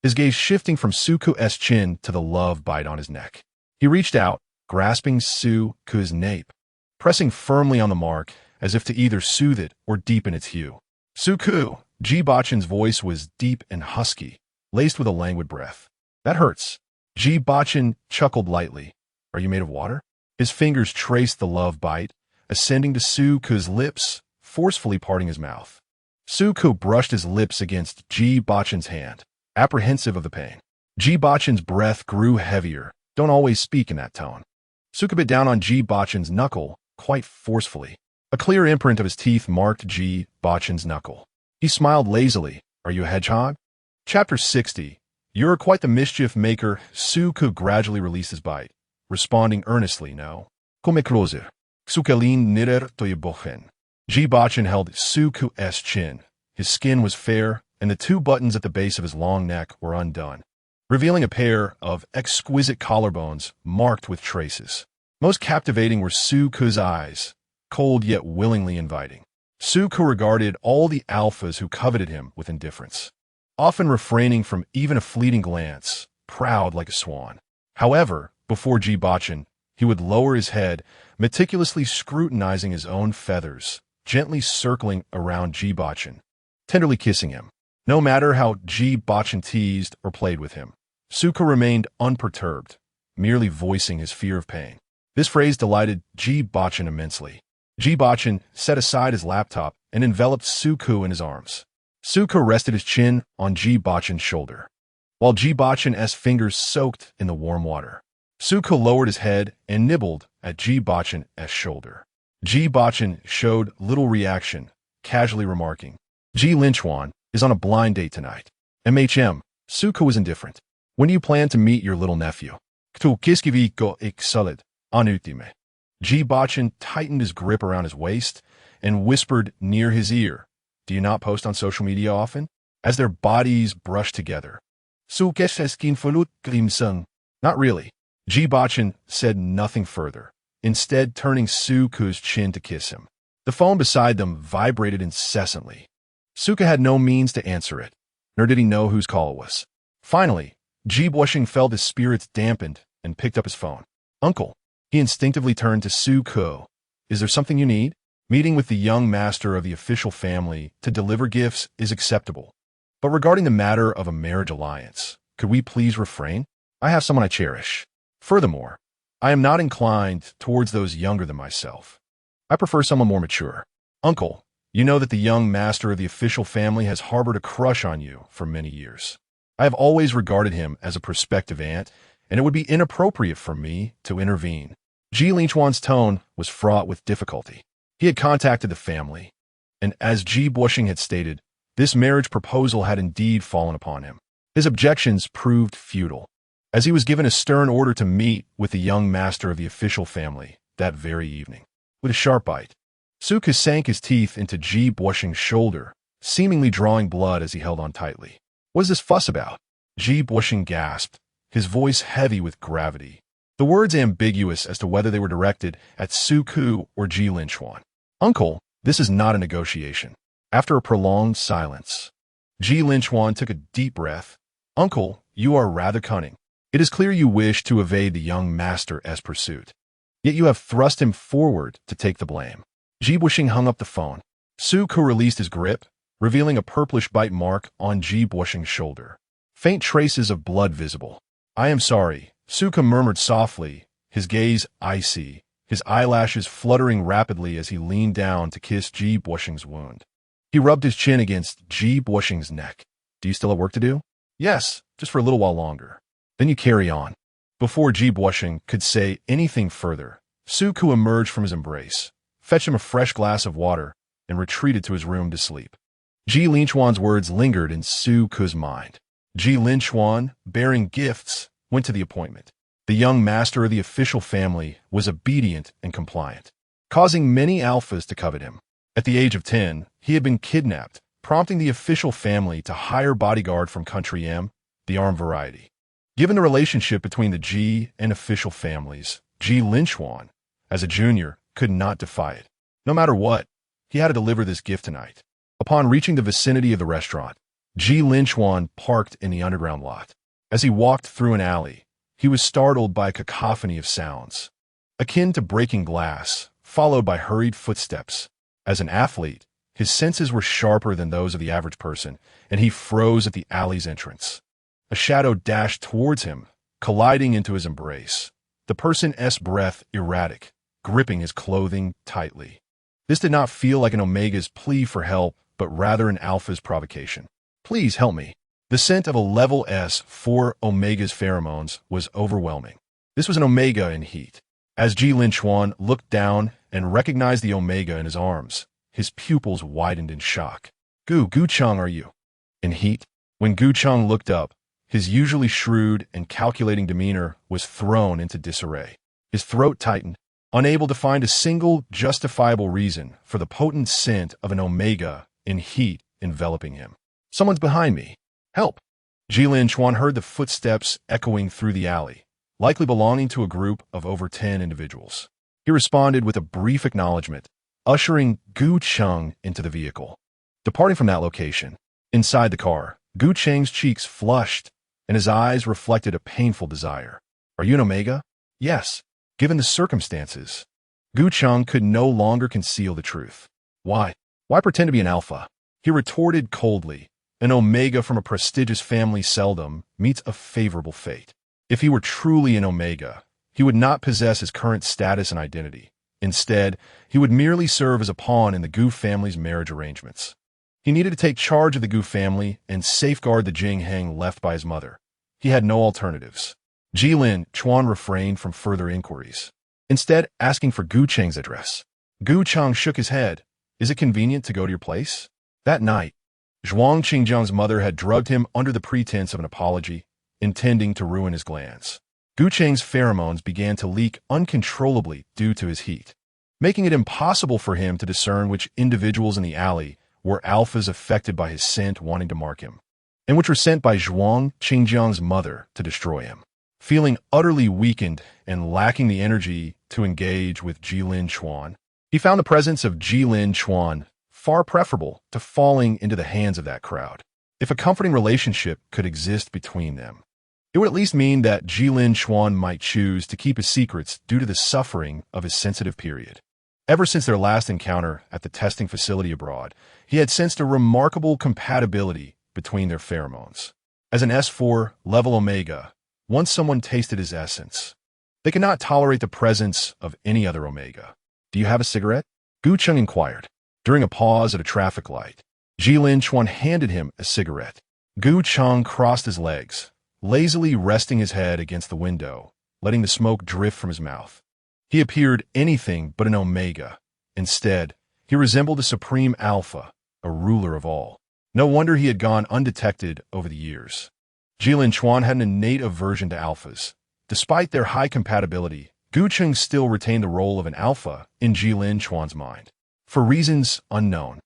his gaze shifting from Su Ku's chin to the love bite on his neck. He reached out, grasping Su Ku's nape, pressing firmly on the mark as if to either soothe it or deepen its hue. "Su Ku." Ji Bochen's voice was deep and husky, laced with a languid breath. "That hurts." Ji Bochen chuckled lightly. "Are you made of water?" His fingers traced the love bite, ascending to Su Ku's lips, forcefully parting his mouth. Su Ku brushed his lips against Ji Bochen's hand, apprehensive of the pain. Ji Bochen's breath grew heavier. "Don't always speak in that tone." Su Ku bit down on Ji Bochen's knuckle, quite forcefully. A clear imprint of his teeth marked Ji Bochen's knuckle. He smiled lazily. "Are you a hedgehog?" Chapter 60. "You're quite the mischief maker." Su Ku gradually released his bite, responding earnestly, "No. Come closer. Xukelin nirer to Bochen." Ji Bochen held Su Ku's chin. His skin was fair, and the 2 buttons at the base of his long neck were undone, revealing a pair of exquisite collarbones marked with traces. Most captivating were Su Ku's eyes, cold yet willingly inviting. Su Ku regarded all the alphas who coveted him with indifference, often refraining from even a fleeting glance, proud like a swan. However, Before Ji Bochen, he would lower his head, meticulously scrutinizing his own feathers, gently circling around Ji Bochen, tenderly kissing him. No matter how Ji Bochen teased or played with him, Suka remained unperturbed, merely voicing his fear of pain. This phrase delighted Ji Bochen immensely. Ji Bochen set aside his laptop and enveloped Suku in his arms. Suka rested his chin on Ji Bochen's shoulder, while Ji Bochen's fingers soaked in the warm water. Suka lowered his head and nibbled at Ji Bochen's shoulder. Ji Bochen showed little reaction, casually remarking, Ji Linchuan is on a blind date tonight. Suka was indifferent. When do you plan to meet your little nephew? Kto kiskiviko ik solid, anutime. Ji Bochen tightened his grip around his waist and whispered near his ear, Do you not post on social media often? As their bodies brushed together. Not really. Ji Bochen said nothing further, instead turning Suku's chin to kiss him. The phone beside them vibrated incessantly. Suka had no means to answer it, nor did he know whose call it was. Finally, Ji Bochen felt his spirits dampened and picked up his phone. Uncle. He instinctively turned to Suku. Is there something you need? Meeting with the young master of the official family to deliver gifts is acceptable. But regarding the matter of a marriage alliance, could we please refrain? I have someone I cherish. Furthermore, I am not inclined towards those younger than myself. I prefer someone more mature. Uncle, you know that the young master of the official family has harbored a crush on you for many years. I have always regarded him as a prospective aunt, and it would be inappropriate for me to intervene. Ji Linchuan's tone was fraught with difficulty. He had contacted the family, and as Ji Bochen had stated, this marriage proposal had indeed fallen upon him. His objections proved futile, as he was given a stern order to meet with the young master of the official family that very evening. With a sharp bite, Suka sank his teeth into Ji Bochen's shoulder, seemingly drawing blood as he held on tightly. What is this fuss about? Ji Bochen gasped, his voice heavy with gravity, the words ambiguous as to whether they were directed at Suku or Ji Linchuan. Uncle, this is not a negotiation. After a prolonged silence, Ji Linchuan took a deep breath. Uncle, you are rather cunning. It is clear you wish to evade the young master's pursuit. Yet you have thrust him forward to take the blame. Ji Bochen hung up the phone. Suku released his grip, revealing a purplish bite mark on Ji Bochen's shoulder. Faint traces of blood visible. I am sorry, Suka murmured softly, his gaze icy, his eyelashes fluttering rapidly as he leaned down to kiss Ji Bochen's wound. He rubbed his chin against Ji Bochen's neck. Do you still have work to do? Yes, just for a little while longer. Then you carry on. Before Ji Bochen could say anything further, Suku emerged from his embrace, fetched him a fresh glass of water, and retreated to his room to sleep. Ji Linchuan's words lingered in Suku's mind. Ji Linchuan, bearing gifts, went to the appointment. The young master of the official family was obedient and compliant, causing many alphas to covet him. At the age of 10, he had been kidnapped, prompting the official family to hire bodyguard from Country M, the armed variety. Given the relationship between the Ji and official families, Ji Linchuan, as a junior, could not defy it. No matter what, he had to deliver this gift tonight. Upon reaching the vicinity of the restaurant, Ji Linchuan parked in the underground lot. As he walked through an alley, he was startled by a cacophony of sounds, akin to breaking glass, followed by hurried footsteps. As an athlete, his senses were sharper than those of the average person, and he froze at the alley's entrance. A shadow dashed towards him, colliding into his embrace, the person's breath erratic, gripping his clothing tightly. This did not feel like an Omega's plea for help, but rather an Alpha's provocation. Please help me. The scent of a level S for Omega's pheromones was overwhelming. This was an Omega in heat. As Ji Linchuan looked down and recognized the Omega in his arms, his pupils widened in shock. Gu Chang, are you in heat? When Gu Chang looked up, his usually shrewd and calculating demeanor was thrown into disarray. His throat tightened, unable to find a single justifiable reason for the potent scent of an Omega in heat enveloping him. Someone's behind me. Help! Ji Linchuan heard the footsteps echoing through the alley, likely belonging to a group of over 10 individuals. He responded with a brief acknowledgement, ushering Gu Chang into the vehicle. Departing from that location, inside the car, Gu Chang's cheeks flushed, and his eyes reflected a painful desire. Are you an Omega? Yes, given the circumstances. Gu Cheng could no longer conceal the truth. Why? Why pretend to be an alpha? He retorted coldly. An omega from a prestigious family seldom meets a favorable fate. If he were truly an omega, he would not possess his current status and identity. Instead, he would merely serve as a pawn in the Gu family's marriage arrangements. He needed to take charge of the Gu family and safeguard the Jing Heng left by his mother. He had no alternatives. Jilin Chuan refrained from further inquiries, instead asking for Gu Cheng's address. Gu Cheng shook his head. Is it convenient to go to your place? That night, Zhuang Qingjiang's mother had drugged him under the pretense of an apology, intending to ruin his glands. Gu Cheng's pheromones began to leak uncontrollably due to his heat, making it impossible for him to discern which individuals in the alley were alphas affected by his scent wanting to mark him, and which were sent by Zhuang Qingjiang's mother to destroy him. Feeling utterly weakened and lacking the energy to engage with Jilin Chuan, he found the presence of Jilin Chuan far preferable to falling into the hands of that crowd. If a comforting relationship could exist between them, it would at least mean that Jilin Chuan might choose to keep his secrets due to the suffering of his sensitive period. Ever since their last encounter at the testing facility abroad, he had sensed a remarkable compatibility between their pheromones. As an S4 level omega, once someone tasted his essence, they could not tolerate the presence of any other omega. Do you have a cigarette? Gu Cheng inquired. During a pause at a traffic light, Jilin Chuan handed him a cigarette. Gu Cheng crossed his legs, lazily resting his head against the window, letting the smoke drift from his mouth. He appeared anything but an omega. Instead, he resembled a supreme alpha, a ruler of all. No wonder he had gone undetected over the years. Jilin Chuan had an innate aversion to alphas. Despite their high compatibility, Gu Cheng still retained the role of an alpha in Jilin Chuan's mind. For reasons unknown,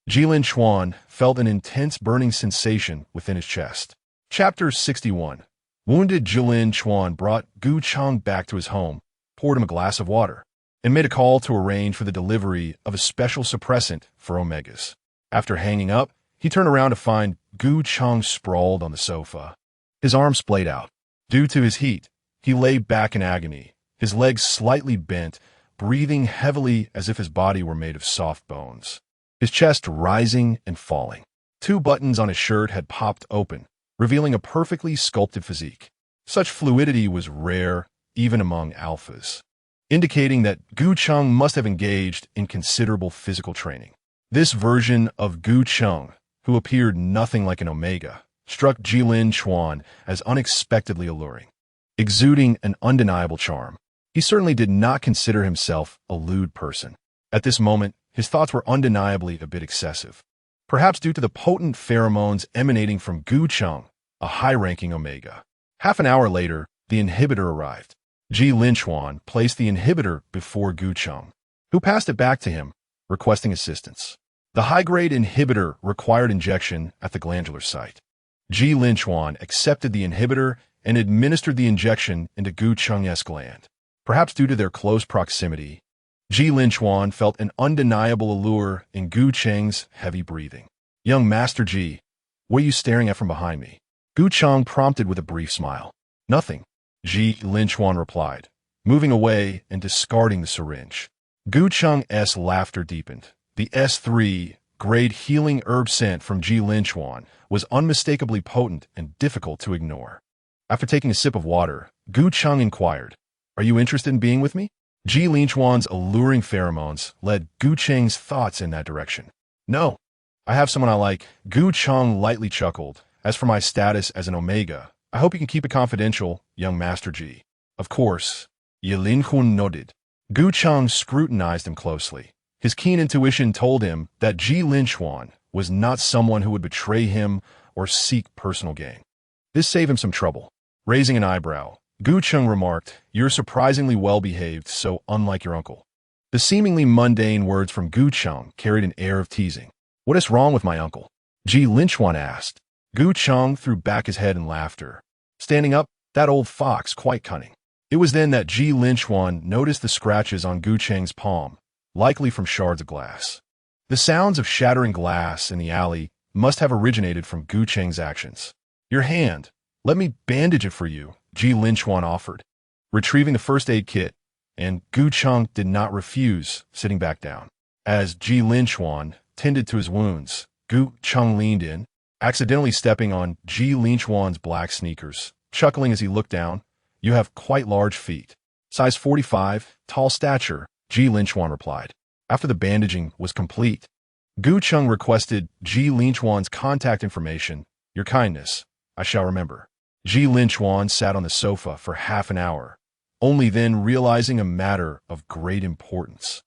Jilin Chuan felt an intense burning sensation within his chest. Chapter 61. Wounded Jilin Chuan brought Gu Cheng back to his home, poured him a glass of water, and made a call to arrange for the delivery of a special suppressant for omegas. After hanging up, he turned around to find Gu Cheng sprawled on the sofa. His arms splayed out. Due to his heat, he lay back in agony, his legs slightly bent, breathing heavily as if his body were made of soft bones. His chest rising and falling. 2 buttons on his shirt had popped open, revealing a perfectly sculpted physique. Such fluidity was rare, even among alphas, indicating that Gu Cheng must have engaged in considerable physical training. This version of Gu Cheng, who appeared nothing like an omega, struck Jilin Chuan as unexpectedly alluring. Exuding an undeniable charm, he certainly did not consider himself a lewd person. At this moment, his thoughts were undeniably a bit excessive, perhaps due to the potent pheromones emanating from Gu Cheng, a high-ranking omega. Half an hour later, the inhibitor arrived. Jilin Chuan placed the inhibitor before Gu Cheng, who passed it back to him, requesting assistance. The high-grade inhibitor required injection at the glandular site. Jilin Chuan accepted the inhibitor and administered the injection into Gu Cheng's gland. Perhaps due to their close proximity, Jilin Chuan felt an undeniable allure in Gu Cheng's heavy breathing. Young Master Ji, what are you staring at from behind me? Gu Cheng prompted with a brief smile. Nothing, Jilin Chuan replied, moving away and discarding the syringe. Gu Cheng's laughter deepened. The S3 grade healing herb scent from Jilin Chuan was unmistakably potent and difficult to ignore. After taking a sip of water, Gu Cheng inquired, "Are you interested in being with me?" Jilin Chuan's alluring pheromones led Gu Cheng's thoughts in that direction. "No, I have someone I like." Gu Cheng lightly chuckled. "As for my status as an omega, I hope you can keep it confidential, young Master Ji." "Of course." Jilin Chuan nodded. Gu Cheng scrutinized him closely. His keen intuition told him that Jilin Chuan was not someone who would betray him or seek personal gain. This saved him some trouble. Raising an eyebrow, Gu Cheng remarked, "You're surprisingly well-behaved, so unlike your uncle." The seemingly mundane words from Gu Cheng carried an air of teasing. "What is wrong with my uncle?" Jilin Chuan asked. Gu Cheng threw back his head in laughter. Standing up, "That old fox, quite cunning." It was then that Jilin Chuan noticed the scratches on Gu Cheng's palm, likely from shards of glass. The sounds of shattering glass in the alley must have originated from Gu Cheng's actions. "Your hand. Let me bandage it for you," Jilin Chuan offered. retrieving the first aid kit, and Gu Cheng did not refuse, sitting back down. As Ji Linchuan tended to his wounds, Gu Cheng leaned in, accidentally stepping on Ji Linchuan's black sneakers, chuckling as he looked down. "You have quite large feet." "Size 45, tall stature," Ji Linchuan replied. After the bandaging was complete, Gu Cheng requested Ji Linchuan's contact information. "Your kindness, I shall remember." Ji Linchuan sat on the sofa for half an hour, only then realizing a matter of great importance.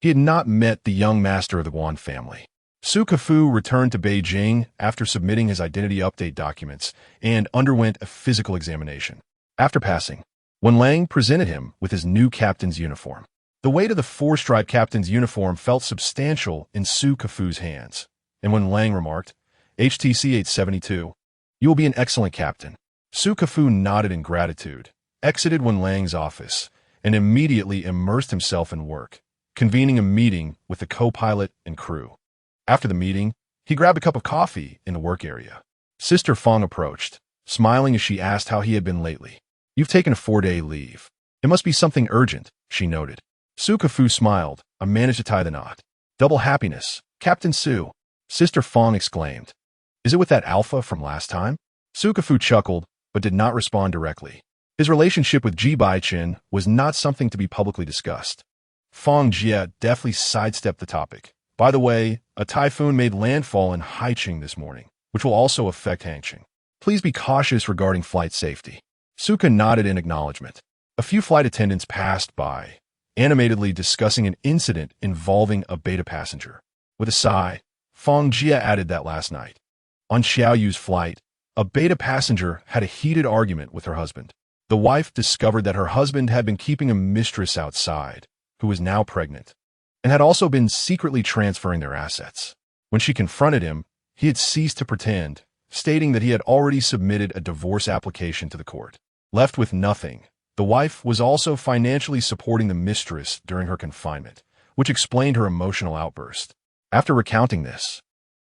He had not met the young master of the Guan family. Su Kefu returned to Beijing after submitting his identity update documents and underwent a physical examination. After passing, Wen Lang presented him with his new captain's uniform. The weight of the four-stripe captain's uniform felt substantial in Su Kefu's hands, and when Lang remarked, "HTC 872, you will be an excellent captain," Su Kefu nodded in gratitude, exited Wen Lang's office, and immediately immersed himself in work, convening a meeting with the co-pilot and crew. After the meeting, he grabbed a cup of coffee in the work area. Sister Fong approached, smiling as she asked how he had been lately. "You've taken a 4-day leave. It must be something urgent," she noted. Su Kefu smiled. "I managed to tie the knot." "Double happiness, Captain Su," Sister Fong exclaimed. "Is it with that alpha from last time?" Su Kefu chuckled, but did not respond directly. His relationship with Ji Bochen was not something to be publicly discussed. Fong Jie deftly sidestepped the topic. "By the way, a typhoon made landfall in Haicheng this morning, which will also affect Hangqing. Please be cautious regarding flight safety." Suka nodded in acknowledgement. A few flight attendants passed by, animatedly discussing an incident involving a beta passenger. With a sigh, Fong Jie added that last night, on Xiaoyu's flight, a beta passenger had a heated argument with her husband. The wife discovered that her husband had been keeping a mistress outside, who was now pregnant, and had also been secretly transferring their assets. When she confronted him, he had ceased to pretend, stating that he had already submitted a divorce application to the court. Left with nothing, the wife was also financially supporting the mistress during her confinement, which explained her emotional outburst. After recounting this,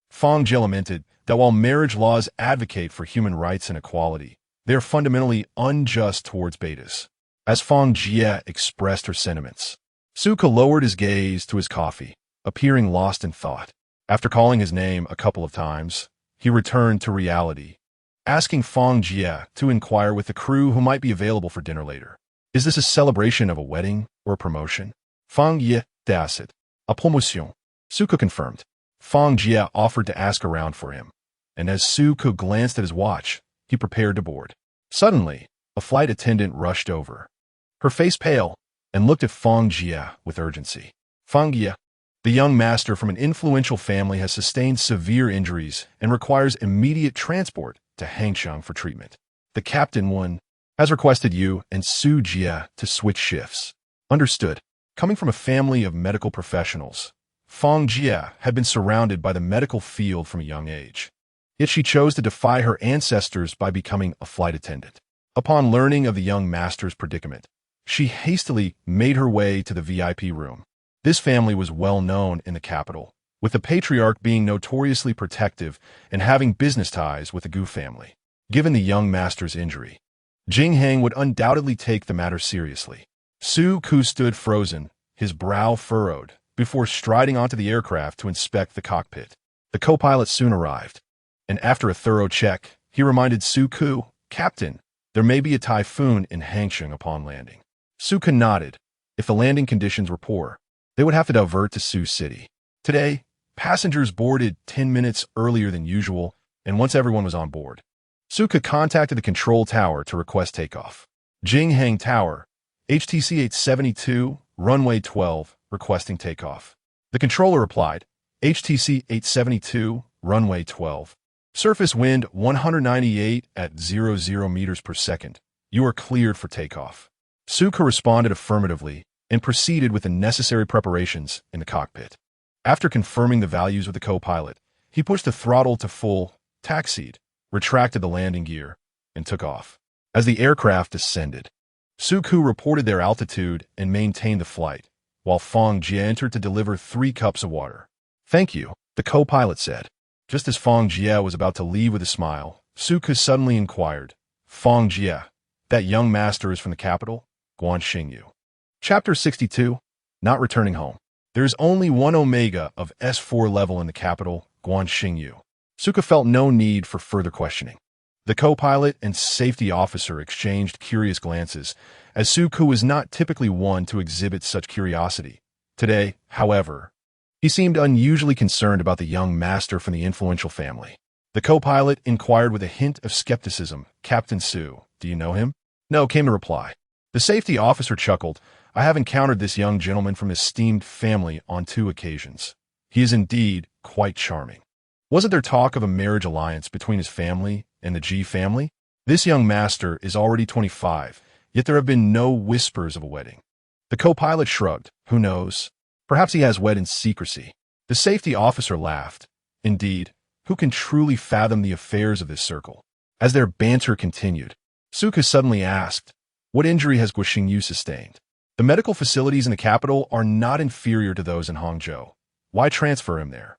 Fong Jie lamented that while marriage laws advocate for human rights and equality, they are fundamentally unjust towards betas. As Fong Jie expressed her sentiments, Suka lowered his gaze to his coffee, appearing lost in thought. After calling his name a couple of times, he returned to reality, asking Fong Jie to inquire with the crew who might be available for dinner later. "Is this a celebration of a wedding or a promotion?" Fong Jie asked. "A promotion," Suka confirmed. Fong Jie offered to ask around for him, and as Suka glanced at his watch, he prepared to board. Suddenly, a flight attendant rushed over, her face pale, and looked at Fong Jie with urgency. "Fong Jie, the young master from an influential family has sustained severe injuries and requires immediate transport to Hangzhou for treatment. The captain has requested you and Su Jie to switch shifts." Understood. Coming from a family of medical professionals, Fong Jie had been surrounded by the medical field from a young age. Yet she chose to defy her ancestors by becoming a flight attendant. Upon learning of the young master's predicament, she hastily made her way to the VIP room. This family was well known in the capital, with the patriarch being notoriously protective and having business ties with the Gu family. Given the young master's injury, Jing Hang would undoubtedly take the matter seriously. Su Ku stood frozen, his brow furrowed, before striding onto the aircraft to inspect the cockpit. The co-pilot soon arrived, and after a thorough check, he reminded Su Ku, "Captain, there may be a typhoon in Hangzhou upon landing." Su Ku nodded. If the landing conditions were poor, they would have to divert to Sioux City. Today, passengers boarded 10 minutes earlier than usual, and once everyone was on board, Suka contacted the control tower to request takeoff. Jinghang Tower, HTC 872, runway 12, requesting takeoff. The controller replied, HTC 872, runway 12. Surface wind 198 at 00 meters per second. You are cleared for takeoff. Suka responded affirmatively and proceeded with the necessary preparations in the cockpit. After confirming the values with the co-pilot, he pushed the throttle to full, taxied, retracted the landing gear, and took off. As the aircraft descended, Suku reported their altitude and maintained the flight, while Fong Jie entered to deliver 3 cups of water. "Thank you," the co-pilot said. Just as Fong Jie was about to leave with a smile, Suku suddenly inquired, "Fong Jie, that young master is from the capital?" Guanxingyu. Chapter 62. Not returning home. There is only one Omega of S4 level in the capital, Guanxingyu. Suka felt no need for further questioning. The co-pilot and safety officer exchanged curious glances, as Suku was not typically one to exhibit such curiosity. Today, however, he seemed unusually concerned about the young master from the influential family. The co-pilot inquired with a hint of skepticism, "Captain Su, do you know him?" "No," came the reply. The safety officer chuckled. "I have encountered this young gentleman from esteemed family on 2 occasions. He is indeed quite charming." Wasn't there talk of a marriage alliance between his family and the Ji family? This young master is already 25, yet there have been no whispers of a wedding. The co-pilot shrugged. Who knows? Perhaps he has wed in secrecy. The safety officer laughed. Indeed, who can truly fathom the affairs of this circle? As their banter continued, Suka suddenly asked, "What injury has Guanxingyu sustained? The medical facilities in the capital are not inferior to those in Hangzhou. Why transfer him there?"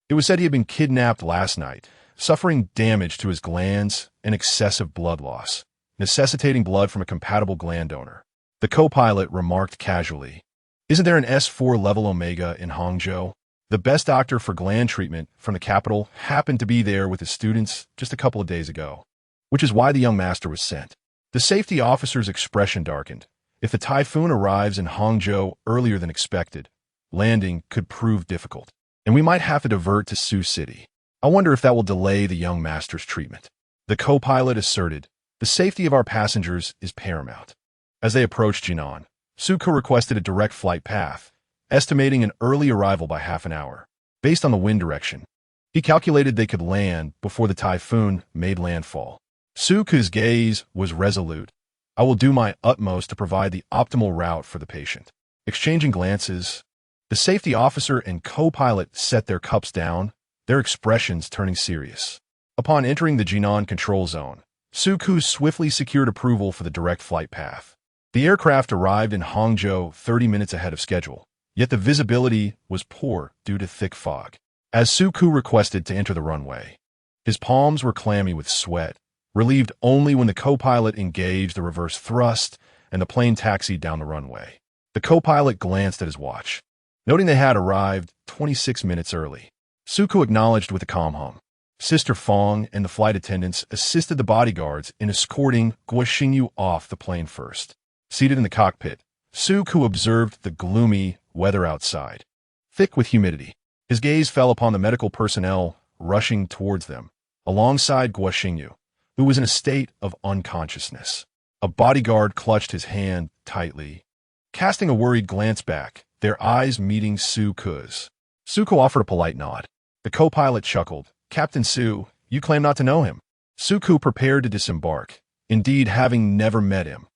It was said he had been kidnapped last night, suffering damage to his glands and excessive blood loss, necessitating blood from a compatible gland donor. The co-pilot remarked casually, "Isn't there an S4 level Omega in Hangzhou?" The best doctor for gland treatment from the capital happened to be there with his students just a couple of days ago, which is why the young master was sent. The safety officer's expression darkened. If the typhoon arrives in Hangzhou earlier than expected, landing could prove difficult, and we might have to divert to Sioux City. I wonder if that will delay the young master's treatment. The co-pilot asserted, "The safety of our passengers is paramount." As they approached Jinan, Suka requested a direct flight path, estimating an early arrival by half an hour. Based on the wind direction, he calculated they could land before the typhoon made landfall. Suka's gaze was resolute. "I will do my utmost to provide the optimal route for the patient." Exchanging glances, the safety officer and co-pilot set their cups down, their expressions turning serious. Upon entering the Jinan control zone, Suku swiftly secured approval for the direct flight path. The aircraft arrived in Hangzhou 30 minutes ahead of schedule, yet the visibility was poor due to thick fog. As Suku requested to enter the runway, his palms were clammy with sweat, relieved only when the co-pilot engaged the reverse thrust and the plane taxied down the runway. The co-pilot glanced at his watch, noting they had arrived 26 minutes early. Suku acknowledged with a calm hum. Sister Fong and the flight attendants assisted the bodyguards in escorting Guanxingyu off the plane first. Seated in the cockpit, Suku observed the gloomy weather outside, thick with humidity. His gaze fell upon the medical personnel rushing towards them, alongside Guanxingyu, who was in a state of unconsciousness. A bodyguard clutched his hand tightly, casting a worried glance back, their eyes meeting Suku's. Suku offered a polite nod. The co-pilot chuckled. "Captain Su, you claim not to know him." Suku prepared to disembark, indeed having never met him,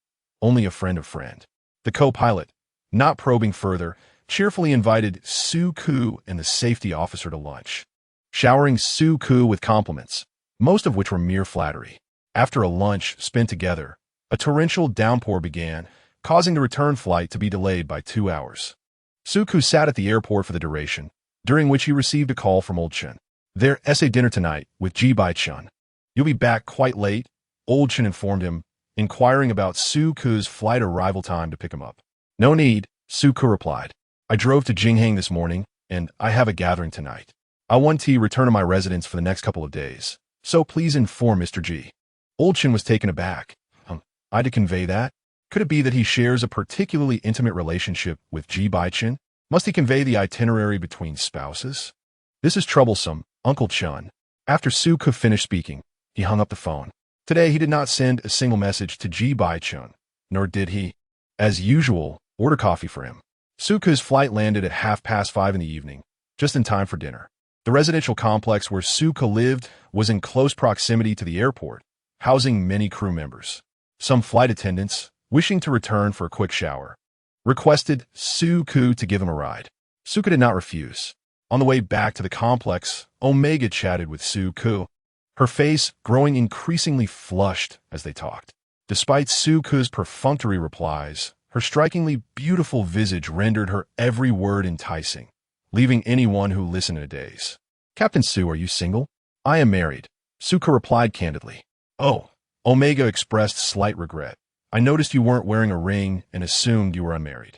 only a friend of friend. The co-pilot, not probing further, cheerfully invited Suku and the safety officer to lunch, showering Suku with compliments, most of which were mere flattery. After a lunch spent together, a torrential downpour began, causing the return flight to be delayed by 2 hours. Suku sat at the airport for the duration, during which he received a call from Old Chen. "Their essay dinner tonight with Ji Bochen. You'll be back quite late," Old Chen informed him, inquiring about Suku's flight arrival time to pick him up. "No need," Suku replied. "I drove to Jinghang this morning, and I have a gathering tonight. I want to return to my residence for the next couple of days, so please inform Mr. Ji." Old Chen was taken aback. I to convey that? Could it be that he shares a particularly intimate relationship with Ji Bochen? Must he convey the itinerary between spouses? "This is troublesome, Uncle Chun." After Suku finished speaking, he hung up the phone. Today he did not send a single message to Ji Bochen, nor did he, as usual, order coffee for him. Suku's flight landed at 5:30 in the evening, just in time for dinner. The residential complex where Suku lived was in close proximity to the airport, housing many crew members. Some flight attendants, wishing to return for a quick shower, requested Suku to give him a ride. Suku did not refuse. On the way back to the complex, Omega chatted with Suku, her face growing increasingly flushed as they talked. Despite Suku's perfunctory replies, her strikingly beautiful visage rendered her every word enticing, leaving anyone who listened in a daze. "Captain Su, are you single?" "I am married," Suku replied candidly. "Oh," Omega expressed slight regret. I noticed you weren't wearing a ring and assumed you were unmarried.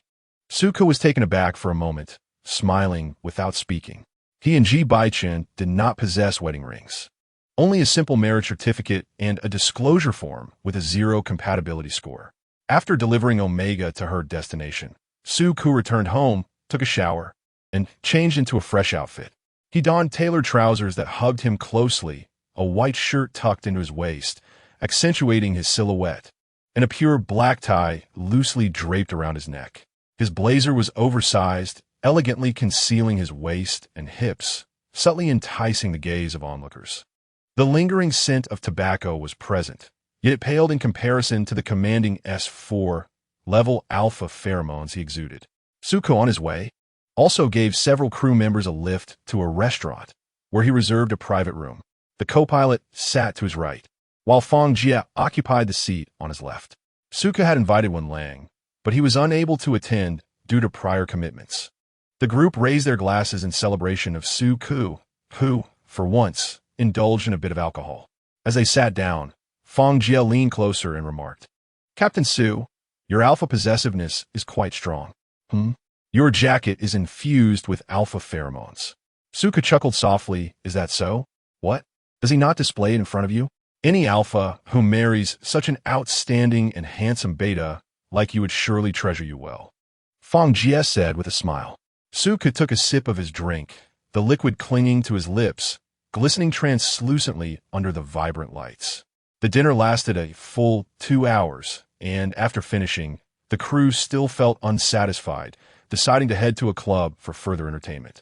Suko was taken aback for a moment, smiling without speaking. He and Ji Bochen did not possess wedding rings. Only a simple marriage certificate and a disclosure form with a 0 compatibility score. After delivering Omega to her destination, Suko returned home, took a shower, and changed into a fresh outfit. He donned tailored trousers that hugged him closely, a white shirt tucked into his waist, accentuating his silhouette, and a pure black tie loosely draped around his neck. His blazer was oversized, elegantly concealing his waist and hips, subtly enticing the gaze of onlookers. The lingering scent of tobacco was present, yet it paled in comparison to the commanding S4 level alpha pheromones he exuded. Suko, on his way, also gave several crew members a lift to a restaurant, where he reserved a private room. The co-pilot sat to his right, while Fang Jie occupied the seat on his left. Suko had invited Wen Lang, but he was unable to attend due to prior commitments. The group raised their glasses in celebration of Suko, who, for once, indulged in a bit of alcohol. As they sat down, Fang Jie leaned closer and remarked, "Captain Su, your alpha possessiveness is quite strong. Your jacket is infused with alpha pheromones." Suko chuckled softly. "Is that so? What? Does he not display it in front of you? Any alpha who marries such an outstanding and handsome beta like you would surely treasure you well," Fang Jie said with a smile. Suko took a sip of his drink, the liquid clinging to his lips, glistening translucently under the vibrant lights. The dinner lasted a full 2 hours, and after finishing, the crew still felt unsatisfied, deciding to head to a club for further entertainment.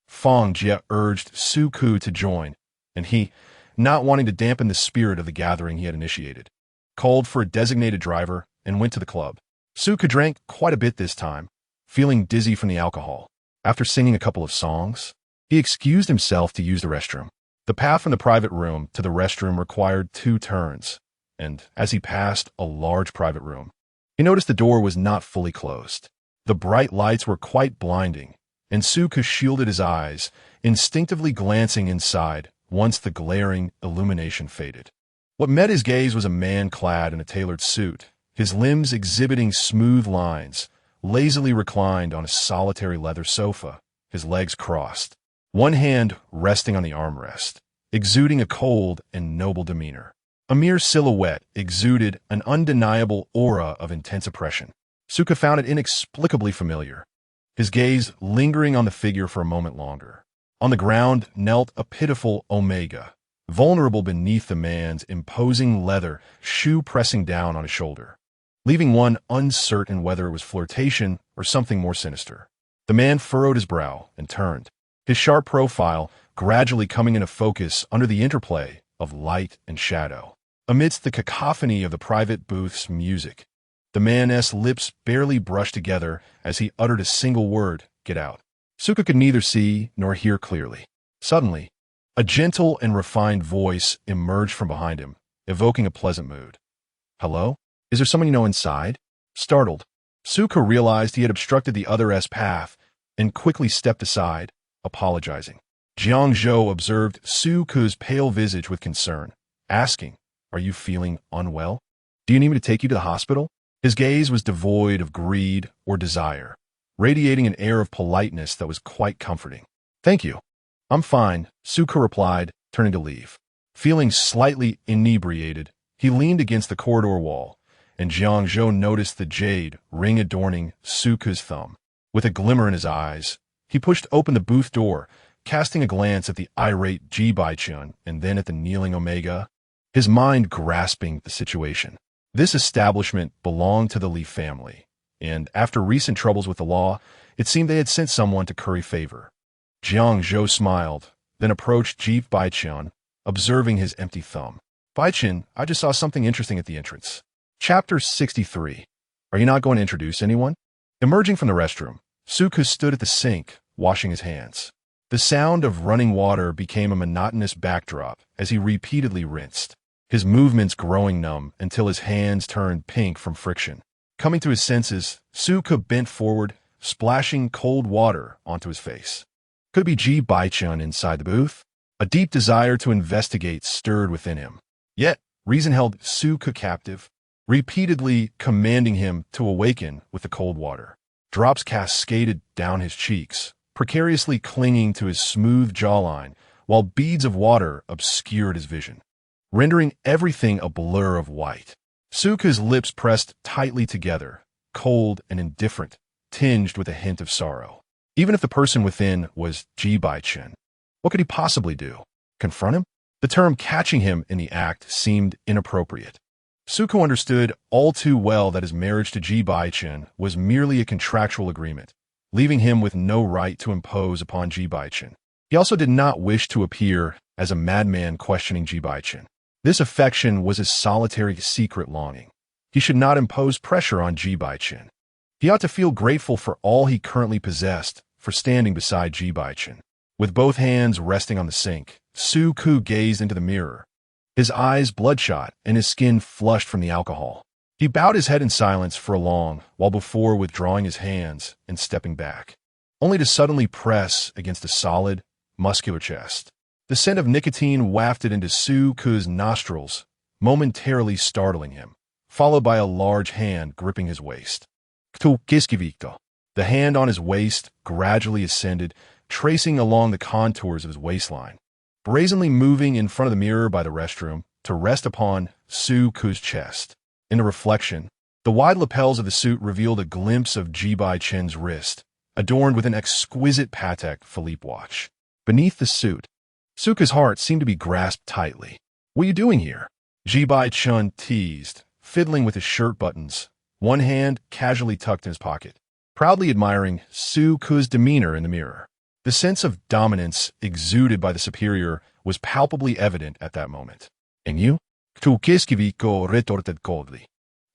Fang Jie urged Suko to join, and he, not wanting to dampen the spirit of the gathering he had initiated, called for a designated driver and went to the club. Suko drank quite a bit this time, feeling dizzy from the alcohol. After singing a couple of songs, he excused himself to use the restroom. The path from the private room to the restroom required 2 turns, and as he passed a large private room, he noticed the door was not fully closed. The bright lights were quite blinding, and Suko shielded his eyes, instinctively glancing inside once the glaring illumination faded. What met his gaze was a man clad in a tailored suit, his limbs exhibiting smooth lines, lazily reclined on a solitary leather sofa, his legs crossed, one hand resting on the armrest, exuding a cold and noble demeanor. A mere silhouette exuded an undeniable aura of intense oppression. Suko found it inexplicably familiar, his gaze lingering on the figure for a moment longer. On the ground knelt a pitiful Omega, vulnerable beneath the man's imposing leather shoe pressing down on his shoulder, leaving one uncertain whether it was flirtation or something more sinister. The man furrowed his brow and turned, his sharp profile gradually coming into focus under the interplay of light and shadow. Amidst the cacophony of the private booth's music, the man's lips barely brushed together as he uttered a single word, "Get out." Suko could neither see nor hear clearly. Suddenly, a gentle and refined voice emerged from behind him, evoking a pleasant mood. "Hello? Is there someone you know inside?" Startled, Suko realized he had obstructed the other's path and quickly stepped aside, apologizing. Jiang Zhou observed Suko's pale visage with concern, asking, "Are you feeling unwell? Do you need me to take you to the hospital?" His gaze was devoid of greed or desire, radiating an air of politeness that was quite comforting. "Thank you. I'm fine," Suko replied, turning to leave. Feeling slightly inebriated, he leaned against the corridor wall, and Jiang Zhou noticed the jade ring adorning Suko's thumb. With a glimmer in his eyes, he pushed open the booth door, casting a glance at the irate Ji Bochen and then at the kneeling Omega, his mind grasping the situation. This establishment belonged to the Li family, and after recent troubles with the law, it seemed they had sent someone to curry favor. Jiang Zhou smiled, then approached Ji Bochen, observing his empty thumb. "Bochen, I just saw something interesting at the entrance." Chapter 63. Are you not going to introduce anyone? Emerging from the restroom, Suko stood at the sink, washing his hands. The sound of running water became a monotonous backdrop as he repeatedly rinsed, his movements growing numb until his hands turned pink from friction. Coming to his senses, Suko bent forward, splashing cold water onto his face. Could it be Ji Bochen inside the booth? A deep desire to investigate stirred within him. Yet, reason held Suko captive. repeatedly commanding him to awaken with the cold water. Drops cascaded down his cheeks, precariously clinging to his smooth jawline, while beads of water obscured his vision, rendering everything a blur of white. Suka's lips pressed tightly together, cold and indifferent, tinged with a hint of sorrow. Even if the person within was Ji Bochen, what could he possibly do? Confront him? The term catching him in the act seemed inappropriate. Suko understood all too well that his marriage to Ji Bochen was merely a contractual agreement, leaving him with no right to impose upon Ji Bochen. He also did not wish to appear as a madman questioning Ji Bochen. This affection was his solitary secret longing. He should not impose pressure on Ji Bochen. He ought to feel grateful for all he currently possessed for standing beside Ji Bochen. With both hands resting on the sink, Suku gazed into the mirror, his eyes bloodshot and his skin flushed from the alcohol. He bowed his head in silence for a long while before withdrawing his hands and stepping back, only to suddenly press against a solid, muscular chest. The scent of nicotine wafted into Suku's nostrils, momentarily startling him, followed by a large hand gripping his waist. The hand on his waist gradually ascended, tracing along the contours of his waistline, brazenly moving in front of the mirror by the restroom to rest upon Suku's chest. In the reflection, the wide lapels of the suit revealed a glimpse of Ji Bochen's wrist, adorned with an exquisite Patek Philippe watch. Beneath the suit, Suka's heart seemed to be grasped tightly. "What are you doing here?" Ji Bochen teased, fiddling with his shirt buttons, one hand casually tucked in his pocket, proudly admiring Suku's demeanor in the mirror. The sense of dominance exuded by the superior was palpably evident at that moment. "And you?" retorted coldly.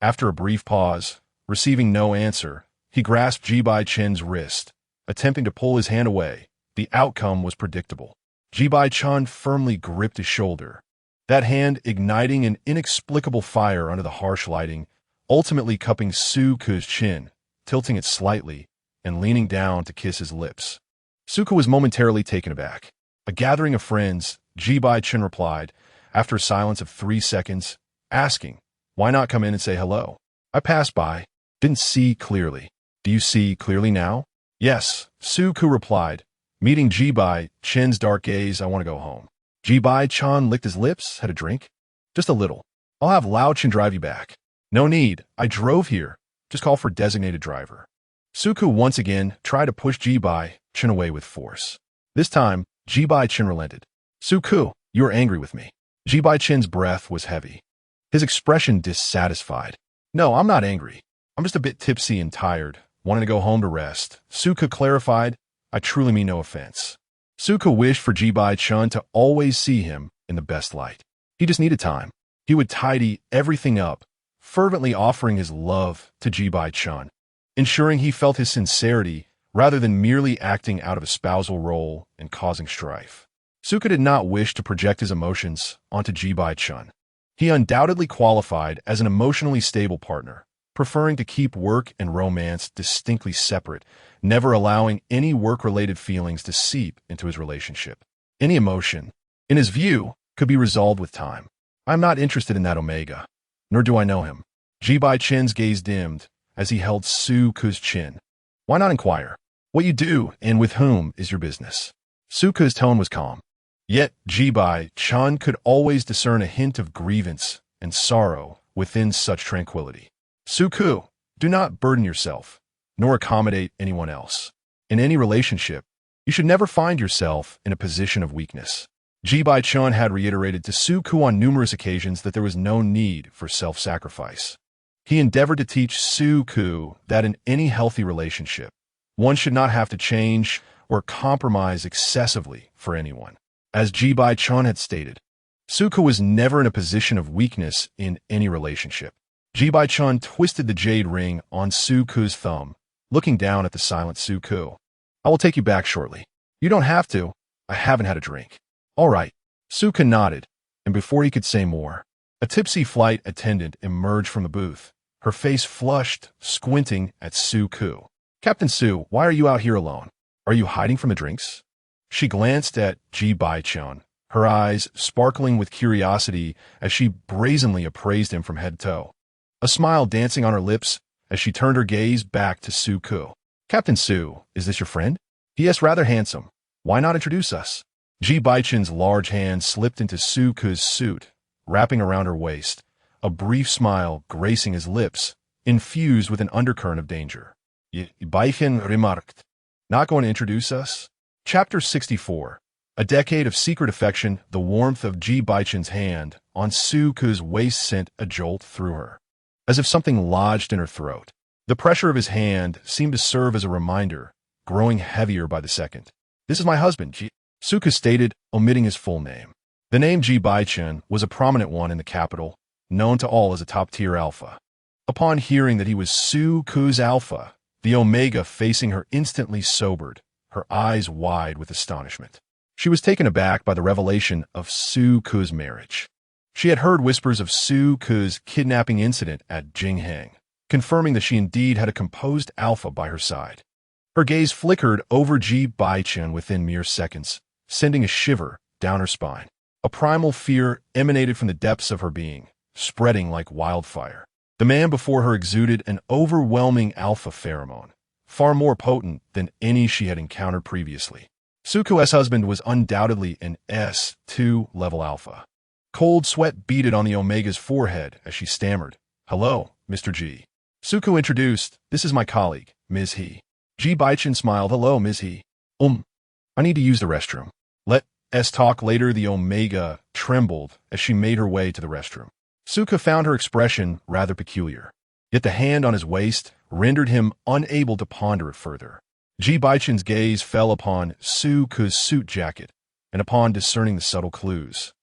After a brief pause, receiving no answer, he grasped Ji Bochen's wrist, attempting to pull his hand away. The outcome was predictable. Ji Bochen firmly gripped his shoulder, that hand igniting an inexplicable fire under the harsh lighting, ultimately cupping Suku's chin, tilting it slightly, and leaning down to kiss his lips. Suku was momentarily taken aback. A gathering of friends, Ji Bochen replied, after a silence of 3 seconds, asking, "Why not come in and say hello?" "I passed by. Didn't see clearly." "Do you see clearly now?" "Yes," Suku replied, meeting Ji Bochen's dark gaze. "I want to go home." Ji Bochen licked his lips, had a drink. "Just a little. I'll have Lao-Chen drive you back." "No need. I drove here. Just call for designated driver." Suku once again tried to push Ji Bochen away with force. This time, Ji Bochen relented. "Suku, you are angry with me." Ji Bochen's breath was heavy, his expression dissatisfied. "No, I'm not angry. I'm just a bit tipsy and tired, wanting to go home to rest." Suku clarified, "I truly mean no offense." Suku wished for Ji Bochen to always see him in the best light. He just needed time. He would tidy everything up, fervently offering his love to Ji Bochen, ensuring he felt his sincerity rather than merely acting out of a spousal role and causing strife. Suka did not wish to project his emotions onto Ji Bochen. He undoubtedly qualified as an emotionally stable partner, preferring to keep work and romance distinctly separate, never allowing any work-related feelings to seep into his relationship. Any emotion, in his view, could be resolved with time. "I'm not interested in that Omega, nor do I know him." Ji Bochen's gaze dimmed as he held Suku's chin. "Why not inquire? What you do and with whom is your business." Suku's tone was calm. Yet Ji Bochen could always discern a hint of grievance and sorrow within such tranquility. "Suku, do not burden yourself, nor accommodate anyone else. In any relationship, you should never find yourself in a position of weakness." Ji Bochen had reiterated to Suku on numerous occasions that there was no need for self-sacrifice. He endeavored to teach Suku that in any healthy relationship, one should not have to change or compromise excessively for anyone. As Ji Bochen had stated, Suku was never in a position of weakness in any relationship. Ji Bochen twisted the jade ring on Suku's thumb, looking down at the silent Suku. "I will take you back shortly." "You don't have to. I haven't had a drink." "All right." Suku nodded, and before he could say more, a tipsy flight attendant emerged from the booth, her face flushed, squinting at Suku. "Captain Su, why are you out here alone? Are you hiding from the drinks?" She glanced at Ji Bochen, her eyes sparkling with curiosity as she brazenly appraised him from head to toe. a smile dancing on her lips as she turned her gaze back to Su-ku. Captain Su, is this your friend? Yes, rather handsome. Why not introduce us? Ji Bochen's large hand slipped into Su-ku's suit, wrapping around her waist, a brief smile gracing his lips, infused with an undercurrent of danger. Ji Bochen remarked, not going to introduce us? Chapter 64. A decade of secret affection. The warmth of Ji Bochen's hand on Su-ku's waist sent a jolt through her, as if something lodged in her throat. The pressure of his hand seemed to serve as a reminder, growing heavier by the second. This is my husband, Ji. Su-ku stated, omitting his full name. The name Ji Bochen was a prominent one in the capital, known to all as a top-tier alpha. Upon hearing that he was Su-ku's alpha, the Omega facing her instantly sobered, her eyes wide with astonishment. She was taken aback by the revelation of Su-ku's marriage. She had heard whispers of Su-ku's kidnapping incident at Jingheng, confirming that she indeed had a composed alpha by her side. Her gaze flickered over Ji Bochen within mere seconds, sending a shiver down her spine. A primal fear emanated from the depths of her being, spreading like wildfire. The man before her exuded an overwhelming alpha pheromone, far more potent than any she had encountered previously. Su-ku's husband was undoubtedly an S2 level alpha. Cold sweat beaded on the Omega's forehead as she stammered, "Hello, Mr. Ji." Su-ku introduced, "This is my colleague, Ms. He." Ji Bochen smiled, "Hello, Ms. He. I need to use the restroom. Let's talk later." The Omega trembled as she made her way to the restroom. Su-ku found her expression rather peculiar, yet the hand on his waist rendered him unable to ponder it further. Ji Bochen's gaze fell upon Su-ku's suit jacket, and upon discerning the subtle clues,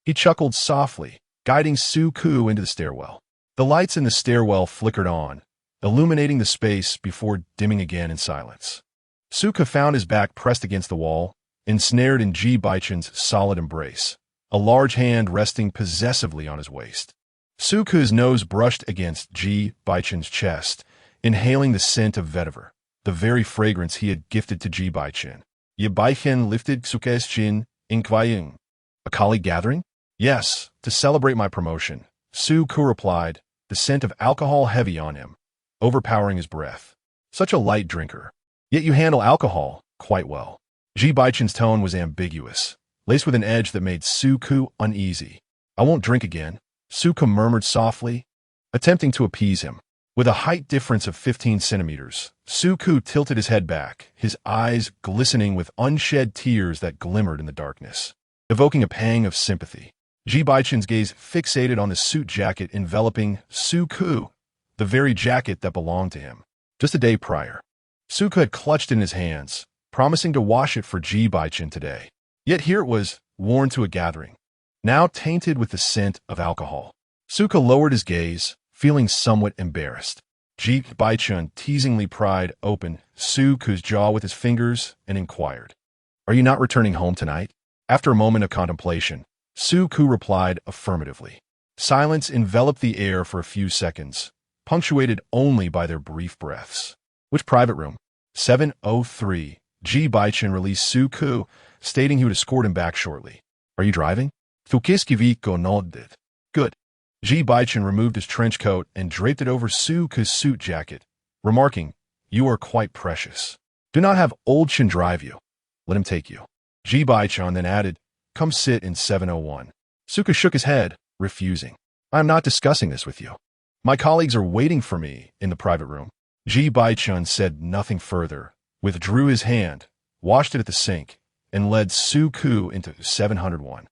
he chuckled softly, guiding Su-ku into the stairwell. The lights in the stairwell flickered on, illuminating the space before dimming again in silence. Su-ku found his back pressed against the wall, ensnared in Ji Bochen's solid embrace, a large hand resting possessively on his waist. Su-ku's nose brushed against Ji Bochen's chest, inhaling the scent of vetiver, the very fragrance he had gifted to Ji Bochen. Ji Bochen lifted Su-ku's chin, inquiring, "A colleague gathering?" "Yes, to celebrate my promotion," Su-ku replied, the scent of alcohol heavy on him, overpowering his breath. "Such a light drinker. Yet you handle alcohol quite well." Ji Bochen's tone was ambiguous, laced with an edge that made Su-ku uneasy. "I won't drink again," Su-ku murmured softly, attempting to appease him. With a height difference of 15 centimeters, Su-ku tilted his head back, his eyes glistening with unshed tears that glimmered in the darkness, evoking a pang of sympathy. Ji Bochen's gaze fixated on the suit jacket enveloping Su-ku, the very jacket that belonged to him. Just a day prior, Su-ku had clutched it in his hands, promising to wash it for Ji Bochen today. Yet here it was, worn to a gathering, now tainted with the scent of alcohol. Su-ku lowered his gaze, feeling somewhat embarrassed. Ji Bochen teasingly pried open Su-ku's jaw with his fingers and inquired, "Are you not returning home tonight?" After a moment of contemplation, Su-ku replied affirmatively. Silence enveloped the air for a few seconds, punctuated only by their brief breaths. "Which private room?" 703. Ji Bochen released Su-ku, stating he would escort him back shortly. "Are you driving?" Tukiskyviko nodded. "Good." Ji Bochen removed his trench coat and draped it over Su-ku's suit jacket, remarking, "You are quite precious. Do not have old Shin drive you. Let him take you." Ji Bochen then added, "Come sit in 701. Su-ku shook his head, refusing. "I am not discussing this with you. My colleagues are waiting for me in the private room." Ji Bochen said nothing further, withdrew his hand, washed it at the sink, and led Su-ku into 701.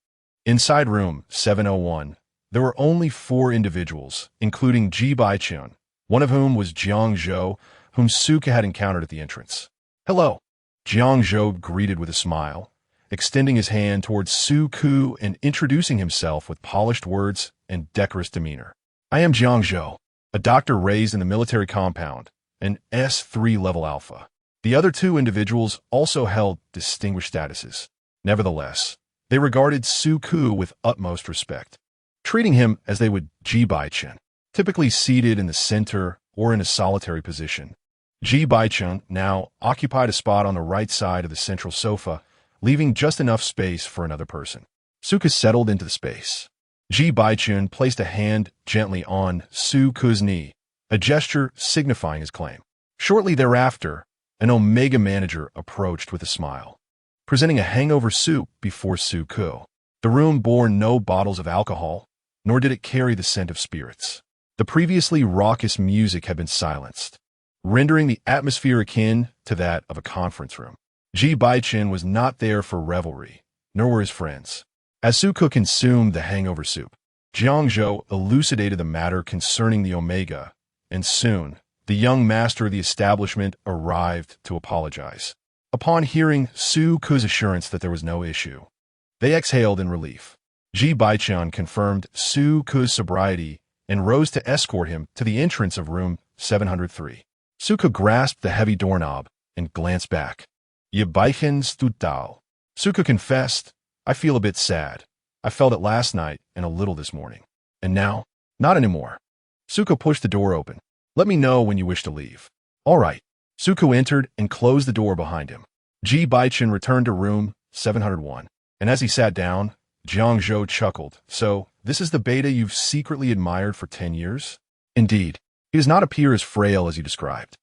Inside room 701, there were only 4 individuals, including Ji Bochen, one of whom was Jiang Zhou, whom Su-ku had encountered at the entrance. "Hello." Jiang Zhou greeted with a smile, extending his hand towards Su-ku and introducing himself with polished words and decorous demeanor. "I am Jiang Zhou, a doctor raised in the military compound, an S3 level alpha." The other 2 individuals also held distinguished statuses. Nevertheless, they regarded Su-ku with utmost respect, treating him as they would Ji Bochen, typically seated in the center or in a solitary position. Ji Bochen now occupied a spot on the right side of the central sofa, leaving just enough space for another person. Su-ku settled into the space. Ji Bochen placed a hand gently on Su-ku's knee, a gesture signifying his claim. Shortly thereafter, an Omega manager approached with a smile, presenting a hangover soup before Su-ku. The room bore no bottles of alcohol, nor did it carry the scent of spirits. The previously raucous music had been silenced, rendering the atmosphere akin to that of a conference room. Ji Bochen was not there for revelry, nor were his friends. As Su-ku consumed the hangover soup, Jiangzhou elucidated the matter concerning the Omega, and soon, the young master of the establishment arrived to apologize. Upon hearing Su-ku's assurance that there was no issue, they exhaled in relief. Ji Bochen confirmed Su-ku's sobriety and rose to escort him to the entrance of room 703. Su-ku grasped the heavy doorknob and glanced back. "Ye baichen stutao." Su-ku confessed, "I feel a bit sad. I felt it last night and a little this morning. And now, not anymore." Su-ku pushed the door open. "Let me know when you wish to leave." "All right." Su-ku entered and closed the door behind him. Ji Bochen returned to room 701, and as he sat down, Jiangzhou chuckled. "So, this is the beta you've secretly admired for 10 years? Indeed, he does not appear as frail as you described.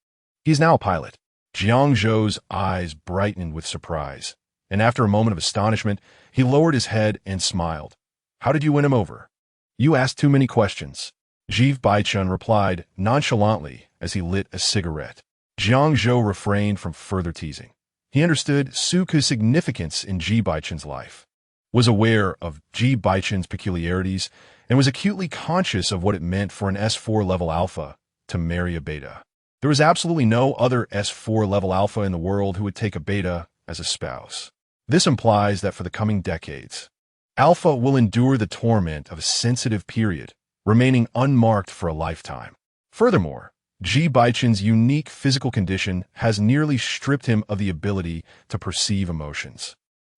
He is now a pilot." Jiangzhou's eyes brightened with surprise, and after a moment of astonishment, he lowered his head and smiled. "How did you win him over?" "You asked too many questions," Ji Bochen replied nonchalantly as he lit a cigarette. Jiangzhou refrained from further teasing. He understood Su-ku's significance in Ji Bochen's life, was aware of Ji Bochen's peculiarities, and was acutely conscious of what it meant for an S4 level alpha to marry a beta. There was absolutely no other S4 level alpha in the world who would take a beta as a spouse. This implies that for the coming decades, alpha will endure the torment of a sensitive period, remaining unmarked for a lifetime. Furthermore, Ji Bochen's unique physical condition has nearly stripped him of the ability to perceive emotions,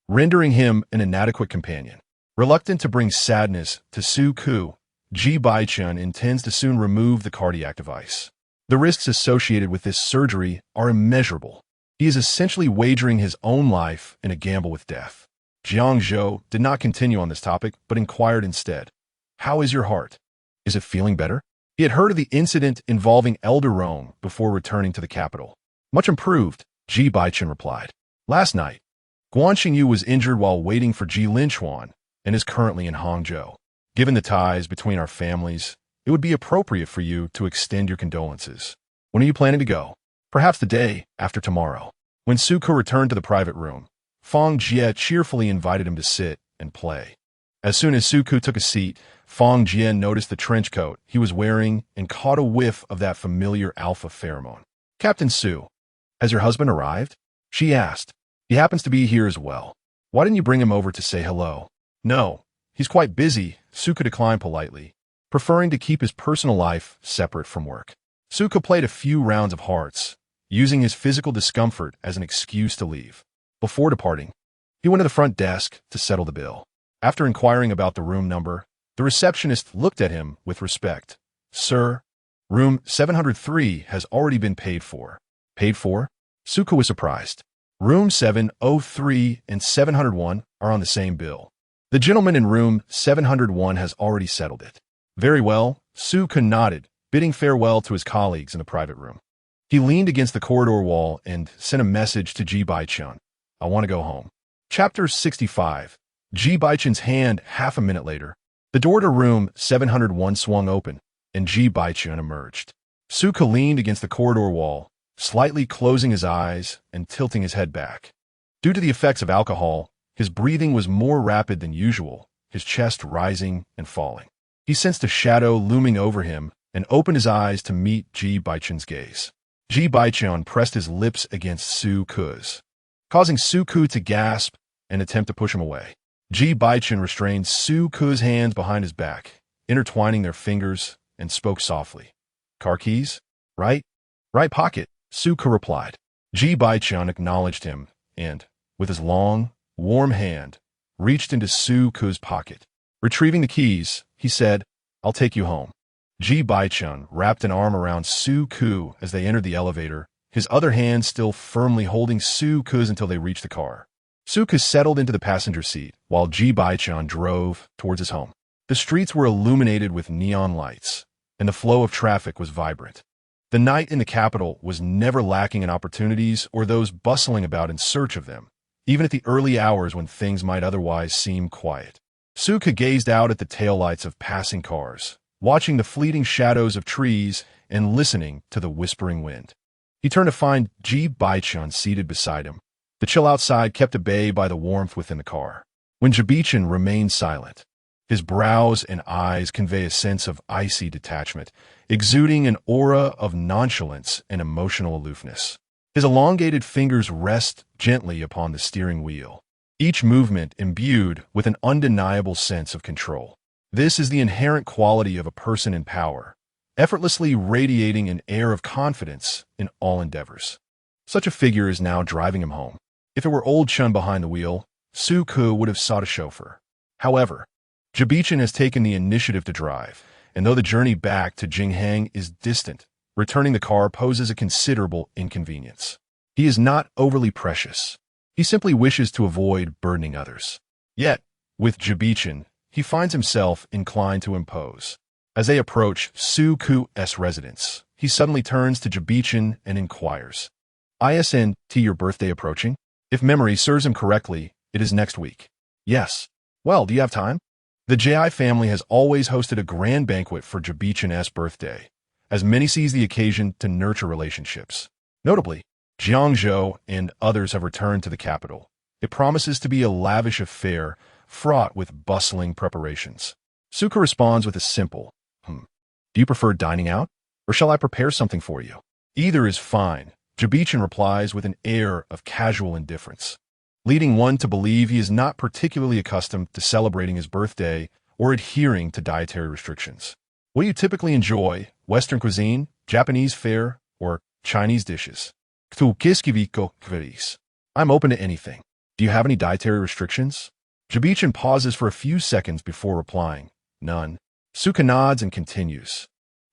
rendering him an inadequate companion. Reluctant to bring sadness to Su-ku, Ji Bochen intends to soon remove the cardiac device. The risks associated with this surgery are immeasurable. He is essentially wagering his own life in a gamble with death. Jiangzhou did not continue on this topic, but inquired instead, "How is your heart? Is it feeling better?" He had heard of the incident involving Elder Rome before returning to the capital. "Much improved," Ji Bochen replied. "Last night, Guan Xingyu was injured while waiting for Ji Linchuan and is currently in Hangzhou. Given the ties between our families, it would be appropriate for you to extend your condolences. When are you planning to go?" "Perhaps the day after tomorrow." When Su-ku returned to the private room, Fang Jie cheerfully invited him to sit and play. As soon as Su-ku took a seat, Fang Jie noticed the trench coat he was wearing and caught a whiff of that familiar alpha pheromone. "Captain Su, has your husband arrived?" she asked. "He happens to be here as well. Why didn't you bring him over to say hello?" "No, he's quite busy," Su-ku declined politely, preferring to keep his personal life separate from work. Su-ku played a few rounds of hearts, using his physical discomfort as an excuse to leave. Before departing, he went to the front desk to settle the bill. After inquiring about the room number, the receptionist looked at him with respect. "Sir, room 703 has already been paid for." "Paid for?" Su-ku was surprised. "Room 703 and 701 are on the same bill. The gentleman in room 701 has already settled it." "Very well," Su-ku nodded, bidding farewell to his colleagues in the private room. He leaned against the corridor wall and sent a message to Ji Bochen. "I want to go home." Chapter 65. Ji Bochen's hand. Half a minute later, the door to room 701 swung open, and Ji Bochen emerged. Su-ku leaned against the corridor wall, slightly closing his eyes and tilting his head back. Due to the effects of alcohol, his breathing was more rapid than usual, his chest rising and falling. He sensed a shadow looming over him and opened his eyes to meet Ji Bochen's gaze. Ji Bochen pressed his lips against Su-ku's, causing Su-ku to gasp and attempt to push him away. Ji Bochen restrained Su-ku's hands behind his back, intertwining their fingers, and spoke softly. "Car keys? Right? Right pocket," Su-ku replied. Ji Bochen acknowledged him and, with his long, warm hand, reached into Su-ku's pocket. Retrieving the keys, he said, "I'll take you home." Ji Bochen wrapped an arm around Su-ku as they entered the elevator, his other hand still firmly holding Su-ku's until they reached the car. Su-ku settled into the passenger seat while Ji Bochen drove towards his home. The streets were illuminated with neon lights, and the flow of traffic was vibrant. The night in the capital was never lacking in opportunities or those bustling about in search of them, even at the early hours when things might otherwise seem quiet. Suka gazed out at the taillights of passing cars, watching the fleeting shadows of trees and listening to the whispering wind. He turned to find Ji Bochen seated beside him. The chill outside kept at bay by the warmth within the car. When Ji Bochen remained silent, his brows and eyes convey a sense of icy detachment, exuding an aura of nonchalance and emotional aloofness. His elongated fingers rest gently upon the steering wheel, each movement imbued with an undeniable sense of control. This is the inherent quality of a person in power, effortlessly radiating an air of confidence in all endeavors. Such a figure is now driving him home. If it were old Chun behind the wheel, Su-ku would have sought a chauffeur. However, Ji Bochen has taken the initiative to drive, and though the journey back to Jinghang is distant, returning the car poses a considerable inconvenience. He is not overly precious. He simply wishes to avoid burdening others. Yet, with Ji Bochen, he finds himself inclined to impose. As they approach Su-ku's residence, he suddenly turns to Ji Bochen and inquires, "Isn't your birthday approaching?" If memory serves him correctly, it is next week. Yes. Well, do you have time? The Ji family has always hosted a grand banquet for Ji Bochen's birthday, as many seize the occasion to nurture relationships. Notably, Jiangzhou and others have returned to the capital. It promises to be a lavish affair, fraught with bustling preparations. Suka responds with a simple, Do you prefer dining out, or shall I prepare something for you? Either is fine, Ji Bochen replies with an air of casual indifference, leading one to believe he is not particularly accustomed to celebrating his birthday or adhering to dietary restrictions. What do you typically enjoy, Western cuisine, Japanese fare, or Chinese dishes? I'm open to anything. Do you have any dietary restrictions? Ji Bochen pauses for a few seconds before replying, None. Suka nods and continues,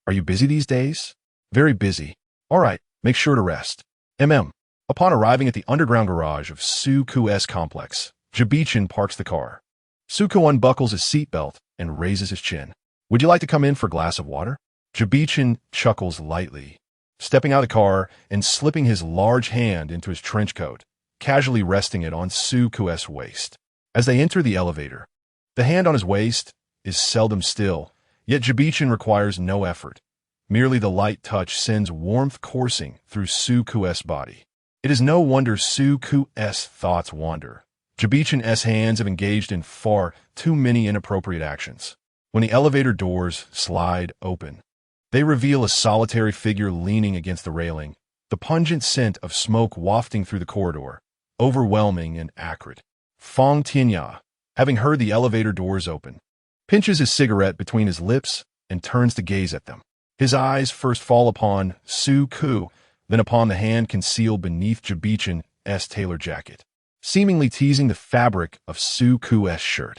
Are you busy these days? Very busy. All right, make sure to rest. Upon arriving at the underground garage of Su-ku's complex, Ji Bochen parks the car. Suka unbuckles his seatbelt and raises his chin. Would you like to come in for a glass of water? Ji Bochen chuckles lightly, stepping out of the car and slipping his large hand into his trench coat, casually resting it on Su-ku's waist. As they enter the elevator, the hand on his waist is seldom still, yet Ji Bochen requires no effort. Merely the light touch sends warmth coursing through Su-ku's body. It is no wonder Su-ku's thoughts wander. Ji Bochen's hands have engaged in far too many inappropriate actions. When the elevator doors slide open, they reveal a solitary figure leaning against the railing, the pungent scent of smoke wafting through the corridor, overwhelming and acrid. Fong Tianya, having heard the elevator doors open, pinches his cigarette between his lips and turns to gaze at them. His eyes first fall upon Su-ku, then upon the hand concealed beneath Ji Bochen's tailor jacket, seemingly teasing the fabric of Su-ku's shirt.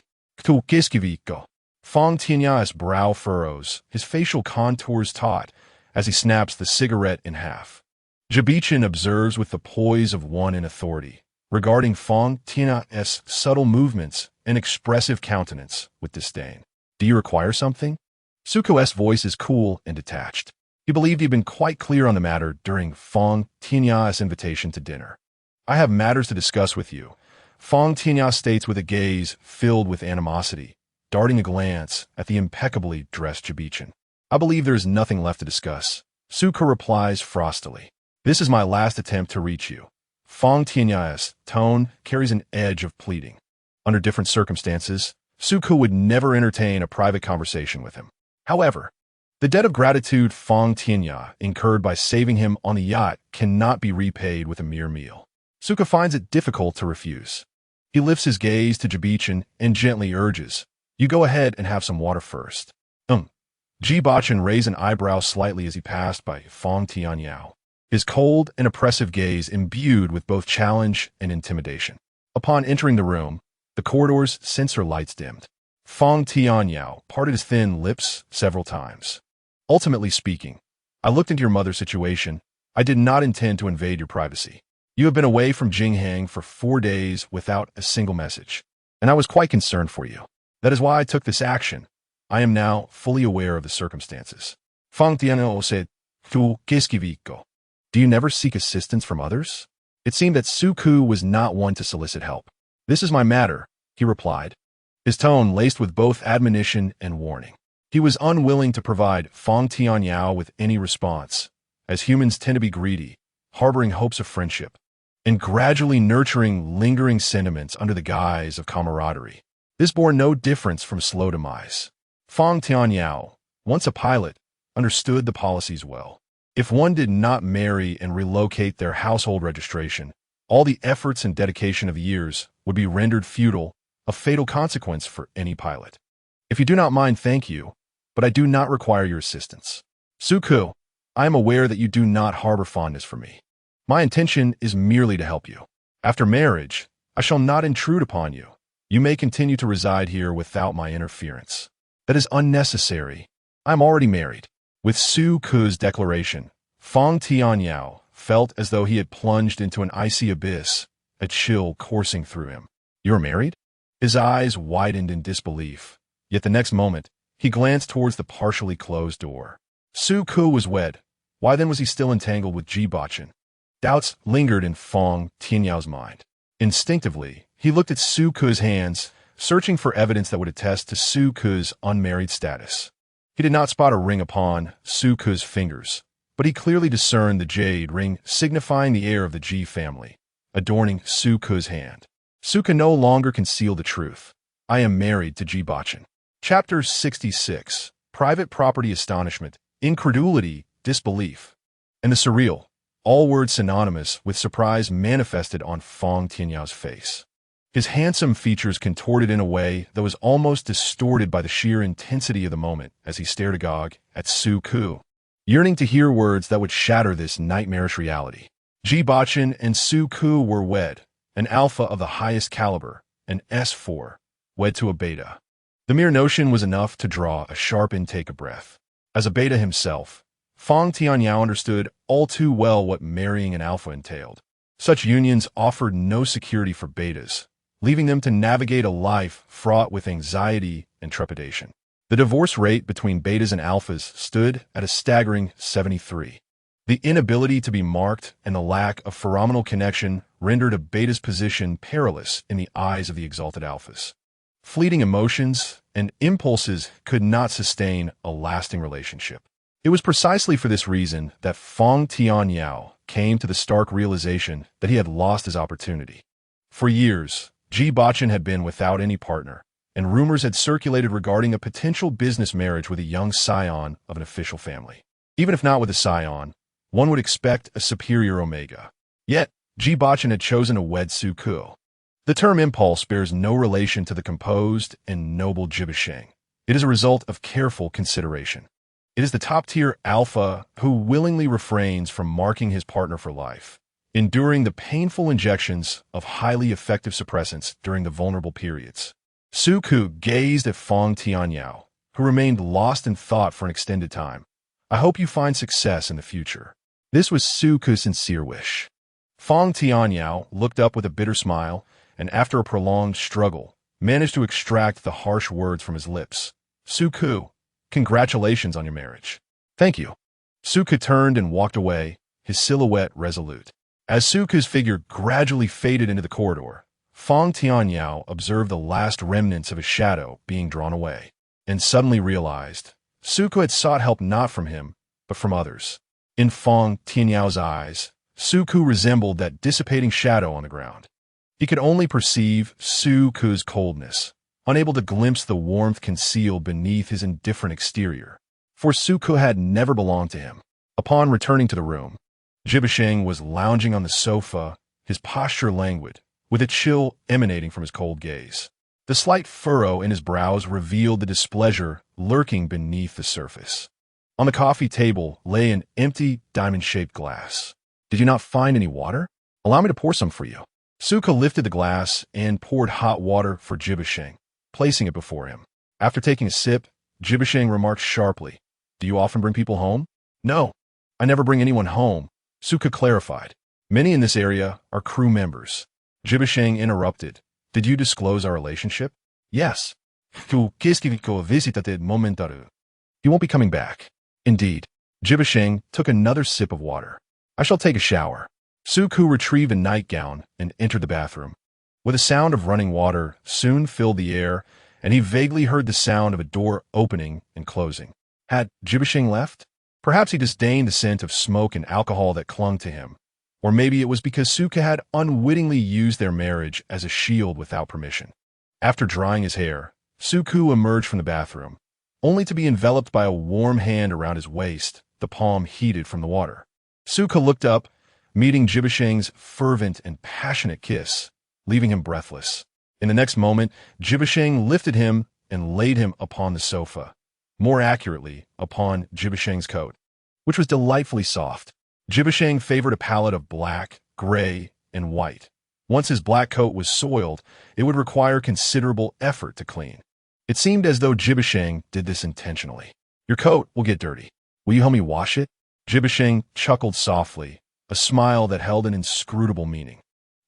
Fong Tianya's brow furrows, his facial contours taut, as he snaps the cigarette in half. Ji Bochen observes with the poise of one in authority, regarding Fong Tianya's subtle movements and expressive countenance with disdain. Do you require something? Suku's voice is cool and detached. He believed he'd been quite clear on the matter during Fong Tianya's invitation to dinner. I have matters to discuss with you, Fong Tianya states with a gaze filled with animosity, darting a glance at the impeccably dressed Ji Bochen. I believe there is nothing left to discuss. Suka replies frostily. This is my last attempt to reach you. Fong Tianya's tone carries an edge of pleading. Under different circumstances, Suka would never entertain a private conversation with him. However, the debt of gratitude Fong Tianya incurred by saving him on the yacht cannot be repaid with a mere meal. Suka finds it difficult to refuse. He lifts his gaze to Ji Bochen and gently urges, You go ahead and have some water first. Ji Bochen raised an eyebrow slightly as he passed by Fong Tianya, his cold and oppressive gaze imbued with both challenge and intimidation. Upon entering the room, the corridor's sensor lights dimmed. Fong Tianya parted his thin lips several times. Ultimately speaking, I looked into your mother's situation. I did not intend to invade your privacy. You have been away from Jinghang for 4 days without a single message, and I was quite concerned for you. That is why I took this action, I am now fully aware of the circumstances. Fang Tianhao said, Tu kiskiviko. Do you never seek assistance from others? It seemed that Su Ku was not one to solicit help. This is my matter, he replied, his tone laced with both admonition and warning. He was unwilling to provide Fang Tianyao with any response, as humans tend to be greedy, harboring hopes of friendship, and gradually nurturing lingering sentiments under the guise of camaraderie. This bore no difference from slow demise. Fang Tianyao, once a pilot, understood the policies well. If one did not marry and relocate their household registration, all the efforts and dedication of years would be rendered futile, a fatal consequence for any pilot. If you do not mind, thank you, but I do not require your assistance. Su Ku, I am aware that you do not harbor fondness for me. My intention is merely to help you. After marriage, I shall not intrude upon you. You may continue to reside here without my interference. That is unnecessary. I am already married. With Su Ku's declaration, Fang Tianyao felt as though he had plunged into an icy abyss, a chill coursing through him. You're married? His eyes widened in disbelief, yet the next moment, he glanced towards the partially closed door. Su Ku was wed. Why then was he still entangled with Ji Bochen? Doubts lingered in Fang Tianyao's mind. Instinctively, he looked at Su Ku's hands, searching for evidence that would attest to Su Ku's unmarried status. He did not spot a ring upon Su Ku's fingers, but he clearly discerned the jade ring signifying the heir of the Ji family, adorning Su Ku's hand. Su Ku no longer concealed the truth. I am married to Ji Bochen. Chapter 66. Private property astonishment, incredulity, disbelief, and the surreal, all words synonymous with surprise manifested on Fang Tianyao's face. His handsome features contorted in a way that was almost distorted by the sheer intensity of the moment as he stared agog at Su Ku, yearning to hear words that would shatter this nightmarish reality. Ji Bochen and Su Ku were wed, an alpha of the highest caliber, an S4, wed to a beta. The mere notion was enough to draw a sharp intake of breath. As a beta himself, Fang Tianyao understood all too well what marrying an alpha entailed. Such unions offered no security for betas, leaving them to navigate a life fraught with anxiety and trepidation. The divorce rate between betas and alphas stood at a staggering 73. The inability to be marked and the lack of pheromonal connection rendered a beta's position perilous in the eyes of the exalted alphas. Fleeting emotions and impulses could not sustain a lasting relationship. It was precisely for this reason that Fang Tianyao came to the stark realization that he had lost his opportunity. For years, Ji Bochen had been without any partner, and rumors had circulated regarding a potential business marriage with a young scion of an official family. Even if not with a scion, one would expect a superior omega. Yet, Ji Bochen had chosen to wed Su Ku. The term impulse bears no relation to the composed and noble Ji Bochen. It is a result of careful consideration. It is the top-tier alpha who willingly refrains from marking his partner for life, enduring the painful injections of highly effective suppressants during the vulnerable periods. Su Ku gazed at Fang Tianyao, who remained lost in thought for an extended time. I hope you find success in the future. This was Su Ku's sincere wish. Fang Tianyao looked up with a bitter smile, and after a prolonged struggle, managed to extract the harsh words from his lips. Su Ku, congratulations on your marriage. Thank you. Su Ku turned and walked away, his silhouette resolute. As Su Ku's figure gradually faded into the corridor, Fang Tianyao observed the last remnants of his shadow being drawn away, and suddenly realized Su Ku had sought help not from him, but from others. In Fang Tianyao's eyes, Su Ku resembled that dissipating shadow on the ground. He could only perceive Su Ku's coldness, unable to glimpse the warmth concealed beneath his indifferent exterior. For Su Ku had never belonged to him. Upon returning to the room, Ji Bochen was lounging on the sofa, his posture languid, with a chill emanating from his cold gaze. The slight furrow in his brows revealed the displeasure lurking beneath the surface. On the coffee table lay an empty, diamond-shaped glass. Did you not find any water? Allow me to pour some for you. Su Ku lifted the glass and poured hot water for Ji Bochen, placing it before him. After taking a sip, Ji Bochen remarked sharply, Do you often bring people home? No, I never bring anyone home, Su Ku clarified. Many in this area are crew members. Ji Bochen interrupted. Did you disclose our relationship? Yes. Tu qu'est-ce visitate momentaru. He won't be coming back. Indeed. Ji Bochen took another sip of water. I shall take a shower. Su-ku retrieved a nightgown and entered the bathroom. With a sound of running water soon filled the air, and he vaguely heard the sound of a door opening and closing. Had Ji Bochen left? Perhaps he disdained the scent of smoke and alcohol that clung to him. Or maybe it was because Su-ku had unwittingly used their marriage as a shield without permission. After drying his hair, Su-ku emerged from the bathroom, only to be enveloped by a warm hand around his waist, the palm heated from the water. Su-ku looked up, meeting Ji Bochen's fervent and passionate kiss, leaving him breathless. In the next moment, Ji Bochen lifted him and laid him upon the sofa, more accurately, upon Ji Bochen's coat, which was delightfully soft. Ji Bochen favored a palette of black, gray, and white. Once his black coat was soiled, it would require considerable effort to clean. It seemed as though Ji Bochen did this intentionally. Your coat will get dirty. Will you help me wash it? Ji Bochen chuckled softly, a smile that held an inscrutable meaning.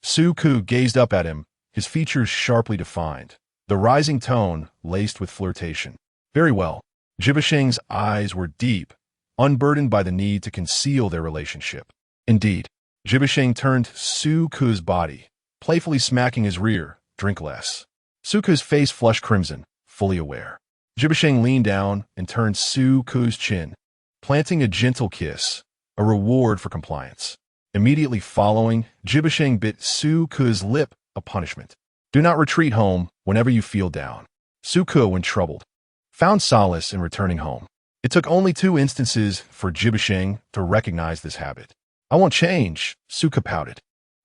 Su-ku gazed up at him, his features sharply defined, the rising tone laced with flirtation. Very well. Ji Bochen's eyes were deep, unburdened by the need to conceal their relationship. Indeed. Ji Bochen turned Su-ku's body, playfully smacking his rear. Drink less. Su-ku's face flushed crimson, fully aware. Ji Bochen leaned down and turned Su-ku's chin, planting a gentle kiss, a reward for compliance. Immediately following, Ji Bochen bit Su-ku's lip, a punishment. Do not retreat home whenever you feel down. Su-ku, when troubled, found solace in returning home. It took only 2 instances for Ji Bochen to recognize this habit. I won't change, Su-ku pouted.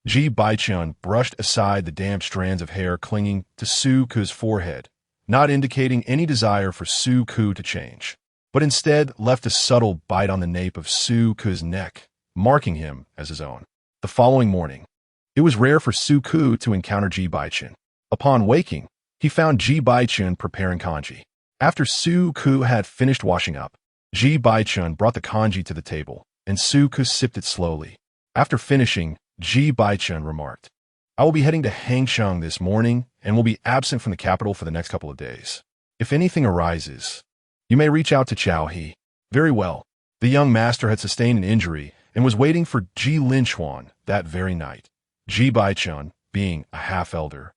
Ji Bochen brushed aside the damp strands of hair clinging to Su-ku's forehead, not indicating any desire for Su-ku to change, but instead left a subtle bite on the nape of Su-ku's neck, marking him as his own. The following morning, it was rare for Su-ku to encounter Ji Bochen. Upon waking, he found Ji Bochen preparing congee. After Su-ku had finished washing up, Ji Bochen brought the congee to the table, and Su-ku sipped it slowly. After finishing, Ji Bochen remarked, I will be heading to Hangzhou this morning and will be absent from the capital for the next couple of days. If anything arises, you may reach out to Chao He. Very well. The young master had sustained an injury and was waiting for Ji Linchuan that very night. Ji Bochen, being a half-elder,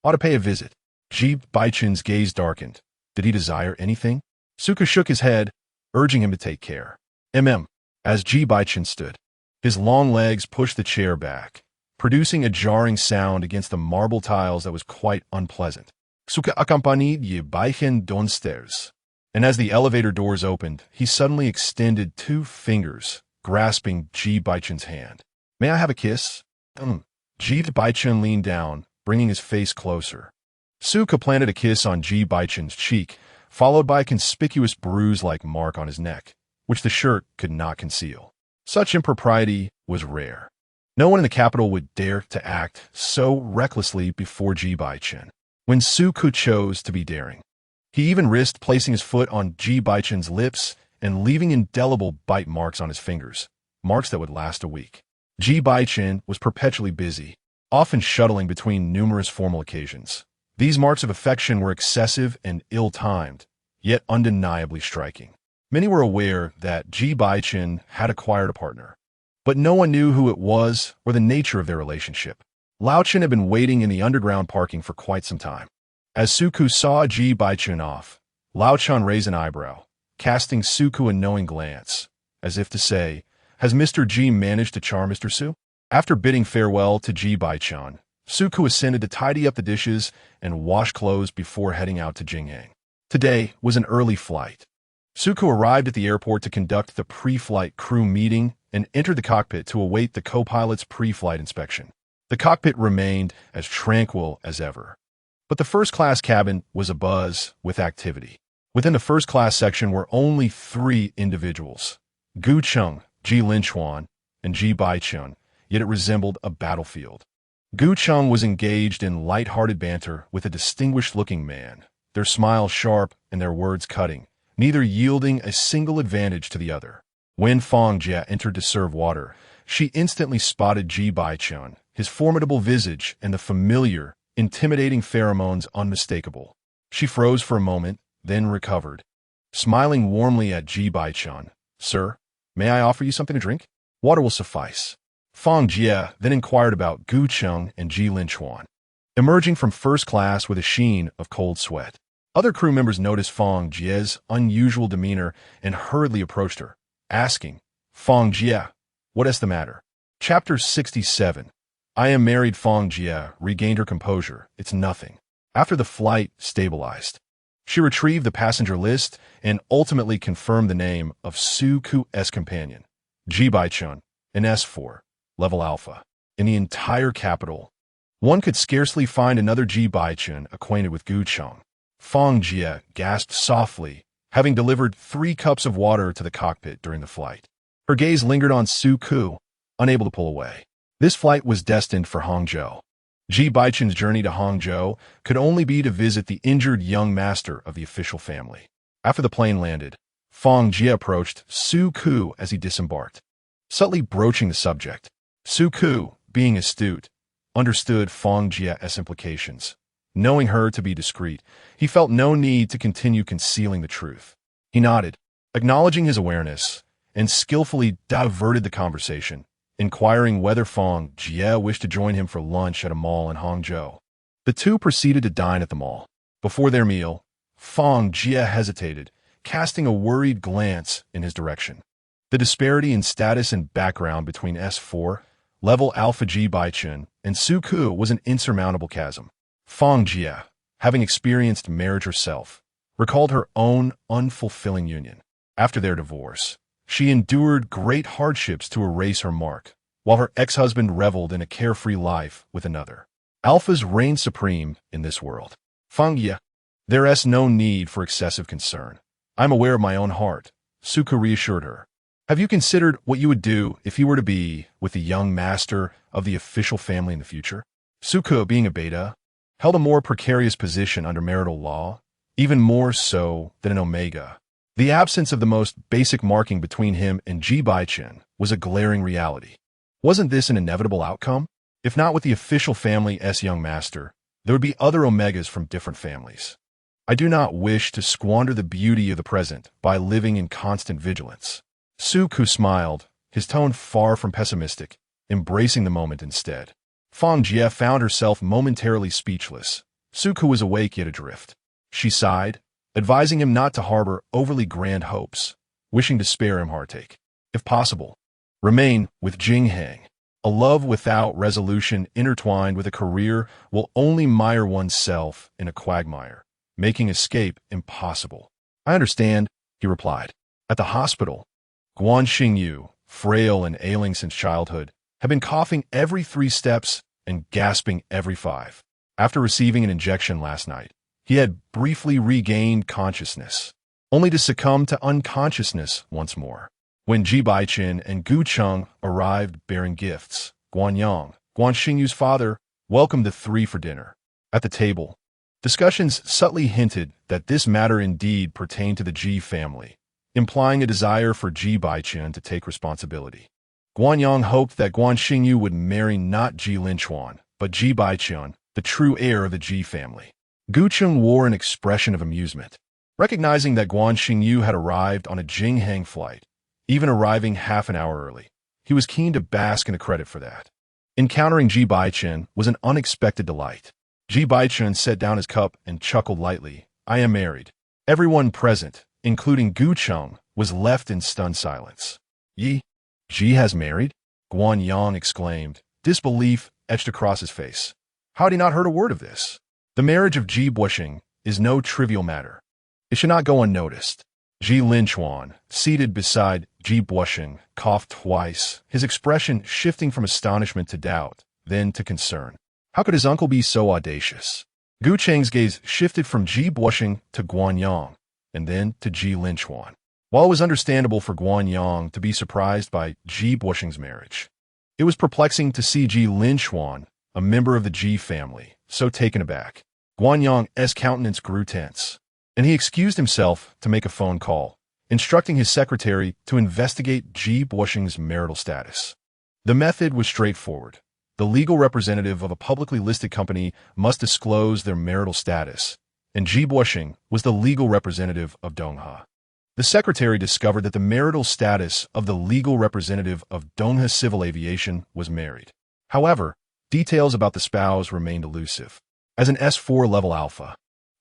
ought to pay a visit. Ji Bochen's gaze darkened. Did he desire anything? Su-ku shook his head, urging him to take care. As Ji Bochen stood, his long legs pushed the chair back, producing a jarring sound against the marble tiles that was quite unpleasant. Su-ku accompanied Ji Bochen downstairs, and as the elevator doors opened, he suddenly extended 2 fingers, grasping Ji Bochen's hand. May I have a kiss? Ji Bochen leaned down, bringing his face closer. Su-ku planted a kiss on Ji Bochen's cheek, followed by a conspicuous bruise-like mark on his neck, which the shirt could not conceal. Such impropriety was rare. No one in the capital would dare to act so recklessly before Ji Bochen, when Su-ku chose to be daring. He even risked placing his foot on Ji Bochen's lips and leaving indelible bite marks on his fingers, marks that would last a week. Ji Bochen was perpetually busy, often shuttling between numerous formal occasions. These marks of affection were excessive and ill-timed, yet undeniably striking. Many were aware that Ji Bochen had acquired a partner, but no one knew who it was or the nature of their relationship. Lao Chen had been waiting in the underground parking for quite some time. As Su-ku saw Ji Bochen off, Lao Chen raised an eyebrow, casting Su-ku a knowing glance, as if to say, has Mr. Ji managed to charm Mr. Su? After bidding farewell to Ji Bochen, Su-ku ascended to tidy up the dishes and wash clothes before heading out to Jingyang. Today was an early flight. Su-ku arrived at the airport to conduct the pre-flight crew meeting and entered the cockpit to await the co-pilot's pre-flight inspection. The cockpit remained as tranquil as ever, but the first-class cabin was abuzz with activity. Within the first-class section were only 3 individuals, Gu Cheng, Ji Linchuan, and Ji Bochen, yet it resembled a battlefield. Gu Cheng was engaged in light-hearted banter with a distinguished-looking man, their smiles sharp and their words cutting, neither yielding a single advantage to the other. When Fang Jia entered to serve water, she instantly spotted Ji Bochen, his formidable visage and the familiar, intimidating pheromones unmistakable. She froze for a moment, then recovered. Smiling warmly at Ji Bochen, "Sir, may I offer you something to drink? Water will suffice." Fang Jie then inquired about Gu Cheng and Ji Linchuan, emerging from first class with a sheen of cold sweat. Other crew members noticed Fang Jie's unusual demeanor and hurriedly approached her, asking, "Fang Jie, what is the matter?" Chapter 67. I am married. Fang Jie regained her composure. "It's nothing." After the flight stabilized, she retrieved the passenger list and ultimately confirmed the name of Su Ku's companion, Ji Bochen, an S4, level Alpha. In the entire capital, one could scarcely find another Ji Bochen acquainted with Gu Cheng. Fang Jie gasped softly, having delivered 3 cups of water to the cockpit during the flight. Her gaze lingered on Su Ku, unable to pull away. This flight was destined for Hangzhou. Ji Bochen's journey to Hangzhou could only be to visit the injured young master of the official family. After the plane landed, Fang Jie approached Su Ku as he disembarked, subtly broaching the subject. Su Ku, being astute, understood Fang Jie's implications. Knowing her to be discreet, he felt no need to continue concealing the truth. He nodded, acknowledging his awareness, and skillfully diverted the conversation, inquiring whether Fang Jie wished to join him for lunch at a mall in Hangzhou. The two proceeded to dine at the mall. Before their meal, Fang Jie hesitated, casting a worried glance in his direction. The disparity in status and background between S4, level Alpha Ji Bochen, and Su Ku was an insurmountable chasm. Fang Jie, having experienced marriage herself, recalled her own unfulfilling union. After their divorce, she endured great hardships to erase her mark, while her ex-husband reveled in a carefree life with another. Alphas reign supreme in this world. Fang Jie, there is no need for excessive concern. I'm aware of my own heart, Su Ku reassured her. Have you considered what you would do if you were to be with the young master of the official family in the future? Su Ku, being a beta, held a more precarious position under marital law, even more so than an omega. The absence of the most basic marking between him and Ji Bochen was a glaring reality. Wasn't this an inevitable outcome? If not with the official family's young master, there would be other omegas from different families. I do not wish to squander the beauty of the present by living in constant vigilance. Su Ku smiled, his tone far from pessimistic, embracing the moment instead. Fang Jie found herself momentarily speechless. Su Ku was awake yet adrift. She sighed, advising him not to harbor overly grand hopes, wishing to spare him heartache. If possible, remain with Jing Heng. A love without resolution intertwined with a career will only mire oneself in a quagmire, making escape impossible. I understand, he replied. At the hospital, Guan Xingyu, frail and ailing since childhood, had been coughing every 3 steps and gasping every 5. After receiving an injection last night, he had briefly regained consciousness, only to succumb to unconsciousness once more. When Ji Bochen and Gu Cheng arrived bearing gifts, Guan Yang, Guan Xingyu's father, welcomed the 3 for dinner. At the table, discussions subtly hinted that this matter indeed pertained to the Ji family, implying a desire for Ji Bochen to take responsibility. Guan Yang hoped that Guan Xingyu would marry not Ji Linchuan, but Ji Bochen, the true heir of the Ji family. Gu Cheng wore an expression of amusement, recognizing that Guan Xingyu had arrived on a Jingheng flight, even arriving half an hour early. He was keen to bask in the credit for that. Encountering Ji Bochen was an unexpected delight. Ji Bochen set down his cup and chuckled lightly. I am married. Everyone present, including Gu Cheng, was left in stunned silence. Ji has married? Guan Yang exclaimed, disbelief etched across his face. How had he not heard a word of this? The marriage of Ji Bochen is no trivial matter. It should not go unnoticed. Ji Linchuan, seated beside Ji Bochen, coughed twice, his expression shifting from astonishment to doubt, then to concern. How could his uncle be so audacious? Gu Cheng's gaze shifted from Ji Bochen to Guan Yang, and then to Ji Linchuan. While it was understandable for Guan Yang to be surprised by Ji Bochen's marriage, it was perplexing to see Ji Linchuan, a member of the Ji family, so taken aback. Guan Yang's countenance grew tense, and he excused himself to make a phone call, instructing his secretary to investigate Ji Bochen's marital status. The method was straightforward. The legal representative of a publicly listed company must disclose their marital status, and Ji Bochen was the legal representative of Donghe. The secretary discovered that the marital status of the legal representative of Donghe Civil Aviation was married. However, details about the spouse remained elusive. As an S4 level alpha,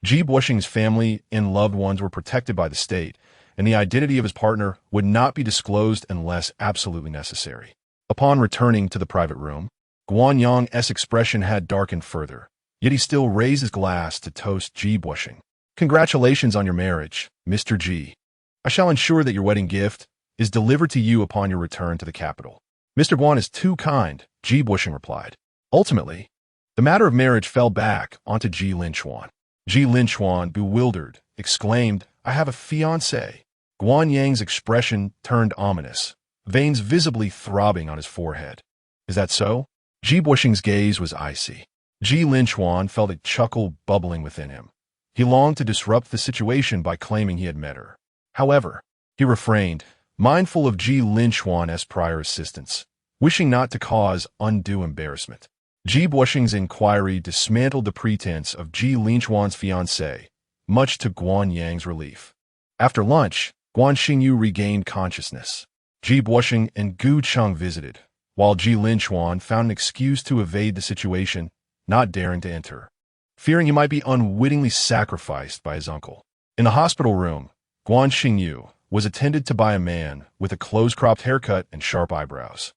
Ji Bochen's family and loved ones were protected by the state, and the identity of his partner would not be disclosed unless absolutely necessary. Upon returning to the private room, Guanyang's expression had darkened further, yet he still raised his glass to toast Ji Bochen. "Congratulations on your marriage, Mr. Ji. I shall ensure that your wedding gift is delivered to you upon your return to the capital." "Mr. Guan is too kind," Ji Bochen replied. Ultimately, the matter of marriage fell back onto Ji Linchuan. Ji Linchuan, bewildered, exclaimed, "I have a fiancé." Guanyang's expression turned ominous, veins visibly throbbing on his forehead. "Is that so?" Ji Bochen's gaze was icy. Ji Linchuan felt a chuckle bubbling within him. He longed to disrupt the situation by claiming he had met her. However, he refrained, mindful of Ji Linchuan's prior assistance, wishing not to cause undue embarrassment. Ji Bochen's inquiry dismantled the pretense of Ji Linchuan's fiancé, much to Guanyang's relief. After lunch, Guan Xingyu regained consciousness. Ji Bochen and Gu Cheng visited, while Ji Linchuan found an excuse to evade the situation, not daring to enter, fearing he might be unwittingly sacrificed by his uncle. In the hospital room, Guan Xingyu was attended to by a man with a close-cropped haircut and sharp eyebrows,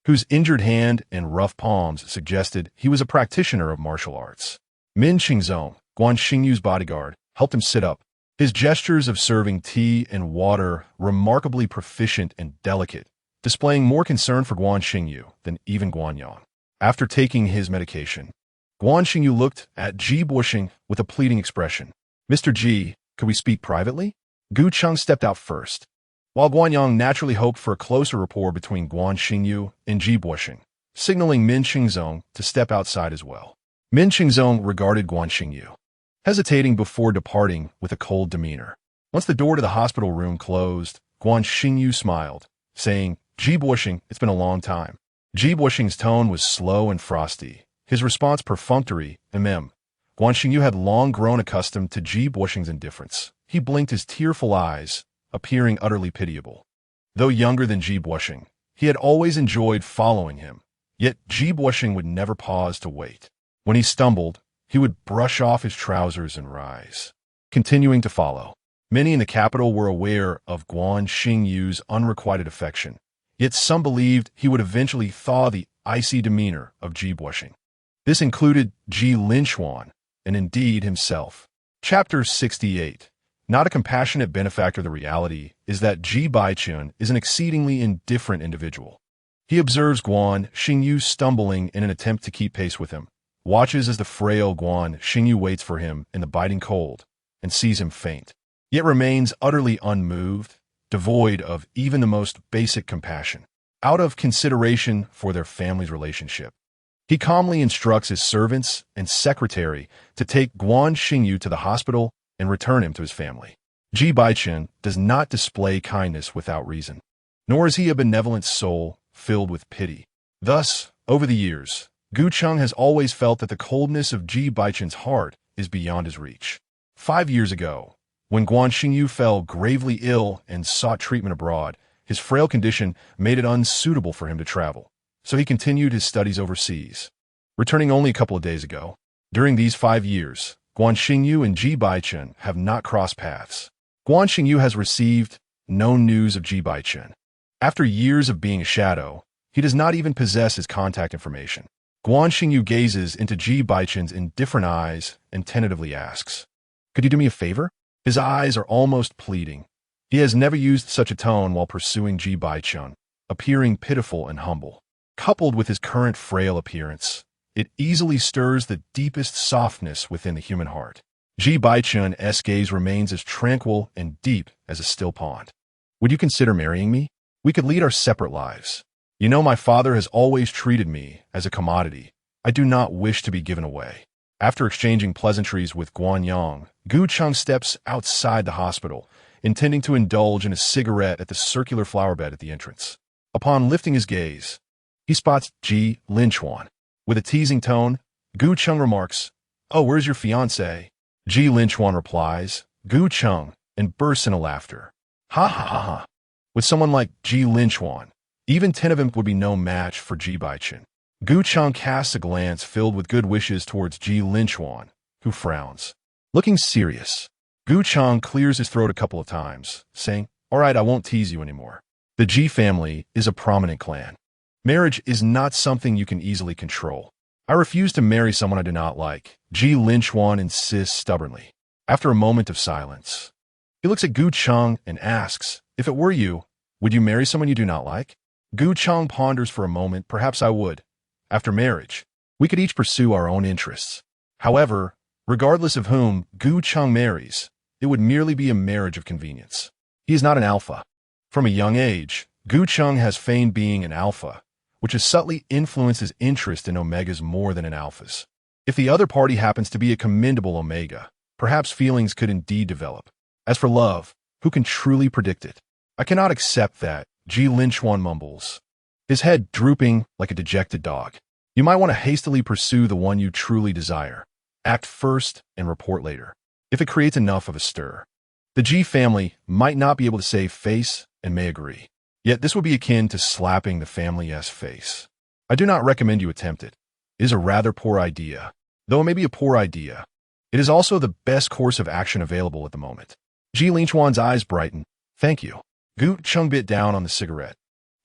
whose injured hand and rough palms suggested he was a practitioner of martial arts. Min Qingzong, Guan Xingyu's bodyguard, helped him sit up, his gestures of serving tea and water remarkably proficient and delicate, displaying more concern for Guan Xingyu than even Guanyang. After taking his medication, Guan Xingyu looked at Ji Bochen with a pleading expression. "Mr. Ji, could we speak privately?" Gu Cheng stepped out first, while Guanyang naturally hoped for a closer rapport between Guan Xingyu and Ji Bochen, signaling Min Qingzong to step outside as well. Min Qingzong regarded Guan Xingyu, hesitating before departing with a cold demeanor. Once the door to the hospital room closed, Guan Xingyu smiled, saying, "Ji Bochen, it's been a long time." Ji Bochen's tone was slow and frosty, his response perfunctory, Guan Xingyu had long grown accustomed to Ji Bochen's indifference. He blinked his tearful eyes, appearing utterly pitiable. Though younger than Ji Bochen, he had always enjoyed following him, yet Ji Bochen would never pause to wait. When he stumbled, he would brush off his trousers and rise, continuing to follow. Many in the capital were aware of Guan Xingyu's unrequited affection, yet some believed he would eventually thaw the icy demeanor of Ji Bochen. This included Ji Linchuan, and indeed himself. Chapter 68. Not a compassionate benefactor. The reality is that Ji Bochen is an exceedingly indifferent individual. He observes Guan Xingyu stumbling in an attempt to keep pace with him, watches as the frail Guan Xingyu waits for him in the biting cold, and sees him faint, yet remains utterly unmoved, devoid of even the most basic compassion. Out of consideration for their family's relationship, he calmly instructs his servants and secretary to take Guan Xingyu to the hospital and return him to his family. Ji Bochen does not display kindness without reason, nor is he a benevolent soul filled with pity. Thus, over the years, Gu Cheng has always felt that the coldness of Ji Bochen's heart is beyond his reach. 5 years ago, when Guan Xingyu fell gravely ill and sought treatment abroad, his frail condition made it unsuitable for him to travel, so he continued his studies overseas, returning only a couple of days ago. During these 5 years, Guan Xingyu and Ji Bochen have not crossed paths. Guan Xingyu has received no news of Ji Bochen. After years of being a shadow, he does not even possess his contact information. Guan Xingyu gazes into Ji Bochen's indifferent eyes and tentatively asks, "Could you do me a favor?" His eyes are almost pleading. He has never used such a tone while pursuing Ji Bochen, appearing pitiful and humble. Coupled with his current frail appearance, it easily stirs the deepest softness within the human heart. Ji Bochen's gaze remains as tranquil and deep as a still pond. "Would you consider marrying me? We could lead our separate lives. You know, my father has always treated me as a commodity. I do not wish to be given away." After exchanging pleasantries with Guanyang, Gu Cheng steps outside the hospital, intending to indulge in a cigarette at the circular flower bed at the entrance. Upon lifting his gaze, he spots Ji Linchuan. With a teasing tone, Gu Cheng remarks, "Oh, where's your fiancé?" Ji Linchuan replies, Gu Chung, and bursts into laughter. Ha ha ha ha. With someone like Ji Linchuan, even 10 of him would be no match for Ji Bochen. Gu Chung casts a glance filled with good wishes towards Ji Linchuan, who frowns. Looking serious, Gu Chung clears his throat a couple of times, saying, All right, I won't tease you anymore. The Ji family is a prominent clan. Marriage is not something you can easily control. I refuse to marry someone I do not like, Ji Linchuan insists stubbornly. After a moment of silence, he looks at Gu Chung and asks, If it were you, would you marry someone you do not like? Gu Chung ponders for a moment. Perhaps I would. After marriage, we could each pursue our own interests. However, regardless of whom Gu Chung marries, it would merely be a marriage of convenience. He is not an alpha. From a young age, Gu Chung has feigned being an alpha, which has subtly influenced his interest in omegas more than in alphas. If the other party happens to be a commendable omega, perhaps feelings could indeed develop. As for love, who can truly predict it? I cannot accept that, Ji Linchuan mumbles, his head drooping like a dejected dog. You might want to hastily pursue the one you truly desire. Act first and report later. If it creates enough of a stir, the Ji family might not be able to save face and may agree. Yet this would be akin to slapping the family's face. I do not recommend you attempt it. It is a rather poor idea. Though it may be a poor idea, it is also the best course of action available at the moment. Ji Linchuan's eyes brighten. Thank you. Gu Chung bit down on the cigarette,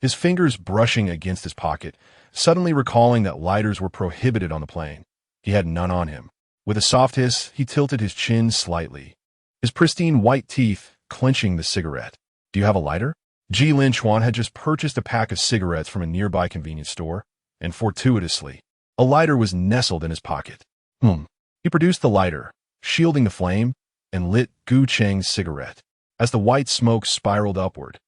his fingers brushing against his pocket, suddenly recalling that lighters were prohibited on the plane. He had none on him. With a soft hiss, he tilted his chin slightly, his pristine white teeth clenching the cigarette. Do you have a lighter? Ji Linchuan had just purchased a pack of cigarettes from a nearby convenience store, and fortuitously, a lighter was nestled in his pocket. He produced the lighter, shielding the flame, and lit Gu Cheng's cigarette. As the white smoke spiraled upward,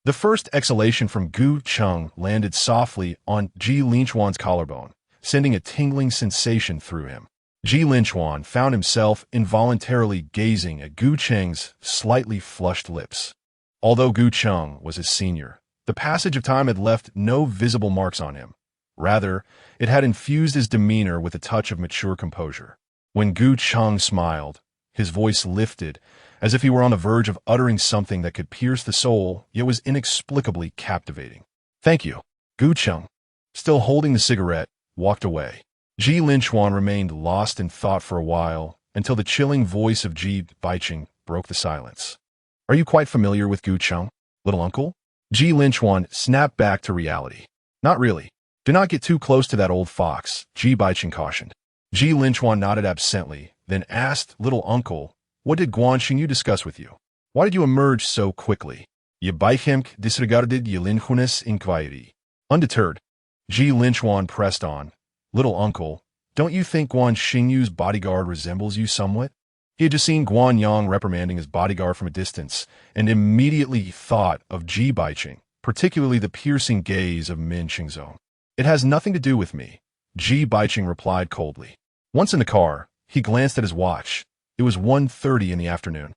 the first exhalation from Gu Chung landed softly on Ji Linchuan's collarbone, sending a tingling sensation through him. Ji Linchuan found himself involuntarily gazing at Gu Cheng's slightly flushed lips. Although Gu Chung was his senior, the passage of time had left no visible marks on him. Rather, it had infused his demeanor with a touch of mature composure. When Gu Chung smiled, his voice lifted, as if he were on the verge of uttering something that could pierce the soul, yet was inexplicably captivating. Thank you. Gu Chung, still holding the cigarette, walked away. Ji Linchuan remained lost in thought for a while, until the chilling voice of Ji Bochen broke the silence. Are you quite familiar with Gu Chung, little uncle? Ji Linchuan snapped back to reality. Not really. Do not get too close to that old fox, Ji Bochen cautioned. Ji Linchuan nodded absently, then asked, Little uncle, what did Guan Xingyu discuss with you? Why did you emerge so quickly? Ye Bochen disregarded Ye Linchuan's inquiry. Undeterred, Ji Linchuan pressed on. Little uncle, don't you think Guan Xingyu's bodyguard resembles you somewhat? He had just seen Guan Yang reprimanding his bodyguard from a distance, and immediately thought of Ji Bochen, particularly the piercing gaze of Min Qingzong. It has nothing to do with me, Ji Bochen replied coldly. Once in the car, he glanced at his watch. It was 1:30 in the afternoon,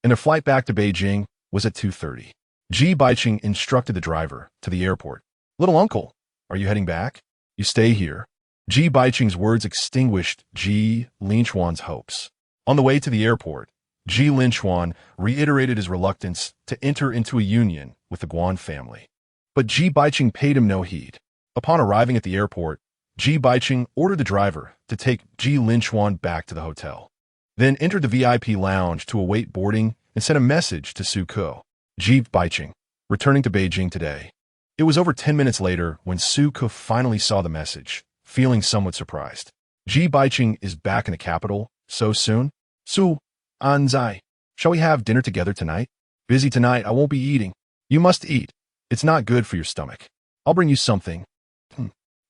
and their flight back to Beijing was at 2:30. Ji Bochen instructed the driver to the airport. Little uncle, are you heading back? You stay here. Ji Bochen's words extinguished Ji Linchuan's hopes. On the way to the airport, Ji Linchuan reiterated his reluctance to enter into a union with the Guan family. But Ji Bochen paid him no heed. Upon arriving at the airport, Ji Bochen ordered the driver to take Ji Linchuan back to the hotel, then entered the VIP lounge to await boarding and sent a message to Su Ke. Ji Bochen, returning to Beijing today. It was over 10 minutes later when Su Ke finally saw the message, feeling somewhat surprised. Ji Bochen is back in the capital so soon? Su, Anzai, shall we have dinner together tonight? Busy tonight, I won't be eating. You must eat. It's not good for your stomach. I'll bring you something.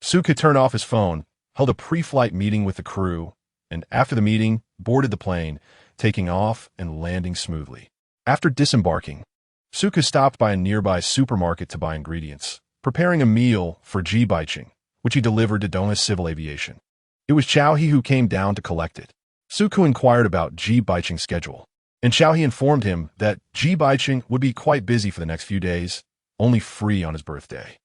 Su Ke turned off his phone, held a pre-flight meeting with the crew, and after the meeting, boarded the plane, taking off and landing smoothly. After disembarking, Su Ke stopped by a nearby supermarket to buy ingredients, preparing a meal for Ji Bochen, which he delivered to Donghe Civil Aviation. It was Chao He who came down to collect it. Su Ke inquired about Ji Bochen's schedule, and Chao He informed him that Ji Bochen would be quite busy for the next few days, only free on his birthday.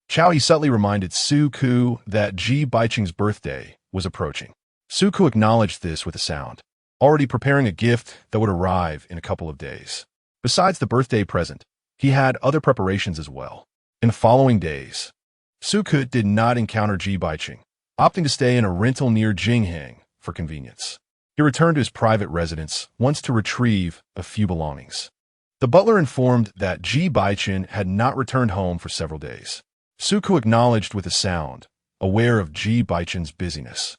Chao He subtly reminded Su Ke that Ji Bochen's birthday was approaching. Su Ke acknowledged this with a sound. already preparing a gift that would arrive in a couple of days. Besides the birthday present, he had other preparations as well. In the following days, Suke did not encounter Ji Bochen, opting to stay in a rental near Jinghang for convenience. He returned to his private residence once to retrieve a few belongings. The butler informed that Ji Bochen had not returned home for several days. Suke acknowledged with a sound, aware of Ji Bochen's busyness,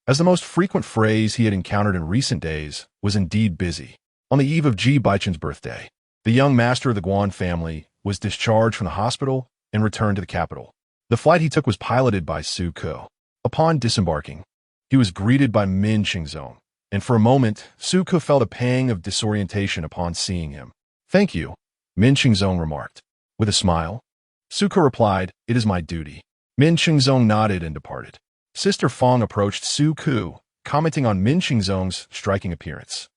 as the most frequent phrase he had encountered in recent days was indeed busy. On the eve of Ji Bochen's birthday, the young master of the Guan family was discharged from the hospital and returned to the capital. The flight he took was piloted by Suke. Upon disembarking, he was greeted by Min Qingzong, and for a moment, Suke felt a pang of disorientation upon seeing him. "Thank you," Min Qingzong remarked. With a smile, Suke replied, "It is my duty." Min Qingzong nodded and departed. Sister Fong approached Suke, commenting on Min Qingzong's striking appearance.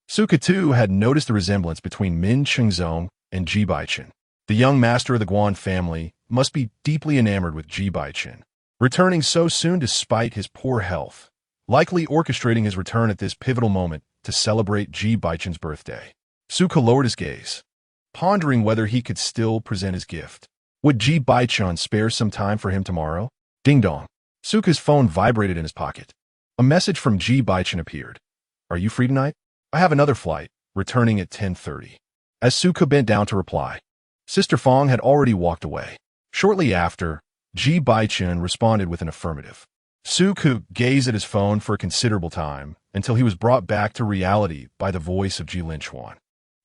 Suke, too, had noticed the resemblance between Min Qingzong and Ji Bochen. The young master of the Guan family must be deeply enamored with Ji Bochen, returning so soon despite his poor health, likely orchestrating his return at this pivotal moment to celebrate Ji Bochen's birthday. Suke lowered his gaze, pondering whether he could still present his gift. Would Ji Bochen spare some time for him tomorrow? Ding dong. Suke's phone vibrated in his pocket. A message from Ji Bochen appeared. "Are you free tonight? I have another flight, returning at 10:30. As Suke bent down to reply, Sister Fong had already walked away. Shortly after, Ji Bochen responded with an affirmative. Suke gazed at his phone for a considerable time until he was brought back to reality by the voice of Ji Linchuan,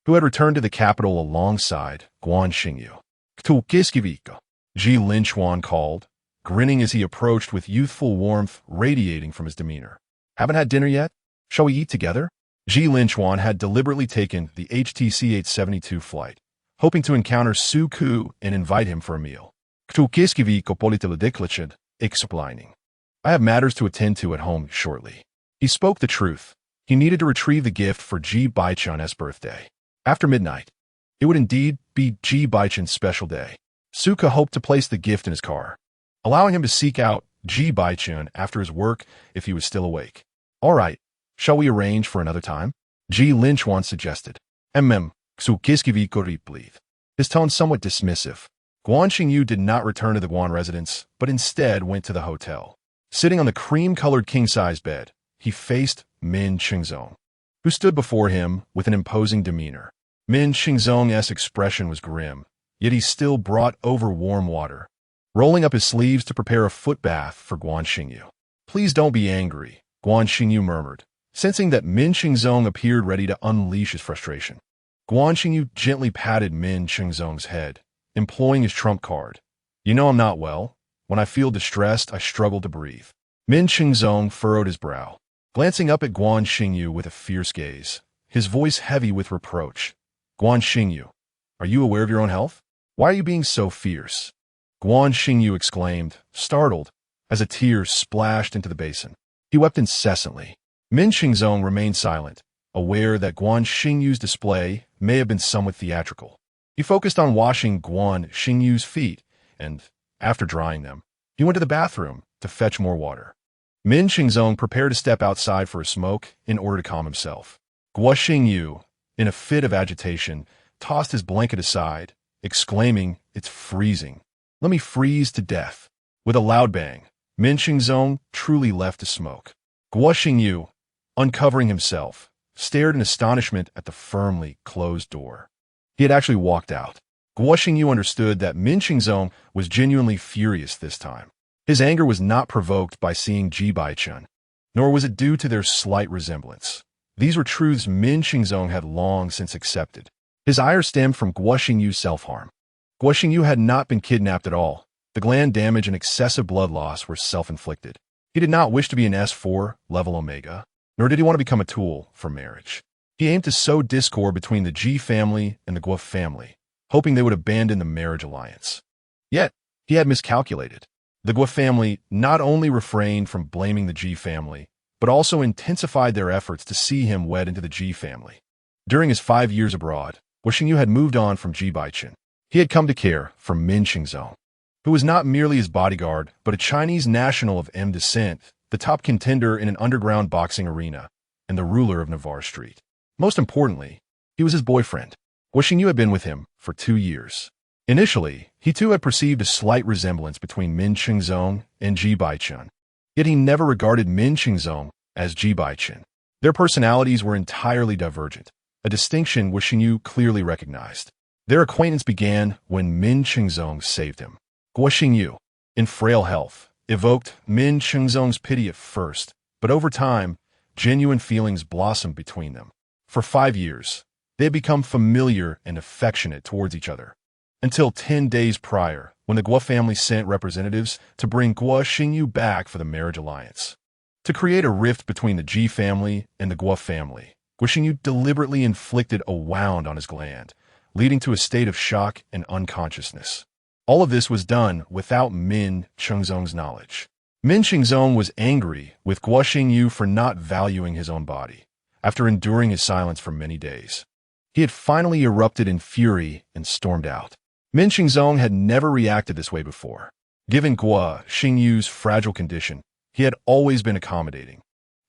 who had returned to the capital alongside Guan Xingyu. Ji Linchuan called, grinning as he approached with youthful warmth radiating from his demeanor. "Haven't had dinner yet? Shall we eat together?" Ji Linchuan had deliberately taken the HTC 872 flight, hoping to encounter Suke and invite him for a meal. "I have matters to attend to at home shortly." He spoke the truth. He needed to retrieve the gift for Ji Bochen's birthday. After midnight, it would indeed be Ji Bochen's special day. Suke hoped to place the gift in his car, allowing him to seek out Ji Bochen after his work if he was still awake. "All right, shall we arrange for another time?" Ji Linchuan suggested. His tone somewhat dismissive. Guan Xingyu did not return to the Guan residence, but instead went to the hotel. Sitting on the cream-colored king-size bed, he faced Min Qingzong, who stood before him with an imposing demeanor. Min Qingzong's expression was grim, yet he still brought over warm water, rolling up his sleeves to prepare a foot bath for Guan Xingyu. "Please don't be angry," Guan Xingyu murmured, sensing that Min Qingzong appeared ready to unleash his frustration. Guan Xingyu gently patted Min Qingzong's head, employing his trump card. "You know I'm not well. When I feel distressed, I struggle to breathe." Min Qingzong furrowed his brow, glancing up at Guan Xingyu with a fierce gaze, his voice heavy with reproach. "Guan Xingyu, are you aware of your own health? Why are you being so fierce?" Guan Xingyu exclaimed, startled, as a tear splashed into the basin. He wept incessantly. Min Qingzong remained silent, aware that Guan Xingyu's display may have been somewhat theatrical. He focused on washing Guan Xingyu's feet, and, after drying them, he went to the bathroom to fetch more water. Min Qingzong prepared to step outside for a smoke in order to calm himself. Guan Xingyu, in a fit of agitation, tossed his blanket aside, exclaiming, "It's freezing. Let me freeze to death." With a loud bang, Min Qingzong truly left to smoke. Guan Xingyu, uncovering himself, stared in astonishment at the firmly closed door. He had actually walked out. Guan Xingyu understood that Min Qingzong was genuinely furious this time. His anger was not provoked by seeing Ji Bochen, nor was it due to their slight resemblance. These were truths Min Qingzong had long since accepted. His ire stemmed from Guan Xingyu's self-harm. Guan Xingyu had not been kidnapped at all. The gland damage and excessive blood loss were self-inflicted. He did not wish to be an S4 level Omega, nor did he want to become a tool for marriage. He aimed to sow discord between the Ji family and the Guo family, hoping they would abandon the marriage alliance. Yet, he had miscalculated. The Guo family not only refrained from blaming the Ji family, but also intensified their efforts to see him wed into the Ji family. During his 5 years abroad, Guo Xingyu had moved on from Ji Bochen. He had come to care for Min Qingzong, who was not merely his bodyguard, but a Chinese national of M descent, the top contender in an underground boxing arena, and the ruler of Navarre Street. Most importantly, he was his boyfriend. Guo Xingyu had been with him for 2 years. Initially, he too had perceived a slight resemblance between Min Qingzong and Ji Bochen. Yet he never regarded Min Qingzong as Ji Bochen. Their personalities were entirely divergent, a distinction Guo Xingyu clearly recognized. Their acquaintance began when Min Qingzong saved him. Guo Xingyu, in frail health, evoked Min Qingzong's pity at first, but over time, genuine feelings blossomed between them. For 5 years, they had become familiar and affectionate towards each other. Until 10 days prior, when the Guo family sent representatives to bring Guo Xingyu back for the marriage alliance. To create a rift between the Ji family and the Guo family, Guo Xingyu deliberately inflicted a wound on his gland, leading to a state of shock and unconsciousness. All of this was done without Min Qingzong's knowledge. Min Qingzong was angry with Guo Xingyu for not valuing his own body, after enduring his silence for many days. He had finally erupted in fury and stormed out. Min Qingzong had never reacted this way before. Given Guo Xingyu's fragile condition, he had always been accommodating,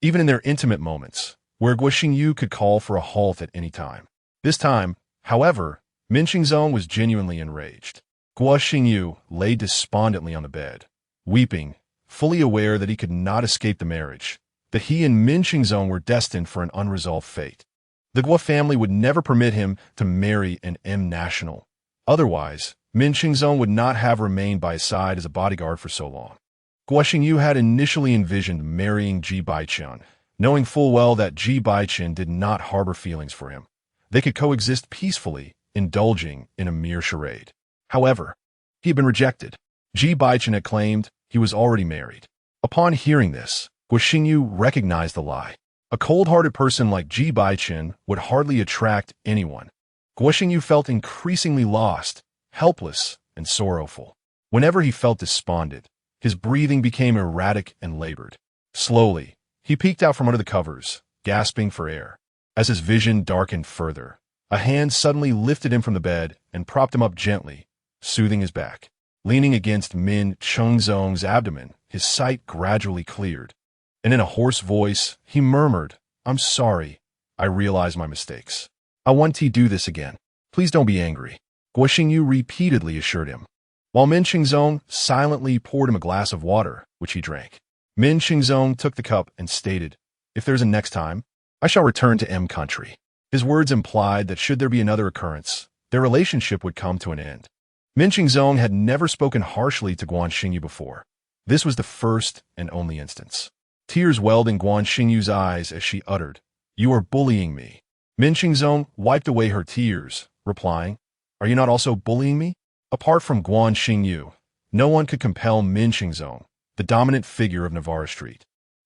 even in their intimate moments, where Guo Xingyu could call for a halt at any time. This time, however, Min Qingzong was genuinely enraged. Guo Xingyu lay despondently on the bed, weeping, fully aware that he could not escape the marriage, that he and Min Qingzong were destined for an unresolved fate. The Guo family would never permit him to marry an M-national. Otherwise, Min Qingzong would not have remained by his side as a bodyguard for so long. Guo Xingyu had initially envisioned marrying Ji Bochen, knowing full well that Ji Bochen did not harbor feelings for him. They could coexist peacefully, indulging in a mere charade. However, he had been rejected. Ji Bochen had claimed he was already married. Upon hearing this, Guo Xingyu recognized the lie. A cold-hearted person like Ji Bochen would hardly attract anyone. Guo Xingyu felt increasingly lost, helpless, and sorrowful. Whenever he felt despondent, his breathing became erratic and labored. Slowly, he peeked out from under the covers, gasping for air. As his vision darkened further, a hand suddenly lifted him from the bed and propped him up gently, soothing his back. Leaning against Min Qingzong's abdomen, his sight gradually cleared, and in a hoarse voice, he murmured, "I'm sorry. I realize my mistakes. I won't do this again. Please don't be angry," Guo Xingyu repeatedly assured him, while Min Qingzong silently poured him a glass of water, which he drank. Min Qingzong took the cup and stated, "If there's a next time, I shall return to M country." His words implied that should there be another occurrence, their relationship would come to an end. Min Qingzong had never spoken harshly to Guo Xingyu before. This was the first and only instance. Tears welled in Guo Xingyu's eyes as she uttered, "You are bullying me." Min Qingzong wiped away her tears, replying, "Are you not also bullying me?" Apart from Guo Xingyu, no one could compel Min Qingzong, the dominant figure of Navarre Street,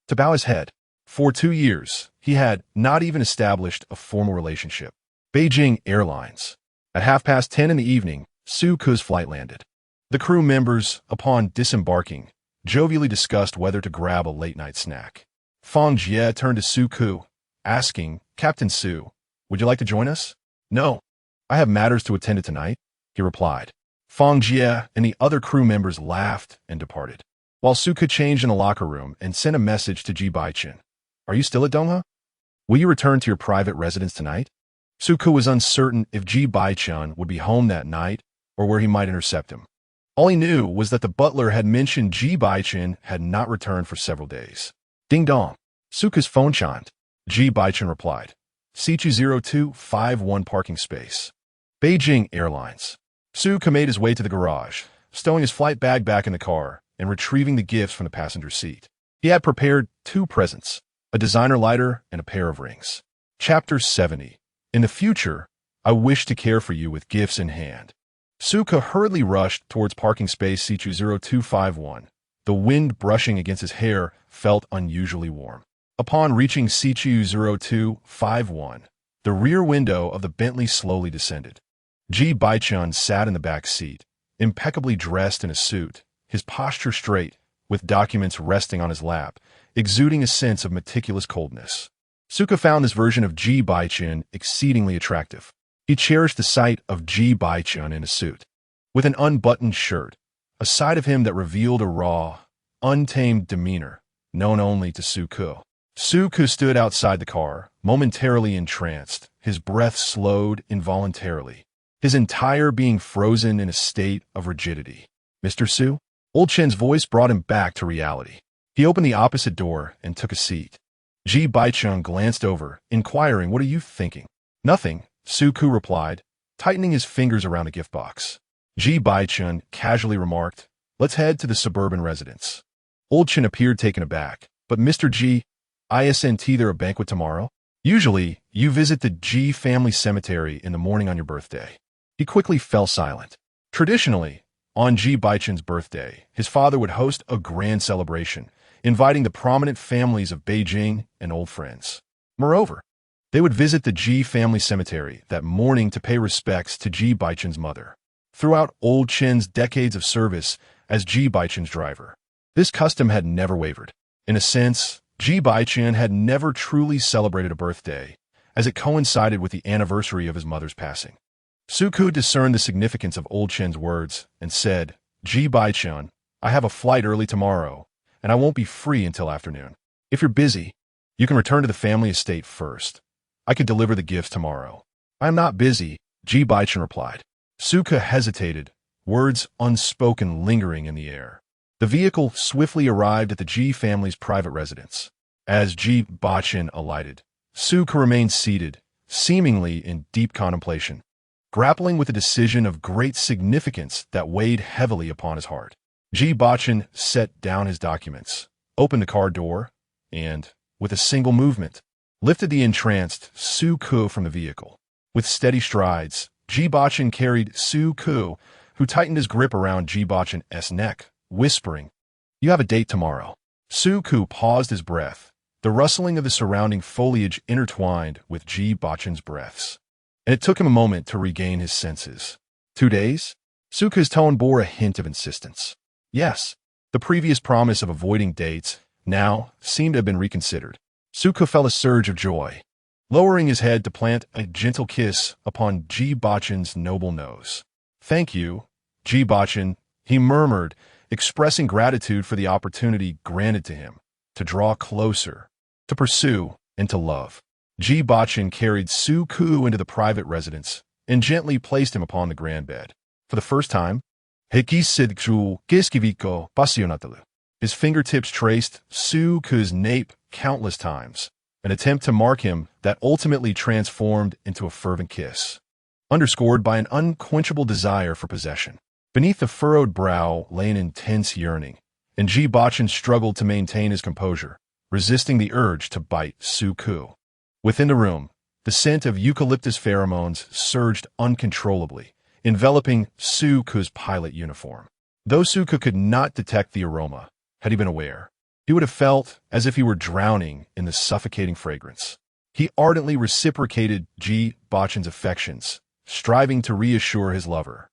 to bow his head. For 2 years, he had not even established a formal relationship. Beijing Airlines. At 10:30 in the evening, Su Ke's flight landed. The crew members, upon disembarking, jovially discussed whether to grab a late-night snack. Fang Jie turned to Su Ke, asking, "Captain Su, would you like to join us?" "No. I have matters to attend to tonight," he replied. Fang Jie and the other crew members laughed and departed, while Su Ke changed in the locker room and sent a message to Ji Bochen. "Are you still at Donghe? Will you return to your private residence tonight?" Su Ke was uncertain if Ji Bochen would be home that night or where he might intercept him. All he knew was that the butler had mentioned Ji Bochen had not returned for several days. Ding dong. Su Ke's phone chimed. Ji Bochen replied, "C20251 parking space. Beijing Airlines." Su Ke made his way to the garage, stowing his flight bag back in the car and retrieving the gifts from the passenger seat. He had prepared 2 presents, a designer lighter and a pair of rings. Chapter 70. In the future, I wish to care for you with gifts in hand. Su Ke hurriedly rushed towards parking space C20251. The wind brushing against his hair felt unusually warm. Upon reaching C20251, the rear window of the Bentley slowly descended. Ji Bochen sat in the back seat, impeccably dressed in a suit, his posture straight, with documents resting on his lap, exuding a sense of meticulous coldness. Su Ke found this version of Ji Bochen exceedingly attractive. He cherished the sight of Ji Bochen in a suit, with an unbuttoned shirt, a side of him that revealed a raw, untamed demeanor known only to Su Ke. Su-ku stood outside the car, momentarily entranced, his breath slowed involuntarily, his entire being frozen in a state of rigidity. Mr. Su? Old Chen's voice brought him back to reality. He opened the opposite door and took a seat. Ji Bochen glanced over, inquiring, "What are you thinking?" "Nothing," Su-ku replied, tightening his fingers around the gift box. Ji Bochen casually remarked, "Let's head to the suburban residence." Old Chen appeared taken aback. "But Mr. Ji, isn't there a banquet tomorrow? Usually, you visit the Ji family cemetery in the morning on your birthday." He quickly fell silent. Traditionally, on Ji Bochen's birthday, his father would host a grand celebration, inviting the prominent families of Beijing and old friends. Moreover, they would visit the Ji family cemetery that morning to pay respects to Ji Bochen's mother. Throughout Old Chen's decades of service as Ji Bochen's driver, this custom had never wavered. In a sense, Ji Bochen had never truly celebrated a birthday, as it coincided with the anniversary of his mother's passing. Su-ku discerned the significance of Old Chen's words and said, "Ji Bochen, I have a flight early tomorrow, and I won't be free until afternoon. If you're busy, you can return to the family estate first. I could deliver the gifts tomorrow." "I am not busy," Ji Bochen replied. Su-ku hesitated, words unspoken lingering in the air. The vehicle swiftly arrived at the Ji family's private residence. As Ji Bochen alighted, Su-ku remained seated, seemingly in deep contemplation, grappling with a decision of great significance that weighed heavily upon his heart. Ji Bochen set down his documents, opened the car door, and, with a single movement, lifted the entranced Su-ku from the vehicle. With steady strides, Ji Bochen carried Su-ku, who tightened his grip around Ji Bochen's neck, whispering, "You have a date tomorrow." Su-ku paused his breath, the rustling of the surrounding foliage intertwined with Ji Bochen's breaths, and it took him a moment to regain his senses. 2 days? Su-ku's tone bore a hint of insistence. Yes, the previous promise of avoiding dates now seemed to have been reconsidered. Su-ku felt a surge of joy, lowering his head to plant a gentle kiss upon Ji Bochen's noble nose. "Thank you, Ji Bochen," he murmured, expressing gratitude for the opportunity granted to him to draw closer, to pursue, and to love. Ji Bochen carried Su-ku into the private residence and gently placed him upon the grand bed. For the first time, his fingertips traced Su-ku's nape countless times, an attempt to mark him that ultimately transformed into a fervent kiss, underscored by an unquenchable desire for possession. Beneath the furrowed brow lay an intense yearning, and Ji Bochen struggled to maintain his composure, resisting the urge to bite Su-ku. Within the room, the scent of eucalyptus pheromones surged uncontrollably, enveloping Su-ku's pilot uniform. Though Su-ku could not detect the aroma, had he been aware, he would have felt as if he were drowning in the suffocating fragrance. He ardently reciprocated Ji Bochen's affections, striving to reassure his lover,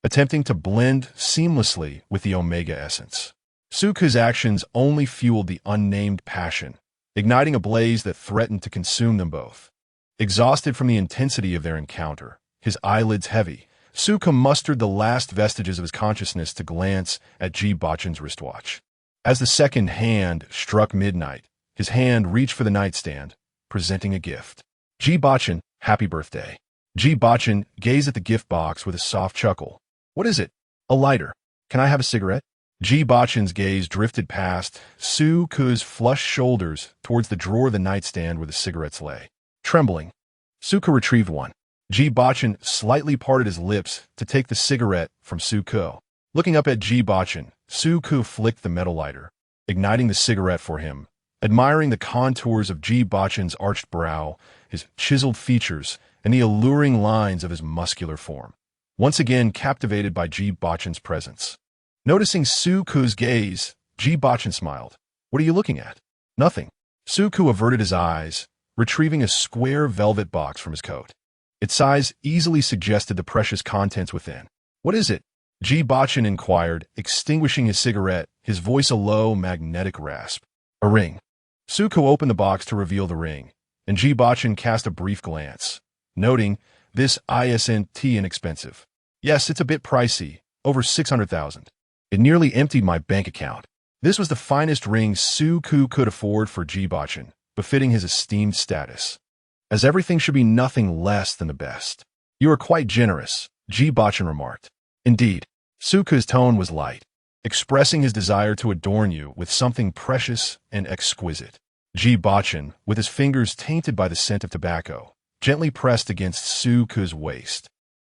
attempting to blend seamlessly with the Omega essence. Su-ku's actions only fueled the unnamed passion, igniting a blaze that threatened to consume them both. Exhausted from the intensity of their encounter, his eyelids heavy, Su-ku mustered the last vestiges of his consciousness to glance at Ji Bochen's wristwatch. As the second hand struck midnight, his hand reached for the nightstand, presenting a gift. "Ji Bochen, happy birthday." Ji Bochen gazed at the gift box with a soft chuckle. "What is it?" "A lighter. Can I have a cigarette?" Ji Bochen's gaze drifted past Su-ku's flushed shoulders towards the drawer of the nightstand where the cigarettes lay. Trembling, Su-ku retrieved one. Ji Bochen slightly parted his lips to take the cigarette from Su-ku. Looking up at Ji Bochen, Su-ku flicked the metal lighter, igniting the cigarette for him, admiring the contours of Ji Bochen's arched brow, his chiseled features, and the alluring lines of his muscular form. Once again captivated by Ji Bochen's presence. Noticing Su-ku's gaze, Ji Bochen smiled. "What are you looking at?" "Nothing." Su-ku averted his eyes, retrieving a square velvet box from his coat. Its size easily suggested the precious contents within. "What is it?" Ji Bochen inquired, extinguishing his cigarette, his voice a low, magnetic rasp. "A ring." Su-ku opened the box to reveal the ring, and Ji Bochen cast a brief glance, noting this isn't inexpensive. "Yes, it's a bit pricey, over 600,000. It nearly emptied my bank account." This was the finest ring Su-ku could afford for Ji Bochen, befitting his esteemed status, as everything should be nothing less than the best. You are quite generous, Ji Bochen remarked. Indeed, Suku's tone was light, expressing his desire to adorn you with something precious and exquisite. Ji Bochen, with his fingers tainted by the scent of tobacco, gently pressed against Suku's waist,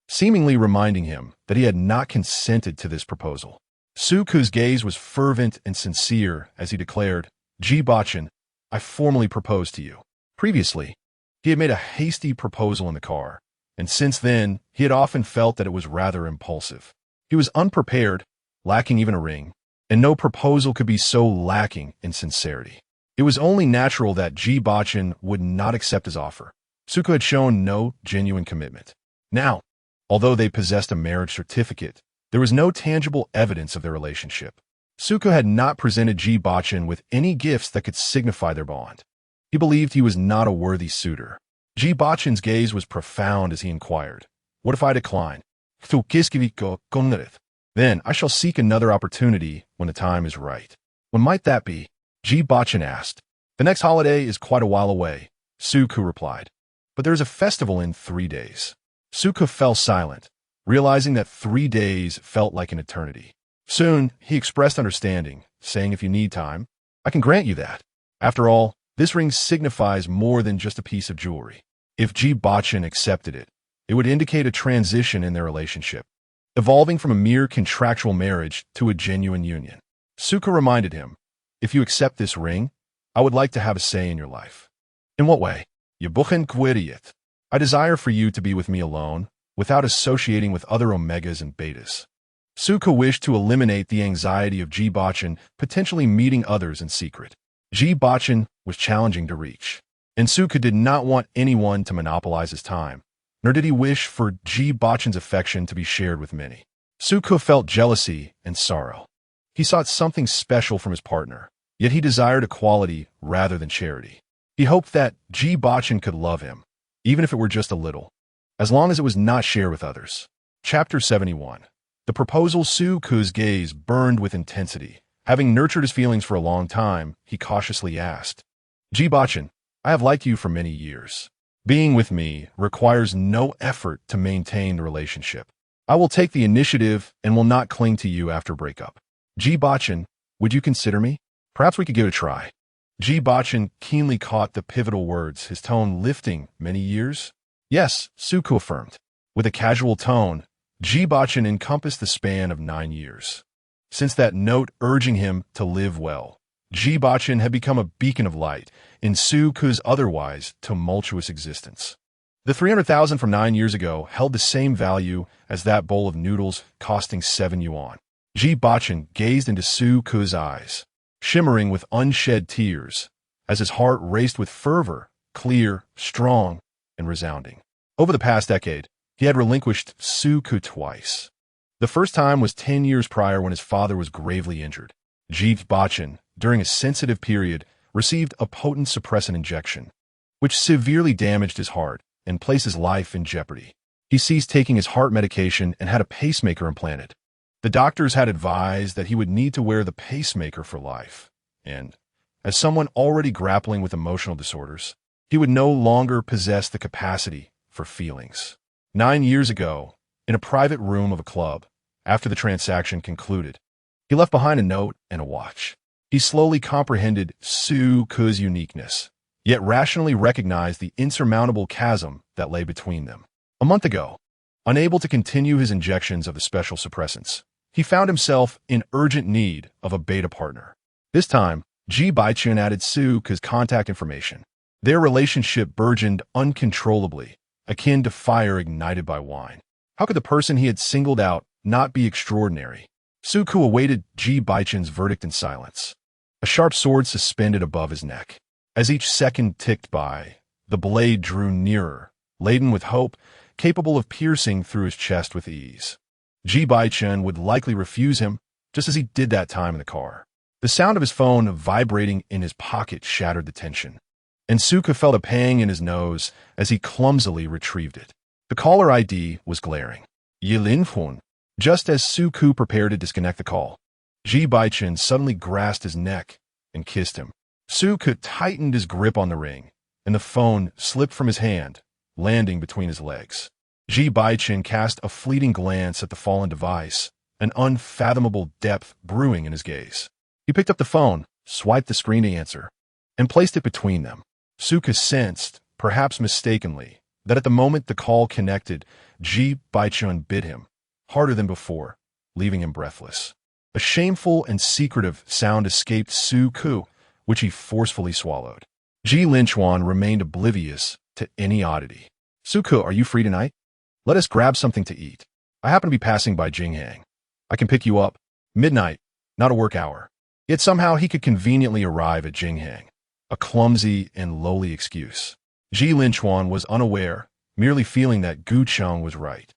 seemingly reminding him that he had not consented to this proposal. Suku's gaze was fervent and sincere as he declared, Ji Bochen, I formally propose to you. Previously, he had made a hasty proposal in the car, and since then, he had often felt that it was rather impulsive. He was unprepared, lacking even a ring, and no proposal could be so lacking in sincerity. It was only natural that Ji Bochen would not accept his offer. Suku had shown no genuine commitment. Now, although they possessed a marriage certificate, there was no tangible evidence of their relationship. Suku had not presented Ji Bochen with any gifts that could signify their bond. He believed he was not a worthy suitor. Ji Bochen's gaze was profound as he inquired, What if I decline? Then I shall seek another opportunity when the time is right. When might that be? Ji Bochen asked. The next holiday is quite a while away, Suku replied. But there is a festival in 3 days. Suku fell silent, realizing that 3 days felt like an eternity. Soon, he expressed understanding, saying if you need time, I can grant you that. After all, this ring signifies more than just a piece of jewelry. If Ji Bochen accepted it, it would indicate a transition in their relationship, evolving from a mere contractual marriage to a genuine union. Suku reminded him, if you accept this ring, I would like to have a say in your life. In what way? Ji Bochen queried. I desire for you to be with me alone, without associating with other omegas and betas. Suku wished to eliminate the anxiety of Ji Bochen potentially meeting others in secret. Ji Bochen was challenging to reach, and Suku did not want anyone to monopolize his time, nor did he wish for Ji Bochen's affection to be shared with many. Suku felt jealousy and sorrow. He sought something special from his partner, yet he desired equality rather than charity. He hoped that Ji Bochen could love him, even if it were just a little, as long as it was not shared with others. Chapter 71. The proposal. Suku's gaze burned with intensity. Having nurtured his feelings for a long time, he cautiously asked, Ji Bochen, I have liked you for many years. Being with me requires no effort to maintain the relationship. I will take the initiative and will not cling to you after breakup. Ji Bochen, would you consider me? Perhaps we could give it a try. Ji Bochen keenly caught the pivotal words, his tone lifting. Many years? Yes, Suku affirmed. With a casual tone, Ji Bochen encompassed the span of 9 years. Since that note urging him to live well, Ji Bochen had become a beacon of light in Suku's otherwise tumultuous existence. The 300,000 from 9 years ago held the same value as that bowl of noodles costing 7 yuan. Ji Bochen gazed into Suku's eyes, shimmering with unshed tears, as his heart raced with fervor, clear, strong, and resounding. Over the past decade, he had relinquished Suku twice. The first time was 10 years prior when his father was gravely injured. Ji Bochen, during a sensitive period, received a potent suppressant injection, which severely damaged his heart and placed his life in jeopardy. He ceased taking his heart medication and had a pacemaker implanted. The doctors had advised that he would need to wear the pacemaker for life, and, as someone already grappling with emotional disorders, he would no longer possess the capacity for feelings. 9 years ago, in a private room of a club, after the transaction concluded, he left behind a note and a watch. He slowly comprehended Suku's uniqueness, yet rationally recognized the insurmountable chasm that lay between them. A month ago, unable to continue his injections of the special suppressants, he found himself in urgent need of a beta partner. This time, Ji Bochen added Suku's contact information. Their relationship burgeoned uncontrollably, akin to fire ignited by wine. How could the person he had singled out not be extraordinary? Suku awaited Ji Bochen's verdict in silence, a sharp sword suspended above his neck. As each second ticked by, the blade drew nearer, laden with hope, capable of piercing through his chest with ease. Ji Bochen would likely refuse him, just as he did that time in the car. The sound of his phone vibrating in his pocket shattered the tension, and Suku felt a pang in his nose as he clumsily retrieved it. The caller ID was glaring. Yilin. Just as Suku prepared to disconnect the call, Ji Bochen suddenly grasped his neck and kissed him. Suka tightened his grip on the ring, and the phone slipped from his hand, landing between his legs. Ji Bochen cast a fleeting glance at the fallen device, an unfathomable depth brewing in his gaze. He picked up the phone, swiped the screen to answer, and placed it between them. Suka sensed, perhaps mistakenly, that at the moment the call connected, Ji Bochen bit him, harder than before, leaving him breathless. A shameful and secretive sound escaped Suka, which he forcefully swallowed. Ji Linchuan remained oblivious to any oddity. Suka, are you free tonight? Let us grab something to eat. I happen to be passing by Jinghang. I can pick you up. Midnight, not a work hour. Yet somehow he could conveniently arrive at Jinghang. A clumsy and lowly excuse. Ji Linchuan was unaware, merely feeling that Gu Cheng was right.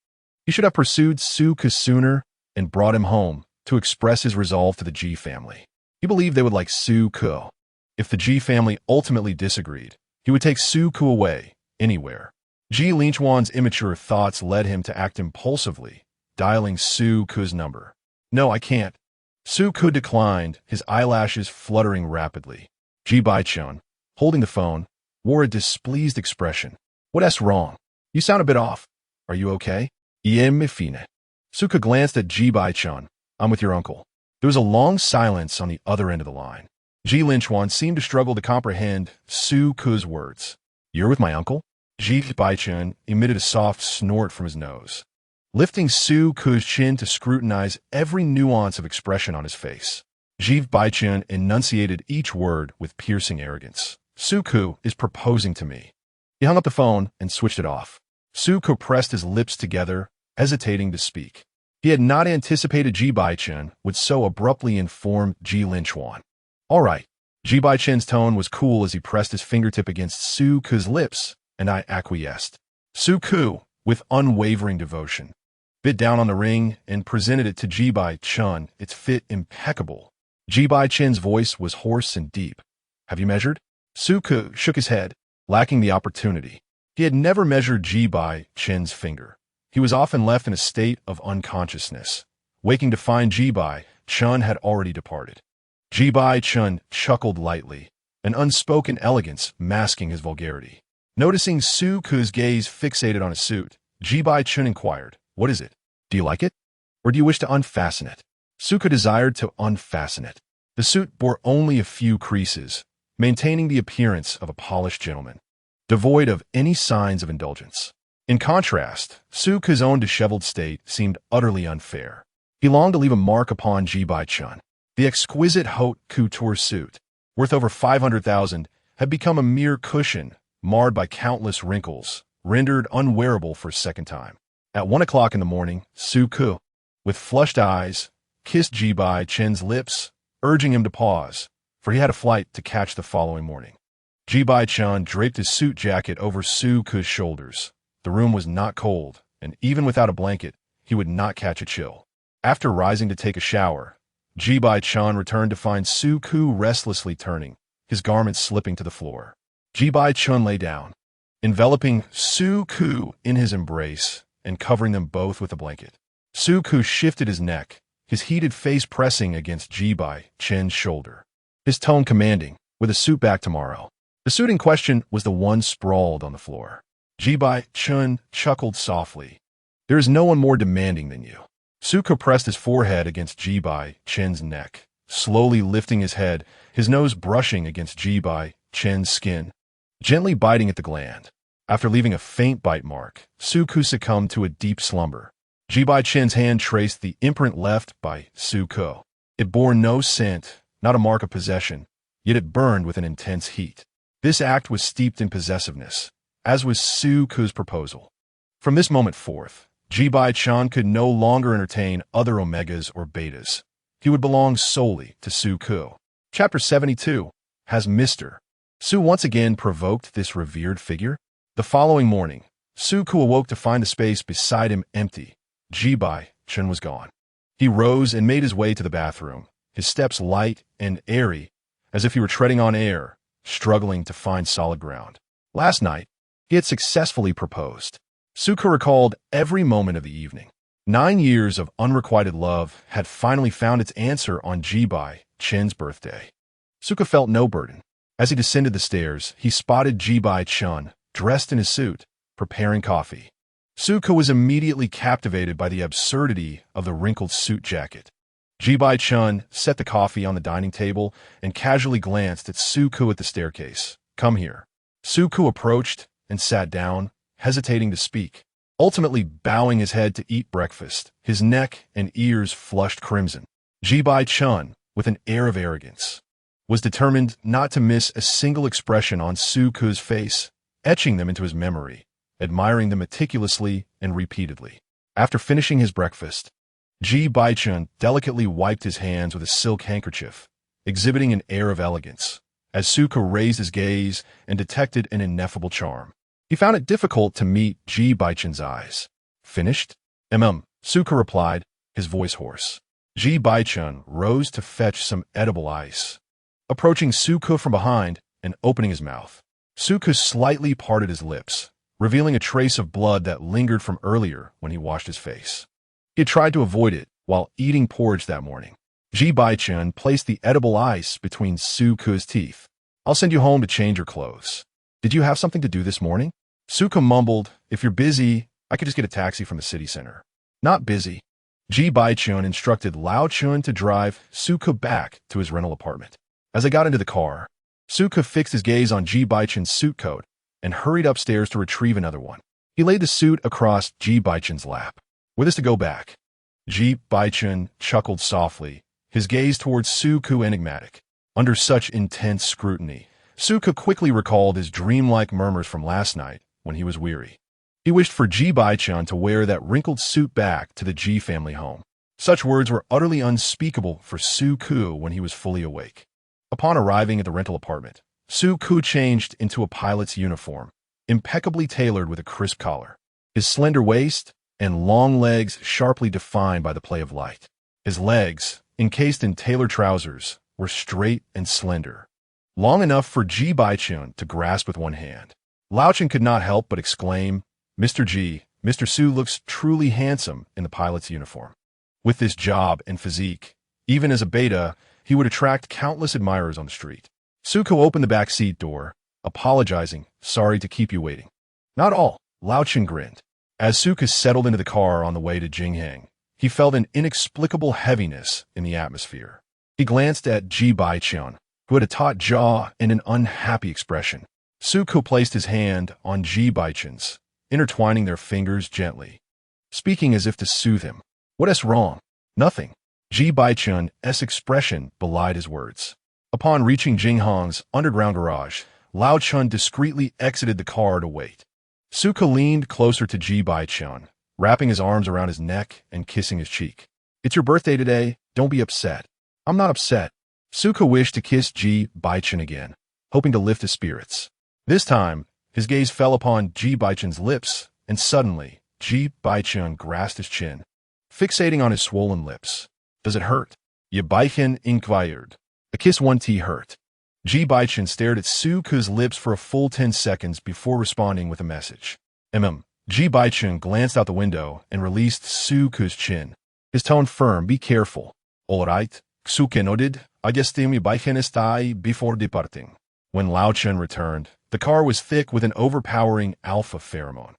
He should have pursued Suka sooner and brought him home to express his resolve to the Ji family. He believed they would like Suka. If the Ji family ultimately disagreed, he would take Suka away, anywhere. Ji Linchuan's immature thoughts led him to act impulsively, dialing Suka's number. No, I can't. Suka declined, his eyelashes fluttering rapidly. Ji Bochen, holding the phone, wore a displeased expression. What's wrong? You sound a bit off. Are you okay? Me fine. Suka glanced at Ji Bochen. I'm with your uncle. There was a long silence on the other end of the line. Ji Linchuan seemed to struggle to comprehend Suka's words. You're with my uncle? Ji Bochen emitted a soft snort from his nose, lifting Suka's chin to scrutinize every nuance of expression on his face. Ji Bochen enunciated each word with piercing arrogance. Suka is proposing to me. He hung up the phone and switched it off. Suka pressed his lips together, hesitating to speak. He had not anticipated Ji Bochen would so abruptly inform Ji Linchuan. All right. Ji Bochen's tone was cool as he pressed his fingertip against Suka's lips, and I acquiesced. Suka, with unwavering devotion, bit down on the ring and presented it to Ji Bochen, its fit impeccable. Ji Bochen's voice was hoarse and deep. Have you measured? Suka shook his head, lacking the opportunity. He had never measured Ji Bochen's finger. He was often left in a state of unconsciousness, waking to find Ji Bochen had already departed. Ji Bochen chuckled lightly, an unspoken elegance masking his vulgarity. Noticing Suka's gaze fixated on his suit, Ji Bochen inquired, What is it? Do you like it? Or do you wish to unfasten it? Suka desired to unfasten it. The suit bore only a few creases, maintaining the appearance of a polished gentleman, devoid of any signs of indulgence. In contrast, Suka's own disheveled state seemed utterly unfair. He longed to leave a mark upon Ji Bochen. The exquisite haute couture suit, worth over 500,000, had become a mere cushion, marred by countless wrinkles, rendered unwearable for a second time. At 1 o'clock in the morning, Suka, with flushed eyes, kissed Ji Bochen's lips, urging him to pause, for he had a flight to catch the following morning. Ji Bochen draped his suit jacket over Suka's shoulders. The room was not cold, and even without a blanket, he would not catch a chill. After rising to take a shower, Ji Bochen returned to find Suka restlessly turning, his garments slipping to the floor. Ji Bochen lay down, enveloping Suka in his embrace and covering them both with a blanket. Suka shifted his neck, his heated face pressing against Ji Bochen's shoulder, his tone commanding, with a suit back tomorrow. The suit in question was the one sprawled on the floor. Ji Bochen chuckled softly. There is no one more demanding than you. Suka pressed his forehead against Ji Bochen's neck, slowly lifting his head, his nose brushing against Ji Bochen's skin, gently biting at the gland. After leaving a faint bite mark, Suka succumbed to a deep slumber. Ji Bochen's hand traced the imprint left by Suka. It bore no scent, not a mark of possession, yet it burned with an intense heat. This act was steeped in possessiveness, as was Suka's proposal. From this moment forth, Ji Bochen could no longer entertain other omegas or betas. He would belong solely to Suka. Chapter 72 has Mr. Su once again provoked this revered figure. The following morning, Suka awoke to find the space beside him empty. Ji Bochen was gone. He rose and made his way to the bathroom, his steps light and airy, as if he were treading on air, struggling to find solid ground. Last night, he had successfully proposed. Suka recalled every moment of the evening. 9 years of unrequited love had finally found its answer on Ji Bochen's birthday. Suka felt no burden. As he descended the stairs, he spotted Ji Bochen, dressed in his suit, preparing coffee. Suko was immediately captivated by the absurdity of the wrinkled suit jacket. Ji Bochen set the coffee on the dining table and casually glanced at Suko at the staircase. "Come here." Suko approached and sat down, hesitating to speak, ultimately bowing his head to eat breakfast, his neck and ears flushed crimson. Ji Bochen, with an air of arrogance, was determined not to miss a single expression on Suko's face, etching them into his memory, admiring them meticulously and repeatedly. After finishing his breakfast, Ji Bochen delicately wiped his hands with a silk handkerchief, exhibiting an air of elegance, as Suko raised his gaze and detected an ineffable charm. He found it difficult to meet Ji Bochen's eyes. "Finished?" Suko replied, his voice hoarse. Ji Bochen rose to fetch some edible ice, approaching Suko from behind and opening his mouth. Suko slightly parted his lips, revealing a trace of blood that lingered from earlier when he washed his face. He had tried to avoid it while eating porridge that morning. Ji Bochen placed the edible ice between Suko's teeth. "I'll send you home to change your clothes. Did you have something to do this morning?" Suko mumbled, "If you're busy, I could just get a taxi from the city center." "Not busy." Ji Bochen instructed Lao Chun to drive Suko back to his rental apartment. As they got into the car, Suko fixed his gaze on Ji Bochen's suit coat and hurried upstairs to retrieve another one. He laid the suit across Ji Bochen's lap. "With us to go back." Ji Bochen chuckled softly, his gaze towards Suko enigmatic. Under such intense scrutiny, Suko quickly recalled his dreamlike murmurs from last night when he was weary. He wished for Ji Bochen to wear that wrinkled suit back to the Ji family home. Such words were utterly unspeakable for Suko when he was fully awake. Upon arriving at the rental apartment, Suko changed into a pilot's uniform, impeccably tailored with a crisp collar, his slender waist and long legs sharply defined by the play of light. His legs, encased in tailored trousers, were straight and slender, long enough for Ji Bochen to grasp with one hand. Lao Chun could not help but exclaim, "Mr. Ji, Mr. Su looks truly handsome in the pilot's uniform." With this job and physique, even as a beta, he would attract countless admirers on the street. Suko opened the back seat door, apologizing, "Sorry to keep you waiting." "Not all," Lao Chun grinned. As Suko settled into the car on the way to Jingheng, he felt an inexplicable heaviness in the atmosphere. He glanced at Ji Bochen, who had a taut jaw and an unhappy expression. Suko placed his hand on Ji Bochen's, intertwining their fingers gently, speaking as if to soothe him. "What is wrong?" "Nothing." Ji Bochen's expression belied his words. Upon reaching Jingheng's underground garage, Lao Chun discreetly exited the car to wait. Suko leaned closer to Ji Bochen, wrapping his arms around his neck and kissing his cheek. "It's your birthday today. Don't be upset." "I'm not upset." Suko wished to kiss Ji Bochen again, hoping to lift his spirits. This time, his gaze fell upon Ji Bochen's lips, and suddenly, Ji Bochen grasped his chin, fixating on his swollen lips. "Does it hurt?" Ji Bochen inquired. A kiss 1T hurt. Ji Bochen stared at Suko's lips for a full 10 seconds before responding with a message. Ji Bochen glanced out the window and released Suko's chin, his tone firm. "Be careful." "All right." Suko nodded. "I guess Ji Bochen está ahí," before departing. When Lao Chun returned, the car was thick with an overpowering alpha pheromone,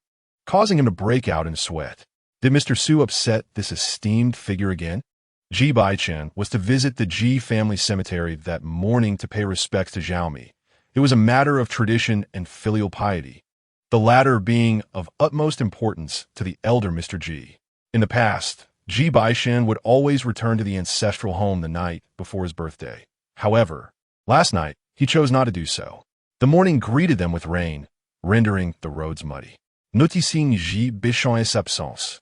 causing him to break out in a sweat. Did Mr. Su upset this esteemed figure again? Ji Bochen was to visit the Ji family cemetery that morning to pay respects to Xiaomi. It was a matter of tradition and filial piety, the latter being of utmost importance to the elder Mr. Ji. In the past, Ji Bochen would always return to the ancestral home the night before his birthday. However, last night, he chose not to do so. The morning greeted them with rain, rendering the roads muddy. Noticing Ji Bochen's absence,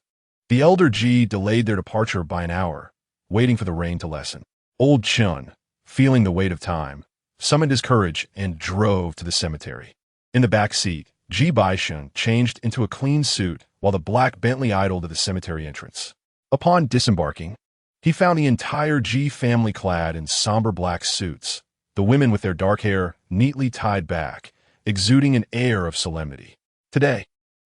the elder Ji delayed their departure by an hour, waiting for the rain to lessen. Old Chun, feeling the weight of time, summoned his courage and drove to the cemetery. In the back seat, Ji Bochen changed into a clean suit while the black Bentley idled at the cemetery entrance. Upon disembarking, he found the entire Ji family clad in somber black suits, the women with their dark hair neatly tied back, exuding an air of solemnity. Today,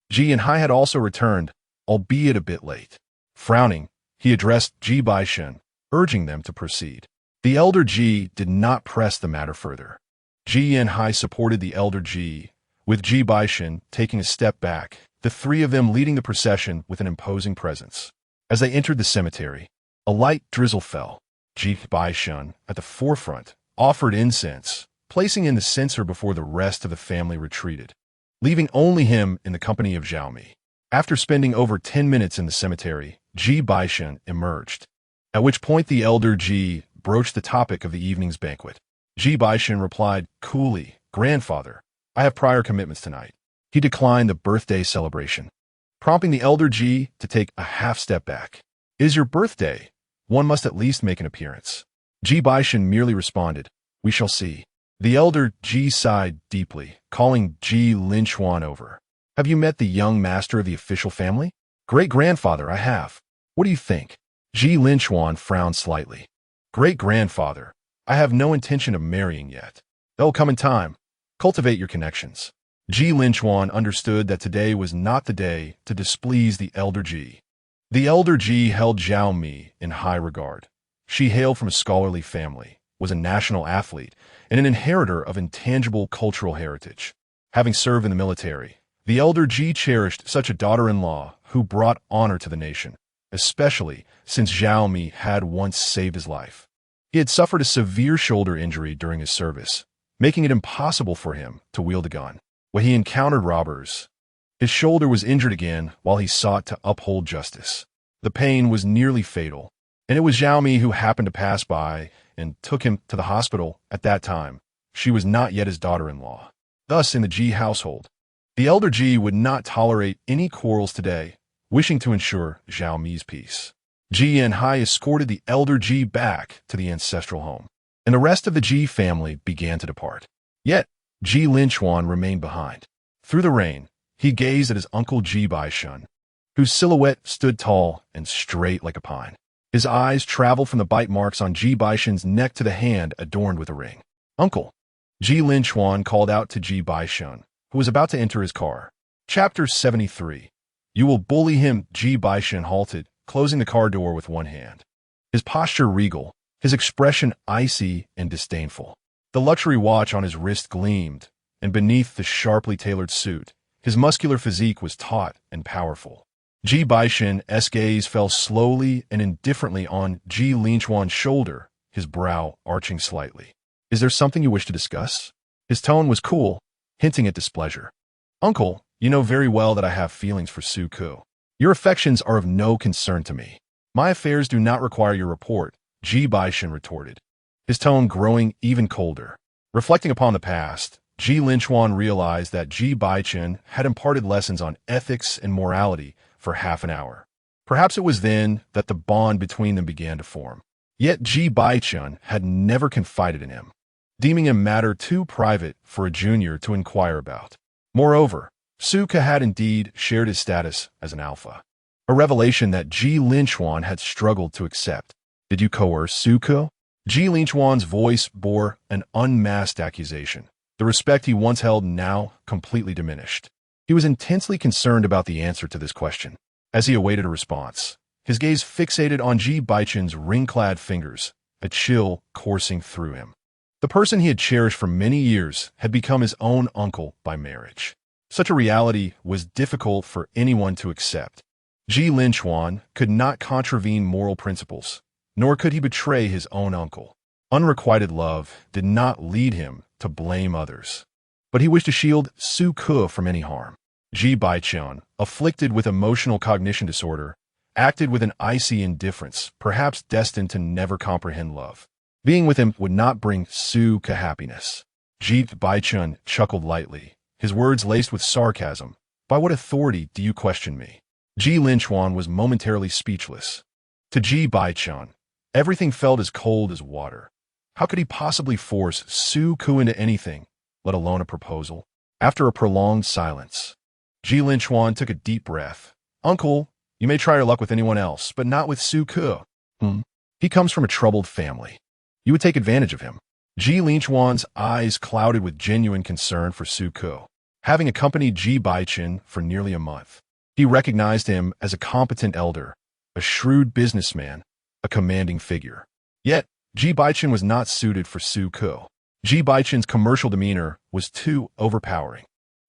Ji and Hai had also returned, albeit a bit late. Frowning, he addressed Ji Bochen, urging them to proceed. The elder Ji did not press the matter further. Ji Yanhai supported the elder Ji, with Ji Bochen taking a step back, the three of them leading the procession with an imposing presence. As they entered the cemetery, a light drizzle fell. Ji Bochen, at the forefront, offered incense, placing in the censer before the rest of the family retreated, leaving only him in the company of Xiaomi. After spending over 10 minutes in the cemetery, Ji Bochen emerged, at which point the elder Ji broached the topic of the evening's banquet. Ji Bochen replied coolly, "Grandfather, I have prior commitments tonight." He declined the birthday celebration, prompting the elder Ji to take a half step back. "It is your birthday. One must at least make an appearance." Ji Bochen merely responded, "We shall see." The elder Ji sighed deeply, calling Ji Linchuan over. "Have you met the young master of the official family?" "Great-grandfather, I have. What do you think?" Ji Linchuan frowned slightly. "Great-grandfather, I have no intention of marrying yet. That will come in time. Cultivate your connections." Ji Linchuan understood that today was not the day to displease the elder Ji. The elder Ji held Zhao Mi in high regard. She hailed from a scholarly family, was a national athlete, and an inheritor of intangible cultural heritage. Having served in the military, the elder Ji cherished such a daughter-in-law who brought honor to the nation, especially since Zhao Mi had once saved his life. He had suffered a severe shoulder injury during his service, making it impossible for him to wield a gun. When he encountered robbers, his shoulder was injured again while he sought to uphold justice. The pain was nearly fatal, and it was Zhao Mi who happened to pass by and took him to the hospital. At that time, she was not yet his daughter-in-law. Thus, in the Ji household, the elder Ji would not tolerate any quarrels today, wishing to ensure Zhao Mi's peace. Ji Yanhai escorted the elder Ji back to the ancestral home, and the rest of the Ji family began to depart. Yet, Ji Linchuan remained behind. Through the rain, he gazed at his uncle Ji Bochen, whose silhouette stood tall and straight like a pine. His eyes traveled from the bite marks on Ji Bochen's neck to the hand adorned with a ring. "Uncle!" Ji Linchuan called out to Ji Bochen, who was about to enter his car. Chapter 73. "You will bully him." Ji Bochen halted, closing the car door with one hand. His posture regal, his expression icy and disdainful. The luxury watch on his wrist gleamed, and beneath the sharply tailored suit, his muscular physique was taut and powerful. Ji Bochen's gaze fell slowly and indifferently on Ji Linchuan's shoulder, his brow arching slightly. "Is there something you wish to discuss?" His tone was cool, hinting at displeasure. "Uncle, you know very well that I have feelings for Su Ku. Your affections are of no concern to me. My affairs do not require your report," Ji Bochen retorted, his tone growing even colder. Reflecting upon the past, Ji Linchuan realized that Ji Bochen had imparted lessons on ethics and morality for half an hour. Perhaps it was then that the bond between them began to form. Yet Ji Bochen had never confided in him, deeming him matter too private for a junior to inquire about. Moreover, Su Ke had indeed shared his status as an alpha, a revelation that Ji Linchuan had struggled to accept. "Did you coerce Su Ke?" Ji Linchuan's voice bore an unmasked accusation. The respect he once held now completely diminished. He was intensely concerned about the answer to this question. As he awaited a response, his gaze fixated on Ji Bochen's ring-clad fingers, a chill coursing through him. The person he had cherished for many years had become his own uncle by marriage. Such a reality was difficult for anyone to accept. Ji Linchuan could not contravene moral principles, nor could he betray his own uncle. Unrequited love did not lead him to blame others, but he wished to shield Su Ke from any harm. Ji Bochen, afflicted with emotional cognition disorder, acted with an icy indifference, perhaps destined to never comprehend love. Being with him would not bring Su Ke happiness. Ji Bochen chuckled lightly, his words laced with sarcasm. "By what authority do you question me?" Ji Linchuan was momentarily speechless. To Ji Bochen, everything felt as cold as water. How could he possibly force Su Ke into anything, let alone a proposal? After a prolonged silence, Ji Linchuan took a deep breath. "Uncle, you may try your luck with anyone else, but not with Su Ke. He comes from a troubled family. You would take advantage of him." Ji Linchuan's eyes clouded with genuine concern for Su Ke. Having accompanied Ji Bochen for nearly a month, he recognized him as a competent elder, a shrewd businessman, a commanding figure. Yet, Ji Bochen was not suited for Su Ke. Ji Bochen's commercial demeanor was too overpowering.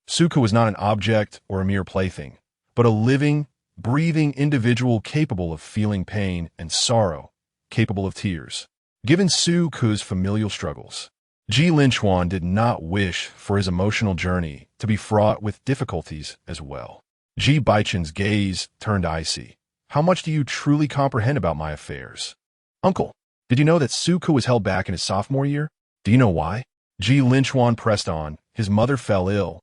Suka was not an object or a mere plaything, but a living, breathing individual capable of feeling pain and sorrow, capable of tears. Given Suka's familial struggles, Ji Linchuan did not wish for his emotional journey to be fraught with difficulties as well. Ji Bochen's gaze turned icy. How much do you truly comprehend about my affairs? Uncle, did you know that Suka was held back in his sophomore year? Do you know why? Ji Linchuan pressed on. His mother fell ill,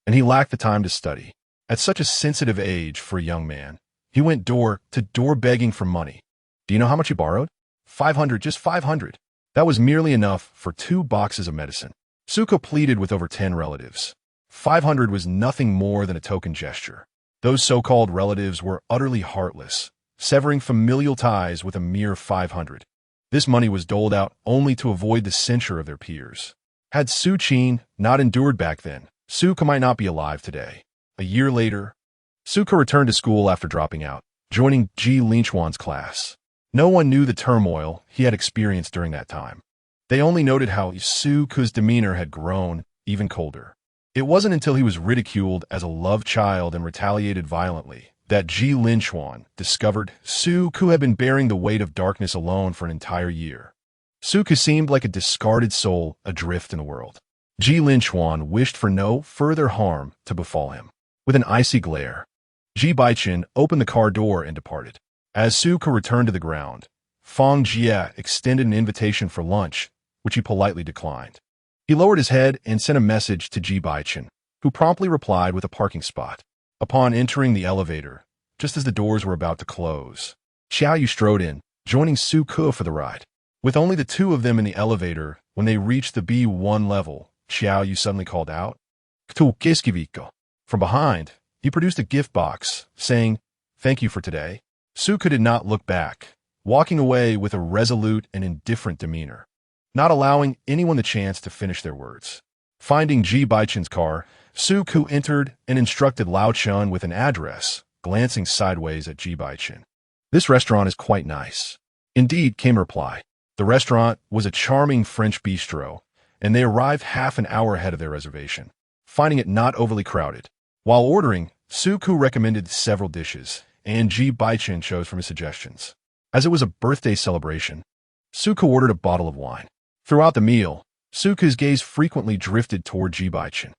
and he lacked the time to study. At such a sensitive age for a young man, he went door to door begging for money. Do you know how much he borrowed? 500, just 500. That was merely enough for 2 boxes of medicine. Suka pleaded with over 10 relatives. 500 was nothing more than a token gesture. Those so-called relatives were utterly heartless, severing familial ties with a mere 500. This money was doled out only to avoid the censure of their peers. Had Su Qin not endured back then, Suka might not be alive today. A year later, Suka returned to school after dropping out, joining Ji Linchuan's class. No one knew the turmoil he had experienced during that time. They only noted how Suka's demeanor had grown even colder. It wasn't until he was ridiculed as a loved child and retaliated violently that Ji Linchuan discovered Suka had been bearing the weight of darkness alone for an entire year. Suka seemed like a discarded soul adrift in the world. Ji Linchuan wished for no further harm to befall him. With an icy glare, Ji Bochen opened the car door and departed. As Suka returned to the ground, Fang Jie extended an invitation for lunch, which he politely declined. He lowered his head and sent a message to Ji Bochen, who promptly replied with a parking spot. Upon entering the elevator, just as the doors were about to close, Xiao Yu strode in, joining Suka for the ride. With only the 2 of them in the elevator, when they reached the B1 level, Xiao Yu suddenly called out, "Kto kiskiviko?" From behind, he produced a gift box, saying, "Thank you for today." Suka did not look back, walking away with a resolute and indifferent demeanor, not allowing anyone the chance to finish their words. Finding Ji Bochen's car, Suka entered and instructed Lao Chun with an address, glancing sideways at Ji Bochen. "This restaurant is quite nice." "Indeed," came a reply. The restaurant was a charming French bistro, and they arrived half an hour ahead of their reservation, finding it not overly crowded. While ordering, Suka recommended several dishes, and Ji Bochen chose from his suggestions. As it was a birthday celebration, Suka ordered a bottle of wine. Throughout the meal, Suka's gaze frequently drifted toward Ji Bochen.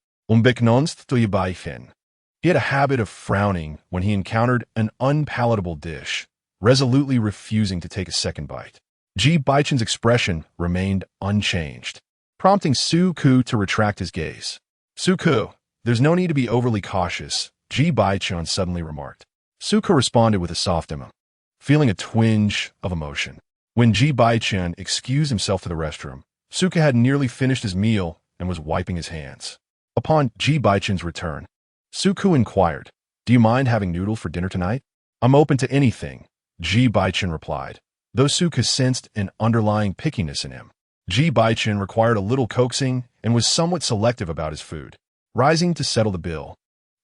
He had a habit of frowning when he encountered an unpalatable dish, resolutely refusing to take a second bite. Ji Bochen's expression remained unchanged, prompting Suka to retract his gaze. "Suka, there's no need to be overly cautious," Ji Bochen suddenly remarked. Suka responded with a soft emma, feeling a twinge of emotion. When Ji Bochen excused himself to the restroom, Suka had nearly finished his meal and was wiping his hands. Upon Ji Bochen's return, Suka inquired, "Do you mind having noodle for dinner tonight?" "I'm open to anything," Ji Bochen replied, though Suka sensed an underlying pickiness in him. Ji Bochen required a little coaxing and was somewhat selective about his food. Rising to settle the bill,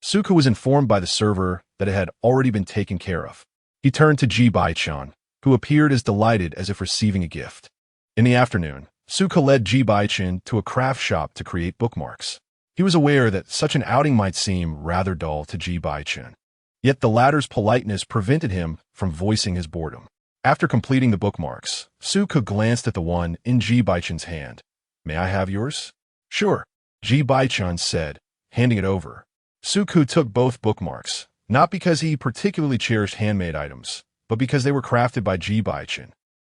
Suka was informed by the server that it had already been taken care of. He turned to Ji Bochen, who appeared as delighted as if receiving a gift. In the afternoon, Suka led Ji Bochen to a craft shop to create bookmarks. He was aware that such an outing might seem rather dull to Ji Bochen, yet the latter's politeness prevented him from voicing his boredom. After completing the bookmarks, Suka glanced at the one in Ji Bochen's hand. "May I have yours?" "Sure," Ji Bochen said, handing it over. Suka took both bookmarks, not because he particularly cherished handmade items, but because they were crafted by Ji Bochen.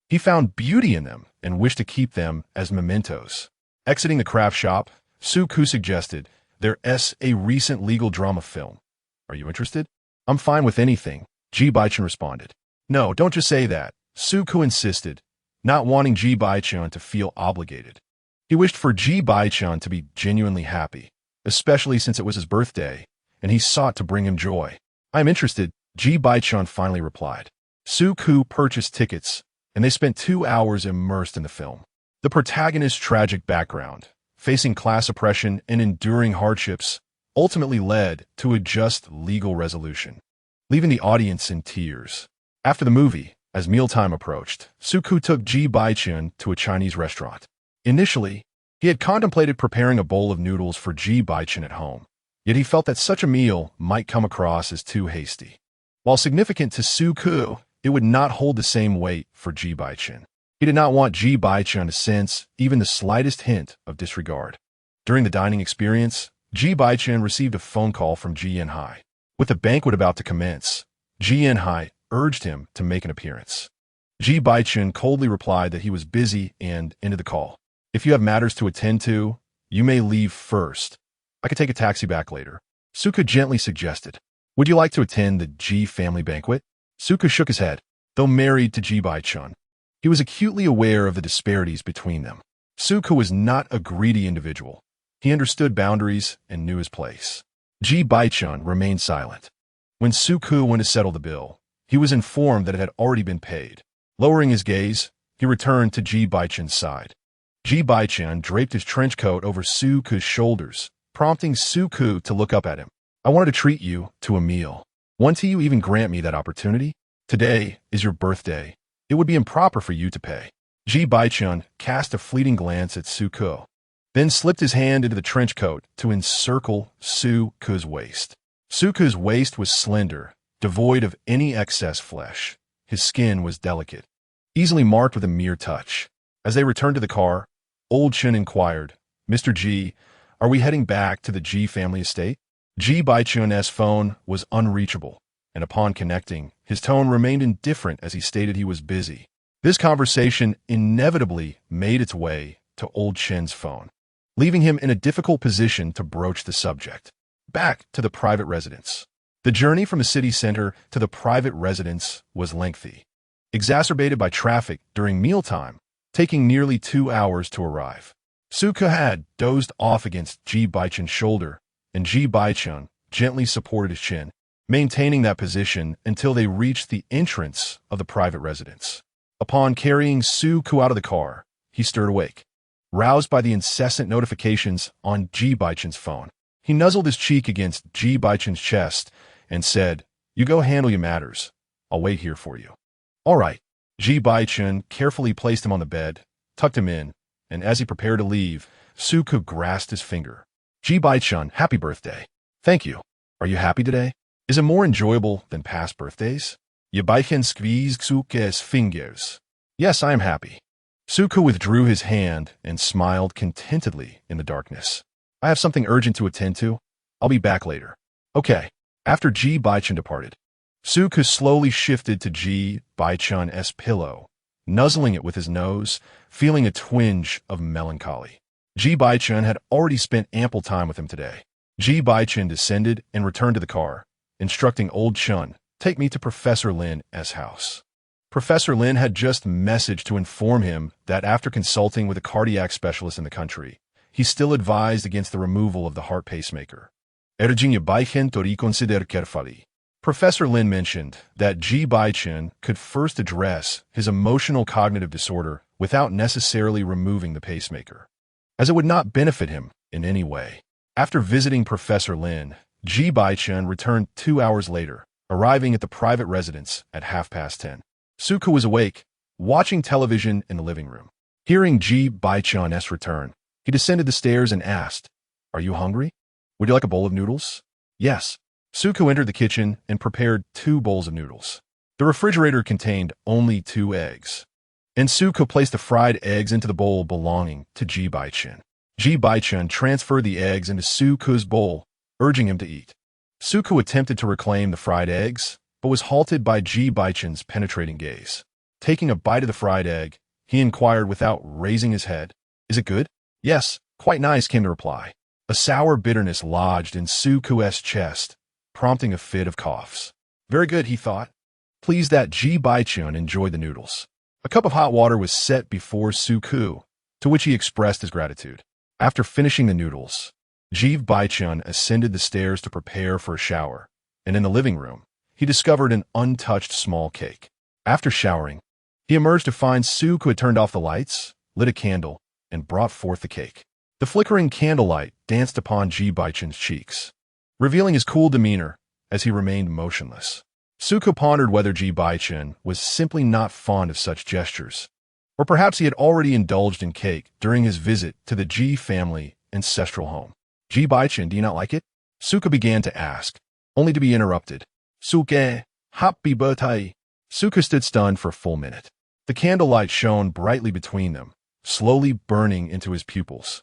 He found beauty in them and wished to keep them as mementos. Exiting the craft shop, Suka suggested, "There's a recent legal drama film. Are you interested?" "I'm fine with anything," Ji Bochen responded. "No, don't just say that," Suka insisted, not wanting Ji Bochen to feel obligated. He wished for Ji Bochen to be genuinely happy, especially since it was his birthday, and he sought to bring him joy. "I'm interested," Ji Bochen finally replied. Suka purchased tickets, and they spent 2 hours immersed in the film. The protagonist's tragic background, facing class oppression and enduring hardships, ultimately led to a just legal resolution, leaving the audience in tears. After the movie, as mealtime approached, Suka took Ji Bochen to a Chinese restaurant. Initially, he He had contemplated preparing a bowl of noodles for Ji Bochen at home, yet he felt that such a meal might come across as too hasty. While significant to Su-ku, it would not hold the same weight for Ji Bochen. He did not want Ji Bochen to sense even the slightest hint of disregard. During the dining experience, Ji Bochen received a phone call from Ji Yanhai. With the banquet about to commence, Ji Yanhai urged him to make an appearance. Ji Bochen coldly replied that he was busy and ended the call. If you have matters to attend to, you may leave first. I could take a taxi back later. Suka gently suggested. Would you like to attend the Ji family banquet? Suka shook his head. Though married to Ji Bochen, he was acutely aware of the disparities between them. Suka was not a greedy individual. He understood boundaries and knew his place. Ji Bochen remained silent. When Suku went to settle the bill, he was informed that it had already been paid. Lowering his gaze, he returned to Ji Bochen's side. Ji Bochen draped his trench coat over Suku's shoulders, prompting Suku to look up at him. I wanted to treat you to a meal. Won't you even grant me that opportunity? Today is your birthday. It would be improper for you to pay. Ji Bochen cast a fleeting glance at Suku, then slipped his hand into the trench coat to encircle Suku's waist. Suku's waist was slender, devoid of any excess flesh. His skin was delicate, easily marked with a mere touch. As they returned to the car, Old Chen inquired, Mr. Ji, are we heading back to the Ji family estate? Ji Bochen's phone was unreachable, and upon connecting, his tone remained indifferent as he stated he was busy. This conversation inevitably made its way to Old Chen's phone, leaving him in a difficult position to broach the subject. Back to the private residence. The journey from the city center to the private residence was lengthy, exacerbated by traffic during mealtime, taking nearly 2 hours to arrive. Suka had dozed off against Ji Bochen's shoulder, and Ji Bochen gently supported his chin, maintaining that position until they reached the entrance of the private residence. Upon carrying Suku out of the car, he stirred awake. Roused by the incessant notifications on Ji Bochen's phone, he nuzzled his cheek against Ji Bochen's chest and said, You go handle your matters. I'll wait here for you. All right. Ji Bochen carefully placed him on the bed, tucked him in, and as he prepared to leave, Suku grasped his finger. Ji Bochen, happy birthday. Thank you. Are you happy today? Is it more enjoyable than past birthdays? Ji Bochen squeezed Suku's fingers. Yes, I am happy. Suku withdrew his hand and smiled contentedly in the darkness. I have something urgent to attend to. I'll be back later. Okay. After Ji Bochen departed, Suku slowly shifted to Ji Bochen's pillow, nuzzling it with his nose, feeling a twinge of melancholy. Ji Bochen had already spent ample time with him today. Ji Bochen descended and returned to the car, instructing Old Chen, take me to Professor Lin's house. Professor Lin had just messaged to inform him that after consulting with a cardiac specialist in the country, he still advised against the removal of the heart pacemaker. Ji Bochen to reconsider carefully. Professor Lin mentioned that Ji Bochen could first address his emotional cognitive disorder without necessarily removing the pacemaker, as it would not benefit him in any way. After visiting Professor Lin, Ji Bochen returned 2 hours later, arriving at the private residence at 10:30. Suku was awake, watching television in the living room. Hearing Ji Bochen's return, he descended the stairs and asked, Are you hungry? Would you like a bowl of noodles? Yes. Suku entered the kitchen and prepared 2 bowls of noodles. The refrigerator contained only 2 eggs, and Suku placed the fried eggs into the bowl belonging to Ji Bochen. Ji Bochen transferred the eggs into Suku's bowl, urging him to eat. Suku attempted to reclaim the fried eggs, but was halted by Ji Bochen's penetrating gaze. Taking a bite of the fried egg, he inquired without raising his head, Is it good? Yes, quite nice, came the reply. A sour bitterness lodged in Suku's chest, prompting a fit of coughs. Very good, he thought, pleased that Ji Bochen enjoyed the noodles. A cup of hot water was set before Suku, to which he expressed his gratitude. After finishing the noodles, Ji Bochen ascended the stairs to prepare for a shower, and in the living room, he discovered an untouched small cake. After showering, he emerged to find Suku had turned off the lights, lit a candle, and brought forth the cake. The flickering candlelight danced upon Ji Bochen's cheeks, revealing his cool demeanor as he remained motionless. Suku pondered whether Ji Bochen was simply not fond of such gestures, Or perhaps he had already indulged in cake during his visit to the Ji family ancestral home. Ji Bochen, do you not like it? Suka began to ask, only to be interrupted. Suke, happy birthday. Suka stood stunned for a full minute. The candlelight shone brightly between them, slowly burning into his pupils.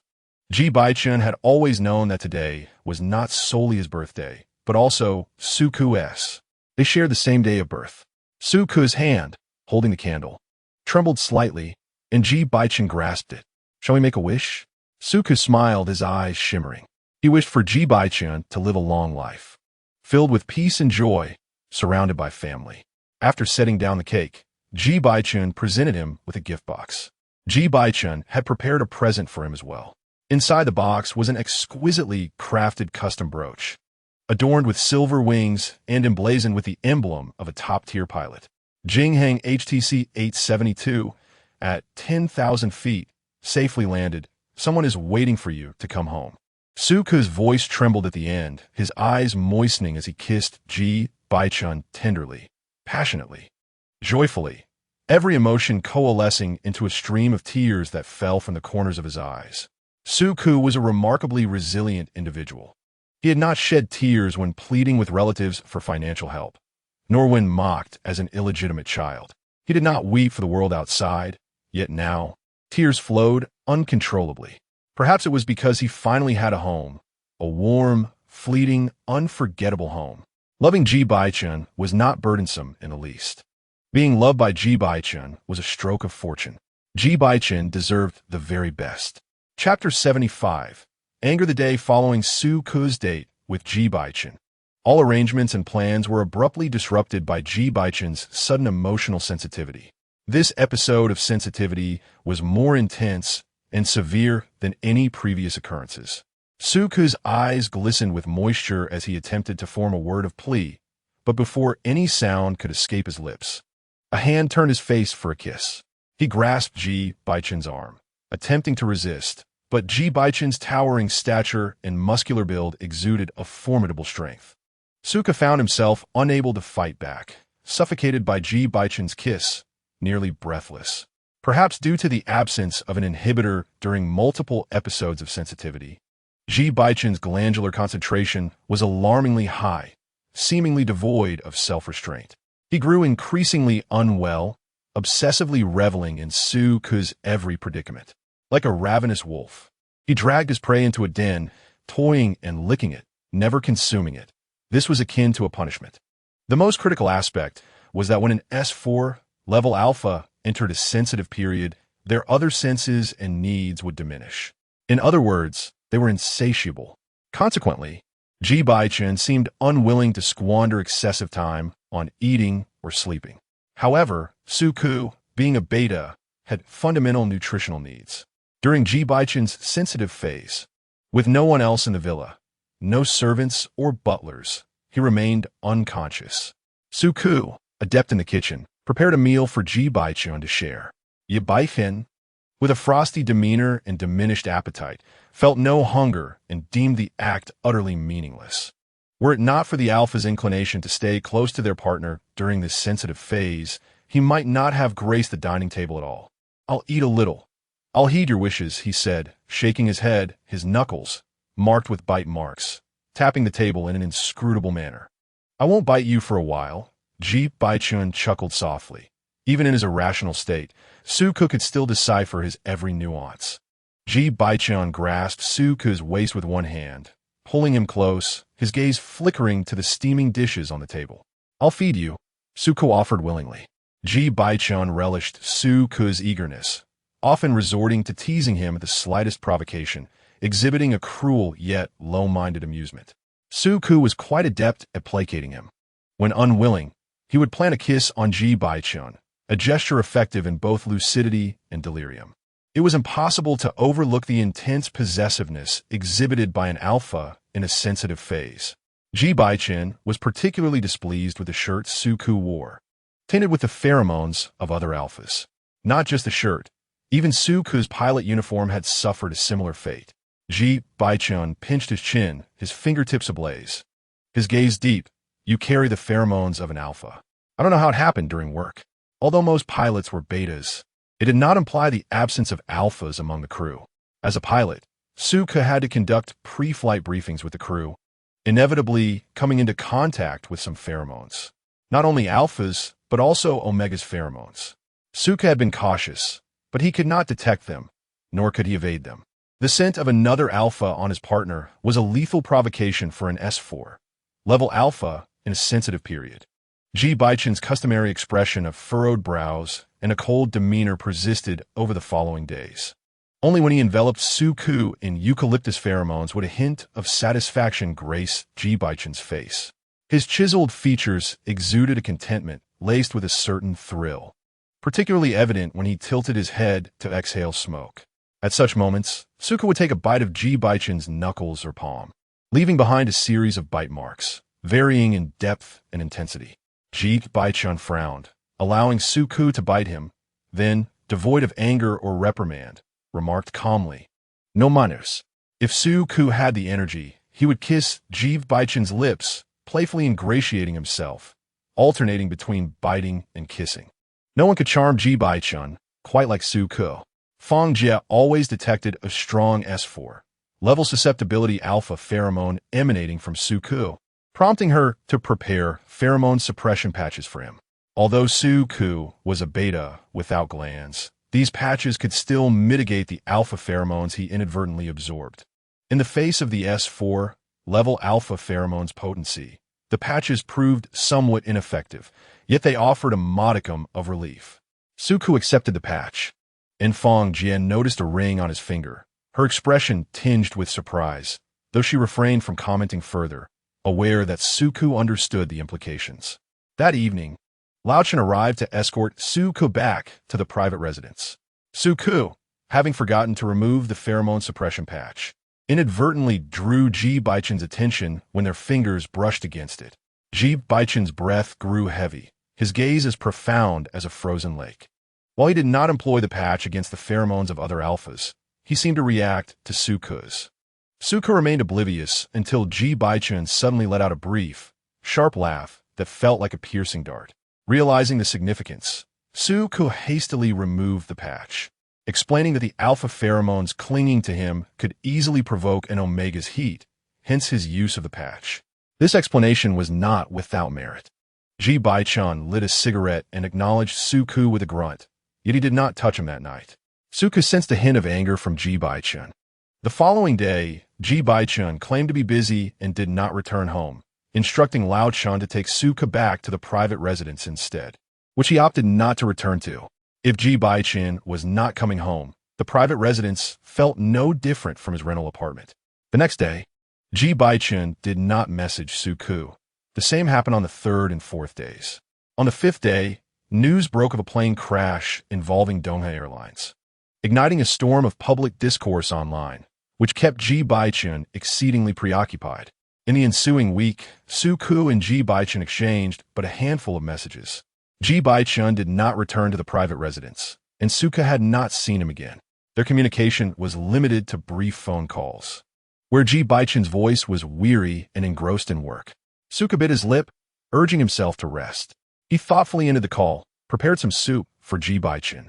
Ji Bochen had always known that today was not solely his birthday, but also Suku's. They shared the same day of birth. Suku's hand, holding the candle, trembled slightly, and Ji Bochen grasped it. Shall we make a wish? Suku smiled, his eyes shimmering. He wished for Ji Bochen to live a long life, filled with peace and joy, surrounded by family. After setting down the cake, Ji Bochen presented him with a gift box. Ji Bochen had prepared a present for him as well. Inside the box was an exquisitely crafted custom brooch, adorned with silver wings and emblazoned with the emblem of a top-tier pilot. Jinghang HTC 872, at 10,000 feet, safely landed. Someone is waiting for you to come home. Suku's voice trembled at the end, his eyes moistening as he kissed Ji Bochen tenderly, passionately, joyfully, every emotion coalescing into a stream of tears that fell from the corners of his eyes. Suku was a remarkably resilient individual. He had not shed tears when pleading with relatives for financial help, nor when mocked as an illegitimate child. He did not weep for the world outside, yet now, tears flowed uncontrollably. Perhaps it was because he finally had a home, a warm, fleeting, unforgettable home. Loving Ji Bochen was not burdensome in the least. Being loved by Ji Bochen was a stroke of fortune. Ji Bochen deserved the very best. Chapter 75. Anger the day following Suku's date with Ji Bochen. All arrangements and plans were abruptly disrupted by Ji Bochen's sudden emotional sensitivity. This episode of sensitivity was more intense and severe than any previous occurrences. Suku's eyes glistened with moisture as he attempted to form a word of plea, but before any sound could escape his lips, a hand turned his face for a kiss. He grasped Ji Bochen's arm, attempting to resist, but Ji Bochen's towering stature and muscular build exuded a formidable strength. Suka found himself unable to fight back, suffocated by Ji Bochen's kiss, nearly breathless. Perhaps due to the absence of an inhibitor during multiple episodes of sensitivity, Ji Bochen's glandular concentration was alarmingly high, seemingly devoid of self-restraint. He grew increasingly unwell, obsessively reveling in Suku's every predicament. Like a ravenous wolf, he dragged his prey into a den, toying and licking it, never consuming it. This was akin to a punishment. The most critical aspect was that when an S4 level alpha entered a sensitive period, their other senses and needs would diminish. In other words, they were insatiable. Consequently, Ji Bochen seemed unwilling to squander excessive time on eating or sleeping. However, Suku, being a beta, had fundamental nutritional needs. During Ji Bochen's sensitive phase, with no one else in the villa, no servants or butlers, he remained unconscious. Suku, adept in the kitchen, prepared a meal for Ji Bochen to share. Ji Bochen, with a frosty demeanor and diminished appetite, felt no hunger and deemed the act utterly meaningless. Were it not for the alpha's inclination to stay close to their partner during this sensitive phase, he might not have graced the dining table at all. "I'll eat a little. I'll heed your wishes," he said, shaking his head, his knuckles, marked with bite marks, tapping the table in an inscrutable manner. "I won't bite you for a while." Ji Bochen chuckled softly. Even in his irrational state, Suku could still decipher his every nuance. Ji Bochen grasped Suku's waist with one hand, pulling him close, his gaze flickering to the steaming dishes on the table. "I'll feed you," Suku offered willingly. Ji Bochen relished Suku's eagerness, often resorting to teasing him at the slightest provocation, exhibiting a cruel yet low-minded amusement. Suku was quite adept at placating him. When unwilling, he would plant a kiss on Ji Bochen, a gesture effective in both lucidity and delirium. It was impossible to overlook the intense possessiveness exhibited by an alpha in a sensitive phase. Ji Bochen was particularly displeased with the shirt Suku wore, tinted with the pheromones of other alphas. Not just the shirt, even Suku's pilot uniform had suffered a similar fate. Ji Bochen pinched his chin, his fingertips ablaze. His gaze deep. "You carry the pheromones of an alpha. I don't know how it happened during work. Although most pilots were betas, It did not imply the absence of alphas among the crew. As a pilot, Suka had to conduct pre-flight briefings with the crew, inevitably coming into contact with some pheromones. Not only alphas, but also Omega's pheromones. Suka had been cautious, but he could not detect them, nor could he evade them. The scent of another alpha on his partner was a lethal provocation for an S4, level alpha in a sensitive period. Ji Bochen's customary expression of furrowed brows and a cold demeanor persisted over the following days. Only when he enveloped Suku in eucalyptus pheromones would a hint of satisfaction grace Ji Bochen's face. His chiseled features exuded a contentment laced with a certain thrill, particularly evident when he tilted his head to exhale smoke. At such moments, Suka would take a bite of Ji Bochen's knuckles or palm, leaving behind a series of bite marks, varying in depth and intensity. Ji Bochen frowned, allowing Suku to bite him, then, devoid of anger or reprimand, remarked calmly, "No manners." If Suku had the energy, he would kiss Ji Bochen's lips, playfully ingratiating himself, alternating between biting and kissing. No one could charm Ji Bochen quite like Suku. Fang Jie always detected a strong S4 level susceptibility alpha pheromone emanating from Suku, prompting her to prepare pheromone suppression patches for him. Although Suku was a beta without glands, these patches could still mitigate the alpha pheromones he inadvertently absorbed. In the face of the S4 level alpha pheromones potency, the patches proved somewhat ineffective, yet they offered a modicum of relief. Suku accepted the patch, and Fang Jie noticed a ring on his finger, her expression tinged with surprise, though she refrained from commenting further, aware that Suku understood the implications. That evening, Lao Chen arrived to escort Suku back to the private residence. Suku, having forgotten to remove the pheromone suppression patch, inadvertently drew Ji Bochen's attention when their fingers brushed against it. Ji Bochen's breath grew heavy, his gaze as profound as a frozen lake. While he did not employ the patch against the pheromones of other alphas, he seemed to react to Suku's. Suku remained oblivious until Ji Bochen suddenly let out a brief, sharp laugh that felt like a piercing dart. Realizing the significance, Suku hastily removed the patch, explaining that the alpha pheromones clinging to him could easily provoke an Omega's heat, hence his use of the patch. This explanation was not without merit. Ji Bochen lit a cigarette and acknowledged Suku with a grunt, yet he did not touch him that night. Suku sensed a hint of anger from Ji Bochen. The following day, Ji Bochen claimed to be busy and did not return home, instructing Lao Chen to take Suka back to the private residence instead, which he opted not to return to. If Ji Bochen was not coming home, the private residence felt no different from his rental apartment. The next day, Ji Bochen did not message Suku. The same happened on the third and fourth days. On the fifth day, news broke of a plane crash involving Donghe Airlines, igniting a storm of public discourse online, which kept Ji Bochen exceedingly preoccupied. In the ensuing week, Suku and Ji Bochen exchanged but a handful of messages. Ji Bochen did not return to the private residence, and Suka had not seen him again. Their communication was limited to brief phone calls, where Ji Bochen's voice was weary and engrossed in work. Suka bit his lip, urging himself to rest. He thoughtfully ended the call, prepared some soup for Ji Bochen,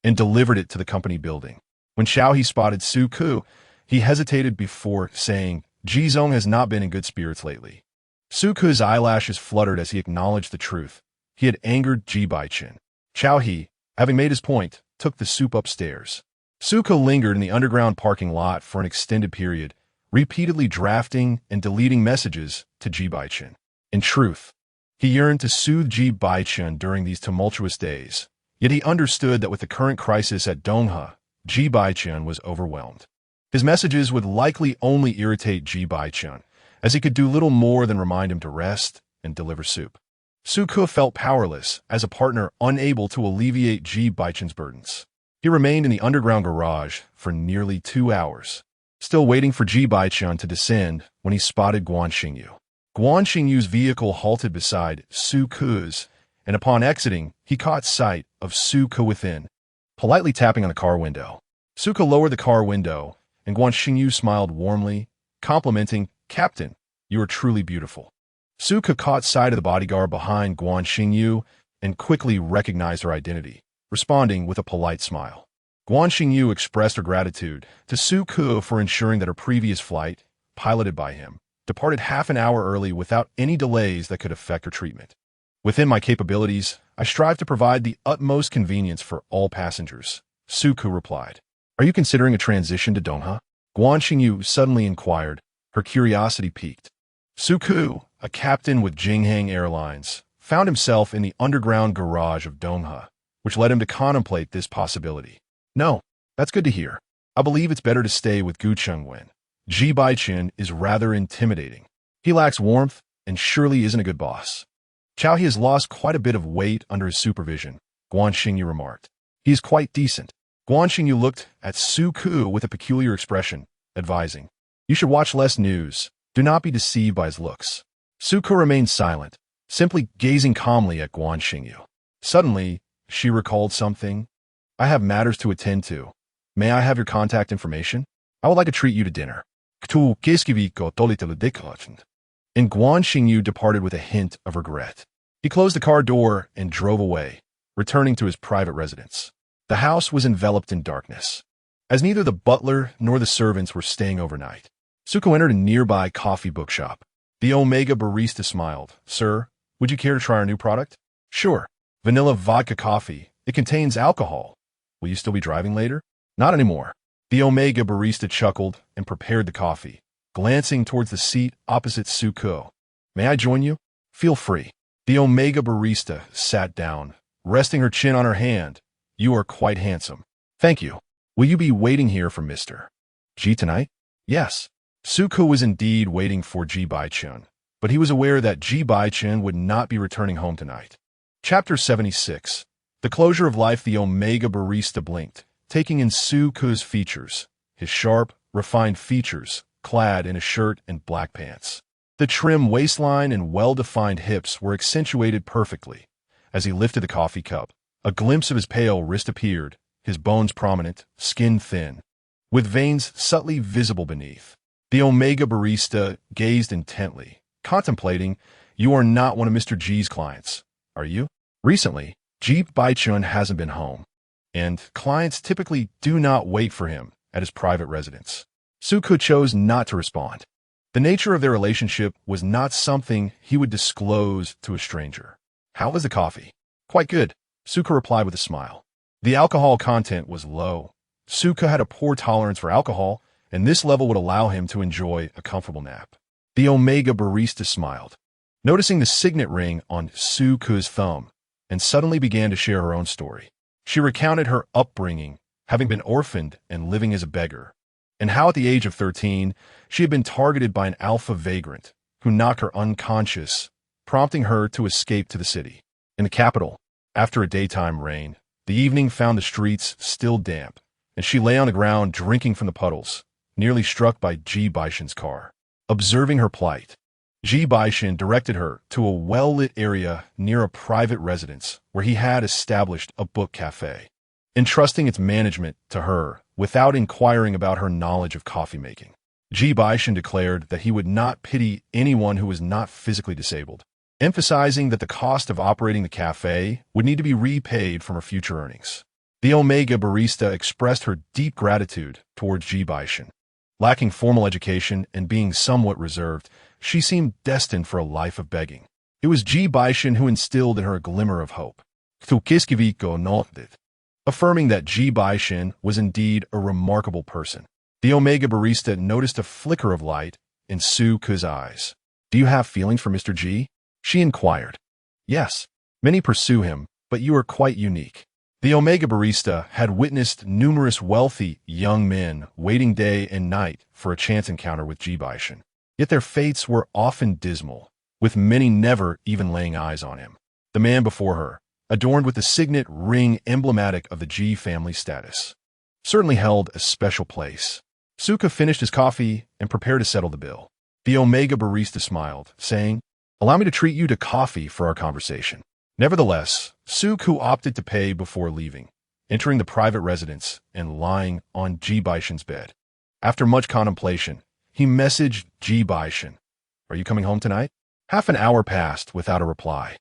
and delivered it to the company building. When Xiaohe spotted Suku, he hesitated before saying, "Ji Zong has not been in good spirits lately." Suku's eyelashes fluttered as he acknowledged the truth. He had angered Ji Bochen. Xiaohe, having made his point, took the soup upstairs. Suku lingered in the underground parking lot for an extended period, repeatedly drafting and deleting messages to Ji Bochen. In truth, he yearned to soothe Ji Bochen during these tumultuous days, yet he understood that with the current crisis at Donghe, Ji Bochen was overwhelmed. His messages would likely only irritate Ji Bochen, as he could do little more than remind him to rest and deliver soup. Suku felt powerless as a partner unable to alleviate Ji Bochen's burdens. He remained in the underground garage for nearly 2 hours, still waiting for Ji Bochen to descend when he spotted Guan Xingyu. Guan Xingyu's vehicle halted beside Suku's, and upon exiting, he caught sight of Suku within, politely tapping on the car window. Suku lowered the car window, and Guan Xingyu smiled warmly, complimenting, "Captain, you are truly beautiful." Suku caught sight of the bodyguard behind Guan Xingyu and quickly recognized her identity. responding with a polite smile. Guan Xingyu expressed her gratitude to Su Ke for ensuring that her previous flight, piloted by him, departed half an hour early without any delays that could affect her treatment. Within my capabilities, I strive to provide the utmost convenience for all passengers, Su Ke replied. Are you considering a transition to Donghe? Guan Xingyu suddenly inquired, her curiosity piqued. Su Ke, a captain with Donghe Airlines, found himself in the underground garage of Donghe, which led him to contemplate this possibility. No, that's good to hear. I believe it's better to stay with Gu Chengwen. Ji Bochen is rather intimidating. He lacks warmth and surely isn't a good boss. He has lost quite a bit of weight under his supervision, Guan Xingyu remarked. He is quite decent. Guan Xingyu looked at Su Ke with a peculiar expression, advising, you should watch less news. Do not be deceived by his looks. Su Ke remained silent, simply gazing calmly at Guan Xingyu. Suddenly, she recalled something. I have matters to attend to. May I have your contact information? I would like to treat you to dinner. And Guan Xingyu departed with a hint of regret. He closed the car door and drove away, returning to his private residence. The house was enveloped in darkness, as neither the butler nor the servants were staying overnight. Su Ke entered a nearby coffee bookshop. The Omega barista smiled. Sir, would you care to try our new product? Sure. Vanilla vodka coffee. It contains alcohol. Will you still be driving later? Not anymore. The Omega barista chuckled and prepared the coffee, glancing towards the seat opposite Su Ke. May I join you? Feel free. The Omega barista sat down, resting her chin on her hand. You are quite handsome. Thank you. Will you be waiting here for Mr. Ji tonight? Yes. Su Ke was indeed waiting for Ji Bochen, but he was aware that Ji Bochen would not be returning home tonight. Chapter 76. The closure of life. The Omega barista blinked, taking in Su Ke's features, his sharp, refined features, clad in a shirt and black pants. The trim waistline and well-defined hips were accentuated perfectly. As he lifted the coffee cup, a glimpse of his pale wrist appeared, his bones prominent, skin thin, with veins subtly visible beneath. The Omega barista gazed intently, contemplating. You are not one of Mr. Ji's clients, are you? Recently, Ji Bochen hasn't been home, and clients typically do not wait for him at his private residence. Su Ke chose not to respond. The nature of their relationship was not something he would disclose to a stranger. How was the coffee? Quite good, Su Ke replied with a smile. The alcohol content was low. Su Ke had a poor tolerance for alcohol, and this level would allow him to enjoy a comfortable nap. The Omega barista smiled, noticing the signet ring on Su Ke's thumb, and suddenly began to share her own story. She recounted her upbringing, having been orphaned and living as a beggar, and how at the age of 13, she had been targeted by an alpha vagrant who knocked her unconscious, prompting her to escape to the city. In the capital, after a daytime rain, the evening found the streets still damp, and she lay on the ground drinking from the puddles, nearly struck by Ji Bochen's car. Observing her plight, Ji Bochen directed her to a well-lit area near a private residence where he had established a book cafe, entrusting its management to her without inquiring about her knowledge of coffee making. Ji Bochen declared that he would not pity anyone who was not physically disabled, emphasizing that the cost of operating the cafe would need to be repaid from her future earnings. The Omega barista expressed her deep gratitude towards Ji Bochen. Lacking formal education and being somewhat reserved, she seemed destined for a life of begging. It was Ji Bochen who instilled in her a glimmer of hope, affirming that Ji Bochen was indeed a remarkable person. The Omega barista noticed a flicker of light in Su Ke's eyes. Do you have feelings for Mr. Ji? She inquired. Yes, many pursue him, but you are quite unique. The Omega barista had witnessed numerous wealthy young men waiting day and night for a chance encounter with Ji Bochen. Yet their fates were often dismal, with many never even laying eyes on him. The man before her, adorned with the signet ring emblematic of the Ji family status, certainly held a special place. Su Ke finished his coffee and prepared to settle the bill. The Omega barista smiled, saying, Allow me to treat you to coffee for our conversation. Nevertheless, Su Ke opted to pay before leaving, entering the private residence and lying on Ji Bochen's bed. After much contemplation, he messaged Ji Bochen, Are you coming home tonight? Half an hour passed without a reply,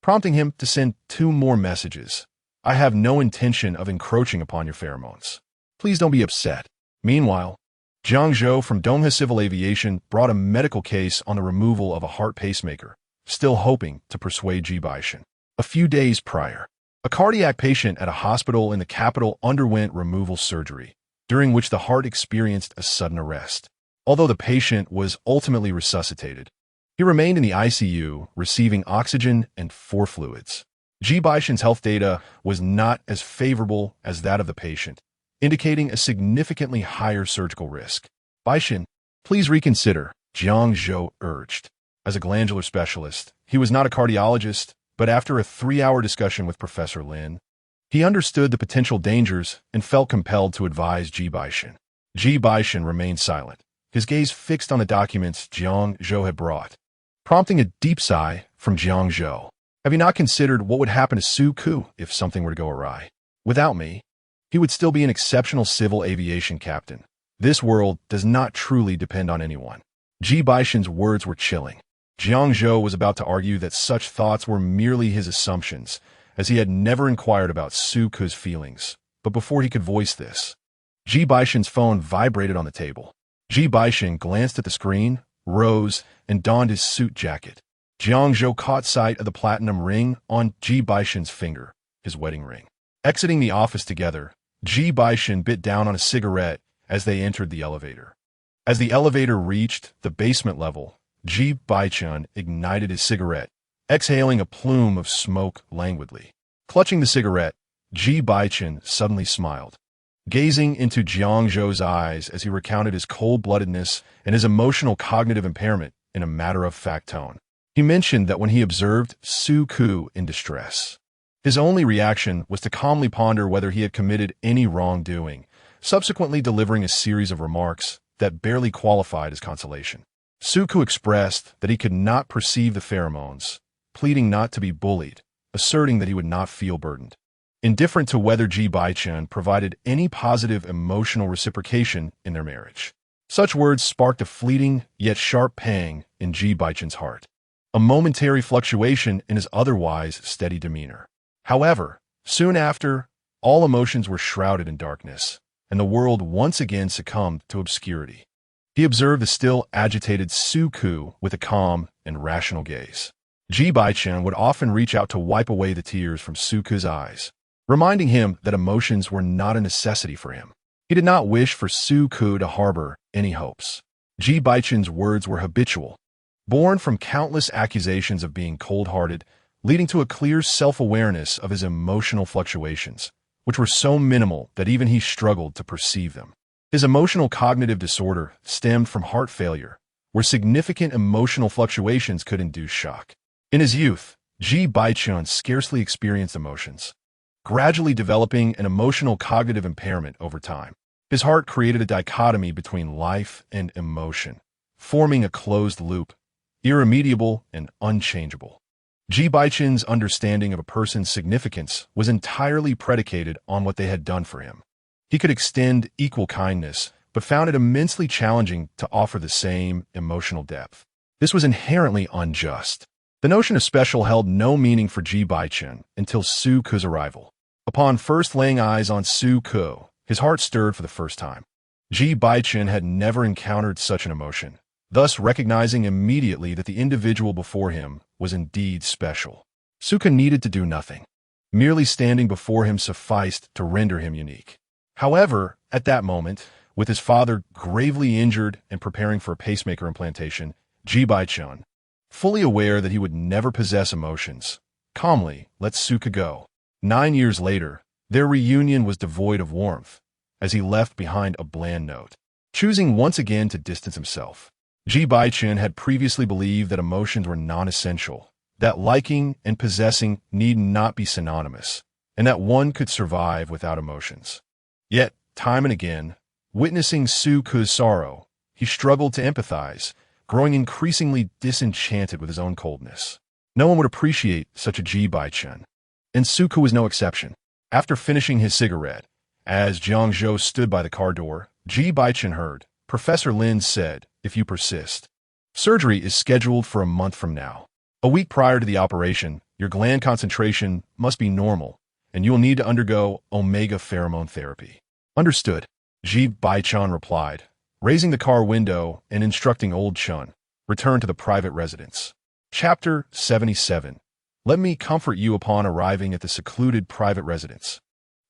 prompting him to send 2 more messages. I have no intention of encroaching upon your pheromones. Please don't be upset. Meanwhile, Jiang Zhou from Donghe Civil Aviation brought a medical case on the removal of a heart pacemaker, still hoping to persuade Ji Bochen. A few days prior, a cardiac patient at a hospital in the capital underwent removal surgery, during which the heart experienced a sudden arrest. Although the patient was ultimately resuscitated, he remained in the ICU, receiving oxygen and 4 fluids. Ji Bochen's health data was not as favorable as that of the patient, indicating a significantly higher surgical risk. Bochen, please reconsider, Jiang Zhou urged. As a glandular specialist, he was not a cardiologist, but after a 3-hour discussion with Professor Lin, he understood the potential dangers and felt compelled to advise Ji Bochen. Ji Bochen remained silent, his gaze fixed on the documents Jiang Zhou had brought, prompting a deep sigh from Jiang Zhou. Have you not considered what would happen to Su Ku if something were to go awry? Without me, he would still be an exceptional civil aviation captain. This world does not truly depend on anyone. Ji Bochen's words were chilling. Jiang Zhou was about to argue that such thoughts were merely his assumptions, as he had never inquired about Su Ku's feelings. But before he could voice this, Ji Bochen's phone vibrated on the table. Ji Bochen glanced at the screen, rose, and donned his suit jacket. Jiang Zhou caught sight of the platinum ring on Ji Bochen's finger, his wedding ring. Exiting the office together, Ji Bochen bit down on a cigarette as they entered the elevator. As the elevator reached the basement level, Ji Bochen ignited his cigarette, exhaling a plume of smoke languidly. Clutching the cigarette, Ji Bochen suddenly smiled, gazing into Jiang Zhou's eyes as he recounted his cold-bloodedness and his emotional cognitive impairment in a matter-of-fact tone. He mentioned that when he observed Su Ku in distress, his only reaction was to calmly ponder whether he had committed any wrongdoing, subsequently delivering a series of remarks that barely qualified as consolation. Su Ku expressed that he could not perceive the pheromones, pleading not to be bullied, asserting that he would not feel burdened. Indifferent to whether Ji Bochen provided any positive emotional reciprocation in their marriage. Such words sparked a fleeting yet sharp pang in Ji Bochen's heart, a momentary fluctuation in his otherwise steady demeanor. However, soon after, all emotions were shrouded in darkness, and the world once again succumbed to obscurity. He observed the still agitated Su Ku with a calm and rational gaze. Ji Bochen would often reach out to wipe away the tears from Su Ku's eyes, reminding him that emotions were not a necessity for him. He did not wish for Su Ku to harbor any hopes. Ji Bochen's words were habitual, born from countless accusations of being cold-hearted, leading to a clear self-awareness of his emotional fluctuations, which were so minimal that even he struggled to perceive them. His emotional cognitive disorder stemmed from heart failure, where significant emotional fluctuations could induce shock. In his youth, Ji Bochen scarcely experienced emotions, gradually developing an emotional cognitive impairment over time. His heart created a dichotomy between life and emotion, forming a closed loop, irremediable and unchangeable. Ji Bochen's understanding of a person's significance was entirely predicated on what they had done for him. He could extend equal kindness, but found it immensely challenging to offer the same emotional depth. This was inherently unjust. The notion of special held no meaning for Ji Bochen until Su Ku's arrival. Upon first laying eyes on Su Ku, his heart stirred for the first time. Ji Bochen had never encountered such an emotion, thus recognizing immediately that the individual before him was indeed special. Su Ku needed to do nothing. Merely standing before him sufficed to render him unique. However, at that moment, with his father gravely injured and preparing for a pacemaker implantation, Ji Bochen, fully aware that he would never possess emotions, calmly let Su Ku go. 9 years later, their reunion was devoid of warmth, as he left behind a bland note, choosing once again to distance himself. Ji Bochen had previously believed that emotions were non-essential, that liking and possessing need not be synonymous, and that one could survive without emotions. Yet, time and again, witnessing Su Ku's sorrow, he struggled to empathize, growing increasingly disenchanted with his own coldness. No one would appreciate such a Ji Bochen, and Su Ku was no exception. After finishing his cigarette, as Jiang Zhou stood by the car door, Ji Bochen heard Professor Lin said, "If you persist, surgery is scheduled for a month from now. A week prior to the operation, your gland concentration must be normal, and you will need to undergo omega pheromone therapy. Understood, Ji Bochen replied, raising the car window and instructing old Chun, return to the private residence. Chapter 77. Let me comfort you upon arriving at the secluded private residence.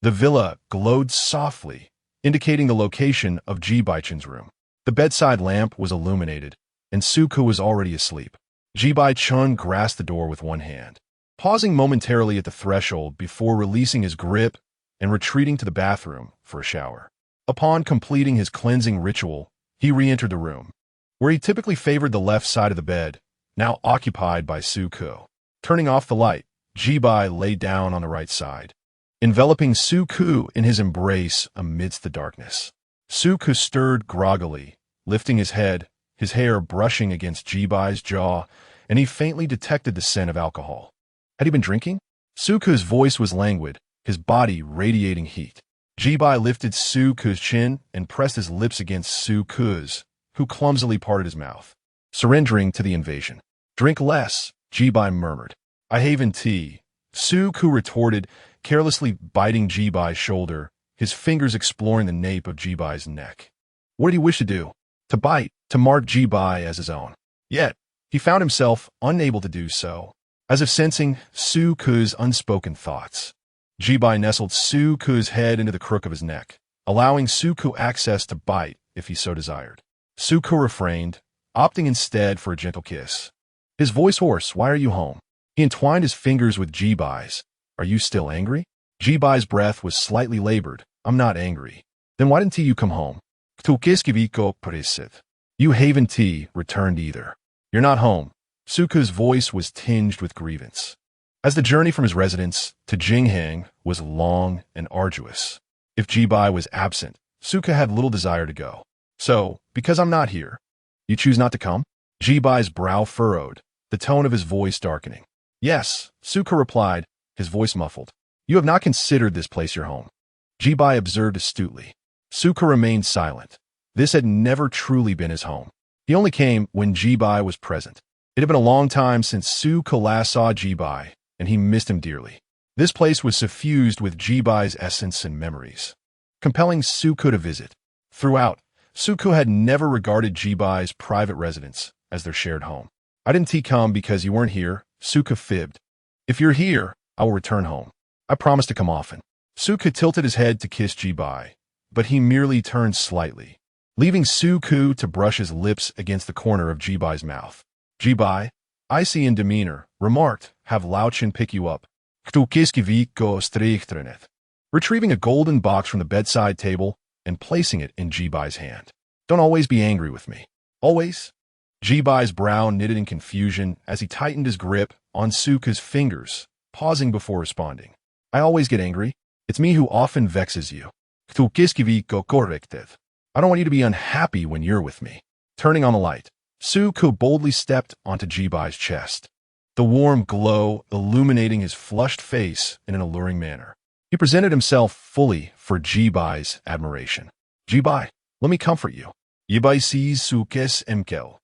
The villa glowed softly, indicating the location of Ji Bochen's room. The bedside lamp was illuminated, and Suku was already asleep. Ji Bochen grasped the door with one hand, pausing momentarily at the threshold before releasing his grip and retreating to the bathroom for a shower. Upon completing his cleansing ritual, he re-entered the room, where he typically favored the left side of the bed, now occupied by Suku. Turning off the light, Ji Bai lay down on the right side, enveloping Suku in his embrace amidst the darkness. Suku stirred groggily, lifting his head, his hair brushing against Ji Bai's jaw, and he faintly detected the scent of alcohol. Had he been drinking? Suku's voice was languid, his body radiating heat. Ji Bai lifted Suku's chin and pressed his lips against Suku's, who clumsily parted his mouth, surrendering to the invasion. Drink less, Ji Bai murmured. I haven tea, Suku retorted, carelessly biting Ji Bai's shoulder, his fingers exploring the nape of Ji Bai's neck. What did he wish to do? To bite, to mark Ji Bai as his own. Yet, he found himself unable to do so, as if sensing Suku's unspoken thoughts. Ji Bai nestled Suku's head into the crook of his neck, allowing Suku access to bite if he so desired. Suku refrained, opting instead for a gentle kiss. His voice hoarse, why are you home? He entwined his fingers with Ji Bai's. Are you still angry? Ji Bai's breath was slightly labored. I'm not angry. Then why didn't you come home? You haven tea, returned either. You're not home. Suku's voice was tinged with grievance, as the journey from his residence to Jinghang was long and arduous. If Ji Bai was absent, Suku had little desire to go. So, because I'm not here, you choose not to come? Ji Bai's brow furrowed, the tone of his voice darkening. Yes, Suku replied, his voice muffled. You have not considered this place your home. Ji Bai observed astutely. Suku remained silent. This had never truly been his home. He only came when Ji Bai was present. It had been a long time since Suku last saw Ji Bai, and he missed him dearly. This place was suffused with Ji Bai's essence and memories, compelling Suku to visit. Throughout, Suku had never regarded Ji Bai's private residence as their shared home. I didn't come because you weren't here, Suku fibbed. If you're here, I will return home. I promise to come often. Suku tilted his head to kiss Ji Bai, but he merely turned slightly, leaving Suku to brush his lips against the corner of Ji Bai's mouth. Ji Bai, icy in demeanor, remarked, have Lauchen pick you up. Retrieving a golden box from the bedside table and placing it in Ji Bai's hand. Don't always be angry with me. Always? Ji Bai's brow knitted in confusion as he tightened his grip on Suku's fingers, pausing before responding. I always get angry. It's me who often vexes you. I don't want you to be unhappy when you're with me. Turning on the light, Suku boldly stepped onto Ji Bai's chest, the warm glow illuminating his flushed face in an alluring manner. He presented himself fully for Ji Bai's admiration. Ji Bai, let me comfort you. Ji Bai sees Suku's emkel,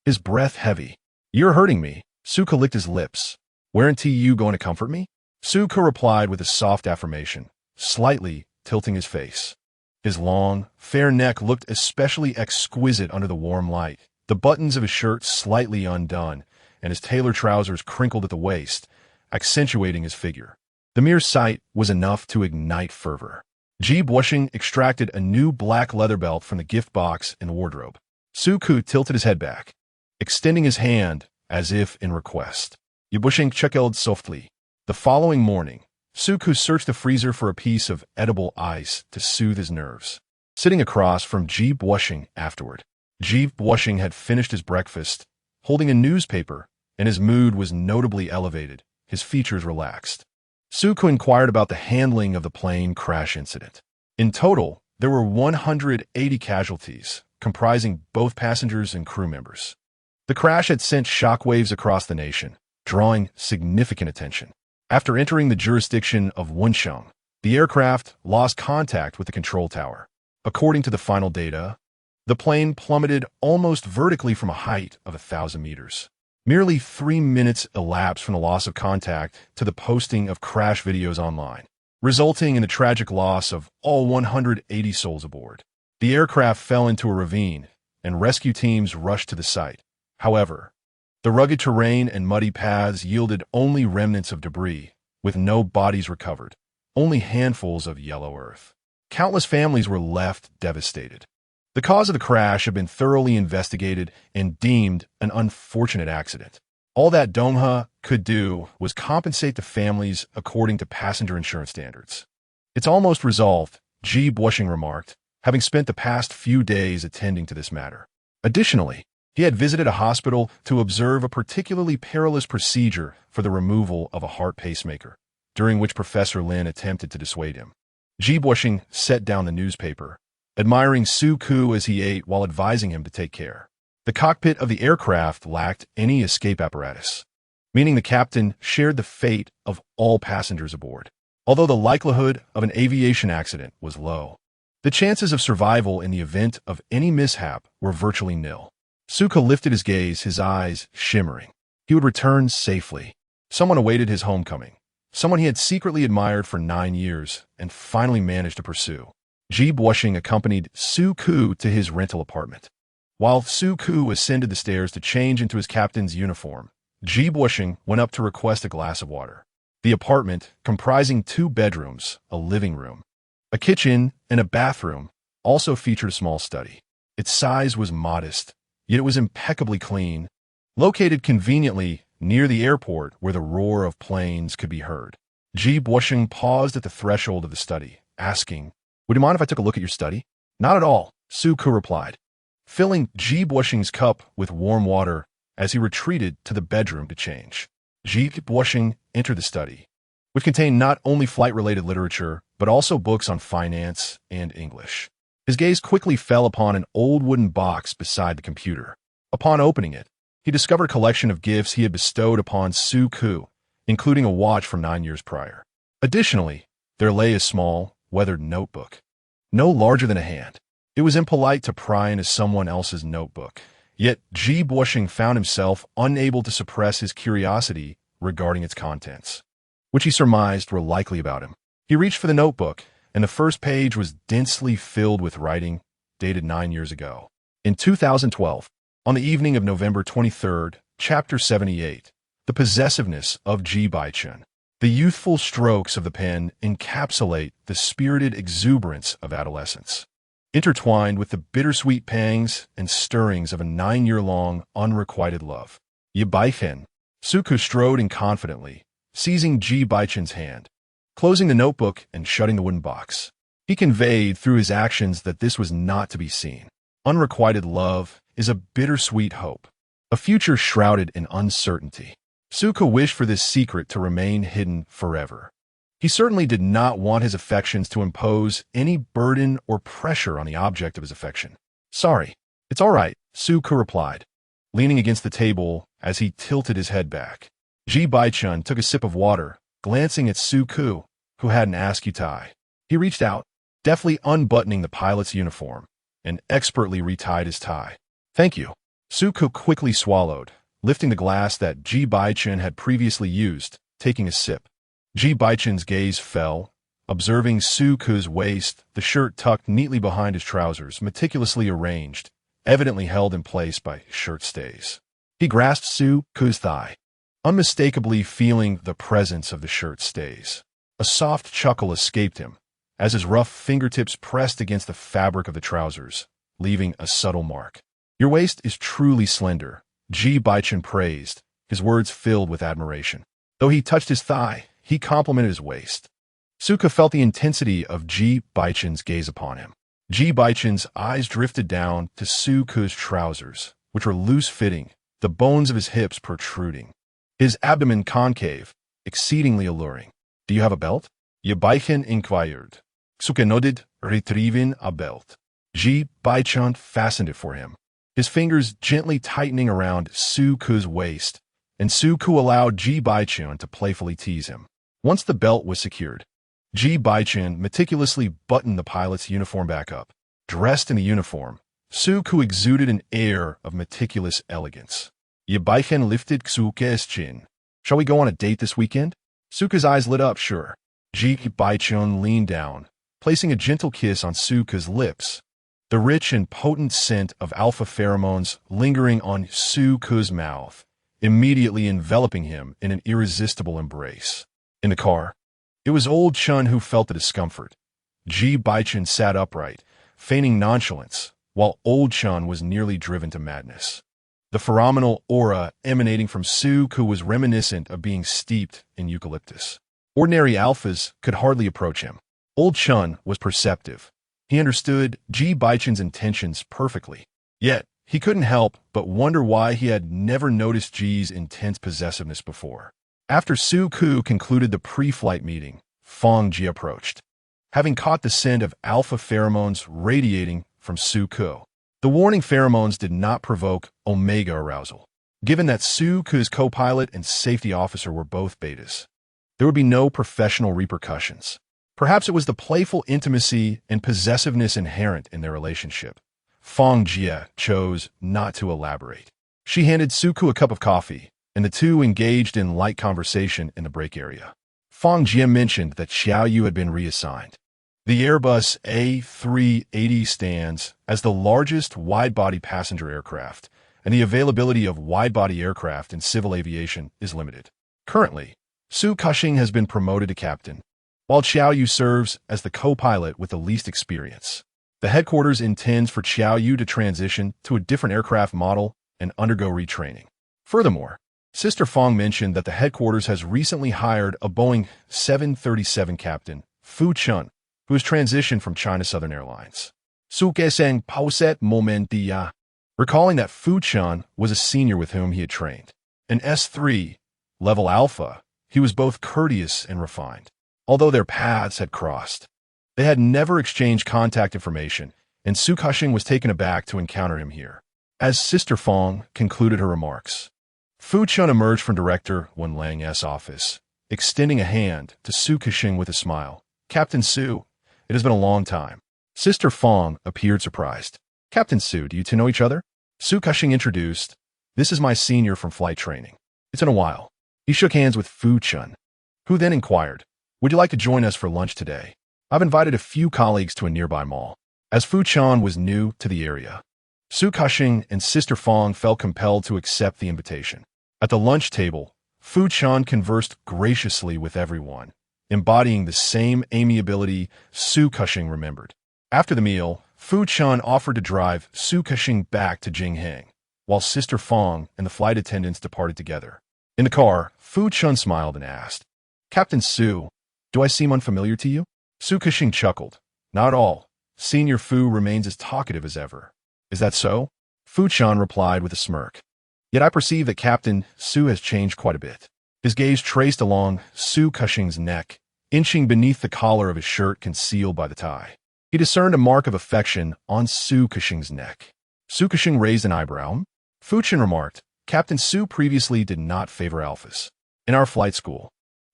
his breath heavy. You're hurting me. Suku licked his lips. Weren't you going to comfort me? Suku replied with a soft affirmation, slightly tilting his face. His long, fair neck looked especially exquisite under the warm light, the buttons of his shirt slightly undone, and his tailor trousers crinkled at the waist, accentuating his figure. The mere sight was enough to ignite fervor. Ji Bochen extracted a new black leather belt from the gift box in the wardrobe. Suku tilted his head back, extending his hand as if in request. Ji Bochen chuckled softly. The following morning, Suku searched the freezer for a piece of edible ice to soothe his nerves. Sitting across from Ji Bochen afterward, Ji Bochen had finished his breakfast, holding a newspaper, and his mood was notably elevated, his features relaxed. Suku inquired about the handling of the plane crash incident. In total, there were 180 casualties, comprising both passengers and crew members. The crash had sent shockwaves across the nation, drawing significant attention. After entering the jurisdiction of Wunsheng, the aircraft lost contact with the control tower. According to the final data, the plane plummeted almost vertically from a height of 1,000 meters. Merely 3 minutes elapsed from the loss of contact to the posting of crash videos online. resulting in the tragic loss of all 180 souls aboard. The aircraft fell into a ravine, and rescue teams rushed to the site. However, the rugged terrain and muddy paths yielded only remnants of debris, with no bodies recovered, only handfuls of yellow earth. Countless families were left devastated. The cause of the crash had been thoroughly investigated and deemed an unfortunate accident. All that Donghe could do was compensate the families according to passenger insurance standards. "It's almost resolved," Ji Bochen remarked, having spent the past few days attending to this matter. Additionally, he had visited a hospital to observe a particularly perilous procedure for the removal of a heart pacemaker, during which Professor Lin attempted to dissuade him. Ji Bochen set down the newspaper, admiring Su-ku as he ate while advising him to take care. The cockpit of the aircraft lacked any escape apparatus, meaning the captain shared the fate of all passengers aboard. Although the likelihood of an aviation accident was low, the chances of survival in the event of any mishap were virtually nil. Su-ku lifted his gaze, his eyes shimmering. He would return safely. Someone awaited his homecoming, someone he had secretly admired for 9 years and finally managed to pursue. Ji Bochen accompanied Su-ku to his rental apartment. While Su-ku ascended the stairs to change into his captain's uniform, Ji Bochen went up to request a glass of water. The apartment, comprising 2 bedrooms, a living room, a kitchen, and a bathroom, also featured a small study. Its size was modest, yet it was impeccably clean, located conveniently near the airport where the roar of planes could be heard. Ji Bochen paused at the threshold of the study, asking, "Would you mind if I took a look at your study?" "Not at all," Su-ku replied, filling Ji Bochen's cup with warm water as he retreated to the bedroom to change. Ji Bochen entered the study, which contained not only flight-related literature, but also books on finance and English. His gaze quickly fell upon an old wooden box beside the computer. Upon opening it, he discovered a collection of gifts he had bestowed upon Su-ku, including a watch from 9 years prior. Additionally, there lay a small, weathered notebook, no larger than a hand. It was impolite to pry into someone else's notebook, yet Ji Bochen found himself unable to suppress his curiosity regarding its contents, which he surmised were likely about him. He reached for the notebook, and the first page was densely filled with writing dated 9 years ago. In 2012, on the evening of November 23rd, Chapter 78, The Possessiveness of Ji Bochen. The youthful strokes of the pen encapsulate the spirited exuberance of adolescence, intertwined with the bittersweet pangs and stirrings of a 9-year-long unrequited love. Ji Bochen. Su-ku strode in confidently, seizing Ji Bochen's hand, closing the notebook and shutting the wooden box. He conveyed through his actions that this was not to be seen. Unrequited love is a bittersweet hope, a future shrouded in uncertainty. Su-ku wished for this secret to remain hidden forever. He certainly did not want his affections to impose any burden or pressure on the object of his affection. "Sorry, it's all right," Su-ku replied, leaning against the table as he tilted his head back. Ji Bochen took a sip of water, glancing at Su-ku, who had an askew tie. He reached out, deftly unbuttoning the pilot's uniform, and expertly retied his tie. "Thank you." Su-ku quickly swallowed, lifting the glass that Ji Bochen had previously used, taking a sip. Ji Bochen's gaze fell, observing Su-ku's waist, the shirt tucked neatly behind his trousers, meticulously arranged, evidently held in place by shirt stays. He grasped Su-ku's thigh, unmistakably feeling the presence of the shirt stays. A soft chuckle escaped him, as his rough fingertips pressed against the fabric of the trousers, leaving a subtle mark. "Your waist is truly slender," Ji Bochen praised, his words filled with admiration. Though he touched his thigh, he complimented his waist. Su-ku felt the intensity of Ji Bochen's gaze upon him. Ji Bochen's eyes drifted down to Su-ku's trousers, which were loose-fitting, the bones of his hips protruding, his abdomen concave, exceedingly alluring. "Do you have a belt?" Ji Bochen inquired. Su-ku nodded, retrieving a belt. Ji Bochen fastened it for him, his fingers gently tightening around Su-ku's waist, and Su-ku allowed Ji Bochen to playfully tease him. Once the belt was secured, Ji Bochen meticulously buttoned the pilot's uniform back up. Dressed in the uniform, Su-ku exuded an air of meticulous elegance. Ji Bochen lifted Su-ku's chin. "Shall we go on a date this weekend?" Su-ku's eyes lit up. "Sure." Ji Bochen leaned down, placing a gentle kiss on Suka's lips, the rich and potent scent of alpha pheromones lingering on Suka's mouth, immediately enveloping him in an irresistible embrace. In the car, it was old Chun who felt the discomfort. Ji Bochen sat upright, feigning nonchalance, while old Chun was nearly driven to madness. The pheromonal aura emanating from Suka was reminiscent of being steeped in eucalyptus. Ordinary alphas could hardly approach him. Old Chun was perceptive. He understood Ji Bochen's intentions perfectly. Yet, he couldn't help but wonder why he had never noticed Ji's intense possessiveness before. After Suku concluded the pre-flight meeting, Fong Ji approached, having caught the scent of alpha pheromones radiating from Suku. The warning pheromones did not provoke omega arousal. Given that Suku's co-pilot and safety officer were both betas, there would be no professional repercussions. Perhaps it was the playful intimacy and possessiveness inherent in their relationship. Fong Jia chose not to elaborate. She handed Suku a cup of coffee, and the two engaged in light conversation in the break area. Fong Jia mentioned that Xiao Yu had been reassigned. The Airbus A380 stands as the largest wide-body passenger aircraft, and the availability of wide-body aircraft in civil aviation is limited. Currently, Su Cushing has been promoted to captain, while Xiao Yu serves as the co-pilot with the least experience. The headquarters intends for Xiao Yu to transition to a different aircraft model and undergo retraining. Furthermore, Sister Fong mentioned that the headquarters has recently hired a Boeing 737 captain, Fu Chun, who has transitioned from China Southern Airlines. Su Keseng Pauset Momentia, recalling that Fu Chun was a senior with whom he had trained. An S3, level alpha, he was both courteous and refined. Although their paths had crossed, they had never exchanged contact information, and Su Cushing was taken aback to encounter him here. As Sister Fong concluded her remarks, Fu Chun emerged from Director Wen Lang's office, extending a hand to Su Cushing with a smile. Captain Su, it has been a long time. Sister Fong appeared surprised. Captain Su, do you two know each other? Su Cushing introduced, this is my senior from flight training. It's been a while. He shook hands with Fu Chun, who then inquired, would you like to join us for lunch today? I've invited a few colleagues to a nearby mall. As Fu Chun was new to the area, Su Cushing and Sister Fong felt compelled to accept the invitation. At the lunch table, Fu Chun conversed graciously with everyone, embodying the same amiability Su Cushing remembered. After the meal, Fu Chun offered to drive Su Cushing back to Jinghang, while Sister Fong and the flight attendants departed together. In the car, Fu Chun smiled and asked, Captain Su, do I seem unfamiliar to you? Su Cushing chuckled. Not at all. Senior Fu remains as talkative as ever. Is that so? Fu Chun replied with a smirk. Yet I perceive that Captain Su has changed quite a bit. His gaze traced along Su Cushing's neck, inching beneath the collar of his shirt concealed by the tie. He discerned a mark of affection on Su Cushing's neck. Su Cushing raised an eyebrow. Fu Chun remarked, Captain Su previously did not favor alphas. In our flight school,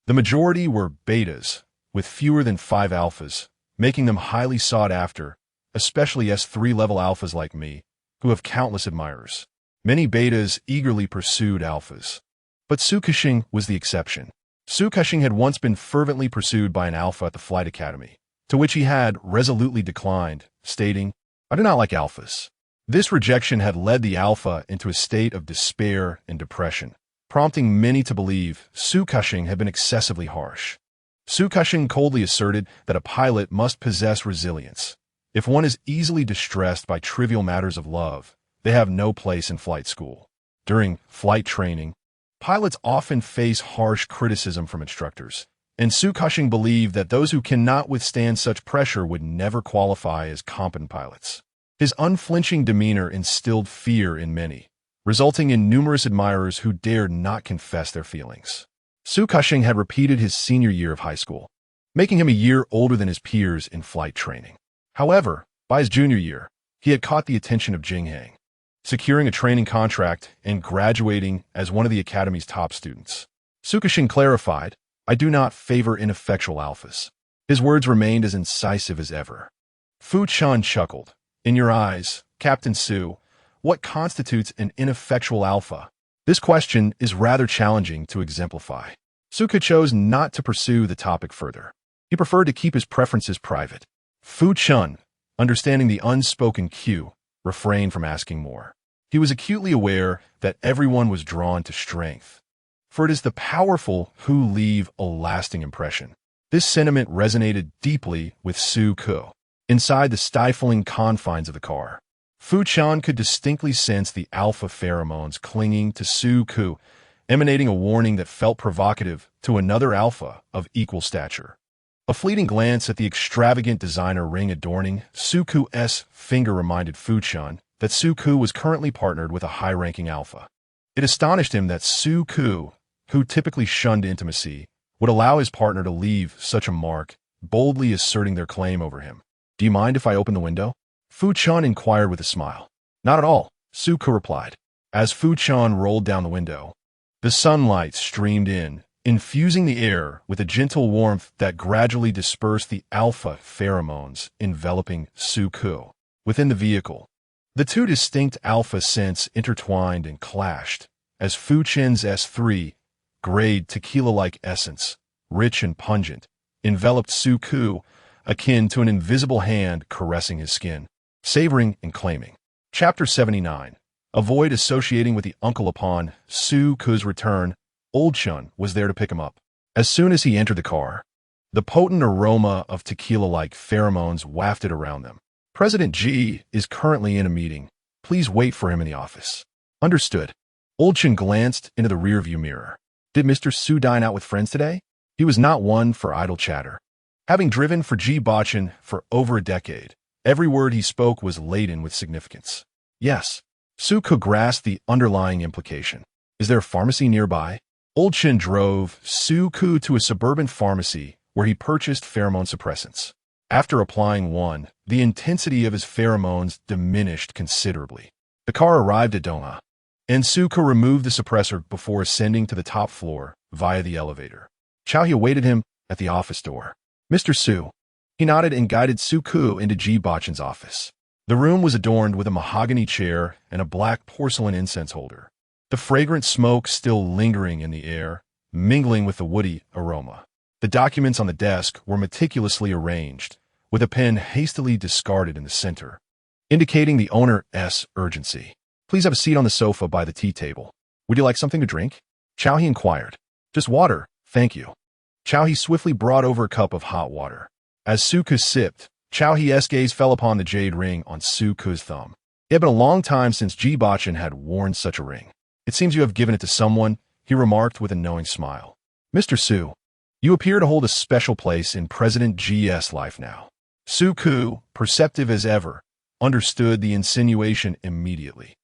the majority were betas, with fewer than 5 alphas, making them highly sought after, especially S3 level alphas like me, who have countless admirers. Many betas eagerly pursued alphas. But Su Cushing was the exception. Su Cushing had once been fervently pursued by an alpha at the flight academy, to which he had resolutely declined, stating, I do not like alphas. This rejection had led the alpha into a state of despair and depression, prompting many to believe Su Cushing had been excessively harsh. Su Cushing coldly asserted that a pilot must possess resilience. If one is easily distressed by trivial matters of love, they have no place in flight school. During flight training, pilots often face harsh criticism from instructors, and Su Cushing believed that those who cannot withstand such pressure would never qualify as competent pilots. His unflinching demeanor instilled fear in many, resulting in numerous admirers who dared not confess their feelings. Su Cushing had repeated his senior year of high school, making him a year older than his peers in flight training. However, by his junior year, he had caught the attention of Jinghang, securing a training contract and graduating as one of the academy's top students. Su Cushing clarified, I do not favor ineffectual alphas. His words remained as incisive as ever. Fu Chun chuckled. In your eyes, Captain Su, what constitutes an ineffectual alpha? This question is rather challenging to exemplify. Suka chose not to pursue the topic further. He preferred to keep his preferences private. Fu Chun, understanding the unspoken cue, refrained from asking more. He was acutely aware that everyone was drawn to strength, for it is the powerful who leave a lasting impression. This sentiment resonated deeply with Su Ku. Inside the stifling confines of the car, Fu Chan could distinctly sense the alpha pheromones clinging to Su Ku, emanating a warning that felt provocative to another alpha of equal stature. A fleeting glance at the extravagant designer ring adorning Su Ku's finger reminded Fu Chan that Su Ku was currently partnered with a high-ranking alpha. It astonished him that Su Ku, who typically shunned intimacy, would allow his partner to leave such a mark, boldly asserting their claim over him. "Do you mind if I open the window?" Fu Chan inquired with a smile. "Not at all," Su Ku replied. As Fu Chan rolled down the window, the sunlight streamed in, infusing the air with a gentle warmth that gradually dispersed the alpha pheromones enveloping Su Ku. Within the vehicle, the two distinct alpha scents intertwined and clashed as Fu Chen's S3, grade tequila-like essence, rich and pungent, enveloped Su Ku, akin to an invisible hand caressing his skin. Savoring and claiming. Chapter 79. Avoid associating with the uncle. Upon Su Ku's return, Old Chun was there to pick him up. As soon as he entered the car, the potent aroma of tequila-like pheromones wafted around them. "President Ji is currently in a meeting. Please wait for him in the office." "Understood." Old Chun glanced into the rearview mirror. Did Mr. Su dine out with friends today? He was not one for idle chatter. Having driven for Ji Bochen for over a decade, every word he spoke was laden with significance. Yes. Su Ku grasped the underlying implication. Is there a pharmacy nearby? Old Chin drove Su Ku to a suburban pharmacy where he purchased pheromone suppressants. After applying one, the intensity of his pheromones diminished considerably. The car arrived at Donghe, and Su Ku removed the suppressor before ascending to the top floor via the elevator. Chao He awaited him at the office door. "Mr. Su." He nodded and guided Su Ku into Ji Bochen's office. The room was adorned with a mahogany chair and a black porcelain incense holder, the fragrant smoke still lingering in the air, mingling with the woody aroma. The documents on the desk were meticulously arranged, with a pen hastily discarded in the center, indicating the owner's urgency. "Please have a seat on the sofa by the tea table. Would you like something to drink?" Chao He inquired. "Just water, thank you." Chao He swiftly brought over a cup of hot water. As Su Ku sipped, Chao He's gaze fell upon the jade ring on Su Ku's thumb. It had been a long time since Ji Bochen had worn such a ring. "It seems you have given it to someone," he remarked with a knowing smile. "Mr. Su, you appear to hold a special place in President Ji's life now." Su Ku, perceptive as ever, understood the insinuation immediately.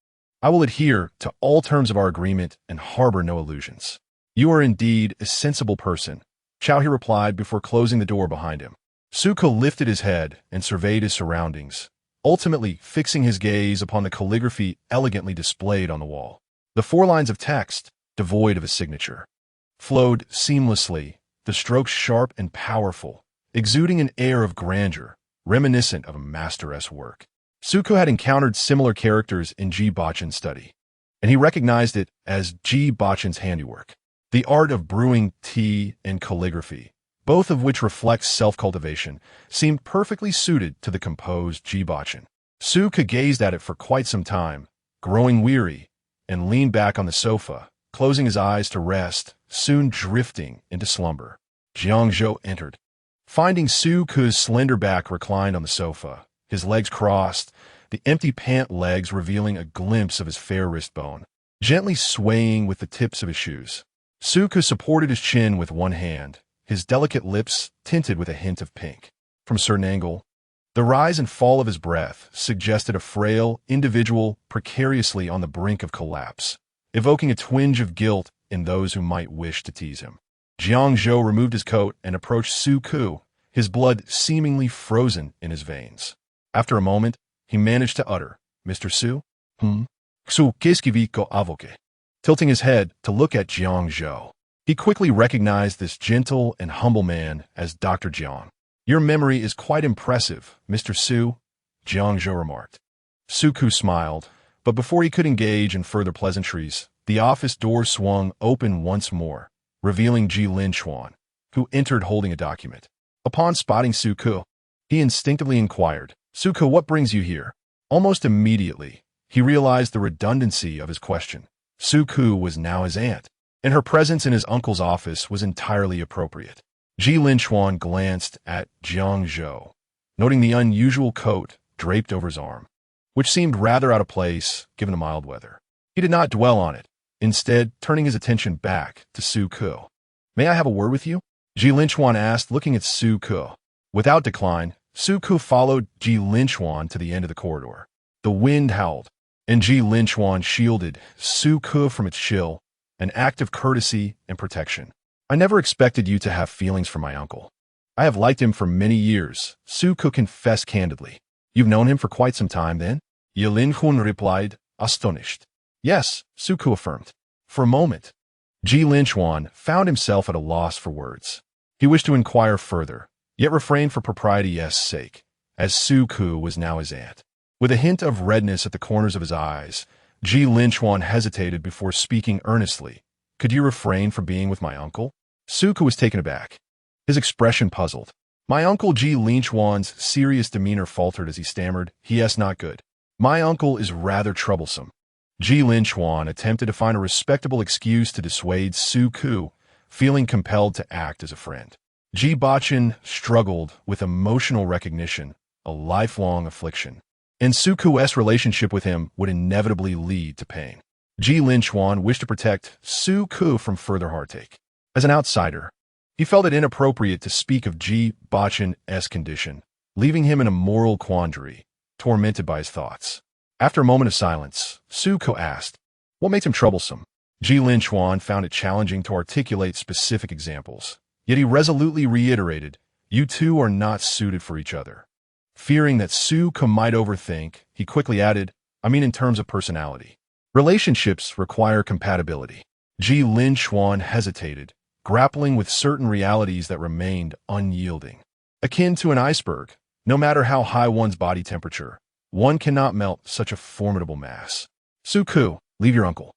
"I will adhere to all terms of our agreement and harbor no illusions." "You are indeed a sensible person," Chao He replied before closing the door behind him. Su Ku lifted his head and surveyed his surroundings, ultimately fixing his gaze upon the calligraphy elegantly displayed on the wall. The 4 lines of text, devoid of a signature, flowed seamlessly, the strokes sharp and powerful, exuding an air of grandeur, reminiscent of a master's work. Su Ku had encountered similar characters in Ji Bochen's study, and he recognized it as Ji Bochen's handiwork. The art of brewing tea and calligraphy, both of which reflect self-cultivation, seemed perfectly suited to the composed Ji Bochen. Su Ku gazed at it for quite some time, growing weary, and leaned back on the sofa, closing his eyes to rest, soon drifting into slumber. Jiang Zhou entered. Finding Su Ku's slender back reclined on the sofa, his legs crossed, the empty pant legs revealing a glimpse of his fair wrist bone, gently swaying with the tips of his shoes. Su Ku supported his chin with one hand, his delicate lips tinted with a hint of pink. From a certain angle, the rise and fall of his breath suggested a frail individual precariously on the brink of collapse, evoking a twinge of guilt in those who might wish to tease him. Jiang Zhou removed his coat and approached Su Ku, his blood seemingly frozen in his veins. After a moment, he managed to utter, "Mr. Su? Su Keskivico avoke." Tilting his head to look at Jiang Zhou, he quickly recognized this gentle and humble man as Dr. Jiang. "Your memory is quite impressive, Mr. Su," Jiang Zhou remarked. Su Ku smiled, but before he could engage in further pleasantries, the office door swung open once more, revealing Ji Lin Chuan, who entered holding a document. Upon spotting Suku, he instinctively inquired, "Suku, what brings you here?" Almost immediately, he realized the redundancy of his question. Suku was now his aunt, and her presence in his uncle's office was entirely appropriate. Ji Linchuan glanced at Jiang Zhou, noting the unusual coat draped over his arm, which seemed rather out of place given the mild weather. He did not dwell on it, instead turning his attention back to Suku. "May I have a word with you?" Ji Linchuan asked, looking at Suku. Without decline, Suku followed Ji Linchuan to the end of the corridor. The wind howled, and Ji Linchuan shielded Suku from its chill, an act of courtesy and protection. "I never expected you to have feelings for my uncle. I have liked him for many years," Suku confessed candidly. "You've known him for quite some time, then?" Ji Linchuan replied, astonished. "Yes," Suku affirmed. For a moment, Ji Linchuan found himself at a loss for words. He wished to inquire further, yet refrained for propriety's sake, as Suku was now his aunt. With a hint of redness at the corners of his eyes, Ji Linchuan hesitated before speaking earnestly. "Could you refrain from being with my uncle?" Suku was taken aback, his expression puzzled. "My uncle," Ji Linchuan's serious demeanor faltered as he stammered, "He is not good. My uncle is rather troublesome." Ji Linchuan attempted to find a respectable excuse to dissuade Suku, feeling compelled to act as a friend. Ji Bochen struggled with emotional recognition, a lifelong affliction, and Suku's relationship with him would inevitably lead to pain. Ji Linchuan wished to protect Suku from further heartache. As an outsider, he felt it inappropriate to speak of Ji Bochen's condition, leaving him in a moral quandary, tormented by his thoughts. After a moment of silence, Suku asked, "What makes him troublesome?" Ji Linchuan found it challenging to articulate specific examples, yet he resolutely reiterated, "You two are not suited for each other." Fearing that Suku might overthink, he quickly added, "I mean in terms of personality. Relationships require compatibility." Ji Linchuan hesitated, grappling with certain realities that remained unyielding. Akin to an iceberg, no matter how high one's body temperature, one cannot melt such a formidable mass. "Suku, leave your uncle.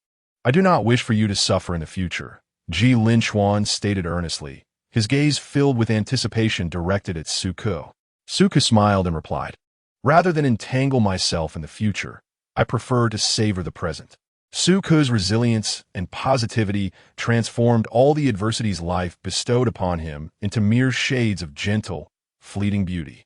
I do not wish for you to suffer in the future," Ji Linchuan stated earnestly, his gaze filled with anticipation directed at Suku. Suku smiled and replied, "Rather than entangle myself in the future, I prefer to savor the present." Suku's resilience and positivity transformed all the adversities life bestowed upon him into mere shades of gentle, fleeting beauty.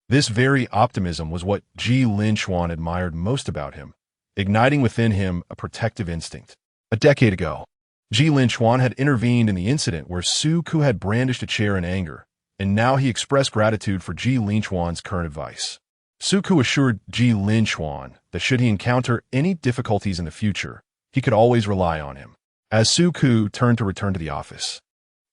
This very optimism was what Ji Linchuan admired most about him, igniting within him a protective instinct. A decade ago, Ji Linchuan had intervened in the incident where Suku had brandished a chair in anger, and now he expressed gratitude for Ji Linchuan's current advice. Suku assured Ji Linchuan that should he encounter any difficulties in the future, he could always rely on him. As Suku turned to return to the office,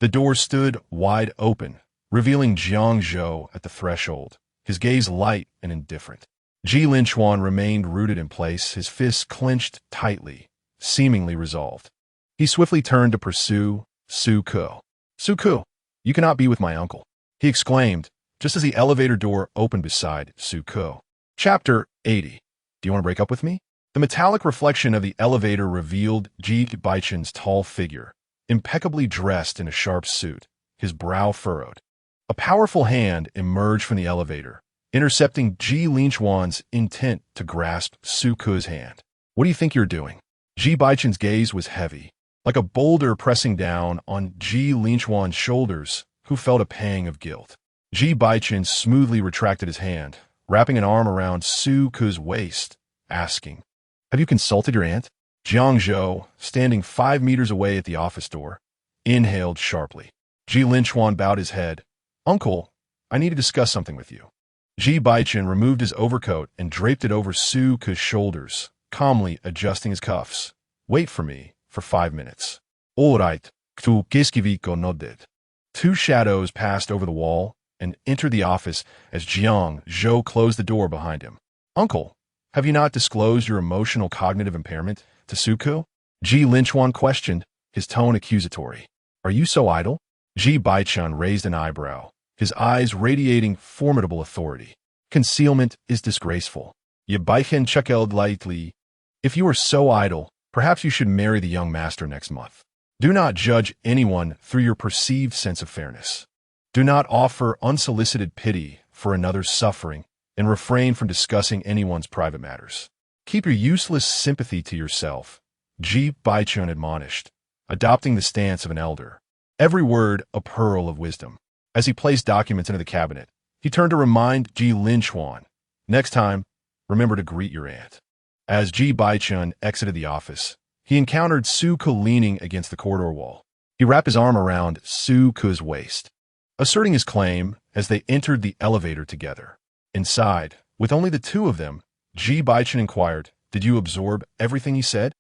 the door stood wide open, revealing Jiang Zhou at the threshold, his gaze light and indifferent. Ji Linchuan remained rooted in place, his fists clenched tightly, seemingly resolved. He swiftly turned to pursue Suku. "Suku, you cannot be with my uncle," he exclaimed, just as the elevator door opened beside Suku. Chapter 80. "Do you want to break up with me?" The metallic reflection of the elevator revealed Ji Bochen's tall figure, impeccably dressed in a sharp suit, his brow furrowed. A powerful hand emerged from the elevator, intercepting Ji Linchuan's intent to grasp Suku's hand. "What do you think you're doing?" Ji Bochen's gaze was heavy, like a boulder pressing down on Ji Linchuan's shoulders, who felt a pang of guilt. Ji Bochen smoothly retracted his hand, wrapping an arm around Suku's waist, asking, "Have you consulted your aunt?" Jiang Zhou, standing 5 meters away at the office door, inhaled sharply. Ji Linchuan bowed his head. "Uncle, I need to discuss something with you." Ji Bochen removed his overcoat and draped it over Suku's shoulders, calmly adjusting his cuffs. "Wait for me for 5 minutes." "All right, tu kiskiviko nodded." Two shadows passed over the wall and entered the office as Jiang Zhou closed the door behind him. "Uncle, have you not disclosed your emotional cognitive impairment to Suku?" Ji Linchuan questioned, his tone accusatory. "Are you so idle?" Ji Bochen raised an eyebrow, his eyes radiating formidable authority. "Concealment is disgraceful." Ji Bochen chuckled lightly. "If you are so idle, perhaps you should marry the young master next month. Do not judge anyone through your perceived sense of fairness." Do not offer unsolicited pity for another's suffering and refrain from discussing anyone's private matters. Keep your useless sympathy to yourself, Ji Bochen admonished, adopting the stance of an elder. Every word a pearl of wisdom. As he placed documents into the cabinet, he turned to remind Ji Linchuan, next time, remember to greet your aunt. As Ji Bochen exited the office, he encountered Su Ke leaning against the corridor wall. He wrapped his arm around Su Ke's waist, asserting his claim as they entered the elevator together. Inside, with only the two of them, Ji Bochen inquired, "Did you absorb everything he said?"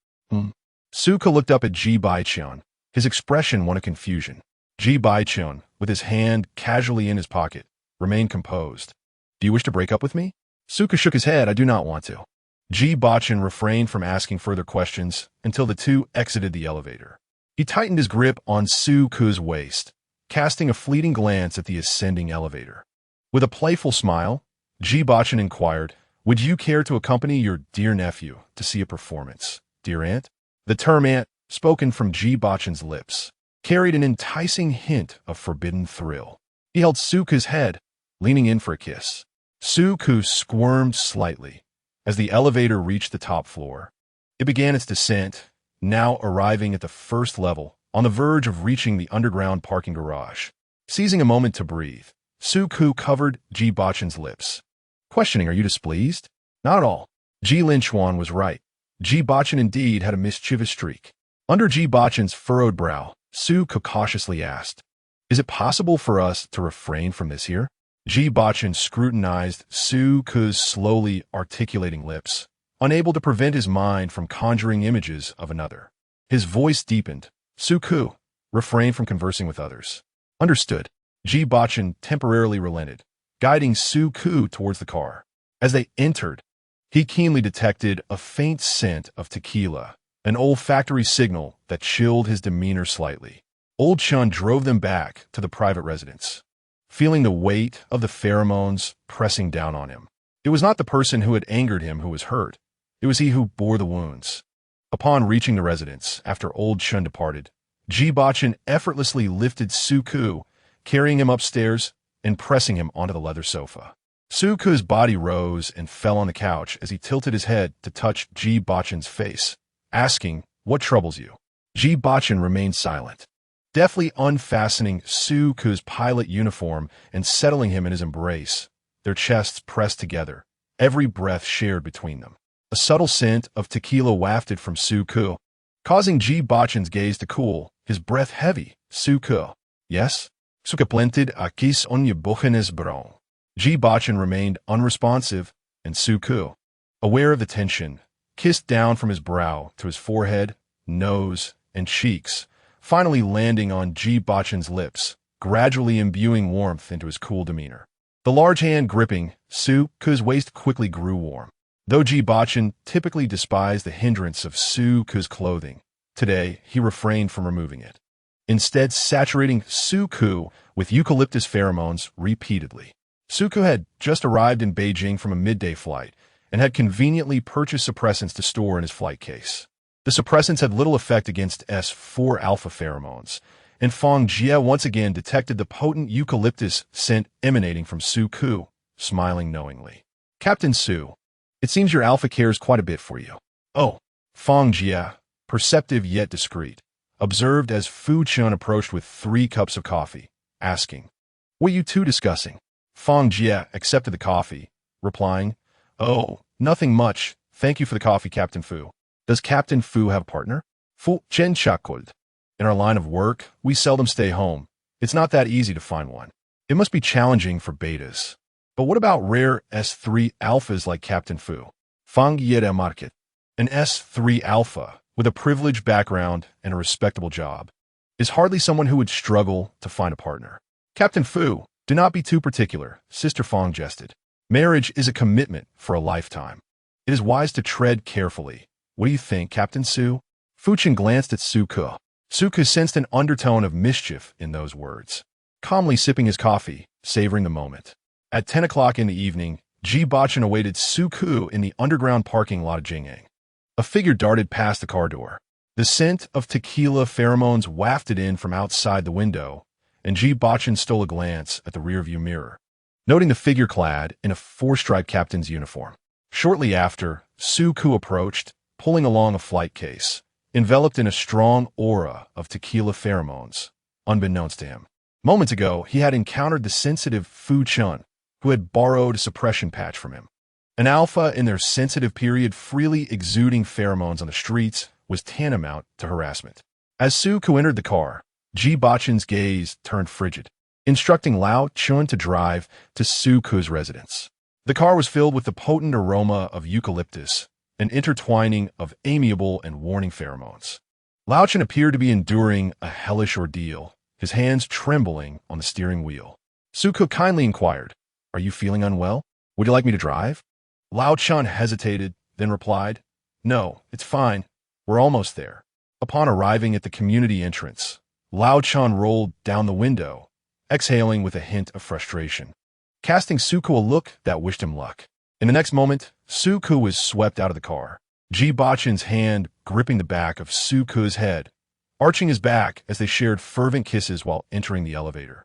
Su Ke looked up at Ji Bochen, his expression one of confusion. Ji Bochen, with his hand casually in his pocket, remained composed. "Do you wish to break up with me?" Su Ke shook his head. "I do not want to." Ji Bochen refrained from asking further questions until the two exited the elevator. He tightened his grip on Su Ke's waist, casting a fleeting glance at the ascending elevator. With a playful smile, Ji Bochen inquired, "Would you care to accompany your dear nephew to see a performance, dear aunt?" The term aunt, spoken from Ji Bochen's lips, carried an enticing hint of forbidden thrill. He held Su Ke's head, leaning in for a kiss. Su Ke squirmed slightly as the elevator reached the top floor. It began its descent, now arriving at the first level, on the verge of reaching the underground parking garage. Seizing a moment to breathe, Su Ke covered Ji Bochen's lips, questioning, "Are you displeased?" "Not at all." Ji Linchuan was right. Ji Bochen indeed had a mischievous streak. Under Ji Bochen's furrowed brow, Su Ke cautiously asked, "Is it possible for us to refrain from this here?" Ji Bochen scrutinized Su Ke's slowly articulating lips, unable to prevent his mind from conjuring images of another. His voice deepened. "Su Ke, refrain from conversing with others." "Understood." Ji Bochen temporarily relented, guiding Su Ke towards the car. As they entered, he keenly detected a faint scent of tequila, an olfactory signal that chilled his demeanor slightly. Old Chun drove them back to the private residence, feeling the weight of the pheromones pressing down on him. It was not the person who had angered him who was hurt. It was he who bore the wounds. Upon reaching the residence, after Old Chun departed, Ji Bochen effortlessly lifted Su Ke, carrying him upstairs and pressing him onto the leather sofa. Su Ke's body rose and fell on the couch as he tilted his head to touch Ji Bochen's face, asking, "What troubles you?" Ji Bochen remained silent, deftly unfastening Su Ke's pilot uniform and settling him in his embrace, their chests pressed together, every breath shared between them. A subtle scent of tequila wafted from Su Ke, causing Ji Bochen's gaze to cool, his breath heavy. "Su Ke." "Yes?" "Su Ke planted a kiss on Ji Bochen's brow." Ji Bochen remained unresponsive, and Su Ke, aware of the tension, kissed down from his brow to his forehead, nose, and cheeks, finally landing on Ji Bochen's lips, gradually imbuing warmth into his cool demeanor. The large hand gripping Su Ke's waist quickly grew warm. Though Ji Bochen typically despised the hindrance of Su Ke's clothing, today he refrained from removing it, instead saturating Su Ke with eucalyptus pheromones repeatedly. Su Ke had just arrived in Beijing from a midday flight and had conveniently purchased suppressants to store in his flight case. The suppressants had little effect against S4-alpha pheromones, and Fang Jie once again detected the potent eucalyptus scent emanating from Su Ke, smiling knowingly. "Captain Su, it seems your alpha cares quite a bit for you." "Oh." Fang Jie, perceptive yet discreet, observed as Fu Chun approached with 3 cups of coffee, asking, "What are you two discussing?" Fang Jie accepted the coffee, replying, "Oh, nothing much. Thank you for the coffee, Captain Fu." "Does Captain Fu have a partner?" "Fu Chen chuckled. "In our line of work, we seldom stay home. It's not that easy to find one. It must be challenging for betas. But what about rare S3 alphas like Captain Fu?" Fang Jie market. An S3 alpha, with a privileged background and a respectable job, is hardly someone who would struggle to find a partner. "Captain Fu, do not be too particular," Sister Fang jested. "Marriage is a commitment for a lifetime. It is wise to tread carefully. What do you think, Captain Su?" Fu Chen glanced at Su Ke. Su Ke sensed an undertone of mischief in those words, calmly sipping his coffee, savoring the moment. At 10 o'clock in the evening, Ji Bochen awaited Su Ke in the underground parking lot of Jingyang. A figure darted past the car door. The scent of tequila pheromones wafted in from outside the window, and Ji Bochen stole a glance at the rearview mirror, noting the figure clad in a four-stripe captain's uniform. Shortly after, Su-ku approached, pulling along a flight case, enveloped in a strong aura of tequila pheromones, unbeknownst to him. Moments ago, he had encountered the sensitive Fu Chun, who had borrowed a suppression patch from him. An alpha in their sensitive period freely exuding pheromones on the streets was tantamount to harassment. As Su-ku entered the car, Ji Bochen's gaze turned frigid, instructing Lao Chun to drive to Su-ku's residence. The car was filled with the potent aroma of eucalyptus, an intertwining of amiable and warning pheromones. Lao Chun appeared to be enduring a hellish ordeal, his hands trembling on the steering wheel. Su-ku kindly inquired, "Are you feeling unwell? Would you like me to drive?" Lao Chun hesitated, then replied, "No, it's fine. We're almost there." Upon arriving at the community entrance, Lao Chun rolled down the window, exhaling with a hint of frustration, casting Su-ku a look that wished him luck. In the next moment, Su-ku was swept out of the car, Ji Bochen's hand gripping the back of Su-ku's head, arching his back as they shared fervent kisses while entering the elevator.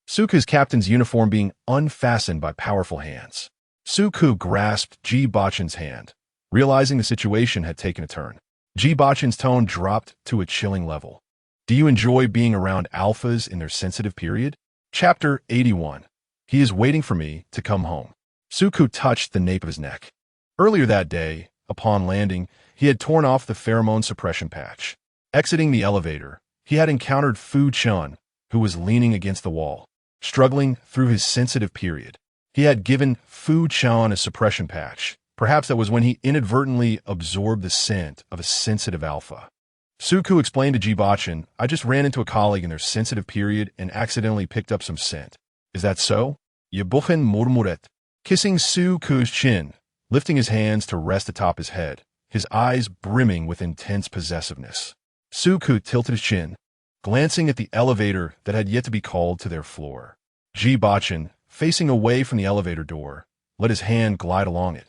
Su-ku's captain's uniform being unfastened by powerful hands. Su-ku grasped Ji Bochen's hand, realizing the situation had taken a turn. Ji Bochen's tone dropped to a chilling level. "Do you enjoy being around alphas in their sensitive period?" Chapter 81. He is waiting for me to come home. Su-ku touched the nape of his neck. Earlier that day, upon landing, he had torn off the pheromone suppression patch. Exiting the elevator, he had encountered Fu Chun, who was leaning against the wall, struggling through his sensitive period. He had given Fu Chun a suppression patch. Perhaps that was when he inadvertently absorbed the scent of a sensitive alpha. Su-ku explained to Ji Bochen, "I just ran into a colleague in their sensitive period and accidentally picked up some scent." "Is that so?" Ji Bochen murmured, kissing Su-ku's chin, lifting his hands to rest atop his head, his eyes brimming with intense possessiveness. Su-ku tilted his chin, glancing at the elevator that had yet to be called to their floor. Ji Bochen, facing away from the elevator door, let his hand glide along it,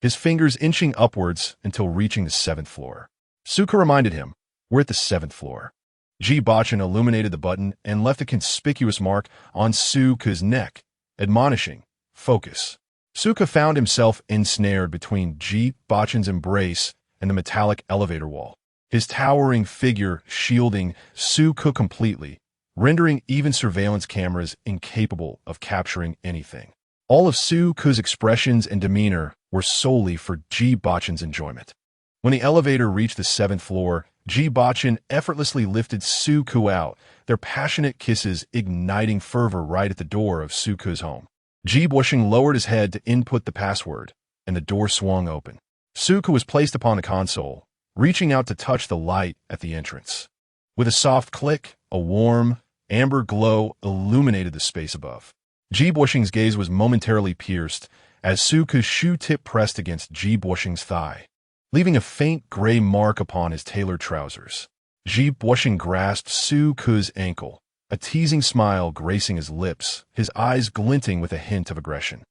his fingers inching upwards until reaching the 7th floor. Su-ku reminded him, "We're at the 7th floor." Ji Bochen illuminated the button and left a conspicuous mark on Su-ku's neck, admonishing, "Focus." Su-ku found himself ensnared between Ji Bochen's embrace and the metallic elevator wall, his towering figure shielding Su-ku completely, rendering even surveillance cameras incapable of capturing anything. All of Su-ku's expressions and demeanor were solely for Ji Bochen's enjoyment. When the elevator reached the 7th floor, Ji Bochen effortlessly lifted Su-ku out, their passionate kisses igniting fervor right at the door of Su-ku's home. Ji Bochen lowered his head to input the password, and the door swung open. Su-ku was placed upon the console, reaching out to touch the light at the entrance. With a soft click, a warm, amber glow illuminated the space above. Ji Bochen's gaze was momentarily pierced as Su-ku's shoe tip pressed against Ji Bochen's thigh, leaving a faint gray mark upon his tailored trousers. Ji Bochen grasped Su-ku's ankle, a teasing smile gracing his lips, his eyes glinting with a hint of aggression.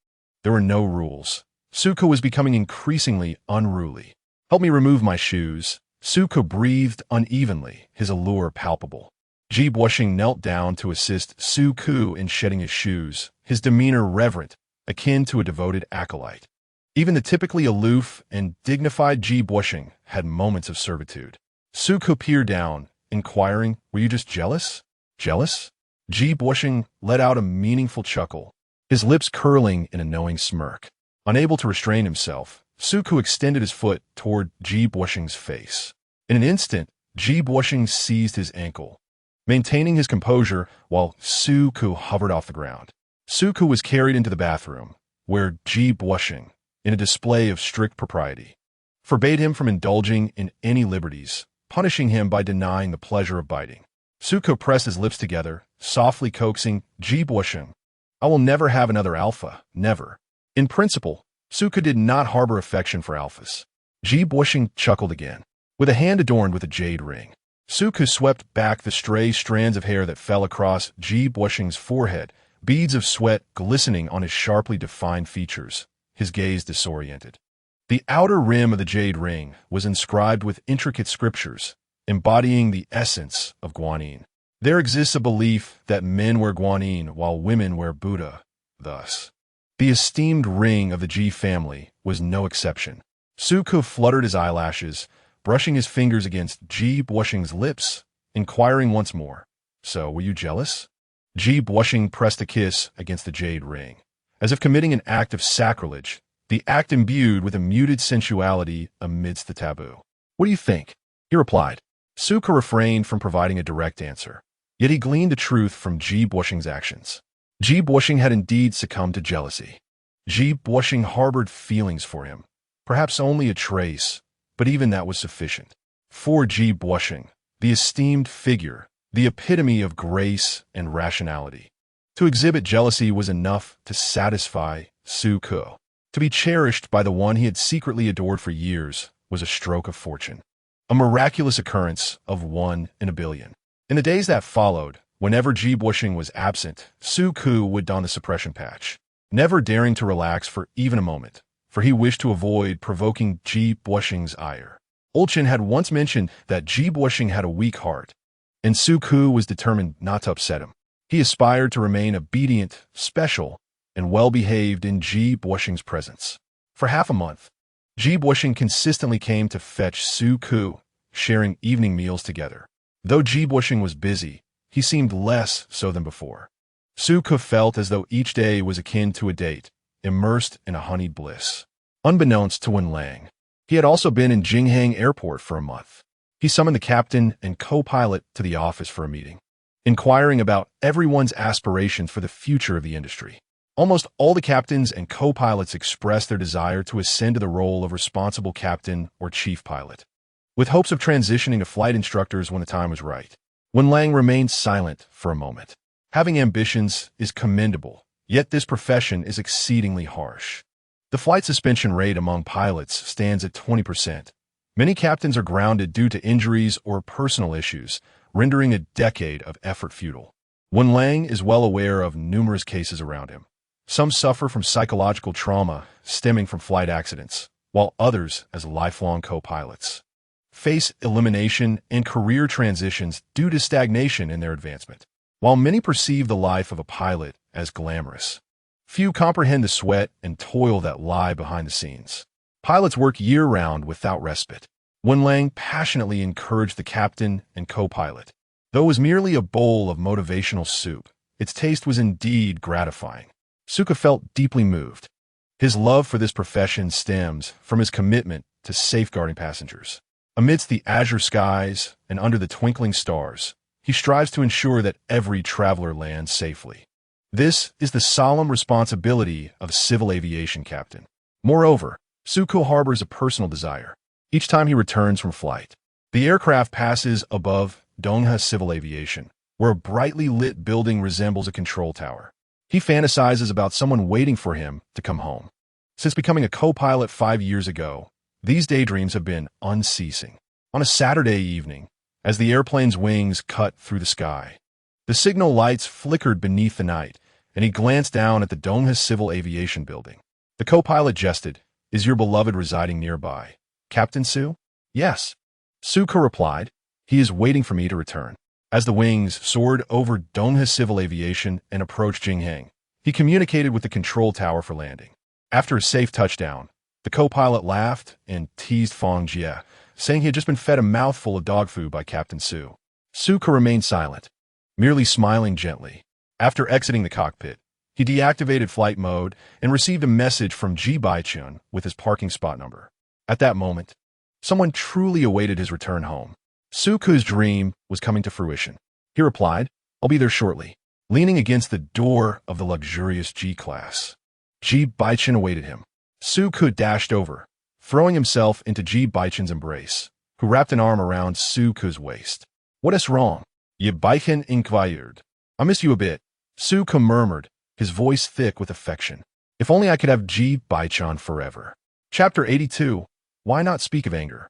There were no rules. Su-ku was becoming increasingly unruly. "Help me remove my shoes." Su-ku breathed unevenly, his allure palpable. Ji Bochen knelt down to assist Su-ku in shedding his shoes, his demeanor reverent, akin to a devoted acolyte. Even the typically aloof and dignified Ji Bochen had moments of servitude. Su-ku peered down, inquiring, "Were you just jealous?" "Jealous?" Ji Bochen let out a meaningful chuckle, his lips curling in a knowing smirk. Unable to restrain himself, Su-ku extended his foot toward Ji Bochen's face. In an instant, Ji Bochen seized his ankle, maintaining his composure while Su-ku hovered off the ground. Su-ku was carried into the bathroom, where Ji Bochen, in a display of strict propriety, forbade him from indulging in any liberties, punishing him by denying the pleasure of biting. Su-ku pressed his lips together, softly coaxing, "Ji Bochen, I will never have another alpha, never." In principle, Su-ku did not harbor affection for alphas. Ji Bochen chuckled again. With a hand adorned with a jade ring, Su-ku swept back the stray strands of hair that fell across Ji Bochen's forehead, beads of sweat glistening on his sharply defined features, his gaze disoriented. The outer rim of the jade ring was inscribed with intricate scriptures, embodying the essence of guanine. There exists a belief that men wear guanyin while women wear Buddha. Thus, the esteemed ring of the Ji family was no exception. Suku fluttered his eyelashes, brushing his fingers against Ji Bocheng's lips, inquiring once more, "So, were you jealous?" Ji Bochen pressed a kiss against the jade ring, as if committing an act of sacrilege, the act imbued with a muted sensuality amidst the taboo. "What do you think?" he replied. Suku refrained from providing a direct answer, yet he gleaned the truth from Ji Bocheng's actions. Ji Bocheng had indeed succumbed to jealousy. Ji Bocheng harbored feelings for him, perhaps only a trace, but even that was sufficient. For Ji Bochen, the esteemed figure, the epitome of grace and rationality. To exhibit jealousy was enough to satisfy Suku. To be cherished by the one he had secretly adored for years was a stroke of fortune. A miraculous occurrence of 1 in a billion. In the days that followed, whenever Ji Bochen was absent, Suku would don the suppression patch, never daring to relax for even a moment, for he wished to avoid provoking Ji Bocheng's ire. Olchen had once mentioned that Ji Bochen had a weak heart, and Suku was determined not to upset him. He aspired to remain obedient, special, and well-behaved in Ji Bocheng's presence. For half a month, Ji Bochen consistently came to fetch Suku, sharing evening meals together. Though Ji Bochen was busy, he seemed less so than before. Suku felt as though each day was akin to a date, immersed in a honeyed bliss. Unbeknownst to Wenlang, he had also been in Jinghang Airport for a month. He summoned the captain and co-pilot to the office for a meeting, inquiring about everyone's aspirations for the future of the industry. Almost all the captains and co-pilots expressed their desire to ascend to the role of responsible captain or chief pilot, with hopes of transitioning to flight instructors when the time was right. Wenlang remained silent for a moment. Having ambitions is commendable, yet this profession is exceedingly harsh. The flight suspension rate among pilots stands at 20%. Many captains are grounded due to injuries or personal issues, rendering a decade of effort futile. Wenlang is well aware of numerous cases around him. Some suffer from psychological trauma stemming from flight accidents, while others, as lifelong co-pilots, face elimination and career transitions due to stagnation in their advancement. While many perceive the life of a pilot as glamorous, few comprehend the sweat and toil that lie behind the scenes. Pilots work year-round without respite. Wenlang passionately encouraged the captain and co-pilot. Though it was merely a bowl of motivational soup, its taste was indeed gratifying. Suku felt deeply moved. His love for this profession stems from his commitment to safeguarding passengers. Amidst the azure skies and under the twinkling stars, he strives to ensure that every traveler lands safely. This is the solemn responsibility of a civil aviation captain. Moreover, Suku harbors a personal desire. Each time he returns from flight, the aircraft passes above Donghe Civil Aviation, where a brightly lit building resembles a control tower. He fantasizes about someone waiting for him to come home. Since becoming a co-pilot 5 years ago, these daydreams have been unceasing. On a Saturday evening, as the airplane's wings cut through the sky, the signal lights flickered beneath the night, and he glanced down at the Donghe Civil Aviation building. The co-pilot jested, "Is your beloved residing nearby, Captain Su?" "Yes," Suku replied. "He is waiting for me to return." As the wings soared over Donghe Civil Aviation and approached Jinghang, he communicated with the control tower for landing. After a safe touchdown, the co-pilot laughed and teased Fong Jie, saying he had just been fed a mouthful of dog food by Captain Su. Suku remained silent, merely smiling gently. After exiting the cockpit, he deactivated flight mode and received a message from Ji Bochen with his parking spot number. At that moment, someone truly awaited his return home. Suku's dream was coming to fruition. He replied, "I'll be there shortly." Leaning against the door of the luxurious G-class, Ji Bochen awaited him. Suku dashed over, throwing himself into Ji Bochen's embrace, who wrapped an arm around Suku's waist. "What is wrong?" Ji Bochen inquired. "I miss you a bit," Suku murmured, his voice thick with affection. "If only I could have Ji Bochen forever." Chapter 82. Why not speak of anger?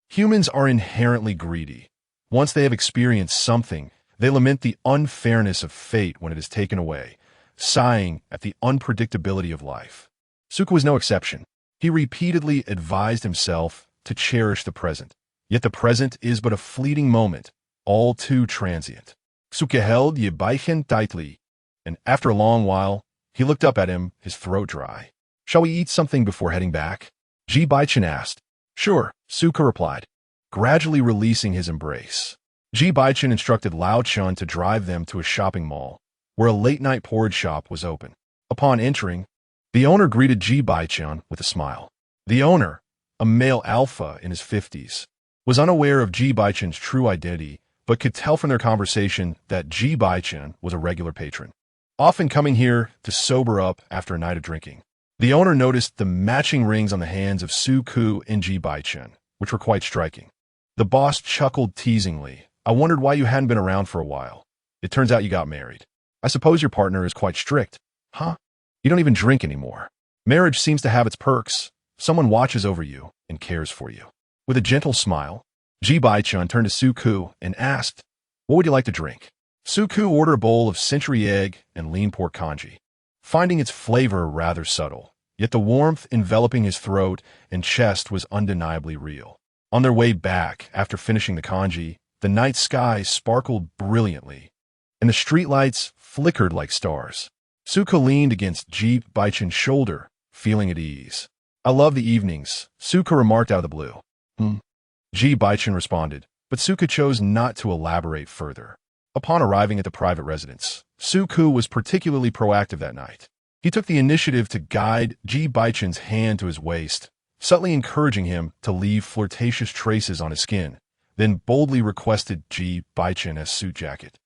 Humans are inherently greedy. Once they have experienced something, they lament the unfairness of fate when it is taken away, sighing at the unpredictability of life. Suku was no exception. He repeatedly advised himself to cherish the present. Yet the present is but a fleeting moment, all too transient. Suke held Ji Bochen tightly, and after a long while, he looked up at him, his throat dry. Shall we eat something before heading back? Ji Bochen asked. Sure, Suke replied, gradually releasing his embrace. Ji Bochen instructed Lao Chun to drive them to a shopping mall, where a late-night porridge shop was open. Upon entering, the owner greeted Ji Bochen with a smile. The owner, a male alpha in his 50s, was unaware of Ji Bochen's true identity, but could tell from their conversation that Ji Bochen was a regular patron, often coming here to sober up after a night of drinking. The owner noticed the matching rings on the hands of Suke and Ji Bochen, which were quite striking. The boss chuckled teasingly. I wondered why you hadn't been around for a while. It turns out you got married. I suppose your partner is quite strict. Huh? You don't even drink anymore. Marriage seems to have its perks. Someone watches over you and cares for you. With a gentle smile, Ji Bochen turned to Suke and asked, what would you like to drink? Suke ordered a bowl of century egg and lean pork congee, finding its flavor rather subtle, yet the warmth enveloping his throat and chest was undeniably real. On their way back, after finishing the congee, the night sky sparkled brilliantly, and the streetlights flickered like stars. Suke leaned against Ji Bochen's shoulder, feeling at ease. I love the evenings, Suke remarked out of the blue. Ji Bochen responded, but Suke chose not to elaborate further. Upon arriving at the private residence, Suke was particularly proactive that night. He took the initiative to guide Ji Bochen's hand to his waist, subtly encouraging him to leave flirtatious traces on his skin, then boldly requested Ji Bochen's suit jacket.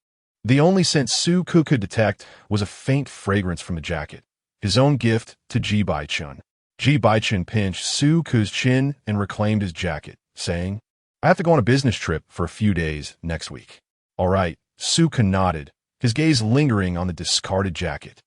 The only scent Suke could detect was a faint fragrance from the jacket, his own gift to Ji Bochen. Ji Bochen pinched Suke's chin and reclaimed his jacket, saying, I have to go on a business trip for a few days next week. All right, Suke nodded, his gaze lingering on the discarded jacket.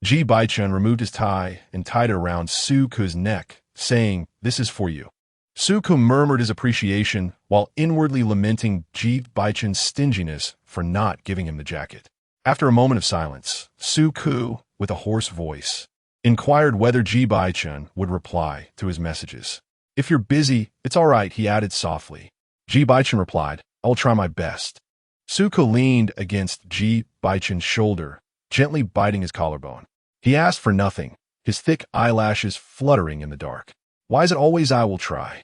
Ji Bochen removed his tie and tied it around Suke's neck, saying, this is for you. Suke murmured his appreciation while inwardly lamenting Ji Bochen's stinginess for not giving him the jacket. After a moment of silence, Suke, with a hoarse voice, inquired whether Ji Bochen would reply to his messages. If you're busy, it's all right, he added softly. Ji Bochen replied, I will try my best. Suke leaned against Ji Bochen's shoulder, gently biting his collarbone. He asked for nothing, his thick eyelashes fluttering in the dark. Why is it always I will try?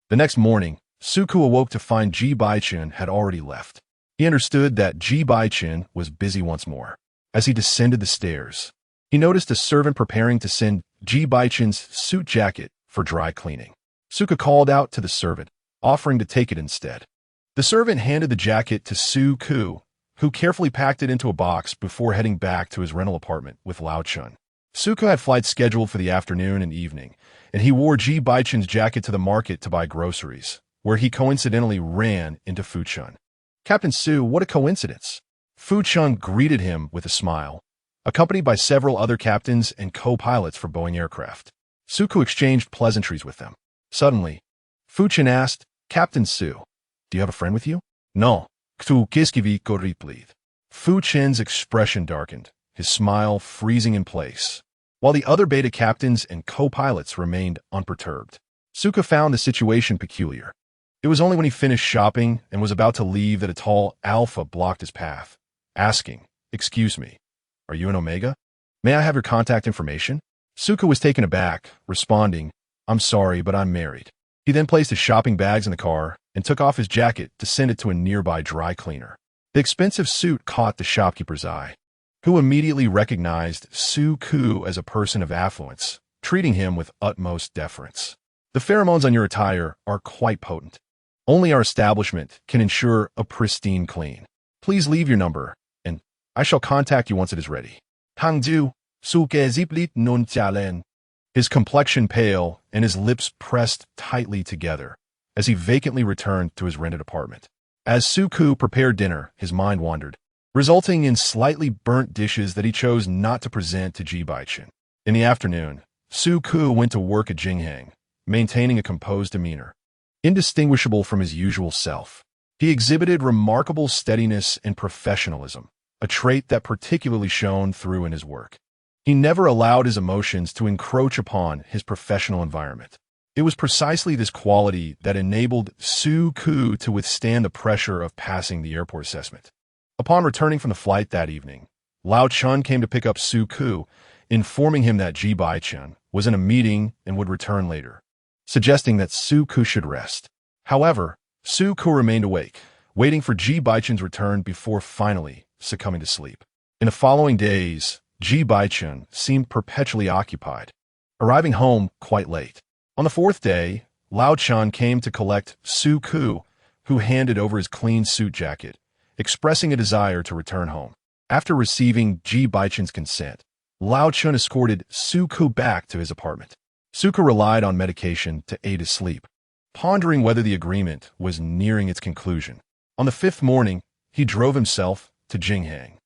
The next morning, Suke awoke to find Ji Bochen had already left. He understood that Ji Bochen was busy once more. As he descended the stairs, he noticed a servant preparing to send Ji Bochen's suit jacket for dry cleaning. Suke called out to the servant, offering to take it instead. The servant handed the jacket to Suke, who carefully packed it into a box before heading back to his rental apartment with Lao Chun. Suke had flights scheduled for the afternoon and evening, and he wore Ji Bochen's jacket to the market to buy groceries, where he coincidentally ran into Fu Chun. Captain Su, what a coincidence! Fu Chun greeted him with a smile, accompanied by several other captains and co-pilots for Boeing aircraft. Suke exchanged pleasantries with them. Suddenly, Fu Chun asked, Captain Su, do you have a friend with you? No. Ktu kiskivi koripleed. Fu Chun's expression darkened, his smile freezing in place, while the other beta captains and co-pilots remained unperturbed. Suke found the situation peculiar. It was only when he finished shopping and was about to leave that a tall alpha blocked his path, asking, excuse me, are you an Omega? May I have your contact information? Suke was taken aback, responding, I'm sorry, but I'm married. He then placed his shopping bags in the car and took off his jacket to send it to a nearby dry cleaner. The expensive suit caught the shopkeeper's eye, who immediately recognized Suke as a person of affluence, treating him with utmost deference. The pheromones on your attire are quite potent. Only our establishment can ensure a pristine clean. Please leave your number, and I shall contact you once it is ready. Hangju, Suke ziplit nun tialen. His complexion pale and his lips pressed tightly together as he vacantly returned to his rented apartment. As Suke prepared dinner, his mind wandered, resulting in slightly burnt dishes that he chose not to present to Ji Bochen. In the afternoon, Suke went to work at Jinghang, maintaining a composed demeanor, indistinguishable from his usual self. He exhibited remarkable steadiness and professionalism, a trait that particularly shone through in his work. He never allowed his emotions to encroach upon his professional environment. It was precisely this quality that enabled Suke to withstand the pressure of passing the airport assessment. Upon returning from the flight that evening, Lao Chun came to pick up Su Ku, informing him that Ji Bochen was in a meeting and would return later, suggesting that Su Ku should rest. However, Su Ku remained awake, waiting for Ji Bochen's return before finally succumbing to sleep. In the following days, Ji Bochen seemed perpetually occupied, arriving home quite late. On the fourth day, Lao Chun came to collect Su Ku, who handed over his clean suit jacket, expressing a desire to return home. After receiving Ji Bochen's consent, Lao Chun escorted Su Ku back to his apartment. Su Ku relied on medication to aid his sleep, pondering whether the agreement was nearing its conclusion. On the fifth morning, he drove himself to Jinghang,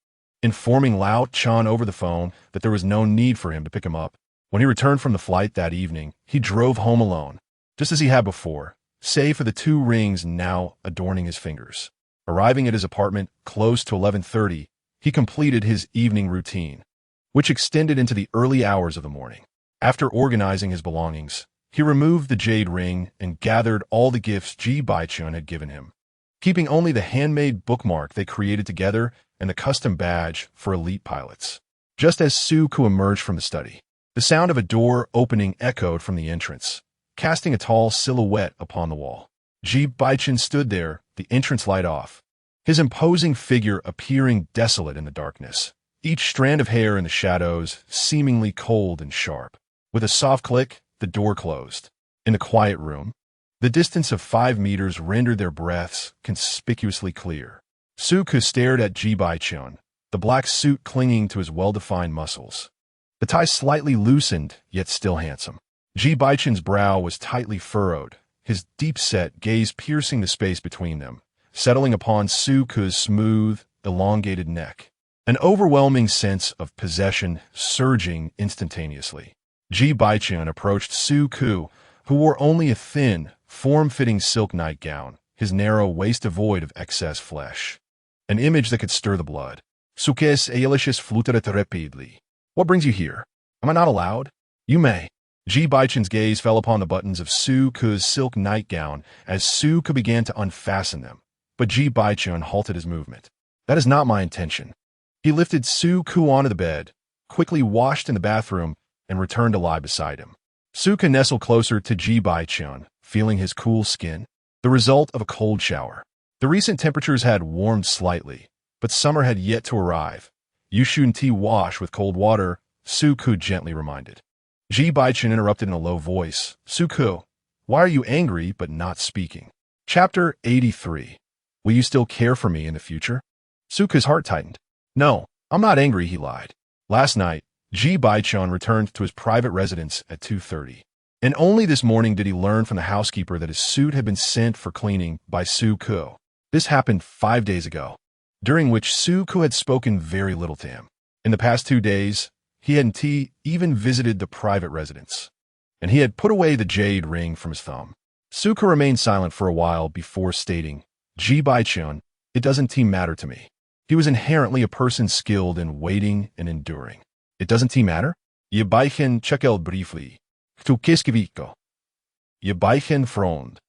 informing Lao Chun over the phone that there was no need for him to pick him up. When he returned from the flight that evening, he drove home alone, just as he had before, save for the 2 rings now adorning his fingers. Arriving at his apartment close to 11:30, he completed his evening routine, which extended into the early hours of the morning. After organizing his belongings, he removed the jade ring and gathered all the gifts Ji Bochen had given him, keeping only the handmade bookmark they created together and the custom badge for elite pilots. Just as Su Ku emerged from the study, the sound of a door opening echoed from the entrance, casting a tall silhouette upon the wall. Ji Bochen stood there, the entrance light off, his imposing figure appearing desolate in the darkness, each strand of hair in the shadows seemingly cold and sharp. With a soft click, the door closed. In the quiet room, the distance of 5 meters rendered their breaths conspicuously clear. Su Ku stared at Ji Bochen, the black suit clinging to his well-defined muscles. The tie slightly loosened, yet still handsome. Ji Bochen's brow was tightly furrowed, his deep-set gaze piercing the space between them, settling upon Su Ku's smooth, elongated neck. An overwhelming sense of possession surging instantaneously. Ji Bochen approached Su Ku, who wore only a thin, form-fitting silk nightgown, his narrow waist devoid of excess flesh. An image that could stir the blood. Suques aelicious fluteret rapidly. What brings you here? Am I not allowed? You may. Ji Bochen's gaze fell upon the buttons of Su Ku's silk nightgown as Su Ku began to unfasten them, but Ji Bochen halted his movement. That is not my intention. He lifted Su Ku onto the bed, quickly washed in the bathroom, and returned to lie beside him. Su Ku nestled closer to Ji Bochen, feeling his cool skin, the result of a cold shower. The recent temperatures had warmed slightly, but summer had yet to arrive. You shouldn't wash with cold water, Su Ku gently reminded. Ji Bochen interrupted in a low voice. Su Ku, why are you angry but not speaking? Chapter 83. Will you still care for me in the future? Su Ku's heart tightened. No, I'm not angry, he lied. Last night, Ji Bochen returned to his private residence at 2:30. And only this morning did he learn from the housekeeper that his suit had been sent for cleaning by Su Ku. This happened 5 days ago, during which Su Ku had spoken very little to him. In the past 2 days, he hadn't even visited the private residence, and he had put away the jade ring from his thumb. Su Ku remained silent for a while before stating, Ji Bochen, it doesn't matter to me. He was inherently a person skilled in waiting and enduring. It doesn't matter? Ji Bochen checked briefly. Tu kiskiviko. Ji Bochen frowned,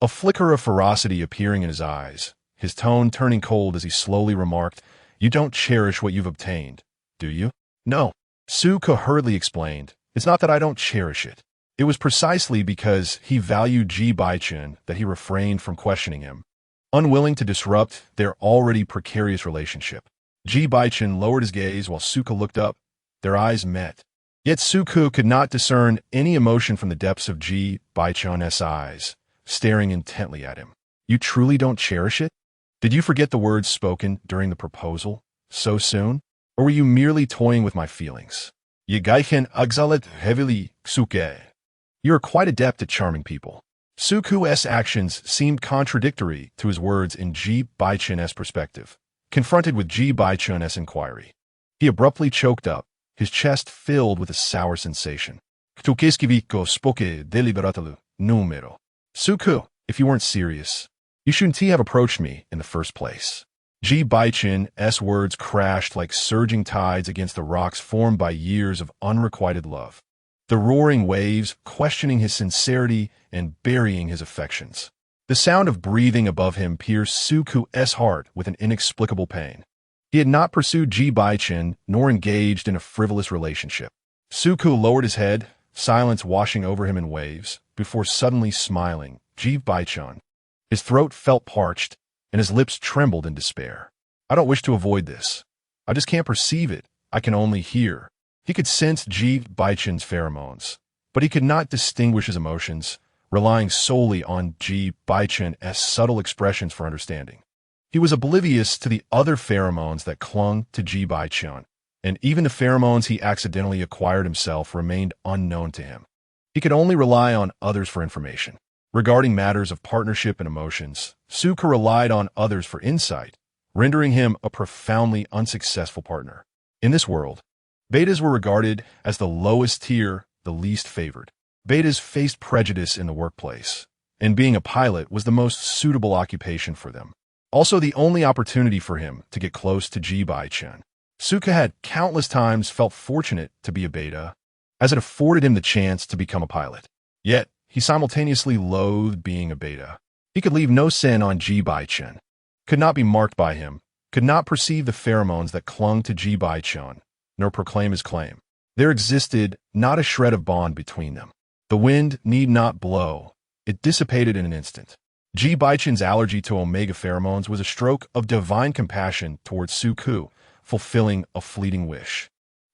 a flicker of ferocity appearing in his eyes, his tone turning cold as he slowly remarked, You don't cherish what you've obtained, do you? No. Su Ku hurriedly explained, It's not that I don't cherish it. It was precisely because he valued Ji Bochen that he refrained from questioning him, unwilling to disrupt their already precarious relationship. Ji Bochen lowered his gaze while Su Ku looked up. Their eyes met. Yet Su Ku could not discern any emotion from the depths of Ji Bochen's eyes, staring intently at him. You truly don't cherish it? Did you forget the words spoken during the proposal so soon? Or were you merely toying with my feelings? Ji Bochen exhaled heavily, Suke. You are quite adept at charming people. Su Ku's actions seemed contradictory to his words in Ji Bochen's perspective. Confronted with Ji Bochen's inquiry, he abruptly choked up, his chest filled with a sour sensation. Tu kiskiviko spoke deliberatalu, numero. Su Ku, if you weren't serious, you shouldn't have approached me in the first place. Ji Bochen's words crashed like surging tides against the rocks formed by years of unrequited love, the roaring waves questioning his sincerity and burying his affections. The sound of breathing above him pierced Su Ku's heart with an inexplicable pain. He had not pursued Ji Bochen nor engaged in a frivolous relationship. Suku lowered his head, silence washing over him in waves, before suddenly smiling. Ji Bochen. His throat felt parched, and his lips trembled in despair. I don't wish to avoid this. I just can't perceive it. I can only hear. He could sense Ji Bochen's pheromones, but he could not distinguish his emotions, relying solely on Ji Bochen's subtle expressions for understanding. He was oblivious to the other pheromones that clung to Ji Bochen, and even the pheromones he accidentally acquired himself remained unknown to him. He could only rely on others for information. Regarding matters of partnership and emotions, Suka relied on others for insight, rendering him a profoundly unsuccessful partner. In this world, betas were regarded as the lowest tier, the least favored. Betas faced prejudice in the workplace, and being a pilot was the most suitable occupation for them. Also the only opportunity for him to get close to Ji Bochen. Suka had countless times felt fortunate to be a beta, as it afforded him the chance to become a pilot. Yet, he simultaneously loathed being a beta. He could leave no sin on Ji Bochen, could not be marked by him, could not perceive the pheromones that clung to Ji Bochen, nor proclaim his claim. There existed not a shred of bond between them. The wind need not blow. It dissipated in an instant. Ji Bochen's allergy to omega pheromones was a stroke of divine compassion towards Suku, fulfilling a fleeting wish.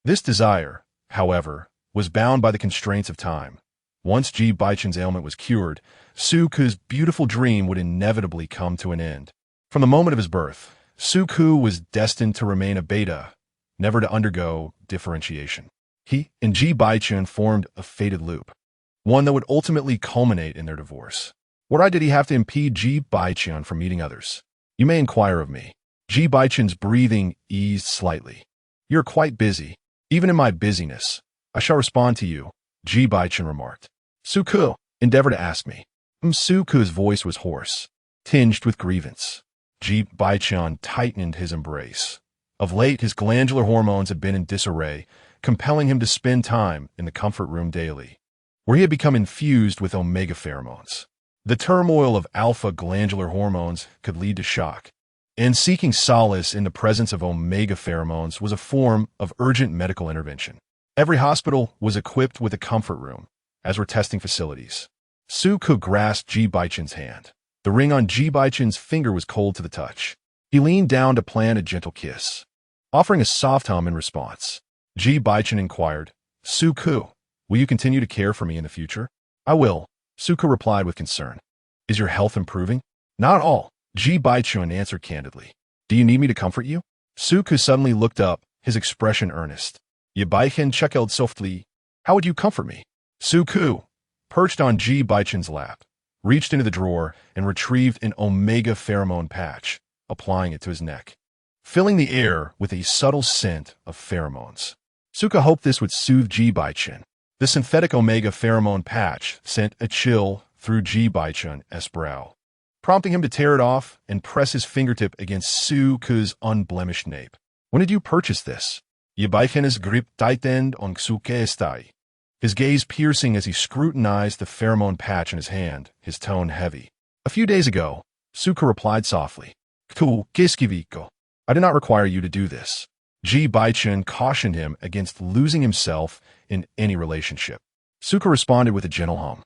This desire, however, was bound by the constraints of time. Once Ji Bochen's ailment was cured, Suku's beautiful dream would inevitably come to an end. From the moment of his birth, Suku was destined to remain a beta, never to undergo differentiation. He and Ji Bochen formed a fated loop, one that would ultimately culminate in their divorce. Why did he have to impede Ji Bochen from meeting others? You may inquire of me. Ji Bochen's breathing eased slightly. You're quite busy. Even in my busyness, I shall respond to you, Ji Bochen remarked. Suku endeavored to ask me. Suku's voice was hoarse, tinged with grievance. Ji Bochen tightened his embrace. Of late, his glandular hormones had been in disarray, compelling him to spend time in the comfort room daily, where he had become infused with omega pheromones. The turmoil of alpha glandular hormones could lead to shock, and seeking solace in the presence of omega pheromones was a form of urgent medical intervention. Every hospital was equipped with a comfort room, as were testing facilities. Suku grasped Ji Bochen's hand. The ring on Ji Bochen's finger was cold to the touch. He leaned down to plan a gentle kiss, offering a soft hum in response. Ji Bochen inquired, Suku, will you continue to care for me in the future? I will, Suku replied with concern. Is your health improving? Not at all, Ji Bochen answered candidly. Do you need me to comfort you? Suku suddenly looked up, his expression earnest. Ji Bochen chuckled softly. How would you comfort me? Suku, perched on Ji Bochen's lap, reached into the drawer and retrieved an omega pheromone patch, applying it to his neck, filling the air with a subtle scent of pheromones. Suka hoped this would soothe Ji Bochen. The synthetic omega pheromone patch sent a chill through Ji Bochen's brow, prompting him to tear it off and press his fingertip against Suku's unblemished nape. When did you purchase this? Ji Bochen's grip tightened on Suku's thigh, his gaze piercing as he scrutinized the pheromone patch in his hand, his tone heavy. A few days ago, Suka replied softly. Tu kiskiviko. I did not require you to do this. Ji Bochen cautioned him against losing himself in any relationship. Suka responded with a gentle hum.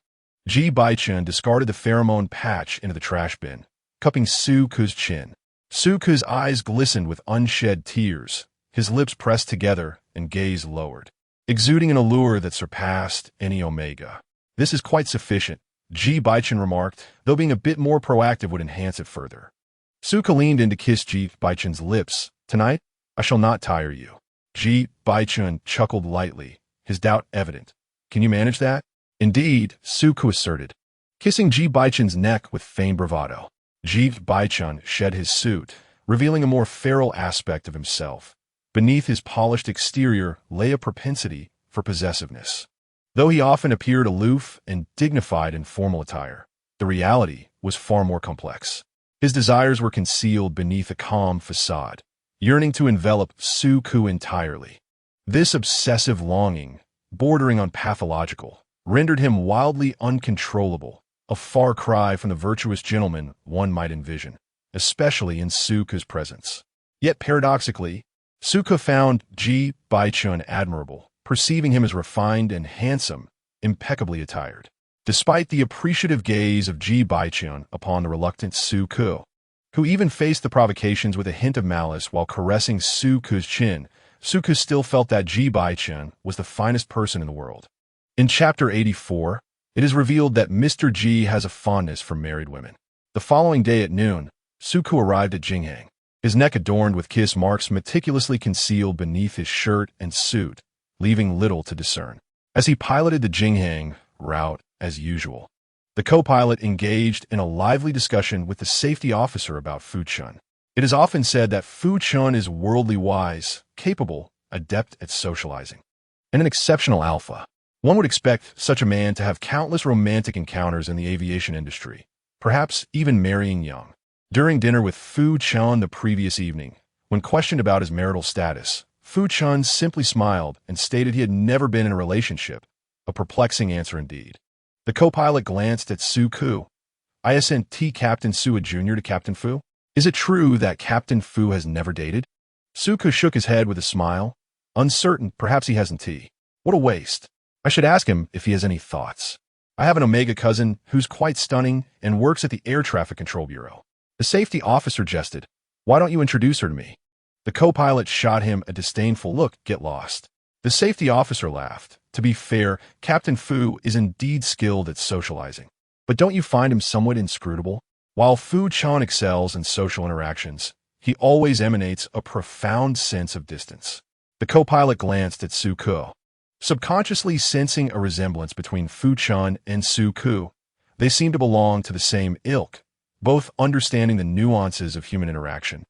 Ji Bochen discarded the pheromone patch into the trash bin, cupping Suku's chin. Suku's eyes glistened with unshed tears, his lips pressed together and gaze lowered, exuding an allure that surpassed any omega. This is quite sufficient, Ji Bochen remarked, though being a bit more proactive would enhance it further. Suka leaned in to kiss Ji Bochen's lips. Tonight, I shall not tire you. Ji Bochen chuckled lightly, his doubt evident. Can you manage that? Indeed, Suka asserted, kissing Ji Bochen's neck with feigned bravado. Ji Bochen shed his suit, revealing a more feral aspect of himself. Beneath his polished exterior lay a propensity for possessiveness. Though he often appeared aloof and dignified in formal attire, the reality was far more complex. His desires were concealed beneath a calm facade, yearning to envelop Suku entirely. This obsessive longing, bordering on pathological, rendered him wildly uncontrollable, a far cry from the virtuous gentleman one might envision, especially in Suku's presence. Yet paradoxically, Suka found Ji Bochen admirable, perceiving him as refined and handsome, impeccably attired. Despite the appreciative gaze of Ji Bochen upon the reluctant Suka, who even faced the provocations with a hint of malice while caressing Suka's chin, Suka still felt that Ji Bochen was the finest person in the world. In Chapter 84, it is revealed that Mr. Ji has a fondness for married women. The following day at noon, Suka arrived at Jinghang, his neck adorned with kiss marks meticulously concealed beneath his shirt and suit, leaving little to discern. As he piloted the Jinghang route as usual, the co-pilot engaged in a lively discussion with the safety officer about Fu Chun. It is often said that Fu Chun is worldly wise, capable, adept at socializing, and an exceptional alpha. One would expect such a man to have countless romantic encounters in the aviation industry, perhaps even marrying young. During dinner with Fu Chun the previous evening, when questioned about his marital status, Fu Chun simply smiled and stated he had never been in a relationship, a perplexing answer indeed. The co-pilot glanced at Su Ku. Isn't Captain Su a junior to Captain Fu? Is it true that Captain Fu has never dated? Su Ku shook his head with a smile, uncertain perhaps he hasn't. What a waste. I should ask him if he has any thoughts. I have an Omega cousin who's quite stunning and works at the Air Traffic Control Bureau. The safety officer jested. Why don't you introduce her to me? The co-pilot shot him a disdainful look. Get lost. The safety officer laughed. To be fair, Captain Fu is indeed skilled at socializing. But don't you find him somewhat inscrutable? While Fu Chun excels in social interactions, he always emanates a profound sense of distance. The co-pilot glanced at Su Ku. Subconsciously sensing a resemblance between Fu Chun and Su Ku, they seemed to belong to the same ilk, both understanding the nuances of human interaction,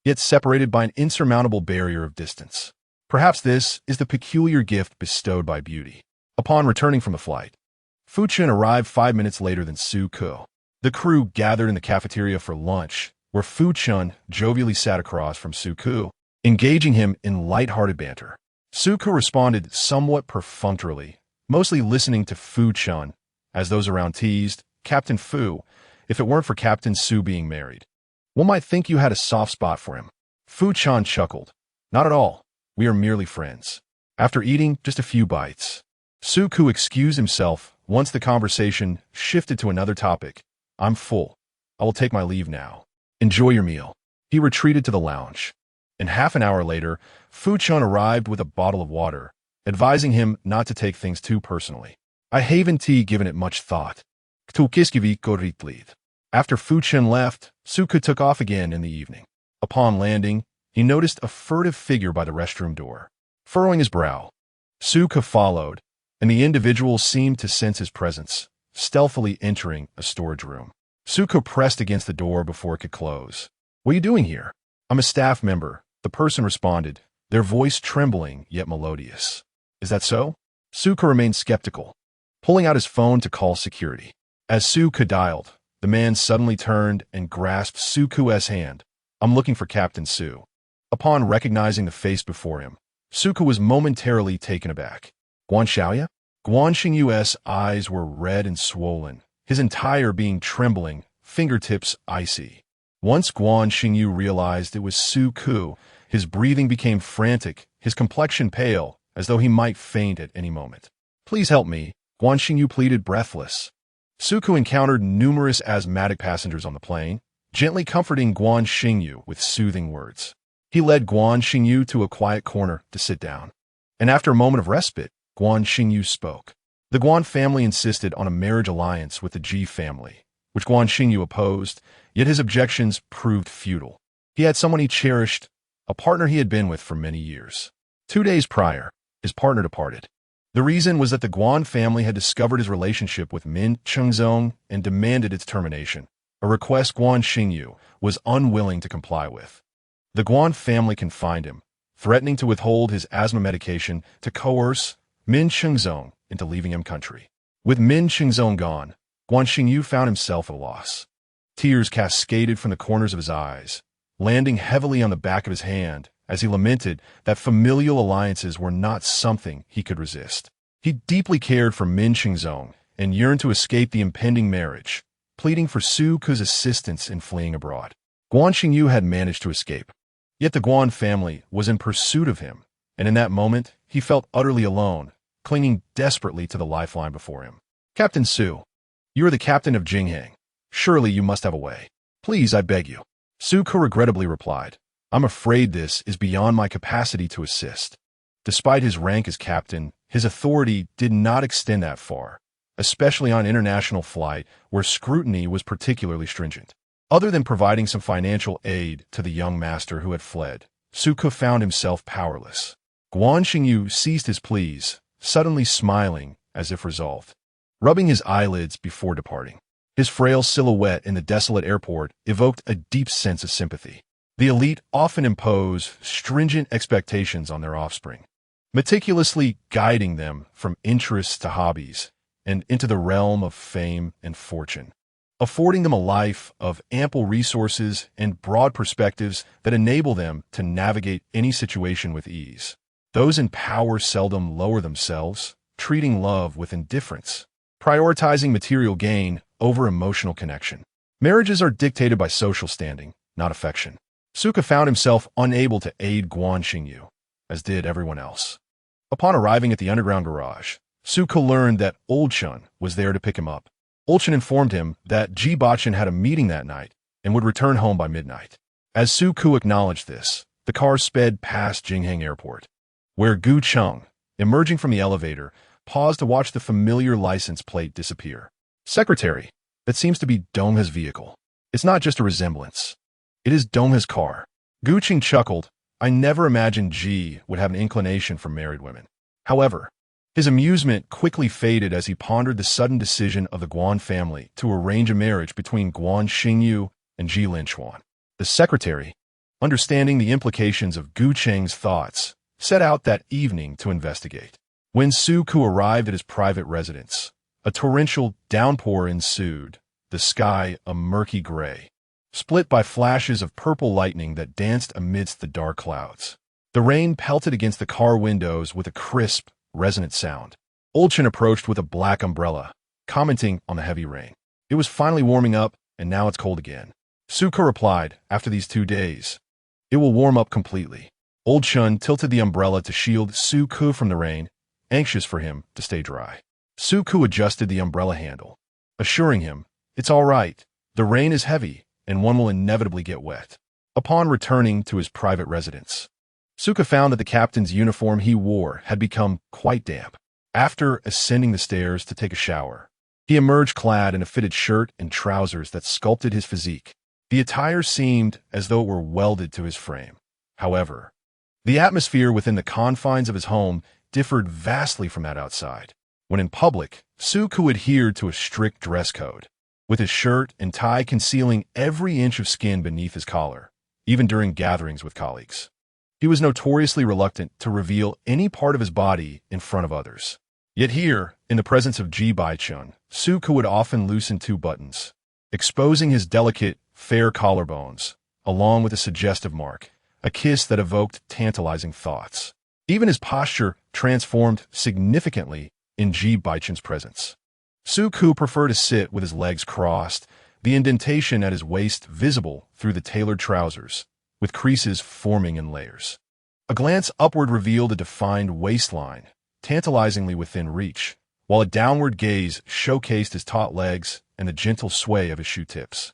yet separated by an insurmountable barrier of distance. Perhaps this is the peculiar gift bestowed by beauty. Upon returning from the flight, Fu Chun arrived 5 minutes later than Su Ku. The crew gathered in the cafeteria for lunch, where Fu Chun jovially sat across from Su Ku, engaging him in light-hearted banter. Su Ku responded somewhat perfunctorily, mostly listening to Fu Chun, as those around teased, Captain Fu, if it weren't for Captain Su being married. One might think you had a soft spot for him. Fu Chun chuckled. Not at all. We are merely friends. After eating just a few bites, Su Ku excused himself once the conversation shifted to another topic. I'm full. I will take my leave now. Enjoy your meal. He retreated to the lounge. And half an hour later, Fu Chun arrived with a bottle of water, advising him not to take things too personally. I haven't given it much thought. After Fu Chun left, Su Ku took off again in the evening. Upon landing, he noticed a furtive figure by the restroom door. Furrowing his brow, Su Ku followed, and the individual seemed to sense his presence, stealthily entering a storage room. Su Ku pressed against the door before it could close. What are you doing here? I'm a staff member, the person responded, their voice trembling yet melodious. Is that so? Su Ku remained skeptical, pulling out his phone to call security. As Su Ku dialed, the man suddenly turned and grasped Su Ku's hand. I'm looking for Captain Su. Upon recognizing the face before him, Su Ku was momentarily taken aback. Guan Xiaoya? Guan Xingyu's eyes were red and swollen, his entire being trembling, fingertips icy. Once Guan Xingyu realized it was Su Ku, his breathing became frantic, his complexion pale, as though he might faint at any moment. Please help me, Guan Xingyu pleaded, breathless. Su Ku encountered numerous asthmatic passengers on the plane, gently comforting Guan Xingyu with soothing words. He led Guan Xingyu to a quiet corner to sit down. And after a moment of respite, Guan Xingyu spoke. The Guan family insisted on a marriage alliance with the Ji family, which Guan Xingyu opposed, yet his objections proved futile. He had someone he cherished, a partner he had been with for many years. 2 days prior, his partner departed. The reason was that the Guan family had discovered his relationship with Min Chengzong and demanded its termination, a request Guan Xingyu was unwilling to comply with. The Guan family confined him, threatening to withhold his asthma medication to coerce Min Chengzong into leaving him country. With Min Chengzong gone, Guan Xingyu found himself at a loss. Tears cascaded from the corners of his eyes, landing heavily on the back of his hand as he lamented that familial alliances were not something he could resist. He deeply cared for Min Chengzong and yearned to escape the impending marriage, pleading for Su Ku's assistance in fleeing abroad. Guan Xingyu had managed to escape. Yet the Guan family was in pursuit of him, and in that moment, he felt utterly alone, clinging desperately to the lifeline before him. "Captain Su, you are the captain of Jinghang. Surely you must have a way. Please, I beg you." Su Ke regrettably replied, "I'm afraid this is beyond my capacity to assist." Despite his rank as captain, his authority did not extend that far, especially on international flight where scrutiny was particularly stringent. Other than providing some financial aid to the young master who had fled, Su Ke found himself powerless. Guan Xingyu ceased his pleas, suddenly smiling as if resolved, rubbing his eyelids before departing. His frail silhouette in the desolate airport evoked a deep sense of sympathy. The elite often impose stringent expectations on their offspring, meticulously guiding them from interests to hobbies and into the realm of fame and fortune, affording them a life of ample resources and broad perspectives that enable them to navigate any situation with ease. Those in power seldom lower themselves, treating love with indifference, prioritizing material gain over emotional connection. Marriages are dictated by social standing, not affection. Su Ke found himself unable to aid Guan Xingyu, as did everyone else. Upon arriving at the underground garage, Su Ke learned that Old Chun was there to pick him up. Old Chun informed him that Ji Bochen had a meeting that night and would return home by midnight. As Su Ke acknowledged this, the car sped past Jinghang Airport, where Gu Cheng, emerging from the elevator, paused to watch the familiar license plate disappear. "Secretary, that seems to be Donghe's vehicle. It's not just a resemblance. It is Donghe's car." Gu Cheng chuckled. "I never imagined Ji would have an inclination for married women." However, his amusement quickly faded as he pondered the sudden decision of the Guan family to arrange a marriage between Guan Xingyu and Ji Linchuan. The secretary, understanding the implications of Gu Cheng's thoughts, set out that evening to investigate. When Su Ke arrived at his private residence, a torrential downpour ensued, the sky a murky gray, split by flashes of purple lightning that danced amidst the dark clouds. The rain pelted against the car windows with a crisp, resonant sound. Old Chun approached with a black umbrella, commenting on the heavy rain. "It was finally warming up, and now it's cold again." Su Ke replied, "After these 2 days, it will warm up completely." Old Chun tilted the umbrella to shield Su Ke from the rain, anxious for him to stay dry. Su Ke adjusted the umbrella handle, assuring him, "It's all right. The rain is heavy, and one will inevitably get wet." Upon returning to his private residence, Su Ke found that the captain's uniform he wore had become quite damp. After ascending the stairs to take a shower, he emerged clad in a fitted shirt and trousers that sculpted his physique. The attire seemed as though it were welded to his frame. However, the atmosphere within the confines of his home differed vastly from that outside. When in public, Su Ke adhered to a strict dress code, with his shirt and tie concealing every inch of skin beneath his collar, even during gatherings with colleagues. He was notoriously reluctant to reveal any part of his body in front of others. Yet here, in the presence of Ji Bochen, Su Ke would often loosen 2 buttons, exposing his delicate, fair collarbones, along with a suggestive mark, a kiss that evoked tantalizing thoughts. Even his posture transformed significantly in Ji Bochen's presence. Su Ke preferred to sit with his legs crossed, the indentation at his waist visible through the tailored trousers, with creases forming in layers. A glance upward revealed a defined waistline, tantalizingly within reach, while a downward gaze showcased his taut legs and the gentle sway of his shoe tips.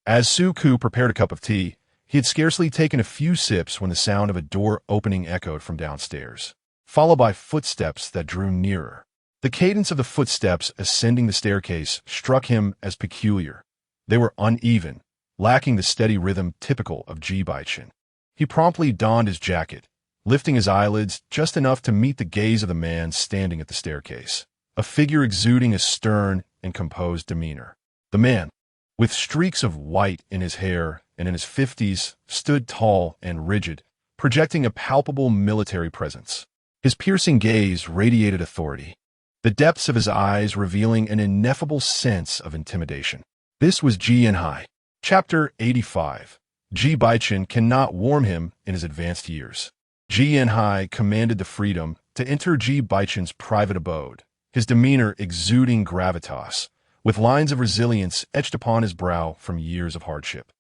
As Su Ke prepared a cup of tea, he had scarcely taken a few sips when the sound of a door opening echoed from downstairs, followed by footsteps that drew nearer. The cadence of the footsteps ascending the staircase struck him as peculiar. They were uneven, lacking the steady rhythm typical of Ji Bochen. He promptly donned his jacket, lifting his eyelids just enough to meet the gaze of the man standing at the staircase, a figure exuding a stern and composed demeanor. The man, with streaks of white in his hair and in his 50s, stood tall and rigid, projecting a palpable military presence. His piercing gaze radiated authority, the depths of his eyes revealing an ineffable sense of intimidation. This was Ji Enhai. Chapter 85. Ji Bochen cannot warm him in his advanced years. Ji Enhai commanded the freedom to enter Ji Bochen's private abode, his demeanor exuding gravitas, with lines of resilience etched upon his brow from years of hardship.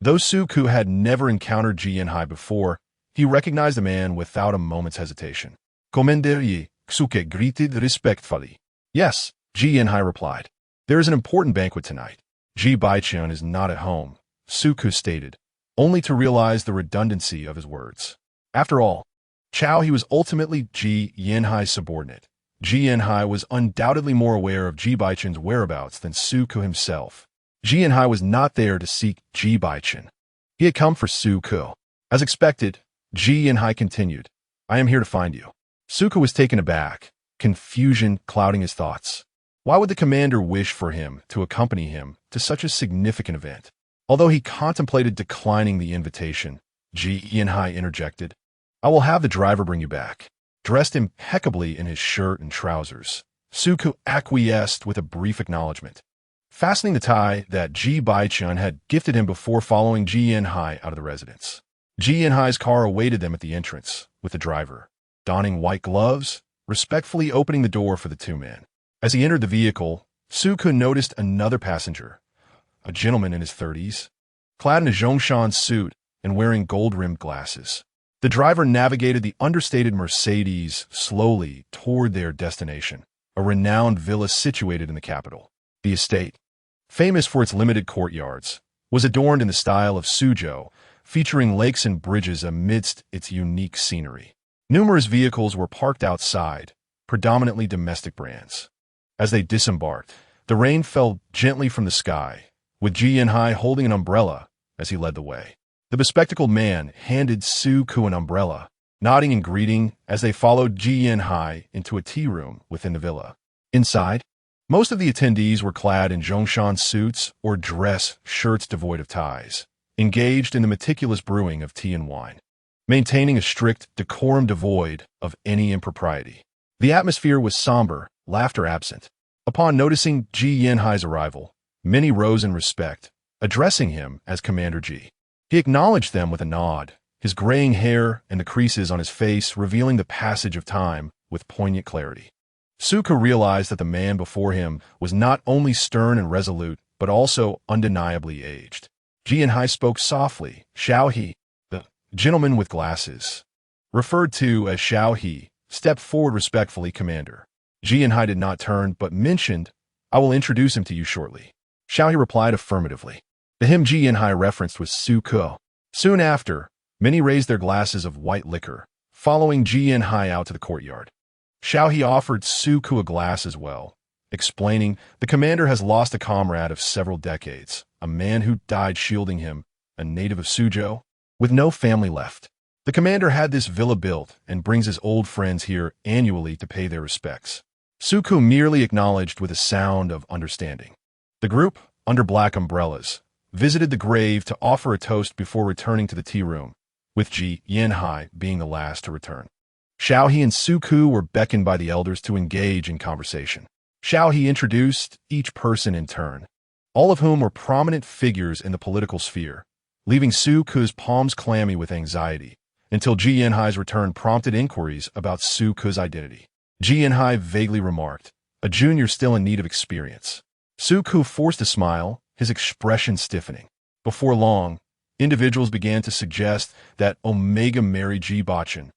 Though Suku had never encountered Ji Yanhai before, he recognized the man without a moment's hesitation. Commander Suke greeted respectfully. Yes, Ji Yanhai replied. There is an important banquet tonight. Ji Bochen is not at home, Suku stated, only to realize the redundancy of his words. After all, he was ultimately Ji Yanhai's subordinate. Ji Yanhai was undoubtedly more aware of Ji Bochen's whereabouts than Suku himself. Ji Yanhai was not there to seek Ji Bochen. He had come for Suku. As expected, Ji Yanhai continued, I am here to find you. Suku was taken aback, confusion clouding his thoughts. Why would the commander wish for him to accompany him to such a significant event? Although he contemplated declining the invitation, Ji Yanhai interjected, I will have the driver bring you back. Dressed impeccably in his shirt and trousers, Suku acquiesced with a brief acknowledgement. Fastening the tie that Ji Bochen had gifted him before following Ji Yanhai out of the residence. Ji Yanhai's car awaited them at the entrance, with the driver, donning white gloves, respectfully opening the door for the two men. As he entered the vehicle, Suku noticed another passenger, a gentleman in his 30s, clad in a Zhongshan suit and wearing gold-rimmed glasses. The driver navigated the understated Mercedes slowly toward their destination, a renowned villa situated in the capital. The estate, famous for its limited courtyards, was adorned in the style of Suzhou, featuring lakes and bridges amidst its unique scenery. Numerous vehicles were parked outside, predominantly domestic brands. As they disembarked, the rain fell gently from the sky, with Ji Yanhai holding an umbrella as he led the way. The bespectacled man handed Suku an umbrella, nodding in greeting as they followed Ji Yanhai into a tea room within the villa. Inside, most of the attendees were clad in Zhongshan suits or dress shirts devoid of ties, engaged in the meticulous brewing of tea and wine, maintaining a strict decorum devoid of any impropriety. The atmosphere was somber, laughter absent. Upon noticing Ji Yanhai's arrival, many rose in respect, addressing him as Commander Ji. He acknowledged them with a nod, his graying hair and the creases on his face revealing the passage of time with poignant clarity. Suku realized that the man before him was not only stern and resolute, but also undeniably aged. Ji Yanhai spoke softly. Xiao He, the gentleman with glasses, referred to as Xiao He, stepped forward respectfully. Commander. Ji Yanhai did not turn, but mentioned, I will introduce him to you shortly. Xiao He replied affirmatively. The him Ji Yanhai referenced was Suku. Soon after, many raised their glasses of white liquor, following Ji Yanhai out to the courtyard. Xiao He offered Suku a glass as well, explaining, the commander has lost a comrade of several decades, a man who died shielding him, a native of Suzhou, with no family left. The commander had this villa built and brings his old friends here annually to pay their respects. Suku merely acknowledged with a sound of understanding. The group, under black umbrellas, visited the grave to offer a toast before returning to the tea room, with Ji Yanhai being the last to return. Xiao He and Suku were beckoned by the elders to engage in conversation. Xiao He introduced each person in turn, all of whom were prominent figures in the political sphere, leaving Suku's palms clammy with anxiety, until Ji Yanhai's return prompted inquiries about Suku's identity. Ji Yanhai vaguely remarked, a junior still in need of experience. Suku forced a smile, his expression stiffening. Before long, individuals began to suggest that Omega marry Ji Bochen.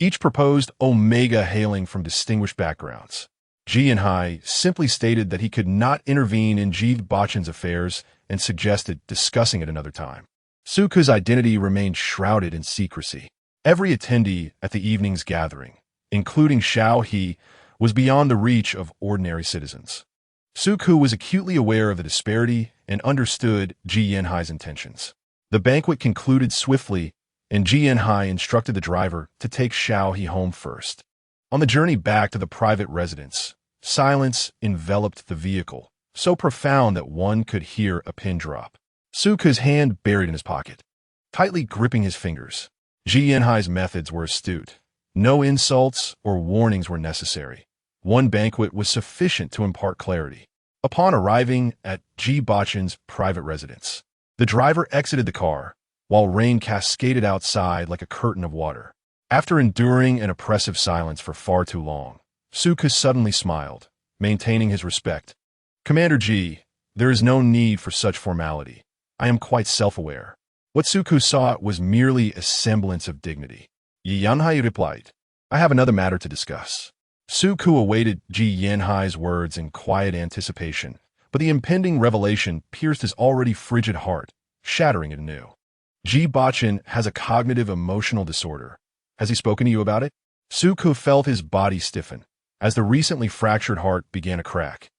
Each proposed Omega hailing from distinguished backgrounds. Ji Yanhai simply stated that he could not intervene in Ji Bochen's affairs and suggested discussing it another time. Suku's identity remained shrouded in secrecy. Every attendee at the evening's gathering, including Xiao He, was beyond the reach of ordinary citizens. Suku was acutely aware of the disparity and understood Ji Yanhai's intentions. The banquet concluded swiftly, and Ji Yanhai instructed the driver to take Xiao He home first. On the journey back to the private residence, silence enveloped the vehicle, so profound that one could hear a pin drop. Suku's hand buried in his pocket, tightly gripping his fingers. Ji Yanhai's methods were astute. No insults or warnings were necessary. One banquet was sufficient to impart clarity. Upon arriving at Ji Bochen's private residence, the driver exited the car, while rain cascaded outside like a curtain of water. After enduring an oppressive silence for far too long, Suku suddenly smiled, maintaining his respect. Commander Ji, there is no need for such formality. I am quite self-aware. What Suku saw was merely a semblance of dignity. Yi Yanhai replied, "I have another matter to discuss." Suku awaited Ji Yanhai's words in quiet anticipation, but the impending revelation pierced his already frigid heart, shattering it anew. Ji Bochen has a cognitive emotional disorder. Has he spoken to you about it? Suku felt his body stiffen as the recently fractured heart began to crack,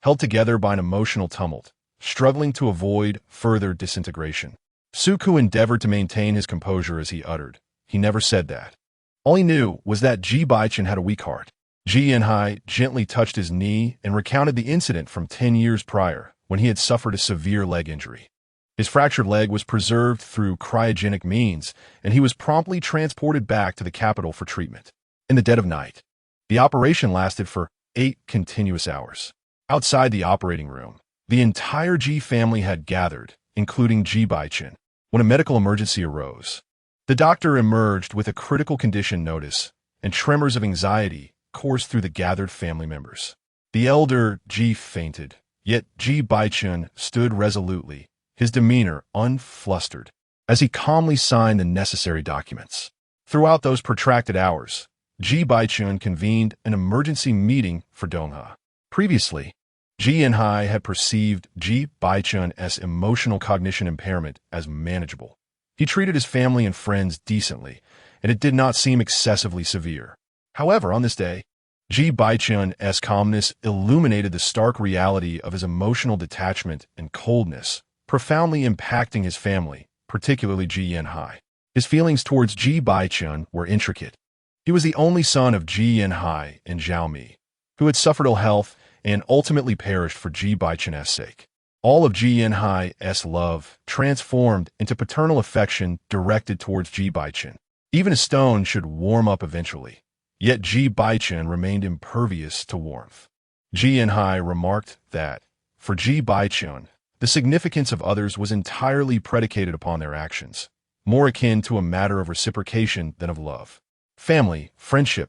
held together by an emotional tumult, struggling to avoid further disintegration. Suku endeavored to maintain his composure as he uttered, "He never said that." All he knew was that Ji Bochen had a weak heart. Ji Yanhai gently touched his knee and recounted the incident from 10 years prior, when he had suffered a severe leg injury. His fractured leg was preserved through cryogenic means, and he was promptly transported back to the capital for treatment. In the dead of night, the operation lasted for 8 continuous hours. Outside the operating room, the entire Ji family had gathered, including Ji Bochen, when a medical emergency arose. The doctor emerged with a critical condition notice, and tremors of anxiety coursed through the gathered family members. The elder Ji fainted, yet Ji Bochen stood resolutely, his demeanor unflustered, as he calmly signed the necessary documents. Throughout those protracted hours, Ji Bochen convened an emergency meeting for Donghe. Previously, Ji Yanhai had perceived Ji Bochen's emotional cognition impairment as manageable. He treated his family and friends decently, and it did not seem excessively severe. However, on this day, Ji Bochen's calmness illuminated the stark reality of his emotional detachment and coldness, profoundly impacting his family, particularly Ji Yanhai. His feelings towards Ji Bochen were intricate. He was the only son of Ji Yanhai and Zhao Mi, who had suffered ill health and ultimately perished for Ji Bochen's sake. All of Ji Yanhai's love transformed into paternal affection directed towards Ji Bochen. Even a stone should warm up eventually. Yet Ji Bochen remained impervious to warmth. Ji Yanhai remarked that, for Ji Bochen, the significance of others was entirely predicated upon their actions, more akin to a matter of reciprocation than of love. Family, friendship,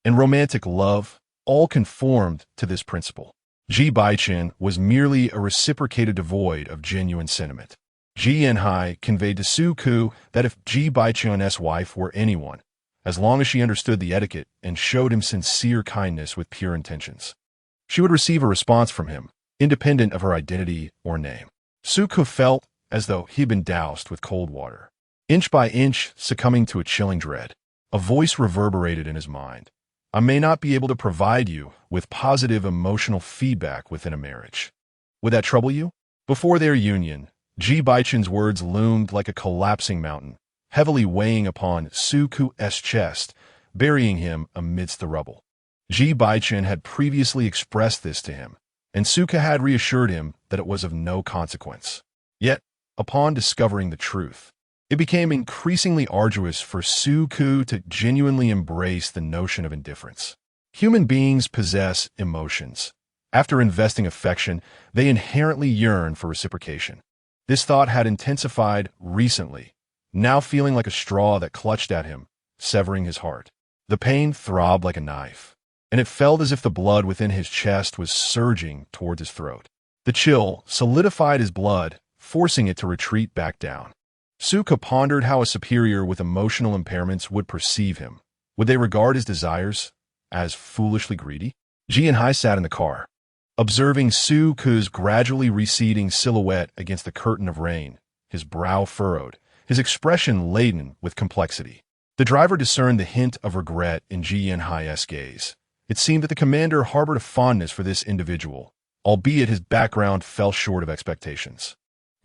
and romantic love all conformed to this principle. Ji Bochen was merely a reciprocated devoid of genuine sentiment. Ji Yanhai conveyed to Suku that if Ji Bochen's wife were anyone, as long as she understood the etiquette and showed him sincere kindness with pure intentions, she would receive a response from him, independent of her identity or name. Suku felt as though he'd been doused with cold water. Inch by inch, succumbing to a chilling dread, a voice reverberated in his mind. "I may not be able to provide you with positive emotional feedback within a marriage. Would that trouble you?" Before their union, Ji Bochen's words loomed like a collapsing mountain, heavily weighing upon Suku's chest, burying him amidst the rubble. Ji Bochen had previously expressed this to him, and Suku had reassured him that it was of no consequence. Yet, upon discovering the truth, it became increasingly arduous for Suku to genuinely embrace the notion of indifference. Human beings possess emotions. After investing affection, they inherently yearn for reciprocation. This thought had intensified recently, now feeling like a straw that clutched at him, severing his heart. The pain throbbed like a knife, and it felt as if the blood within his chest was surging towards his throat. The chill solidified his blood, forcing it to retreat back down. Suku pondered how a superior with emotional impairments would perceive him. Would they regard his desires as foolishly greedy? Ji Yanhai sat in the car, observing Suku's gradually receding silhouette against the curtain of rain, his brow furrowed, his expression laden with complexity. The driver discerned the hint of regret in Ji Yanhai's gaze. It seemed that the commander harbored a fondness for this individual, albeit his background fell short of expectations.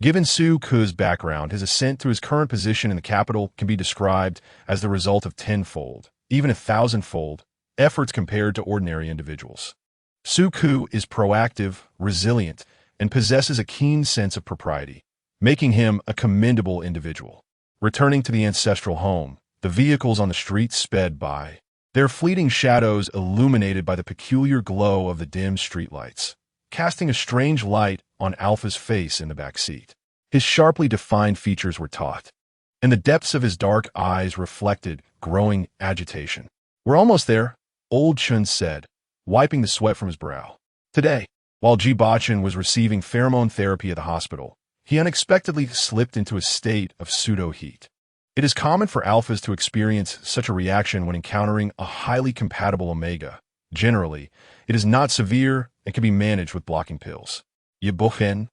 Given Suku's background, his ascent to his current position in the capital can be described as the result of tenfold, even 1,000-fold, efforts compared to ordinary individuals. Suku is proactive, resilient, and possesses a keen sense of propriety, making him a commendable individual. Returning to the ancestral home, the vehicles on the street sped by, their fleeting shadows illuminated by the peculiar glow of the dim streetlights, casting a strange light on Alpha's face in the back seat. His sharply defined features were taut, and the depths of his dark eyes reflected growing agitation. "We're almost there," Old Chun said, wiping the sweat from his brow. Today, while Ji Bochen was receiving pheromone therapy at the hospital, he unexpectedly slipped into a state of pseudo-heat. It is common for alphas to experience such a reaction when encountering a highly compatible omega. Generally, it is not severe and can be managed with blocking pills. Ji Bochen,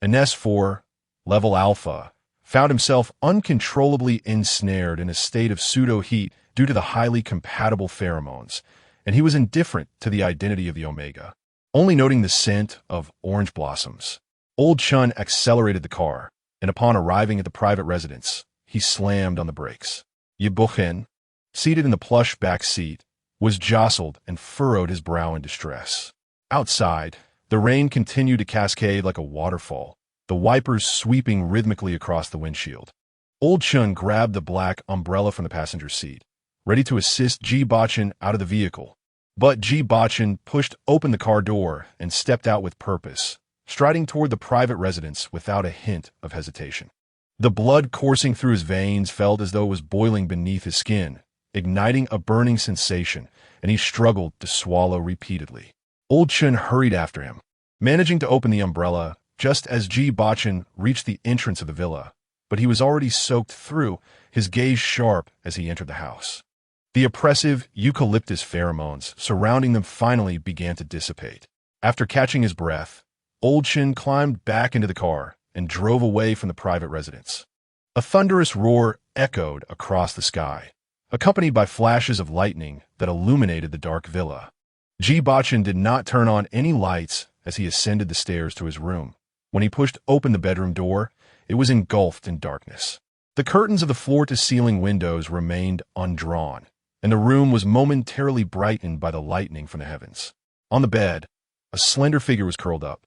an S4, level alpha, found himself uncontrollably ensnared in a state of pseudo-heat due to the highly compatible pheromones, and he was indifferent to the identity of the omega, only noting the scent of orange blossoms. Old Chun accelerated the car, and upon arriving at the private residence, he slammed on the brakes. Ji Bochen, seated in the plush back seat, was jostled and furrowed his brow in distress. Outside, the rain continued to cascade like a waterfall, the wipers sweeping rhythmically across the windshield. Old Chun grabbed the black umbrella from the passenger seat, ready to assist Ji Bochen out of the vehicle. But Ji Bochen pushed open the car door and stepped out with purpose, striding toward the private residence without a hint of hesitation. The blood coursing through his veins felt as though it was boiling beneath his skin, igniting a burning sensation, and he struggled to swallow repeatedly. Old Chun hurried after him, managing to open the umbrella just as Ji Bochen reached the entrance of the villa, but he was already soaked through, his gaze sharp as he entered the house. The oppressive eucalyptus pheromones surrounding them finally began to dissipate. After catching his breath, Old Chun climbed back into the car and drove away from the private residence. A thunderous roar echoed across the sky, accompanied by flashes of lightning that illuminated the dark villa. Ji Bochen did not turn on any lights as he ascended the stairs to his room. When he pushed open the bedroom door, it was engulfed in darkness. The curtains of the floor-to-ceiling windows remained undrawn, and the room was momentarily brightened by the lightning from the heavens. On the bed, a slender figure was curled up.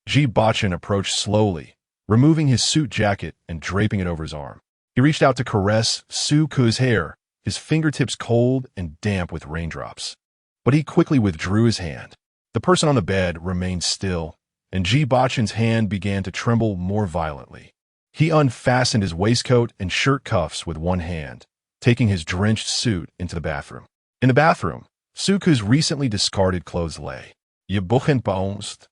Ji Bochen approached slowly, removing his suit jacket and draping it over his arm. He reached out to caress Su Ke's hair, his fingertips cold and damp with raindrops. But he quickly withdrew his hand. The person on the bed remained still, and Ji Bochen's hand began to tremble more violently. He unfastened his waistcoat and shirt cuffs with one hand, taking his drenched suit into the bathroom. In the bathroom, Su Ke's recently discarded clothes lay. Ji Bochen paused.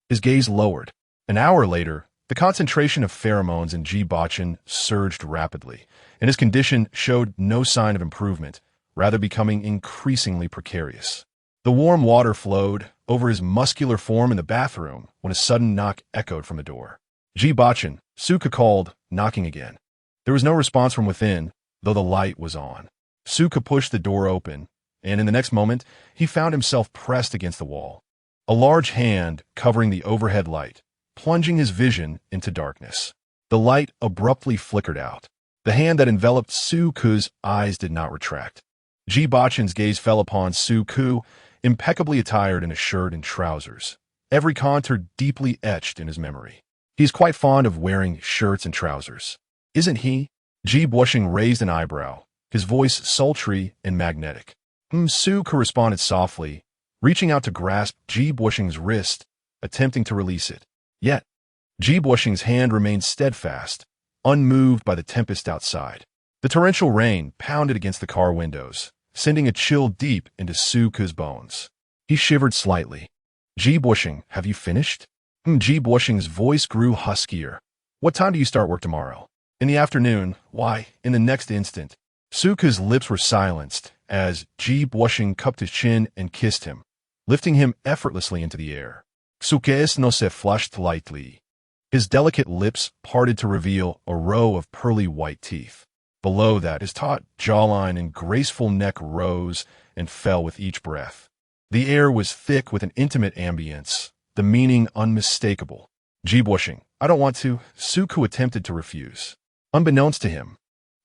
His gaze lowered. An hour later, the concentration of pheromones in Ji Bochen surged rapidly, and his condition showed no sign of improvement, rather becoming increasingly precarious. The warm water flowed over his muscular form in the bathroom when a sudden knock echoed from the door. Ji Bochen, Su Ke called, knocking again. There was no response from within, though the light was on. Su Ke pushed the door open, and in the next moment, he found himself pressed against the wall. A large hand covering the overhead light, plunging his vision into darkness. The light abruptly flickered out. The hand that enveloped Su Ke's eyes did not retract. Ji Bochen's gaze fell upon Su Ke, impeccably attired in a shirt and trousers, every contour deeply etched in his memory. He's quite fond of wearing shirts and trousers, isn't he? Ji Bochen raised an eyebrow, his voice sultry and magnetic. Su Ke responded softly, reaching out to grasp Ji Bochen's wrist, attempting to release it. Yet, Ji Bochen's hand remained steadfast, unmoved by the tempest outside. The torrential rain pounded against the car windows, sending a chill deep into Su Ke's bones. He shivered slightly. Ji Bochen, have you finished? Ji Bochen's voice grew huskier. What time do you start work tomorrow? In the afternoon. Why, in the next instant. Su Ke's lips were silenced as Ji Bochen cupped his chin and kissed him, lifting him effortlessly into the air. Su Ke no se flushed lightly. His delicate lips parted to reveal a row of pearly white teeth. Below that, his taut jawline and graceful neck rose and fell with each breath. The air was thick with an intimate ambience, the meaning unmistakable. Ji Bochen, I don't want to. Su Ke attempted to refuse. Unbeknownst to him,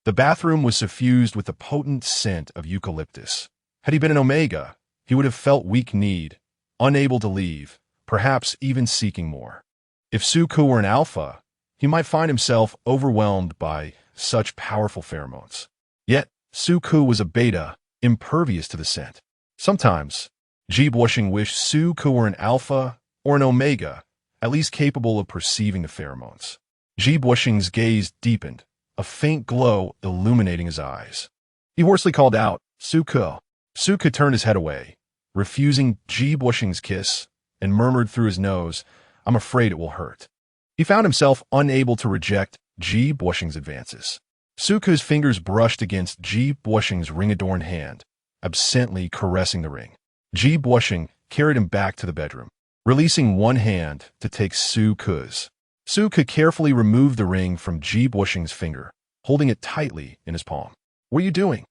the bathroom was suffused with the potent scent of eucalyptus. Had he been an omega, he would have felt weak need, unable to leave, perhaps even seeking more. If Su Ke were an alpha, he might find himself overwhelmed by such powerful pheromones. Yet, Su Ke was a beta, impervious to the scent. Sometimes, Ji Bochen wished Su Ke were an alpha or an omega, at least capable of perceiving the pheromones. Ji Bochen's gaze deepened, a faint glow illuminating his eyes. He hoarsely called out, Su Ke. Su Ke turned his head away, refusing Ji Bochen's kiss, and murmured through his nose, I'm afraid it will hurt. He found himself unable to reject Ji Bocheng's advances. Suku's fingers brushed against Ji Bocheng's ring-adorned hand, absently caressing the ring. Ji Bochen carried him back to the bedroom, releasing one hand to take Suku's. Suku carefully removed the ring from Ji Bocheng's finger, holding it tightly in his palm. "What are you doing?"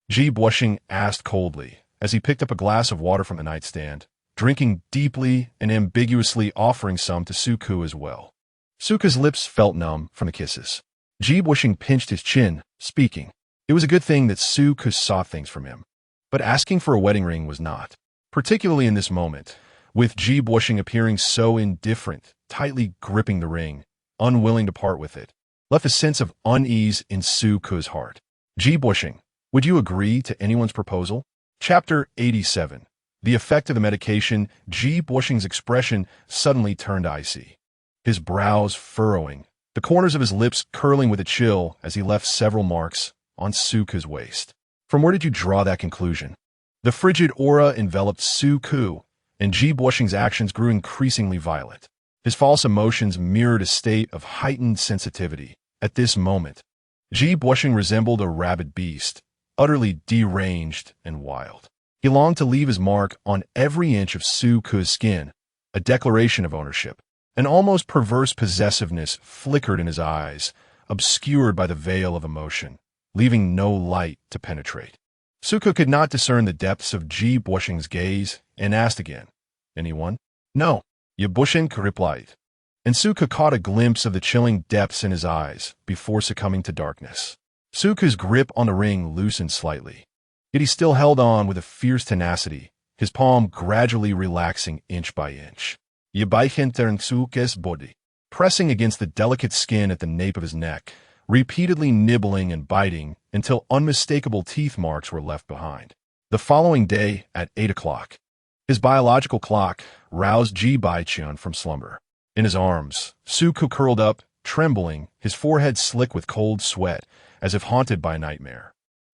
Ji Bochen asked coldly as he picked up a glass of water from the nightstand, drinking deeply and ambiguously, offering some to Suku as well. Suku's lips felt numb from the kisses. Ji Bochen pinched his chin, speaking. It was a good thing that Suku saw things from him. But asking for a wedding ring was not. Particularly in this moment, with Ji Bochen appearing so indifferent, tightly gripping the ring, unwilling to part with it, left a sense of unease in Suku's heart. Ji Bochen, would you agree to anyone's proposal? Chapter 87. The effect of the medication. Ji Bocheng's expression suddenly turned icy. His brows furrowing, the corners of his lips curling with a chill as he left several marks on Suku's waist. From where did you draw that conclusion? The frigid aura enveloped Suku, and Ji Bocheng's actions grew increasingly violent. His false emotions mirrored a state of heightened sensitivity. At this moment, Ji Bochen resembled a rabid beast, utterly deranged and wild. He longed to leave his mark on every inch of Suku's skin, a declaration of ownership. An almost perverse possessiveness flickered in his eyes, obscured by the veil of emotion, leaving no light to penetrate. Suku could not discern the depths of Ji Bocheng's gaze and asked again, "Anyone?" "No," Ji Bochen replied. And Suku caught a glimpse of the chilling depths in his eyes before succumbing to darkness. Suku's grip on the ring loosened slightly, yet he still held on with a fierce tenacity, his palm gradually relaxing inch by inch. Ji Bochen turned Suku's body, pressing against the delicate skin at the nape of his neck, repeatedly nibbling and biting until unmistakable teeth marks were left behind. The following day, at 8 o'clock, his biological clock roused Ji Bochen from slumber. In his arms, Suku curled up, trembling, his forehead slick with cold sweat, as if haunted by a nightmare.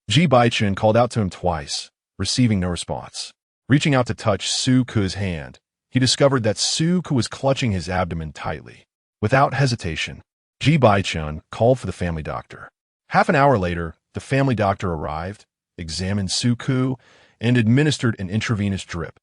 Ji Bochen called out to him twice, receiving no response. Reaching out to touch Suku's hand, he discovered that Suku was clutching his abdomen tightly. Without hesitation, Ji Bochen called for the family doctor. Half an hour later, the family doctor arrived, examined Suku, and administered an intravenous drip,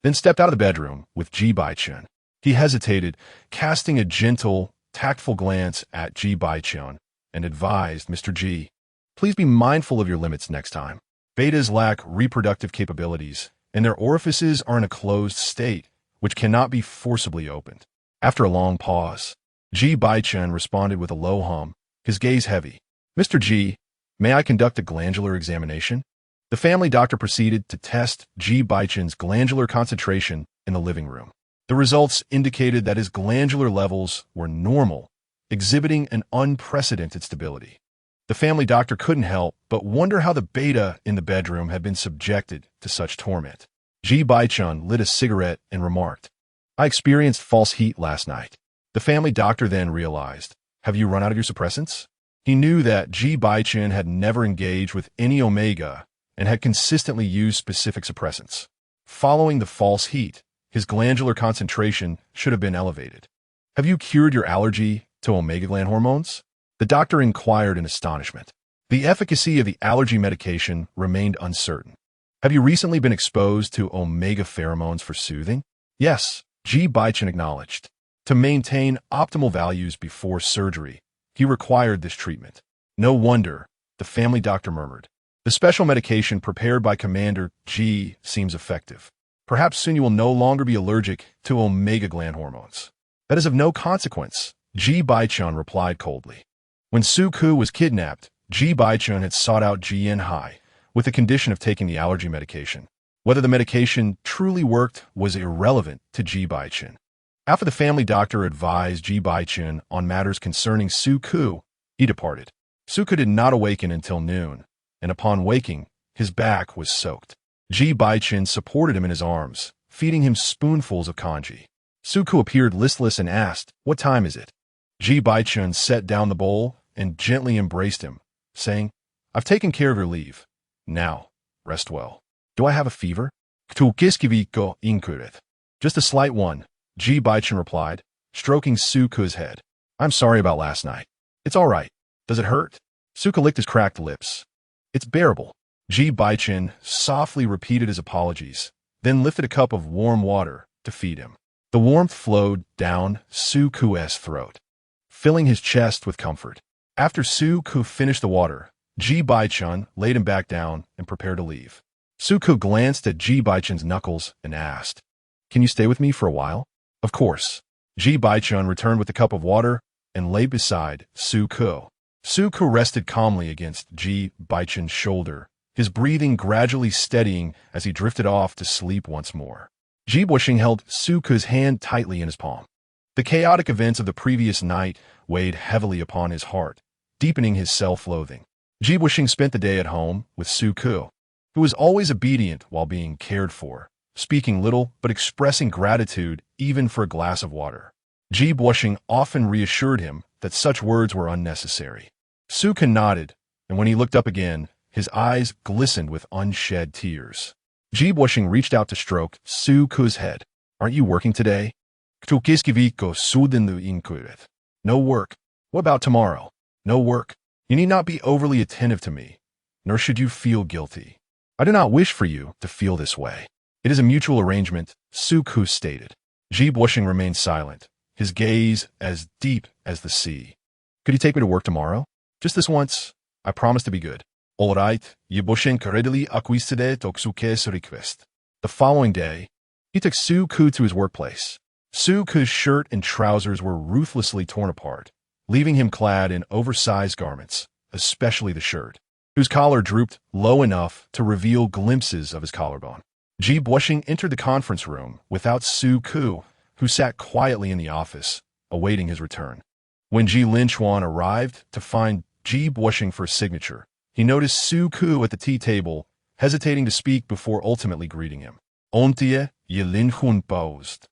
then stepped out of the bedroom with Ji Bochen. He hesitated, casting a gentle, tactful glance at Ji Bochen, and advised, "Mr. Ji, please be mindful of your limits next time. Betas lack reproductive capabilities, and their orifices are in a closed state, which cannot be forcibly opened." After a long pause, Ji Bochen responded with a low hum, his gaze heavy. "Mr. Ji, may I conduct a glandular examination?" The family doctor proceeded to test Ji Bochen's glandular concentration in the living room. The results indicated that his glandular levels were normal, exhibiting an unprecedented stability. The family doctor couldn't help but wonder how the beta in the bedroom had been subjected to such torment. Ji Bochen lit a cigarette and remarked, "I experienced false heat last night." The family doctor then realized, "Have you run out of your suppressants?" He knew that Ji Bochen had never engaged with any omega and had consistently used specific suppressants. Following the false heat, his glandular concentration should have been elevated. "Have you cured your allergy to omega gland hormones?" The doctor inquired in astonishment. The efficacy of the allergy medication remained uncertain. "Have you recently been exposed to omega pheromones for soothing?" "Yes," Ji Bochen acknowledged. To maintain optimal values before surgery, he required this treatment. "No wonder," the family doctor murmured. "The special medication prepared by Commander Ji seems effective. Perhaps soon you will no longer be allergic to omega gland hormones." "That is of no consequence," Ji Bochen replied coldly. When Suku was kidnapped, Ji Bochen had sought out Ji Yanhai with the condition of taking the allergy medication. Whether the medication truly worked was irrelevant to Ji Bochen. After the family doctor advised Ji Bochen on matters concerning Suku, he departed. Suku did not awaken until noon, and upon waking, his back was soaked. Ji Bochen supported him in his arms, feeding him spoonfuls of congee. Suku appeared listless and asked, "What time is it?" Ji Bochen set down the bowl and gently embraced him, saying, "I've taken care of your leave. Now, rest well." "Do I have a fever?" "Just a slight one," Ji Bochen replied, stroking Suku's head. I'm sorry about last night. It's all right. Does it hurt? Suka licked his cracked lips. It's bearable. Ji Bochen softly repeated his apologies, then lifted a cup of warm water to feed him. The warmth flowed down Suku's throat, filling his chest with comfort. After Suku finished the water, Ji Bochen laid him back down and prepared to leave. Suku glanced at Ji Bochen's knuckles and asked, "Can you stay with me for a while?" "Of course." Ji Bochen returned with a cup of water and lay beside Suku. Suku rested calmly against Ji Bochen's shoulder, his breathing gradually steadying as he drifted off to sleep once more. Ji Bochen held Suku's hand tightly in his palm. The chaotic events of the previous night weighed heavily upon his heart, deepening his self-loathing. Ji Bochen spent the day at home with Suku, who was always obedient while being cared for, speaking little but expressing gratitude even for a glass of water. Ji Bochen often reassured him that such words were unnecessary. Suku nodded, and when he looked up again, his eyes glistened with unshed tears. Ji Bochen reached out to stroke Suku's head. "Aren't you working today?" "No work. What about tomorrow?" "No work. You need not be overly attentive to me, nor should you feel guilty. I do not wish for you to feel this way. It is a mutual arrangement," Suku stated. Ji Bochen remained silent, his gaze as deep as the sea. "Could you take me to work tomorrow? Just this once. I promise to be good." "All right." Ji Bochen readily acquiesced to Suku's request. The following day, he took Suku to his workplace. Suku's shirt and trousers were ruthlessly torn apart, leaving him clad in oversized garments, especially the shirt, whose collar drooped low enough to reveal glimpses of his collarbone. Ji Bochen entered the conference room without Suku, who sat quietly in the office, awaiting his return. When Ji Linchuan arrived to find Ji Bochen for a signature, he noticed Suku at the tea table, hesitating to speak before ultimately greeting him. "Ontie," Ji Linchuan paused.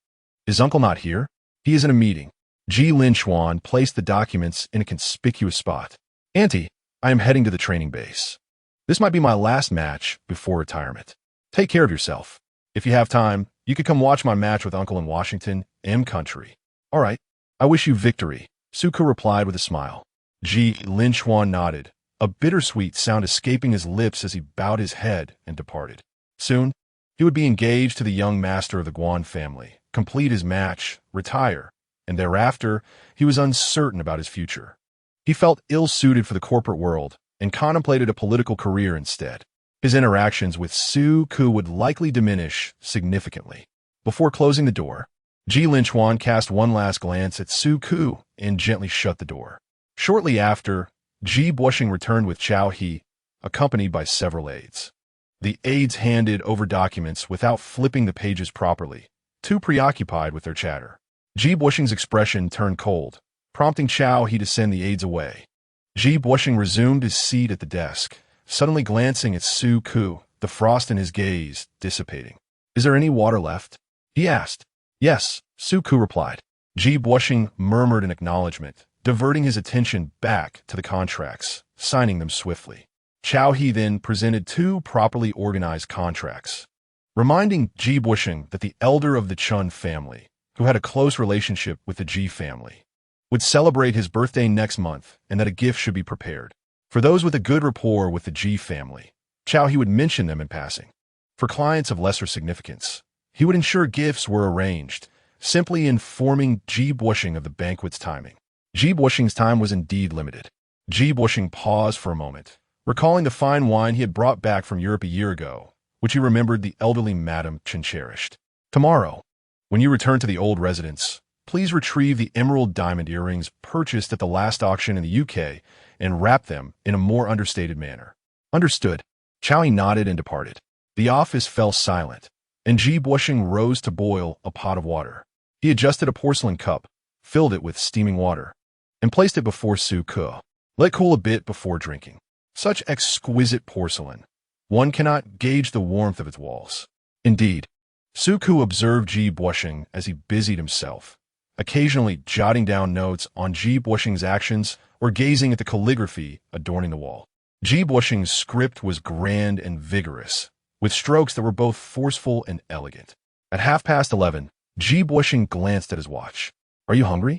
"Is uncle not here?" "He is in a meeting." Ji Linchuan placed the documents in a conspicuous spot. "Auntie, I am heading to the training base. This might be my last match before retirement. Take care of yourself. If you have time, you could come watch my match with uncle in Washington, country." "All right. I wish you victory," Suku replied with a smile. Ji Linchuan nodded, a bittersweet sound escaping his lips as he bowed his head and departed. Soon, he would be engaged to the young master of the Guan family, complete his match, retire, and thereafter he was uncertain about his future. He felt ill-suited for the corporate world and contemplated a political career instead. His interactions with Suku would likely diminish significantly. Before closing the door, Ji Linchuan cast one last glance at Suku and gently shut the door. Shortly after, Ji Bochen returned with Chao He, accompanied by several aides. The aides handed over documents without flipping the pages properly, too preoccupied with their chatter. Ji Bochen's expression turned cold, prompting Chao He to send the aides away. Ji Bochen resumed his seat at the desk, suddenly glancing at Suku, the frost in his gaze dissipating. "Is there any water left?" he asked. "Yes," Suku replied. Ji Bochen murmured in acknowledgement, diverting his attention back to the contracts, signing them swiftly. Chao He then presented two properly organized contracts, reminding Ji Bochen that the elder of the Chun family, who had a close relationship with the Ji family, would celebrate his birthday next month and that a gift should be prepared. For those with a good rapport with the Ji family, Chao He would mention them in passing. For clients of lesser significance, he would ensure gifts were arranged, simply informing Ji Bochen of the banquet's timing. Ji Bochen's time was indeed limited. Ji Bochen paused for a moment, recalling the fine wine he had brought back from Europe a year ago, which he remembered the elderly Madame Chen cherished. "Tomorrow, when you return to the old residence, please retrieve the emerald diamond earrings purchased at the last auction in the UK and wrap them in a more understated manner." "Understood." Chao He nodded and departed. The office fell silent, and Ji Bochen rose to boil a pot of water. He adjusted a porcelain cup, filled it with steaming water, and placed it before Suku. "Let cool a bit before drinking." Such exquisite porcelain. One cannot gauge the warmth of its walls. Indeed, Suku observed Ji Bochen as he busied himself, occasionally jotting down notes on Ji Bochen's actions or gazing at the calligraphy adorning the wall. Ji Bochen's script was grand and vigorous, with strokes that were both forceful and elegant. At 11:30, Ji Bochen glanced at his watch. "Are you hungry?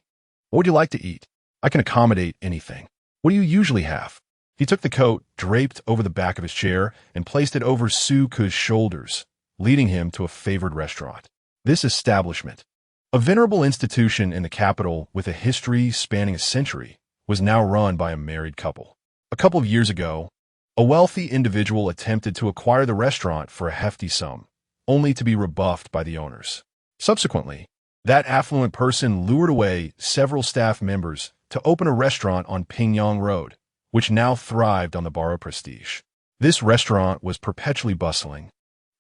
What would you like to eat?" I can accommodate anything. What do you usually have? He took the coat draped over the back of his chair and placed it over Suku's shoulders, leading him to a favored restaurant. This establishment, a venerable institution in the capital with a history spanning a century, was now run by a married couple. A couple of years ago, a wealthy individual attempted to acquire the restaurant for a hefty sum, only to be rebuffed by the owners. Subsequently, that affluent person lured away several staff members to open a restaurant on Pingyang Road, which now thrived on the borrowed prestige. This restaurant was perpetually bustling,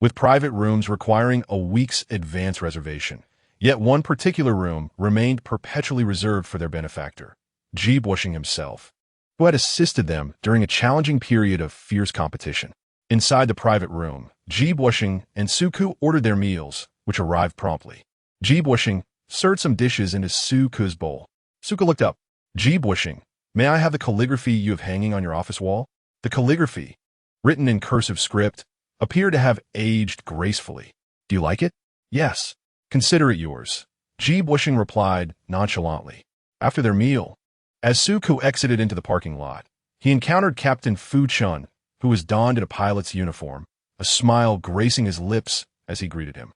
with private rooms requiring a week's advance reservation. Yet one particular room remained perpetually reserved for their benefactor, Ji Bochen himself, who had assisted them during a challenging period of fierce competition. Inside the private room, Ji Bochen and Suku ordered their meals, which arrived promptly. Ji Bochen served some dishes into Suku's bowl. Suku looked up. Ji Bochen, may I have the calligraphy you have hanging on your office wall? The calligraphy, written in cursive script, appeared to have aged gracefully. Do you like it? Yes. Consider it yours. Ji Bochen replied nonchalantly. After their meal, as Suku exited into the parking lot, he encountered Captain Fu Chun, who was donned in a pilot's uniform, a smile gracing his lips as he greeted him.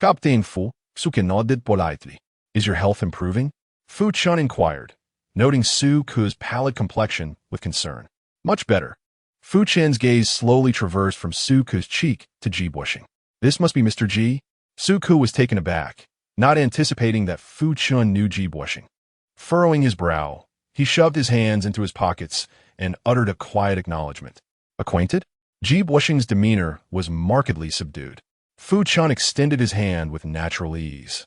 Captain Fu, Suku nodded politely. Is your health improving? Fu Chun inquired, noting Suku's pallid complexion with concern. Much better. Fu Chen's gaze slowly traversed from Suku's cheek to Ji Bochen. This must be Mr. Ji? Suku was taken aback, not anticipating that Fu Chun knew Ji Bochen. Furrowing his brow, he shoved his hands into his pockets and uttered a quiet acknowledgement. Acquainted? Ji Bochen's demeanor was markedly subdued. Fu Chun extended his hand with natural ease.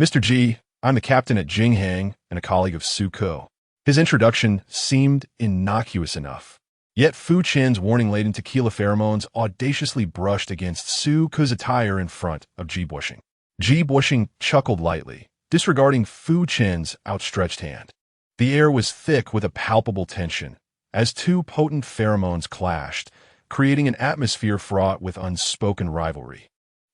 Mr. Ji, I'm the captain at Jinghang and a colleague of Suku. His introduction seemed innocuous enough. Yet Fu Chen's warning-laden tequila pheromones audaciously brushed against Suku's attire in front of Ji Bochen. Ji Bochen chuckled lightly, disregarding Fu Chen's outstretched hand. The air was thick with a palpable tension, as two potent pheromones clashed, creating an atmosphere fraught with unspoken rivalry.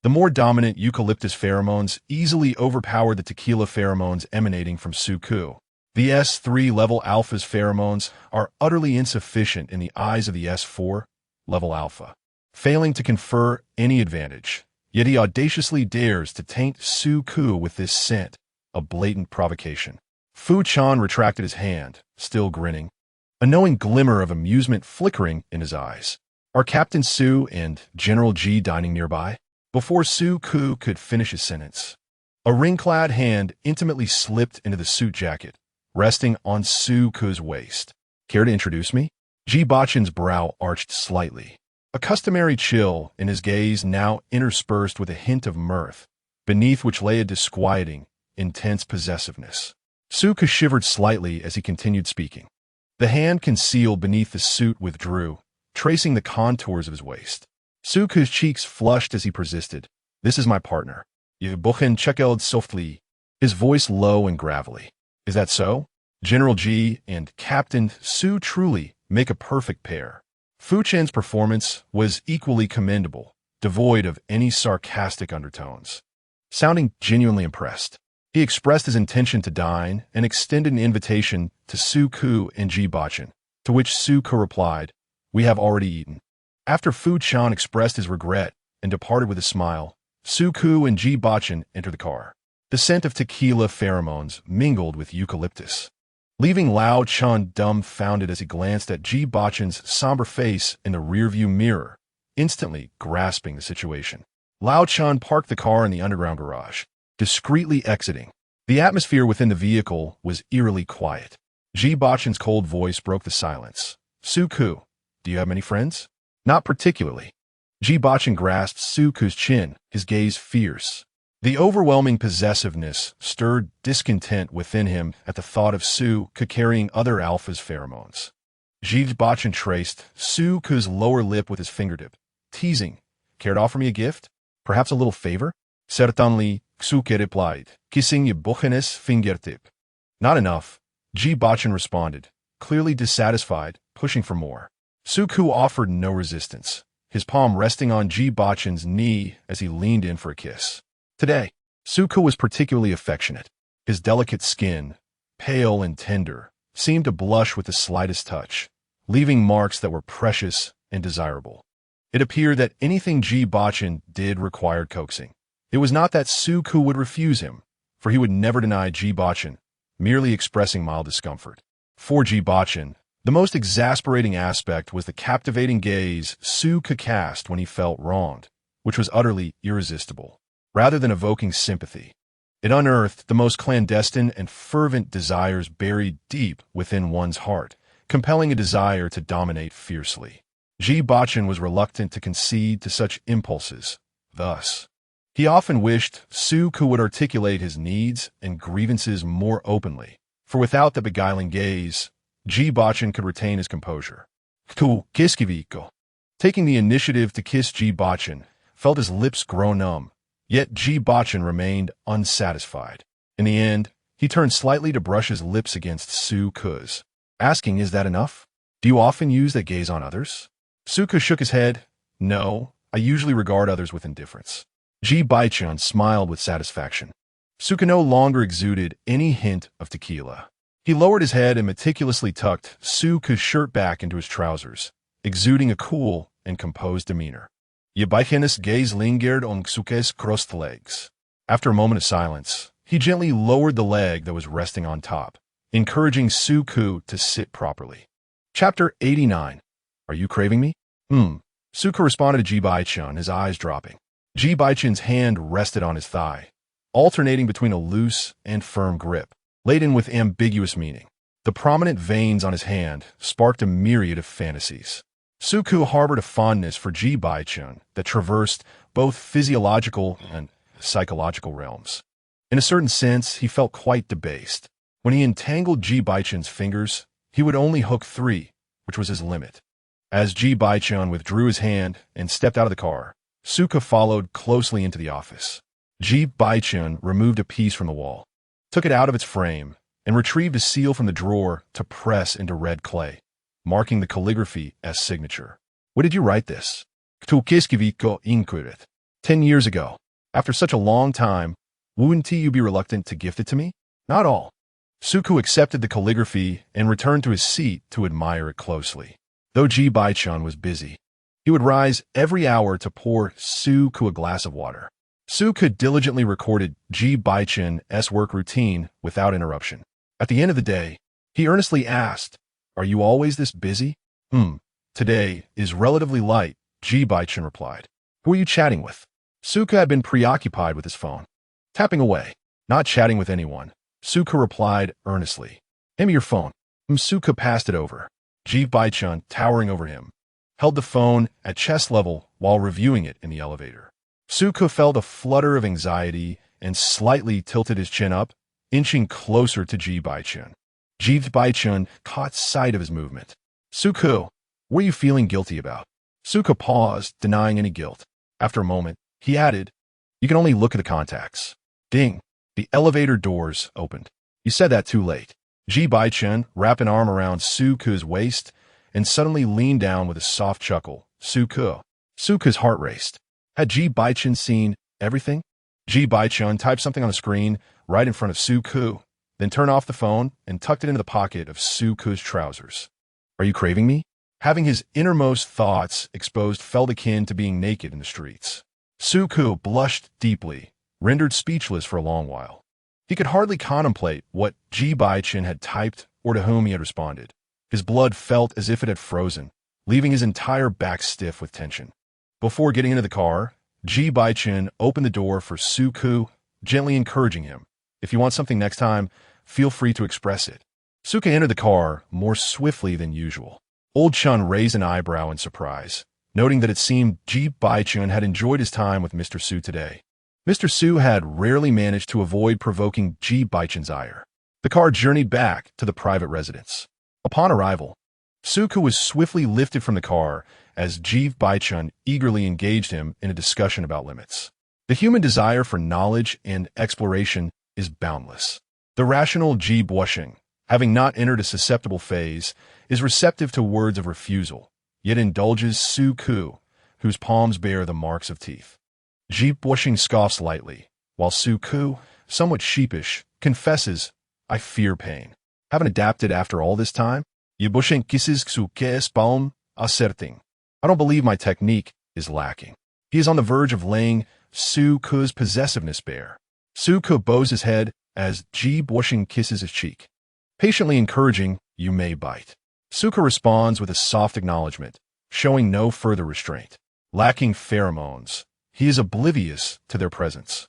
The more dominant eucalyptus pheromones easily overpowered the tequila pheromones emanating from Suku. The S3 level alpha's pheromones are utterly insufficient in the eyes of the S4 level alpha, failing to confer any advantage. Yet he audaciously dares to taint Suku with this scent, a blatant provocation. Fu Chan retracted his hand, still grinning, a knowing glimmer of amusement flickering in his eyes. Are Captain Su and General Ji dining nearby? Before Suku could finish his sentence, a ring-clad hand intimately slipped into the suit jacket, resting on Suku's waist. Care to introduce me? Ji Bochen's brow arched slightly, a customary chill in his gaze now interspersed with a hint of mirth, beneath which lay a disquieting, intense possessiveness. Suku shivered slightly as he continued speaking. The hand concealed beneath the suit withdrew, tracing the contours of his waist. Suku's cheeks flushed as he persisted. This is my partner. Ji Bochen chuckled softly, his voice low and gravelly. Is that so? General Ji and Captain Su truly make a perfect pair. Fu Chen's performance was equally commendable, devoid of any sarcastic undertones. Sounding genuinely impressed, he expressed his intention to dine and extended an invitation to Suku and Ji Bochen, to which Suku replied, "We have already eaten." After Fu Chan expressed his regret and departed with a smile, Suku and Ji Bochen entered the car. The scent of tequila pheromones mingled with eucalyptus, leaving Lao Chun dumbfounded as he glanced at Ji Bochen's somber face in the rearview mirror, instantly grasping the situation. Lao Chun parked the car in the underground garage, discreetly exiting. The atmosphere within the vehicle was eerily quiet. Ji Bochen's cold voice broke the silence. Suku, do you have many friends? Not particularly. Ji Bochen grasped Suku's chin, his gaze fierce. The overwhelming possessiveness stirred discontent within him at the thought of Suku carrying other alpha's pheromones. Ji Bochen traced Suku's lower lip with his fingertip, teasing, "Care to offer me a gift? Perhaps a little favor?" Certainly, Suku replied, kissing Ji Bochen's fingertip. Not enough, Ji Bochen responded, clearly dissatisfied, pushing for more. Suku offered no resistance, his palm resting on Ji Bochen's knee as he leaned in for a kiss. Today, Suku was particularly affectionate. His delicate skin, pale and tender, seemed to blush with the slightest touch, leaving marks that were precious and desirable. It appeared that anything Ji Bochen did required coaxing. It was not that Su-ku would refuse him, for he would never deny Ji Bochen, merely expressing mild discomfort. For Ji Bochen, the most exasperating aspect was the captivating gaze Su-ku cast when he felt wronged, which was utterly irresistible. Rather than evoking sympathy, it unearthed the most clandestine and fervent desires buried deep within one's heart, compelling a desire to dominate fiercely. Ji Bochen was reluctant to concede to such impulses. Thus, he often wished Su-ku would articulate his needs and grievances more openly, for without the beguiling gaze, Ji Bochen could retain his composure. Taking the initiative to kiss Ji Bochen, felt his lips grow numb, yet Ji Bochen remained unsatisfied. In the end, he turned slightly to brush his lips against Su-ku's, asking, "Is that enough? Do you often use that gaze on others?" Su-ku shook his head. "No, I usually regard others with indifference." Ji Bochen smiled with satisfaction. Su-ku no longer exuded any hint of tequila. He lowered his head and meticulously tucked Su-ku's shirt back into his trousers, exuding a cool and composed demeanor. Ji Bochen's gaze lingered on Su-ku's crossed legs. After a moment of silence, he gently lowered the leg that was resting on top, encouraging Su-ku to sit properly. Chapter 89. Are you craving me? Su-ku responded to Ji Bochen, his eyes dropping. Ji Bochen's hand rested on his thigh, alternating between a loose and firm grip, laden with ambiguous meaning. The prominent veins on his hand sparked a myriad of fantasies. Su-ku harbored a fondness for Ji Bochen that traversed both physiological and psychological realms. In a certain sense, he felt quite debased. When he entangled Ji Bochen's fingers, he would only hook 3, which was his limit. As Ji Bochen withdrew his hand and stepped out of the car, Su-ku followed closely into the office. Ji Bochen removed a piece from the wall, took it out of its frame, and retrieved a seal from the drawer to press into red clay, marking the calligraphy as signature. "When did you write this?" "10 years ago. After such a long time, wouldn't you be reluctant to gift it to me?" "Not all." Su-ku accepted the calligraphy and returned to his seat to admire it closely. Though Ji Bochen was busy, he would rise every hour to pour Su-ku a glass of water. Su-ku diligently recorded Ji Bochen's work routine without interruption. At the end of the day, he earnestly asked, "Are you always this busy?" Today is relatively light," Ji Bochen replied. "Who are you chatting with?" Su-ku had been preoccupied with his phone, tapping away. "Not chatting with anyone," Su-ku replied earnestly. "Hand me your phone." Su-ku passed it over. Ji Bochen, towering over him, held the phone at chest level while reviewing it in the elevator. Su-ku felt a flutter of anxiety and slightly tilted his chin up, inching closer to Ji Bochen. Ji Bochen caught sight of his movement. "Su-ku, what are you feeling guilty about?" Su-ku paused, denying any guilt. After a moment, he added, "You can only look at the contacts." Ding! The elevator doors opened. "You said that too late." Ji Bochen wrapped an arm around Su-ku's waist and suddenly leaned down with a soft chuckle. "Su-ku." Su-ku's heart raced. Had Ji Bochen seen everything? Ji Bochen typed something on the screen right in front of Su-ku, then turned off the phone and tucked it into the pocket of Su-ku's trousers. "Are you craving me?" Having his innermost thoughts exposed felt akin to being naked in the streets. Su-ku blushed deeply, rendered speechless for a long while. He could hardly contemplate what Ji Bochen had typed or to whom he had responded. His blood felt as if it had frozen, leaving his entire back stiff with tension. Before getting into the car, Ji Bochen opened the door for Su-ku, gently encouraging him. "If you want something next time, feel free to express it." Su-ku entered the car more swiftly than usual. Old Chun raised an eyebrow in surprise, noting that it seemed Ji Bochen had enjoyed his time with Mr. Su today. Mr. Su had rarely managed to avoid provoking Ji Bochen's ire. The car journeyed back to the private residence. Upon arrival, Su-ku was swiftly lifted from the car as Ji Bochen eagerly engaged him in a discussion about limits. The human desire for knowledge and exploration is boundless. The rational Ji Bochen, having not entered a susceptible phase, is receptive to words of refusal, yet indulges Su-ku, whose palms bear the marks of teeth. Ji Bochen scoffs lightly, while Su-ku, somewhat sheepish, confesses, I fear pain. Haven't adapted after all this time? Ji Bochen kisses su que es balm acerting. I don't believe my technique is lacking. He is on the verge of laying Su Ke's possessiveness bare. Su Ke bows his head as Ji Bochen kisses his cheek. Patiently encouraging, you may bite. Su Ke responds with a soft acknowledgement, showing no further restraint. Lacking pheromones, he is oblivious to their presence.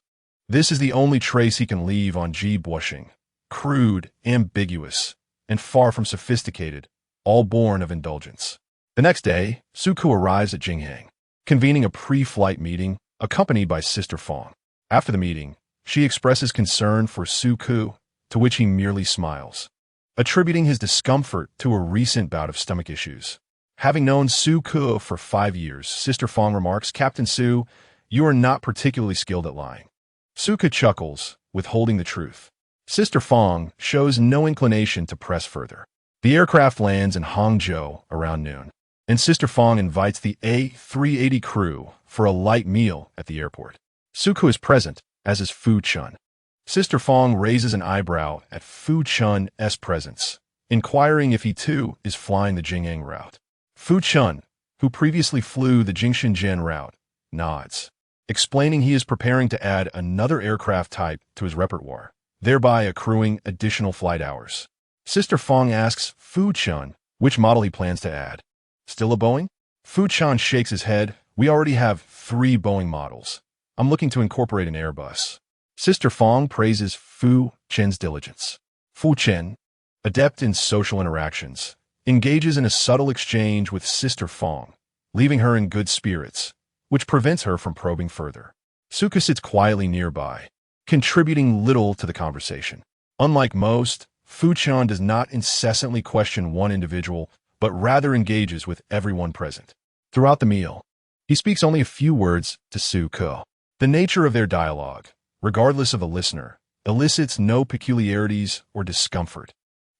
This is the only trace he can leave on Ji Bochen. Crude, ambiguous, and far from sophisticated, all born of indulgence. The next day, Su Ke arrives at Jinghang, convening a pre-flight meeting accompanied by Sister Fong. After the meeting, she expresses concern for Su Ke, to which he merely smiles, attributing his discomfort to a recent bout of stomach issues. Having known Su Ke for 5 years, Sister Fong remarks, Captain Su, you are not particularly skilled at lying. Su Ke chuckles, withholding the truth. Sister Fong shows no inclination to press further. The aircraft lands in Hangzhou around noon, and Sister Fong invites the A380 crew for a light meal at the airport. Su Ke is present, as is Fu Chun. Sister Fong raises an eyebrow at Fu Chun's presence, inquiring if he too is flying the Jinghang route. Fu Chun, who previously flew the Jingshenzhen route, nods, explaining he is preparing to add another aircraft type to his repertoire, thereby accruing additional flight hours. Sister Fong asks Fu Chun which model he plans to add. Still a Boeing? Fu Chun shakes his head. We already have 3 Boeing models. I'm looking to incorporate an Airbus. Sister Fong praises Fu Chen's diligence. Fu Chen, adept in social interactions, engages in a subtle exchange with Sister Fong, leaving her in good spirits, which prevents her from probing further. Su Ke sits quietly nearby, contributing little to the conversation. Unlike most, Fu Chun does not incessantly question one individual, but rather engages with everyone present. Throughout the meal, he speaks only a few words to Su Ke. The nature of their dialogue, regardless of the listener, elicits no peculiarities or discomfort,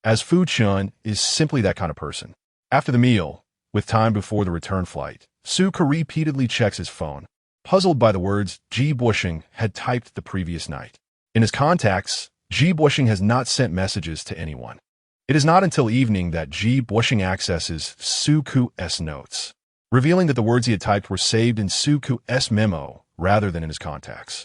as Fu Chun is simply that kind of person. After the meal, with time before the return flight, Su Ke repeatedly checks his phone, puzzled by the words Ji Bochen had typed the previous night. In his contacts, Ji Bochen has not sent messages to anyone. It is not until evening that Ji Bochen accesses Su Ke's notes, revealing that the words he had typed were saved in Su Ke's memo rather than in his contacts.